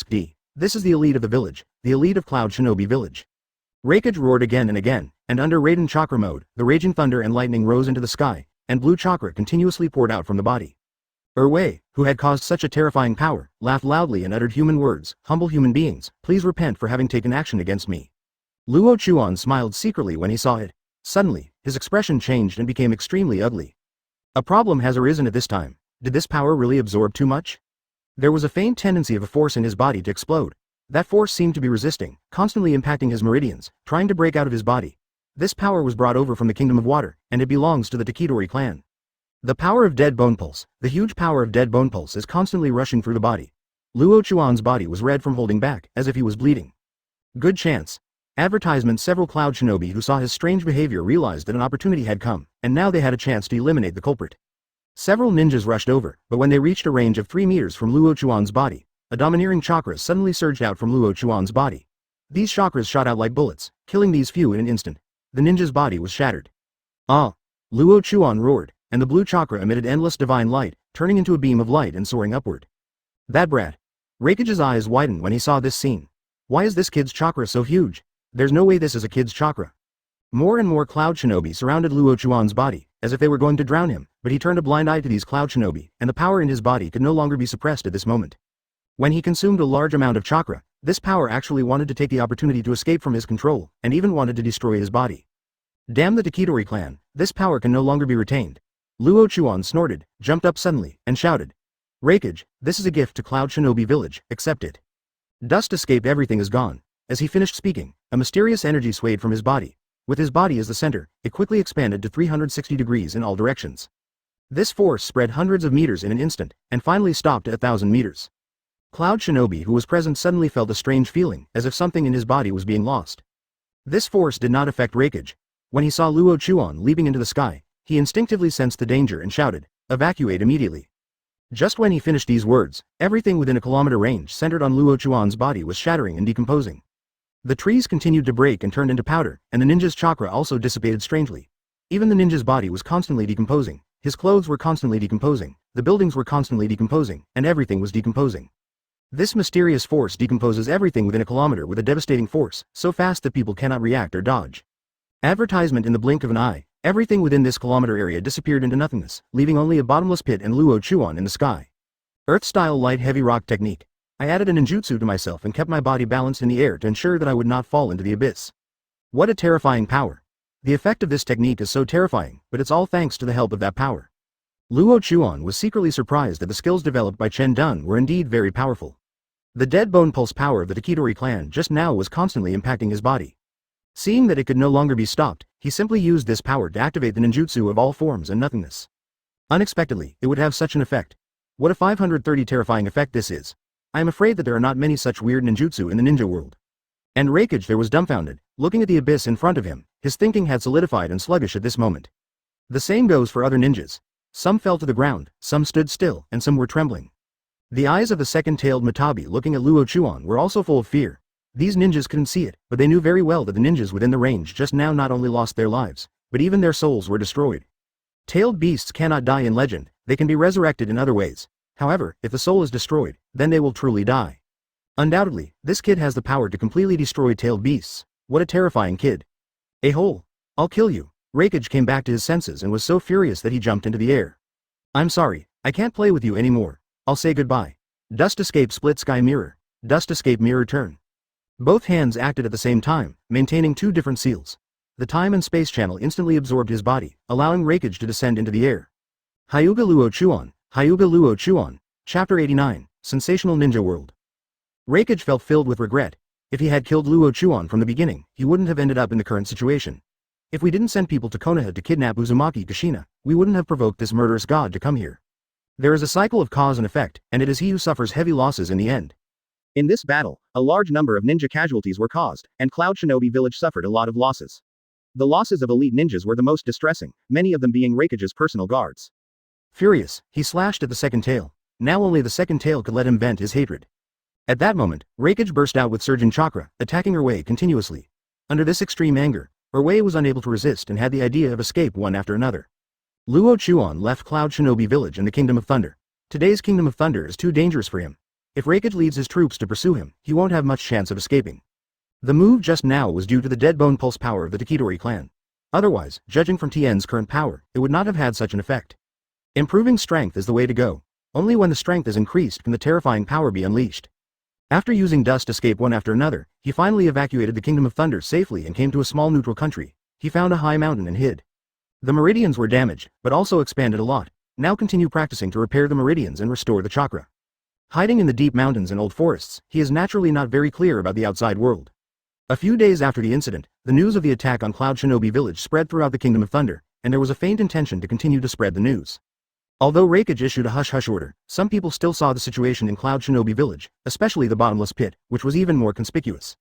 D. This is the elite of the village, the elite of Cloud Shinobi village. Raikage roared again and again, and under Raiden Chakra mode, the raging thunder and lightning rose into the sky, and blue chakra continuously poured out from the body. Wei, who had caused such a terrifying power, laughed loudly and uttered human words, "Humble human beings, please repent for having taken action against me." Luo Chuan smiled secretly when he saw it. Suddenly, his expression changed and became extremely ugly. A problem has arisen at this time. Did this power really absorb too much? There was a faint tendency of a force in his body to explode. That force seemed to be resisting, constantly impacting his meridians, trying to break out of his body. This power was brought over from the Kingdom of Water, and it belongs to the Takidori clan. The power of Dead Bone Pulse, the huge power of Dead Bone Pulse is constantly rushing through the body. Luo Chuan's body was red from holding back, as if he was bleeding. Good chance. Advertisement. Several Cloud Shinobi who saw his strange behavior realized that an opportunity had come, and now they had a chance to eliminate the culprit. Several ninjas rushed over, but when they reached a range of 3 meters from Luo Chuan's body, a domineering chakra suddenly surged out from Luo Chuan's body. These chakras shot out like bullets, killing these few in an instant. The ninja's body was shattered. Ah! Luo Chuan roared, and the blue chakra emitted endless divine light, turning into a beam of light and soaring upward. That brat! Raikage's eyes widened when he saw this scene. Why is this kid's chakra so huge? There's no way this is a kid's chakra. More and more Cloud Shinobi surrounded Luo Chuan's body, as if they were going to drown him, but he turned a blind eye to these Cloud Shinobi, and the power in his body could no longer be suppressed at this moment. When he consumed a large amount of chakra, this power actually wanted to take the opportunity to escape from his control, and even wanted to destroy his body. Damn the Takidori clan, this power can no longer be retained. Luo Chuan snorted, jumped up suddenly, and shouted. Raikage, this is a gift to Cloud Shinobi village, accept it. Dust escape, everything is gone. As he finished speaking, a mysterious energy swayed from his body. With his body as the center, it quickly expanded to 360 degrees in all directions. This force spread hundreds of meters in an instant, and finally stopped at 1,000 meters. Cloud Shinobi who was present suddenly felt a strange feeling, as if something in his body was being lost. This force did not affect Raikage. When he saw Luo Chuan leaping into the sky, he instinctively sensed the danger and shouted, "Evacuate immediately." Just when he finished these words, everything within a kilometer range centered on Luo Chuan's body was shattering and decomposing. The trees continued to break and turned into powder, and the ninja's chakra also dissipated strangely. Even the ninja's body was constantly decomposing, his clothes were constantly decomposing, the buildings were constantly decomposing, and everything was decomposing. This mysterious force decomposes everything within a kilometer with a devastating force, so fast that people cannot react or dodge. Advertisement. In the blink of an eye, everything within this kilometer area disappeared into nothingness, leaving only a bottomless pit and Luo Chuan in the sky. Earth-style light heavy rock technique. I added a ninjutsu to myself and kept my body balanced in the air to ensure that I would not fall into the abyss. What a terrifying power. The effect of this technique is so terrifying, but it's all thanks to the help of that power. Luo Chuan was secretly surprised that the skills developed by Chen Dun were indeed very powerful. The Dead Bone Pulse power of the Takidori clan just now was constantly impacting his body. Seeing that it could no longer be stopped, he simply used this power to activate the ninjutsu of all forms and nothingness. Unexpectedly, it would have such an effect. What a 530 terrifying effect this is. I am afraid that there are not many such weird ninjutsu in the ninja world. And Raikage there was dumbfounded, looking at the abyss in front of him. His thinking had solidified and sluggish at this moment. The same goes for other ninjas. Some fell to the ground, some stood still, and some were trembling. The eyes of the second-tailed Matabi looking at Luo Chuan were also full of fear. These ninjas couldn't see it, but they knew very well that the ninjas within the range just now not only lost their lives, but even their souls were destroyed. Tailed beasts cannot die in legend, they can be resurrected in other ways. However, if the soul is destroyed, then they will truly die. Undoubtedly, this kid has the power to completely destroy tailed beasts. What a terrifying kid. A-hole. I'll kill you. Raikage came back to his senses and was so furious that he jumped into the air. I'm sorry, I can't play with you anymore. I'll say goodbye. Dust escape split sky mirror. Dust escape mirror turn. Both hands acted at the same time, maintaining 2 different seals. The time and space channel instantly absorbed his body, allowing Raikage to descend into the air. Hyuga Luo Chuan. Hyuga Luo Chuan. Chapter 89, Sensational Ninja World. Raikage felt filled with regret. If he had killed Luo Chuan from the beginning, he wouldn't have ended up in the current situation. If we didn't send people to Konoha to kidnap Uzumaki Kushina, we wouldn't have provoked this murderous god to come here. There is a cycle of cause and effect, and it is he who suffers heavy losses in the end. In this battle, a large number of ninja casualties were caused, and Cloud Shinobi Village suffered a lot of losses. The losses of elite ninjas were the most distressing, many of them being Raikage's personal guards. Furious, he slashed at the second tail. Now only the second tail could let him vent his hatred. At that moment, Raikage burst out with surging chakra, attacking Erwei continuously. Under this extreme anger, Erwei was unable to resist and had the idea of escape one after another. Luo Chuan left Cloud Shinobi Village and the Kingdom of Thunder. Today's Kingdom of Thunder is too dangerous for him. If Raikage leads his troops to pursue him, he won't have much chance of escaping. The move just now was due to the dead bone pulse power of the Takitori clan. Otherwise, judging from Tien's current power, it would not have had such an effect. Improving strength is the way to go. Only when the strength is increased can the terrifying power be unleashed. After using dust escape one after another, he finally evacuated the Kingdom of Thunder safely and came to a small neutral country. He found a high mountain and hid. The meridians were damaged, but also expanded a lot. Now continue practicing to repair the meridians and restore the chakra. Hiding in the deep mountains and old forests, he is naturally not very clear about the outside world. A few days after the incident, the news of the attack on Cloud Shinobi Village spread throughout the Kingdom of Thunder, and there was a faint intention to continue to spread the news. Although Raikage issued a hush-hush order, some people still saw the situation in Cloud Shinobi Village, especially the bottomless pit, which was even more conspicuous.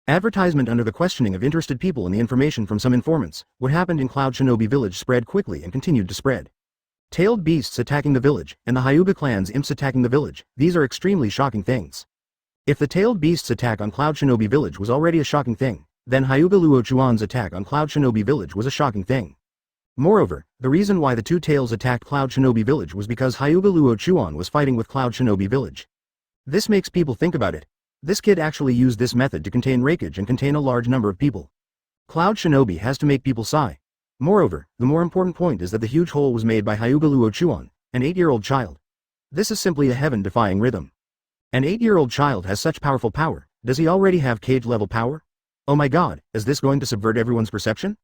Advertisement under the questioning of interested people and the information from some informants, what happened in Cloud Shinobi Village spread quickly and continued to spread. Tailed beasts attacking the village, and the Hyuga clan's imps attacking the village, these are extremely shocking things. If the tailed beasts' attack on Cloud Shinobi Village was already a shocking thing, then Hyuga Luo Chuan's attack on Cloud Shinobi Village was a shocking thing. Moreover, the reason why the two tails attacked Cloud Shinobi Village was because Hyuga Luo Chuan was fighting with Cloud Shinobi Village. This makes people think about it. This kid actually used this method to contain Raikage and contain a large number of people. Cloud Shinobi has to make people sigh. Moreover, the more important point is that the huge hole was made by Hyuga Luo Chuan, an 8-year-old child. This is simply a heaven-defying rhythm. An 8-year-old child has such powerful power. Does he already have cage-level power? Oh my god, is this going to subvert everyone's perception?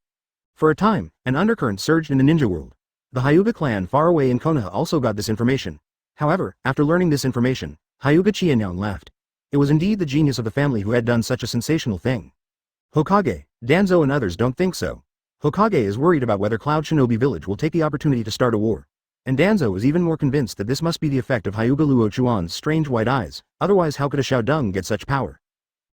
For a time, an undercurrent surged in the ninja world. The Hyuga clan far away in Konoha also got this information. However, after learning this information, Hyuga Qianyang laughed. It was indeed the genius of the family who had done such a sensational thing. Hokage, Danzo and others don't think so. Hokage is worried about whether Cloud Shinobi Village will take the opportunity to start a war. And Danzo is even more convinced that this must be the effect of Hyuga Luo Chuan's strange white eyes, otherwise how could a Xiaodong get such power?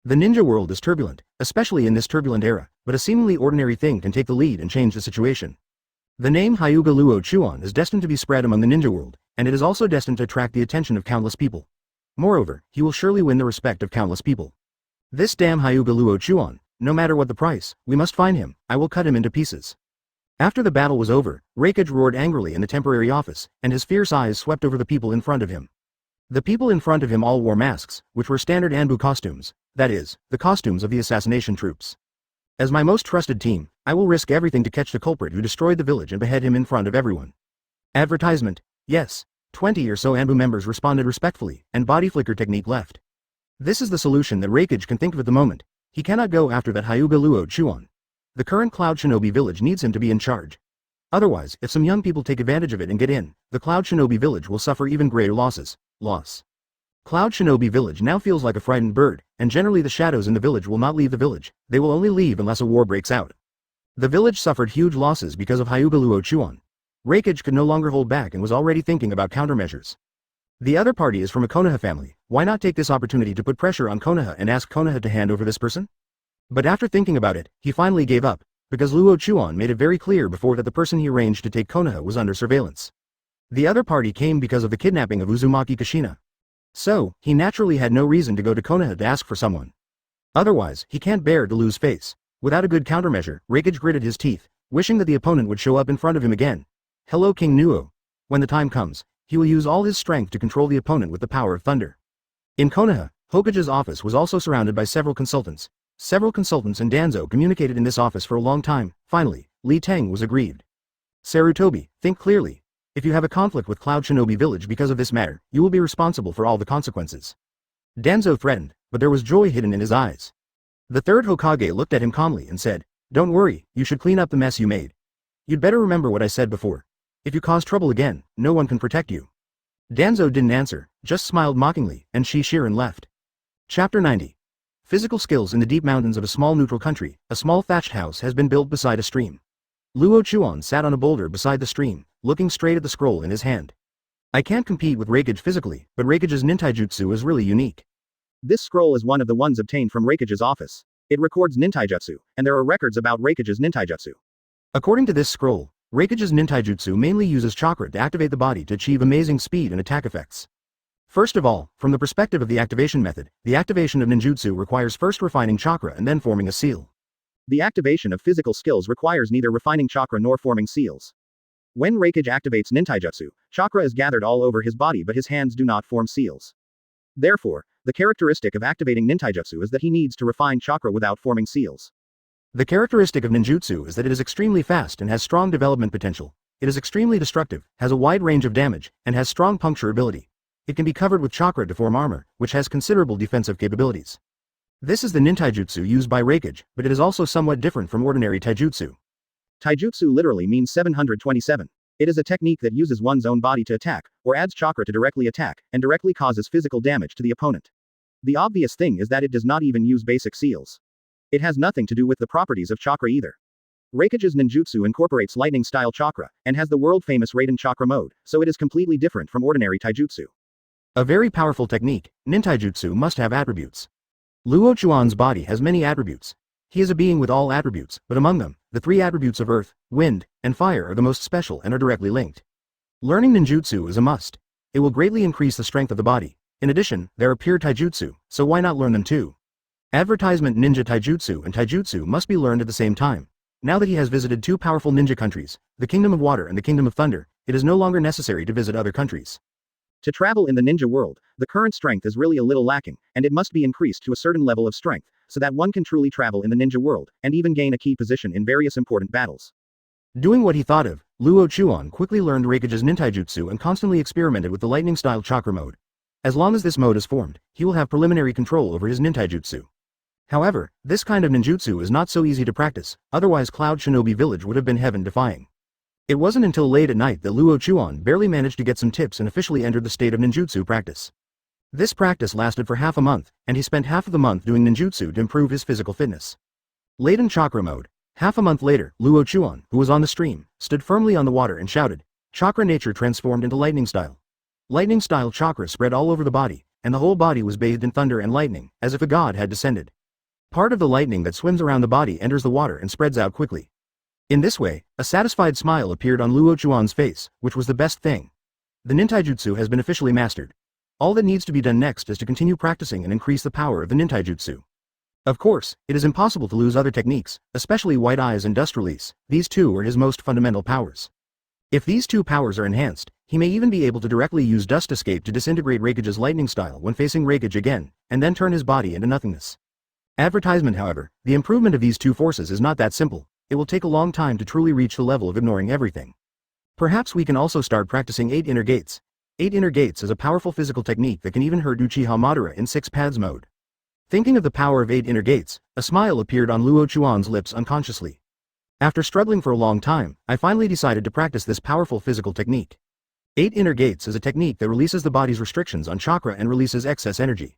The ninja world is turbulent, especially in this turbulent era, but a seemingly ordinary thing can take the lead and change the situation. The name Hyuga Luo Chuan is destined to be spread among the ninja world, and it is also destined to attract the attention of countless people. Moreover, he will surely win the respect of countless people. This damn Hyuga Luo Chuan, no matter what the price, we must find him, I will cut him into pieces. After the battle was over, Raikage roared angrily in the temporary office, and his fierce eyes swept over the people in front of him. The people in front of him all wore masks, which were standard Anbu costumes, that is, the costumes of the assassination troops. As my most trusted team, I will risk everything to catch the culprit who destroyed the village and behead him in front of everyone. Advertisement. Yes. 20 or so Anbu members responded respectfully, and body flicker technique left. This is the solution that Raikage can think of at the moment. He cannot go after that Hyuga Luo Chuan. The current Cloud Shinobi Village needs him to be in charge. Otherwise, if some young people take advantage of it and get in, the Cloud Shinobi Village will suffer even greater losses. Cloud Shinobi Village now feels like a frightened bird, and generally the shadows in the village will not leave the village, they will only leave unless a war breaks out. The village suffered huge losses because of Hyuga Luo Chuan. Raikage could no longer hold back and was already thinking about countermeasures. The other party is from a Konoha family, why not take this opportunity to put pressure on Konoha and ask Konoha to hand over this person? But after thinking about it, he finally gave up, because Luo Chuan made it very clear before that the person he arranged to take Konoha was under surveillance. The other party came because of the kidnapping of Uzumaki Kushina. So, he naturally had no reason to go to Konoha to ask for someone. Otherwise, he can't bear to lose face. Without a good countermeasure, Raikage gritted his teeth, wishing that the opponent would show up in front of him again. Hello King Nuo. When the time comes, he will use all his strength to control the opponent with the power of thunder. In Konoha, Hokage's office was also surrounded by several consultants. Several consultants and Danzo communicated in this office for a long time. Finally, Li Teng was aggrieved. Sarutobi, think clearly. If you have a conflict with Cloud Shinobi Village because of this matter, you will be responsible for all the consequences. Danzo threatened, but there was joy hidden in his eyes. The third Hokage looked at him calmly and said, "Don't worry, you should clean up the mess you made. You'd better remember what I said before. If you cause trouble again, no one can protect you." Danzo didn't answer, just smiled mockingly, and Shiren left. Chapter 90. Physical skills in the deep mountains of a small neutral country, a small thatched house has been built beside a stream. Luo Chuan sat on a boulder beside the stream, looking straight at the scroll in his hand. I can't compete with Reikage physically, but Reikage's nintaijutsu is really unique. This scroll is one of the ones obtained from Reikage's office. It records nintaijutsu, and there are records about Reikage's nintaijutsu. According to this scroll, Reikage's nintaijutsu mainly uses chakra to activate the body to achieve amazing speed and attack effects. First of all, from the perspective of the activation method, the activation of ninjutsu requires first refining chakra and then forming a seal. The activation of physical skills requires neither refining chakra nor forming seals. When Reikage activates nintaijutsu, chakra is gathered all over his body but his hands do not form seals. Therefore, the characteristic of activating nintaijutsu is that he needs to refine chakra without forming seals. The characteristic of ninjutsu is that it is extremely fast and has strong development potential. It is extremely destructive, has a wide range of damage, and has strong puncture ability. It can be covered with chakra to form armor, which has considerable defensive capabilities. This is the nintaijutsu used by Reikage, but it is also somewhat different from ordinary taijutsu. Taijutsu literally means 727. It is a technique that uses one's own body to attack, or adds chakra to directly attack, and directly causes physical damage to the opponent. The obvious thing is that it does not even use basic seals. It has nothing to do with the properties of chakra either. Reikage's ninjutsu incorporates lightning-style chakra, and has the world-famous Raiden chakra mode, so it is completely different from ordinary taijutsu. A very powerful technique, nintaijutsu must have attributes. Luo Chuan's body has many attributes. He is a being with all attributes, but among them, the three attributes of earth, wind, and fire are the most special and are directly linked. Learning ninjutsu is a must. It will greatly increase the strength of the body. In addition, there are pure taijutsu, so why not learn them too? Advertisement ninja taijutsu and taijutsu must be learned at the same time. Now that he has visited two powerful ninja countries, the Kingdom of Water and the Kingdom of Thunder, it is no longer necessary to visit other countries. To travel in the ninja world, the current strength is really a little lacking, and it must be increased to a certain level of strength, so that one can truly travel in the ninja world, and even gain a key position in various important battles. Doing what he thought of, Luo Chuan quickly learned Reikage's nintaijutsu and constantly experimented with the lightning-style chakra mode. As long as this mode is formed, he will have preliminary control over his nintaijutsu. However, this kind of ninjutsu is not so easy to practice, otherwise Cloud Shinobi Village would have been heaven-defying. It wasn't until late at night that Luo Chuan barely managed to get some tips and officially entered the state of ninjutsu practice. This practice lasted for half a month, and he spent half of the month doing ninjutsu to improve his physical fitness. Late in chakra mode. Half a month later, Luo Chuan, who was on the stream, stood firmly on the water and shouted. Chakra nature transformed into lightning style. Lightning style chakra spread all over the body, and the whole body was bathed in thunder and lightning, as if a god had descended. Part of the lightning that swims around the body enters the water and spreads out quickly. In this way, a satisfied smile appeared on Luo Chuan's face, which was the best thing. The nintaijutsu has been officially mastered. All that needs to be done next is to continue practicing and increase the power of the nintaijutsu. Of course, it is impossible to lose other techniques, especially White Eyes and Dust Release. These two are his most fundamental powers. If these two powers are enhanced, he may even be able to directly use Dust Escape to disintegrate Reikage's lightning style when facing Reikage again, and then turn his body into nothingness. Advertisement, however, the improvement of these two forces is not that simple. It will take a long time to truly reach the level of ignoring everything. Perhaps we can also start practicing 8 Inner Gates. 8 Inner Gates is a powerful physical technique that can even hurt Uchiha Madara in 6 paths mode. Thinking of the power of 8 Inner Gates, a smile appeared on Luo Chuan's lips unconsciously. After struggling for a long time, I finally decided to practice this powerful physical technique. 8 Inner Gates is a technique that releases the body's restrictions on chakra and releases excess energy.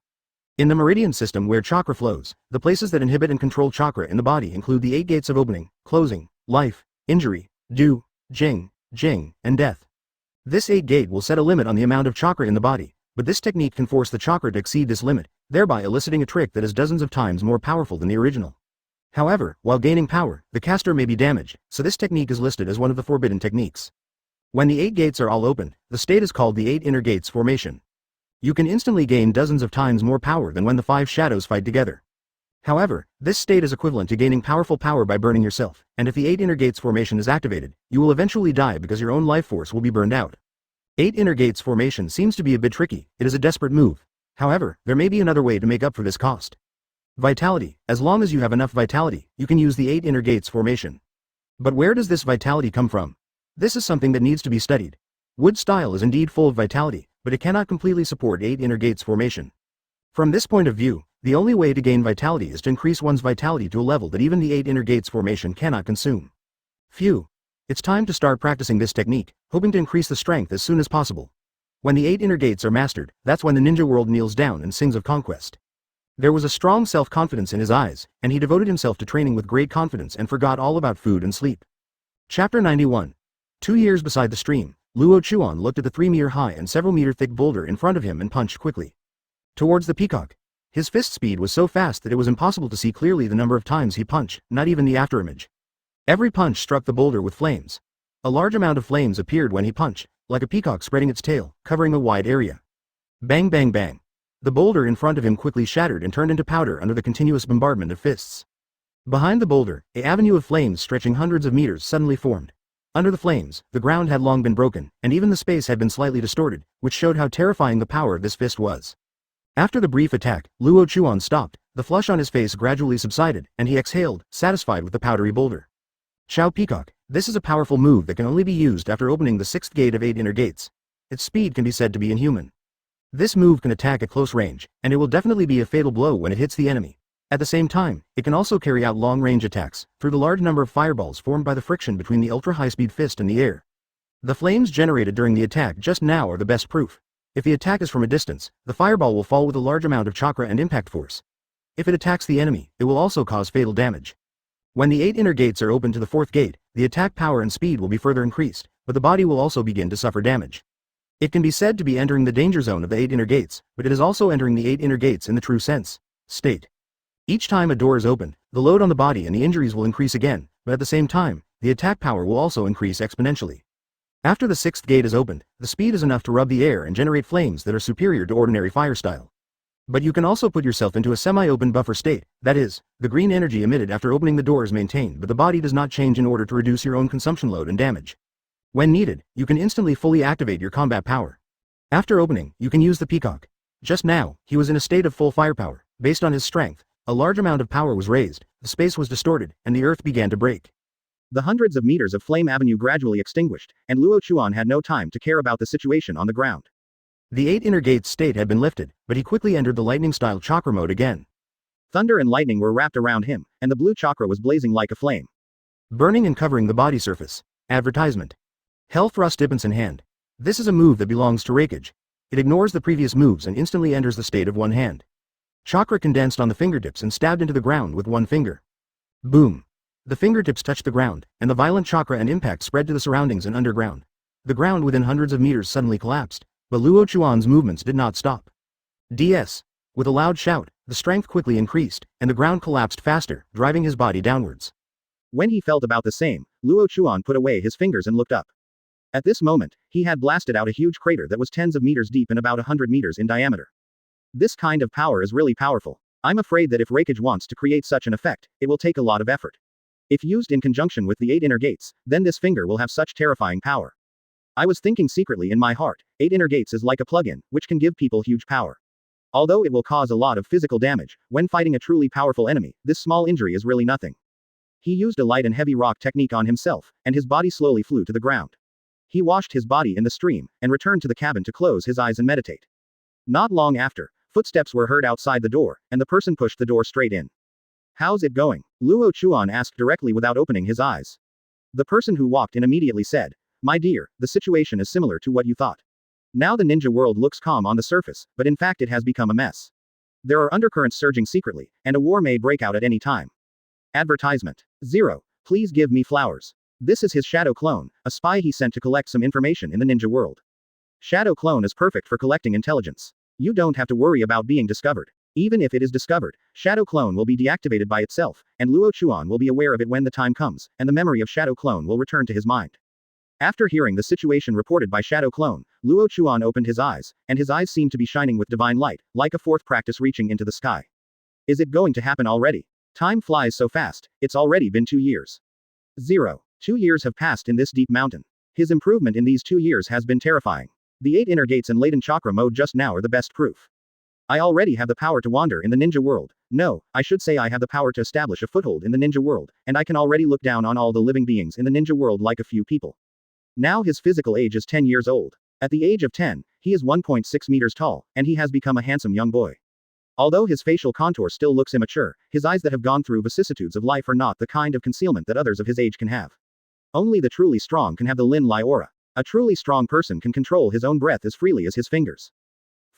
In the meridian system where chakra flows, the places that inhibit and control chakra in the body include the 8 gates of opening, closing, life, injury, do, jing, and death. This 8 gate will set a limit on the amount of chakra in the body, but this technique can force the chakra to exceed this limit, thereby eliciting a trick that is dozens of times more powerful than the original. However, while gaining power, the caster may be damaged, so this technique is listed as one of the forbidden techniques. When the 8 gates are all opened, the state is called the 8 Inner Gates formation. You can instantly gain dozens of times more power than when the 5 shadows fight together. However, this state is equivalent to gaining powerful power by burning yourself, and if the 8 Inner Gates formation is activated, you will eventually die because your own life force will be burned out. 8 Inner Gates formation seems to be a bit tricky, it is a desperate move. However, there may be another way to make up for this cost. Vitality. As long as you have enough vitality, you can use the 8 Inner Gates formation. But where does this vitality come from? This is something that needs to be studied. Wood style is indeed full of vitality, but it cannot completely support 8 Inner Gates formation. From this point of view, the only way to gain vitality is to increase one's vitality to a level that even the 8 Inner Gates formation cannot consume. Phew. It's time to start practicing this technique, hoping to increase the strength as soon as possible. When the 8 Inner Gates are mastered, that's when the ninja world kneels down and sings of conquest. There was a strong self-confidence in his eyes, and he devoted himself to training with great confidence and forgot all about food and sleep. Chapter 91. 2 years beside the stream, Luo Chuan looked at the 3-meter-high and several-meter-thick boulder in front of him and punched quickly towards the peacock. His fist speed was so fast that it was impossible to see clearly the number of times he punched, not even the afterimage. Every punch struck the boulder with flames. A large amount of flames appeared when he punched, like a peacock spreading its tail, covering a wide area. Bang bang bang. The boulder in front of him quickly shattered and turned into powder under the continuous bombardment of fists. Behind the boulder, an avenue of flames stretching hundreds of meters suddenly formed. Under the flames, the ground had long been broken, and even the space had been slightly distorted, which showed how terrifying the power of this fist was. After the brief attack, Luo Chuan stopped, the flush on his face gradually subsided, and he exhaled, satisfied with the powdery boulder. Xiao Peacock, this is a powerful move that can only be used after opening the 6th gate of 8 inner gates. Its speed can be said to be inhuman. This move can attack at close range, and it will definitely be a fatal blow when it hits the enemy. At the same time, it can also carry out long-range attacks, through the large number of fireballs formed by the friction between the ultra-high-speed fist and the air. The flames generated during the attack just now are the best proof. If the attack is from a distance, the fireball will fall with a large amount of chakra and impact force. If it attacks the enemy, it will also cause fatal damage. When the 8 inner gates are open to the 4th gate, the attack power and speed will be further increased, but the body will also begin to suffer damage. It can be said to be entering the danger zone of the 8 inner gates, but it is also entering the 8 inner gates in the true sense. State. Each time a door is opened, the load on the body and the injuries will increase again, but at the same time, the attack power will also increase exponentially. After the 6th gate is opened, the speed is enough to rub the air and generate flames that are superior to ordinary fire style. But you can also put yourself into a semi-open buffer state, that is, the green energy emitted after opening the door is maintained but the body does not change in order to reduce your own consumption load and damage. When needed, you can instantly fully activate your combat power. After opening, you can use the peacock. Just now, he was in a state of full firepower. Based on his strength, a large amount of power was raised, the space was distorted, and the earth began to break. The hundreds of meters of flame avenue gradually extinguished, and Luo Chuan had no time to care about the situation on the ground. The 8 inner gates state had been lifted, but he quickly entered the lightning-style chakra mode again. Thunder and lightning were wrapped around him, and the blue chakra was blazing like a flame, burning and covering the body surface. Advertisement. Hell Thrust Dippence in hand. This is a move that belongs to Hokage. It ignores the previous moves and instantly enters the state of one hand. Chakra condensed on the fingertips and stabbed into the ground with one finger. Boom. The fingertips touched the ground, and the violent chakra and impact spread to the surroundings and underground. The ground within hundreds of meters suddenly collapsed, but Luo Chuan's movements did not stop. DS. With a loud shout, the strength quickly increased, and the ground collapsed faster, driving his body downwards. When he felt about the same, Luo Chuan put away his fingers and looked up. At this moment, he had blasted out a huge crater that was tens of meters deep and about 100 meters in diameter. This kind of power is really powerful. I'm afraid that if Hokage wants to create such an effect, it will take a lot of effort. If used in conjunction with the 8 inner gates, then this finger will have such terrifying power. I was thinking secretly in my heart, 8 inner gates is like a plug-in, which can give people huge power. Although it will cause a lot of physical damage, when fighting a truly powerful enemy, this small injury is really nothing. He used a light and heavy rock technique on himself, and his body slowly flew to the ground. He washed his body in the stream, and returned to the cabin to close his eyes and meditate. Not long after, footsteps were heard outside the door, and the person pushed the door straight in. How's it going? Luo Chuan asked directly without opening his eyes. The person who walked in immediately said, My dear, the situation is similar to what you thought. Now the ninja world looks calm on the surface, but in fact it has become a mess. There are undercurrents surging secretly, and a war may break out at any time. Advertisement. 0. Please give me flowers. This is his shadow clone, a spy he sent to collect some information in the ninja world. Shadow clone is perfect for collecting intelligence. You don't have to worry about being discovered. Even if it is discovered, Shadow Clone will be deactivated by itself, and Luo Chuan will be aware of it when the time comes, and the memory of Shadow Clone will return to his mind. After hearing the situation reported by Shadow Clone, Luo Chuan opened his eyes, and his eyes seemed to be shining with divine light, like a fourth practice reaching into the sky. Is it going to happen already? Time flies so fast, it's already been 2 years. 0. 2 years have passed in this deep mountain. His improvement in these 2 years has been terrifying. The 8 inner gates and latent chakra mode just now are the best proof. I already have the power to wander in the ninja world. No, I should say I have the power to establish a foothold in the ninja world, and I can already look down on all the living beings in the ninja world like a few people. Now his physical age is 10 years old. At the age of 10, he is 1.6 meters tall, and he has become a handsome young boy. Although his facial contour still looks immature, his eyes that have gone through vicissitudes of life are not the kind of concealment that others of his age can have. Only the truly strong can have the Lin Lai aura. A truly strong person can control his own breath as freely as his fingers.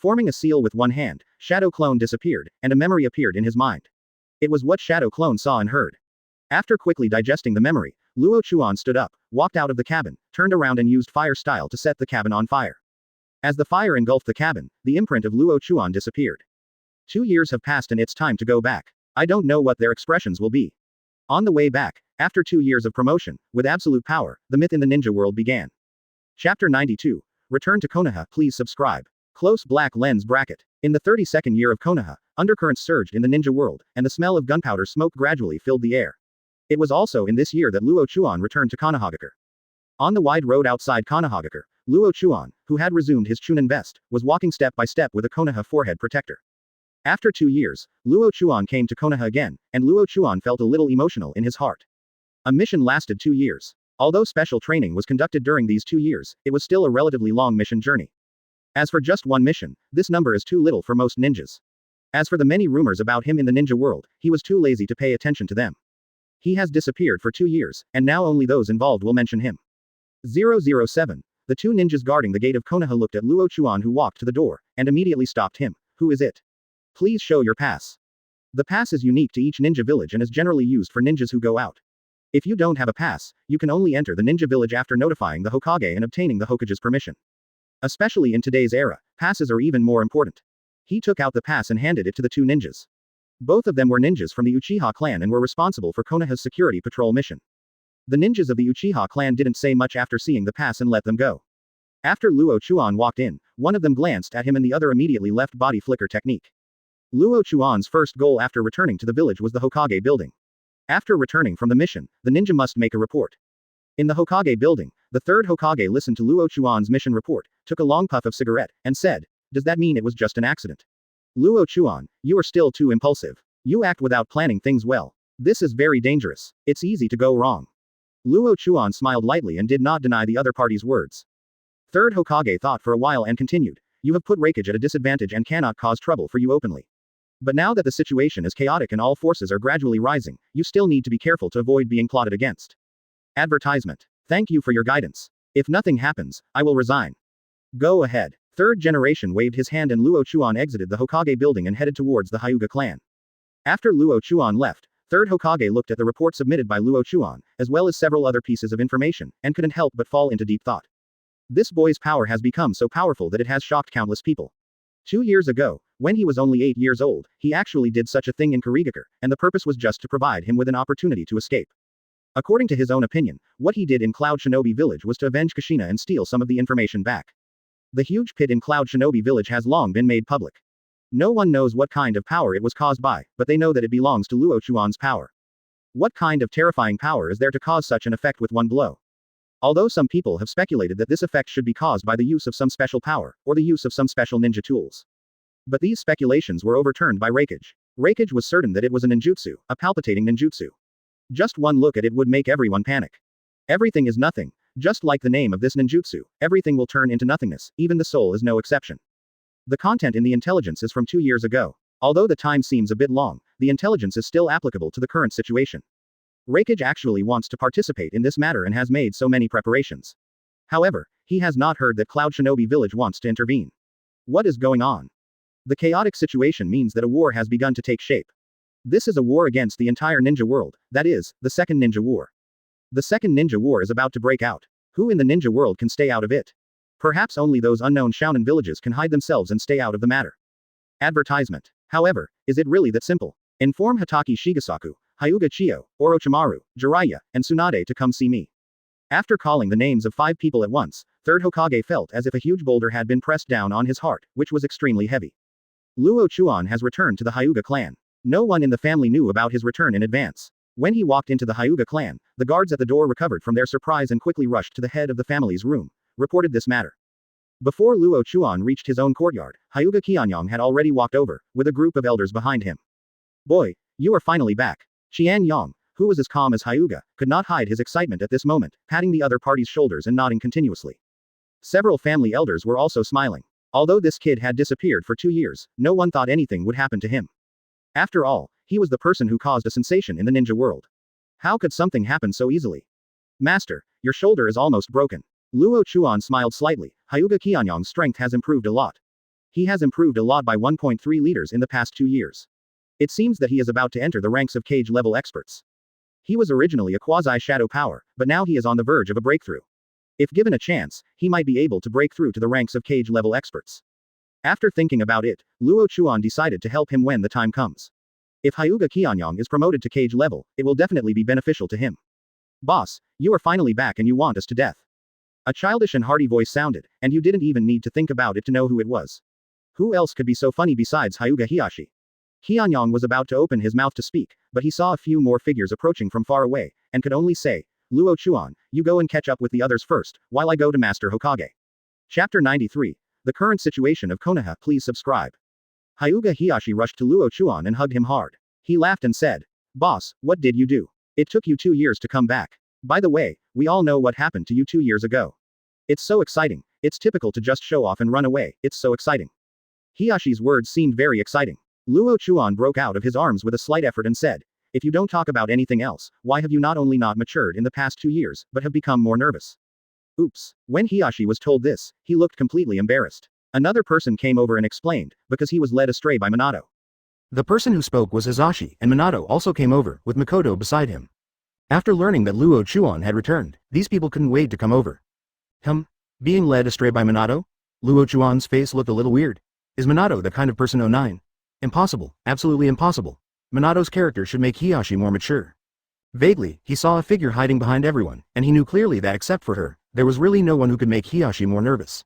Forming a seal with one hand, Shadow Clone disappeared, and a memory appeared in his mind. It was what Shadow Clone saw and heard. After quickly digesting the memory, Luo Chuan stood up, walked out of the cabin, turned around and used fire style to set the cabin on fire. As the fire engulfed the cabin, the imprint of Luo Chuan disappeared. 2 years have passed and it's time to go back. I don't know what their expressions will be. On the way back, after 2 years of promotion, with absolute power, the myth in the ninja world began. Chapter 92. Return to Konoha, please subscribe. Close black lens bracket. In the 32nd year of Konoha, undercurrents surged in the ninja world, and the smell of gunpowder smoke gradually filled the air. It was also in this year that Luo Chuan returned to Konohagakure. On the wide road outside Konohagakure, Luo Chuan, who had resumed his Chunin vest, was walking step by step with a Konoha forehead protector. After 2 years, Luo Chuan came to Konoha again, and Luo Chuan felt a little emotional in his heart. A mission lasted 2 years. Although special training was conducted during these 2 years, it was still a relatively long mission journey. As for just one mission, this number is too little for most ninjas. As for the many rumors about him in the ninja world, he was too lazy to pay attention to them. He has disappeared for 2 years, and now only those involved will mention him. 007. The 2 ninjas guarding the gate of Konoha looked at Luo Chuan, who walked to the door, and immediately stopped him. Who is it? Please show your pass. The pass is unique to each ninja village and is generally used for ninjas who go out. If you don't have a pass, you can only enter the ninja village after notifying the Hokage and obtaining the Hokage's permission. Especially in today's era, passes are even more important. He took out the pass and handed it to the 2 ninjas. Both of them were ninjas from the Uchiha clan and were responsible for Konoha's security patrol mission. The ninjas of the Uchiha clan didn't say much after seeing the pass and let them go. After Luo Chuan walked in, one of them glanced at him and the other immediately left body flicker technique. Luo Chuan's first goal after returning to the village was the Hokage building. After returning from the mission, the ninja must make a report. In the Hokage building, the third Hokage listened to Luo Chuan's mission report, took a long puff of cigarette, and said, "Does that mean it was just an accident? Luo Chuan, you are still too impulsive. You act without planning things well. This is very dangerous. It's easy to go wrong." Luo Chuan smiled lightly and did not deny the other party's words. Third Hokage thought for a while and continued, "You have put Reikage at a disadvantage and cannot cause trouble for you openly. But now that the situation is chaotic and all forces are gradually rising, you still need to be careful to avoid being plotted against." Advertisement. Thank you for your guidance. If nothing happens, I will resign. Go ahead. Third generation waved his hand and Luo Chuan exited the Hokage building and headed towards the Hyuga clan. After Luo Chuan left, third Hokage looked at the report submitted by Luo Chuan, as well as several other pieces of information, and couldn't help but fall into deep thought. This boy's power has become so powerful that it has shocked countless people. 2 years ago, when he was only 8 years old, he actually did such a thing in Kurigakure, and the purpose was just to provide him with an opportunity to escape. According to his own opinion, what he did in Cloud Shinobi Village was to avenge Kushina and steal some of the information back. The huge pit in Cloud Shinobi Village has long been made public. No one knows what kind of power it was caused by, but they know that it belongs to Luo Chuan's power. What kind of terrifying power is there to cause such an effect with one blow? Although some people have speculated that this effect should be caused by the use of some special power, or the use of some special ninja tools. But these speculations were overturned by Reikage. Reikage was certain that it was a ninjutsu, a palpitating ninjutsu. Just one look at it would make everyone panic. Everything is nothing. Just like the name of this ninjutsu, everything will turn into nothingness, even the soul is no exception. The content in the intelligence is from 2 years ago. Although the time seems a bit long, the intelligence is still applicable to the current situation. Reikage actually wants to participate in this matter and has made so many preparations. However, he has not heard that Cloud Shinobi Village wants to intervene. What is going on? The chaotic situation means that a war has begun to take shape. This is a war against the entire ninja world, that is, the Second Ninja War. The Second Ninja War is about to break out. Who in the ninja world can stay out of it? Perhaps only those unknown Shounen villages can hide themselves and stay out of the matter. Advertisement. However, is it really that simple? Inform Hitaki Shigesaku, Hyuga Chiyo, Orochimaru, Jiraiya, and Tsunade to come see me. After calling the names of 5 people at once, third Hokage felt as if a huge boulder had been pressed down on his heart, which was extremely heavy. Luo Chuan has returned to the Hyuga clan. No one in the family knew about his return in advance. When he walked into the Hyuga clan, the guards at the door recovered from their surprise and quickly rushed to the head of the family's room, reported this matter. Before Luo Chuan reached his own courtyard, Hyuga Qianyong had already walked over, with a group of elders behind him. "Boy, you are finally back." Qian Yang, who was as calm as Hyuga, could not hide his excitement at this moment, patting the other party's shoulders and nodding continuously. Several family elders were also smiling. Although this kid had disappeared for 2 years, no one thought anything would happen to him. After all, he was the person who caused a sensation in the ninja world. How could something happen so easily? "Master, your shoulder is almost broken." Luo Chuan smiled slightly. Hyuga Qianyong's strength has improved a lot. He has improved a lot by 1.3 liters in the past 2 years. It seems that he is about to enter the ranks of cage-level experts. He was originally a quasi-shadow power, but now he is on the verge of a breakthrough. If given a chance, he might be able to break through to the ranks of cage-level experts. After thinking about it, Luo Chuan decided to help him when the time comes. If Hyuga Qianyang is promoted to cage level, it will definitely be beneficial to him. Boss, you are finally back and you want us to death. A childish and hearty voice sounded, and you didn't even need to think about it to know who it was. Who else could be so funny besides Hyuga Hiyashi? Qianyang was about to open his mouth to speak, but he saw a few more figures approaching from far away, and could only say, Luo Chuan, you go and catch up with the others first, while I go to Master Hokage. Chapter 93. The current situation of Konoha. Please subscribe. Hyuga Hiyashi rushed to Luo Chuan and hugged him hard. He laughed and said, Boss, what did you do? It took you 2 years to come back. By the way, we all know what happened to you 2 years ago. It's so exciting. It's typical to just show off and run away. It's so exciting. Hiyashi's words seemed very exciting. Luo Chuan broke out of his arms with a slight effort and said, If you don't talk about anything else, why have you not only not matured in the past 2 years, but have become more nervous? Oops. When Hiyashi was told this, he looked completely embarrassed. Another person came over and explained, because he was led astray by Minato. The person who spoke was Hizashi, and Minato also came over, with Makoto beside him. After learning that Luo Chuan had returned, these people couldn't wait to come over. Being led astray by Minato? Luo Chuan's face looked a little weird. Is Minato the kind of person 09? Impossible, absolutely impossible. Minato's character should make Hiyashi more mature. Vaguely, he saw a figure hiding behind everyone, and he knew clearly that except for her, there was really no one who could make Hiyashi more nervous.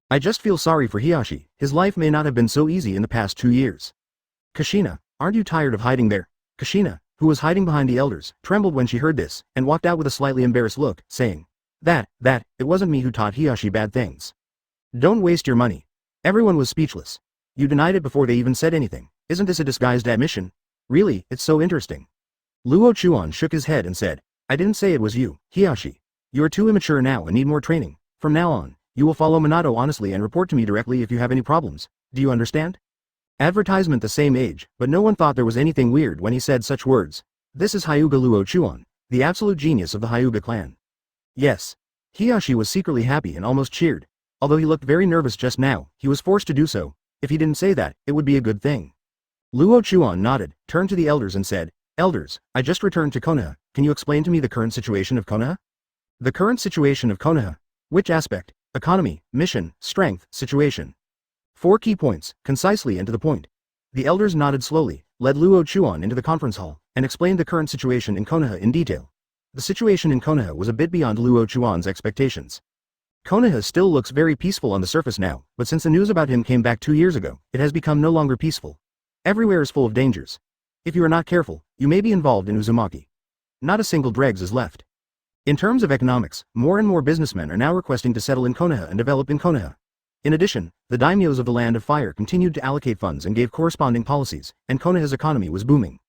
I just feel sorry for Hiyashi, his life may not have been so easy in the past 2 years. Kushina, aren't you tired of hiding there? Kushina, who was hiding behind the elders, trembled when she heard this, and walked out with a slightly embarrassed look, saying, it wasn't me who taught Hiyashi bad things. Don't waste your money. Everyone was speechless. You denied it before they even said anything. Isn't this a disguised admission? Really, it's so interesting. Luo Chuan shook his head and said, I didn't say it was you, Hiyashi. You are too immature now and need more training. From now on, you will follow Minato honestly and report to me directly if you have any problems. Do you understand? Advertisement the same age, but no one thought there was anything weird when he said such words. This is Hyuga Luo Chuan, the absolute genius of the Hyuga clan. Yes. Hiyashi was secretly happy and almost cheered. Although he looked very nervous just now, he was forced to do so. If he didn't say that, it would be a good thing. Luo Chuan nodded, turned to the elders and said, Elders, I just returned to Konoha. Can you explain to me the current situation of Konoha? The current situation of Konoha? Which aspect? Economy, mission, strength, situation. 4 key points, concisely and to the point. The elders nodded slowly, led Luo Chuan into the conference hall, and explained the current situation in Konoha in detail. The situation in Konoha was a bit beyond Luo Chuan's expectations. Konoha still looks very peaceful on the surface now, but since the news about him came back 2 years ago, it has become no longer peaceful. Everywhere is full of dangers. If you are not careful, you may be involved in Uzumaki. Not a single dregs is left. In terms of economics, more and more businessmen are now requesting to settle in Konoha and develop in Konoha. In addition, the daimyos of the Land of Fire continued to allocate funds and gave corresponding policies, and Konoha's economy was booming.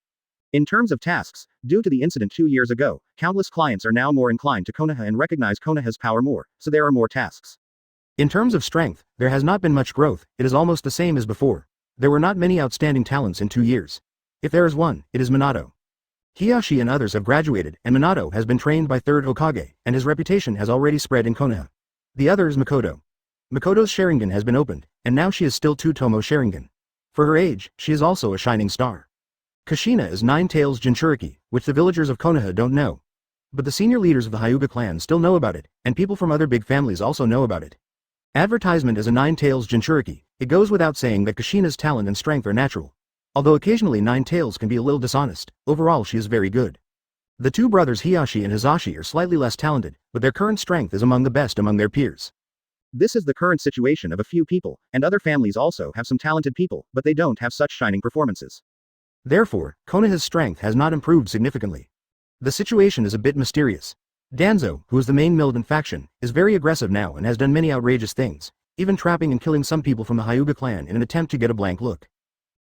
In terms of tasks, due to the incident 2 years ago, countless clients are now more inclined to Konoha and recognize Konoha's power more, so there are more tasks. In terms of strength, there has not been much growth, it is almost the same as before. There were not many outstanding talents in 2 years. If there is one, it is Minato. Hiyashi and others have graduated, and Minato has been trained by 3rd Hokage, and his reputation has already spread in Konoha. The other is Makoto. Makoto's Sharingan has been opened, and now she is still 2 Tomo Sharingan. For her age, she is also a shining star. Kushina is 9 Tails Jinchuriki, which the villagers of Konoha don't know. But the senior leaders of the Hyuga clan still know about it, and people from other big families also know about it. Advertisement as a 9 Tails Jinchuriki, it goes without saying that Kushina's talent and strength are natural. Although occasionally 9 Tails can be a little dishonest, overall she is very good. The 2 brothers Hiyashi and Hizashi are slightly less talented, but their current strength is among the best among their peers. This is the current situation of a few people, and other families also have some talented people, but they don't have such shining performances. Therefore, Konoha's strength has not improved significantly. The situation is a bit mysterious. Danzo, who is the main militant faction, is very aggressive now and has done many outrageous things, even trapping and killing some people from the Hyuga clan in an attempt to get a blank look.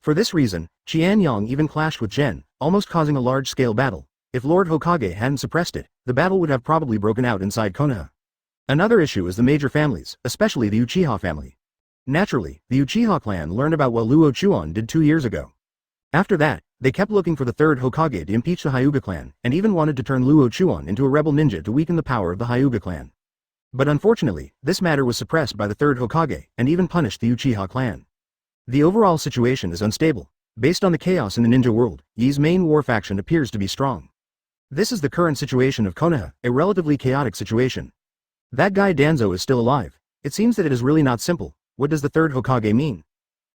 For this reason, Qianyang even clashed with Gen, almost causing a large-scale battle. If Lord Hokage hadn't suppressed it, the battle would have probably broken out inside Konoha. Another issue is the major families, especially the Uchiha family. Naturally, the Uchiha clan learned about what Luo Chuan did 2 years ago. After that, they kept looking for the 3rd Hokage to impeach the Hyuga clan, and even wanted to turn Luo Chuan into a rebel ninja to weaken the power of the Hyuga clan. But unfortunately, this matter was suppressed by the 3rd Hokage, and even punished the Uchiha clan. The overall situation is unstable. Based on the chaos in the ninja world, Yi's main war faction appears to be strong. This is the current situation of Konoha, a relatively chaotic situation. That guy Danzo is still alive. It seems that it is really not simple. What does the third Hokage mean?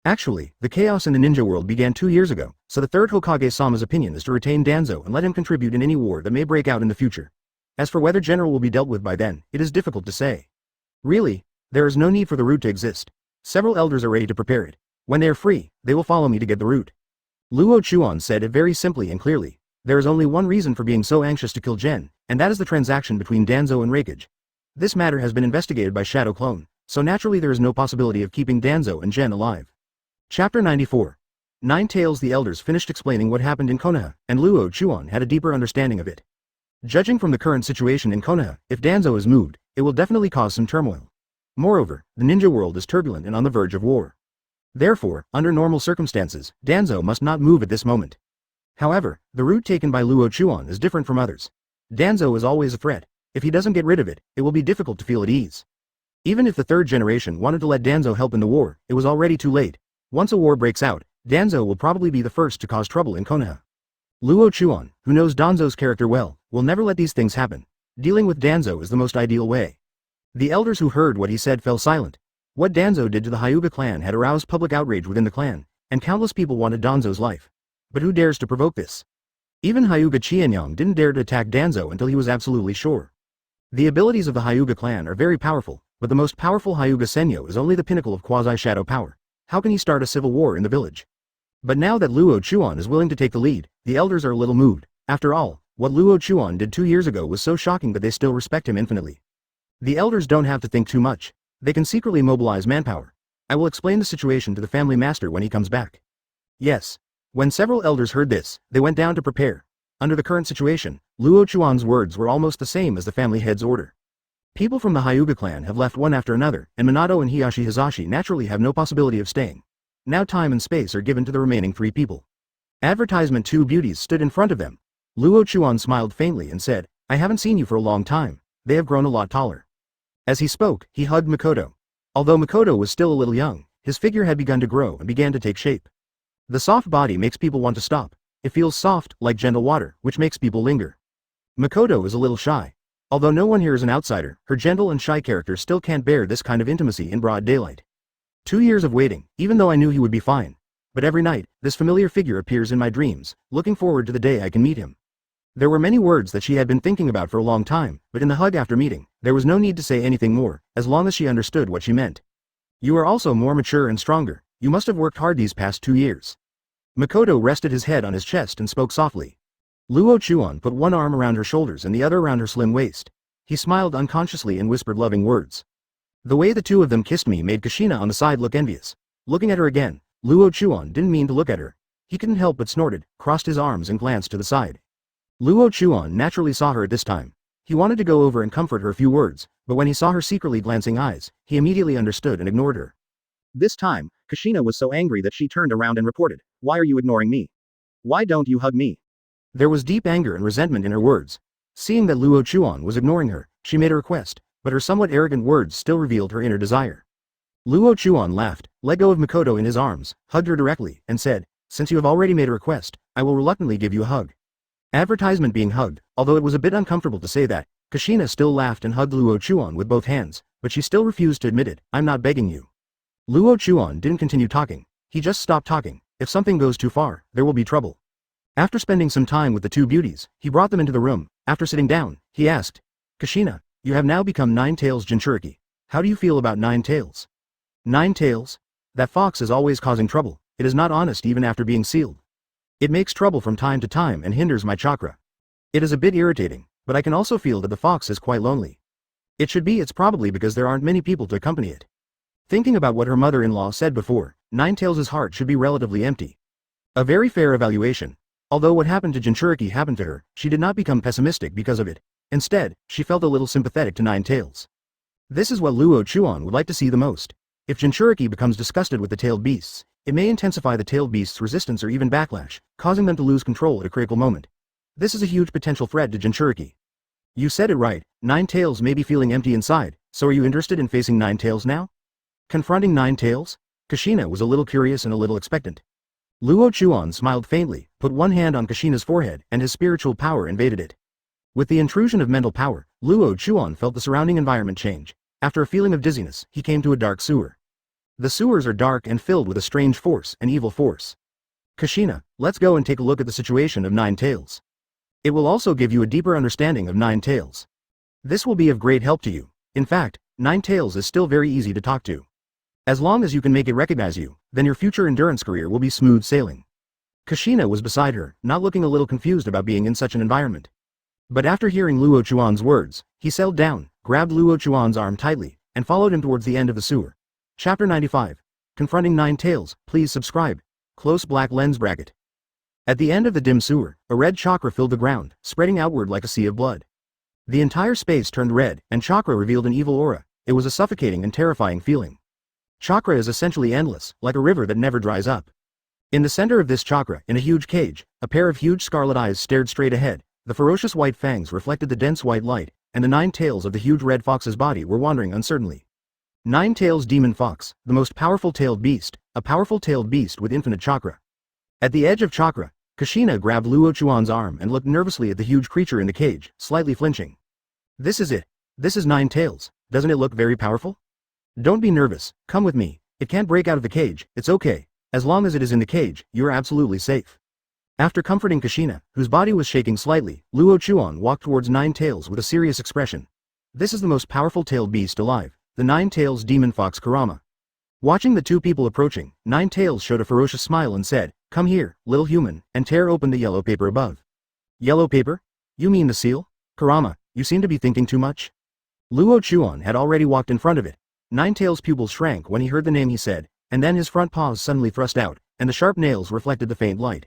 Actually, the chaos in the ninja world began 2 years ago, so the third Hokage Sama's opinion is to retain Danzo and let him contribute in any war that may break out in the future. As for whether General will be dealt with by then, it is difficult to say. Really, there is no need for the route to exist. Several elders are ready to prepare it. When they are free, they will follow me to get the route. Luo Chuan said it very simply and clearly. There is only one reason for being so anxious to kill Gen, and that is the transaction between Danzo and Hokage. This matter has been investigated by Shadow Clone, so naturally there is no possibility of keeping Danzo and Gen alive. Chapter 94. Nine Tails. The elders finished explaining what happened in Konoha, and Luo Chuan had a deeper understanding of it. Judging from the current situation in Konoha, if Danzo is moved, it will definitely cause some turmoil. Moreover, the ninja world is turbulent and on the verge of war. Therefore, under normal circumstances, Danzo must not move at this moment. However, the route taken by Luo Chuan is different from others. Danzo is always a threat. If he doesn't get rid of it, it will be difficult to feel at ease. Even if the third generation wanted to let Danzo help in the war, it was already too late. Once a war breaks out, Danzo will probably be the first to cause trouble in Konoha. Luo Chuan, who knows Danzo's character well, will never let these things happen. Dealing with Danzo is the most ideal way. The elders who heard what he said fell silent. What Danzo did to the Hyuga clan had aroused public outrage within the clan, and countless people wanted Danzo's life. But who dares to provoke this? Even Hyuga Qianyang didn't dare to attack Danzo until he was absolutely sure. The abilities of the Hyuga clan are very powerful, but the most powerful Hyuga Senyo is only the pinnacle of quasi-shadow power. How can he start a civil war in the village? But now that Luo Chuan is willing to take the lead, the elders are a little moved. After all, what Luo Chuan did 2 years ago was so shocking that they still respect him infinitely. The elders don't have to think too much. They can secretly mobilize manpower. I will explain the situation to the family master when he comes back. Yes. When several elders heard this, they went down to prepare. Under the current situation, Luo Chuan's words were almost the same as the family head's order. People from the Hyuga clan have left one after another, and Minato and Hiyashi Hizashi naturally have no possibility of staying. Now time and space are given to the remaining 3 people. Advertisement 2 beauties stood in front of them. Luo Chuan smiled faintly and said, I haven't seen you for a long time. They have grown a lot taller. As he spoke, he hugged Makoto. Although Makoto was still a little young, his figure had begun to grow and began to take shape. The soft body makes people want to stop. It feels soft, like gentle water, which makes people linger. Makoto is a little shy. Although no one here is an outsider, her gentle and shy character still can't bear this kind of intimacy in broad daylight. 2 years of waiting, even though I knew he would be fine. But every night, this familiar figure appears in my dreams, looking forward to the day I can meet him. There were many words that she had been thinking about for a long time, but in the hug after meeting, there was no need to say anything more, as long as she understood what she meant. You are also more mature and stronger. You must have worked hard these past 2 years. Makoto rested his head on his chest and spoke softly. Luo Chuan put one arm around her shoulders and the other around her slim waist. He smiled unconsciously and whispered loving words. The way the two of them kissed me made Kushina on the side look envious. Looking at her again, Luo Chuan didn't mean to look at her. He couldn't help but snorted, crossed his arms and glanced to the side. Luo Chuan naturally saw her at this time. He wanted to go over and comfort her a few words, but when he saw her secretly glancing eyes, he immediately understood and ignored her. This time, Kushina was so angry that she turned around and reported, Why are you ignoring me? Why don't you hug me? There was deep anger and resentment in her words. Seeing that Luo Chuan was ignoring her, she made a request, but her somewhat arrogant words still revealed her inner desire. Luo Chuan laughed, let go of Makoto in his arms, hugged her directly, and said, Since you have already made a request, I will reluctantly give you a hug. Advertisement being hugged, although it was a bit uncomfortable to say that, Kushina still laughed and hugged Luo Chuan with both hands, but she still refused to admit it, I'm not begging you. Luo Chuan didn't continue talking, he just stopped talking. If something goes too far, there will be trouble. After spending some time with the two beauties, he brought them into the room. After sitting down, he asked, Kushina, you have now become Nine Tails Jinchuriki. How do you feel about Nine Tails? 9 Tails? That fox is always causing trouble. It is not honest even after being sealed. It makes trouble from time to time and hinders my chakra. It is a bit irritating, but I can also feel that the fox is quite lonely. It's probably because there aren't many people to accompany it. Thinking about what her mother-in-law said before, Nine Tails' heart should be relatively empty. A very fair evaluation. Although what happened to Jinchuriki happened to her, she did not become pessimistic because of it. Instead, she felt a little sympathetic to Nine Tails. This is what Luo Chuan would like to see the most. If Jinchuriki becomes disgusted with the tailed beasts, it may intensify the tailed beasts' resistance or even backlash, causing them to lose control at a critical moment. This is a huge potential threat to Jinchuriki. You said it right, Nine Tails may be feeling empty inside, so are you interested in facing Nine Tails now? Confronting Nine Tails? Kushina was a little curious and a little expectant. Luo Chuan smiled faintly, put one hand on Kushina's forehead, and his spiritual power invaded it. With the intrusion of mental power, Luo Chuan felt the surrounding environment change. After a feeling of dizziness, he came to a dark sewer. The sewers are dark and filled with a strange force, an evil force. Kushina, let's go and take a look at the situation of Nine Tails. It will also give you a deeper understanding of Nine Tails. This will be of great help to you. In fact, Nine Tails is still very easy to talk to. As long as you can make it recognize you, then your future endurance career will be smooth sailing. Kushina was beside her, not looking a little confused about being in such an environment. But after hearing Luo Chuan's words, he settled down, grabbed Luo Chuan's arm tightly, and followed him towards the end of the sewer. Chapter 95. Confronting Nine Tails, please subscribe. Close black lens bracket. At the end of the dim sewer, a red chakra filled the ground, spreading outward like a sea of blood. The entire space turned red, and chakra revealed an evil aura. It was a suffocating and terrifying feeling. Chakra is essentially endless, like a river that never dries up. In the center of this chakra, in a huge cage, a pair of huge scarlet eyes stared straight ahead. The ferocious white fangs reflected the dense white light, and the 9 tails of the huge red fox's body were wandering uncertainly. 9 Tails Demon Fox, the most powerful tailed beast, a powerful tailed beast with infinite chakra. At the edge of chakra, Kushina grabbed Luo Chuan's arm and looked nervously at the huge creature in the cage, slightly flinching. This is it. This is 9 Tails. Doesn't it look very powerful? Don't be nervous, come with me. It can't break out of the cage, it's okay. As long as it is in the cage, you are absolutely safe. After comforting Kushina, whose body was shaking slightly, Luo Chuan walked towards 9 Tails with a serious expression. This is the most powerful tailed beast alive, the 9 Tails Demon Fox Kurama. Watching the two people approaching, 9 Tails showed a ferocious smile and said, "Come here, little human," and tear open the yellow paper above. Yellow paper? You mean the seal? Kurama, you seem to be thinking too much. Luo Chuan had already walked in front of it. 9 Tails' pupils shrank when he heard the name he said, and then his front paws suddenly thrust out, and the sharp nails reflected the faint light.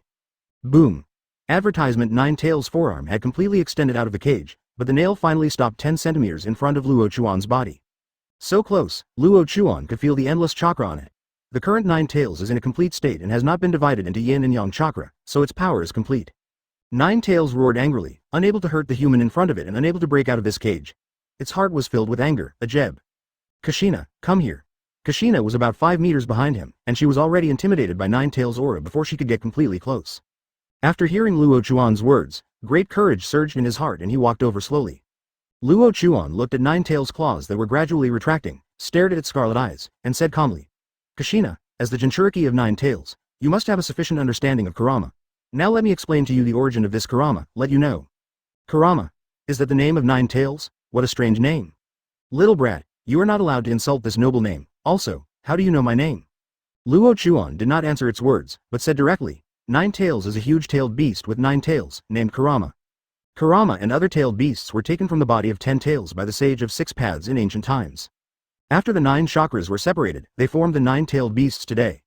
Boom. Advertisement 9 Tails' forearm had completely extended out of the cage, but the nail finally stopped 10 centimeters in front of Luo Chuan's body. So close, Luo Chuan could feel the endless chakra on it. The current 9 Tails is in a complete state and has not been divided into yin and yang chakra, so its power is complete. 9 Tails roared angrily, unable to hurt the human in front of it and unable to break out of this cage. Its heart was filled with anger, a jeb. Kushina, come here. Kushina was about 5 meters behind him, and she was already intimidated by 9 Tails' aura before she could get completely close. After hearing Luo Chuan's words, great courage surged in his heart and he walked over slowly. Luo Chuan looked at 9 Tails' claws that were gradually retracting, stared at its scarlet eyes, and said calmly, "Kushina, as the Jinchuriki of 9 Tails, you must have a sufficient understanding of Kurama. Now let me explain to you the origin of this Kurama, let you know." Kurama? Is that the name of 9 Tails? What a strange name. Little brat, you are not allowed to insult this noble name. Also, how do you know my name? Luo Chuan did not answer its words, but said directly, 9 Tails is a huge tailed beast with 9 tails, named Kurama. Kurama and other tailed beasts were taken from the body of 10 tails by the sage of 6 paths in ancient times. After the 9 chakras were separated, they formed the 9 tailed beasts today.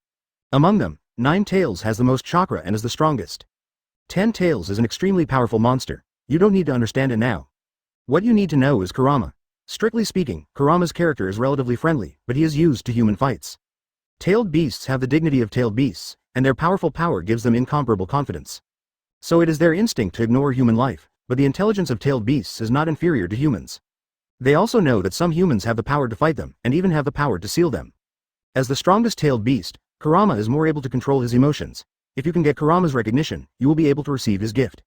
Among them, 9 Tails has the most chakra and is the strongest. 10 Tails is an extremely powerful monster. You don't need to understand it now. What you need to know is Kurama. Strictly speaking, Kurama's character is relatively friendly, but he is used to human fights. Tailed beasts have the dignity of tailed beasts, and their powerful power gives them incomparable confidence. So it is their instinct to ignore human life, but the intelligence of tailed beasts is not inferior to humans. They also know that some humans have the power to fight them, and even have the power to seal them. As the strongest tailed beast, Kurama is more able to control his emotions. If you can get Kurama's recognition, you will be able to receive his gift.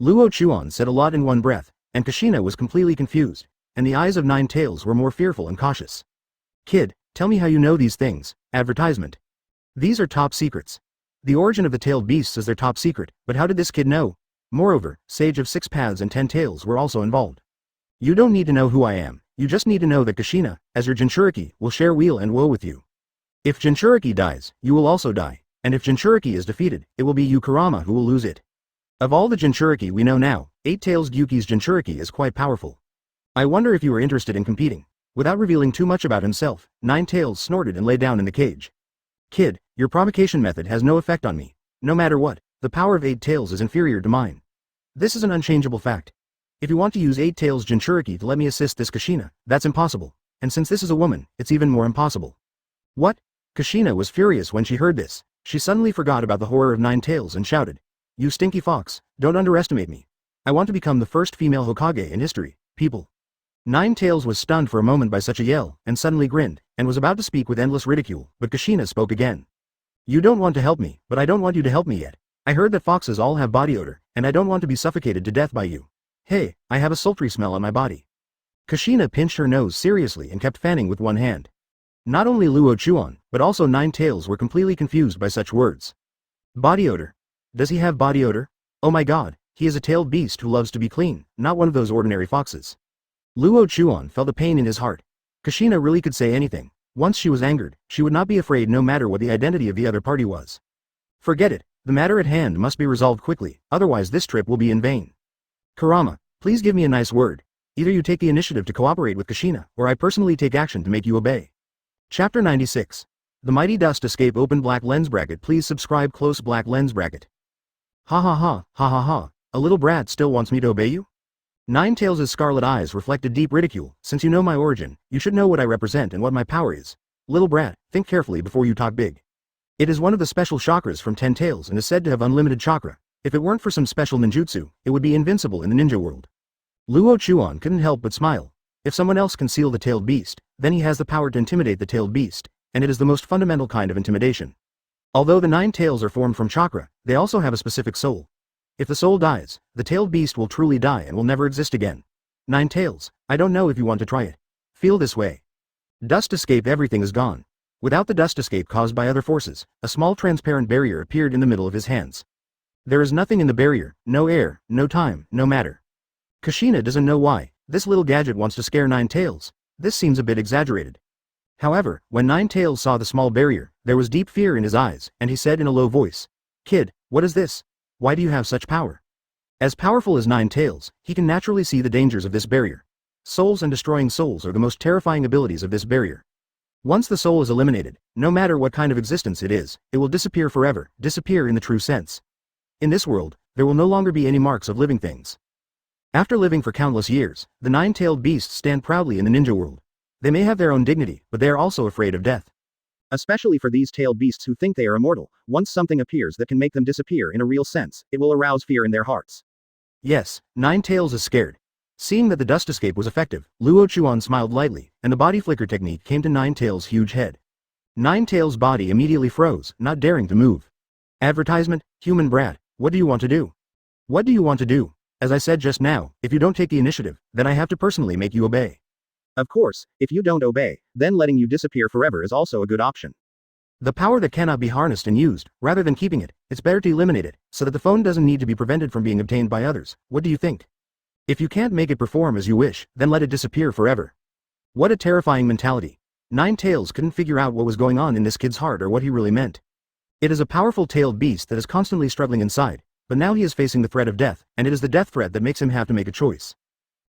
Luo Chuan said a lot in one breath, and Kushina was completely confused, and the eyes of 9 Tails were more fearful and cautious. Kid, tell me how you know these things. Advertisement. These are top secrets. The origin of the tailed beasts is their top secret, but how did this kid know? Moreover, Sage of 6 Paths and 10 Tails were also involved. You don't need to know who I am, you just need to know that Kushina, as your Jinchuriki, will share weal and woe with you. If Jinchuriki dies, you will also die, and if Jinchuriki is defeated, it will be you Kurama who will lose it. Of all the Jinchuriki we know now, 8 Tails Gyuki's Jinchuriki is quite powerful. I wonder if you are interested in competing. Without revealing too much about himself, 9 Tails snorted and lay down in the cage. Kid, your provocation method has no effect on me. No matter what, the power of 8 Tails is inferior to mine. This is an unchangeable fact. If you want to use 8 Tails Jinchuriki to let me assist this Kushina, that's impossible. And since this is a woman, it's even more impossible. What? Kushina was furious when she heard this. She suddenly forgot about the horror of 9 Tails and shouted, "You stinky fox, don't underestimate me. I want to become the first female Hokage in history, people." Ninetales was stunned for a moment by such a yell, and suddenly grinned, and was about to speak with endless ridicule, but Kushina spoke again. You don't want to help me, but I don't want you to help me yet. I heard that foxes all have body odor, and I don't want to be suffocated to death by you. Hey, I have a sultry smell on my body. Kushina pinched her nose seriously and kept fanning with one hand. Not only Luo Chuan, but also Ninetales were completely confused by such words. Body odor. Does he have body odor? Oh my god, he is a tailed beast who loves to be clean, not one of those ordinary foxes. Luo Chuan felt a pain in his heart. Kushina really could say anything. Once she was angered, she would not be afraid no matter what the identity of the other party was. Forget it, the matter at hand must be resolved quickly, otherwise this trip will be in vain. Kurama, please give me a nice word. Either you take the initiative to cooperate with Kushina, or I personally take action to make you obey. Chapter 96. The Mighty Dust Escape. Open black lens bracket. Please subscribe. Close black lens bracket. Ha ha ha, ha ha ha, a little brat still wants me to obey you? Ninetales' scarlet eyes reflected deep ridicule. Since you know my origin, you should know what I represent and what my power is. Little brat, think carefully before you talk big. It is one of the special chakras from 10 Tails and is said to have unlimited chakra. If it weren't for some special ninjutsu, it would be invincible in the ninja world. Luo Chuan couldn't help but smile. If someone else can seal the tailed beast, then he has the power to intimidate the tailed beast, and it is the most fundamental kind of intimidation. Although the 9 tails are formed from chakra, they also have a specific soul. If the soul dies, the tailed beast will truly die and will never exist again. 9 tails, I don't know if you want to try it. Feel this way. Dust escape. Everything is gone. Without the dust escape caused by other forces, a small transparent barrier appeared in the middle of his hands. There is nothing in the barrier, no air, no time, no matter. Kushina doesn't know why. This little gadget wants to scare 9 tails. This seems a bit exaggerated. However, when 9 tails saw the small barrier, there was deep fear in his eyes, and he said in a low voice, Kid, what is this? Why do you have such power? As powerful as 9 tails, he can naturally see the dangers of this barrier. Souls and destroying souls are the most terrifying abilities of this barrier. Once the soul is eliminated, no matter what kind of existence it is, it will disappear forever, disappear in the true sense. In this world, there will no longer be any marks of living things. After living for countless years, the 9-tailed beasts stand proudly in the ninja world. They may have their own dignity, but they are also afraid of death. Especially for these tailed beasts who think they are immortal, once something appears that can make them disappear in a real sense, it will arouse fear in their hearts. Yes, 9 tails is scared. Seeing that the dust escape was effective, Luo Chuan smiled lightly, and the body flicker technique came to 9 tails' huge head. 9 tails' body immediately froze, not daring to move. Advertisement, human brat, what do you want to do? What do you want to do? As I said just now, if you don't take the initiative, then I have to personally make you obey. Of course, if you don't obey, then letting you disappear forever is also a good option. The power that cannot be harnessed and used, rather than keeping it, it's better to eliminate it, so that the phone doesn't need to be prevented from being obtained by others. What do you think? If you can't make it perform as you wish, then let it disappear forever. What a terrifying mentality. 9 tails couldn't figure out what was going on in this kid's heart or what he really meant. It is a powerful tailed beast that is constantly struggling inside, but now he is facing the threat of death, and it is the death threat that makes him have to make a choice.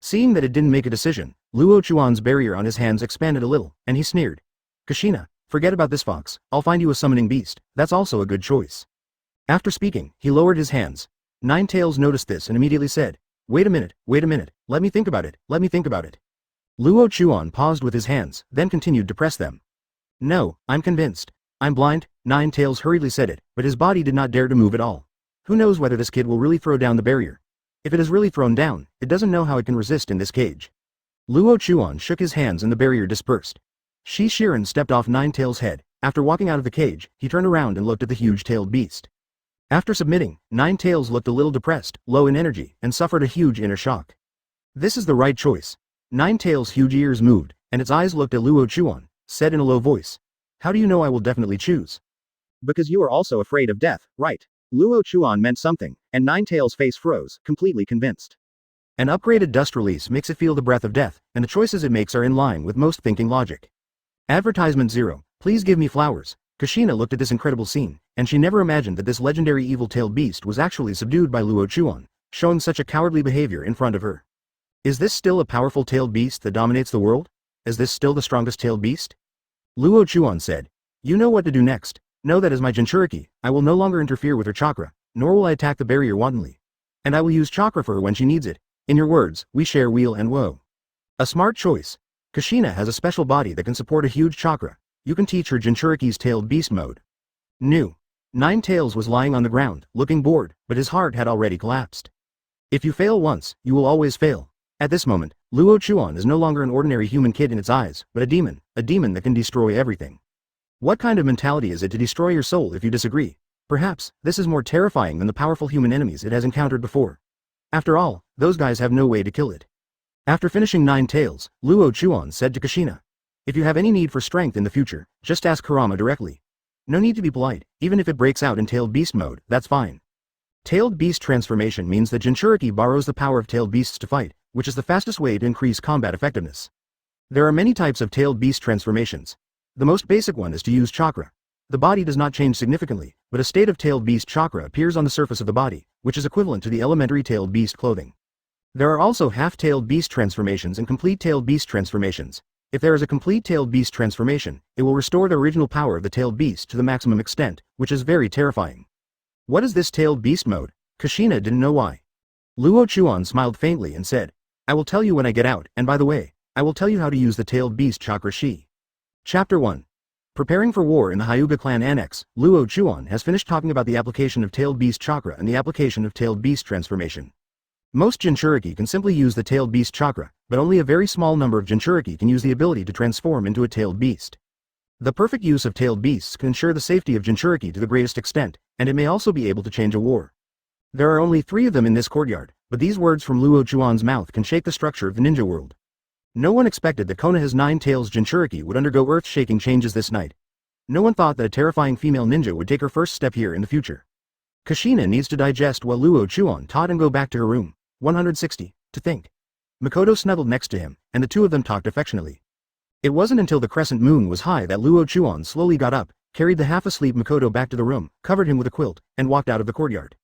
Seeing that it didn't make a decision, Luo Chuan's barrier on his hands expanded a little, and he sneered. Kushina, forget about this fox, I'll find you a summoning beast, that's also a good choice. After speaking, he lowered his hands. 9 tails noticed this and immediately said, wait a minute, let me think about it, let me think about it. Luo Chuan paused with his hands, then continued to press them. No, I'm convinced. I'm blind, 9 tails hurriedly said it, but his body did not dare to move at all. Who knows whether this kid will really throw down the barrier? If it is really thrown down, it doesn't know how it can resist in this cage. Luo Chuan shook his hands and the barrier dispersed. Shi Shiren stepped off 9 tails' head. After walking out of the cage, he turned around and looked at the huge-tailed beast. After submitting, 9 tails looked a little depressed, low in energy, and suffered a huge inner shock. This is the right choice. 9 tails' huge ears moved, and its eyes looked at Luo Chuan, said in a low voice. How do you know I will definitely choose? Because you are also afraid of death, right? Luo Chuan meant something, and 9 tails' face froze, completely convinced. An upgraded dust release makes it feel the breath of death, and the choices it makes are in line with most thinking logic. Advertisement 0. Please give me flowers. Kushina looked at this incredible scene, and she never imagined that this legendary evil-tailed beast was actually subdued by Luo Chuan, showing such a cowardly behavior in front of her. Is this still a powerful tailed beast that dominates the world? Is this still the strongest tailed beast? Luo Chuan said. You know what to do next. Know that as my Jinchuriki, I will no longer interfere with her chakra, nor will I attack the barrier wantonly. And I will use chakra for her when she needs it. In your words, we share weal and woe. A smart choice. Kushina has a special body that can support a huge chakra. You can teach her Jinchuriki's tailed beast mode. New. 9 tails was lying on the ground, looking bored, but his heart had already collapsed. If you fail once, you will always fail. At this moment, Luo Chuan is no longer an ordinary human kid in its eyes, but a demon that can destroy everything. What kind of mentality is it to destroy your soul if you disagree? Perhaps, this is more terrifying than the powerful human enemies it has encountered before. After all, those guys have no way to kill it. After finishing 9 tails, Luo Chuan said to Kushina, "If you have any need for strength in the future, just ask Kurama directly. No need to be polite, even if it breaks out in tailed beast mode, that's fine." Tailed beast transformation means that Jinchuriki borrows the power of tailed beasts to fight, which is the fastest way to increase combat effectiveness. There are many types of tailed beast transformations. The most basic one is to use chakra. The body does not change significantly, but a state of tailed beast chakra appears on the surface of the body, which is equivalent to the elementary tailed beast clothing. There are also half-tailed beast transformations and complete tailed beast transformations. If there is a complete tailed beast transformation, it will restore the original power of the tailed beast to the maximum extent, which is very terrifying. What is this tailed beast mode? Kushina didn't know why. Luo Chuan smiled faintly and said, "I will tell you when I get out, and by the way, I will tell you how to use the tailed beast chakra Shi." Chapter 1. Preparing for war in the Hyuga clan annex, Luo Chuan has finished talking about the application of tailed beast chakra and the application of tailed beast transformation. Most Jinchuriki can simply use the tailed beast chakra, but only a very small number of Jinchuriki can use the ability to transform into a tailed beast. The perfect use of tailed beasts can ensure the safety of Jinchuriki to the greatest extent, and it may also be able to change a war. There are only 3 of them in this courtyard, but these words from Luo Chuan's mouth can shake the structure of the ninja world. No one expected that Konoha's 9 tails Jinchuriki would undergo earth-shaking changes this night. No one thought that a terrifying female ninja would take her first step here in the future. Kushina needs to digest while Luo Chuan taught and go back to her room. 160. To think. Makoto snuggled next to him, and the two of them talked affectionately. It wasn't until the crescent moon was high that Luo Chuan slowly got up, carried the half-asleep Makoto back to the room, covered him with a quilt, and walked out of the courtyard.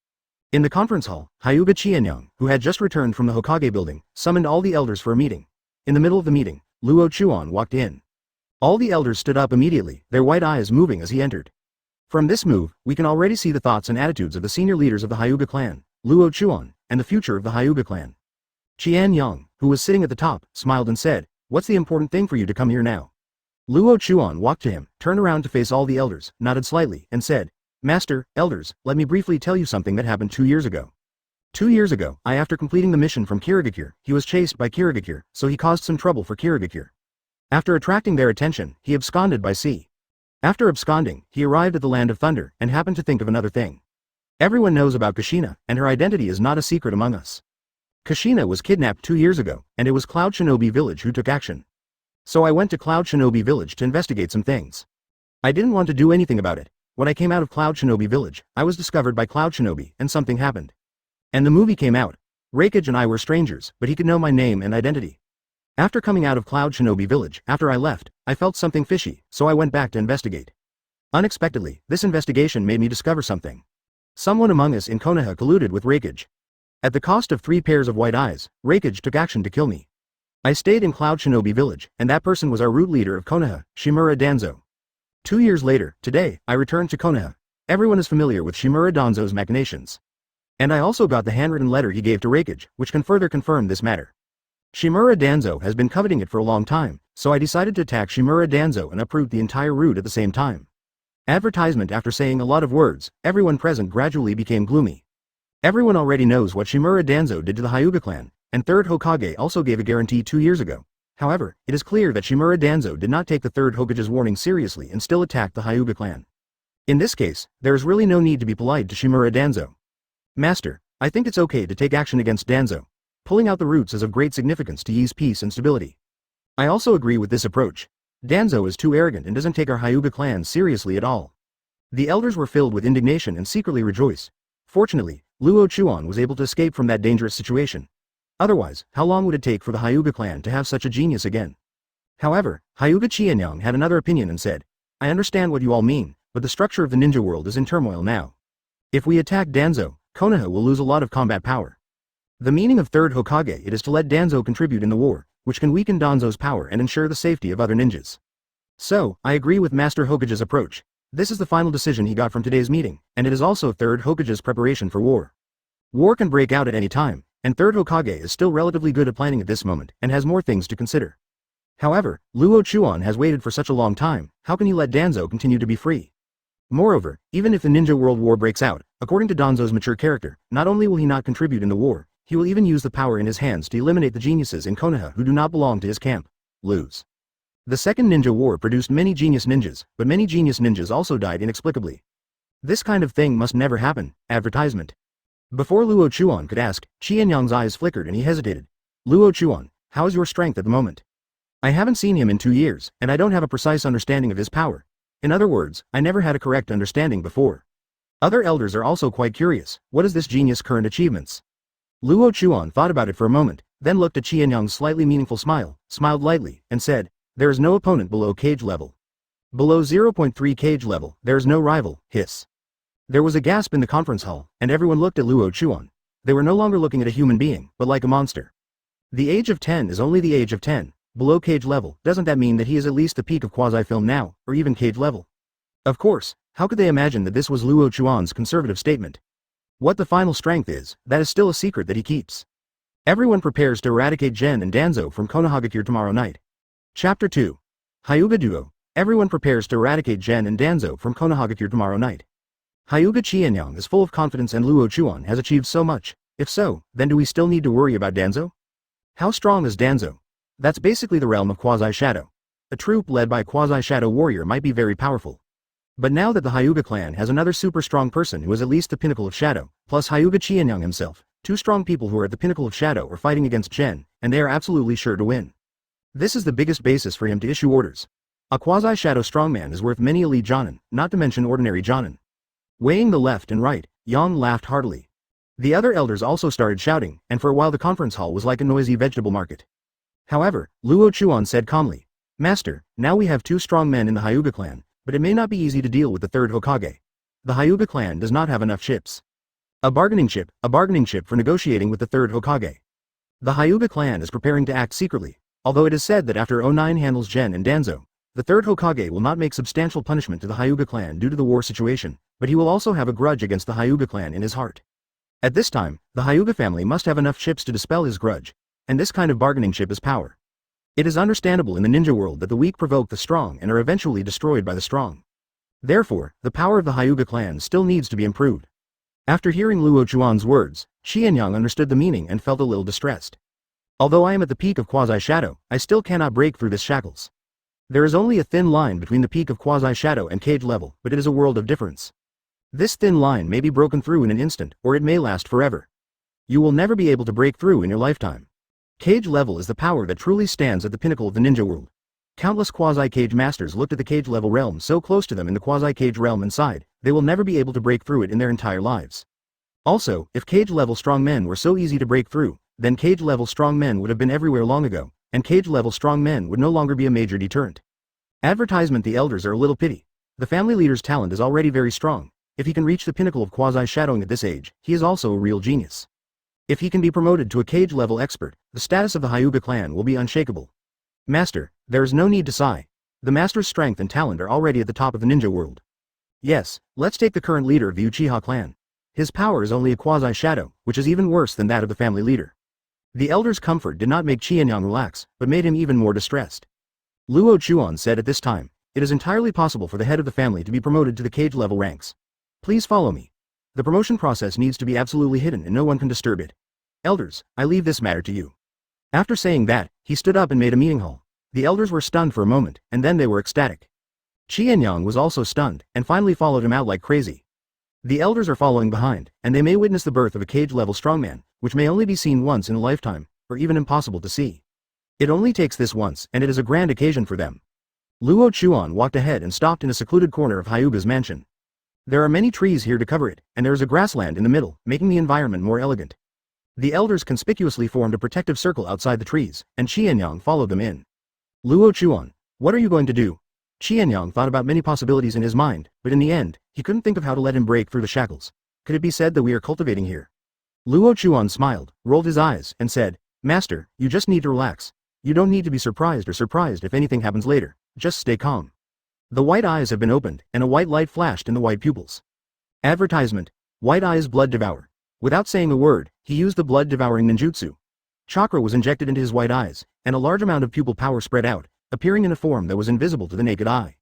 In the conference hall, Hyuga Qianyang, who had just returned from the Hokage building, summoned all the elders for a meeting. In the middle of the meeting, Luo Chuan walked in. All the elders stood up immediately, their white eyes moving as he entered. From this move, we can already see the thoughts and attitudes of the senior leaders of the Hyuga clan, Luo Chuan, and the future of the Hyuga clan. Qianyang, who was sitting at the top, smiled and said, "What's the important thing for you to come here now?" Luo Chuan walked to him, turned around to face all the elders, nodded slightly, and said, "Master, elders, let me briefly tell you something that happened 2 years ago. 2 years ago, after completing the mission from Kirigakure, he was chased by Kirigakure, so he caused some trouble for Kirigakure. After attracting their attention, he absconded by sea. After absconding, he arrived at the Land of Thunder, and happened to think of another thing. Everyone knows about Kushina, and her identity is not a secret among us. Kushina was kidnapped 2 years ago, and it was Cloud Shinobi Village who took action. So I went to Cloud Shinobi Village to investigate some things. I didn't want to do anything about it. When I came out of Cloud Shinobi Village, I was discovered by Cloud Shinobi, and something happened. And the movie came out. Reikage and I were strangers, but he could know my name and identity. After coming out of Cloud Shinobi Village, after I left, I felt something fishy, so I went back to investigate. Unexpectedly, this investigation made me discover something. Someone among us in Konoha colluded with Reikage. At the cost of 3 pairs of white eyes, Reikage took action to kill me. I stayed in Cloud Shinobi Village, and that person was our root leader of Konoha, Shimura Danzo. 2 years later, today, I returned to Konoha. Everyone is familiar with Shimura Danzo's machinations. And I also got the handwritten letter he gave to Reikage, which can further confirm this matter. Shimura Danzo has been coveting it for a long time, so I decided to attack Shimura Danzo and uproot the entire root at the same time. Advertisement. After saying a lot of words, everyone present gradually became gloomy. Everyone already knows what Shimura Danzo did to the Hyuga clan, and 3rd Hokage also gave a guarantee 2 years ago. However, it is clear that Shimura Danzo did not take the 3rd Hokage's warning seriously and still attacked the Hyuga clan. In this case, there is really no need to be polite to Shimura Danzo. Master, I think it's okay to take action against Danzo. Pulling out the roots is of great significance to ease peace and stability. I also agree with this approach. Danzo is too arrogant and doesn't take our Hyuga clan seriously at all. The elders were filled with indignation and secretly rejoiced. Fortunately, Luo Chuan was able to escape from that dangerous situation. Otherwise, how long would it take for the Hyuga clan to have such a genius again? However, Hyuga Qianyang had another opinion and said, "I understand what you all mean, but the structure of the ninja world is in turmoil now. If we attack Danzo, Konoha will lose a lot of combat power. The meaning of 3rd Hokage it is to let Danzo contribute in the war, which can weaken Danzo's power and ensure the safety of other ninjas. So, I agree with Master Hokage's approach. This is the final decision he got from today's meeting, and it is also 3rd Hokage's preparation for war. War can break out at any time, and 3rd Hokage is still relatively good at planning at this moment, and has more things to consider. However, Luo Chuan has waited for such a long time, how can he let Danzo continue to be free? Moreover, even if the Ninja World War breaks out, according to Danzo's mature character, not only will he not contribute in the war, he will even use the power in his hands to eliminate the geniuses in Konoha who do not belong to his camp. Lose. The Second Ninja War produced many genius ninjas, but many genius ninjas also died inexplicably. This kind of thing must never happen. Advertisement. Before Luo Chuan could ask, Qian Yang's eyes flickered and he hesitated. Luo Chuan, how is your strength at the moment? I haven't seen him in 2 years, and I don't have a precise understanding of his power. In other words, I never had a correct understanding before. Other elders are also quite curious. What is this genius' current achievements? Luo Chuan thought about it for a moment, then looked at Qian Yang's slightly meaningful smile, smiled lightly, and said, there is no opponent below cage level. Below 0.3 cage level, there is no rival. Hiss. There was a gasp in the conference hall, and everyone looked at Luo Chuan. They were no longer looking at a human being, but like a monster. The age of 10 is only the age of 10. Below cage level, doesn't that mean that he is at least the peak of quasi-film now, or even cage level? Of course, how could they imagine that this was Luo Chuan's conservative statement? What the final strength is, that is still a secret that he keeps. Everyone prepares to eradicate Gen and Danzo from Konohagakure tomorrow night. Chapter 2. Hyuga Duo. Everyone prepares to eradicate Gen and Danzo from Konohagakure tomorrow night. Hyuga Qianyang is full of confidence and Luo Chuan has achieved so much. If so, then do we still need to worry about Danzo? How strong is Danzo? That's basically the realm of Quasi-Shadow. A troop led by a Quasi-Shadow warrior might be very powerful. But now that the Hyuga clan has another super strong person who is at least the pinnacle of Shadow, plus Hyuga Qianyang himself, 2 strong people who are at the pinnacle of Shadow are fighting against Gen, and they are absolutely sure to win. This is the biggest basis for him to issue orders. A quasi-shadow strongman is worth many elite Jonin, not to mention ordinary Jonin. Weighing the left and right, Yang laughed heartily. The other elders also started shouting, and for a while the conference hall was like a noisy vegetable market. However, Luo Chuan said calmly, Master, now we have 2 strong men in the Hyuga clan, but it may not be easy to deal with the 3rd Hokage. The Hyuga clan does not have enough chips. A bargaining chip for negotiating with the 3rd Hokage. The Hyuga clan is preparing to act secretly. Although it is said that after 09 handles Gen and Danzo, the 3rd Hokage will not make substantial punishment to the Hyuga clan due to the war situation, but he will also have a grudge against the Hyuga clan in his heart. At this time, the Hyuga family must have enough chips to dispel his grudge, and this kind of bargaining chip is power. It is understandable in the ninja world that the weak provoke the strong and are eventually destroyed by the strong. Therefore, the power of the Hyuga clan still needs to be improved. After hearing Luo Chuan's words, Qianyang understood the meaning and felt a little distressed. Although I am at the peak of quasi-shadow, I still cannot break through this shackles. There is only a thin line between the peak of quasi-shadow and cage level, but it is a world of difference. This thin line may be broken through in an instant, or it may last forever. You will never be able to break through in your lifetime. Cage level is the power that truly stands at the pinnacle of the ninja world. Countless quasi-cage masters looked at the cage level realm so close to them in the quasi-cage realm and sighed, they will never be able to break through it in their entire lives. Also, if cage level strong men were so easy to break through, then cage level strong men would have been everywhere long ago, and cage level strong men would no longer be a major deterrent. Advertisement. The elders are a little pity. The family leader's talent is already very strong. If he can reach the pinnacle of quasi-shadowing at this age, he is also a real genius. If he can be promoted to a cage level expert, the status of the Hyuga clan will be unshakable. Master, there is no need to sigh. The master's strength and talent are already at the top of the ninja world. Yes, let's take the current leader of the Uchiha clan. His power is only a quasi-shadow, which is even worse than that of the family leader. The elder's comfort did not make Qianyang relax, but made him even more distressed. Luo Chuan said at this time, it is entirely possible for the head of the family to be promoted to the cage level ranks. Please follow me. The promotion process needs to be absolutely hidden and no one can disturb it. Elders, I leave this matter to you. After saying that, he stood up and made a meeting hall. The elders were stunned for a moment, and then they were ecstatic. Qianyang was also stunned, and finally followed him out like crazy. The elders are following behind, and they may witness the birth of a cage-level strongman, which may only be seen once in a lifetime, or even impossible to see. It only takes this once, and it is a grand occasion for them. Luo Chuan walked ahead and stopped in a secluded corner of Hyuga's mansion. There are many trees here to cover it, and there is a grassland in the middle, making the environment more elegant. The elders conspicuously formed a protective circle outside the trees, and Qianyang followed them in. Luo Chuan, what are you going to do? Qianyang thought about many possibilities in his mind, but in the end, he couldn't think of how to let him break through the shackles. Could it be said that we are cultivating here? Luo Chuan smiled, rolled his eyes, and said, Master, you just need to relax. You don't need to be surprised if anything happens later. Just stay calm. The white eyes have been opened, and a white light flashed in the white pupils. Advertisement. White eyes blood devour. Without saying a word, he used the blood-devouring ninjutsu. Chakra was injected into his white eyes, and a large amount of pupil power spread out, appearing in a form that was invisible to the naked eye.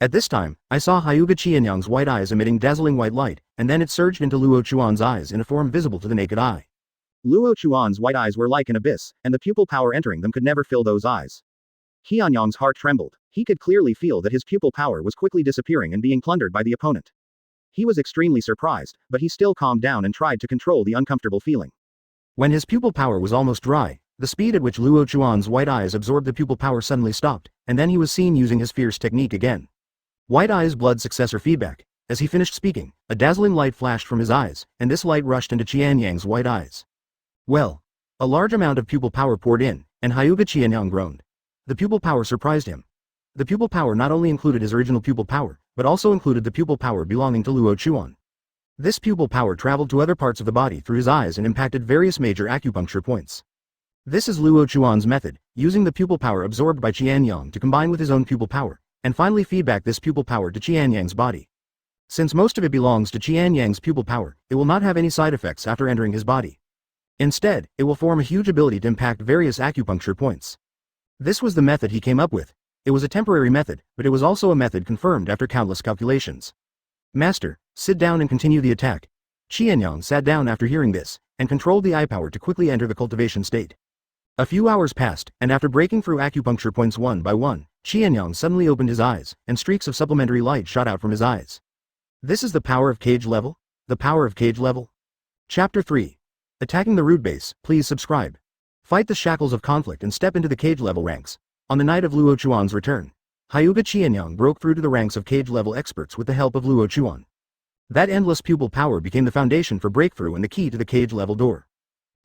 At this time, I saw Hyuga Qianyang's white eyes emitting dazzling white light, and then it surged into Luo Chuan's eyes in a form visible to the naked eye. Luo Chuan's white eyes were like an abyss, and the pupil power entering them could never fill those eyes. Hyunyang's heart trembled. He could clearly feel that his pupil power was quickly disappearing and being plundered by the opponent. He was extremely surprised, but he still calmed down and tried to control the uncomfortable feeling. When his pupil power was almost dry, the speed at which Luo Chuan's white eyes absorbed the pupil power suddenly stopped, and then he was seen using his fierce technique again. White eyes blood successor feedback. As he finished speaking, a dazzling light flashed from his eyes, and this light rushed into Qianyang's white eyes. Well, a large amount of pupil power poured in, and Hyuga Qianyang groaned. The pupil power surprised him. The pupil power not only included his original pupil power, but also included the pupil power belonging to Luo Chuan. This pupil power traveled to other parts of the body through his eyes and impacted various major acupuncture points. This is Luo Chuan's method, using the pupil power absorbed by Qianyang to combine with his own pupil power, and finally feedback this pupil power to Qianyang's body. Since most of it belongs to Qianyang's pupil power, it will not have any side effects after entering his body. Instead, it will form a huge ability to impact various acupuncture points. This was the method he came up with. It was a temporary method, but it was also a method confirmed after countless calculations. Master, sit down and continue the attack. Qianyang sat down after hearing this, and controlled the eye power to quickly enter the cultivation state. A few hours passed, and after breaking through acupuncture points one by one, Qianyang suddenly opened his eyes, and streaks of supplementary light shot out from his eyes. This is the power of cage level? The power of cage level? Chapter 3. Attacking the root base, please subscribe. Fight the shackles of conflict and step into the cage level ranks. On the night of Luo Chuan's return, Hyuga Qianyang broke through to the ranks of cage level experts with the help of Luo Chuan. That endless pupil power became the foundation for breakthrough and the key to the cage level door.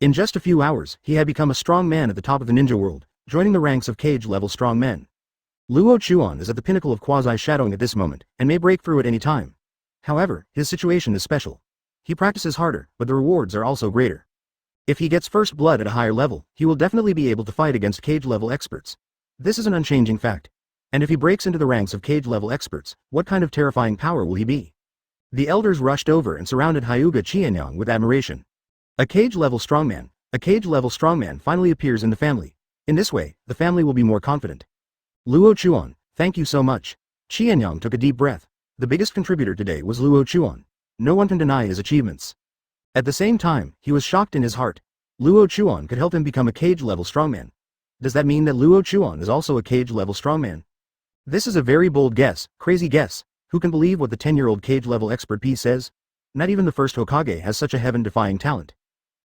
In just a few hours, he had become a strong man at the top of the ninja world, joining the ranks of cage level strong men. Luo Chuan is at the pinnacle of quasi-shadowing at this moment, and may break through at any time. However, his situation is special. He practices harder, but the rewards are also greater. If he gets first blood at a higher level, he will definitely be able to fight against cage level experts. This is an unchanging fact. And if he breaks into the ranks of cage level experts, what kind of terrifying power will he be? The elders rushed over and surrounded Hyuga Qianyang with admiration. A cage level strongman finally appears in the family. In this way, the family will be more confident. Luo Chuan, thank you so much. Qianyang took a deep breath. The biggest contributor today was Luo Chuan. No one can deny his achievements. At the same time, he was shocked in his heart. Luo Chuan could help him become a cage level strongman. Does that mean that Luo Chuan is also a cage level strongman? This is a very bold guess, crazy guess. Who can believe what the 10-year-old cage level expert P says? Not even the first Hokage has such a heaven-defying talent.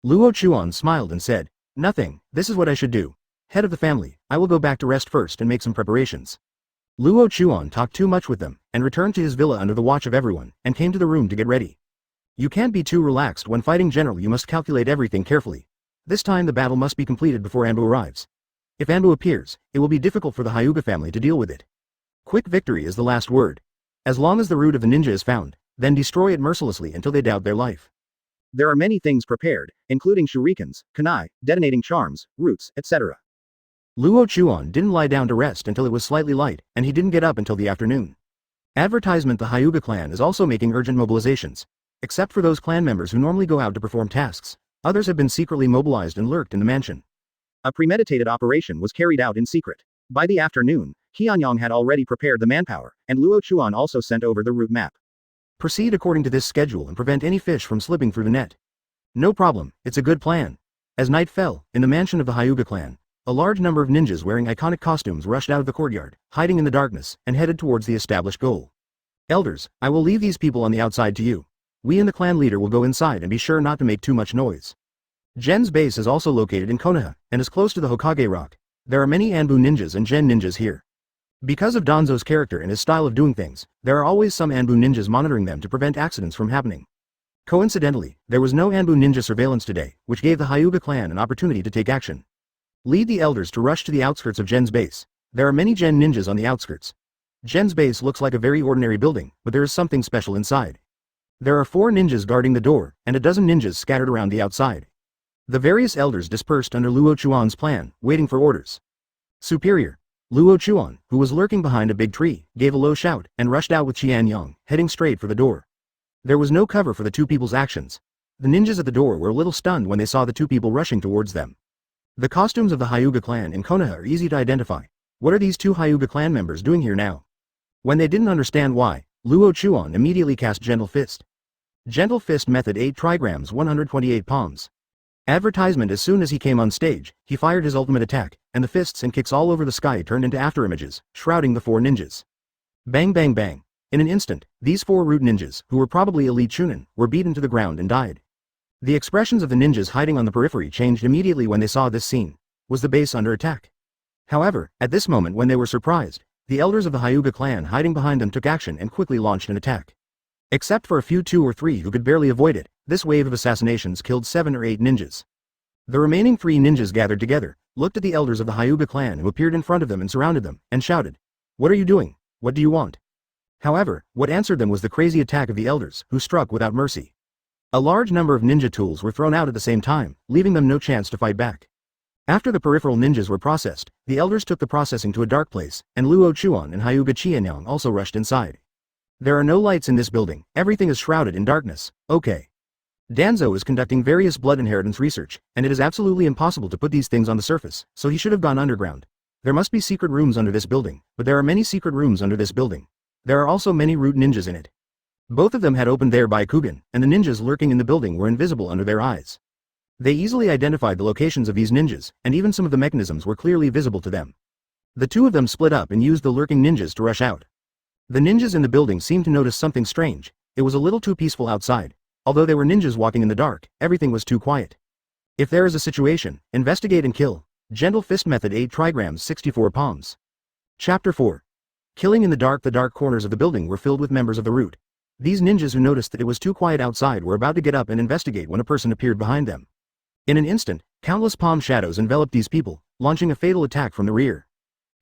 Luo Chuan smiled and said, nothing, this is what I should do. Head of the family, I will go back to rest first and make some preparations. Luo Chuan talked too much with them, and returned to his villa under the watch of everyone, and came to the room to get ready. You can't be too relaxed when fighting general, you must calculate everything carefully. This time the battle must be completed before Anbu arrives. If Anbu appears, it will be difficult for the Hyuga family to deal with it. Quick victory is the last word. As long as the root of the ninja is found, then destroy it mercilessly until they doubt their life. There are many things prepared, including shurikens, kunai, detonating charms, roots, etc. Luo Chuan didn't lie down to rest until it was slightly light, and he didn't get up until the afternoon. Advertisement: the Hyuga clan is also making urgent mobilizations. Except for those clan members who normally go out to perform tasks, others have been secretly mobilized and lurked in the mansion. A premeditated operation was carried out in secret. By the afternoon, Qianyang had already prepared the manpower, and Luo Chuan also sent over the route map. Proceed according to this schedule and prevent any fish from slipping through the net. No problem, it's a good plan. As night fell, in the mansion of the Hyuga clan, a large number of ninjas wearing iconic costumes rushed out of the courtyard, hiding in the darkness, and headed towards the established goal. Elders, I will leave these people on the outside to you. We and the clan leader will go inside and be sure not to make too much noise. Gen's base is also located in Konoha, and is close to the Hokage rock. There are many Anbu ninjas and Gen ninjas here. Because of Danzo's character and his style of doing things, there are always some Anbu ninjas monitoring them to prevent accidents from happening. Coincidentally, there was no Anbu ninja surveillance today, which gave the Hyuga clan an opportunity to take action. Lead the elders to rush to the outskirts of Gen's base. There are many Gen ninjas on the outskirts. Gen's base looks like a very ordinary building, but there is something special inside. There are 4 ninjas guarding the door, and a dozen ninjas scattered around the outside. The various elders dispersed under Luo Chuan's plan, waiting for orders. Superior. Luo Chuan, who was lurking behind a big tree, gave a low shout, and rushed out with Qianyang, heading straight for the door. There was no cover for the two people's actions. The ninjas at the door were a little stunned when they saw the two people rushing towards them. The costumes of the Hyuga clan in Konoha are easy to identify. What are these two Hyuga clan members doing here now? When they didn't understand why, Luo Chuan immediately cast Gentle Fist. Gentle Fist method: 8 trigrams 128 palms. Advertisement. As soon as he came on stage, he fired his ultimate attack, and the fists and kicks all over the sky turned into afterimages, shrouding the 4 ninjas. Bang bang bang. In an instant, these 4 root ninjas, who were probably elite Chunin, were beaten to the ground and died. The expressions of the ninjas hiding on the periphery changed immediately when they saw this scene. Was the base under attack? However, at this moment when they were surprised, the elders of the Hyuga clan hiding behind them took action and quickly launched an attack. Except for a few 2 or 3 who could barely avoid it, this wave of assassinations killed 7 or 8 ninjas. The remaining 3 ninjas gathered together, looked at the elders of the Hyuga clan who appeared in front of them and surrounded them, and shouted, "What are you doing? What do you want?" However, what answered them was the crazy attack of the elders, who struck without mercy. A large number of ninja tools were thrown out at the same time, leaving them no chance to fight back. After the peripheral ninjas were processed, the elders took the processing to a dark place, and Luo Chuan and Hyuga Qianyang also rushed inside. There are no lights in this building, everything is shrouded in darkness. Okay. Danzo is conducting various blood inheritance research, and it is absolutely impossible to put these things on the surface, so he should have gone underground. There must be secret rooms under this building, but there are many secret rooms under this building. There are also many root ninjas in it. Both of them had opened their Byakugan, and the ninjas lurking in the building were invisible under their eyes. They easily identified the locations of these ninjas, and even some of the mechanisms were clearly visible to them. The 2 of them split up and used the lurking ninjas to rush out. The ninjas in the building seemed to notice something strange. It was a little too peaceful outside. Although they were ninjas walking in the dark, everything was too quiet. If there is a situation, investigate and kill. Gentle Fist Method 8 trigrams 64 palms. Chapter 4. Killing in the dark. The dark corners of the building were filled with members of the root. These ninjas who noticed that it was too quiet outside were about to get up and investigate when a person appeared behind them. In an instant, countless palm shadows enveloped these people, launching a fatal attack from the rear.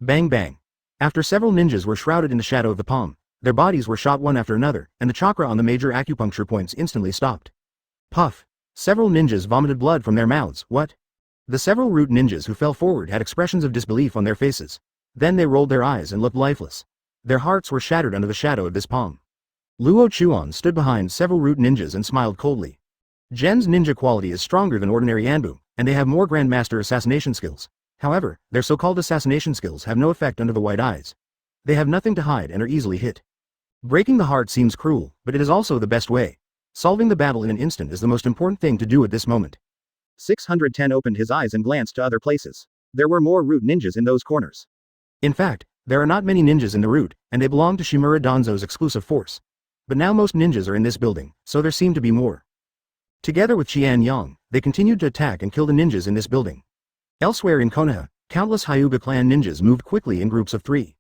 Bang bang. After several ninjas were shrouded in the shadow of the palm, their bodies were shot one after another, and the chakra on the major acupuncture points instantly stopped. Puff. Several ninjas vomited blood from their mouths. What? The several root ninjas who fell forward had expressions of disbelief on their faces. Then they rolled their eyes and looked lifeless. Their hearts were shattered under the shadow of this palm. Luo Chuan stood behind several root ninjas and smiled coldly. Gen's ninja quality is stronger than ordinary Anbu, and they have more grandmaster assassination skills. However, their so-called assassination skills have no effect under the white eyes. They have nothing to hide and are easily hit. Breaking the heart seems cruel, but it is also the best way. Solving the battle in an instant is the most important thing to do at this moment. 610 opened his eyes and glanced to other places. There were more root ninjas in those corners. In fact, there are not many ninjas in the root, and they belong to Shimura Danzo's exclusive force. But now most ninjas are in this building, so there seem to be more. Together with Qian Yang, they continued to attack and kill the ninjas in this building. Elsewhere in Konoha, countless Hyuga clan ninjas moved quickly in groups of 3.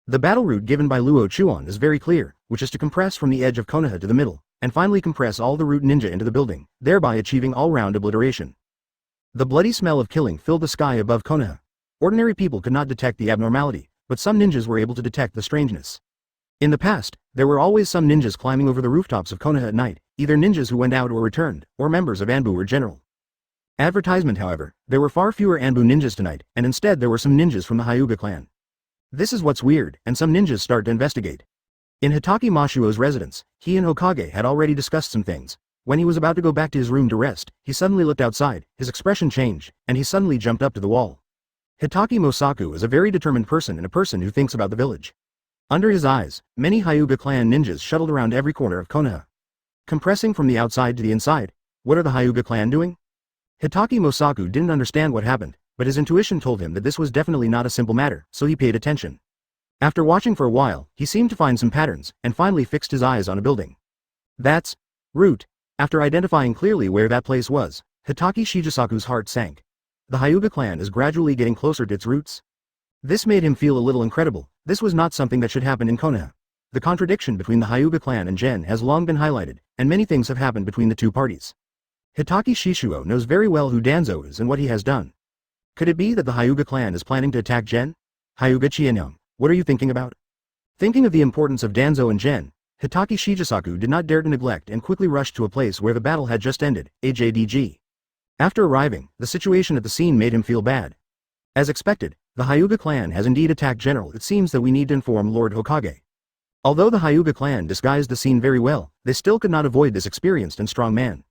The battle route given by Luo Chuan is very clear, which is to compress from the edge of Konoha to the middle, and finally compress all the root ninja into the building, thereby achieving all-round obliteration. The bloody smell of killing filled the sky above Konoha. Ordinary people could not detect the abnormality, but some ninjas were able to detect the strangeness. In the past, there were always some ninjas climbing over the rooftops of Konoha at night, either ninjas who went out or returned, or members of Anbu or general. Advertisement. However, there were far fewer Anbu ninjas tonight, and instead there were some ninjas from the Hyuga clan. This is what's weird, and some ninjas start to investigate. In Hitaki Mashuo's residence, he and Hokage had already discussed some things. When he was about to go back to his room to rest, he suddenly looked outside, his expression changed, and he suddenly jumped up to the wall. Hitaki Mosaku is a very determined person and a person who thinks about the village. Under his eyes, many Hyuga clan ninjas shuttled around every corner of Konoha. Compressing from the outside to the inside, what are the Hyuga clan doing? Hitaki Mosaku didn't understand what happened, but his intuition told him that this was definitely not a simple matter, so he paid attention. After watching for a while, he seemed to find some patterns, and finally fixed his eyes on a building. That's root. After identifying clearly where that place was, Hitaki Shijisaku's heart sank. The Hyuga clan is gradually getting closer to its roots. This made him feel a little incredible. This was not something that should happen in Konoha. The contradiction between the Hyuga clan and Gen has long been highlighted, and many things have happened between the two parties. Hitaki Shishuo knows very well who Danzo is and what he has done. Could it be that the Hyuga clan is planning to attack Gen? Hyuga Qianyang, what are you thinking about? Thinking of the importance of Danzo and Gen, Hitaki Shijisaku did not dare to neglect and quickly rushed to a place where the battle had just ended, AJDG. After arriving, the situation at the scene made him feel bad. As expected, the Hyuga clan has indeed attacked General. It seems that we need to inform Lord Hokage. Although the Hyuga clan disguised the scene very well, they still could not avoid this experienced and strong man.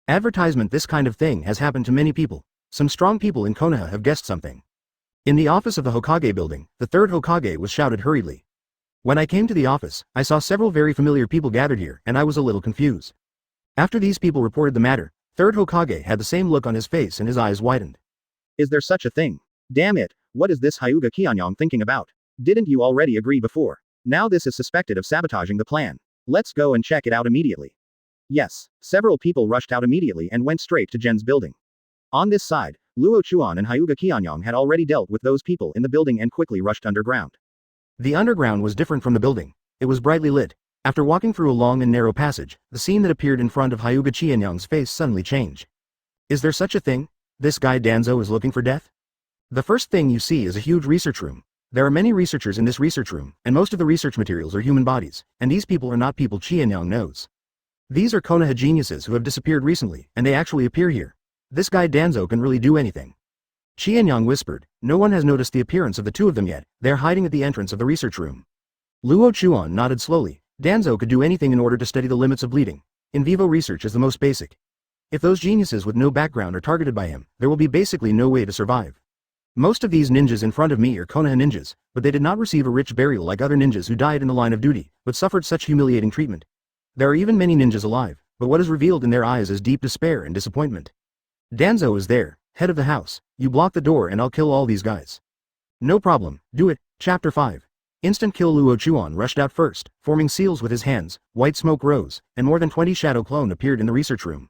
Advertisement. This kind of thing has happened to many people. Some strong people in Konoha have guessed something. In the office of the Hokage building, the third Hokage was shouted hurriedly. When I came to the office, I saw several very familiar people gathered here, and I was a little confused. After these people reported the matter, Third Hokage had the same look on his face and his eyes widened. Is there such a thing? Damn it, what is this Hyuga Kyanyang thinking about? Didn't you already agree before? Now this is suspected of sabotaging the plan. Let's go and check it out immediately. Yes, several people rushed out immediately and went straight to Jen's building. On this side, Luo Chuan and Hyuga Kyanyang had already dealt with those people in the building and quickly rushed underground. The underground was different from the building. It was brightly lit. After walking through a long and narrow passage, the scene that appeared in front of Hyuga Kyanyang's face suddenly changed. Is there such a thing? This guy Danzo is looking for death? The first thing you see is a huge research room. There are many researchers in this research room, and most of the research materials are human bodies, and these people are not people Kyanyang knows. These are Konoha geniuses who have disappeared recently, and they actually appear here. This guy Danzo can really do anything. Kyanyang whispered, no one has noticed the appearance of the two of them yet, they are hiding at the entrance of the research room. Luo Chuan nodded slowly. Danzo could do anything in order to study the limits of bleeding. In vivo research is the most basic. If those geniuses with no background are targeted by him, there will be basically no way to survive. Most of these ninjas in front of me are Konoha ninjas, but they did not receive a rich burial like other ninjas who died in the line of duty, but suffered such humiliating treatment. There are even many ninjas alive, but what is revealed in their eyes is deep despair and disappointment. Danzo is there, head of the house. You block the door and I'll kill all these guys. No problem, do it. Chapter 5. Instant kill. Luo Chuan rushed out first, forming seals with his hands, white smoke rose, and more than 20 shadow clone appeared in the research room.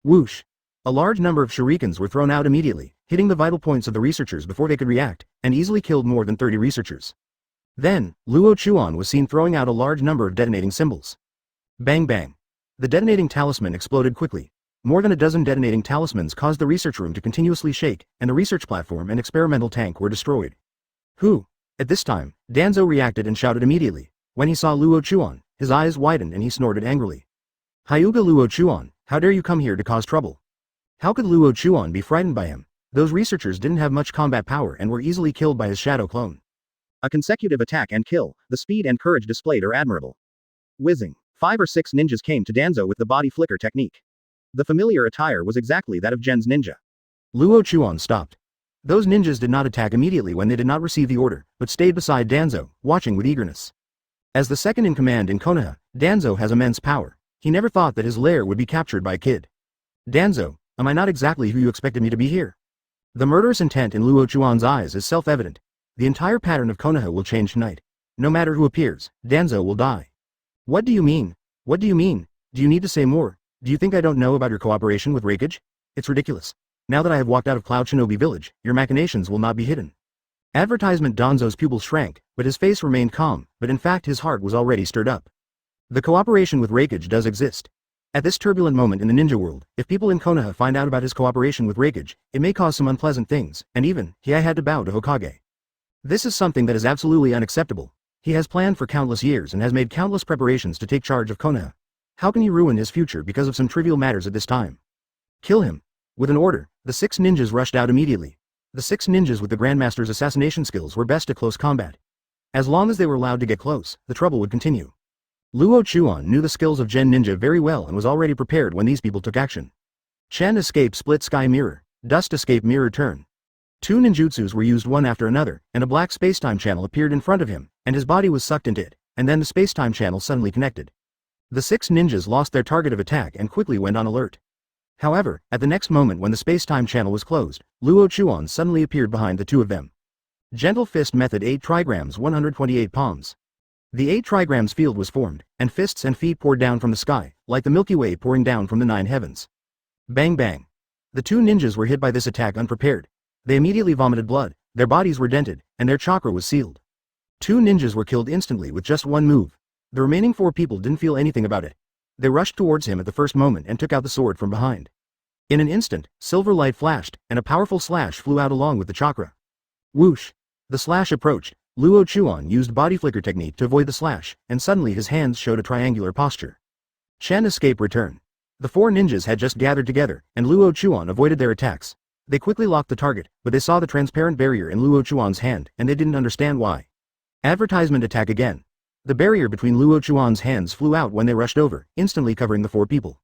Whoosh! A large number of shurikens were thrown out immediately, hitting the vital points of the researchers before they could react, and easily killed more than 30 researchers. Then, Luo Chuan was seen throwing out a large number of detonating symbols. Bang bang! The detonating talisman exploded quickly. More than a dozen detonating talismans caused the research room to continuously shake, and the research platform and experimental tank were destroyed. Who? At this time, Danzo reacted and shouted immediately. When he saw Luo Chuan, his eyes widened and he snorted angrily. Hyuga Luo Chuan, how dare you come here to cause trouble? How could Luo Chuan be frightened by him? Those researchers didn't have much combat power and were easily killed by his shadow clone. A consecutive attack and kill, the speed and courage displayed are admirable. Whizzing, 5 or 6 ninjas came to Danzo with the body flicker technique. The familiar attire was exactly that of Gen's ninja. Luo Chuan stopped. Those ninjas did not attack immediately when they did not receive the order, but stayed beside Danzo, watching with eagerness. As the second in command in Konoha, Danzo has immense power. He never thought that his lair would be captured by a kid. Danzo, am I not exactly who you expected me to be here? The murderous intent in Luo Chuan's eyes is self-evident. The entire pattern of Konoha will change tonight. No matter who appears, Danzo will die. What do you mean? What do you mean? Do you need to say more? Do you think I don't know about your cooperation with Hokage? It's ridiculous. Now that I have walked out of Cloud Shinobi Village, your machinations will not be hidden. Advertisement. Danzo's pupils shrank, but his face remained calm, but in fact his heart was already stirred up. The cooperation with Hokage does exist. At this turbulent moment in the ninja world, if people in Konoha find out about his cooperation with Hokage, it may cause some unpleasant things, and even, he had to bow to Hokage. This is something that is absolutely unacceptable. He has planned for countless years and has made countless preparations to take charge of Konoha. How can you ruin his future because of some trivial matters at this time? Kill him. With an order, the 6 ninjas rushed out immediately. The 6 ninjas with the Grandmaster's assassination skills were best at close combat. As long as they were allowed to get close, the trouble would continue. Luo Chuan knew the skills of Gen Ninja very well and was already prepared when these people took action. Chen escape split sky mirror, dust escape mirror turn. 2 ninjutsus were used one after another, and a black spacetime channel appeared in front of him, and his body was sucked into it, and then the spacetime channel suddenly connected. The 6 ninjas lost their target of attack and quickly went on alert. However, at the next moment when the spacetime channel was closed, Luo Chuan suddenly appeared behind the 2 of them. Gentle fist method. 8 trigrams 128 palms. The 8 trigrams field was formed, and fists and feet poured down from the sky, like the Milky Way pouring down from the 9 heavens. Bang bang. The 2 ninjas were hit by this attack unprepared. They immediately vomited blood, their bodies were dented, and their chakra was sealed. 2 ninjas were killed instantly with just one move. The remaining 4 people didn't feel anything about it. They rushed towards him at the first moment and took out the sword from behind. In an instant, silver light flashed, and a powerful slash flew out along with the chakra. Whoosh! The slash approached. Luo Chuan used body flicker technique to avoid the slash, and suddenly his hands showed a triangular posture. Chen escape return. The 4 ninjas had just gathered together, and Luo Chuan avoided their attacks. They quickly locked the target, but they saw the transparent barrier in Luo Chuan's hand, and they didn't understand why. Advertisement attack again. The barrier between Luo Chuan's hands flew out when they rushed over, instantly covering the 4 people.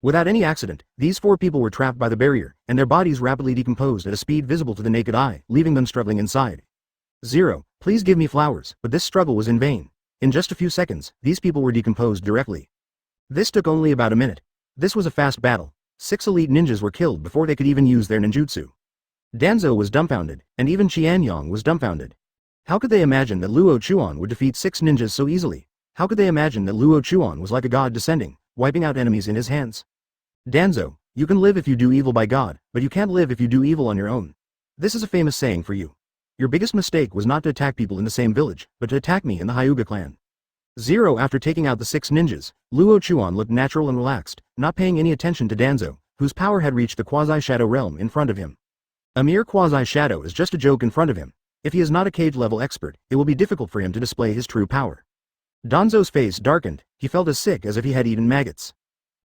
Without any accident, these 4 people were trapped by the barrier, and their bodies rapidly decomposed at a speed visible to the naked eye, leaving them struggling inside. 0. Please give me flowers, but this struggle was in vain. In just a few seconds, these people were decomposed directly. This took only about a minute. This was a fast battle. 6 elite ninjas were killed before they could even use their ninjutsu. Danzo was dumbfounded, and even Qianyang was dumbfounded. How could they imagine that Luo Chuan would defeat 6 ninjas so easily? How could they imagine that Luo Chuan was like a god descending, wiping out enemies in his hands? Danzo, you can live if you do evil by God, but you can't live if you do evil on your own. This is a famous saying for you. Your biggest mistake was not to attack people in the same village, but to attack me in the Hyuga clan. After taking out the 6 ninjas, Luo Chuan looked natural and relaxed, not paying any attention to Danzo, whose power had reached the quasi-shadow realm in front of him. A mere quasi-shadow is just a joke in front of him. If he is not a cage-level expert, it will be difficult for him to display his true power. Danzo's face darkened, he felt as sick as if he had eaten maggots.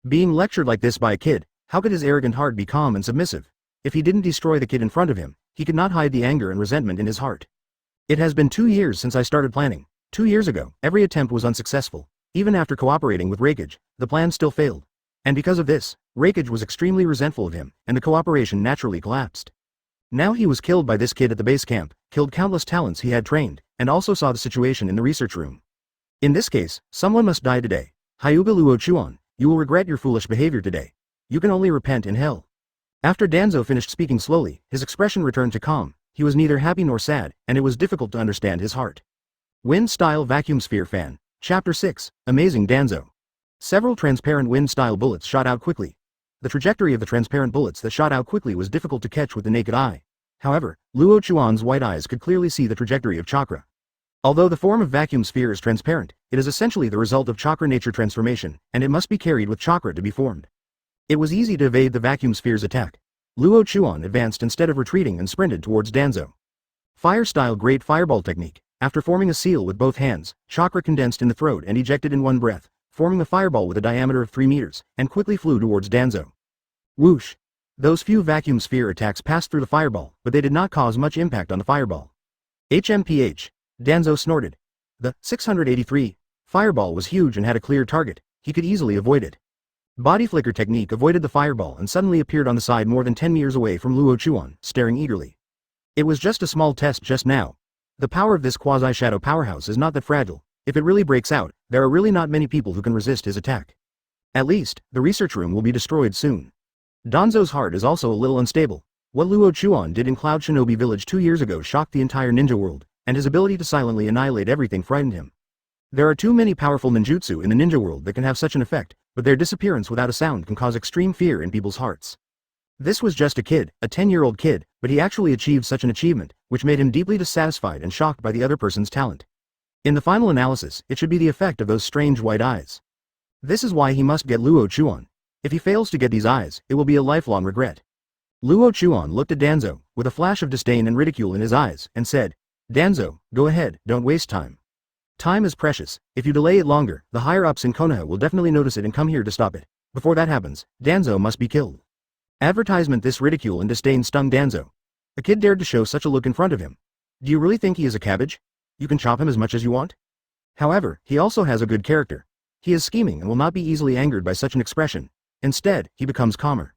Being lectured like this by a kid, how could his arrogant heart be calm and submissive? If he didn't destroy the kid in front of him, he could not hide the anger and resentment in his heart. It has been 2 years since I started planning. 2 years ago, every attempt was unsuccessful. Even after cooperating with Hokage, the plan still failed. And because of this, Hokage was extremely resentful of him, and the cooperation naturally collapsed. Now he was killed by this kid at the base camp, killed countless talents he had trained, and also saw the situation in the research room. In this case, someone must die today. Hyuga Luo Chuan, you will regret your foolish behavior today. You can only repent in hell. After Danzo finished speaking slowly, his expression returned to calm. He was neither happy nor sad, and it was difficult to understand his heart. Wind-style vacuum sphere fan. Chapter 6, Amazing Danzo. Several transparent wind-style bullets shot out quickly. The trajectory of the transparent bullets that shot out quickly was difficult to catch with the naked eye. However, Luo Chuan's white eyes could clearly see the trajectory of chakra. Although the form of vacuum sphere is transparent, it is essentially the result of chakra nature transformation, and it must be carried with chakra to be formed. It was easy to evade the vacuum sphere's attack. Luo Chuan advanced instead of retreating and sprinted towards Danzo. Fire-style Great Fireball Technique. After forming a seal with both hands, chakra condensed in the throat and ejected in one breath, forming a fireball with a diameter of 3 meters, and quickly flew towards Danzo. Whoosh! Those few vacuum sphere attacks passed through the fireball, but they did not cause much impact on the fireball. HMPH. Danzo snorted. The 683 fireball was huge and had a clear target. He could easily avoid it. Body flicker technique avoided the fireball and suddenly appeared on the side more than 10 meters away from Luo Chuan, staring eagerly. It was just a small test just now. The power of this quasi-shadow powerhouse is not that fragile. If it really breaks out, there are really not many people who can resist his attack. At least, the research room will be destroyed soon. Danzo's heart is also a little unstable. What Luo Chuan did in Cloud Shinobi Village 2 years ago shocked the entire ninja world, and his ability to silently annihilate everything frightened him. There are too many powerful ninjutsu in the ninja world that can have such an effect, but their disappearance without a sound can cause extreme fear in people's hearts. This was just a kid, a 10-year-old kid, but he actually achieved such an achievement, which made him deeply dissatisfied and shocked by the other person's talent. In the final analysis, it should be the effect of those strange white eyes. This is why he must get Luo Chuan. If he fails to get these eyes, it will be a lifelong regret. Luo Chuan looked at Danzo, with a flash of disdain and ridicule in his eyes, and said, Danzo, go ahead, don't waste time. Time is precious. If you delay it longer, the higher-ups in Konoha will definitely notice it and come here to stop it. Before that happens, Danzo must be killed. Advertisement. This ridicule and disdain stung Danzo. A kid dared to show such a look in front of him. Do you really think he is a cabbage? You can chop him as much as you want? However, he also has a good character. He is scheming and will not be easily angered by such an expression. Instead, he becomes calmer.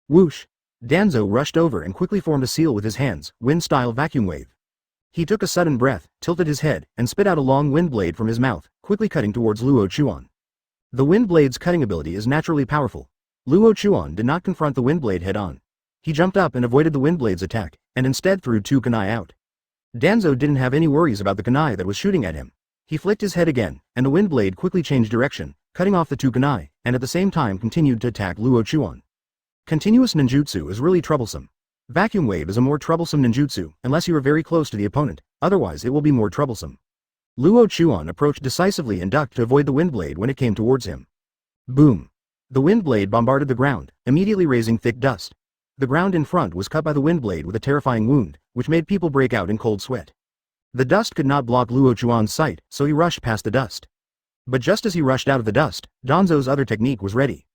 Whoosh! Danzo rushed over and quickly formed a seal with his hands, wind-style vacuum wave. He took a sudden breath, tilted his head, and spit out a long wind blade from his mouth, quickly cutting towards Luo Chuan. The wind blade's cutting ability is naturally powerful. Luo Chuan did not confront the wind blade head-on. He jumped up and avoided the wind blade's attack, and instead threw 2 kunai out. Danzo didn't have any worries about the kunai that was shooting at him. He flicked his head again, and the wind blade quickly changed direction, cutting off the 2 kunai, and at the same time continued to attack Luo Chuan. Continuous ninjutsu is really troublesome. Vacuum wave is a more troublesome ninjutsu, unless you are very close to the opponent, otherwise it will be more troublesome. Luo Chuan approached decisively and ducked to avoid the wind blade when it came towards him. Boom! The wind blade bombarded the ground, immediately raising thick dust. The ground in front was cut by the wind blade with a terrifying wound, which made people break out in cold sweat. The dust could not block Luo Chuan's sight, so he rushed past the dust. But just as he rushed out of the dust, Danzo's other technique was ready.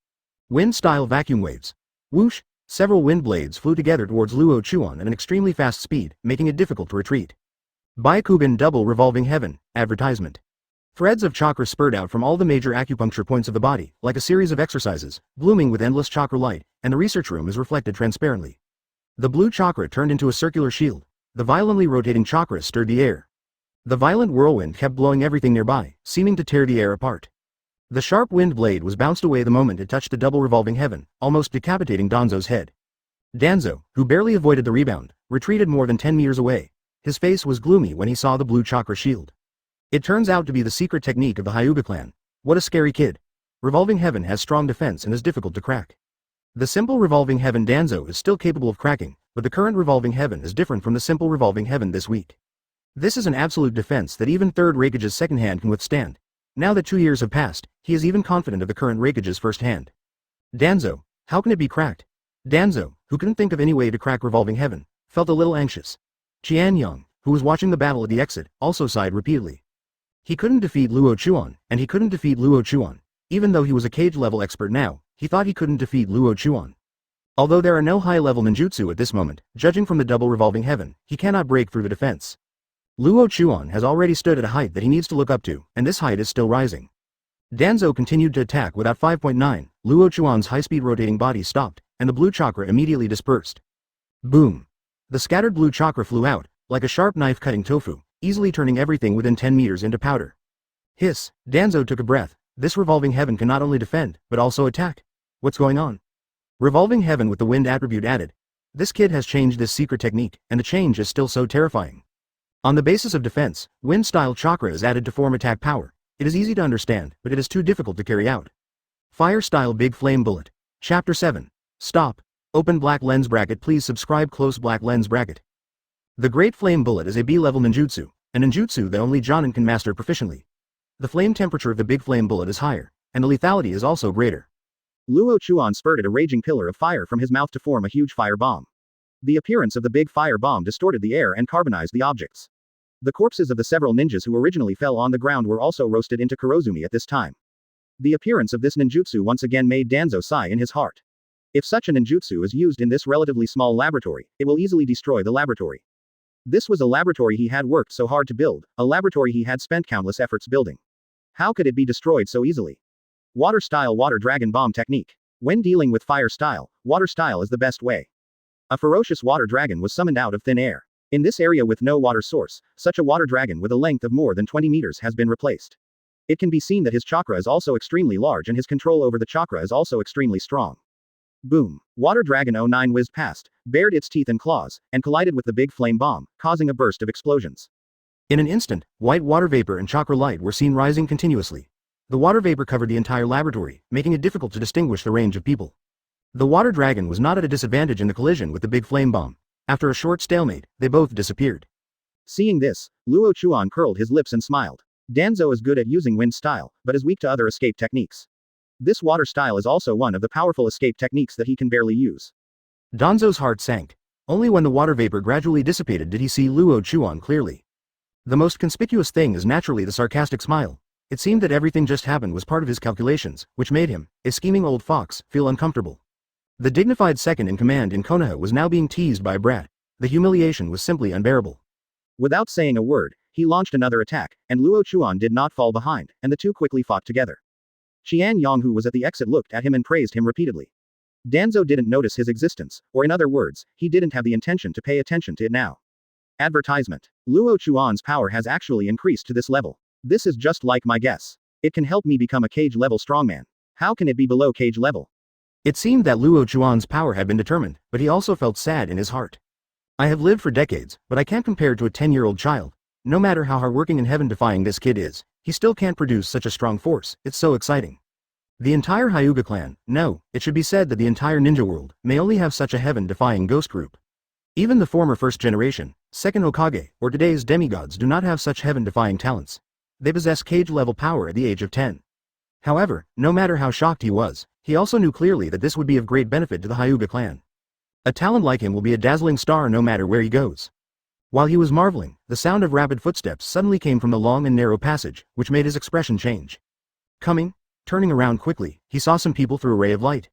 Wind-style vacuum waves. Whoosh! Several wind blades flew together towards Luo Chuan at an extremely fast speed, making it difficult to retreat. Byakugan double revolving heaven, advertisement. Threads of chakra spurred out from all the major acupuncture points of the body, like a series of exercises, blooming with endless chakra light, and the research room is reflected transparently. The blue chakra turned into a circular shield. The violently rotating chakras stirred the air. The violent whirlwind kept blowing everything nearby, seeming to tear the air apart. The sharp wind blade was bounced away the moment it touched the double revolving heaven, almost decapitating Danzo's head. Danzo, who barely avoided the rebound, retreated more than 10 meters away. His face was gloomy when he saw the blue chakra shield. It turns out to be the secret technique of the Hyuga clan. What a scary kid. Revolving heaven has strong defense and is difficult to crack. The simple revolving heaven Danzo is still capable of cracking, but the current revolving heaven is different from the simple revolving heaven this week. This is an absolute defense that even third Raikage's second hand can withstand. Now that 2 years have passed, he is even confident of the current Raikage's first hand. Danzo, how can it be cracked? Danzo, who couldn't think of any way to crack revolving heaven, felt a little anxious. Qianyang, who was watching the battle at the exit, also sighed repeatedly. He couldn't defeat Luo Chuan, and he couldn't defeat Luo Chuan. Even though he was a cage-level expert now, he thought he couldn't defeat Luo Chuan. Although there are no high-level ninjutsu at this moment, judging from the double revolving heaven, he cannot break through the defense. Luo Chuan has already stood at a height that he needs to look up to, and this height is still rising. Danzo continued to attack without 5.9, Luo Chuan's high-speed rotating body stopped, and the blue chakra immediately dispersed. Boom! The scattered blue chakra flew out, like a sharp knife cutting tofu, easily turning everything within 10 meters into powder. Hiss, Danzo took a breath. This revolving heaven can not only defend, but also attack. What's going on? Revolving heaven with the wind attribute added. This kid has changed this secret technique, and the change is still so terrifying. On the basis of defense, wind-style chakra is added to form attack power. It is easy to understand, but it is too difficult to carry out. Fire-style big flame bullet. Chapter 7. Stop. Open black lens bracket. Please subscribe. Close black lens bracket. The Great Flame Bullet is a B-level ninjutsu, a ninjutsu that only Jonin can master proficiently. The flame temperature of the big flame bullet is higher, and the lethality is also greater. Luo Chuan spurted a raging pillar of fire from his mouth to form a huge fire bomb. The appearance of the big fire bomb distorted the air and carbonized the objects. The corpses of the several ninjas who originally fell on the ground were also roasted into kurozumi at this time. The appearance of this ninjutsu once again made Danzo sigh in his heart. If such a ninjutsu is used in this relatively small laboratory, it will easily destroy the laboratory. This was a laboratory he had worked so hard to build, a laboratory he had spent countless efforts building. How could it be destroyed so easily? Water-style water dragon bomb technique. When dealing with fire-style, water-style is the best way. A ferocious water dragon was summoned out of thin air. In this area with no water source, such a water dragon with a length of more than 20 meters has been replaced. It can be seen that his chakra is also extremely large and his control over the chakra is also extremely strong. Boom! Water Dragon 09 whizzed past, bared its teeth and claws, and collided with the big flame bomb, causing a burst of explosions. In an instant, white water vapor and chakra light were seen rising continuously. The water vapor covered the entire laboratory, making it difficult to distinguish the range of people. The water dragon was not at a disadvantage in the collision with the big flame bomb. After a short stalemate, they both disappeared. Seeing this, Luo Chuan curled his lips and smiled. Danzo is good at using wind style, but is weak to other escape techniques. This water style is also one of the powerful escape techniques that he can barely use. Danzo's heart sank. Only when the water vapor gradually dissipated did he see Luo Chuan clearly. The most conspicuous thing is naturally the sarcastic smile. It seemed that everything just happened was part of his calculations, which made him, a scheming old fox, feel uncomfortable. The dignified second in command in Konoha was now being teased by a brat. The humiliation was simply unbearable. Without saying a word, he launched another attack, and Luo Chuan did not fall behind, and the two quickly fought together. Qianyang, who was at the exit, looked at him and praised him repeatedly. Danzo didn't notice his existence, or in other words, he didn't have the intention to pay attention to it now. Advertisement. Luo Chuan's power has actually increased to this level. This is just like my guess. It can help me become a cage-level strongman. How can it be below cage level? It seemed that Luo Chuan's power had been determined, but he also felt sad in his heart. I have lived for decades, but I can't compare to a 10-year-old child. No matter how hardworking and heaven-defying this kid is, he still can't produce such a strong force. It's so exciting. The entire Hyuga clan, no, it should be said that the entire ninja world, may only have such a heaven-defying ghost group. Even the former first generation, second Hokage, or today's demigods do not have such heaven-defying talents. They possess cage-level power at the age of 10. However, no matter how shocked he was, he also knew clearly that this would be of great benefit to the Hyuga clan. A talent like him will be a dazzling star no matter where he goes. While he was marveling, the sound of rapid footsteps suddenly came from the long and narrow passage, which made his expression change. Coming? Turning around quickly, he saw some people through a ray of light.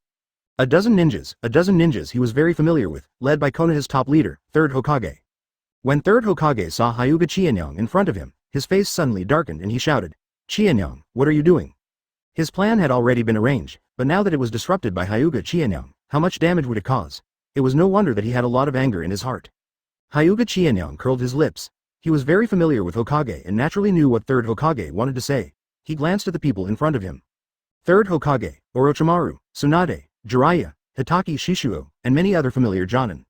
A dozen ninjas he was very familiar with, led by Konoha's top leader, 3rd Hokage. When 3rd Hokage saw Hyuga Qianyang in front of him, his face suddenly darkened and he shouted, "Qianyang, what are you doing?" His plan had already been arranged, but now that it was disrupted by Hyuga Qianyang, how much damage would it cause? It was no wonder that he had a lot of anger in his heart. Hyuga Qianyang curled his lips. He was very familiar with Hokage and naturally knew what 3rd Hokage wanted to say. He glanced at the people in front of him. Third Hokage, Orochimaru, Tsunade, Jiraiya, Hitachi Shishuo, and many other familiar Jonin.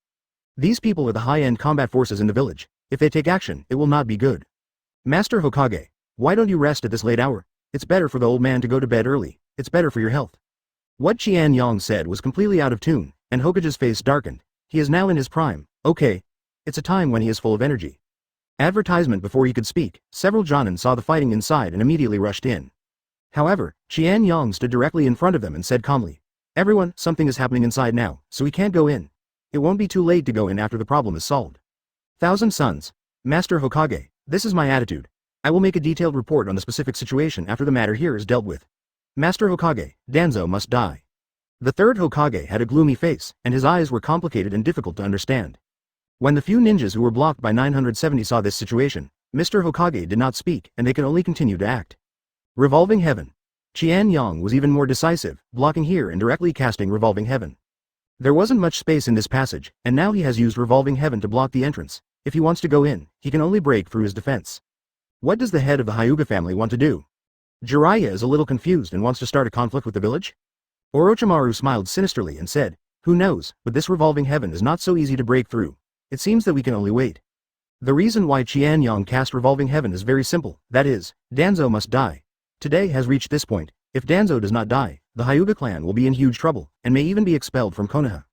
These people are the high-end combat forces in the village. If they take action, it will not be good. Master Hokage, why don't you rest at this late hour? It's better for the old man to go to bed early. It's better for your health. What Qian Yang said was completely out of tune, and Hokage's face darkened. He is now in his prime. Okay. It's a time when he is full of energy. Advertisement. Before he could speak, several Jonin saw the fighting inside and immediately rushed in. However, Qian Yang stood directly in front of them and said calmly, "Everyone, something is happening inside now, so we can't go in. It won't be too late to go in after the problem is solved." Thousand Suns. Master Hokage, this is my attitude. I will make a detailed report on the specific situation after the matter here is dealt with. Master Hokage, Danzo must die. The third Hokage had a gloomy face, and his eyes were complicated and difficult to understand. When the few ninjas who were blocked by 970 saw this situation, Mr. Hokage did not speak, and they could only continue to act. Revolving Heaven. Qian Yang was even more decisive, blocking here and directly casting Revolving Heaven. There wasn't much space in this passage, and now he has used Revolving Heaven to block the entrance. If he wants to go in, he can only break through his defense. What does the head of the Hyuga family want to do? Jiraiya is a little confused and wants to start a conflict with the village? Orochimaru smiled sinisterly and said, "Who knows, but this Revolving Heaven is not so easy to break through. It seems that we can only wait." The reason why Qian Yang cast Revolving Heaven is very simple, that is, Danzo must die. Today has reached this point. If Danzo does not die, the Hyuga clan will be in huge trouble, and may even be expelled from Konoha.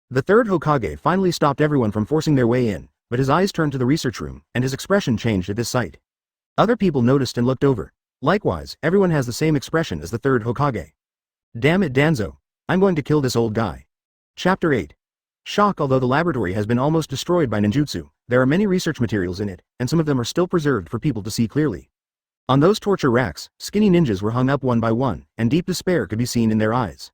The third Hokage finally stopped everyone from forcing their way in, but his eyes turned to the research room, and his expression changed at this sight. Other people noticed and looked over. Likewise, everyone has the same expression as the third Hokage. Damn it, Danzo. I'm going to kill this old guy. Chapter 8. Shock. Although the laboratory has been almost destroyed by ninjutsu, there are many research materials in it, and some of them are still preserved for people to see clearly. On those torture racks, skinny ninjas were hung up one by one, and deep despair could be seen in their eyes.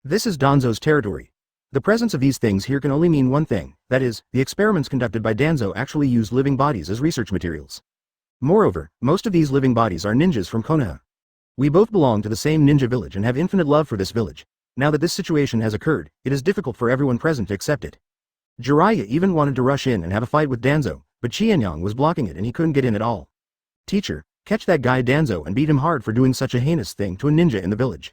This is Danzo's territory. The presence of these things here can only mean one thing, that is, the experiments conducted by Danzo actually used living bodies as research materials. Moreover, most of these living bodies are ninjas from Konoha. We both belong to the same ninja village and have infinite love for this village. Now that this situation has occurred, it is difficult for everyone present to accept it. Jiraiya even wanted to rush in and have a fight with Danzo, but Qianyang was blocking it and he couldn't get in at all. "Teacher, catch that guy Danzo and beat him hard for doing such a heinous thing to a ninja in the village."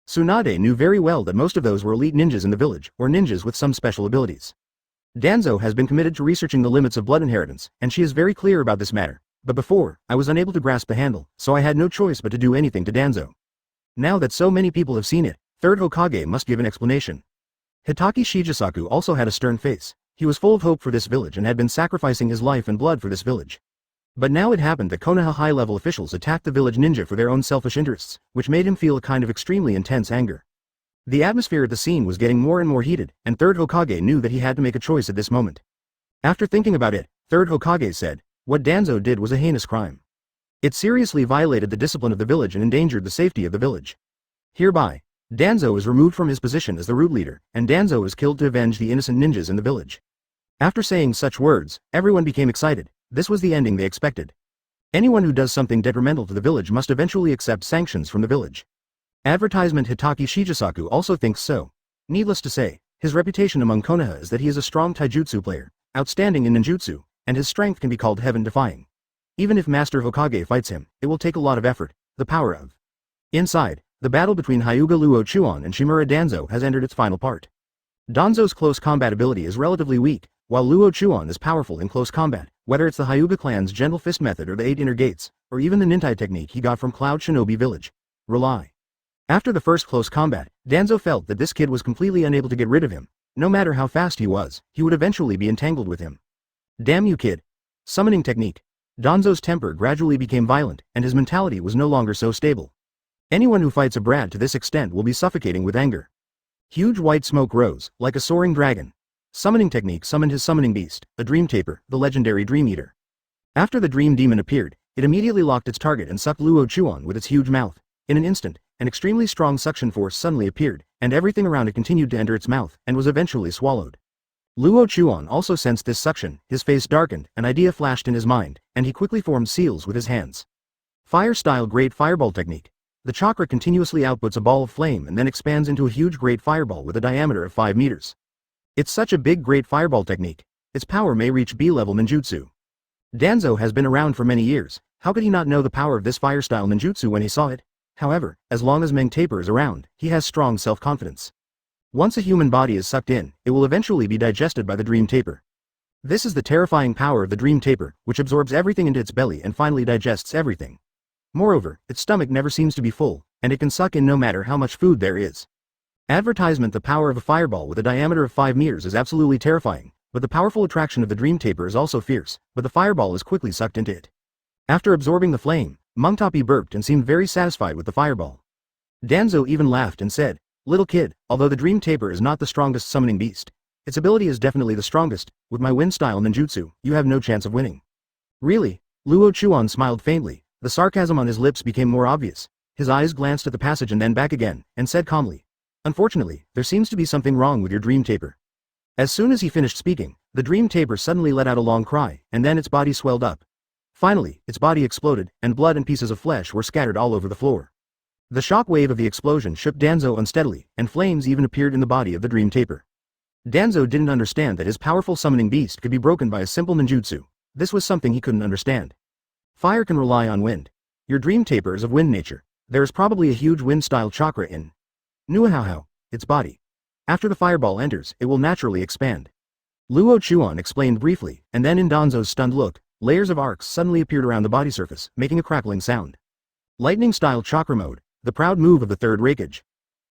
Tsunade knew very well that most of those were elite ninjas in the village, or ninjas with some special abilities. Danzo has been committed to researching the limits of blood inheritance, and she is very clear about this matter. But before, I was unable to grasp the handle, so I had no choice but to do anything to Danzo. Now that so many people have seen it, third Hokage must give an explanation. Hitachi Shijisaku also had a stern face. He was full of hope for this village and had been sacrificing his life and blood for this village. But now it happened that Konoha high-level officials attacked the village ninja for their own selfish interests, which made him feel a kind of extremely intense anger. The atmosphere at the scene was getting more and more heated, and third Hokage knew that he had to make a choice at this moment. After thinking about it, third Hokage said, "What Danzo did was a heinous crime. It seriously violated the discipline of the village and endangered the safety of the village. Hereby, Danzo is removed from his position as the root leader, and Danzo is killed to avenge the innocent ninjas in the village." After saying such words, everyone became excited. This was the ending they expected. Anyone who does something detrimental to the village must eventually accept sanctions from the village. Advertisement. Hitachi Shijisaku also thinks so. Needless to say, his reputation among Konoha is that he is a strong taijutsu player, outstanding in ninjutsu, and his strength can be called heaven-defying. Even if Master Hokage fights him, it will take a lot of effort, the power of. Inside, the battle between Hyuga Luo Chuan and Shimura Danzo has entered its final part. Danzo's close combat ability is relatively weak, while Luo Chuan is powerful in close combat, whether it's the Hyuga clan's gentle fist method or the 8 inner gates, or even the nintai technique he got from Cloud Shinobi Village. Rely. After the first close combat, Danzo felt that this kid was completely unable to get rid of him. No matter how fast he was, he would eventually be entangled with him. "Damn you, kid." Summoning technique. Danzo's temper gradually became violent, and his mentality was no longer so stable. Anyone who fights a brat to this extent will be suffocating with anger. Huge white smoke rose, like a soaring dragon. Summoning technique summoned his summoning beast, a dream taper, the legendary Dream Eater. After the dream demon appeared, it immediately locked its target and sucked Luo Chuan with its huge mouth. In an instant, an extremely strong suction force suddenly appeared, and everything around it continued to enter its mouth, and was eventually swallowed. Luo Chuan also sensed this suction, his face darkened, an idea flashed in his mind, and he quickly formed seals with his hands. Fire-style Great Fireball technique. The chakra continuously outputs a ball of flame and then expands into a huge great fireball with a diameter of 5 meters. It's such a big great fireball technique. Its power may reach B-level ninjutsu. Danzo has been around for many years. How could he not know the power of this fire-style ninjutsu when he saw it? However, as long as Meng Taper is around, he has strong self-confidence. Once a human body is sucked in, it will eventually be digested by the Dream Taper. This is the terrifying power of the Dream Taper, which absorbs everything into its belly and finally digests everything. Moreover, its stomach never seems to be full, and it can suck in no matter how much food there is. Advertisement: the power of a fireball with a diameter of 5 meters is absolutely terrifying, but the powerful attraction of the Dream Taper is also fierce, but the fireball is quickly sucked into it. After absorbing the flame, Mengtapi burped and seemed very satisfied with the fireball. Danzo even laughed and said, "Little kid, although the Dream Taper is not the strongest summoning beast, its ability is definitely the strongest. With my wind-style ninjutsu, you have no chance of winning." "Really?" Luo Chuan smiled faintly. The sarcasm on his lips became more obvious. His eyes glanced at the passage and then back again, and said calmly, "Unfortunately, there seems to be something wrong with your Dream Taper." As soon as he finished speaking, the Dream Taper suddenly let out a long cry, and then its body swelled up. Finally, its body exploded, and blood and pieces of flesh were scattered all over the floor. The shock wave of the explosion shook Danzo unsteadily, and flames even appeared in the body of the Dream Taper. Danzo didn't understand that his powerful summoning beast could be broken by a simple ninjutsu. This was something he couldn't understand. Fire can rely on wind. Your Dream Taper is of wind nature. There is probably a huge wind-style chakra in Nuahao, its body. After the fireball enters, it will naturally expand. Luo Chuan explained briefly, and then in Danzo's stunned look, layers of arcs suddenly appeared around the body surface, making a crackling sound. Lightning-style chakra mode, the proud move of the third Raikage.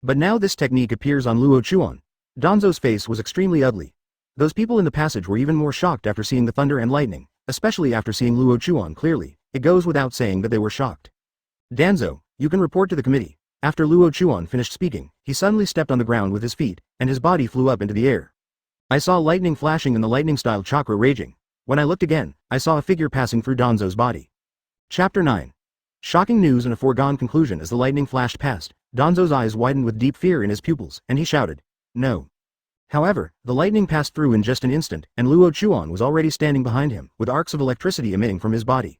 But now this technique appears on Luo Chuan. Danzo's face was extremely ugly. Those people in the passage were even more shocked after seeing the thunder and lightning, especially after seeing Luo Chuan clearly. It goes without saying that they were shocked. "Danzo, you can report to the committee." After Luo Chuan finished speaking, he suddenly stepped on the ground with his feet, and his body flew up into the air. I saw lightning flashing and the lightning-style chakra raging. When I looked again, I saw a figure passing through Danzo's body. Chapter 9. Shocking news and a foregone conclusion. As the lightning flashed past, Danzo's eyes widened with deep fear in his pupils, and he shouted, "No." However, the lightning passed through in just an instant, and Luo Chuan was already standing behind him, with arcs of electricity emitting from his body.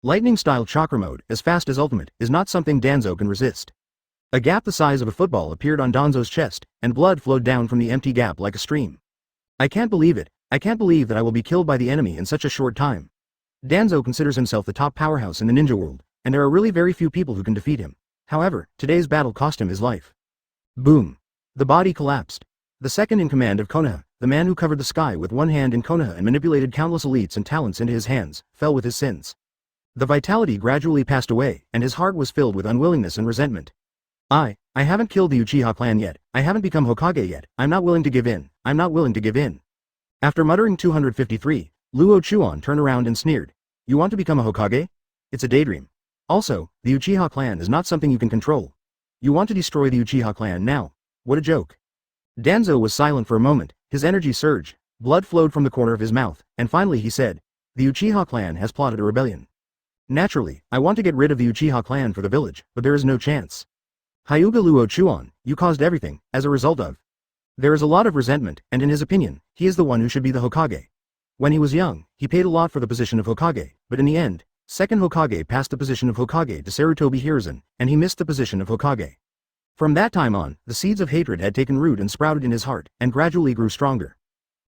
Lightning-style chakra mode, as fast as ultimate, is not something Danzo can resist. A gap the size of a football appeared on Danzo's chest, and blood flowed down from the empty gap like a stream. "I can't believe it. I can't believe that I will be killed by the enemy in such a short time." Danzo considers himself the top powerhouse in the ninja world, and there are really very few people who can defeat him. However, today's battle cost him his life. Boom. The body collapsed. The second in command of Konoha, the man who covered the sky with one hand in Konoha and manipulated countless elites and talents into his hands, fell with his sins. The vitality gradually passed away, and his heart was filled with unwillingness and resentment. I haven't killed the Uchiha clan yet. I haven't become Hokage yet. I'm not willing to give in. I'm not willing to give in." After muttering 253, Luo Chuan turned around and sneered. "You want to become a Hokage? It's a daydream. Also, the Uchiha clan is not something you can control. You want to destroy the Uchiha clan now? What a joke." Danzo was silent for a moment, his energy surged, blood flowed from the corner of his mouth, and finally he said, "The Uchiha clan has plotted a rebellion. Naturally, I want to get rid of the Uchiha clan for the village, but there is no chance. Hyuga Luo Chuan, you caused everything, as a result of." There is a lot of resentment, and in his opinion, he is the one who should be the Hokage. When he was young, he paid a lot for the position of Hokage, but in the end, second Hokage passed the position of Hokage to Sarutobi Hiruzen, and he missed the position of Hokage. From that time on, the seeds of hatred had taken root and sprouted in his heart, and gradually grew stronger.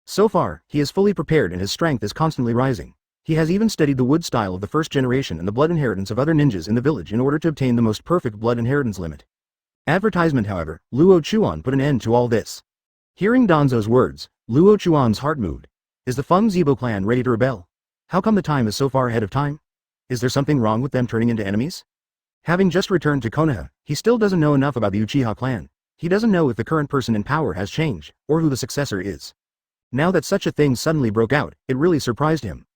So far, he is fully prepared and his strength is constantly rising. He has even studied the wood style of the first generation and the blood inheritance of other ninjas in the village in order to obtain the most perfect blood inheritance limit. Advertisement. However, Luo Chuan put an end to all this. Hearing Danzo's words, Luo Chuan's heart moved. Is the Feng Zibo clan ready to rebel? How come the time is so far ahead of time? Is there something wrong with them turning into enemies? Having just returned to Konoha, he still doesn't know enough about the Uchiha clan. He doesn't know if the current person in power has changed, or who the successor is. Now that such a thing suddenly broke out, it really surprised him.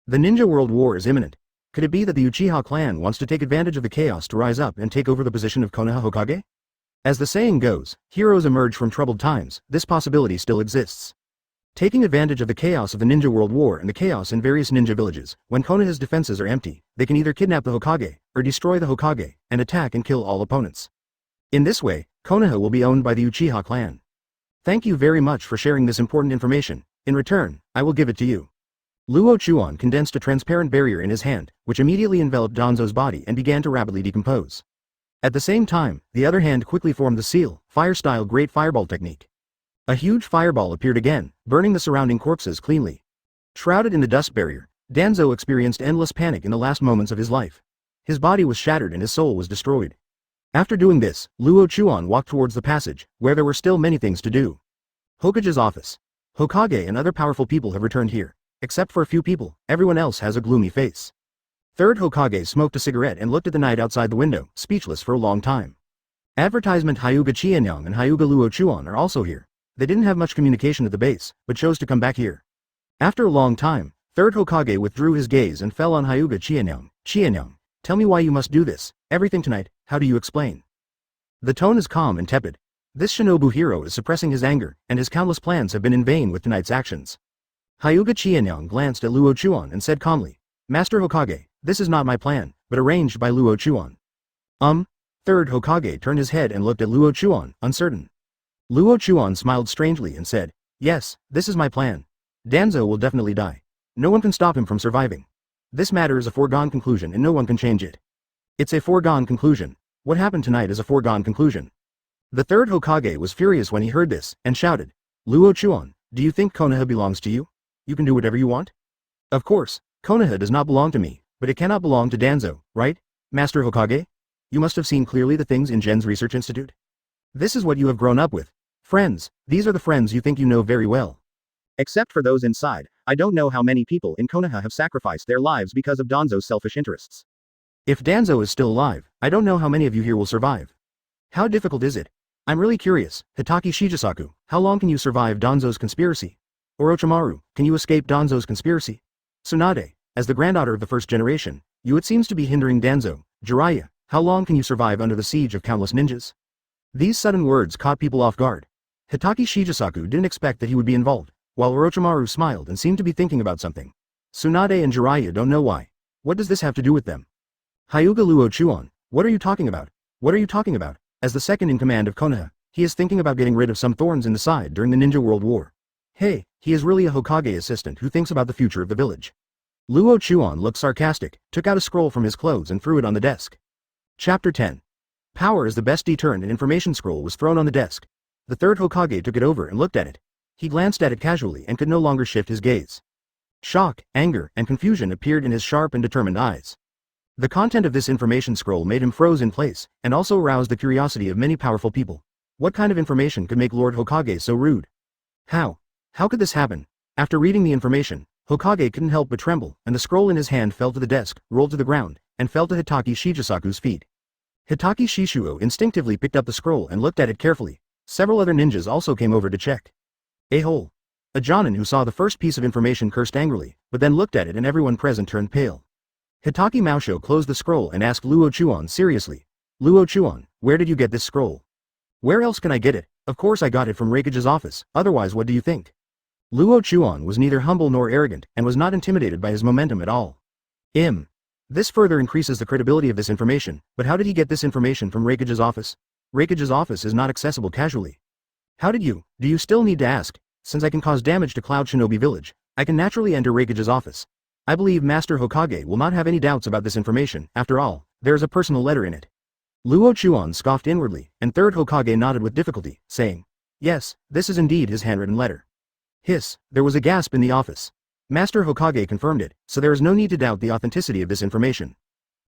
The Ninja World War is imminent. Could it be that the Uchiha clan wants to take advantage of the chaos to rise up and take over the position of Konoha Hokage? As the saying goes, heroes emerge from troubled times. This possibility still exists. Taking advantage of the chaos of the Ninja World War and the chaos in various ninja villages, when Konoha's defenses are empty, they can either kidnap the Hokage, or destroy the Hokage, and attack and kill all opponents. In this way, Konoha will be owned by the Uchiha clan. Thank you very much for sharing this important information. In return, I will give it to you. Luo Chuan condensed a transparent barrier in his hand, which immediately enveloped Danzo's body and began to rapidly decompose. At the same time, the other hand quickly formed the seal, fire-style great fireball technique. A huge fireball appeared again, burning the surrounding corpses cleanly. Shrouded in the dust barrier, Danzo experienced endless panic in the last moments of his life. His body was shattered and his soul was destroyed. After doing this, Luo Chuan walked towards the passage, where there were still many things to do. Hokage's office. Hokage and other powerful people have returned here. Except for a few people, everyone else has a gloomy face. Third Hokage smoked a cigarette and looked at the night outside the window, speechless for a long time. Advertisement Hyuga Qianyang and Hyuga Luo Chuan are also here. They didn't have much communication at the base, but chose to come back here. After a long time, Third Hokage withdrew his gaze and fell on Hyuga Qianyang. Qianyang, tell me why you must do this, everything tonight, how do you explain? The tone is calm and tepid. This shinobu hero is suppressing his anger, and his countless plans have been in vain with tonight's actions. Hyuga Qianyang glanced at Luo Chuan and said calmly, Master Hokage, this is not my plan, but arranged by Luo Chuan. Third Hokage turned his head and looked at Luo Chuan, uncertain. Luo Chuan smiled strangely and said, yes, this is my plan. Danzo will definitely die. No one can stop him from surviving. This matter is a foregone conclusion and no one can change it. It's a foregone conclusion. What happened tonight is a foregone conclusion. The third Hokage was furious when he heard this, and shouted, Luo Chuan, do you think Konoha belongs to you? You can do whatever you want? Of course, Konoha does not belong to me, but it cannot belong to Danzo, right, Master Hokage? You must have seen clearly the things in Gen's Research Institute. This is what you have grown up with. Friends, these are the friends you think you know very well. Except for those inside, I don't know how many people in Konoha have sacrificed their lives because of Danzo's selfish interests. If Danzo is still alive, I don't know how many of you here will survive. How difficult is it? I'm really curious, Hitaki Shijisaku, how long can you survive Danzo's conspiracy? Orochimaru, can you escape Danzo's conspiracy? Tsunade, as the granddaughter of the first generation, it seems to be hindering Danzo. Jiraiya, how long can you survive under the siege of countless ninjas? These sudden words caught people off guard. Hitaki Shijisaku didn't expect that he would be involved, while Orochimaru smiled and seemed to be thinking about something. Tsunade and Jiraiya don't know why. What does this have to do with them? Hyuga Luo Chuan, what are you talking about? What are you talking about? As the second in command of Konoha, he is thinking about getting rid of some thorns in the side during the Ninja World War. Hey, he is really a Hokage assistant who thinks about the future of the village. Luo Chuan looked sarcastic, took out a scroll from his clothes and threw it on the desk. Chapter 10. Power is the best deterrent. An information scroll was thrown on the desk. The third Hokage took it over and looked at it. He glanced at it casually and could no longer shift his gaze. Shock, anger, and confusion appeared in his sharp and determined eyes. The content of this information scroll made him froze in place, and also aroused the curiosity of many powerful people. What kind of information could make Lord Hokage so rude? How could this happen? After reading the information, Hokage couldn't help but tremble, and the scroll in his hand fell to the desk, rolled to the ground, and fell to Hitaki Shijisaku's feet. Hitaki Shishuo instinctively picked up the scroll and looked at it carefully. Several other ninjas also came over to check. A Jonin who saw the first piece of information cursed angrily, but then looked at it and everyone present turned pale. Hitaki Maosho closed the scroll and asked Luo Chuan seriously, Luo Chuan, where did you get this scroll? Where else can I get it? Of course I got it from Raikage's office, otherwise what do you think? Luo Chuan was neither humble nor arrogant, and was not intimidated by his momentum at all. This further increases the credibility of this information, but how did he get this information from Raikage's office? Raikage's office is not accessible casually. Do you still need to ask? Since I can cause damage to Cloud Shinobi Village, I can naturally enter Raikage's office. I believe Master Hokage will not have any doubts about this information, after all, there is a personal letter in it. Luo Chuan scoffed inwardly, and third Hokage nodded with difficulty, saying, yes, this is indeed his handwritten letter. Hiss, there was a gasp in the office. Master Hokage confirmed it, so there is no need to doubt the authenticity of this information.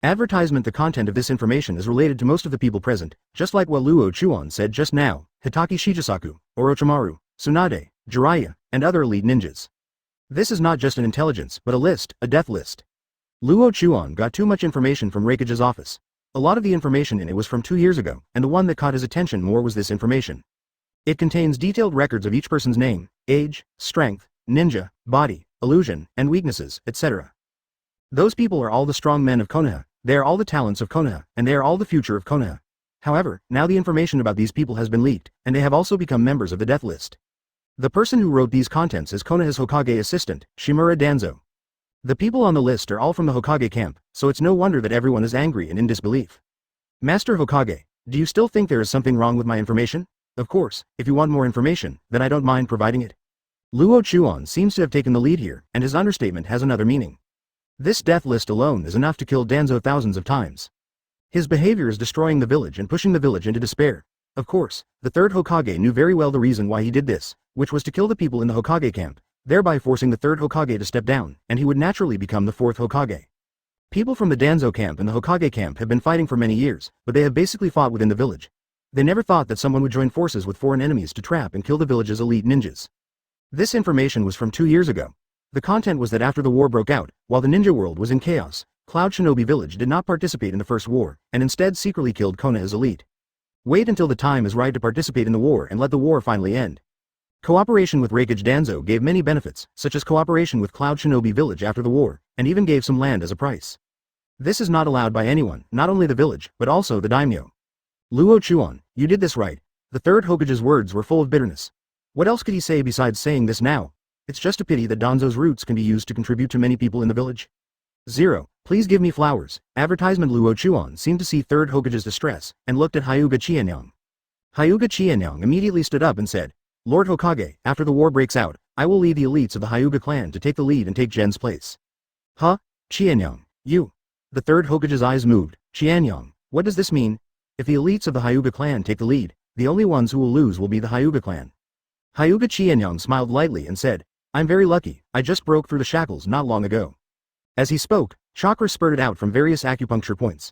Advertisement. The content of this information is related to most of the people present, just like what Luo Chuan said just now, Hitaki Shijisaku, Orochimaru, Tsunade, Jiraiya, and other elite ninjas. This is not just an intelligence, but a list, a death list. Luo Chuan got too much information from Raikage's office. A lot of the information in it was from 2 years ago, and the one that caught his attention more was this information. It contains detailed records of each person's name, age, strength, ninja, body, illusion, and weaknesses, etc. Those people are all the strong men of Konoha, they are all the talents of Konoha, and they are all the future of Konoha. However, now the information about these people has been leaked, and they have also become members of the death list. The person who wrote these contents is Konoha's Hokage assistant, Shimura Danzo. The people on the list are all from the Hokage camp, so it's no wonder that everyone is angry and in disbelief. Master Hokage, do you still think there is something wrong with my information? Of course, if you want more information, then I don't mind providing it. Luo Chuan seems to have taken the lead here, and his understatement has another meaning. This death list alone is enough to kill Danzo thousands of times. His behavior is destroying the village and pushing the village into despair. Of course, the third Hokage knew very well the reason why he did this, which was to kill the people in the Hokage camp, thereby forcing the third Hokage to step down, and he would naturally become the fourth Hokage. People from the Danzo camp and the Hokage camp have been fighting for many years, but they have basically fought within the village. They never thought that someone would join forces with foreign enemies to trap and kill the village's elite ninjas. This information was from 2 years ago. The content was that after the war broke out, while the ninja world was in chaos, Cloud Shinobi Village did not participate in the first war, and instead secretly killed Konoha's elite. Wait until the time is right to participate in the war and let the war finally end. Cooperation with Reikage Danzo gave many benefits, such as cooperation with Cloud Shinobi Village after the war, and even gave some land as a price. This is not allowed by anyone, not only the village, but also the daimyo. Luo Chuan, you did this right. The third Hokage's words were full of bitterness. What else could he say besides saying this now? It's just a pity that Danzo's roots can be used to contribute to many people in the village. 0. Please give me flowers. Advertisement. Luo Chuan seemed to see third Hokage's distress, and looked at Hyuga Qianyang. Hyuga Qianyang immediately stood up and said, Lord Hokage, after the war breaks out, I will lead the elites of the Hyuga clan to take the lead and take Gen's place. Huh? Qianyang, you. The third Hokage's eyes moved. Qianyang, what does this mean? If the elites of the Hyuga clan take the lead, the only ones who will lose will be the Hyuga clan. Hyuga Qianyang smiled lightly and said, I'm very lucky, I just broke through the shackles not long ago. As he spoke, chakra spurted out from various acupuncture points.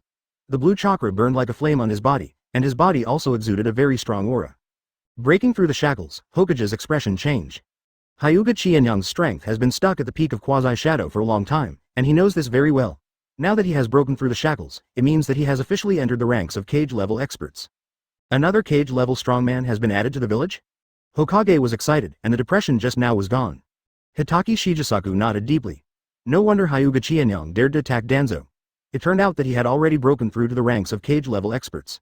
The blue chakra burned like a flame on his body, and his body also exuded a very strong aura. Breaking through the shackles, Hokage's expression changed. Hyuga Qianyang's strength has been stuck at the peak of quasi-shadow for a long time, and he knows this very well. Now that he has broken through the shackles, it means that he has officially entered the ranks of cage-level experts. Another cage-level strongman has been added to the village? Hokage was excited, and the depression just now was gone. Hitaki Shijisaku nodded deeply. No wonder Hyuga Qianyang dared to attack Danzo. It turned out that he had already broken through to the ranks of cage-level experts.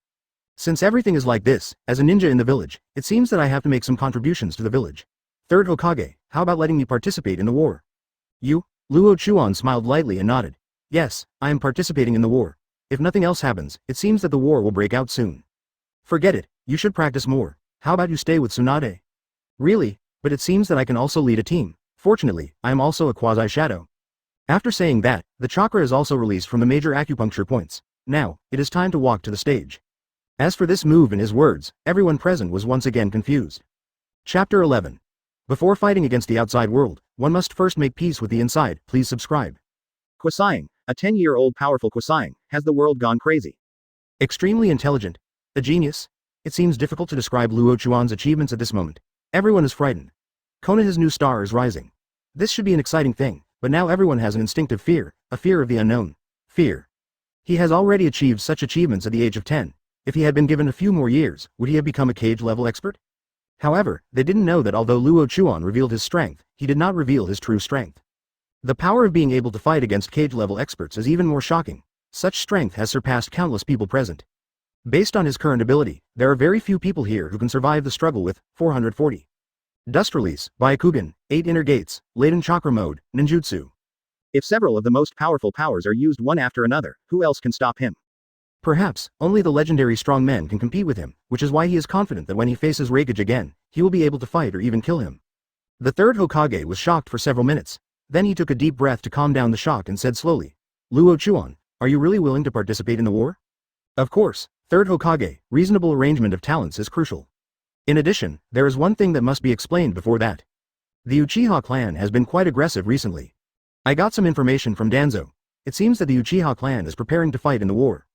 Since everything is like this, as a ninja in the village, it seems that I have to make some contributions to the village. Third Hokage, how about letting me participate in the war? You? Luo Chuan smiled lightly and nodded. Yes, I am participating in the war. If nothing else happens, it seems that the war will break out soon. Forget it, you should practice more. How about you stay with Tsunade? Really? But it seems that I can also lead a team. Fortunately, I am also a quasi-shadow. After saying that, the chakra is also released from the major acupuncture points. Now, it is time to walk to the stage. As for this move and his words, everyone present was once again confused. Chapter 11. Before fighting against the outside world, one must first make peace with the inside. Please subscribe. Kwasayang, a 10-year-old powerful Kwasayang, has the world gone crazy. Extremely intelligent. A genius. It seems difficult to describe Luo Chuan's achievements at this moment. Everyone is frightened. Konoha's new star is rising. This should be an exciting thing, but now everyone has an instinctive fear, a fear of the unknown. Fear. He has already achieved such achievements at the age of 10. If he had been given a few more years, would he have become a cage-level expert? However, they didn't know that although Luo Chuan revealed his strength, he did not reveal his true strength. The power of being able to fight against cage-level experts is even more shocking. Such strength has surpassed countless people present. Based on his current ability, there are very few people here who can survive the struggle with 440. Dust Release, Byakugan, 8 Inner Gates, Laden Chakra Mode, Ninjutsu. If several of the most powerful powers are used one after another, who else can stop him? Perhaps, only the legendary strong men can compete with him, which is why he is confident that when he faces Reikage again, he will be able to fight or even kill him. The third Hokage was shocked for several minutes. Then he took a deep breath to calm down the shock and said slowly, Luo Chuan, are you really willing to participate in the war? Of course, third Hokage, reasonable arrangement of talents is crucial. In addition, there is one thing that must be explained before that. The Uchiha clan has been quite aggressive recently. I got some information from Danzo. It seems that the Uchiha clan is preparing to fight in the war.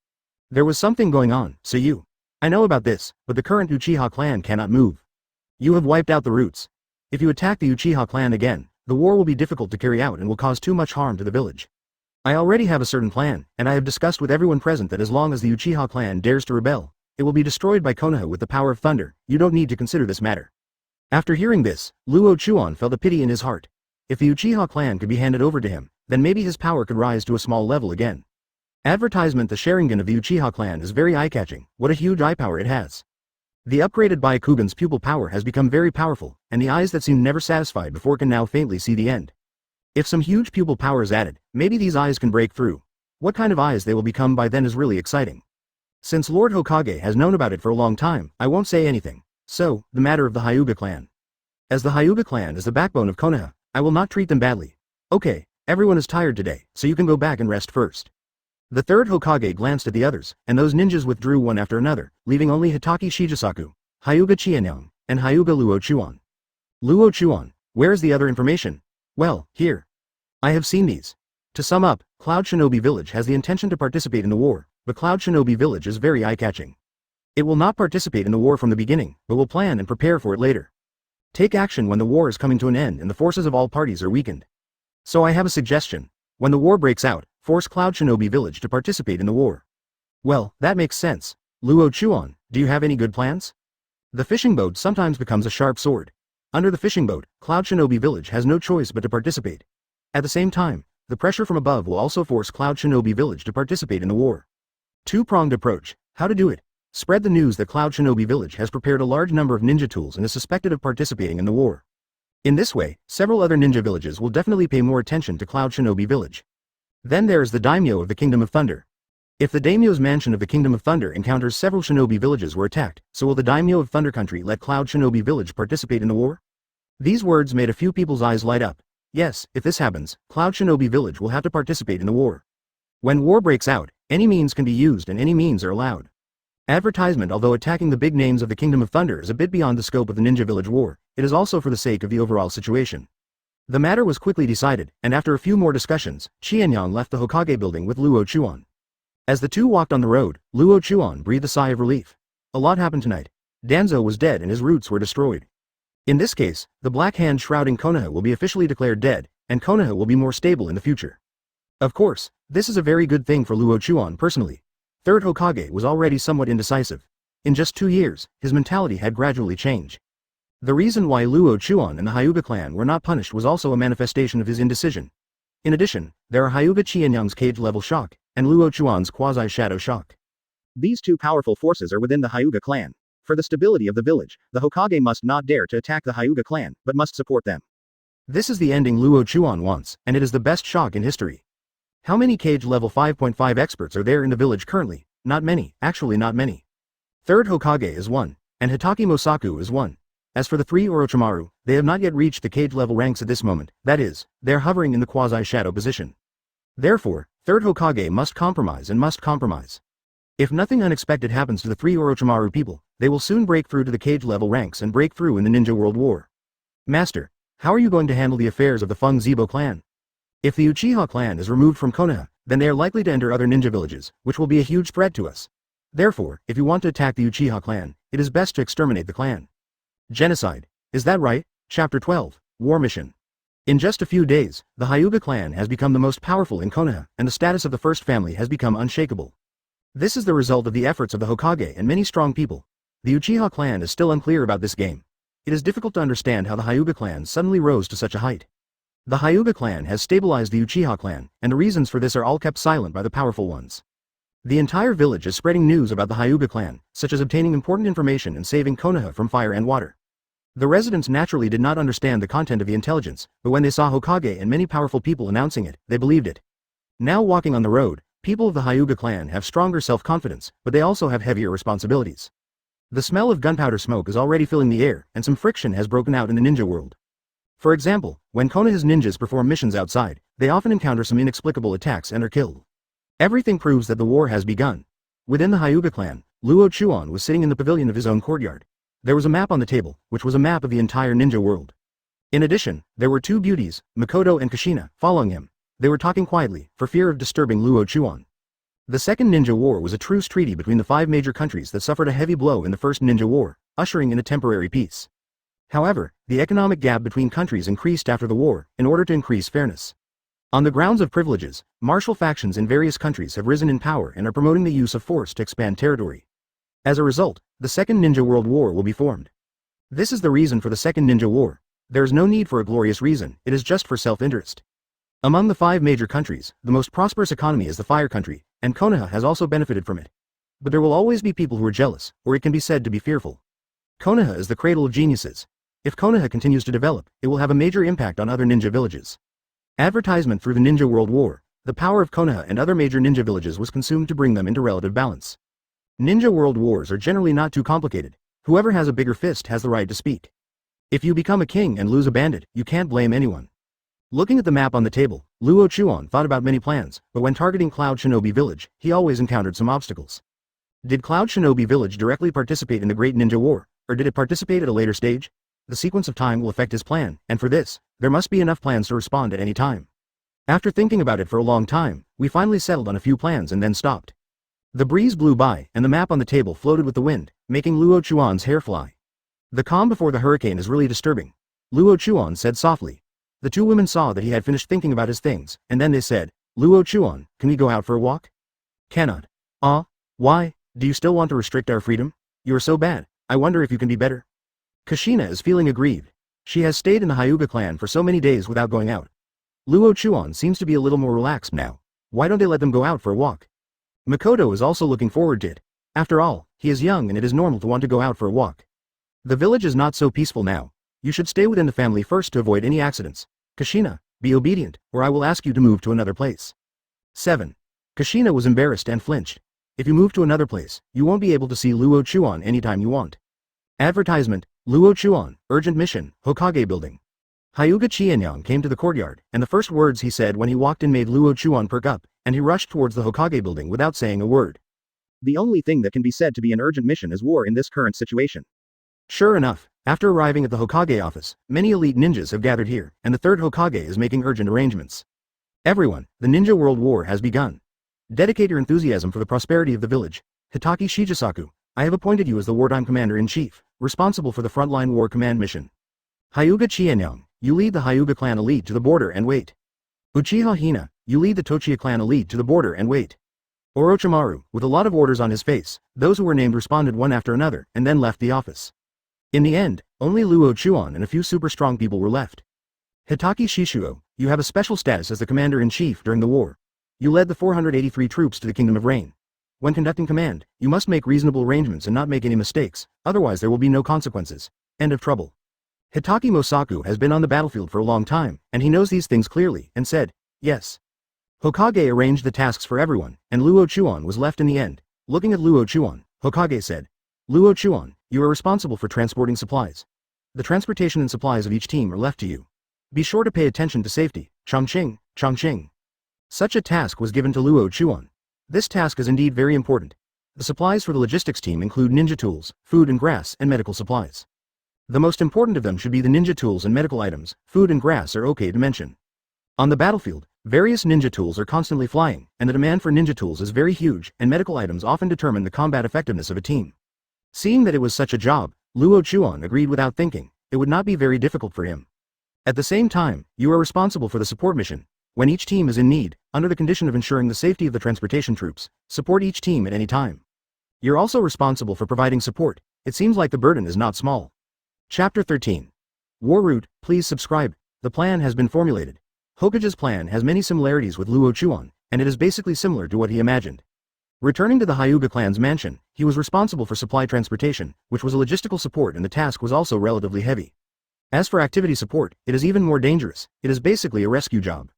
There was something going on, so you. I know about this, but the current Uchiha clan cannot move. You have wiped out the roots. If you attack the Uchiha clan again, the war will be difficult to carry out and will cause too much harm to the village. I already have a certain plan, and I have discussed with everyone present that as long as the Uchiha clan dares to rebel, it will be destroyed by Konoha with the power of thunder. You don't need to consider this matter. After hearing this, Luo Chuan felt a pity in his heart. If the Uchiha clan could be handed over to him, then maybe his power could rise to a small level again. Advertisement. The Sharingan of the Uchiha clan is very eye-catching. What a huge eye power it has. The upgraded Byakugan's pupil power has become very powerful, and the eyes that seemed never satisfied before can now faintly see the end. If some huge pupil power is added, maybe these eyes can break through. What kind of eyes they will become by then is really exciting. Since Lord Hokage has known about it for a long time, I won't say anything. So, the matter of the Hyuga clan. As the Hyuga clan is the backbone of Konoha, I will not treat them badly. Okay, everyone is tired today, so you can go back and rest first. The third Hokage glanced at the others, and those ninjas withdrew one after another, leaving only Hitaki Shijisaku, Hyuga Qianyang, and Hyuga Luo Chuan. Luo Chuan, where is the other information? Well, here. I have seen these. To sum up, Cloud Shinobi Village has the intention to participate in the war, but Cloud Shinobi Village is very eye-catching. It will not participate in the war from the beginning, but will plan and prepare for it later. Take action when the war is coming to an end and the forces of all parties are weakened. So I have a suggestion. When the war breaks out, force Cloud Shinobi Village to participate in the war. Well, that makes sense. Luo Chuan, do you have any good plans? The fishing boat sometimes becomes a sharp sword. Under the fishing boat, Cloud Shinobi Village has no choice but to participate. At the same time, the pressure from above will also force Cloud Shinobi Village to participate in the war. Two-pronged approach. How to do it? Spread the news that Cloud Shinobi Village has prepared a large number of ninja tools and is suspected of participating in the war. In this way, several other ninja villages will definitely pay more attention to Cloud Shinobi Village. Then there is the daimyo of the Kingdom of Thunder. If the daimyo's mansion of the Kingdom of Thunder encounters several shinobi villages were attacked, so will the daimyo of Thunder Country let Cloud Shinobi Village participate in the war? These words made a few people's eyes light up. Yes, if this happens, Cloud Shinobi Village will have to participate in the war. When war breaks out, any means can be used and any means are allowed. Advertisement. Although attacking the big names of the Kingdom of Thunder is a bit beyond the scope of the Ninja Village War, it is also for the sake of the overall situation. The matter was quickly decided, and after a few more discussions, Qianyang left the Hokage building with Luo Chuan. As the two walked on the road, Luo Chuan breathed a sigh of relief. A lot happened tonight. Danzo was dead and his roots were destroyed. In this case, the Black Hand shrouding Konoha will be officially declared dead, and Konoha will be more stable in the future. Of course, this is a very good thing for Luo Chuan personally. Third Hokage was already somewhat indecisive. In just 2 years, his mentality had gradually changed. The reason why Luo Chuan and the Hyuga clan were not punished was also a manifestation of his indecision. In addition, there are Hyuga Qianyang's cage-level shock, and Luo Chuan's quasi-shadow shock. These two powerful forces are within the Hyuga clan. For the stability of the village, the Hokage must not dare to attack the Hyuga clan, but must support them. This is the ending Luo Chuan wants, and it is the best shock in history. How many cage level 5.5 experts are there in the village currently? Not many, actually not many. Third Hokage is 1, and Hitaki Mosaku is 1. As for the 3 Orochimaru, they have not yet reached the cage level ranks at this moment, that is, they are hovering in the quasi-shadow position. Therefore, Third Hokage must compromise and must compromise. If nothing unexpected happens to the 3 Orochimaru people, they will soon break through to the cage level ranks and break through in the Ninja World War. Master, how are you going to handle the affairs of the Feng Zibo clan? If the Uchiha clan is removed from Konoha, then they are likely to enter other ninja villages, which will be a huge threat to us. Therefore, if you want to attack the Uchiha clan, it is best to exterminate the clan. Genocide. Is that right? Chapter 12, War Mission. In just a few days, the Hyuga clan has become the most powerful in Konoha, and the status of the first family has become unshakable. This is the result of the efforts of the Hokage and many strong people. The Uchiha clan is still unclear about this game. It is difficult to understand how the Hyuga clan suddenly rose to such a height. The Hyuga clan has stabilized the Uchiha clan, and the reasons for this are all kept silent by the powerful ones. The entire village is spreading news about the Hyuga clan, such as obtaining important information and saving Konoha from fire and water. The residents naturally did not understand the content of the intelligence, but when they saw Hokage and many powerful people announcing it, they believed it. Now walking on the road, people of the Hyuga clan have stronger self-confidence, but they also have heavier responsibilities. The smell of gunpowder smoke is already filling the air, and some friction has broken out in the ninja world. For example, when Konoha's ninjas perform missions outside, they often encounter some inexplicable attacks and are killed. Everything proves that the war has begun. Within the Hyuga clan, Luo Chuan was sitting in the pavilion of his own courtyard. There was a map on the table, which was a map of the entire ninja world. In addition, there were 2 beauties, Makoto and Kushina, following him. They were talking quietly, for fear of disturbing Luo Chuan. The Second Ninja War was a truce treaty between the 5 major countries that suffered a heavy blow in the First Ninja War, ushering in a temporary peace. However, the economic gap between countries increased after the war, in order to increase fairness. On the grounds of privileges, martial factions in various countries have risen in power and are promoting the use of force to expand territory. As a result, the Second Ninja World War will be formed. This is the reason for the Second Ninja War. There is no need for a glorious reason, it is just for self-interest. Among the 5 major countries, the most prosperous economy is the Fire Country, and Konoha has also benefited from it. But there will always be people who are jealous, or it can be said to be fearful. Konoha is the cradle of geniuses. If Konoha continues to develop, it will have a major impact on other ninja villages. Advertisement through the Ninja World War, the power of Konoha and other major ninja villages was consumed to bring them into relative balance. Ninja World Wars are generally not too complicated. Whoever has a bigger fist has the right to speak. If you become a king and lose a bandit, you can't blame anyone. Looking at the map on the table, Luo Chuan thought about many plans, but when targeting Cloud Shinobi Village, he always encountered some obstacles. Did Cloud Shinobi Village directly participate in the Great Ninja War, or did it participate at a later stage? The sequence of time will affect his plan, and for this, there must be enough plans to respond at any time. After thinking about it for a long time, we finally settled on a few plans and then stopped. The breeze blew by, and the map on the table floated with the wind, making Luo Chuan's hair fly. The calm before the hurricane is really disturbing, Luo Chuan said softly. The two women saw that he had finished thinking about his things, and then they said, Luo Chuan, can we go out for a walk? Cannot. Why? Do you still want to restrict our freedom? You are so bad, I wonder if you can be better. Kushina is feeling aggrieved. She has stayed in the Hyuga clan for so many days without going out. Luo Chuan seems to be a little more relaxed now. Why don't they let them go out for a walk? Makoto is also looking forward to it. After all, he is young and it is normal to want to go out for a walk. The village is not so peaceful now. You should stay within the family first to avoid any accidents. Kushina, be obedient, or I will ask you to move to another place. 7. Kushina was embarrassed and flinched. If you move to another place, you won't be able to see Luo Chuan anytime you want. Advertisement, Luo Chuan, urgent mission, Hokage building. Hyuga Qianyang came to the courtyard, and the first words he said when he walked in made Luo Chuan perk up, and he rushed towards the Hokage building without saying a word. The only thing that can be said to be an urgent mission is war in this current situation. Sure enough, after arriving at the Hokage office, many elite ninjas have gathered here, and the third Hokage is making urgent arrangements. Everyone, the Ninja World War has begun. Dedicate your enthusiasm for the prosperity of the village. Hitaki Shijisaku, I have appointed you as the wartime commander-in-chief, responsible for the frontline war command mission. Hyuga Qianyang, you lead the Hyuga clan elite to the border and wait. Uchiha Hina, you lead the Tochia clan elite to the border and wait. Orochimaru, with a lot of orders on his face, those who were named responded one after another, and then left the office. In the end, only Luo Chuan and a few super strong people were left. Hitaki Shishuo, you have a special status as the commander-in-chief during the war. You led the 483 troops to the Kingdom of Rain. When conducting command, you must make reasonable arrangements and not make any mistakes, otherwise there will be no consequences. End of trouble. Hitaki Mosaku has been on the battlefield for a long time, and he knows these things clearly, and said, yes. Hokage arranged the tasks for everyone, and Luo Chuan was left in the end. Looking at Luo Chuan, Hokage said, Luo Chuan, you are responsible for transporting supplies. The transportation and supplies of each team are left to you. Be sure to pay attention to safety. Chongqing, Chongqing. Such a task was given to Luo Chuan. This task is indeed very important. The supplies for the logistics team include ninja tools, food and grass, and medical supplies. The most important of them should be the ninja tools and medical items. Food and grass are okay to mention. On the battlefield, various ninja tools are constantly flying, and the demand for ninja tools is very huge, and medical items often determine the combat effectiveness of a team. Seeing that it was such a job, Luo Chuan agreed without thinking. It would not be very difficult for him. At the same time, you are responsible for the support mission. When each team is in need, under the condition of ensuring the safety of the transportation troops, support each team at any time. You're also responsible for providing support. It seems like the burden is not small. Chapter 13. War Route, please subscribe. The plan has been formulated. Hokage's plan has many similarities with Luo Chuan, and it is basically similar to what he imagined. Returning to the Hyuga clan's mansion, he was responsible for supply transportation, which was a logistical support, and the task was also relatively heavy. As for activity support, it is even more dangerous. It is basically a rescue job.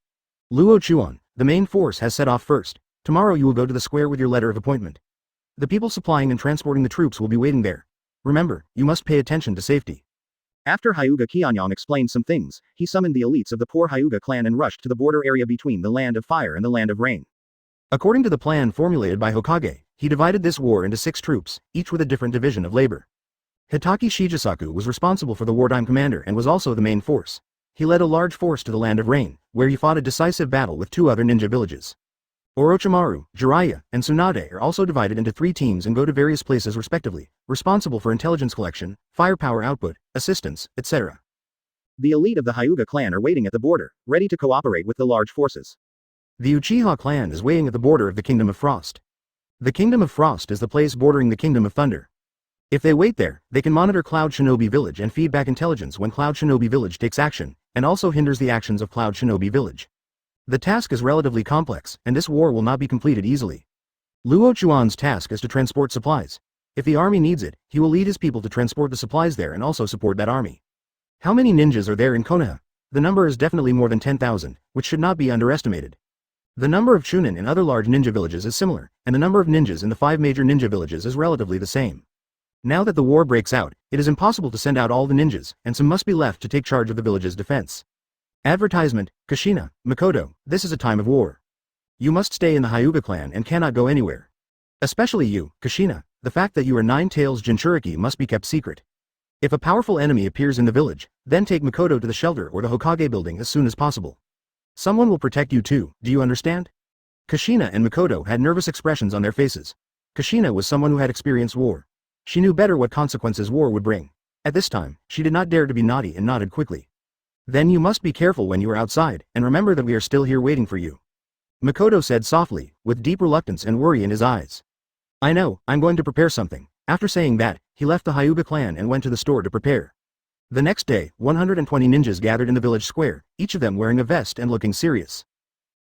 Luo Chuan, the main force has set off first. Tomorrow you will go to the square with your letter of appointment. The people supplying and transporting the troops will be waiting there. Remember, you must pay attention to safety. After Hyuga Qianyang explained some things, he summoned the elites of the poor Hyuga clan and rushed to the border area between the Land of Fire and the Land of Rain. According to the plan formulated by Hokage, he divided this war into 6 troops, each with a different division of labor. Hitaki Shijisaku was responsible for the wartime commander and was also the main force. He led a large force to the Land of Rain, where he fought a decisive battle with 2 other ninja villages. Orochimaru, Jiraiya, and Tsunade are also divided into 3 teams and go to various places respectively, responsible for intelligence collection, firepower output, assistance, etc. The elite of the Hyuga clan are waiting at the border, ready to cooperate with the large forces. The Uchiha clan is waiting at the border of the Kingdom of Frost. The Kingdom of Frost is the place bordering the Kingdom of Thunder. If they wait there, they can monitor Cloud Shinobi Village and feed back intelligence when Cloud Shinobi Village takes action, and also hinders the actions of Cloud Shinobi Village. The task is relatively complex, and this war will not be completed easily. Luo Chuan's task is to transport supplies. If the army needs it, he will lead his people to transport the supplies there and also support that army. How many ninjas are there in Konoha? The number is definitely more than 10,000, which should not be underestimated. The number of Chunin in other large ninja villages is similar, and the number of ninjas in the 5 major ninja villages is relatively the same. Now that the war breaks out, it is impossible to send out all the ninjas, and some must be left to take charge of the village's defense. Advertisement, Kushina, Makoto, this is a time of war. You must stay in the Hyuga clan and cannot go anywhere. Especially you, Kushina, the fact that you are 9 Tails Jinchuriki must be kept secret. If a powerful enemy appears in the village, then take Makoto to the shelter or the Hokage building as soon as possible. Someone will protect you too, do you understand? Kushina and Makoto had nervous expressions on their faces. Kushina was someone who had experienced war. She knew better what consequences war would bring. At this time, she did not dare to be naughty and nodded quickly. Then you must be careful when you are outside, and remember that we are still here waiting for you. Makoto said softly, with deep reluctance and worry in his eyes. I know, I'm going to prepare something. After saying that, he left the Hyuga clan and went to the store to prepare. The next day, 120 ninjas gathered in the village square, each of them wearing a vest and looking serious.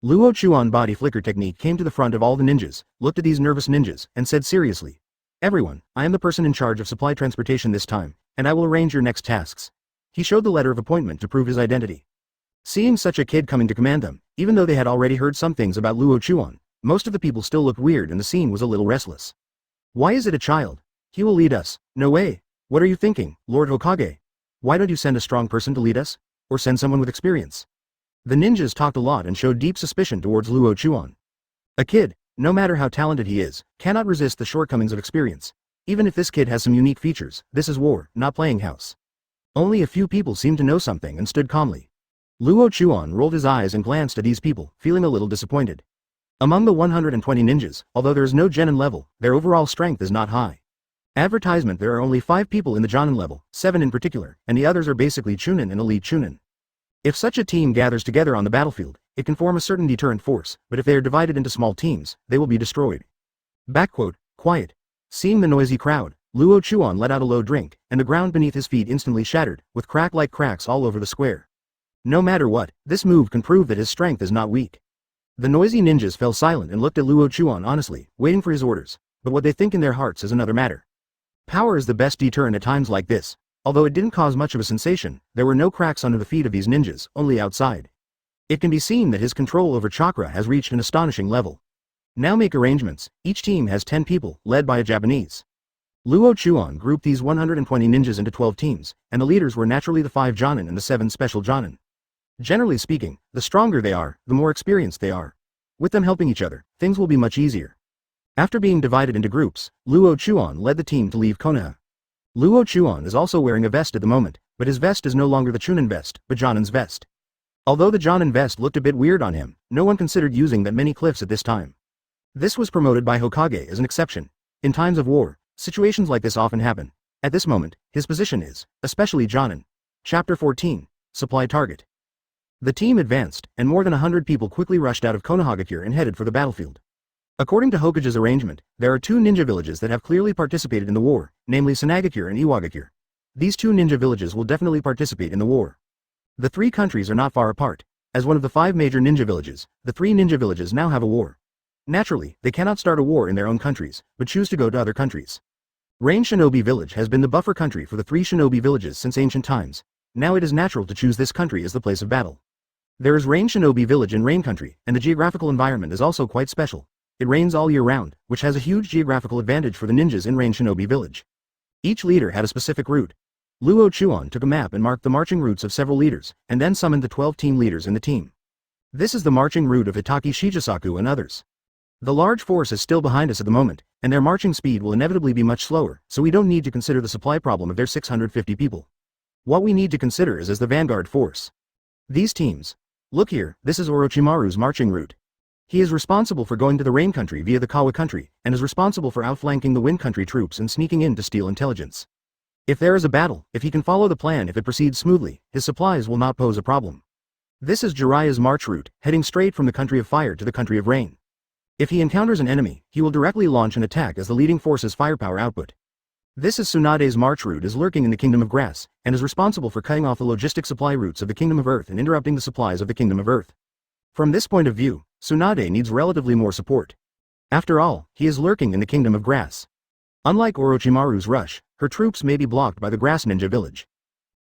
Luo Chuan body flicker technique came to the front of all the ninjas, looked at these nervous ninjas, and said seriously. Everyone, I am the person in charge of supply transportation this time, and I will arrange your next tasks. He showed the letter of appointment to prove his identity. Seeing such a kid coming to command them, even though they had already heard some things about Luo Chuan, most of the people still looked weird and the scene was a little restless. Why is it a child? He will lead us. No way. What are you thinking, Lord Hokage? Why don't you send a strong person to lead us? Or send someone with experience? The ninjas talked a lot and showed deep suspicion towards Luo Chuan. A kid, no matter how talented he is, cannot resist the shortcomings of experience. Even if this kid has some unique features, this is war, not playing house. Only a few people seemed to know something and stood calmly. Luo Chuan rolled his eyes and glanced at these people, feeling a little disappointed. Among the 120 ninjas, although there is no genin level, their overall strength is not high. Advertisement: there are only 5 people in the Jonin level, 7 in particular, and the others are basically Chunin and elite Chunin. If such a team gathers together on the battlefield, it can form a certain deterrent force, but if they are divided into small teams, they will be destroyed. Quiet. Seeing the noisy crowd, Luo Chuan let out a low drink, and the ground beneath his feet instantly shattered, with crack-like cracks all over the square. No matter what, this move can prove that his strength is not weak. The noisy ninjas fell silent and looked at Luo Chuan honestly, waiting for his orders, but what they think in their hearts is another matter. Power is the best deterrent at times like this. Although it didn't cause much of a sensation, there were no cracks under the feet of these ninjas, only outside. It can be seen that his control over chakra has reached an astonishing level. Now make arrangements. Each team has 10 people, led by a Japanese. Luo Chuan grouped these 120 ninjas into 12 teams, and the leaders were naturally the 5 Jonin and the 7 special Jonin. Generally speaking, the stronger they are, the more experienced they are. With them helping each other, things will be much easier. After being divided into groups, Luo Chuan led the team to leave Konoha. Luo Chuan is also wearing a vest at the moment, but his vest is no longer the Chunin vest, but Jonin's vest. Although the Jonin vest looked a bit weird on him, no one considered using that many cliffs at this time. This was promoted by Hokage as an exception. In times of war, situations like this often happen. At this moment, his position is, especially Jonin. Chapter 14, Supply Target. The team advanced, and more than 100 people quickly rushed out of Konohagakure and headed for the battlefield. According to Hokage's arrangement, there are 2 ninja villages that have clearly participated in the war, namely Sanagakure and Iwagakure. These 2 ninja villages will definitely participate in the war. The 3 countries are not far apart. As one of the 5 major ninja villages, the 3 ninja villages now have a war. Naturally, they cannot start a war in their own countries, but choose to go to other countries. Rain Shinobi Village has been the buffer country for the 3 shinobi villages since ancient times. Now it is natural to choose this country as the place of battle. There is Rain Shinobi Village in Rain Country, and the geographical environment is also quite special. It rains all year round, which has a huge geographical advantage for the ninjas in Rain Shinobi Village. Each leader had a specific route. Luo Chuan took a map and marked the marching routes of several leaders, and then summoned the 12 team leaders in the team. This is the marching route of Hitaki Shichisaku and others. The large force is still behind us at the moment, and their marching speed will inevitably be much slower, so we don't need to consider the supply problem of their 650 people. What we need to consider is as the vanguard force. These teams. Look here, this is Orochimaru's marching route. He is responsible for going to the Rain Country via the Kawa Country, and is responsible for outflanking the Wind Country troops and sneaking in to steal intelligence. If there is a battle, if he can follow the plan, if it proceeds smoothly, his supplies will not pose a problem. This is Jiraiya's march route, heading straight from the country of fire to the country of rain. If he encounters an enemy, he will directly launch an attack as the leading force's firepower output. This is Tsunade's march route, is lurking in the Kingdom of Grass, and is responsible for cutting off the logistic supply routes of the Kingdom of Earth and interrupting the supplies of the Kingdom of Earth. From this point of view, Tsunade needs relatively more support. After all, he is lurking in the Kingdom of Grass. Unlike Orochimaru's rush, her troops may be blocked by the Grass Ninja Village.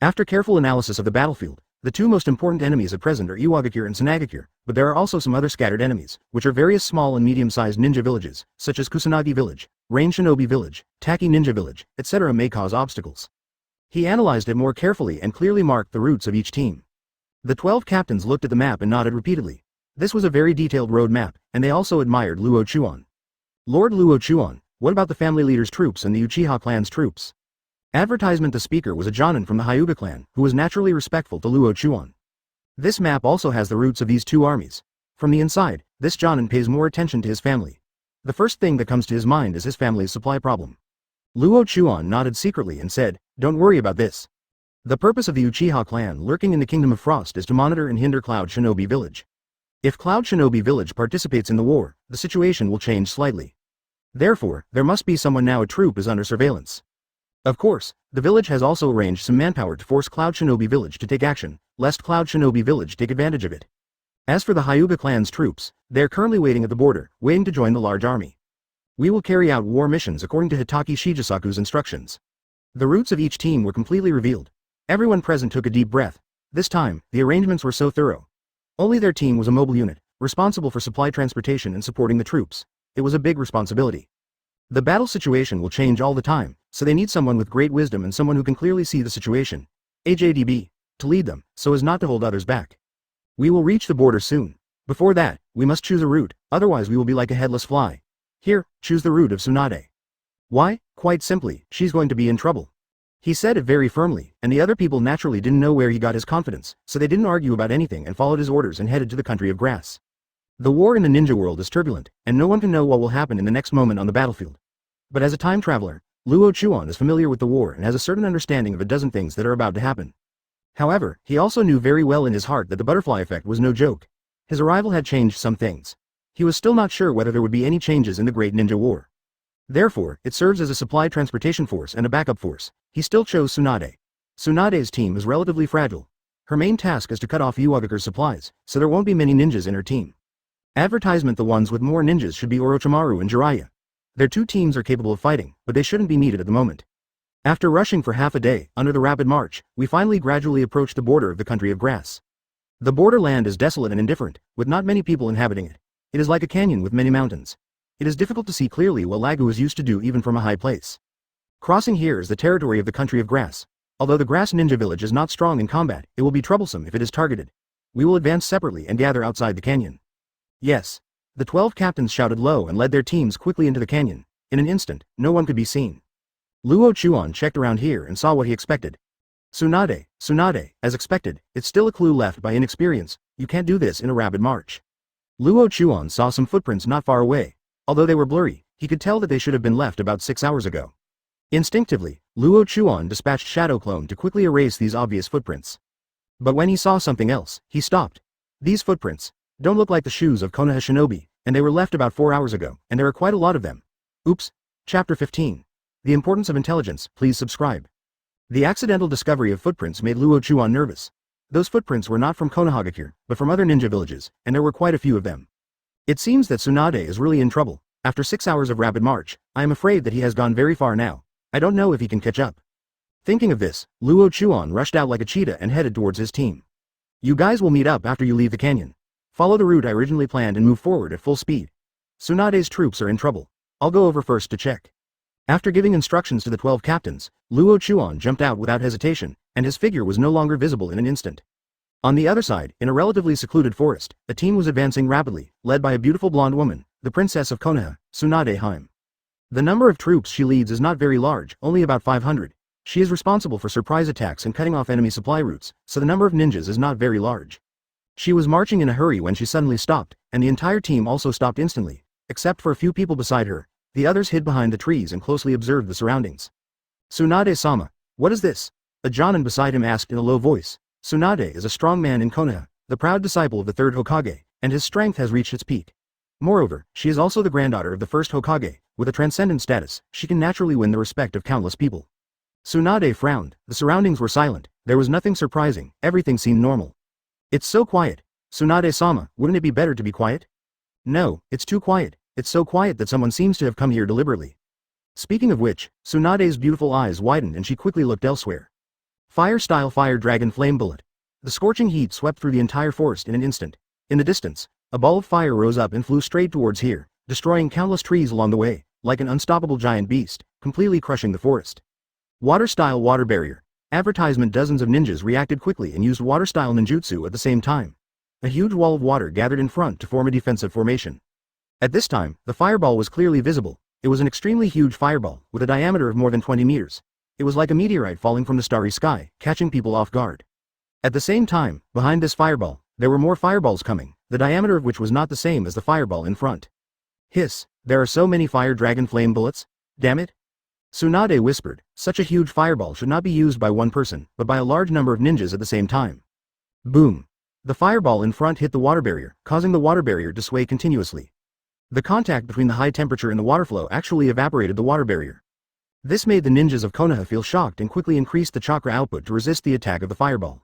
After careful analysis of the battlefield, the 2 most important enemies at present are Iwagakure and Sanagakure, but there are also some other scattered enemies, which are various small and medium-sized ninja villages, such as Kusanagi Village, Rain Shinobi Village, Taki Ninja Village, etc. may cause obstacles. He analyzed it more carefully and clearly marked the routes of each team. The 12 captains looked at the map and nodded repeatedly. This was a very detailed road map, and they also admired Luo Chuan. Lord Luo Chuan, what about the family leader's troops and the Uchiha clan's troops? Advertisement: the speaker was a Jonin from the Hyuga clan, who was naturally respectful to Luo Chuan. This map also has the routes of these two armies. From the inside, this Jonin pays more attention to his family. The first thing that comes to his mind is his family's supply problem. Luo Chuan nodded secretly and said, "Don't worry about this. The purpose of the Uchiha clan lurking in the Kingdom of Frost is to monitor and hinder Cloud Shinobi Village. If Cloud Shinobi Village participates in the war, the situation will change slightly. Therefore, there must be someone now a troop is under surveillance. Of course, the village has also arranged some manpower to force Cloud Shinobi Village to take action, lest Cloud Shinobi Village take advantage of it. As for the Hyuga clan's troops, they are currently waiting at the border, waiting to join the large army. We will carry out war missions according to Hitaki Shigesaku's instructions." The routes of each team were completely revealed. Everyone present took a deep breath. This time, the arrangements were so thorough. Only their team was a mobile unit, responsible for supply transportation and supporting the troops. It was a big responsibility. The battle situation will change all the time, so they need someone with great wisdom and someone who can clearly see the situation. AJDB. To lead them, so as not to hold others back. We will reach the border soon. Before that, we must choose a route, otherwise we will be like a headless fly. Here, choose the route of Tsunade. Why? Quite simply, she's going to be in trouble. He said it very firmly, and the other people naturally didn't know where he got his confidence, so they didn't argue about anything and followed his orders and headed to the country of grass. The war in the ninja world is turbulent, and no one can know what will happen in the next moment on the battlefield. But as a time traveler, Luo Chuan is familiar with the war and has a certain understanding of a dozen things that are about to happen. However, he also knew very well in his heart that the butterfly effect was no joke. His arrival had changed some things. He was still not sure whether there would be any changes in the Great Ninja War. Therefore, it serves as a supply transportation force and a backup force. He still chose Tsunade. Tsunade's team is relatively fragile. Her main task is to cut off Hyuga's supplies, so there won't be many ninjas in her team. Advertisement: the ones with more ninjas should be Orochimaru and Jiraiya. Their two teams are capable of fighting, but they shouldn't be needed at the moment. After rushing for half a day, under the rapid march, we finally gradually approach the border of the country of grass. The borderland is desolate and indifferent, with not many people inhabiting it. It is like a canyon with many mountains. It is difficult to see clearly what Lagu is used to do even from a high place. Crossing here is the territory of the country of grass. Although the grass ninja village is not strong in combat, it will be troublesome if it is targeted. We will advance separately and gather outside the canyon. Yes. The 12 captains shouted low and led their teams quickly into the canyon. In an instant, no one could be seen. Luo Chuan checked around here and saw what he expected. Tsunade, as expected, it's still a clue left by inexperience. You can't do this in a rapid march. Luo Chuan saw some footprints not far away. Although they were blurry, he could tell that they should have been left about 6 hours ago. Instinctively, Luo Chuan dispatched Shadow Clone to quickly erase these obvious footprints. But when he saw something else, he stopped. These footprints don't look like the shoes of Konoha Shinobi, and they were left about 4 hours ago, and there are quite a lot of them. Oops. Chapter 15. The Importance of Intelligence. Please subscribe. The accidental discovery of footprints made Luo Chuan nervous. Those footprints were not from Konohagakure, but from other ninja villages, and there were quite a few of them. It seems that Tsunade is really in trouble. After 6 hours of rapid march, I am afraid that he has gone very far now. I don't know if he can catch up. Thinking of this, Luo Chuan rushed out like a cheetah and headed towards his team. You guys will meet up after you leave the canyon. Follow the route I originally planned and move forward at full speed. Tsunade's troops are in trouble. I'll go over first to check. After giving instructions to the 12 captains, Luo Chuan jumped out without hesitation, and his figure was no longer visible in an instant. On the other side, in a relatively secluded forest, a team was advancing rapidly, led by a beautiful blonde woman, the princess of Konoha, Tsunade Haim. The number of troops she leads is not very large, only about 500. She is responsible for surprise attacks and cutting off enemy supply routes, so the number of ninjas is not very large. She was marching in a hurry when she suddenly stopped, and the entire team also stopped instantly, except for a few people beside her. The others hid behind the trees and closely observed the surroundings. Tsunade-sama, what is this? A Jonin beside him asked in a low voice. Tsunade is a strong man in Konoha, the proud disciple of the third Hokage, and his strength has reached its peak. Moreover, she is also the granddaughter of the first Hokage. With a transcendent status, she can naturally win the respect of countless people. Tsunade frowned. The surroundings were silent. There was nothing surprising. Everything seemed normal. It's so quiet. Tsunade-sama, wouldn't it be better to be quiet? No, it's too quiet. It's so quiet that someone seems to have come here deliberately. Speaking of which, Tsunade's beautiful eyes widened and she quickly looked elsewhere. Fire-style fire dragon flame bullet. The scorching heat swept through the entire forest in an instant. In the distance, a ball of fire rose up and flew straight towards here, destroying countless trees along the way, like an unstoppable giant beast, completely crushing the forest. Water-style water barrier. Advertisement: dozens of ninjas reacted quickly and used water-style ninjutsu at the same time. A huge wall of water gathered in front to form a defensive formation. At this time, the fireball was clearly visible. It was an extremely huge fireball, with a diameter of more than 20 meters. It was like a meteorite falling from the starry sky, catching people off guard. At the same time, behind this fireball, there were more fireballs coming, the diameter of which was not the same as the fireball in front. Hiss, there are so many fire dragon flame bullets? Damn it! Tsunade whispered, such a huge fireball should not be used by one person, but by a large number of ninjas at the same time. Boom! The fireball in front hit the water barrier, causing the water barrier to sway continuously. The contact between the high temperature and the water flow actually evaporated the water barrier. This made the ninjas of Konoha feel shocked and quickly increased the chakra output to resist the attack of the fireball.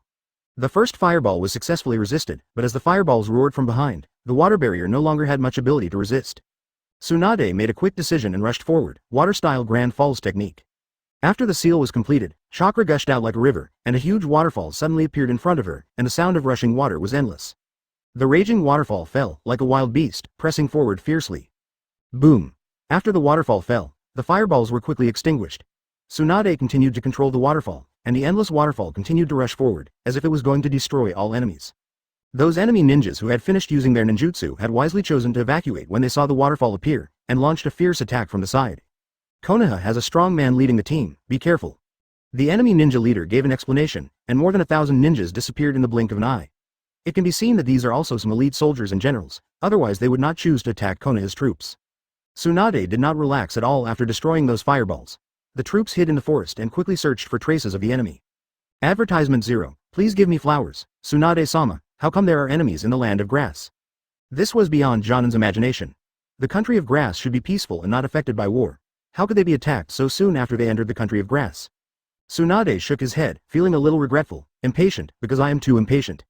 The first fireball was successfully resisted, but as the fireballs roared from behind, the water barrier no longer had much ability to resist. Tsunade made a quick decision and rushed forward, water-style Grand Falls technique. After the seal was completed, chakra gushed out like a river, and a huge waterfall suddenly appeared in front of her, and the sound of rushing water was endless. The raging waterfall fell, like a wild beast, pressing forward fiercely. Boom! After the waterfall fell, the fireballs were quickly extinguished. Tsunade continued to control the waterfall, and the endless waterfall continued to rush forward, as if it was going to destroy all enemies. Those enemy ninjas who had finished using their ninjutsu had wisely chosen to evacuate when they saw the waterfall appear, and launched a fierce attack from the side. Konoha has a strong man leading the team, be careful. The enemy ninja leader gave an explanation, and more than 1,000 ninjas disappeared in the blink of an eye. It can be seen that these are also some elite soldiers and generals, otherwise they would not choose to attack Konoha's troops. Tsunade did not relax at all after destroying those fireballs. The troops hid in the forest and quickly searched for traces of the enemy. Advertisement 0, please give me flowers, Tsunade-sama, how come there are enemies in the land of grass? This was beyond Jonan's imagination. The country of grass should be peaceful and not affected by war. How could they be attacked so soon after they entered the country of grass? Tsunade shook his head, feeling a little regretful, impatient, because I am too impatient.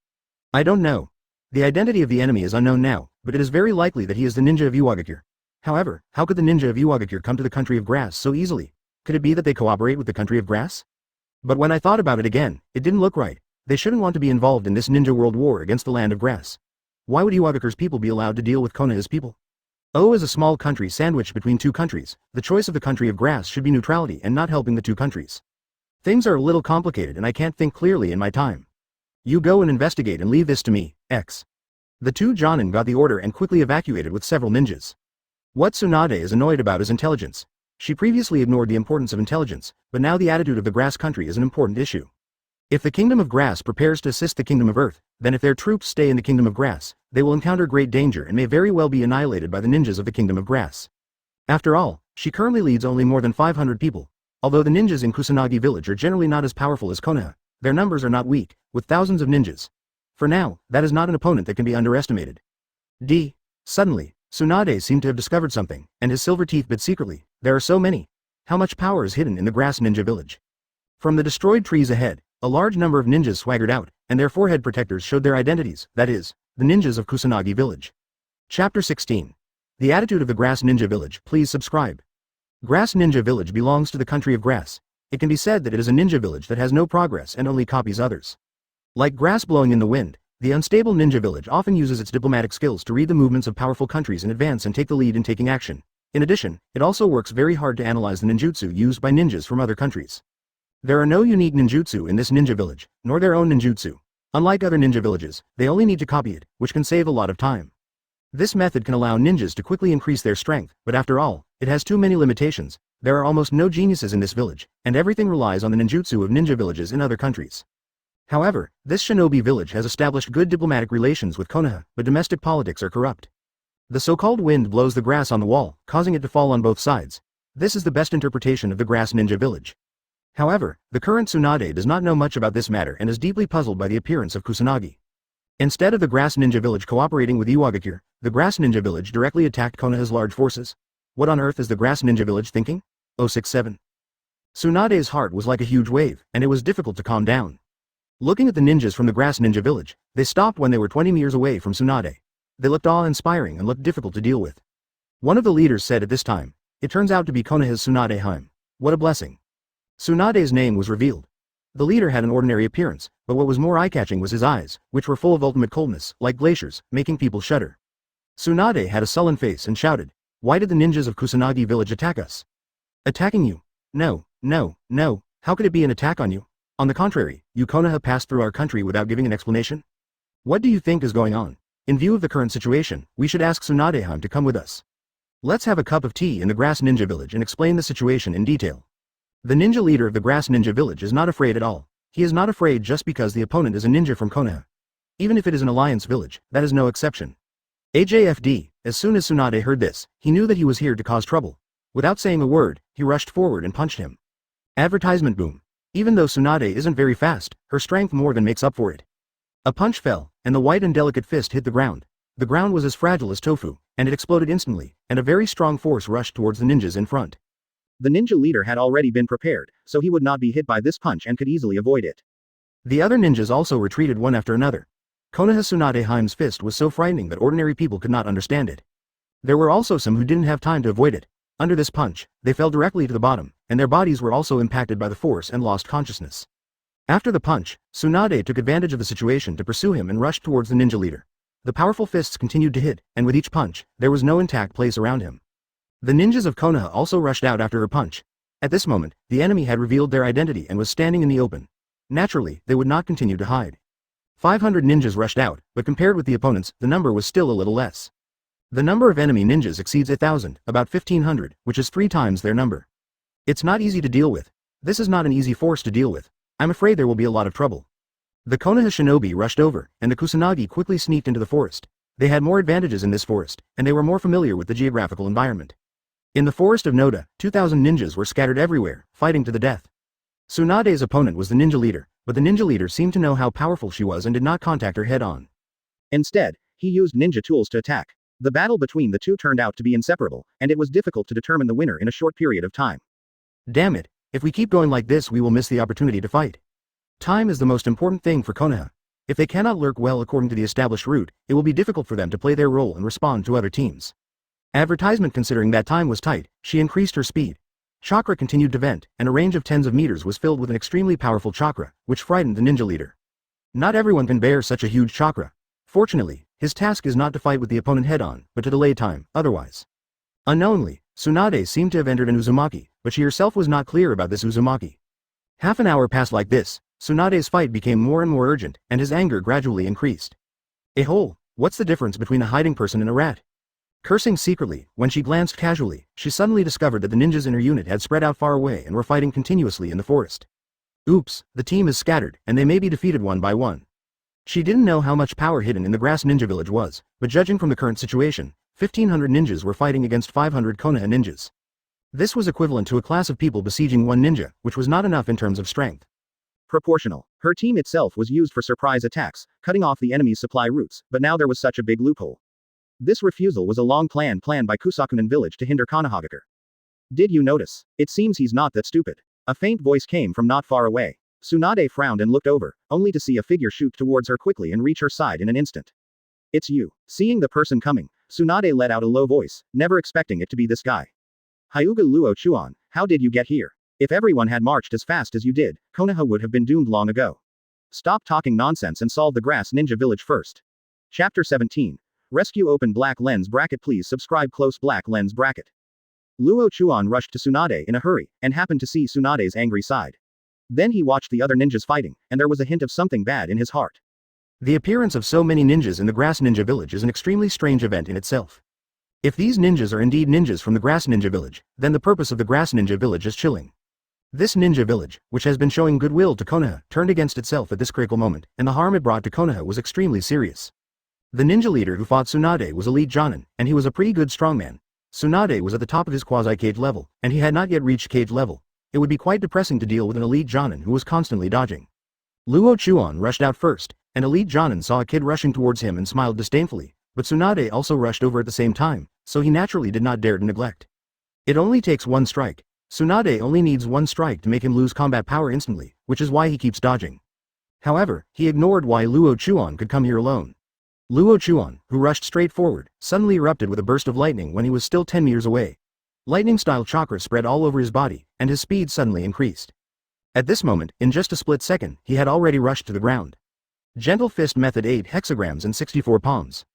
I don't know. The identity of the enemy is unknown now, but it is very likely that he is the ninja of Hyuga. However, how could the ninja of Hyuga come to the country of grass so easily? Could it be that they cooperate with the country of grass? But when I thought about it again, it didn't look right. They shouldn't want to be involved in this ninja world war against the land of grass. Why would Hyuga's people be allowed to deal with Konoha's people? O is a small country sandwiched between two countries. The choice of the country of grass should be neutrality and not helping the two countries. Things are a little complicated and I can't think clearly in my time. You go and investigate and leave this to me, X. The two Jonin got the order and quickly evacuated with several ninjas. What Tsunade is annoyed about is intelligence. She previously ignored the importance of intelligence, but now the attitude of the grass country is an important issue. If the Kingdom of Grass prepares to assist the Kingdom of Earth, then if their troops stay in the Kingdom of Grass, they will encounter great danger and may very well be annihilated by the ninjas of the Kingdom of Grass. After all, she currently leads only more than 500 people. Although the ninjas in Kusanagi village are generally not as powerful as Konoha, their numbers are not weak, with thousands of ninjas. For now, that is not an opponent that can be underestimated. Suddenly, Tsunade seemed to have discovered something, and his silver teeth bit secretly. There are so many. How much power is hidden in the grass ninja village? From the destroyed trees ahead, a large number of ninjas swaggered out, and their forehead protectors showed their identities, that is, the ninjas of Kusanagi village. Chapter 16. The Attitude of the Grass Ninja Village. Please subscribe. Grass Ninja Village belongs to the country of grass. It can be said that it is a ninja village that has no progress and only copies others. Like grass blowing in the wind, the unstable ninja village often uses its diplomatic skills to read the movements of powerful countries in advance and take the lead in taking action. In addition, it also works very hard to analyze the ninjutsu used by ninjas from other countries. There are no unique ninjutsu in this ninja village, nor their own ninjutsu. Unlike other ninja villages, they only need to copy it, which can save a lot of time. This method can allow ninjas to quickly increase their strength, but after all, it has too many limitations. There are almost no geniuses in this village, and everything relies on the ninjutsu of ninja villages in other countries. However, this shinobi village has established good diplomatic relations with Konoha, but domestic politics are corrupt. The so-called wind blows the grass on the wall, causing it to fall on both sides. This is the best interpretation of the grass ninja village. However, the current Tsunade does not know much about this matter and is deeply puzzled by the appearance of Kusanagi. Instead of the grass ninja village cooperating with Hyuga, the grass ninja village directly attacked Konoha's large forces. What on earth is the grass ninja village thinking? 067. Tsunade's heart was like a huge wave, and it was difficult to calm down. Looking at the ninjas from the grass ninja village, they stopped when they were 20 meters away from Tsunade. They looked awe-inspiring and looked difficult to deal with. One of the leaders said at this time, "It turns out to be Konoha's Tsunade Heim. What a blessing." Tsunade's name was revealed. The leader had an ordinary appearance, but what was more eye-catching was his eyes, which were full of ultimate coldness, like glaciers, making people shudder. Tsunade had a sullen face and shouted, "Why did the ninjas of Kusanagi village attack us?" "Attacking you? No, no, no, how could it be an attack on you? On the contrary, you Konoha passed through our country without giving an explanation? What do you think is going on? In view of the current situation, we should ask Tsunadeheim to come with us. Let's have a cup of tea in the grass ninja village and explain the situation in detail." The ninja leader of the grass ninja village is not afraid at all. He is not afraid just because the opponent is a ninja from Konoha. Even if it is an alliance village, that is no exception. AJFD, as soon as Tsunade heard this, he knew that he was here to cause trouble. Without saying a word, he rushed forward and punched him. Advertisement boom. Even though Tsunade isn't very fast, her strength more than makes up for it. A punch fell, and the white and delicate fist hit the ground. The ground was as fragile as tofu, and it exploded instantly, and a very strong force rushed towards the ninjas in front. The ninja leader had already been prepared, so he would not be hit by this punch and could easily avoid it. The other ninjas also retreated one after another. Konoha Tsunade Heime's fist was so frightening that ordinary people could not understand it. There were also some who didn't have time to avoid it. Under this punch, they fell directly to the bottom, and their bodies were also impacted by the force and lost consciousness. After the punch, Tsunade took advantage of the situation to pursue him and rushed towards the ninja leader. The powerful fists continued to hit, and with each punch, there was no intact place around him. The ninjas of Konoha also rushed out after her punch. At this moment, the enemy had revealed their identity and was standing in the open. Naturally, they would not continue to hide. 500 ninjas rushed out, but compared with the opponents, the number was still a little less. The number of enemy ninjas exceeds 1,000, about 1,500, which is 3 times their number. It's not easy to deal with. This is not an easy force to deal with. I'm afraid there will be a lot of trouble. The Konoha shinobi rushed over, and the Kusanagi quickly sneaked into the forest. They had more advantages in this forest, and they were more familiar with the geographical environment. In the forest of Noda, 2,000 ninjas were scattered everywhere, fighting to the death. Tsunade's opponent was the ninja leader, but the ninja leader seemed to know how powerful she was and did not contact her head-on. Instead, he used ninja tools to attack. The battle between the two turned out to be inseparable, and it was difficult to determine the winner in a short period of time. Damn it, if we keep going like this we will miss the opportunity to fight. Time is the most important thing for Konoha. If they cannot lurk well according to the established route, it will be difficult for them to play their role and respond to other teams. Advertisement. Considering that time was tight, she increased her speed. Chakra continued to vent, and a range of tens of meters was filled with an extremely powerful chakra, which frightened the ninja leader. Not everyone can bear such a huge chakra. Fortunately, his task is not to fight with the opponent head-on, but to delay time, otherwise. Unknowingly, Tsunade seemed to have entered an Uzumaki, but she herself was not clear about this Uzumaki. Half an hour passed like this. Tsunade's fight became more and more urgent, and his anger gradually increased. A hole, what's the difference between a hiding person and a rat? Cursing secretly, when she glanced casually, she suddenly discovered that the ninjas in her unit had spread out far away and were fighting continuously in the forest. Oops, the team is scattered, and they may be defeated one by one. She didn't know how much power hidden in the grass ninja village was, but judging from the current situation, 1,500 ninjas were fighting against 500 Konoha ninjas. This was equivalent to a class of people besieging one ninja, which was not enough in terms of strength. Proportional. Her team itself was used for surprise attacks, cutting off the enemy's supply routes, but now there was such a big loophole. This refusal was a long plan planned by Kusakunin village to hinder Konohagakure. Did you notice? It seems he's not that stupid. A faint voice came from not far away. Tsunade frowned and looked over, only to see a figure shoot towards her quickly and reach her side in an instant. It's you. Seeing the person coming, Tsunade let out a low voice, never expecting it to be this guy. Hyuga Luo Chuan, how did you get here? If everyone had marched as fast as you did, Konoha would have been doomed long ago. Stop talking nonsense and solve the grass ninja village first. Chapter 17. Rescue. Open black lens bracket. Please subscribe. Close black lens bracket. Luo Chuan rushed to Tsunade in a hurry, and happened to see Tsunade's angry side. Then he watched the other ninjas fighting, and there was a hint of something bad in his heart. The appearance of so many ninjas in the grass ninja village is an extremely strange event in itself. If these ninjas are indeed ninjas from the grass ninja village, then the purpose of the grass ninja village is chilling. This ninja village, which has been showing goodwill to Konoha, turned against itself at this critical moment, and the harm it brought to Konoha was extremely serious. The ninja leader who fought Tsunade was elite Jonin, and he was a pretty good strongman. Tsunade was at the top of his quasi-cage level, and he had not yet reached cage level. It would be quite depressing to deal with an elite Jonin who was constantly dodging. Luo Chuan rushed out first, and elite Jonin saw a kid rushing towards him and smiled disdainfully, but Tsunade also rushed over at the same time, so he naturally did not dare to neglect. It only takes one strike. Tsunade only needs one strike to make him lose combat power instantly, which is why he keeps dodging. However, he ignored why Luo Chuan could come here alone. Luo Chuan, who rushed straight forward, suddenly erupted with a burst of lightning when he was still 10 meters away. Lightning-style chakra spread all over his body, and his speed suddenly increased. At this moment, in just a split second, he had already rushed to the ground. Gentle fist method 8 hexagrams and 64 palms.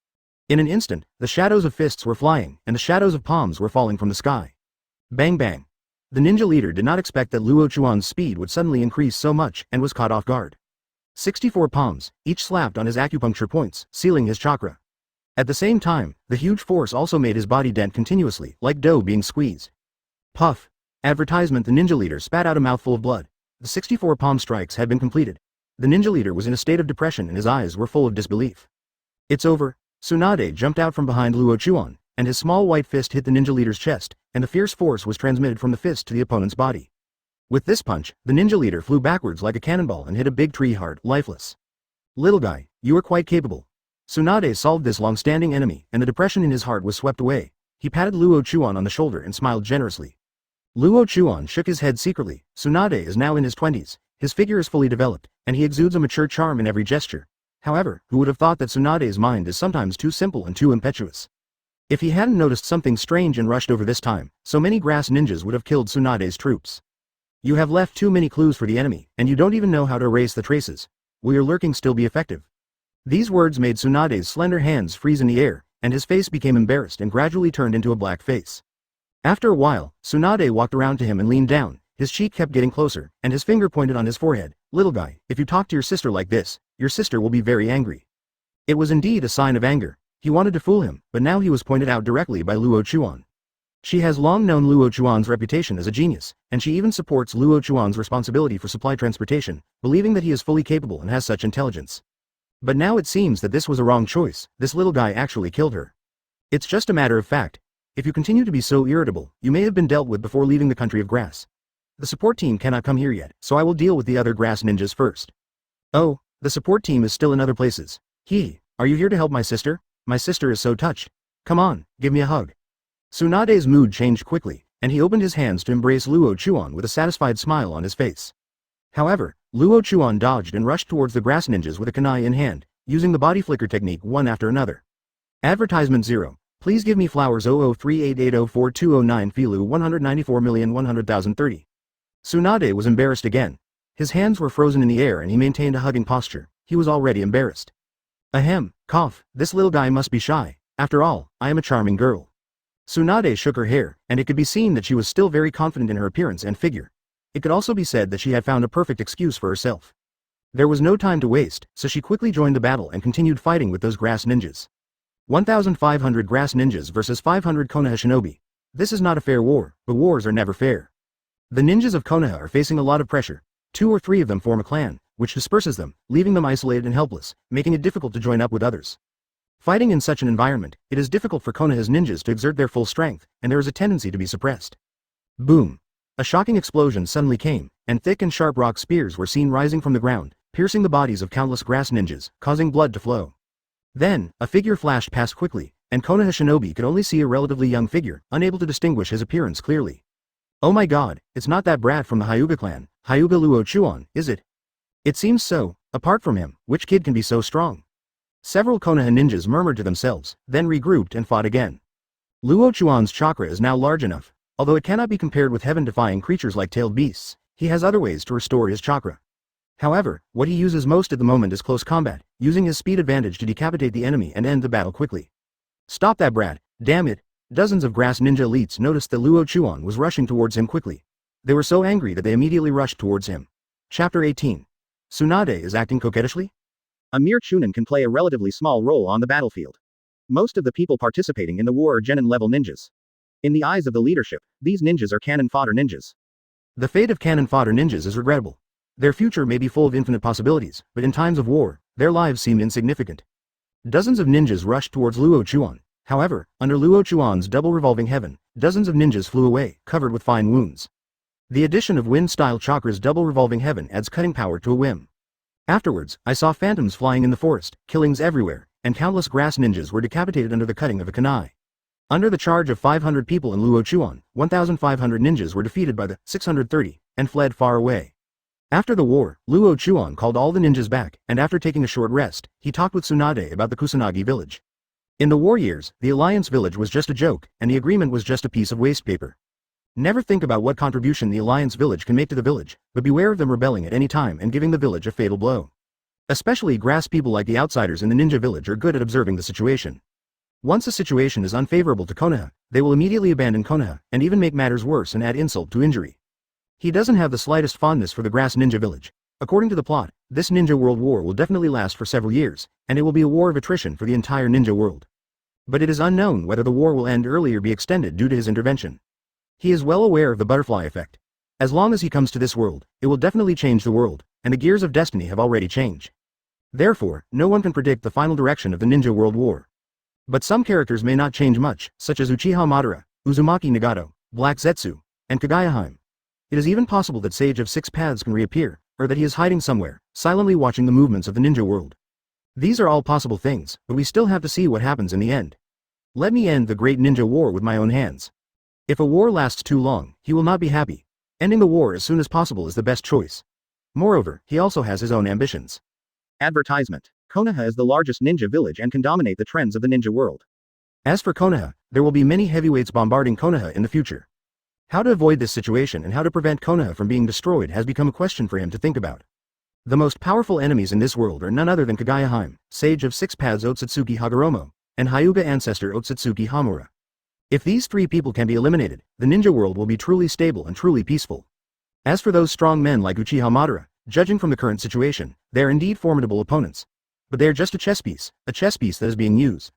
In an instant, the shadows of fists were flying, and the shadows of palms were falling from the sky. Bang bang. The ninja leader did not expect that Luo Chuan's speed would suddenly increase so much, and was caught off guard. 64 palms, each slapped on his acupuncture points, sealing his chakra. At the same time, the huge force also made his body dent continuously, like dough being squeezed. Puff. Advertisement. The ninja leader spat out a mouthful of blood. The 64 palm strikes had been completed. The ninja leader was in a state of depression and his eyes were full of disbelief. It's over. Tsunade jumped out from behind Luo Chuan, and his small white fist hit the ninja leader's chest, and the fierce force was transmitted from the fist to the opponent's body. With this punch, the ninja leader flew backwards like a cannonball and hit a big tree hard, lifeless. Little guy, you are quite capable. Tsunade solved this long-standing enemy, and the depression in his heart was swept away. He patted Luo Chuan on the shoulder and smiled generously. Luo Chuan shook his head secretly. Tsunade is now in his 20s, his figure is fully developed, and he exudes a mature charm in every gesture. However, who would have thought that Tsunade's mind is sometimes too simple and too impetuous? If he hadn't noticed something strange and rushed over this time, so many grass ninjas would have killed Tsunade's troops. You have left too many clues for the enemy, and you don't even know how to erase the traces. Will your lurking still be effective? These words made Tsunade's slender hands freeze in the air, and his face became embarrassed and gradually turned into a black face. After a while, Tsunade walked around to him and leaned down, his cheek kept getting closer, and his finger pointed on his forehead. Little guy, if you talk to your sister like this, your sister will be very angry. It was indeed a sign of anger. He wanted to fool him, but now he was pointed out directly by Luo Chuan. She has long known Luo Chuan's reputation as a genius, and she even supports Luo Chuan's responsibility for supply transportation, believing that he is fully capable and has such intelligence. But now it seems that this was a wrong choice. This little guy actually killed her. It's just a matter of fact. If you continue to be so irritable, you may have been dealt with before leaving the country of grass. The support team cannot come here yet, so I will deal with the other grass ninjas first. Oh, the support team is still in other places. Are you here to help my sister? My sister is so touched. Come on, give me a hug. Tsunade's mood changed quickly, and he opened his hands to embrace Luo Chuan with a satisfied smile on his face. However, Luo Chuan dodged and rushed towards the grass ninjas with a kunai in hand, using the body flicker technique one after another. Advertisement 0. Please give me flowers 00388042009 Filu 194,100,030. Tsunade was embarrassed again. His hands were frozen in the air and he maintained a hugging posture. He was already embarrassed. Ahem, cough, this little guy must be shy. After all, I am a charming girl. Tsunade shook her hair, and it could be seen that she was still very confident in her appearance and figure. It could also be said that she had found a perfect excuse for herself. There was no time to waste, so she quickly joined the battle and continued fighting with those grass ninjas. 1,500 grass ninjas versus 500 Konoha shinobi. This is not a fair war, but wars are never fair. The ninjas of Konoha are facing a lot of pressure. 2 or 3 of them form a clan, which disperses them, leaving them isolated and helpless, making it difficult to join up with others. Fighting in such an environment, it is difficult for Konoha's ninjas to exert their full strength, and there is a tendency to be suppressed. Boom! A shocking explosion suddenly came, and thick and sharp rock spears were seen rising from the ground, piercing the bodies of countless grass ninjas, causing blood to flow. Then, a figure flashed past quickly, and Konoha shinobi could only see a relatively young figure, unable to distinguish his appearance clearly. Oh my god, it's not that brat from the Hyuga clan, Hyuga Luo Chuan, is it? It seems so. Apart from him, which kid can be so strong? Several Konoha ninjas murmured to themselves, then regrouped and fought again. Luo Chuan's chakra is now large enough. Although it cannot be compared with heaven-defying creatures like tailed beasts, he has other ways to restore his chakra. However, what he uses most at the moment is close combat, using his speed advantage to decapitate the enemy and end the battle quickly. Stop that brat, damn it! Dozens of grass ninja elites noticed that Luo Chuan was rushing towards him quickly. They were so angry that they immediately rushed towards him. Chapter 18. Tsunade is acting coquettishly? A mere chunin can play a relatively small role on the battlefield. Most of the people participating in the war are genin-level ninjas. In the eyes of the leadership, these ninjas are cannon fodder ninjas. The fate of cannon fodder ninjas is regrettable. Their future may be full of infinite possibilities, but in times of war, their lives seem insignificant. Dozens of ninjas rushed towards Luo Chuan. However, under Luo Chuan's double revolving heaven, dozens of ninjas flew away, covered with fine wounds. The addition of wind-style chakra's double revolving heaven adds cutting power to a whim. Afterwards, I saw phantoms flying in the forest, killings everywhere, and countless grass ninjas were decapitated under the cutting of a kunai. Under the charge of 500 people in Luo Chuan, 1,500 ninjas were defeated by the 630, and fled far away. After the war, Luo Chuan called all the ninjas back, and after taking a short rest, he talked with Tsunade about the Kusanagi village. In the war years, the Alliance village was just a joke, and the agreement was just a piece of waste paper. Never think about what contribution the Alliance village can make to the village, but beware of them rebelling at any time and giving the village a fatal blow. Especially grass people like the outsiders in the ninja village are good at observing the situation. Once a situation is unfavorable to Konoha, they will immediately abandon Konoha, and even make matters worse and add insult to injury. He doesn't have the slightest fondness for the grass ninja village. According to the plot, this Ninja World War will definitely last for several years, and it will be a war of attrition for the entire ninja world. But it is unknown whether the war will end early or be extended due to his intervention. He is well aware of the butterfly effect. As long as he comes to this world, it will definitely change the world, and the gears of destiny have already changed. Therefore, no one can predict the final direction of the Ninja World War. But some characters may not change much, such as Uchiha Madara, Uzumaki Nagato, Black Zetsu, and Kagayaheim. It is even possible that Sage of Six Paths can reappear, or that he is hiding somewhere, silently watching the movements of the ninja world. These are all possible things, but we still have to see what happens in the end. Let me end the great ninja war with my own hands. If a war lasts too long, he will not be happy. Ending the war as soon as possible is the best choice. Moreover, he also has his own ambitions. Advertisement. Konoha is the largest ninja village and can dominate the trends of the ninja world. As for Konoha, there will be many heavyweights bombarding Konoha in the future. How to avoid this situation and how to prevent Konoha from being destroyed has become a question for him to think about. The most powerful enemies in this world are none other than Kagayaheim, Sage of Six Paths Otsutsuki Hagoromo, and Hyuga ancestor Otsutsuki Hamura. If these three people can be eliminated, the ninja world will be truly stable and truly peaceful. As for those strong men like Uchiha Madara, judging from the current situation, they are indeed formidable opponents. But they are just a chess piece that is being used.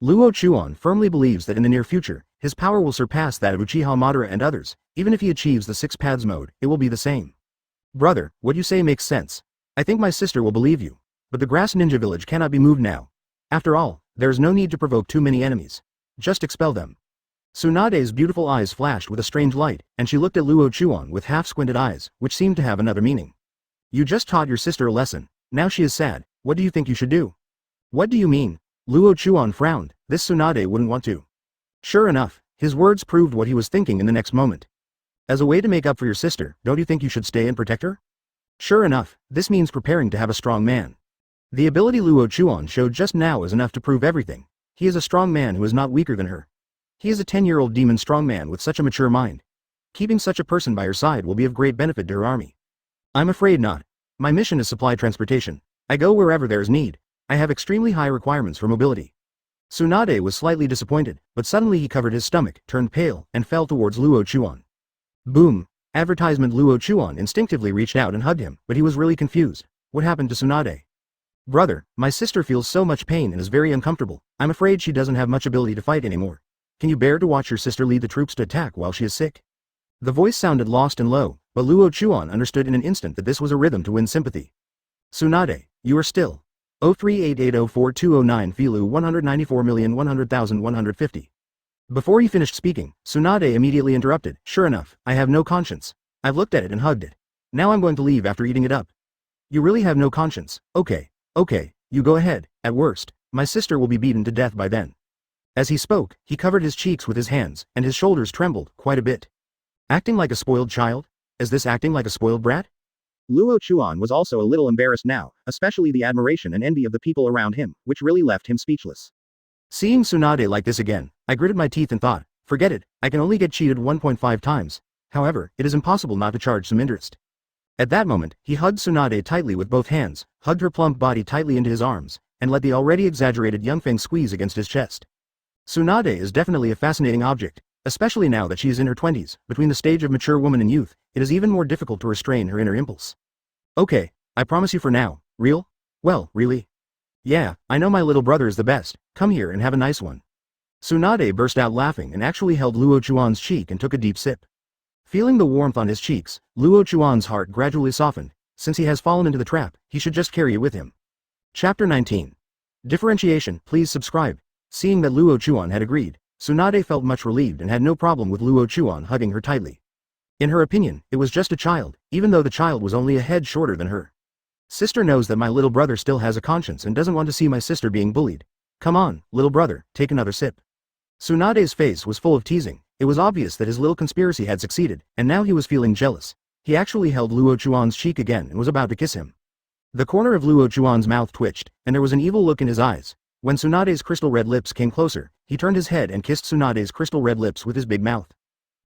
Luo Chuan firmly believes that in the near future, his power will surpass that of Uchiha Madara and others. Even if he achieves the Six Paths mode, it will be the same. Brother, what you say makes sense. I think my sister will believe you. But the grass ninja village cannot be moved now. After all, there is no need to provoke too many enemies. Just expel them. Tsunade's beautiful eyes flashed with a strange light, and she looked at Luo Chuan with half-squinted eyes, which seemed to have another meaning. You just taught your sister a lesson. Now she is sad. What do you think you should do? What do you mean? Luo Chuan frowned. This Tsunade wouldn't want to. Sure enough, his words proved what he was thinking in the next moment. As a way to make up for your sister, don't you think you should stay and protect her? Sure enough, this means preparing to have a strong man. The ability Luo Chuan showed just now is enough to prove everything. He is a strong man who is not weaker than her. He is a 10-year-old demon strongman with such a mature mind. Keeping such a person by her side will be of great benefit to her army. I'm afraid not. My mission is supply transportation. I go wherever there is need. I have extremely high requirements for mobility. Tsunade was slightly disappointed, but suddenly he covered his stomach, turned pale, and fell towards Luo Chuan. Boom! Advertisement. Luo Chuan instinctively reached out and hugged him, but he was really confused. What happened to Tsunade? Brother, my sister feels so much pain and is very uncomfortable. I'm afraid she doesn't have much ability to fight anymore. Can you bear to watch your sister lead the troops to attack while she is sick? The voice sounded lost and low, but Luo Chuan understood in an instant that this was a rhythm to win sympathy. Tsunade, you are still. 038804209 Filu 194,100,150. Before he finished speaking, Tsunade immediately interrupted. Sure enough, I have no conscience. I've looked at it and hugged it. Now I'm going to leave after eating it up. You really have no conscience. Okay, you go ahead. At worst, my sister will be beaten to death by then. As he spoke, he covered his cheeks with his hands, and his shoulders trembled quite a bit. Acting like a spoiled child? Is this acting like a spoiled brat? Luo Chuan was also a little embarrassed now, especially the admiration and envy of the people around him, which really left him speechless. Seeing Tsunade like this again, I gritted my teeth and thought, forget it, I can only get cheated 1.5 times. However, it is impossible not to charge some interest. At that moment, he hugged Tsunade tightly with both hands, hugged her plump body tightly into his arms, and let the already exaggerated Yangfeng squeeze against his chest. Tsunade is definitely a fascinating object, especially now that she is in her 20s, between the stage of mature woman and youth, it is even more difficult to restrain her inner impulse. Okay, I promise you for now. Real? Well, really? Yeah, I know my little brother is the best. Come here and have a nice one. Tsunade burst out laughing and actually held Luo Chuan's cheek and took a deep sip. Feeling the warmth on his cheeks, Luo Chuan's heart gradually softened. Since he has fallen into the trap, he should just carry it with him. Chapter 19. Differentiation. Please subscribe. Seeing that Luo Chuan had agreed, Tsunade felt much relieved and had no problem with Luo Chuan hugging her tightly. In her opinion, it was just a child, even though the child was only a head shorter than her. Sister knows that my little brother still has a conscience and doesn't want to see my sister being bullied. Come on, little brother, take another sip. Tsunade's face was full of teasing. It was obvious that his little conspiracy had succeeded, and now he was feeling jealous. He actually held Luo Chuan's cheek again and was about to kiss him. The corner of Luo Chuan's mouth twitched, and there was an evil look in his eyes. When Tsunade's crystal red lips came closer, he turned his head and kissed Tsunade's crystal red lips with his big mouth.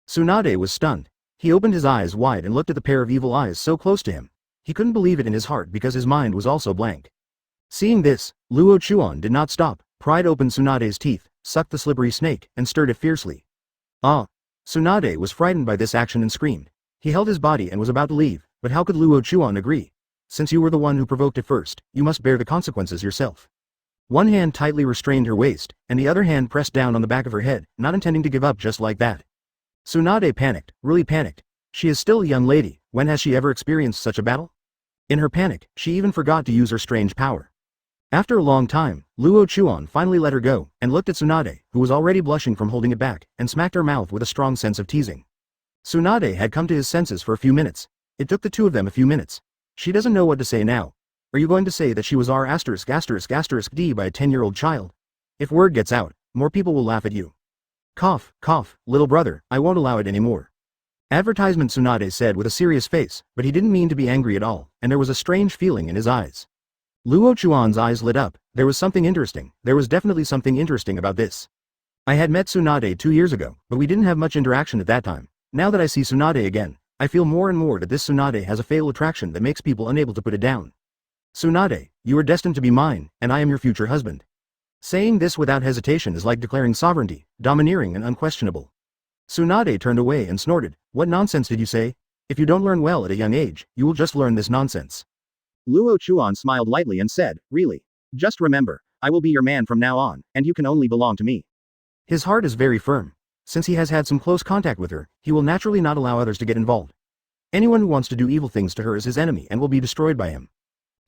Tsunade was stunned. He opened his eyes wide and looked at the pair of evil eyes so close to him. He couldn't believe it in his heart because his mind was also blank. Seeing this, Luo Chuan did not stop, pried open Tsunade's teeth, sucked the slippery snake, and stirred it fiercely. Ah! Tsunade was frightened by this action and screamed. He held his body and was about to leave, but how could Luo Chuan agree? Since you were the one who provoked it first, you must bear the consequences yourself. One hand tightly restrained her waist, and the other hand pressed down on the back of her head, not intending to give up just like that. Tsunade panicked, really panicked. She is still a young lady, when has she ever experienced such a battle? In her panic, she even forgot to use her strange power. After a long time, Luo Chuan finally let her go, and looked at Tsunade, who was already blushing from holding it back, and smacked her mouth with a strong sense of teasing. Tsunade had come to his senses for a few minutes. It took the two of them a few minutes. She doesn't know what to say now. Are you going to say that she was R******D by a 10-year-old child? If word gets out, more people will laugh at you. Cough, cough, little brother, I won't allow it anymore. Advertisement, Tsunade said with a serious face, but he didn't mean to be angry at all, and there was a strange feeling in his eyes. Luo Chuan's eyes lit up. There was something interesting. There was definitely something interesting about this. I had met Tsunade 2 years ago, but we didn't have much interaction at that time. Now that I see Tsunade again, I feel more and more that this Tsunade has a fatal attraction that makes people unable to put it down. Tsunade, you are destined to be mine, and I am your future husband. Saying this without hesitation is like declaring sovereignty, domineering and unquestionable. Tsunade turned away and snorted. What nonsense did you say? If you don't learn well at a young age, you will just learn this nonsense. Luo Chuan smiled lightly and said, really? Just remember, I will be your man from now on, and you can only belong to me. His heart is very firm. Since he has had some close contact with her, he will naturally not allow others to get involved. Anyone who wants to do evil things to her is his enemy and will be destroyed by him.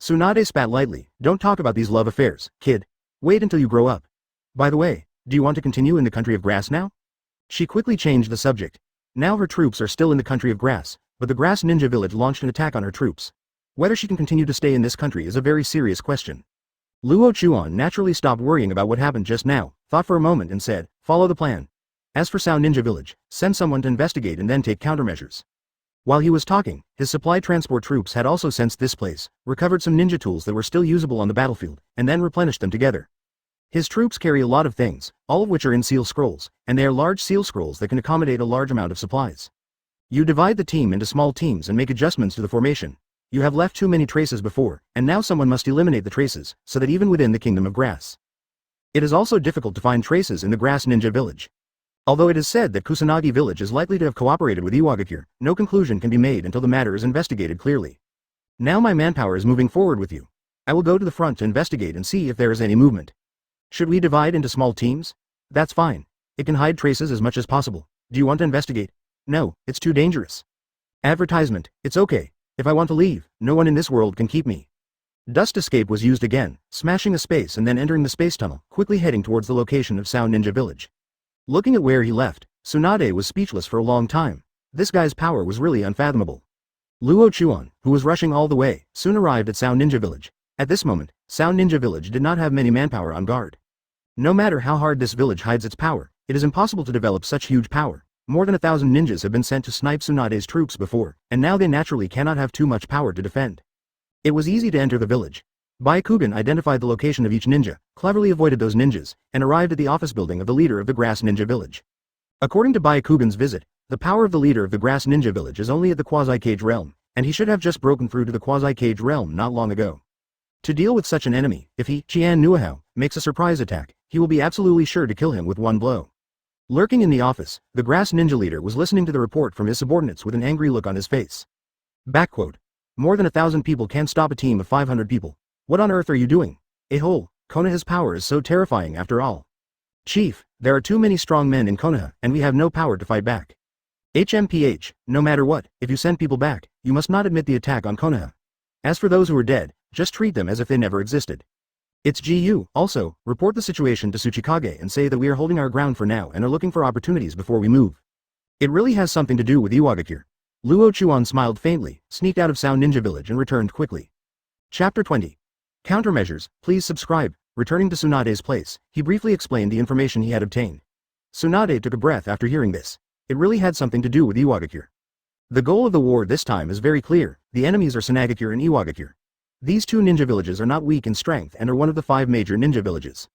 Tsunade spat lightly. Don't talk about these love affairs, kid. Wait until you grow up. By the way, do you want to continue in the country of grass now? She quickly changed the subject. Now her troops are still in the country of grass, but the grass ninja village launched an attack on her troops. Whether she can continue to stay in this country is a very serious question. Luo Chuan naturally stopped worrying about what happened just now, thought for a moment and said, follow the plan. As for Sound Ninja Village, send someone to investigate and then take countermeasures. While he was talking, his supply transport troops had also sensed this place, recovered some ninja tools that were still usable on the battlefield, and then replenished them together. His troops carry a lot of things, all of which are in seal scrolls, and they are large seal scrolls that can accommodate a large amount of supplies. You divide the team into small teams and make adjustments to the formation. You have left too many traces before, and now someone must eliminate the traces, so that even within the Kingdom of Grass. It is also difficult to find traces in the Grass Ninja Village. Although it is said that Kusanagi Village is likely to have cooperated with Iwagakure, no conclusion can be made until the matter is investigated clearly. Now my manpower is moving forward with you. I will go to the front to investigate and see if there is any movement. Should we divide into small teams? That's fine. It can hide traces as much as possible. Do you want to investigate? No, it's too dangerous. Advertisement, it's okay. If I want to leave, no one in this world can keep me. Dust escape was used again, smashing a space and then entering the space tunnel, quickly heading towards the location of Sound Ninja Village. Looking at where he left, Tsunade was speechless for a long time. This guy's power was really unfathomable. Luo Chuan, who was rushing all the way, soon arrived at Sound Ninja Village. At this moment, Sound Ninja Village did not have many manpower on guard. No matter how hard this village hides its power, it is impossible to develop such huge power. More than 1,000 ninjas have been sent to snipe Tsunade's troops before, and now they naturally cannot have too much power to defend. It was easy to enter the village. Byakugan identified the location of each ninja, cleverly avoided those ninjas, and arrived at the office building of the leader of the Grass Ninja Village. According to Byakugan's visit, the power of the leader of the Grass Ninja Village is only at the Quasi-Cage realm, and he should have just broken through to the Quasi-Cage realm not long ago. To deal with such an enemy, if he, Qian Nuahao, makes a surprise attack, he will be absolutely sure to kill him with one blow. Lurking in the office, the Grass Ninja leader was listening to the report from his subordinates with an angry look on his face. Backquote. More than 1,000 people can't stop a team of 500 people. What on earth are you doing? A-hole, Konoha's power is so terrifying after all. Chief, there are too many strong men in Konoha, and we have no power to fight back. HMPH, no matter what, if you send people back, you must not admit the attack on Konoha. As for those who are dead, just treat them as if they never existed. It's GU, also, report the situation to Tsuchikage and say that we are holding our ground for now and are looking for opportunities before we move. It really has something to do with Iwagakure. Luo Chuan smiled faintly, sneaked out of Sound Ninja Village and returned quickly. Chapter 20. Countermeasures, please subscribe. Returning to Tsunade's place, he briefly explained the information he had obtained. Tsunade took a breath after hearing this. It really had something to do with Iwagakure. The goal of the war this time is very clear. The enemies are Sunagakure and Iwagakure. These two ninja villages are not weak in strength and are one of the 5 major ninja villages.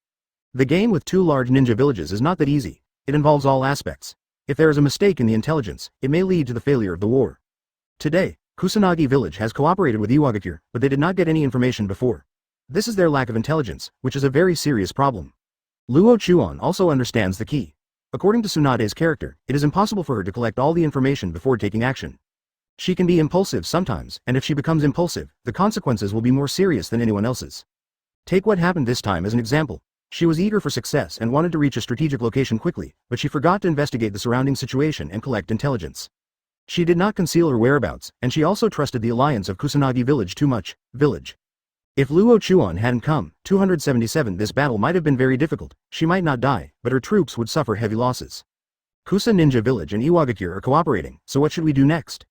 The game with 2 large ninja villages is not that easy. It involves all aspects. If there is a mistake in the intelligence, it may lead to the failure of the war. Today, Kusanagi village has cooperated with Iwagakure, but they did not get any information before. This is their lack of intelligence, which is a very serious problem. Luo Chuan also understands the key. According to Tsunade's character, it is impossible for her to collect all the information before taking action. She can be impulsive sometimes, and if she becomes impulsive, the consequences will be more serious than anyone else's. Take what happened this time as an example. She was eager for success and wanted to reach a strategic location quickly, but she forgot to investigate the surrounding situation and collect intelligence. She did not conceal her whereabouts, and she also trusted the alliance of Kusanagi village too much. Village. If Luo Chuan hadn't come, 277, this battle might have been very difficult. She might not die, but her troops would suffer heavy losses. Kusa Ninja Village and Iwagakure are cooperating, so what should we do next?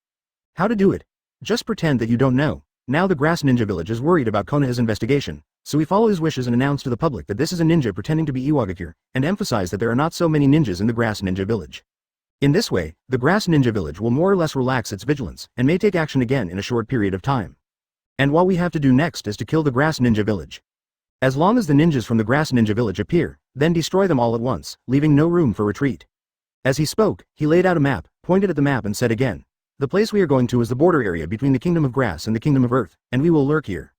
How to do it? Just pretend that you don't know. Now the Grass Ninja Village is worried about Konoha's investigation, so we follow his wishes and announce to the public that this is a ninja pretending to be Iwagakure, and emphasize that there are not so many ninjas in the Grass Ninja Village. In this way, the Grass Ninja Village will more or less relax its vigilance, and may take action again in a short period of time. And what we have to do next is to kill the Grass Ninja Village. As long as the ninjas from the Grass Ninja Village appear, then destroy them all at once, leaving no room for retreat. As he spoke, he laid out a map, pointed at the map and said again, "The place we are going to is the border area between the Kingdom of Grass and the Kingdom of Earth, and we will lurk here."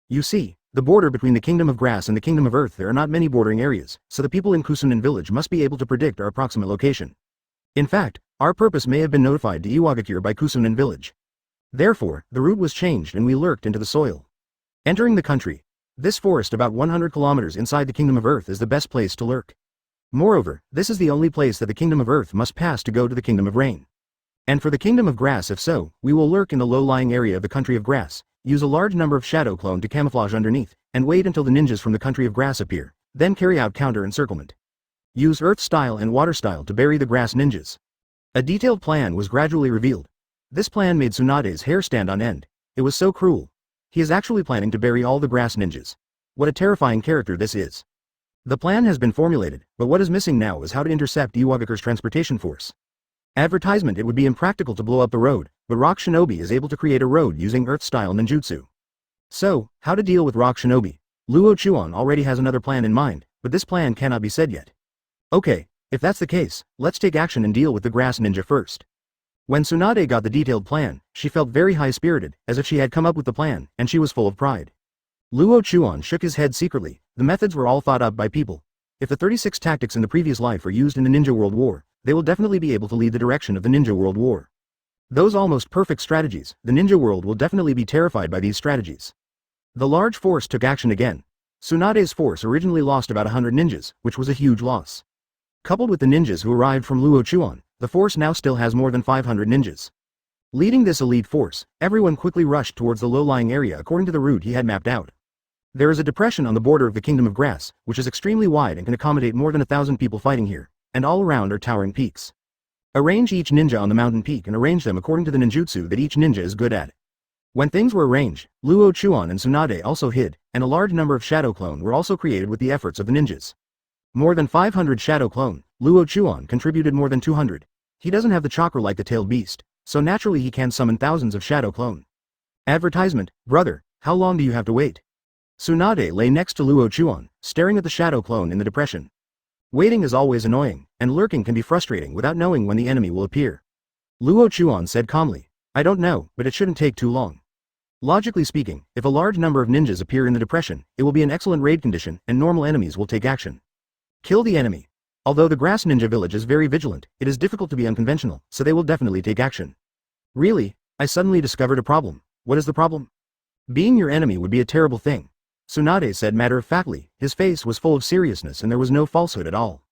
You see, the border between the Kingdom of Grass and the Kingdom of Earth, there are not many bordering areas, so the people in Kusunan village must be able to predict our approximate location. In fact, our purpose may have been notified to Iwagakure by Kusunan village. Therefore, the route was changed and we lurked into the soil. Entering the country. This forest about 100 kilometers inside the Kingdom of Earth is the best place to lurk. Moreover, this is the only place that the Kingdom of Earth must pass to go to the Kingdom of Rain. And for the Kingdom of Grass, if so, we will lurk in the low-lying area of the Country of Grass, use a large number of shadow clone to camouflage underneath, and wait until the ninjas from the Country of Grass appear, then carry out counter-encirclement. Use Earth style and Water style to bury the Grass ninjas. A detailed plan was gradually revealed. This plan made Tsunade's hair stand on end. It was so cruel. He is actually planning to bury all the Grass ninjas. What a terrifying character this is. The plan has been formulated, but what is missing now is how to intercept Iwagakure's transportation force. Advertisement: it would be impractical to blow up the road, but Rock Shinobi is able to create a road using Earth-style ninjutsu. So, how to deal with Rock Shinobi? Luo Chuan already has another plan in mind, but this plan cannot be said yet. Okay, if that's the case, let's take action and deal with the Grass Ninja first. When Tsunade got the detailed plan, she felt very high-spirited, as if she had come up with the plan, and she was full of pride. Luo Chuan shook his head secretly. The methods were all thought up by people. If the 36 tactics in the previous life are used in the Ninja World War, they will definitely be able to lead the direction of the Ninja World War. Those almost perfect strategies, the Ninja World will definitely be terrified by these strategies. The large force took action again. Tsunade's force originally lost about 100 ninjas, which was a huge loss. Coupled with the ninjas who arrived from Luo Chuan, the force now still has more than 500 ninjas. Leading this elite force, everyone quickly rushed towards the low-lying area according to the route he had mapped out. There is a depression on the border of the Kingdom of Grass, which is extremely wide and can accommodate more than 1,000 people fighting here, and all around are towering peaks. Arrange each ninja on the mountain peak and arrange them according to the ninjutsu that each ninja is good at. When things were arranged, Luo Chuan and Tsunade also hid, and a large number of shadow clone were also created with the efforts of the ninjas. More than 500 shadow clone. Luo Chuan contributed more than 200. He doesn't have the chakra like the tailed beast, so naturally he can summon thousands of shadow clone. Advertisement: brother, how long do you have to wait? Tsunade lay next to Luo Chuan, staring at the shadow clone in the depression. Waiting is always annoying, and lurking can be frustrating without knowing when the enemy will appear. Luo Chuan said calmly, "I don't know, but it shouldn't take too long." Logically speaking, if a large number of ninjas appear in the depression, it will be an excellent raid condition, and normal enemies will take action. Kill the enemy. Although the Grass Ninja Village is very vigilant, it is difficult to be unconventional, so they will definitely take action. Really? I suddenly discovered a problem. What is the problem? Being your enemy would be a terrible thing. Tsunade said matter-of-factly. His face was full of seriousness and there was no falsehood at all.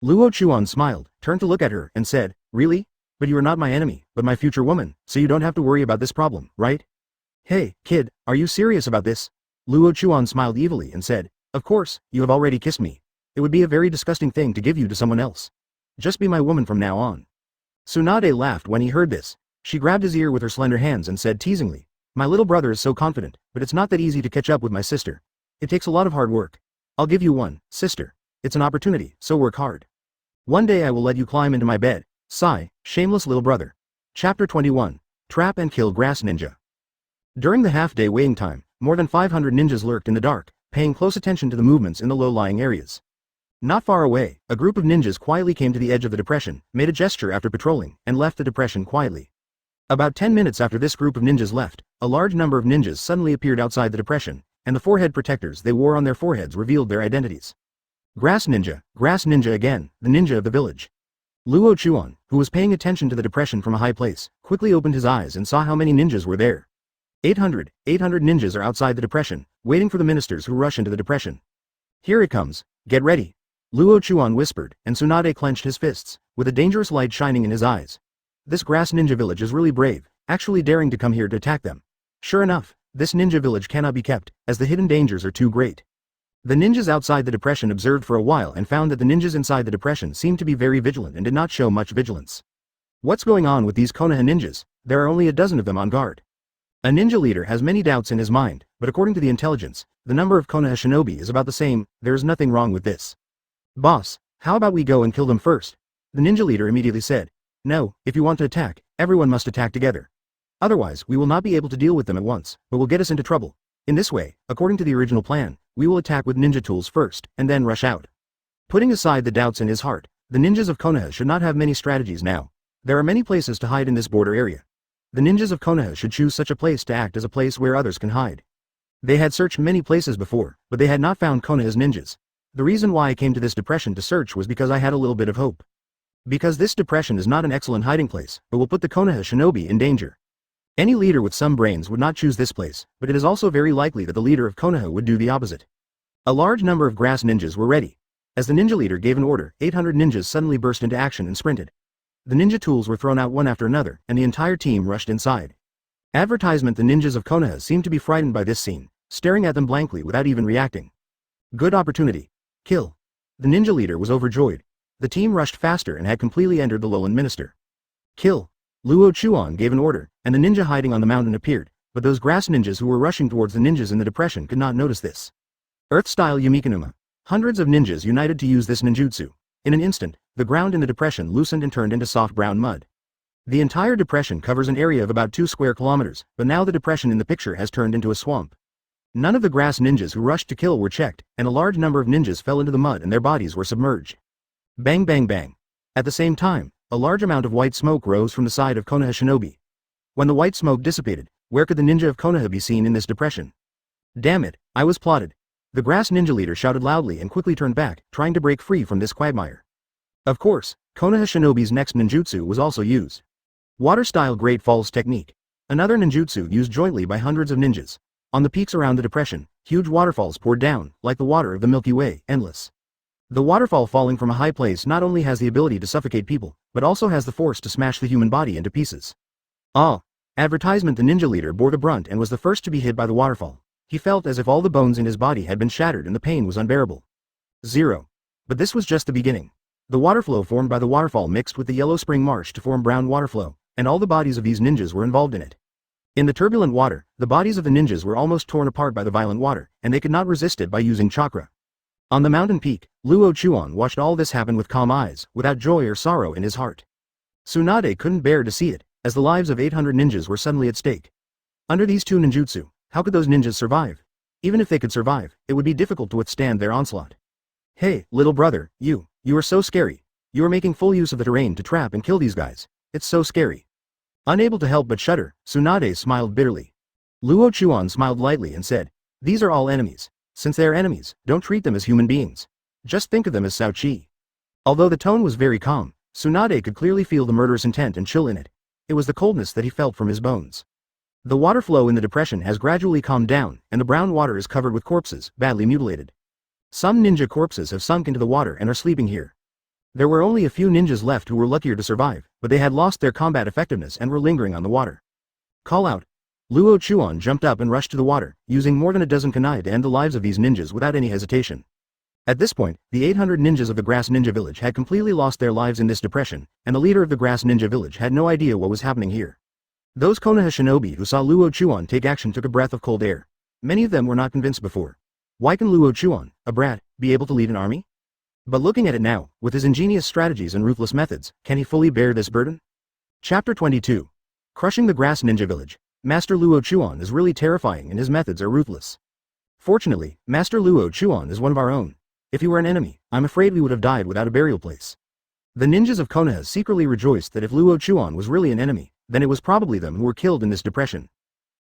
Luo Chuan smiled, turned to look at her, and said, "Really? But you are not my enemy, but my future woman, so you don't have to worry about this problem, right? Hey, kid, are you serious about this?" Luo Chuan smiled evilly and said, "Of course, you have already kissed me. It would be a very disgusting thing to give you to someone else. Just be my woman from now on." Tsunade laughed when he heard this. She grabbed his ear with her slender hands and said teasingly, "My little brother is so confident, but it's not that easy to catch up with my sister. It takes a lot of hard work. I'll give you one, sister. It's an opportunity, so work hard. One day I will let you climb into my bed." Sigh, shameless little brother. Chapter 21. Trap and Kill Grass Ninja. During the half-day waiting time, more than 500 ninjas lurked in the dark, paying close attention to the movements in the low-lying areas. Not far away, a group of ninjas quietly came to the edge of the depression, made a gesture after patrolling, and left the depression quietly. About 10 minutes after this group of ninjas left, a large number of ninjas suddenly appeared outside the depression, and the forehead protectors they wore on their foreheads revealed their identities. Grass Ninja again, the ninja of the village. Luo Chuan, who was paying attention to the depression from a high place, quickly opened his eyes and saw how many ninjas were there. 800 ninjas are outside the depression, waiting for the ministers who rush into the depression. "Here it comes, get ready," Luo Chuan whispered, and Tsunade clenched his fists, with a dangerous light shining in his eyes. This grass ninja village is really brave, actually daring to come here to attack them. Sure enough, this ninja village cannot be kept, as the hidden dangers are too great. The ninjas outside the depression observed for a while and found that the ninjas inside the depression seemed to be very vigilant and did not show much vigilance. What's going on with these Konoha ninjas? There are only a dozen of them on guard. A ninja leader has many doubts in his mind, but according to the intelligence, the number of Konoha shinobi is about the same. There is nothing wrong with this. Boss, how about we go and kill them first? The ninja leader immediately said. No, if you want to attack, everyone must attack together. Otherwise, we will not be able to deal with them at once, but will get us into trouble. In this way, according to the original plan, we will attack with ninja tools first, and then rush out. Putting aside the doubts in his heart, the ninjas of Konoha should not have many strategies now. There are many places to hide in this border area. The ninjas of Konoha should choose such a place to act as a place where others can hide. They had searched many places before, but they had not found Konoha's ninjas. The reason why I came to this depression to search was because I had a little bit of hope. Because this depression is not an excellent hiding place, but will put the Konoha shinobi in danger. Any leader with some brains would not choose this place, but it is also very likely that the leader of Konoha would do the opposite. A large number of grass ninjas were ready. As the ninja leader gave an order, 800 ninjas suddenly burst into action and sprinted. The ninja tools were thrown out one after another, and the entire team rushed inside. Advertisement: the ninjas of Konoha seemed to be frightened by this scene, staring at them blankly without even reacting. Good opportunity. Kill. The ninja leader was overjoyed. The team rushed faster and had completely entered the lowland minister. Kill. Luo Chuan gave an order, and the ninja hiding on the mountain appeared, but those grass ninjas who were rushing towards the ninjas in the depression could not notice this. Earth-style Yumikanuma. Hundreds of ninjas united to use this ninjutsu. In an instant, the ground in the depression loosened and turned into soft brown mud. The entire depression covers an area of about 2 square kilometers, but now the depression in the picture has turned into a swamp. None of the grass ninjas who rushed to kill were checked, and a large number of ninjas fell into the mud and their bodies were submerged. Bang bang bang. At the same time, a large amount of white smoke rose from the side of Konoha shinobi. When the white smoke dissipated, where could the ninja of Konoha be seen in this depression? Damn it, I was plotted. The grass ninja leader shouted loudly and quickly turned back, trying to break free from this quagmire. Of course, Konoha shinobi's next ninjutsu was also used. Water-style Great Falls technique. Another ninjutsu used jointly by hundreds of ninjas. On the peaks around the depression, huge waterfalls poured down, like the water of the Milky Way, endless. The waterfall falling from a high place not only has the ability to suffocate people, but also has the force to smash the human body into pieces. Advertisement: the ninja leader bore the brunt and was the first to be hit by the waterfall. He felt as if all the bones in his body had been shattered and the pain was unbearable. 0. But this was just the beginning. The waterflow formed by the waterfall mixed with the yellow spring marsh to form brown waterflow, and all the bodies of these ninjas were involved in it. In the turbulent water, the bodies of the ninjas were almost torn apart by the violent water, and they could not resist it by using chakra. On the mountain peak, Luo Chuan watched all this happen with calm eyes, without joy or sorrow in his heart. Tsunade couldn't bear to see it, as the lives of 800 ninjas were suddenly at stake. Under these two ninjutsu, how could those ninjas survive? Even if they could survive, it would be difficult to withstand their onslaught. Hey, little brother, you are so scary. You are making full use of the terrain to trap and kill these guys. It's so scary. Unable to help but shudder, Tsunade smiled bitterly. Luo Chuan smiled lightly and said, these are all enemies. Since they are enemies, don't treat them as human beings. Just think of them as Sao Chi. Although the tone was very calm, Tsunade could clearly feel the murderous intent and chill in it. It was the coldness that he felt from his bones. The water flow in the depression has gradually calmed down, and the brown water is covered with corpses, badly mutilated. Some ninja corpses have sunk into the water and are sleeping here. There were only a few ninjas left who were luckier to survive, but they had lost their combat effectiveness and were lingering on the water. Call out. Luo Chuan jumped up and rushed to the water, using more than a dozen kunai to end the lives of these ninjas without any hesitation. At this point, the 800 ninjas of the Grass Ninja Village had completely lost their lives in this depression, and the leader of the Grass Ninja Village had no idea what was happening here. Those Konoha shinobi who saw Luo Chuan take action took a breath of cold air. Many of them were not convinced before. Why can Luo Chuan, a brat, be able to lead an army? But looking at it now, with his ingenious strategies and ruthless methods, can he fully bear this burden? Chapter 22. Crushing the Grass Ninja Village. Master Luo Chuan is really terrifying and his methods are ruthless. Fortunately, Master Luo Chuan is one of our own. If he were an enemy, I'm afraid we would have died without a burial place. The ninjas of Konoha secretly rejoiced that if Luo Chuan was really an enemy, then it was probably them who were killed in this depression.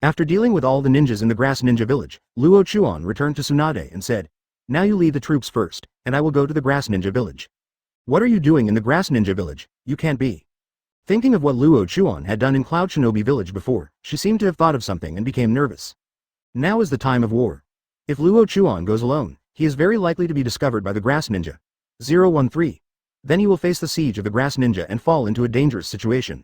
After dealing with all the ninjas in the Grass Ninja Village, Luo Chuan returned to Tsunade and said, now you lead the troops first, and I will go to the Grass Ninja Village. What are you doing in the Grass Ninja Village? You can't be. Thinking of what Luo Chuan had done in Cloud Shinobi Village before, she seemed to have thought of something and became nervous. Now is the time of war. If Luo Chuan goes alone, he is very likely to be discovered by the Grass Ninja. 013. Then he will face the siege of the Grass Ninja and fall into a dangerous situation.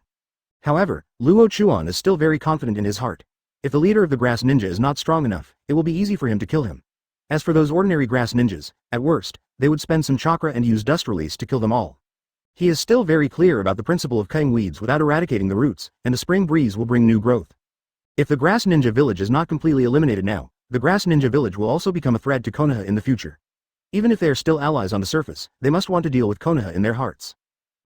However, Luo Chuan is still very confident in his heart. If the leader of the grass ninja is not strong enough, it will be easy for him to kill him. As for those ordinary grass ninjas, at worst, they would spend some chakra and use dust release to kill them all. He is still very clear about the principle of cutting weeds without eradicating the roots, and the spring breeze will bring new growth. If the grass ninja village is not completely eliminated now, the grass ninja village will also become a threat to Konoha in the future. Even if they are still allies on the surface, they must want to deal with Konoha in their hearts.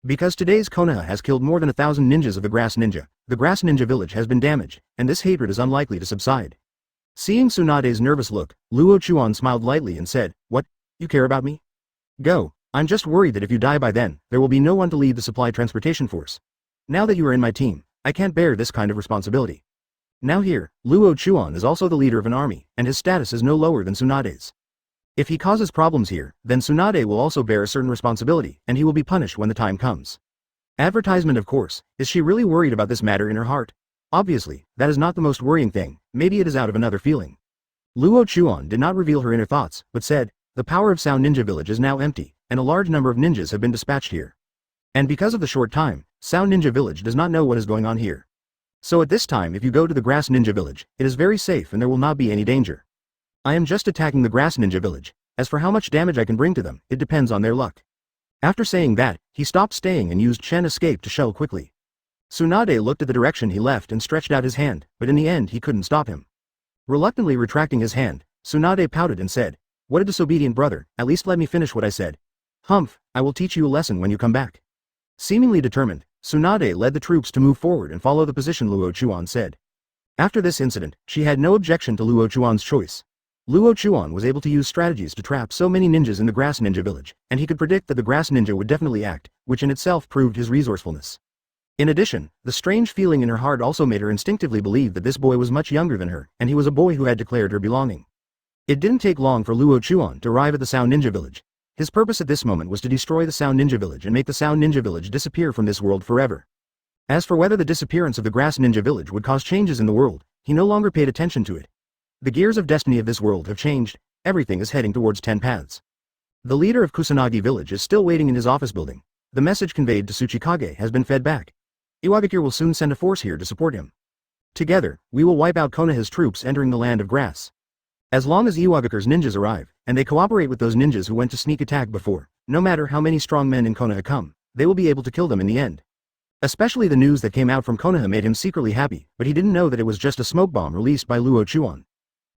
Because today's Konoha has killed more than 1,000 ninjas of the grass ninja village has been damaged, and this hatred is unlikely to subside. Seeing Tsunade's nervous look, Luo Chuan smiled lightly and said, "What? You care about me? Go. I'm just worried that if you die by then, there will be no one to lead the supply transportation force. Now that you are in my team, I can't bear this kind of responsibility." Now here, Luo Chuan is also the leader of an army, and his status is no lower than Tsunade's. If he causes problems here, then Tsunade will also bear a certain responsibility, and he will be punished when the time comes. Advertisement, of course. Is she really worried about this matter in her heart? Obviously, that is not the most worrying thing. Maybe it is out of another feeling. Luo Chuan did not reveal her inner thoughts, but said, "The power of Sao Ninja Village is now empty, and a large number of ninjas have been dispatched here. And because of the short time, Sao Ninja Village does not know what is going on here. So at this time, if you go to the Grass Ninja Village, it is very safe and there will not be any danger. I am just attacking the Grass Ninja Village. As for how much damage I can bring to them, it depends on their luck." After saying that, he stopped staying and used Chen Escape to shell quickly. Tsunade looked at the direction he left and stretched out his hand, but in the end he couldn't stop him. Reluctantly retracting his hand, Tsunade pouted and said, "What a disobedient brother, at least let me finish what I said. Humph, I will teach you a lesson when you come back." Seemingly determined, Tsunade led the troops to move forward and follow the position Luo Chuan said. After this incident, she had no objection to Luo Chuan's choice. Luo Chuan was able to use strategies to trap so many ninjas in the Grass Ninja Village, and he could predict that the Grass Ninja would definitely act, which in itself proved his resourcefulness. In addition, the strange feeling in her heart also made her instinctively believe that this boy was much younger than her, and he was a boy who had declared her belonging. It didn't take long for Luo Chuan to arrive at the Sao Ninja Village. His purpose at this moment was to destroy the Sao Ninja Village and make the Sao Ninja Village disappear from this world forever. As for whether the disappearance of the Grass Ninja Village would cause changes in the world, he no longer paid attention to it. The gears of destiny of this world have changed, everything is heading towards 10 paths. The leader of Kusanagi village is still waiting in his office building. The message conveyed to Tsuchikage has been fed back. Iwagakure will soon send a force here to support him. Together, we will wipe out Konoha's troops entering the land of grass. As long as Iwagakure's ninjas arrive, and they cooperate with those ninjas who went to sneak attack before, no matter how many strong men in Konoha come, they will be able to kill them in the end. Especially the news that came out from Konoha made him secretly happy, but he didn't know that it was just a smoke bomb released by Luo Chuan.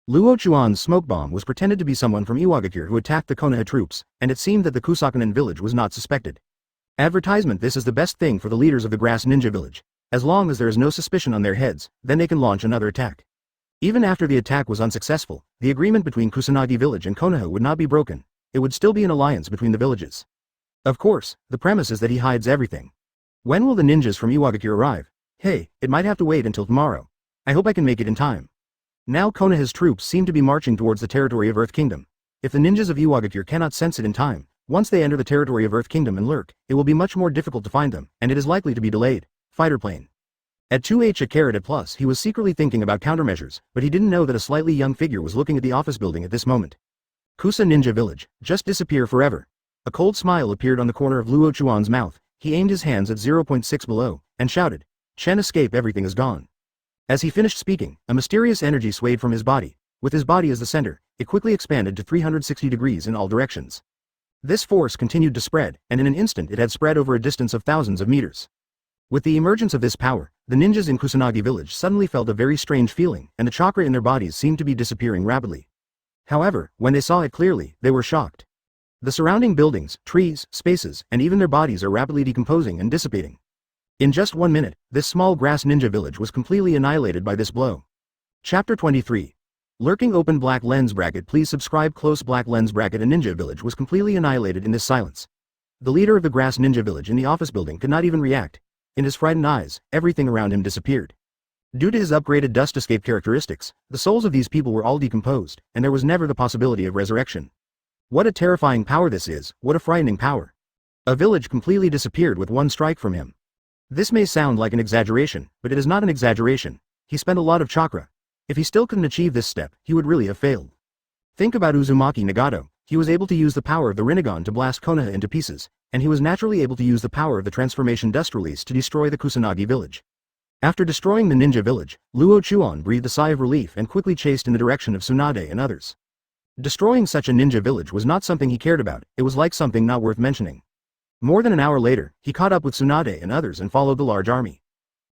Luo Chuan's smoke bomb was pretended to be someone from Iwagakure who attacked the Konoha troops, and it seemed that the Kusakanen village was not suspected. Advertisement: this is the best thing for the leaders of the Grass Ninja Village. As long as there is no suspicion on their heads, then they can launch another attack. Even after the attack was unsuccessful, the agreement between Kusanagi village and Konoha would not be broken. It would still be an alliance between the villages. Of course, the premise is that he hides everything. When will the ninjas from Iwagakure arrive? Hey, it might have to wait until tomorrow. I hope I can make it in time. Now Konoha's troops seem to be marching towards the territory of Earth Kingdom. If the ninjas of Iwagakure cannot sense it in time, once they enter the territory of Earth Kingdom and lurk, it will be much more difficult to find them, and it is likely to be delayed. Fighter plane. At 2H he was secretly thinking about countermeasures, but he didn't know that a slightly young figure was looking at the office building at this moment. Kusa Ninja Village, just disappear forever. A cold smile appeared on the corner of Luo Chuan's mouth. He aimed his hands at 0.6 below, and shouted, "Chen escape, everything is gone." As he finished speaking, a mysterious energy swayed from his body. With his body as the center, it quickly expanded to 360 degrees in all directions. This force continued to spread, and in an instant it had spread over a distance of thousands of meters. With the emergence of this power, the ninjas in Kusanagi village suddenly felt a very strange feeling, and the chakra in their bodies seemed to be disappearing rapidly. However, when they saw it clearly, they were shocked. The surrounding buildings, trees, spaces, and even their bodies are rapidly decomposing and dissipating. In just 1 minute, this small grass ninja village was completely annihilated by this blow. Chapter 23. Lurking open black lens bracket. Please subscribe. Close black lens bracket. A ninja village was completely annihilated in this silence. The leader of the grass ninja village in the office building could not even react. In his frightened eyes, everything around him disappeared. Due to his upgraded dust escape characteristics, the souls of these people were all decomposed, and there was never the possibility of resurrection. What a terrifying power this is, what a frightening power. A village completely disappeared with one strike from him. This may sound like an exaggeration, but it is not an exaggeration. He spent a lot of chakra. If he still couldn't achieve this step, he would really have failed. Think about Uzumaki Nagato. He was able to use the power of the Rinnegan to blast Konoha into pieces, and he was naturally able to use the power of the transformation dust release to destroy the Kusanagi village. After destroying the ninja village, Luo Chuan breathed a sigh of relief and quickly chased in the direction of Tsunade and others. Destroying such a ninja village was not something he cared about, it was like something not worth mentioning. More than an hour later, he caught up with Tsunade and others and followed the large army.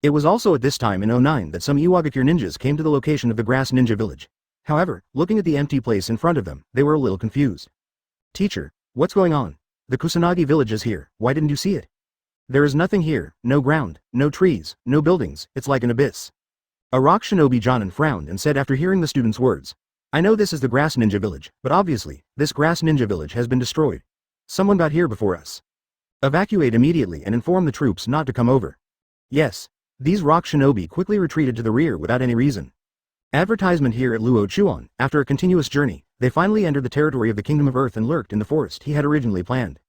It was also at this time in 09 that some Iwagakure ninjas came to the location of the grass ninja village. However, looking at the empty place in front of them, they were a little confused. Teacher, what's going on? The Kusanagi village is here, why didn't you see it? There is nothing here, no ground, no trees, no buildings, it's like an abyss. A rock shinobi Jonin frowned and said after hearing the student's words. I know this is the grass ninja village, but obviously, this grass ninja village has been destroyed. Someone got here before us. Evacuate immediately and inform the troops not to come over. Yes. These rock shinobi quickly retreated to the rear without any reason. Advertisement here at Luo Chuan, after a continuous journey, they finally entered the territory of the Kingdom of Earth and lurked in the forest he had originally planned.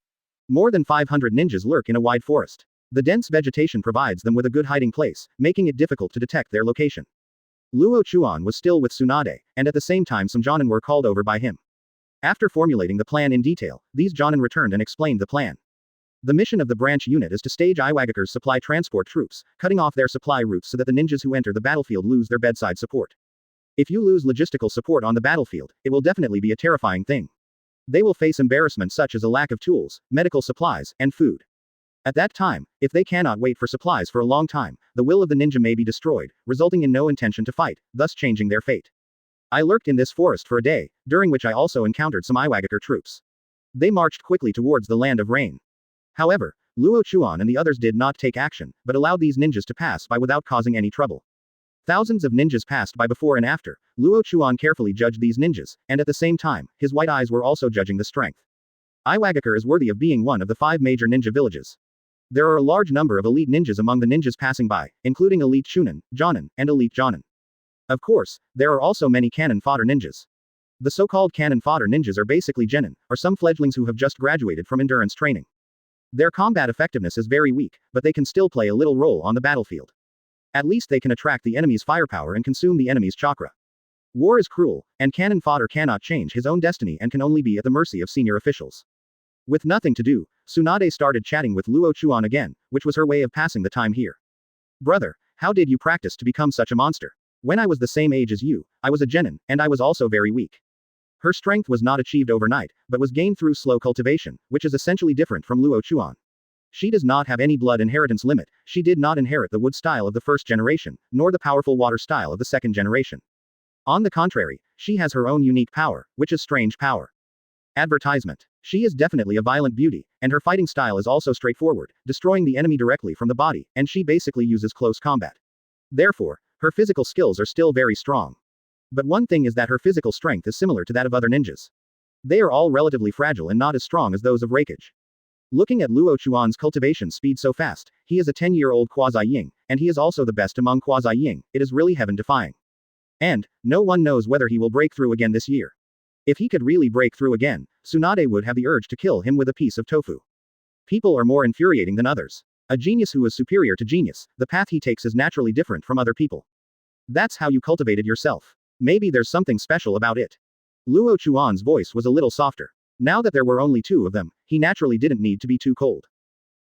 More than 500 ninjas lurk in a wide forest. The dense vegetation provides them with a good hiding place, making it difficult to detect their location. Luo Chuan was still with Tsunade, and at the same time some Jonin were called over by him. After formulating the plan in detail, these Jonin returned and explained the plan. The mission of the branch unit is to stage Iwagakure's supply transport troops, cutting off their supply routes so that the ninjas who enter the battlefield lose their bedside support. If you lose logistical support on the battlefield, it will definitely be a terrifying thing. They will face embarrassment such as a lack of tools, medical supplies, and food. At that time, if they cannot wait for supplies for a long time, the will of the ninja may be destroyed, resulting in no intention to fight, thus changing their fate. I lurked in this forest for a day, during which I also encountered some Iwagakure troops. They marched quickly towards the land of rain. However, Luo Chuan and the others did not take action, but allowed these ninjas to pass by without causing any trouble. Thousands of ninjas passed by before and after. Luo Chuan carefully judged these ninjas, and at the same time, his white eyes were also judging the strength. Iwagakure is worthy of being one of the 5 major ninja villages. There are a large number of elite ninjas among the ninjas passing by, including elite Chunin, Jonin, and elite Jonin. Of course, there are also many cannon fodder ninjas. The so-called cannon fodder ninjas are basically genin, or some fledglings who have just graduated from endurance training. Their combat effectiveness is very weak, but they can still play a little role on the battlefield. At least they can attract the enemy's firepower and consume the enemy's chakra. War is cruel, and cannon fodder cannot change his own destiny and can only be at the mercy of senior officials. With nothing to do, Tsunade started chatting with Luo Chuan again, which was her way of passing the time here. Brother, how did you practice to become such a monster? When I was the same age as you, I was a genin, and I was also very weak. Her strength was not achieved overnight, but was gained through slow cultivation, which is essentially different from Luo Chuan. She does not have any blood inheritance limit, she did not inherit the wood style of the first generation, nor the powerful water style of the second generation. On the contrary, she has her own unique power, which is strange power. Advertisement. She is definitely a violent beauty, and her fighting style is also straightforward, destroying the enemy directly from the body, and she basically uses close combat. Therefore, her physical skills are still very strong. But one thing is that her physical strength is similar to that of other ninjas. They are all relatively fragile and not as strong as those of Reikage. Looking at Luo Chuan's cultivation speed so fast, he is a 10-year-old quasi-ying, and he is also the best among quasi-ying, it is really heaven-defying. And, no one knows whether he will break through again this year. If he could really break through again, Tsunade would have the urge to kill him with a piece of tofu. People are more infuriating than others. A genius who is superior to genius, the path he takes is naturally different from other people. That's how you cultivated yourself. Maybe there's something special about it. Luo Chuan's voice was a little softer. Now that there were only 2 of them, he naturally didn't need to be too cold.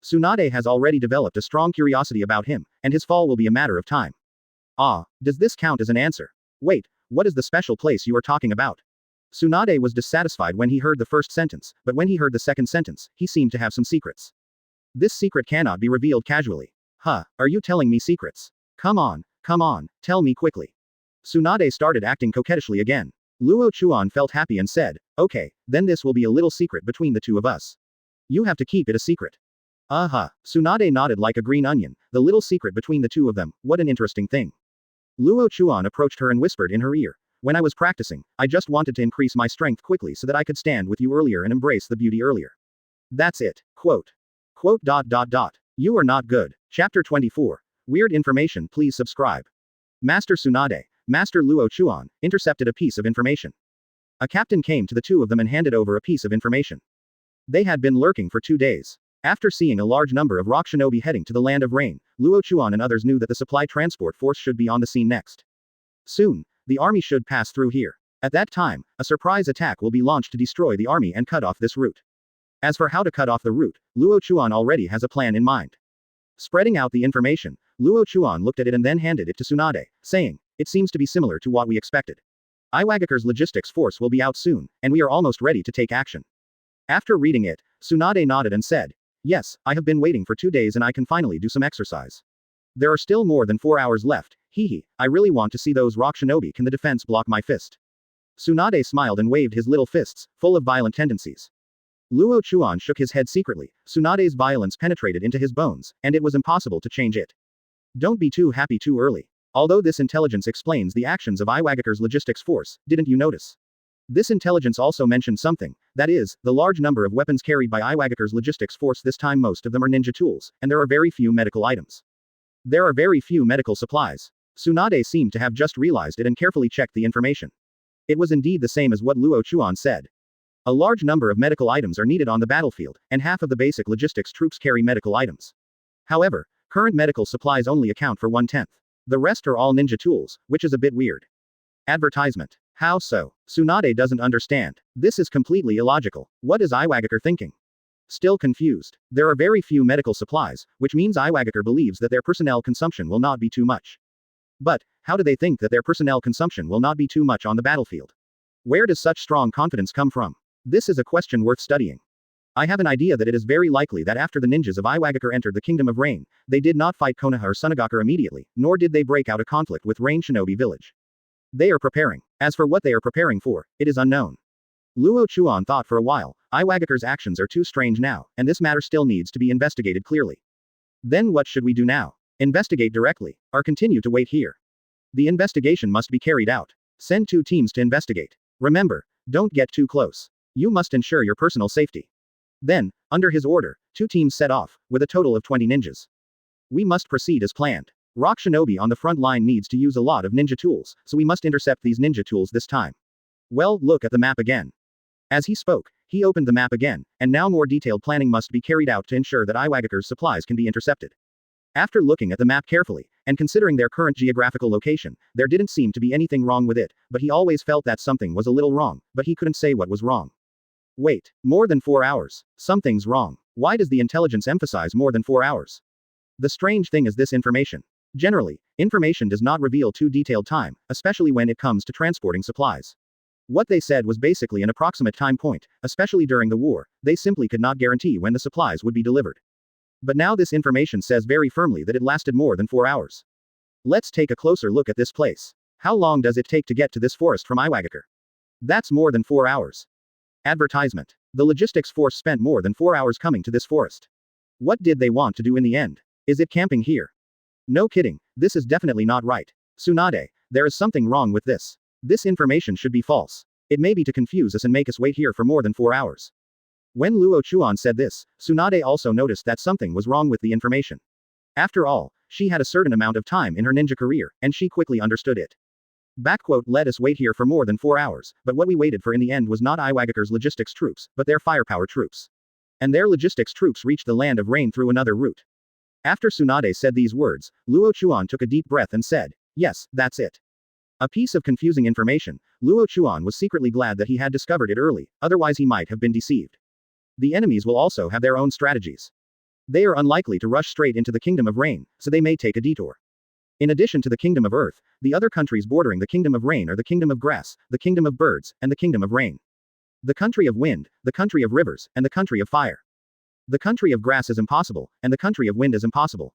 Tsunade has already developed a strong curiosity about him, and his fall will be a matter of time. Ah, does this count as an answer? Wait, what is the special place you are talking about? Tsunade was dissatisfied when he heard the first sentence, but when he heard the second sentence, he seemed to have some secrets. This secret cannot be revealed casually. Huh, are you telling me secrets? Come on, tell me quickly. Tsunade started acting coquettishly again. Luo Chuan felt happy and said, okay, then this will be a little secret between the 2 of us. You have to keep it a secret. Tsunade nodded like a green onion, the little secret between the 2 of them, what an interesting thing. Luo Chuan approached her and whispered in her ear. When I was practicing, I just wanted to increase my strength quickly so that I could stand with you earlier and embrace the beauty earlier. That's it. Quote. You are not good. Chapter 24. Weird information, please subscribe. Master Tsunade, Master Luo Chuan, intercepted a piece of information. A captain came to the 2 of them and handed over a piece of information. They had been lurking for 2 days. After seeing a large number of rock shinobi heading to the land of rain, Luo Chuan and others knew that the supply transport force should be on the scene next. Soon, the army should pass through here. At that time, a surprise attack will be launched to destroy the army and cut off this route. As for how to cut off the route, Luo Chuan already has a plan in mind. Spreading out the information, Luo Chuan looked at it and then handed it to Tsunade, saying, "It seems to be similar to what we expected. Iwagaker's logistics force will be out soon, and we are almost ready to take action." After reading it, Tsunade nodded and said, "Yes, I have been waiting for 2 days and I can finally do some exercise. There are still more than 4 hours left, hehe, I really want to see those rock shinobi. Can the defense block my fist?" Tsunade smiled and waved his little fists, full of violent tendencies. Luo Chuan shook his head secretly. Tsunade's violence penetrated into his bones, and it was impossible to change it. Don't be too happy too early. Although this intelligence explains the actions of Iwagaker's logistics force, didn't you notice? This intelligence also mentioned something, that is, the large number of weapons carried by Iwagaker's logistics force. This time most of them are ninja tools, and there are very few medical items. There are very few medical supplies. Tsunade seemed to have just realized it and carefully checked the information. It was indeed the same as what Luo Chuan said. A large number of medical items are needed on the battlefield, and half of the basic logistics troops carry medical items. However, current medical supplies only account for 1/10. The rest are all ninja tools, which is a bit weird. Advertisement. How so? Tsunade doesn't understand. This is completely illogical. What is Iwagaker thinking? Still confused. There are very few medical supplies, which means Iwagaker believes that their personnel consumption will not be too much. But, how do they think that their personnel consumption will not be too much on the battlefield? Where does such strong confidence come from? This is a question worth studying. I have an idea that it is very likely that after the ninjas of Iwagaker entered the Kingdom of Rain, they did not fight Konoha or Sunagakur immediately, nor did they break out a conflict with Rain Shinobi Village. They are preparing. As for what they are preparing for, it is unknown. Luo Chuan thought for a while. Iwagaker's actions are too strange now, and this matter still needs to be investigated clearly. Then what should we do now? Investigate directly, or continue to wait here? The investigation must be carried out. Send 2 teams to investigate. Remember, don't get too close. You must ensure your personal safety. Then, under his order, 2 teams set off, with a total of 20 ninjas. We must proceed as planned. Rock Shinobi on the front line needs to use a lot of ninja tools, so we must intercept these ninja tools this time. Well, look at the map again. As he spoke, he opened the map again, and now more detailed planning must be carried out to ensure that Iwagaker's supplies can be intercepted. After looking at the map carefully, and considering their current geographical location, there didn't seem to be anything wrong with it, but he always felt that something was a little wrong, but he couldn't say what was wrong. Wait, more than 4 hours. Something's wrong. Why does the intelligence emphasize more than 4 hours? The strange thing is this information. Generally, information does not reveal too detailed time, especially when it comes to transporting supplies. What they said was basically an approximate time point, especially during the war, they simply could not guarantee when the supplies would be delivered. But now this information says very firmly that it lasted more than 4 hours. Let's take a closer look at this place. How long does it take to get to this forest from Iwagaker? That's more than 4 hours. Advertisement. The logistics force spent more than 4 hours coming to this forest. What did they want to do in the end? Is it camping here? No kidding, this is definitely not right. Tsunade, there is something wrong with this. This information should be false. It may be to confuse us and make us wait here for more than 4 hours. When Luo Chuan said this, Tsunade also noticed that something was wrong with the information. After all, she had a certain amount of time in her ninja career, and she quickly understood it. Let us wait here for more than 4 hours, but what we waited for in the end was not Iwagaker's logistics troops, but their firepower troops. And their logistics troops reached the land of rain through another route. After Tsunade said these words, Luo Chuan took a deep breath and said, "Yes, that's it." A piece of confusing information. Luo Chuan was secretly glad that he had discovered it early, otherwise he might have been deceived. The enemies will also have their own strategies. They are unlikely to rush straight into the Kingdom of Rain, so they may take a detour. In addition to the Kingdom of Earth, the other countries bordering the Kingdom of Rain are the Kingdom of Grass, the Kingdom of Birds, and the Kingdom of Rain. The country of Wind, the country of Rivers, and the country of Fire. The country of Grass is impossible, and the country of Wind is impossible.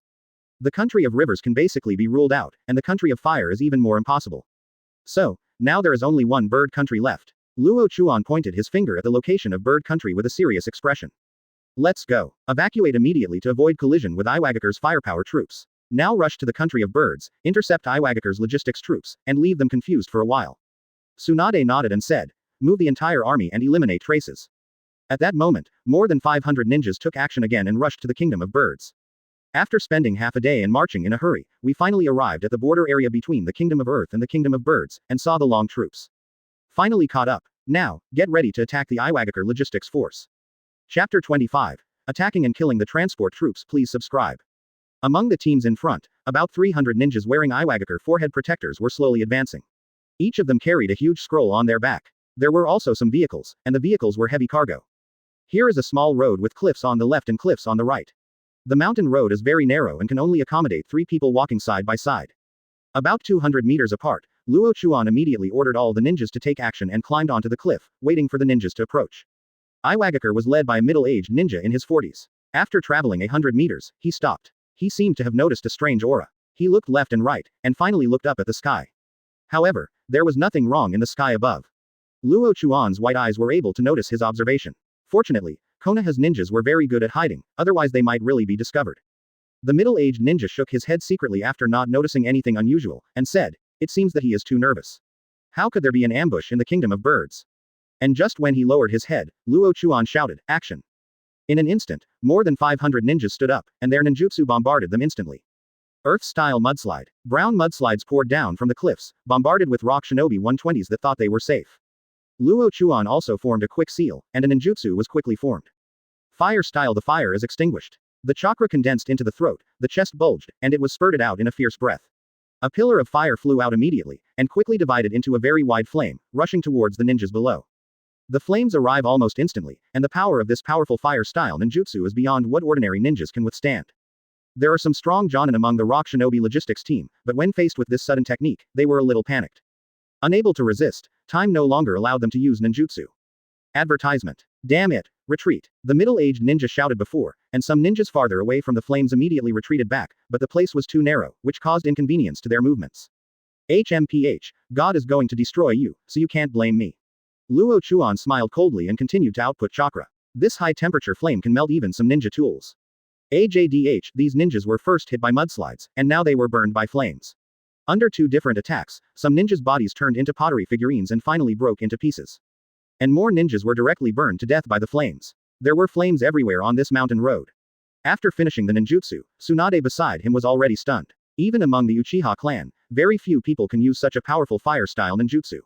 The country of Rivers can basically be ruled out, and the country of Fire is even more impossible. So, now there is only one bird country left. Luo Chuan pointed his finger at the location of bird country with a serious expression. Let's go. Evacuate immediately to avoid collision with Iwagaker's firepower troops. Now rush to the country of birds, intercept Iwagaker's logistics troops, and leave them confused for a while. Tsunade nodded and said, "Move the entire army and eliminate traces." At that moment, more than 500 ninjas took action again and rushed to the Kingdom of Birds. After spending half a day and marching in a hurry, we finally arrived at the border area between the Kingdom of Earth and the Kingdom of Birds, and saw the long troops. Finally caught up. Now, get ready to attack the Iwagaker logistics force. Chapter 25. Attacking and killing the transport troops. Please subscribe. Among the teams in front, about 300 ninjas wearing Iwagaker forehead protectors were slowly advancing. Each of them carried a huge scroll on their back. There were also some vehicles, and the vehicles were heavy cargo. Here is a small road with cliffs on the left and cliffs on the right. The mountain road is very narrow and can only accommodate 3 people walking side by side. About 200 meters apart, Luo Chuan immediately ordered all the ninjas to take action and climbed onto the cliff, waiting for the ninjas to approach. Iwagakure was led by a middle-aged ninja in his 40s. After traveling 100 meters, he stopped. He seemed to have noticed a strange aura. He looked left and right, and finally looked up at the sky. However, there was nothing wrong in the sky above. Luo Chuan's white eyes were able to notice his observation. Fortunately, Konoha's ninjas were very good at hiding, otherwise they might really be discovered. The middle-aged ninja shook his head secretly after not noticing anything unusual, and said, "It seems that he is too nervous. How could there be an ambush in the kingdom of birds?" And just when he lowered his head, Luo Chuan shouted, "Action!" In an instant, more than 500 ninjas stood up, and their ninjutsu bombarded them instantly. Earth-style mudslide. Brown mudslides poured down from the cliffs, bombarded with rock shinobi 120s that thought they were safe. Luo Chuan also formed a quick seal, and a ninjutsu was quickly formed. Fire style. The fire is extinguished. The chakra condensed into the throat, the chest bulged, and it was spurted out in a fierce breath. A pillar of fire flew out immediately, and quickly divided into a very wide flame, rushing towards the ninjas below. The flames arrive almost instantly, and the power of this powerful fire-style ninjutsu is beyond what ordinary ninjas can withstand. There are some strong jonin among the Rock Shinobi logistics team, but when faced with this sudden technique, they were a little panicked. Unable to resist, time no longer allowed them to use ninjutsu. Advertisement. Damn it, retreat. The middle-aged ninja shouted before, and some ninjas farther away from the flames immediately retreated back, but the place was too narrow, which caused inconvenience to their movements. HMPH, God is going to destroy you, so you can't blame me. Luo Chuan smiled coldly and continued to output chakra. This high-temperature flame can melt even some ninja tools. AJDH, these ninjas were first hit by mudslides, and now they were burned by flames. Under 2 different attacks, some ninjas' bodies turned into pottery figurines and finally broke into pieces. And more ninjas were directly burned to death by the flames. There were flames everywhere on this mountain road. After finishing the ninjutsu, Tsunade beside him was already stunned. Even among the Uchiha clan, very few people can use such a powerful fire-style ninjutsu.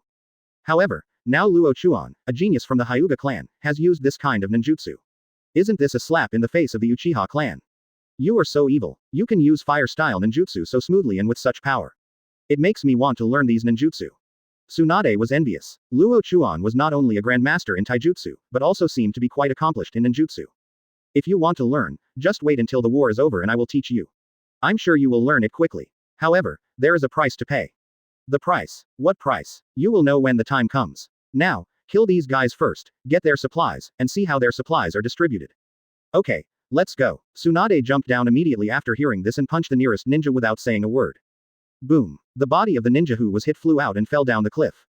However, now Luo Chuan, a genius from the Hyuga clan, has used this kind of ninjutsu. Isn't this a slap in the face of the Uchiha clan? You are so evil. You can use fire-style ninjutsu so smoothly and with such power. It makes me want to learn these ninjutsu. Tsunade was envious. Luo Chuan was not only a grandmaster in taijutsu, but also seemed to be quite accomplished in ninjutsu. If you want to learn, just wait until the war is over and I will teach you. I'm sure you will learn it quickly. However, there is a price to pay. The price. What price? You will know when the time comes. Now, kill these guys first, get their supplies, and see how their supplies are distributed. Okay, let's go. Tsunade jumped down immediately after hearing this and punched the nearest ninja without saying a word. Boom. The body of the ninja who was hit flew out and fell down the cliff.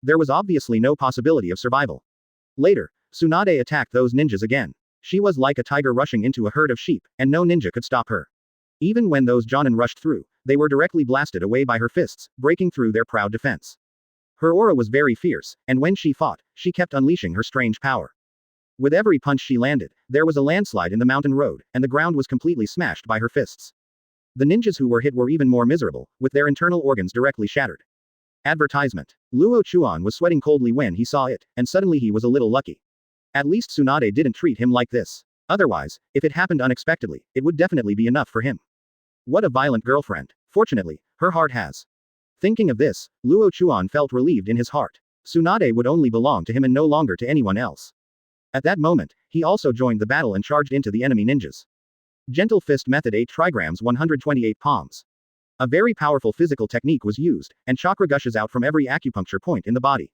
There was obviously no possibility of survival. Later, Tsunade attacked those ninjas again. She was like a tiger rushing into a herd of sheep, and no ninja could stop her. Even when those jonin rushed through, they were directly blasted away by her fists, breaking through their proud defense. Her aura was very fierce, and when she fought, she kept unleashing her strange power. With every punch she landed, there was a landslide in the mountain road, and the ground was completely smashed by her fists. The ninjas who were hit were even more miserable, with their internal organs directly shattered. Advertisement. Luo Chuan was sweating coldly when he saw it, and suddenly he was a little lucky. At least Tsunade didn't treat him like this. Otherwise, if it happened unexpectedly, it would definitely be enough for him. What a violent girlfriend. Fortunately, her heart has. Thinking of this, Luo Chuan felt relieved in his heart. Tsunade would only belong to him and no longer to anyone else. At that moment, he also joined the battle and charged into the enemy ninjas. Gentle Fist Method 8 trigrams 128 palms. A very powerful physical technique was used, and chakra gushes out from every acupuncture point in the body.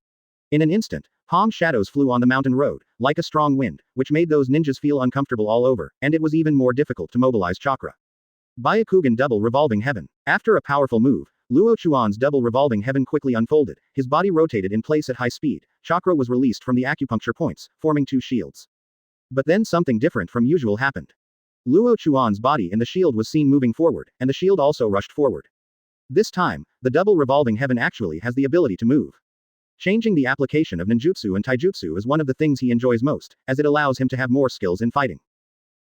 In an instant, palm shadows flew on the mountain road, like a strong wind, which made those ninjas feel uncomfortable all over, and it was even more difficult to mobilize chakra. Byakugan Double Revolving Heaven. After a powerful move, Luo Chuan's double revolving heaven quickly unfolded, his body rotated in place at high speed, chakra was released from the acupuncture points, forming 2 shields. But then something different from usual happened. Luo Chuan's body in the shield was seen moving forward, and the shield also rushed forward. This time, the double revolving heaven actually has the ability to move. Changing the application of ninjutsu and taijutsu is one of the things he enjoys most, as it allows him to have more skills in fighting.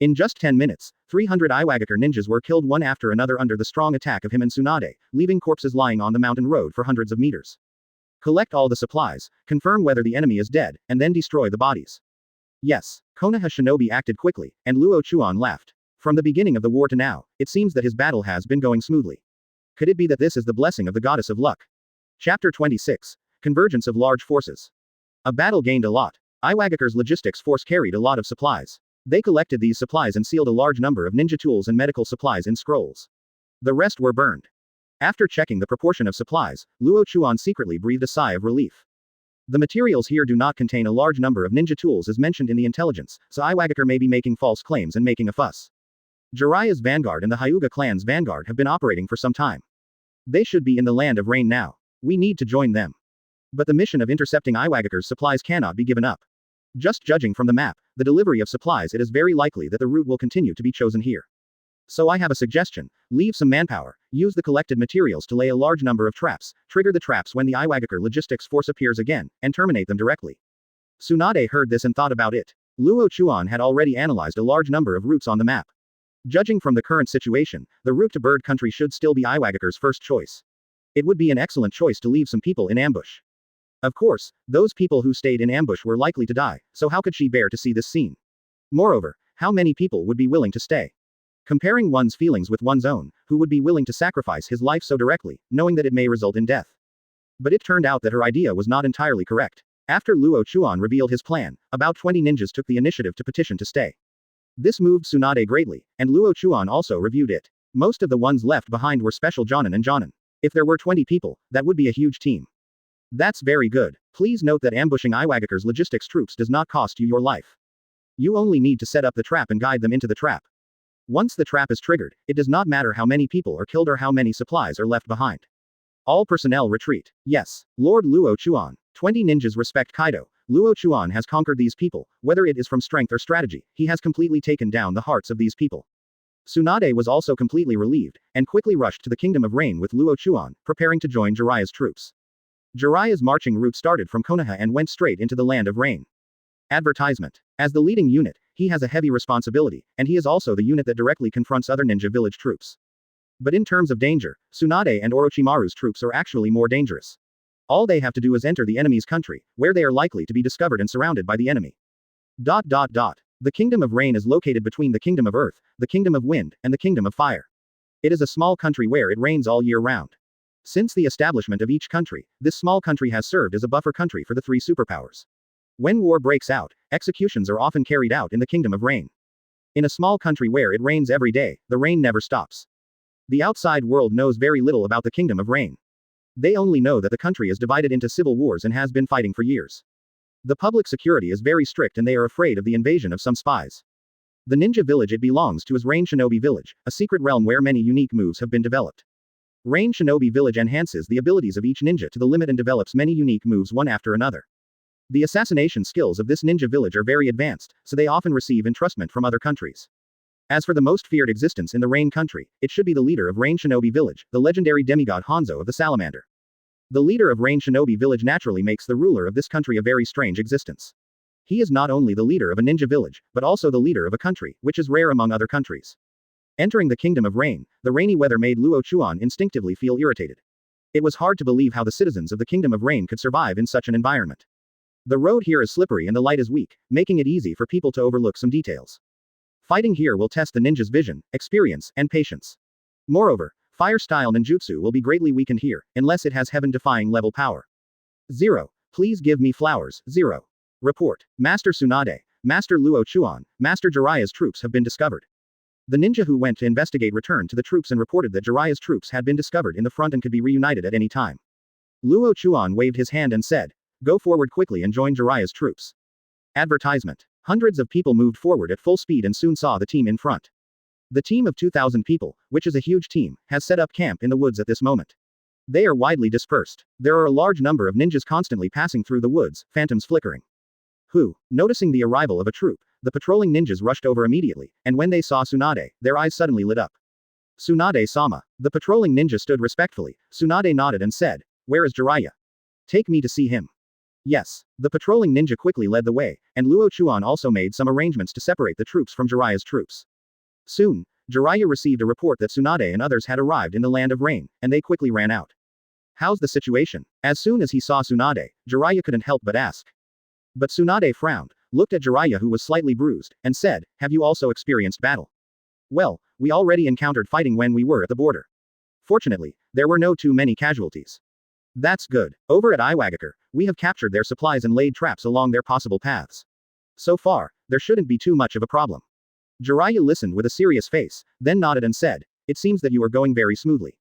In just 10 minutes, 300 Iwagakure ninjas were killed one after another under the strong attack of him and Tsunade, leaving corpses lying on the mountain road for hundreds of meters. Collect all the supplies, confirm whether the enemy is dead, and then destroy the bodies. Yes, Konoha Shinobi acted quickly, and Luo Chuan laughed. From the beginning of the war to now, it seems that his battle has been going smoothly. Could it be that this is the blessing of the goddess of luck? Chapter 26. Convergence of Large Forces. A battle gained a lot. Iwagakure's logistics force carried a lot of supplies. They collected these supplies and sealed a large number of ninja tools and medical supplies in scrolls. The rest were burned. After checking the proportion of supplies, Luo Chuan secretly breathed a sigh of relief. The materials here do not contain a large number of ninja tools as mentioned in the intelligence, so Iwagakure may be making false claims and making a fuss. Jiraiya's vanguard and the Hyuga clan's vanguard have been operating for some time. They should be in the land of rain now. We need to join them. But the mission of intercepting Iwagakure's supplies cannot be given up. Just judging from the map, the delivery of supplies, it is very likely that the route will continue to be chosen here. So I have a suggestion: leave some manpower, use the collected materials to lay a large number of traps, trigger the traps when the Iwagakure logistics force appears again, and terminate them directly. Tsunade heard this and thought about it. Luo Chuan had already analyzed a large number of routes on the map. Judging from the current situation, the route to Bird Country should still be Iwagakure's first choice. It would be an excellent choice to leave some people in ambush. Of course, those people who stayed in ambush were likely to die, so how could she bear to see this scene? Moreover, how many people would be willing to stay? Comparing one's feelings with one's own, who would be willing to sacrifice his life so directly, knowing that it may result in death? But it turned out that her idea was not entirely correct. After Luo Chuan revealed his plan, about 20 ninjas took the initiative to petition to stay. This moved Tsunade greatly, and Luo Chuan also reviewed it. Most of the ones left behind were special Jonin and Jonin. If there were 20 people, that would be a huge team. That's very good. Please note that ambushing Iwagakure's logistics troops does not cost you your life. You only need to set up the trap and guide them into the trap. Once the trap is triggered, it does not matter how many people are killed or how many supplies are left behind. All personnel retreat. Yes, Lord Luo Chuan. 20 ninjas respect Kaido. Luo Chuan has conquered these people, whether it is from strength or strategy, he has completely taken down the hearts of these people. Tsunade was also completely relieved, and quickly rushed to the Kingdom of Rain with Luo Chuan, preparing to join Jiraiya's troops. Jiraiya's marching route started from Konoha and went straight into the Land of Rain. Advertisement. As the leading unit, he has a heavy responsibility, and he is also the unit that directly confronts other ninja village troops. But in terms of danger, Tsunade and Orochimaru's troops are actually more dangerous. All they have to do is enter the enemy's country, where they are likely to be discovered and surrounded by the enemy. The Kingdom of Rain is located between the Kingdom of Earth, the Kingdom of Wind, and the Kingdom of Fire. It is a small country where it rains all year round. Since the establishment of each country, this small country has served as a buffer country for the three superpowers. When war breaks out, executions are often carried out in the Kingdom of Rain. In a small country where it rains every day, the rain never stops. The outside world knows very little about the Kingdom of Rain. They only know that the country is divided into civil wars and has been fighting for years. The public security is very strict and they are afraid of the invasion of some spies. The ninja village it belongs to is Rain Shinobi Village, a secret realm where many unique moves have been developed. Rain Shinobi Village enhances the abilities of each ninja to the limit and develops many unique moves one after another. The assassination skills of this ninja village are very advanced, so they often receive entrustment from other countries. As for the most feared existence in the Rain country, it should be the leader of Rain Shinobi Village, the legendary demigod Hanzo of the Salamander. The leader of Rain Shinobi Village naturally makes the ruler of this country a very strange existence. He is not only the leader of a ninja village, but also the leader of a country, which is rare among other countries. Entering the Kingdom of Rain, the rainy weather made Luo Chuan instinctively feel irritated. It was hard to believe how the citizens of the Kingdom of Rain could survive in such an environment. The road here is slippery and the light is weak, making it easy for people to overlook some details. Fighting here will test the ninja's vision, experience, and patience. Moreover, fire style ninjutsu will be greatly weakened here, unless it has heaven-defying level power. 0. Please give me flowers. 0. Report. Master Tsunade, Master Luo Chuan, Master Jiraiya's troops have been discovered. The ninja who went to investigate returned to the troops and reported that Jiraiya's troops had been discovered in the front and could be reunited at any time. Luo Chuan waved his hand and said, "Go forward quickly and join Jiraiya's troops." Advertisement. Hundreds of people moved forward at full speed and soon saw the team in front. The team of 2,000 people, which is a huge team, has set up camp in the woods at this moment. They are widely dispersed. There are a large number of ninjas constantly passing through the woods, phantoms flickering. Noticing the arrival of a troop, the patrolling ninjas rushed over immediately, and when they saw Tsunade, their eyes suddenly lit up. "Tsunade-sama." The patrolling ninja stood respectfully. Tsunade nodded and said, "Where is Jiraiya? Take me to see him." Yes. The patrolling ninja quickly led the way, and Luo Chuan also made some arrangements to separate the troops from Jiraiya's troops. Soon, Jiraiya received a report that Tsunade and others had arrived in the Land of Rain, and they quickly ran out. "How's the situation?" As soon as he saw Tsunade, Jiraiya couldn't help but ask. But Tsunade frowned, looked at Jiraiya who was slightly bruised, and said, "Have you also experienced battle?" "Well, we already encountered fighting when we were at the border. Fortunately, there were no too many casualties." "That's good. Over at Iwagakure, we have captured their supplies and laid traps along their possible paths. So far, there shouldn't be too much of a problem. Jiraiya listened with a serious face, then nodded and said, "It seems that you are going very smoothly.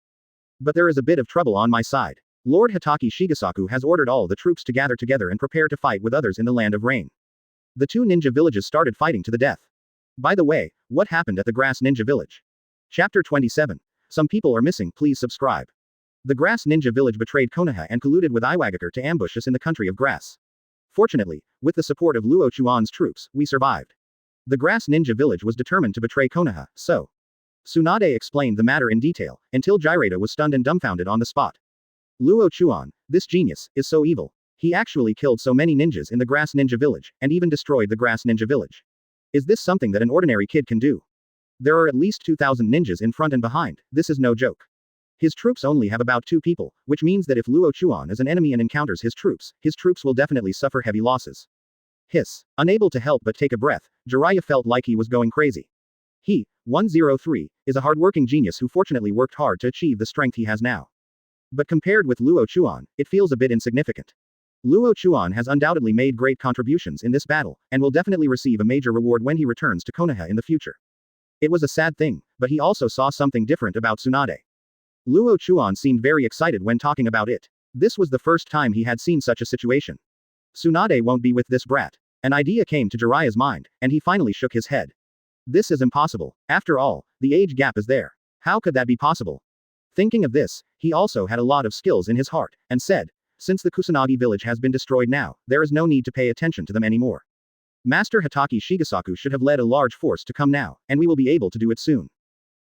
But there is a bit of trouble on my side. Lord Hitaki Shigesaku has ordered all the troops to gather together and prepare to fight with others in the Land of Rain." The two ninja villages started fighting to the death. By the way, what happened at the Grass Ninja Village? Chapter 27. Some people are missing, please subscribe. The Grass Ninja Village betrayed Konoha and colluded with Iwagakure to ambush us in the country of grass. Fortunately, with the support of Luo Chuan's troops, we survived. The Grass Ninja Village was determined to betray Konoha, so. Tsunade explained the matter in detail, until Jiraiya was stunned and dumbfounded on the spot. Luo Chuan, this genius, is so evil. He actually killed so many ninjas in the Grass Ninja Village, and even destroyed the Grass Ninja Village. Is this something that an ordinary kid can do? There are at least 2,000 ninjas in front and behind, this is no joke. His troops only have about 2 people, which means that if Luo Chuan is an enemy and encounters his troops will definitely suffer heavy losses. Hiss. Unable to help but take a breath, Jiraiya felt like he was going crazy. He, 103, is a hardworking genius who fortunately worked hard to achieve the strength he has now. But compared with Luo Chuan, it feels a bit insignificant. Luo Chuan has undoubtedly made great contributions in this battle, and will definitely receive a major reward when he returns to Konoha in the future. It was a sad thing, but he also saw something different about Tsunade. Luo Chuan seemed very excited when talking about it. This was the first time he had seen such a situation. Tsunade won't be with this brat. An idea came to Jiraiya's mind, and he finally shook his head. This is impossible. After all, the age gap is there. How could that be possible? Thinking of this, he also had a lot of skills in his heart, and said, since the Kusanagi village has been destroyed now, there is no need to pay attention to them anymore. Master Hitaki Shigesaku should have led a large force to come now, and we will be able to do it soon.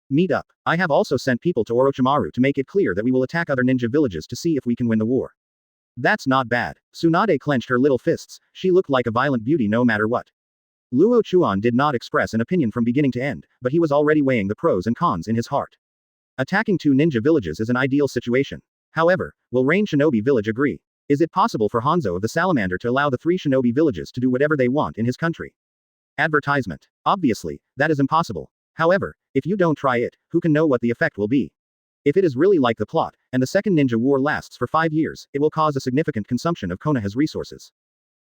Meet up. I have also sent people to Orochimaru to make it clear that we will attack other ninja villages to see if we can win the war. That's not bad. Tsunade clenched her little fists, she looked like a violent beauty no matter what. Luo Chuan did not express an opinion from beginning to end, but he was already weighing the pros and cons in his heart. Attacking 2 ninja villages is an ideal situation. However, will Rain Shinobi Village agree? Is it possible for Hanzo of the Salamander to allow the 3 shinobi villages to do whatever they want in his country? Advertisement. Obviously, that is impossible. However, if you don't try it, who can know what the effect will be? If it is really like the plot, and the Second Ninja War lasts for 5 years, it will cause a significant consumption of Konoha's resources.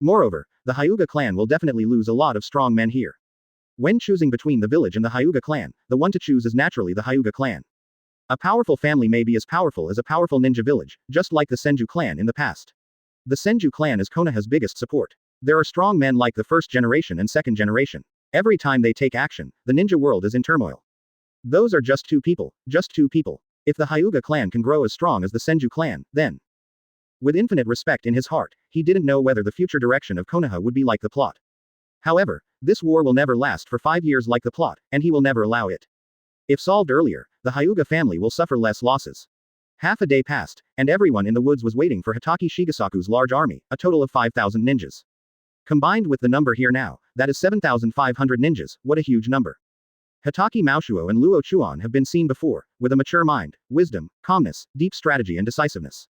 Moreover, the Hyuga clan will definitely lose a lot of strong men here. When choosing between the village and the Hyuga clan, the one to choose is naturally the Hyuga clan. A powerful family may be as powerful as a powerful ninja village, just like the Senju clan in the past. The Senju clan is Konoha's biggest support. There are strong men like the first generation and second generation. Every time they take action, the ninja world is in turmoil. Those are just 2 people, just 2 people. If the Hyuga clan can grow as strong as the Senju clan, then. With infinite respect in his heart, he didn't know whether the future direction of Konoha would be like the plot. However, this war will never last for 5 years like the plot, and he will never allow it. If solved earlier, the Hyuga family will suffer less losses. Half a day passed, and everyone in the woods was waiting for Hitaki Shigesaku's large army, a total of 5,000 ninjas. Combined with the number here now, that is 7,500 ninjas, what a huge number. Hitaki Maoshuo and Luo Chuan have been seen before, with a mature mind, wisdom, calmness, deep strategy and decisiveness.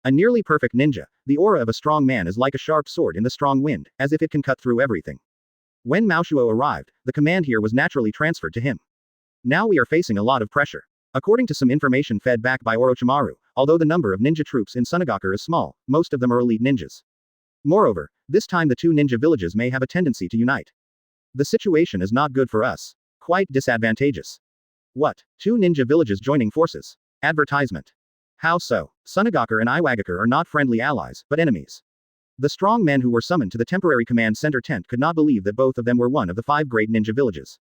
A nearly perfect ninja, the aura of a strong man is like a sharp sword in the strong wind, as if it can cut through everything. When Maoshuo arrived, the command here was naturally transferred to him. Now we are facing a lot of pressure. According to some information fed back by Orochimaru, although the number of ninja troops in Sunagakure is small, most of them are elite ninjas. Moreover, this time the 2 ninja villages may have a tendency to unite. The situation is not good for us. Quite disadvantageous. What? 2 ninja villages joining forces? Advertisement. How so? Sunagakure and Iwagakure are not friendly allies, but enemies. The strong men who were summoned to the temporary command center tent could not believe that both of them were one of the 5 great ninja villages.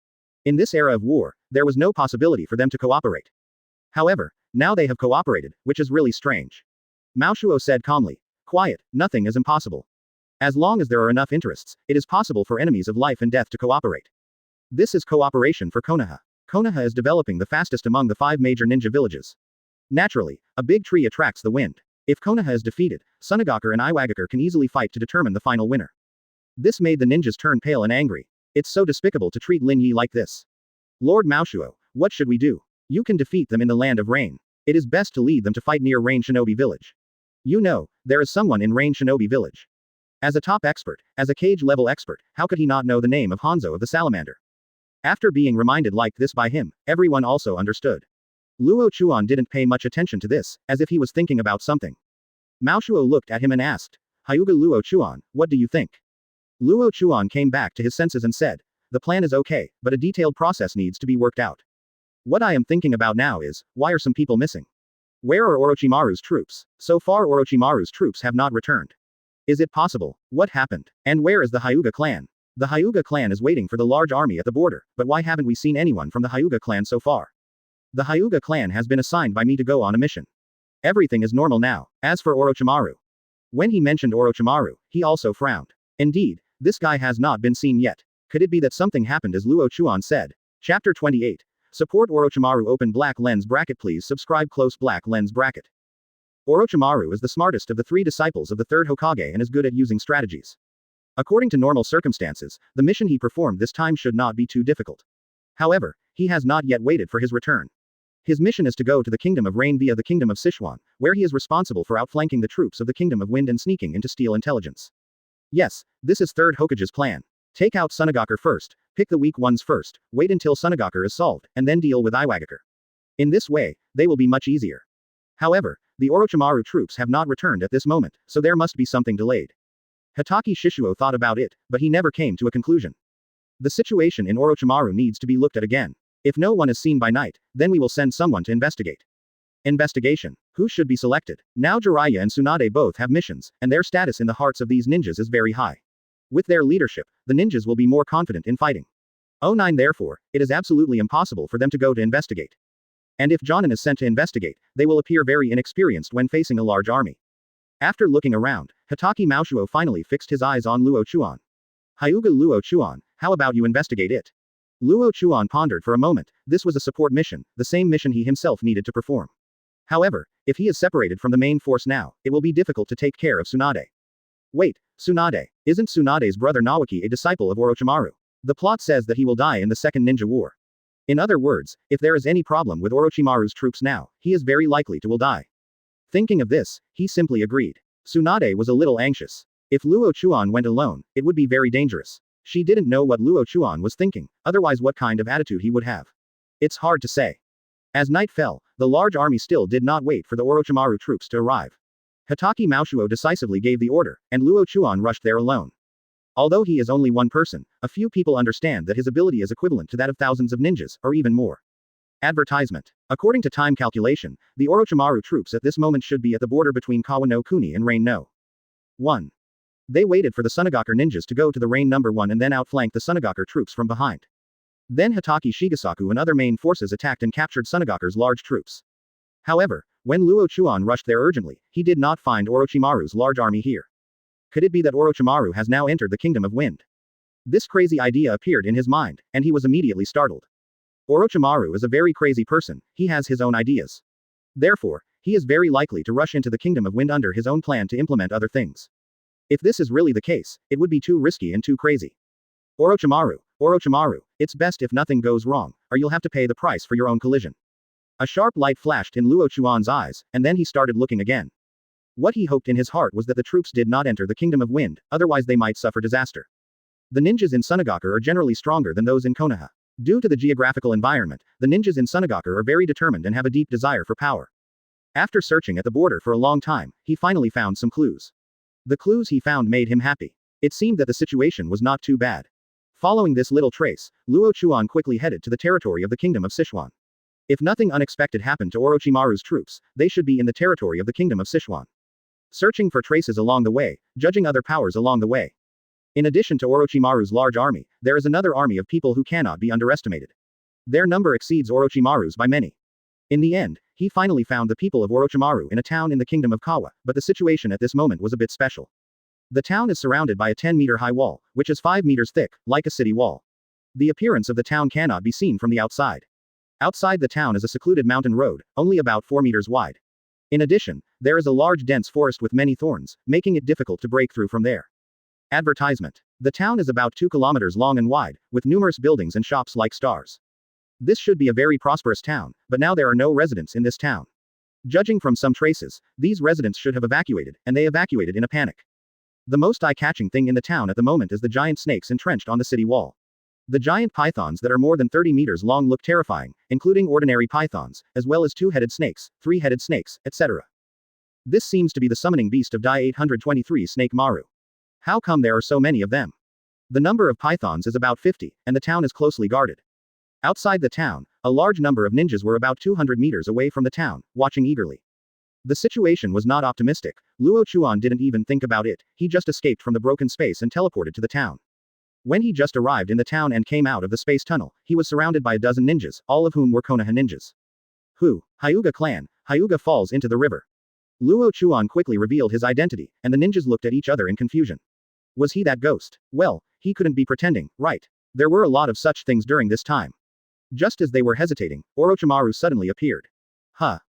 In this era of war, there was no possibility for them to cooperate. However, now they have cooperated, which is really strange. Maoshuo said calmly. Quiet, nothing is impossible. As long as there are enough interests, it is possible for enemies of life and death to cooperate. This is cooperation for Konoha. Konoha is developing the fastest among the 5 major ninja villages. Naturally, a big tree attracts the wind. If Konoha is defeated, Sunagakure and Iwagakure can easily fight to determine the final winner. This made the ninjas turn pale and angry. It's so despicable to treat Lin Yi like this. Lord Maoshuo, what should we do? You can defeat them in the Land of Rain. It is best to lead them to fight near Rain Shinobi Village. You know, there is someone in Rain Shinobi Village. As a top expert, as a cage-level expert, how could he not know the name of Hanzo of the Salamander? After being reminded like this by him, everyone also understood. Luo Chuan didn't pay much attention to this, as if he was thinking about something. Maoshuo looked at him and asked, Hyuga Luo Chuan, what do you think? Luo Chuan came back to his senses and said, "The plan is okay, but a detailed process needs to be worked out. What I am thinking about now is, why are some people missing? Where are Orochimaru's troops? So far Orochimaru's troops have not returned. Is it possible? What happened? And where is the Hyuga clan? The Hyuga clan is waiting for the large army at the border, but why haven't we seen anyone from the Hyuga clan so far? The Hyuga clan has been assigned by me to go on a mission. Everything is normal now. As for Orochimaru." When he mentioned Orochimaru, he also frowned. Indeed, this guy has not been seen yet. Could it be that something happened as Luo Chuan said? Chapter 28. Support Orochimaru. Open black lens bracket. Please subscribe. Close black lens bracket. Orochimaru is the smartest of the 3 disciples of the 3rd Hokage and is good at using strategies. According to normal circumstances, the mission he performed this time should not be too difficult. However, he has not yet waited for his return. His mission is to go to the Kingdom of Rain via the Kingdom of Sichuan, where he is responsible for outflanking the troops of the Kingdom of Wind and sneaking into steal intelligence. Yes, this is 3rd Hokage's plan. Take out Sunagaker first, pick the weak ones first, wait until Sunagaker is solved, and then deal with Iwagaker. In this way, they will be much easier. However, the Orochimaru troops have not returned at this moment, so there must be something delayed. Hatake Shishuo thought about it, but he never came to a conclusion. The situation in Orochimaru needs to be looked at again. If no one is seen by night, then we will send someone to investigate. Investigation. Who should be selected? Now Jiraiya and Tsunade both have missions, and their status in the hearts of these ninjas is very high. With their leadership, the ninjas will be more confident in fighting. 09 Therefore, it is absolutely impossible for them to go to investigate. And if Jonin is sent to investigate, they will appear very inexperienced when facing a large army. After looking around, Hatake Maoshuo finally fixed his eyes on Luo Chuan. Hyuga Luo Chuan, how about you investigate it? Luo Chuan pondered for a moment. This was a support mission, the same mission he himself needed to perform. However, if he is separated from the main force now, it will be difficult to take care of Tsunade. Wait, Tsunade. Isn't Tsunade's brother Naoki a disciple of Orochimaru? The plot says that he will die in the Second Ninja War. In other words, if there is any problem with Orochimaru's troops now, he is very likely to will die. Thinking of this, he simply agreed. Tsunade was a little anxious. If Luo Chuan went alone, it would be very dangerous. She didn't know what Luo Chuan was thinking, otherwise what kind of attitude he would have. It's hard to say. As night fell, the large army still did not wait for the Orochimaru troops to arrive. Hatake Maoshuo decisively gave the order, and Luo Chuan rushed there alone. Although he is only one person, a few people understand that his ability is equivalent to that of thousands of ninjas, or even more. Advertisement. According to time calculation, the Orochimaru troops at this moment should be at the border between Kawa no Kuni and Rain no 1. They waited for the Sunagaker ninjas to go to the Rain number 1 and then outflanked the Sunagaker troops from behind. Then Hatake Shigesaku and other main forces attacked and captured Sunagaker's large troops. However, when Luo Chuan rushed there urgently, he did not find Orochimaru's large army here. Could it be that Orochimaru has now entered the Kingdom of Wind? This crazy idea appeared in his mind, and he was immediately startled. Orochimaru is a very crazy person, he has his own ideas. Therefore, he is very likely to rush into the Kingdom of Wind under his own plan to implement other things. If this is really the case, it would be too risky and too crazy. Orochimaru, it's best if nothing goes wrong, or you'll have to pay the price for your own collision. A sharp light flashed in Luo Chuan's eyes, and then he started looking again. What he hoped in his heart was that the troops did not enter the Kingdom of Wind, otherwise they might suffer disaster. The ninjas in Sunagaker are generally stronger than those in Konoha. Due to the geographical environment, the ninjas in Sunagaker are very determined and have a deep desire for power. After searching at the border for a long time, he finally found some clues. The clues he found made him happy. It seemed that the situation was not too bad. Following this little trace, Luo Chuan quickly headed to the territory of the Kingdom of Sichuan. If nothing unexpected happened to Orochimaru's troops, they should be in the territory of the Kingdom of Sichuan. Searching for traces along the way, judging other powers along the way. In addition to Orochimaru's large army, there is another army of people who cannot be underestimated. Their number exceeds Orochimaru's by many. In the end, he finally found the people of Orochimaru in a town in the Kingdom of Kawa, but the situation at this moment was a bit special. The town is surrounded by a 10-meter high wall, which is 5 meters thick, like a city wall. The appearance of the town cannot be seen from the outside. Outside the town is a secluded mountain road, only about 4 meters wide. In addition, there is a large dense forest with many thorns, making it difficult to break through from there. Advertisement. The town is about 2 kilometers long and wide, with numerous buildings and shops like stars. This should be a very prosperous town, but now there are no residents in this town. Judging from some traces, these residents should have evacuated, and they evacuated in a panic. The most eye-catching thing in the town at the moment is the giant snakes entrenched on the city wall. The giant pythons that are more than 30 meters long look terrifying, including ordinary pythons, as well as 2-headed snakes, 3-headed snakes, etc. This seems to be the summoning beast of Die 823 Snake Maru. How come there are so many of them? The number of pythons is about 50, and the town is closely guarded. Outside the town, a large number of ninjas were about 200 meters away from the town, watching eagerly. The situation was not optimistic. Luo Chuan didn't even think about it, he just escaped from the broken space and teleported to the town. When he just arrived in the town and came out of the space tunnel, he was surrounded by a dozen ninjas, all of whom were Konoha ninjas. Hyuga clan, Hyuga falls into the river. Luo Chuan quickly revealed his identity, and the ninjas looked at each other in confusion. Was he that ghost? Well, he couldn't be pretending, right? There were a lot of such things during this time. Just as they were hesitating, Orochimaru suddenly appeared.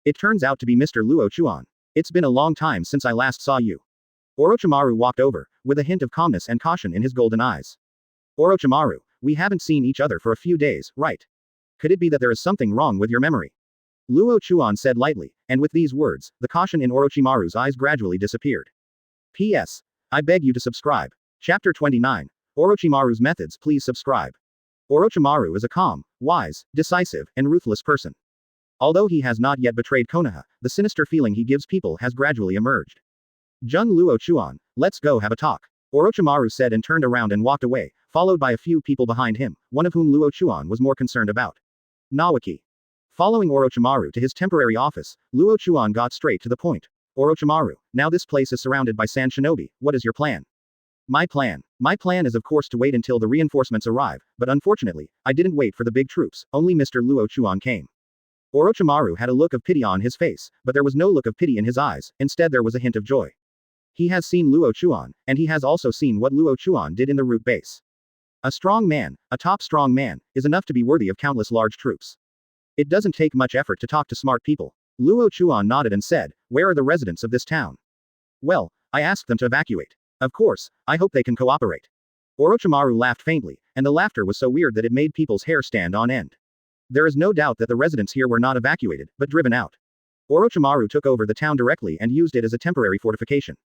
It turns out to be Mr. Luo Chuan. It's been a long time since I last saw you. Orochimaru walked over, with a hint of calmness and caution in his golden eyes. Orochimaru, we haven't seen each other for a few days, right? Could it be that there is something wrong with your memory? Luo Chuan said lightly, and with these words, the caution in Orochimaru's eyes gradually disappeared. P.S. I beg you to subscribe. Chapter 29. Orochimaru's Methods. Please subscribe. Orochimaru is a calm, wise, decisive, and ruthless person. Although he has not yet betrayed Konoha, the sinister feeling he gives people has gradually emerged. Jung Luo Chuan, let's go have a talk. Orochimaru said and turned around and walked away, followed by a few people behind him, one of whom Luo Chuan was more concerned about. Nawaki. Following Orochimaru to his temporary office, Luo Chuan got straight to the point. Orochimaru, now this place is surrounded by Sand Shinobi, what is your plan? My plan is of course to wait until the reinforcements arrive, but unfortunately, I didn't wait for the big troops, only Mr. Luo Chuan came. Orochimaru had a look of pity on his face, but there was no look of pity in his eyes, instead there was a hint of joy. He has seen Luo Chuan, and he has also seen what Luo Chuan did in the root base. A strong man, a top strong man, is enough to be worthy of countless large troops. It doesn't take much effort to talk to smart people. Luo Chuan nodded and said, where are the residents of this town? Well, I asked them to evacuate. Of course, I hope they can cooperate. Orochimaru laughed faintly, and the laughter was so weird that it made people's hair stand on end. There is no doubt that the residents here were not evacuated, but driven out. Orochimaru took over the town directly and used it as a temporary fortification.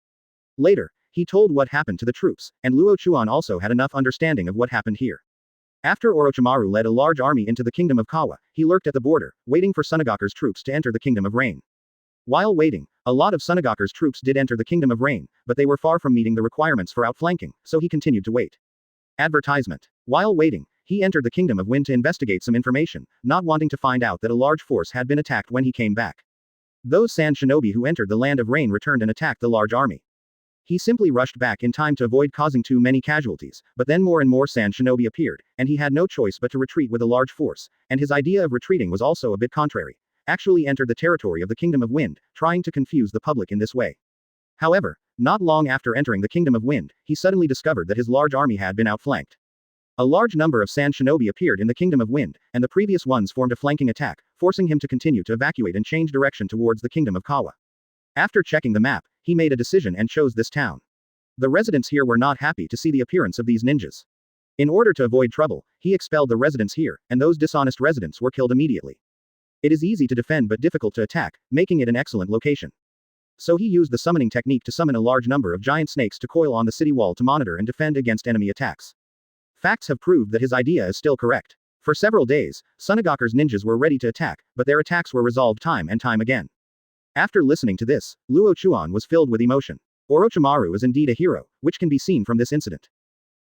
Later, he told what happened to the troops, and Luo Chuan also had enough understanding of what happened here. After Orochimaru led a large army into the kingdom of Kawa, he lurked at the border, waiting for Sunagaku's troops to enter the kingdom of Rain. While waiting, a lot of Sunagaku's troops did enter the kingdom of Rain, but they were far from meeting the requirements for outflanking, so he continued to wait. Advertisement. While waiting, he entered the kingdom of Wind to investigate some information, not wanting to find out that a large force had been attacked when he came back. Those Sand Shinobi who entered the land of Rain returned and attacked the large army. He simply rushed back in time to avoid causing too many casualties, but then more and more Sand Shinobi appeared, and he had no choice but to retreat with a large force, and his idea of retreating was also a bit contrary. Actually entered the territory of the Kingdom of Wind, trying to confuse the public in this way. However, not long after entering the Kingdom of Wind, he suddenly discovered that his large army had been outflanked. A large number of Sand Shinobi appeared in the Kingdom of Wind, and the previous ones formed a flanking attack, forcing him to continue to evacuate and change direction towards the Kingdom of Kawa. After checking the map, he made a decision and chose this town. The residents here were not happy to see the appearance of these ninjas. In order to avoid trouble, he expelled the residents here, and those dishonest residents were killed immediately. It is easy to defend but difficult to attack, making it an excellent location. So he used the summoning technique to summon a large number of giant snakes to coil on the city wall to monitor and defend against enemy attacks. Facts have proved that his idea is still correct. For several days, Sunagaku's ninjas were ready to attack, but their attacks were resolved time and time again. After listening to this, Luo Chuan was filled with emotion. Orochimaru is indeed a hero, which can be seen from this incident.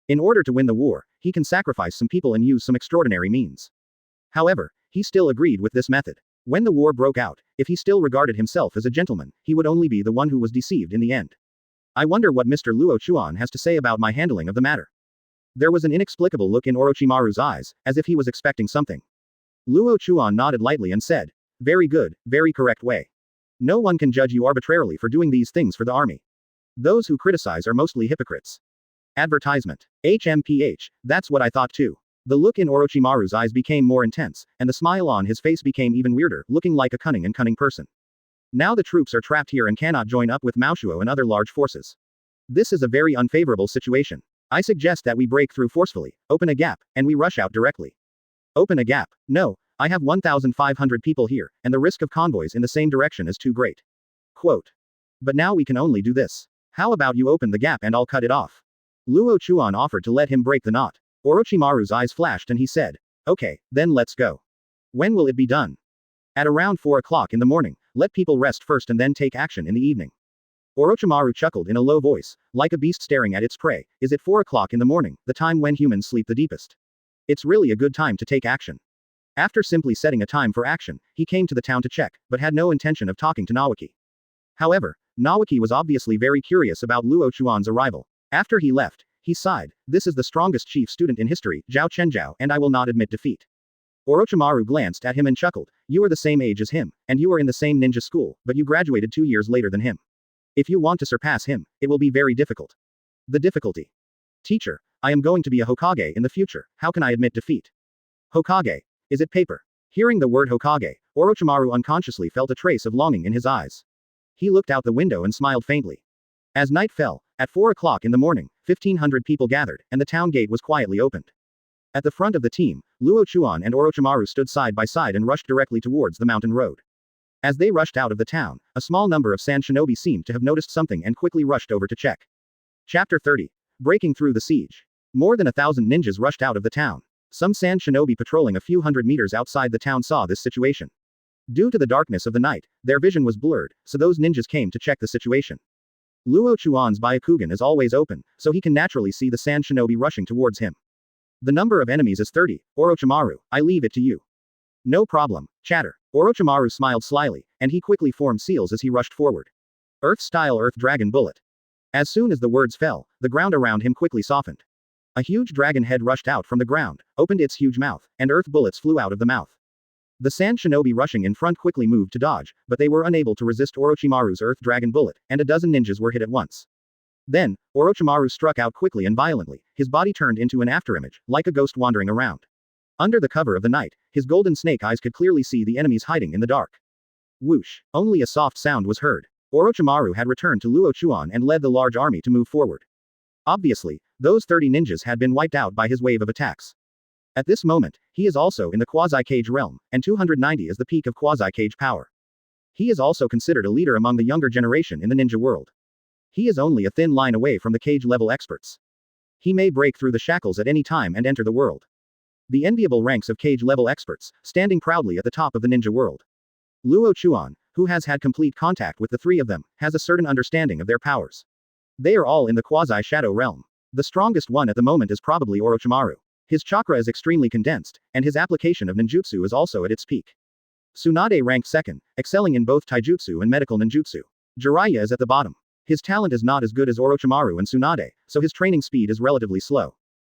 In order to win the war, he can sacrifice some people and use some extraordinary means. However, he still agreed with this method. When the war broke out, if he still regarded himself as a gentleman, he would only be the one who was deceived in the end. I wonder what Mr. Luo Chuan has to say about my handling of the matter. There was an inexplicable look in Orochimaru's eyes, as if he was expecting something. Luo Chuan nodded lightly and said, very good, very correct way. No one can judge you arbitrarily for doing these things for the army. Those who criticize are mostly hypocrites. Advertisement. HMPH, that's what I thought too. The look in Orochimaru's eyes became more intense, and the smile on his face became even weirder, looking like a cunning person. Now the troops are trapped here and cannot join up with Maoshuo and other large forces. This is a very unfavorable situation. I suggest that we break through forcefully, open a gap, and we rush out directly. Open a gap? No, I have 1,500 people here, and the risk of convoys in the same direction is too great. Quote. But now we can only do this. How about you open the gap and I'll cut it off? Luo Chuan offered to let him break the knot. Orochimaru's eyes flashed and he said, okay, then let's go. When will it be done? At around 4 o'clock in the morning, let people rest first and then take action in the evening. Orochimaru chuckled in a low voice, like a beast staring at its prey. Is it 4 o'clock in the morning, the time when humans sleep the deepest? It's really a good time to take action. After simply setting a time for action, he came to the town to check, but had no intention of talking to Nawaki. However, Nawaki was obviously very curious about Luo Chuan's arrival. After he left, he sighed, "This is the strongest chief student in history, Zhao Chenjiao, and I will not admit defeat." Orochimaru glanced at him and chuckled, "You are the same age as him, and you are in the same ninja school, but you graduated 2 years later than him. If you want to surpass him, it will be very difficult." The difficulty. "Teacher, I am going to be a Hokage in the future, how can I admit defeat?" "Hokage. Is it paper?" Hearing the word Hokage, Orochimaru unconsciously felt a trace of longing in his eyes. He looked out the window and smiled faintly. As night fell, at 4 o'clock in the morning, 1,500 people gathered, and the town gate was quietly opened. At the front of the team, Luo Chuan and Orochimaru stood side by side and rushed directly towards the mountain road. As they rushed out of the town, a small number of Sand Shinobi seemed to have noticed something and quickly rushed over to check. Chapter 30. Breaking through the siege. More than 1,000 ninjas rushed out of the town. Some Sand Shinobi patrolling a few hundred meters outside the town saw this situation. Due to the darkness of the night, their vision was blurred, so those ninjas came to check the situation. Luo Chuan's Byakugan is always open, so he can naturally see the Sand Shinobi rushing towards him. The number of enemies is 30, Orochimaru, I leave it to you. No problem, chatter. Orochimaru smiled slyly, and he quickly formed seals as he rushed forward. Earth-style Earth Dragon Bullet. As soon as the words fell, the ground around him quickly softened. A huge dragon head rushed out from the ground, opened its huge mouth, and earth bullets flew out of the mouth. The Sand Shinobi rushing in front quickly moved to dodge, but they were unable to resist Orochimaru's Earth Dragon Bullet, and a dozen ninjas were hit at once. Then, Orochimaru struck out quickly and violently, his body turned into an afterimage, like a ghost wandering around. Under the cover of the night, his golden snake eyes could clearly see the enemies hiding in the dark. Whoosh! Only a soft sound was heard. Orochimaru had returned to Luo Chuan and led the large army to move forward. Obviously, those 30 ninjas had been wiped out by his wave of attacks. At this moment, he is also in the quasi-cage realm, and 290 is the peak of quasi-cage power. He is also considered a leader among the younger generation in the ninja world. He is only a thin line away from the cage-level experts. He may break through the shackles at any time and enter the world. The enviable ranks of cage-level experts, standing proudly at the top of the ninja world. Luo Chuan, who has had complete contact with the 3 of them, has a certain understanding of their powers. They are all in the quasi-shadow realm. The strongest one at the moment is probably Orochimaru. His chakra is extremely condensed, and his application of ninjutsu is also at its peak. Tsunade ranked second, excelling in both taijutsu and medical ninjutsu. Jiraiya is at the bottom. His talent is not as good as Orochimaru and Tsunade, so his training speed is relatively slow.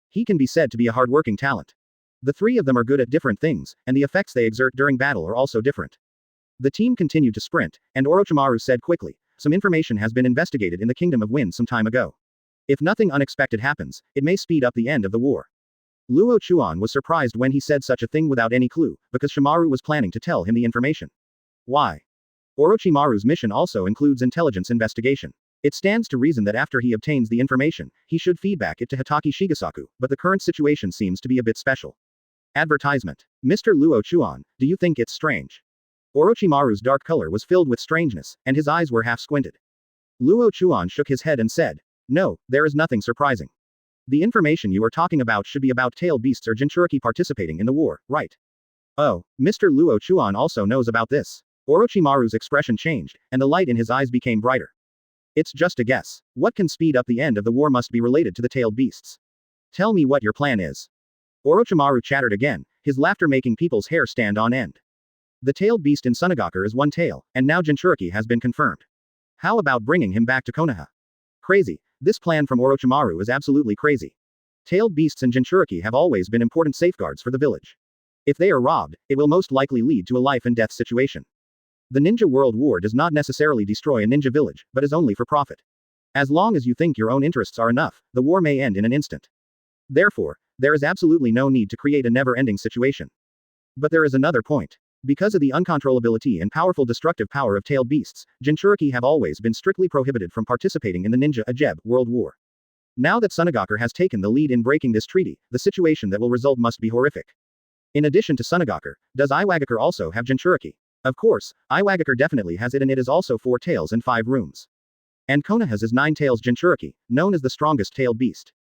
He can be said to be a hardworking talent. The 3 of them are good at different things, and the effects they exert during battle are also different. The team continued to sprint, and Orochimaru said quickly, "Some information has been investigated in the Kingdom of Wind some time ago. If nothing unexpected happens, it may speed up the end of the war." Luo Chuan was surprised when he said such a thing without any clue, because Shimaru was planning to tell him the information. Why? Orochimaru's mission also includes intelligence investigation. It stands to reason that after he obtains the information, he should feedback it to Hitaki Shigesaku, but the current situation seems to be a bit special. Advertisement. Mr. Luo Chuan, do you think it's strange? Orochimaru's dark color was filled with strangeness, and his eyes were half squinted. Luo Chuan shook his head and said, "No, there is nothing surprising. The information you are talking about should be about tailed beasts or Jinchuriki participating in the war, right?" "Oh, Mr. Luo Chuan also knows about this." Orochimaru's expression changed, and the light in his eyes became brighter. "It's just a guess. What can speed up the end of the war must be related to the tailed beasts. Tell me what your plan is." Orochimaru chattered again, his laughter making people's hair stand on end. "The tailed beast in Sunagakur is one tail, and now Jinchuriki has been confirmed. How about bringing him back to Konoha?" Crazy. This plan from Orochimaru is absolutely crazy. Tailed beasts and Jinchuriki have always been important safeguards for the village. If they are robbed, it will most likely lead to a life and death situation. The Ninja World War does not necessarily destroy a ninja village, but is only for profit. As long as you think your own interests are enough, the war may end in an instant. Therefore, there is absolutely no need to create a never-ending situation. But there is another point. Because of the uncontrollability and powerful destructive power of tailed beasts, Jinchuriki have always been strictly prohibited from participating in the Ninja Ajeb World War. Now that Sunagakur has taken the lead in breaking this treaty, the situation that will result must be horrific. In addition to Sunagakur, does Iwagakure also have Jinchuriki? Of course, Iwagakure definitely has it, and it is also 4 tails and 5 rooms. And Konoha's is 9 tails Jinchuriki, known as the strongest tailed beast.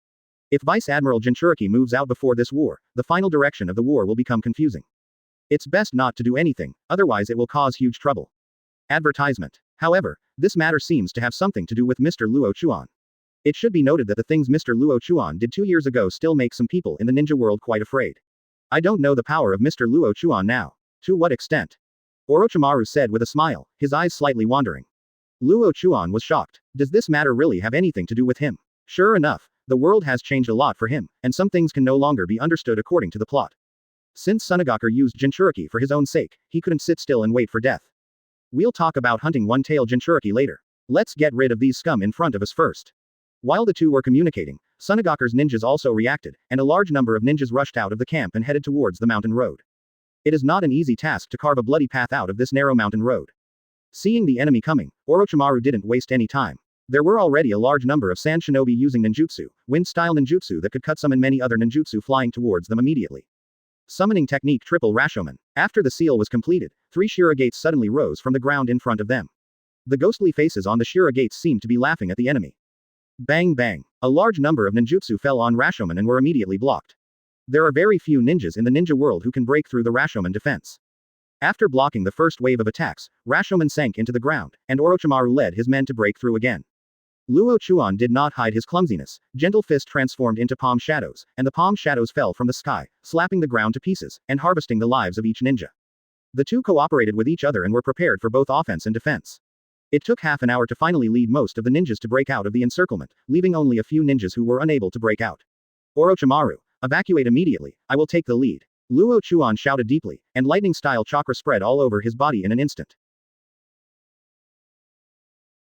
If Vice Admiral Jinchuriki moves out before this war, the final direction of the war will become confusing. It's best not to do anything, otherwise it will cause huge trouble. Advertisement. However, this matter seems to have something to do with Mr. Luo Chuan. It should be noted that the things Mr. Luo Chuan did 2 years ago still make some people in the ninja world quite afraid. I don't know the power of Mr. Luo Chuan now. To what extent? Orochimaru said with a smile, his eyes slightly wandering. Luo Chuan was shocked. Does this matter really have anything to do with him? Sure enough, the world has changed a lot for him, and some things can no longer be understood according to the plot. Since Tsunagaku used Jinchuriki for his own sake, he couldn't sit still and wait for death. We'll talk about hunting one-tailed Jinchuriki later. Let's get rid of these scum in front of us first. While the two were communicating, Tsunagaku's ninjas also reacted, and a large number of ninjas rushed out of the camp and headed towards the mountain road. It is not an easy task to carve a bloody path out of this narrow mountain road. Seeing the enemy coming, Orochimaru didn't waste any time. There were already a large number of sand shinobi using ninjutsu, wind-style ninjutsu that could cut summon many other ninjutsu flying towards them immediately. Summoning technique triple Rashomon. After the seal was completed, 3 Shira gates suddenly rose from the ground in front of them. The ghostly faces on the Shira gates seemed to be laughing at the enemy. Bang bang. A large number of ninjutsu fell on Rashomon and were immediately blocked. There are very few ninjas in the ninja world who can break through the Rashomon defense. After blocking the first wave of attacks, Rashomon sank into the ground, and Orochimaru led his men to break through again. Luo Chuan did not hide his clumsiness. Gentle Fist transformed into palm shadows, and the palm shadows fell from the sky, slapping the ground to pieces, and harvesting the lives of each ninja. The two cooperated with each other and were prepared for both offense and defense. It took half an hour to finally lead most of the ninjas to break out of the encirclement, leaving only a few ninjas who were unable to break out. Orochimaru, evacuate immediately, I will take the lead. Luo Chuan shouted deeply, and lightning-style chakra spread all over his body in an instant.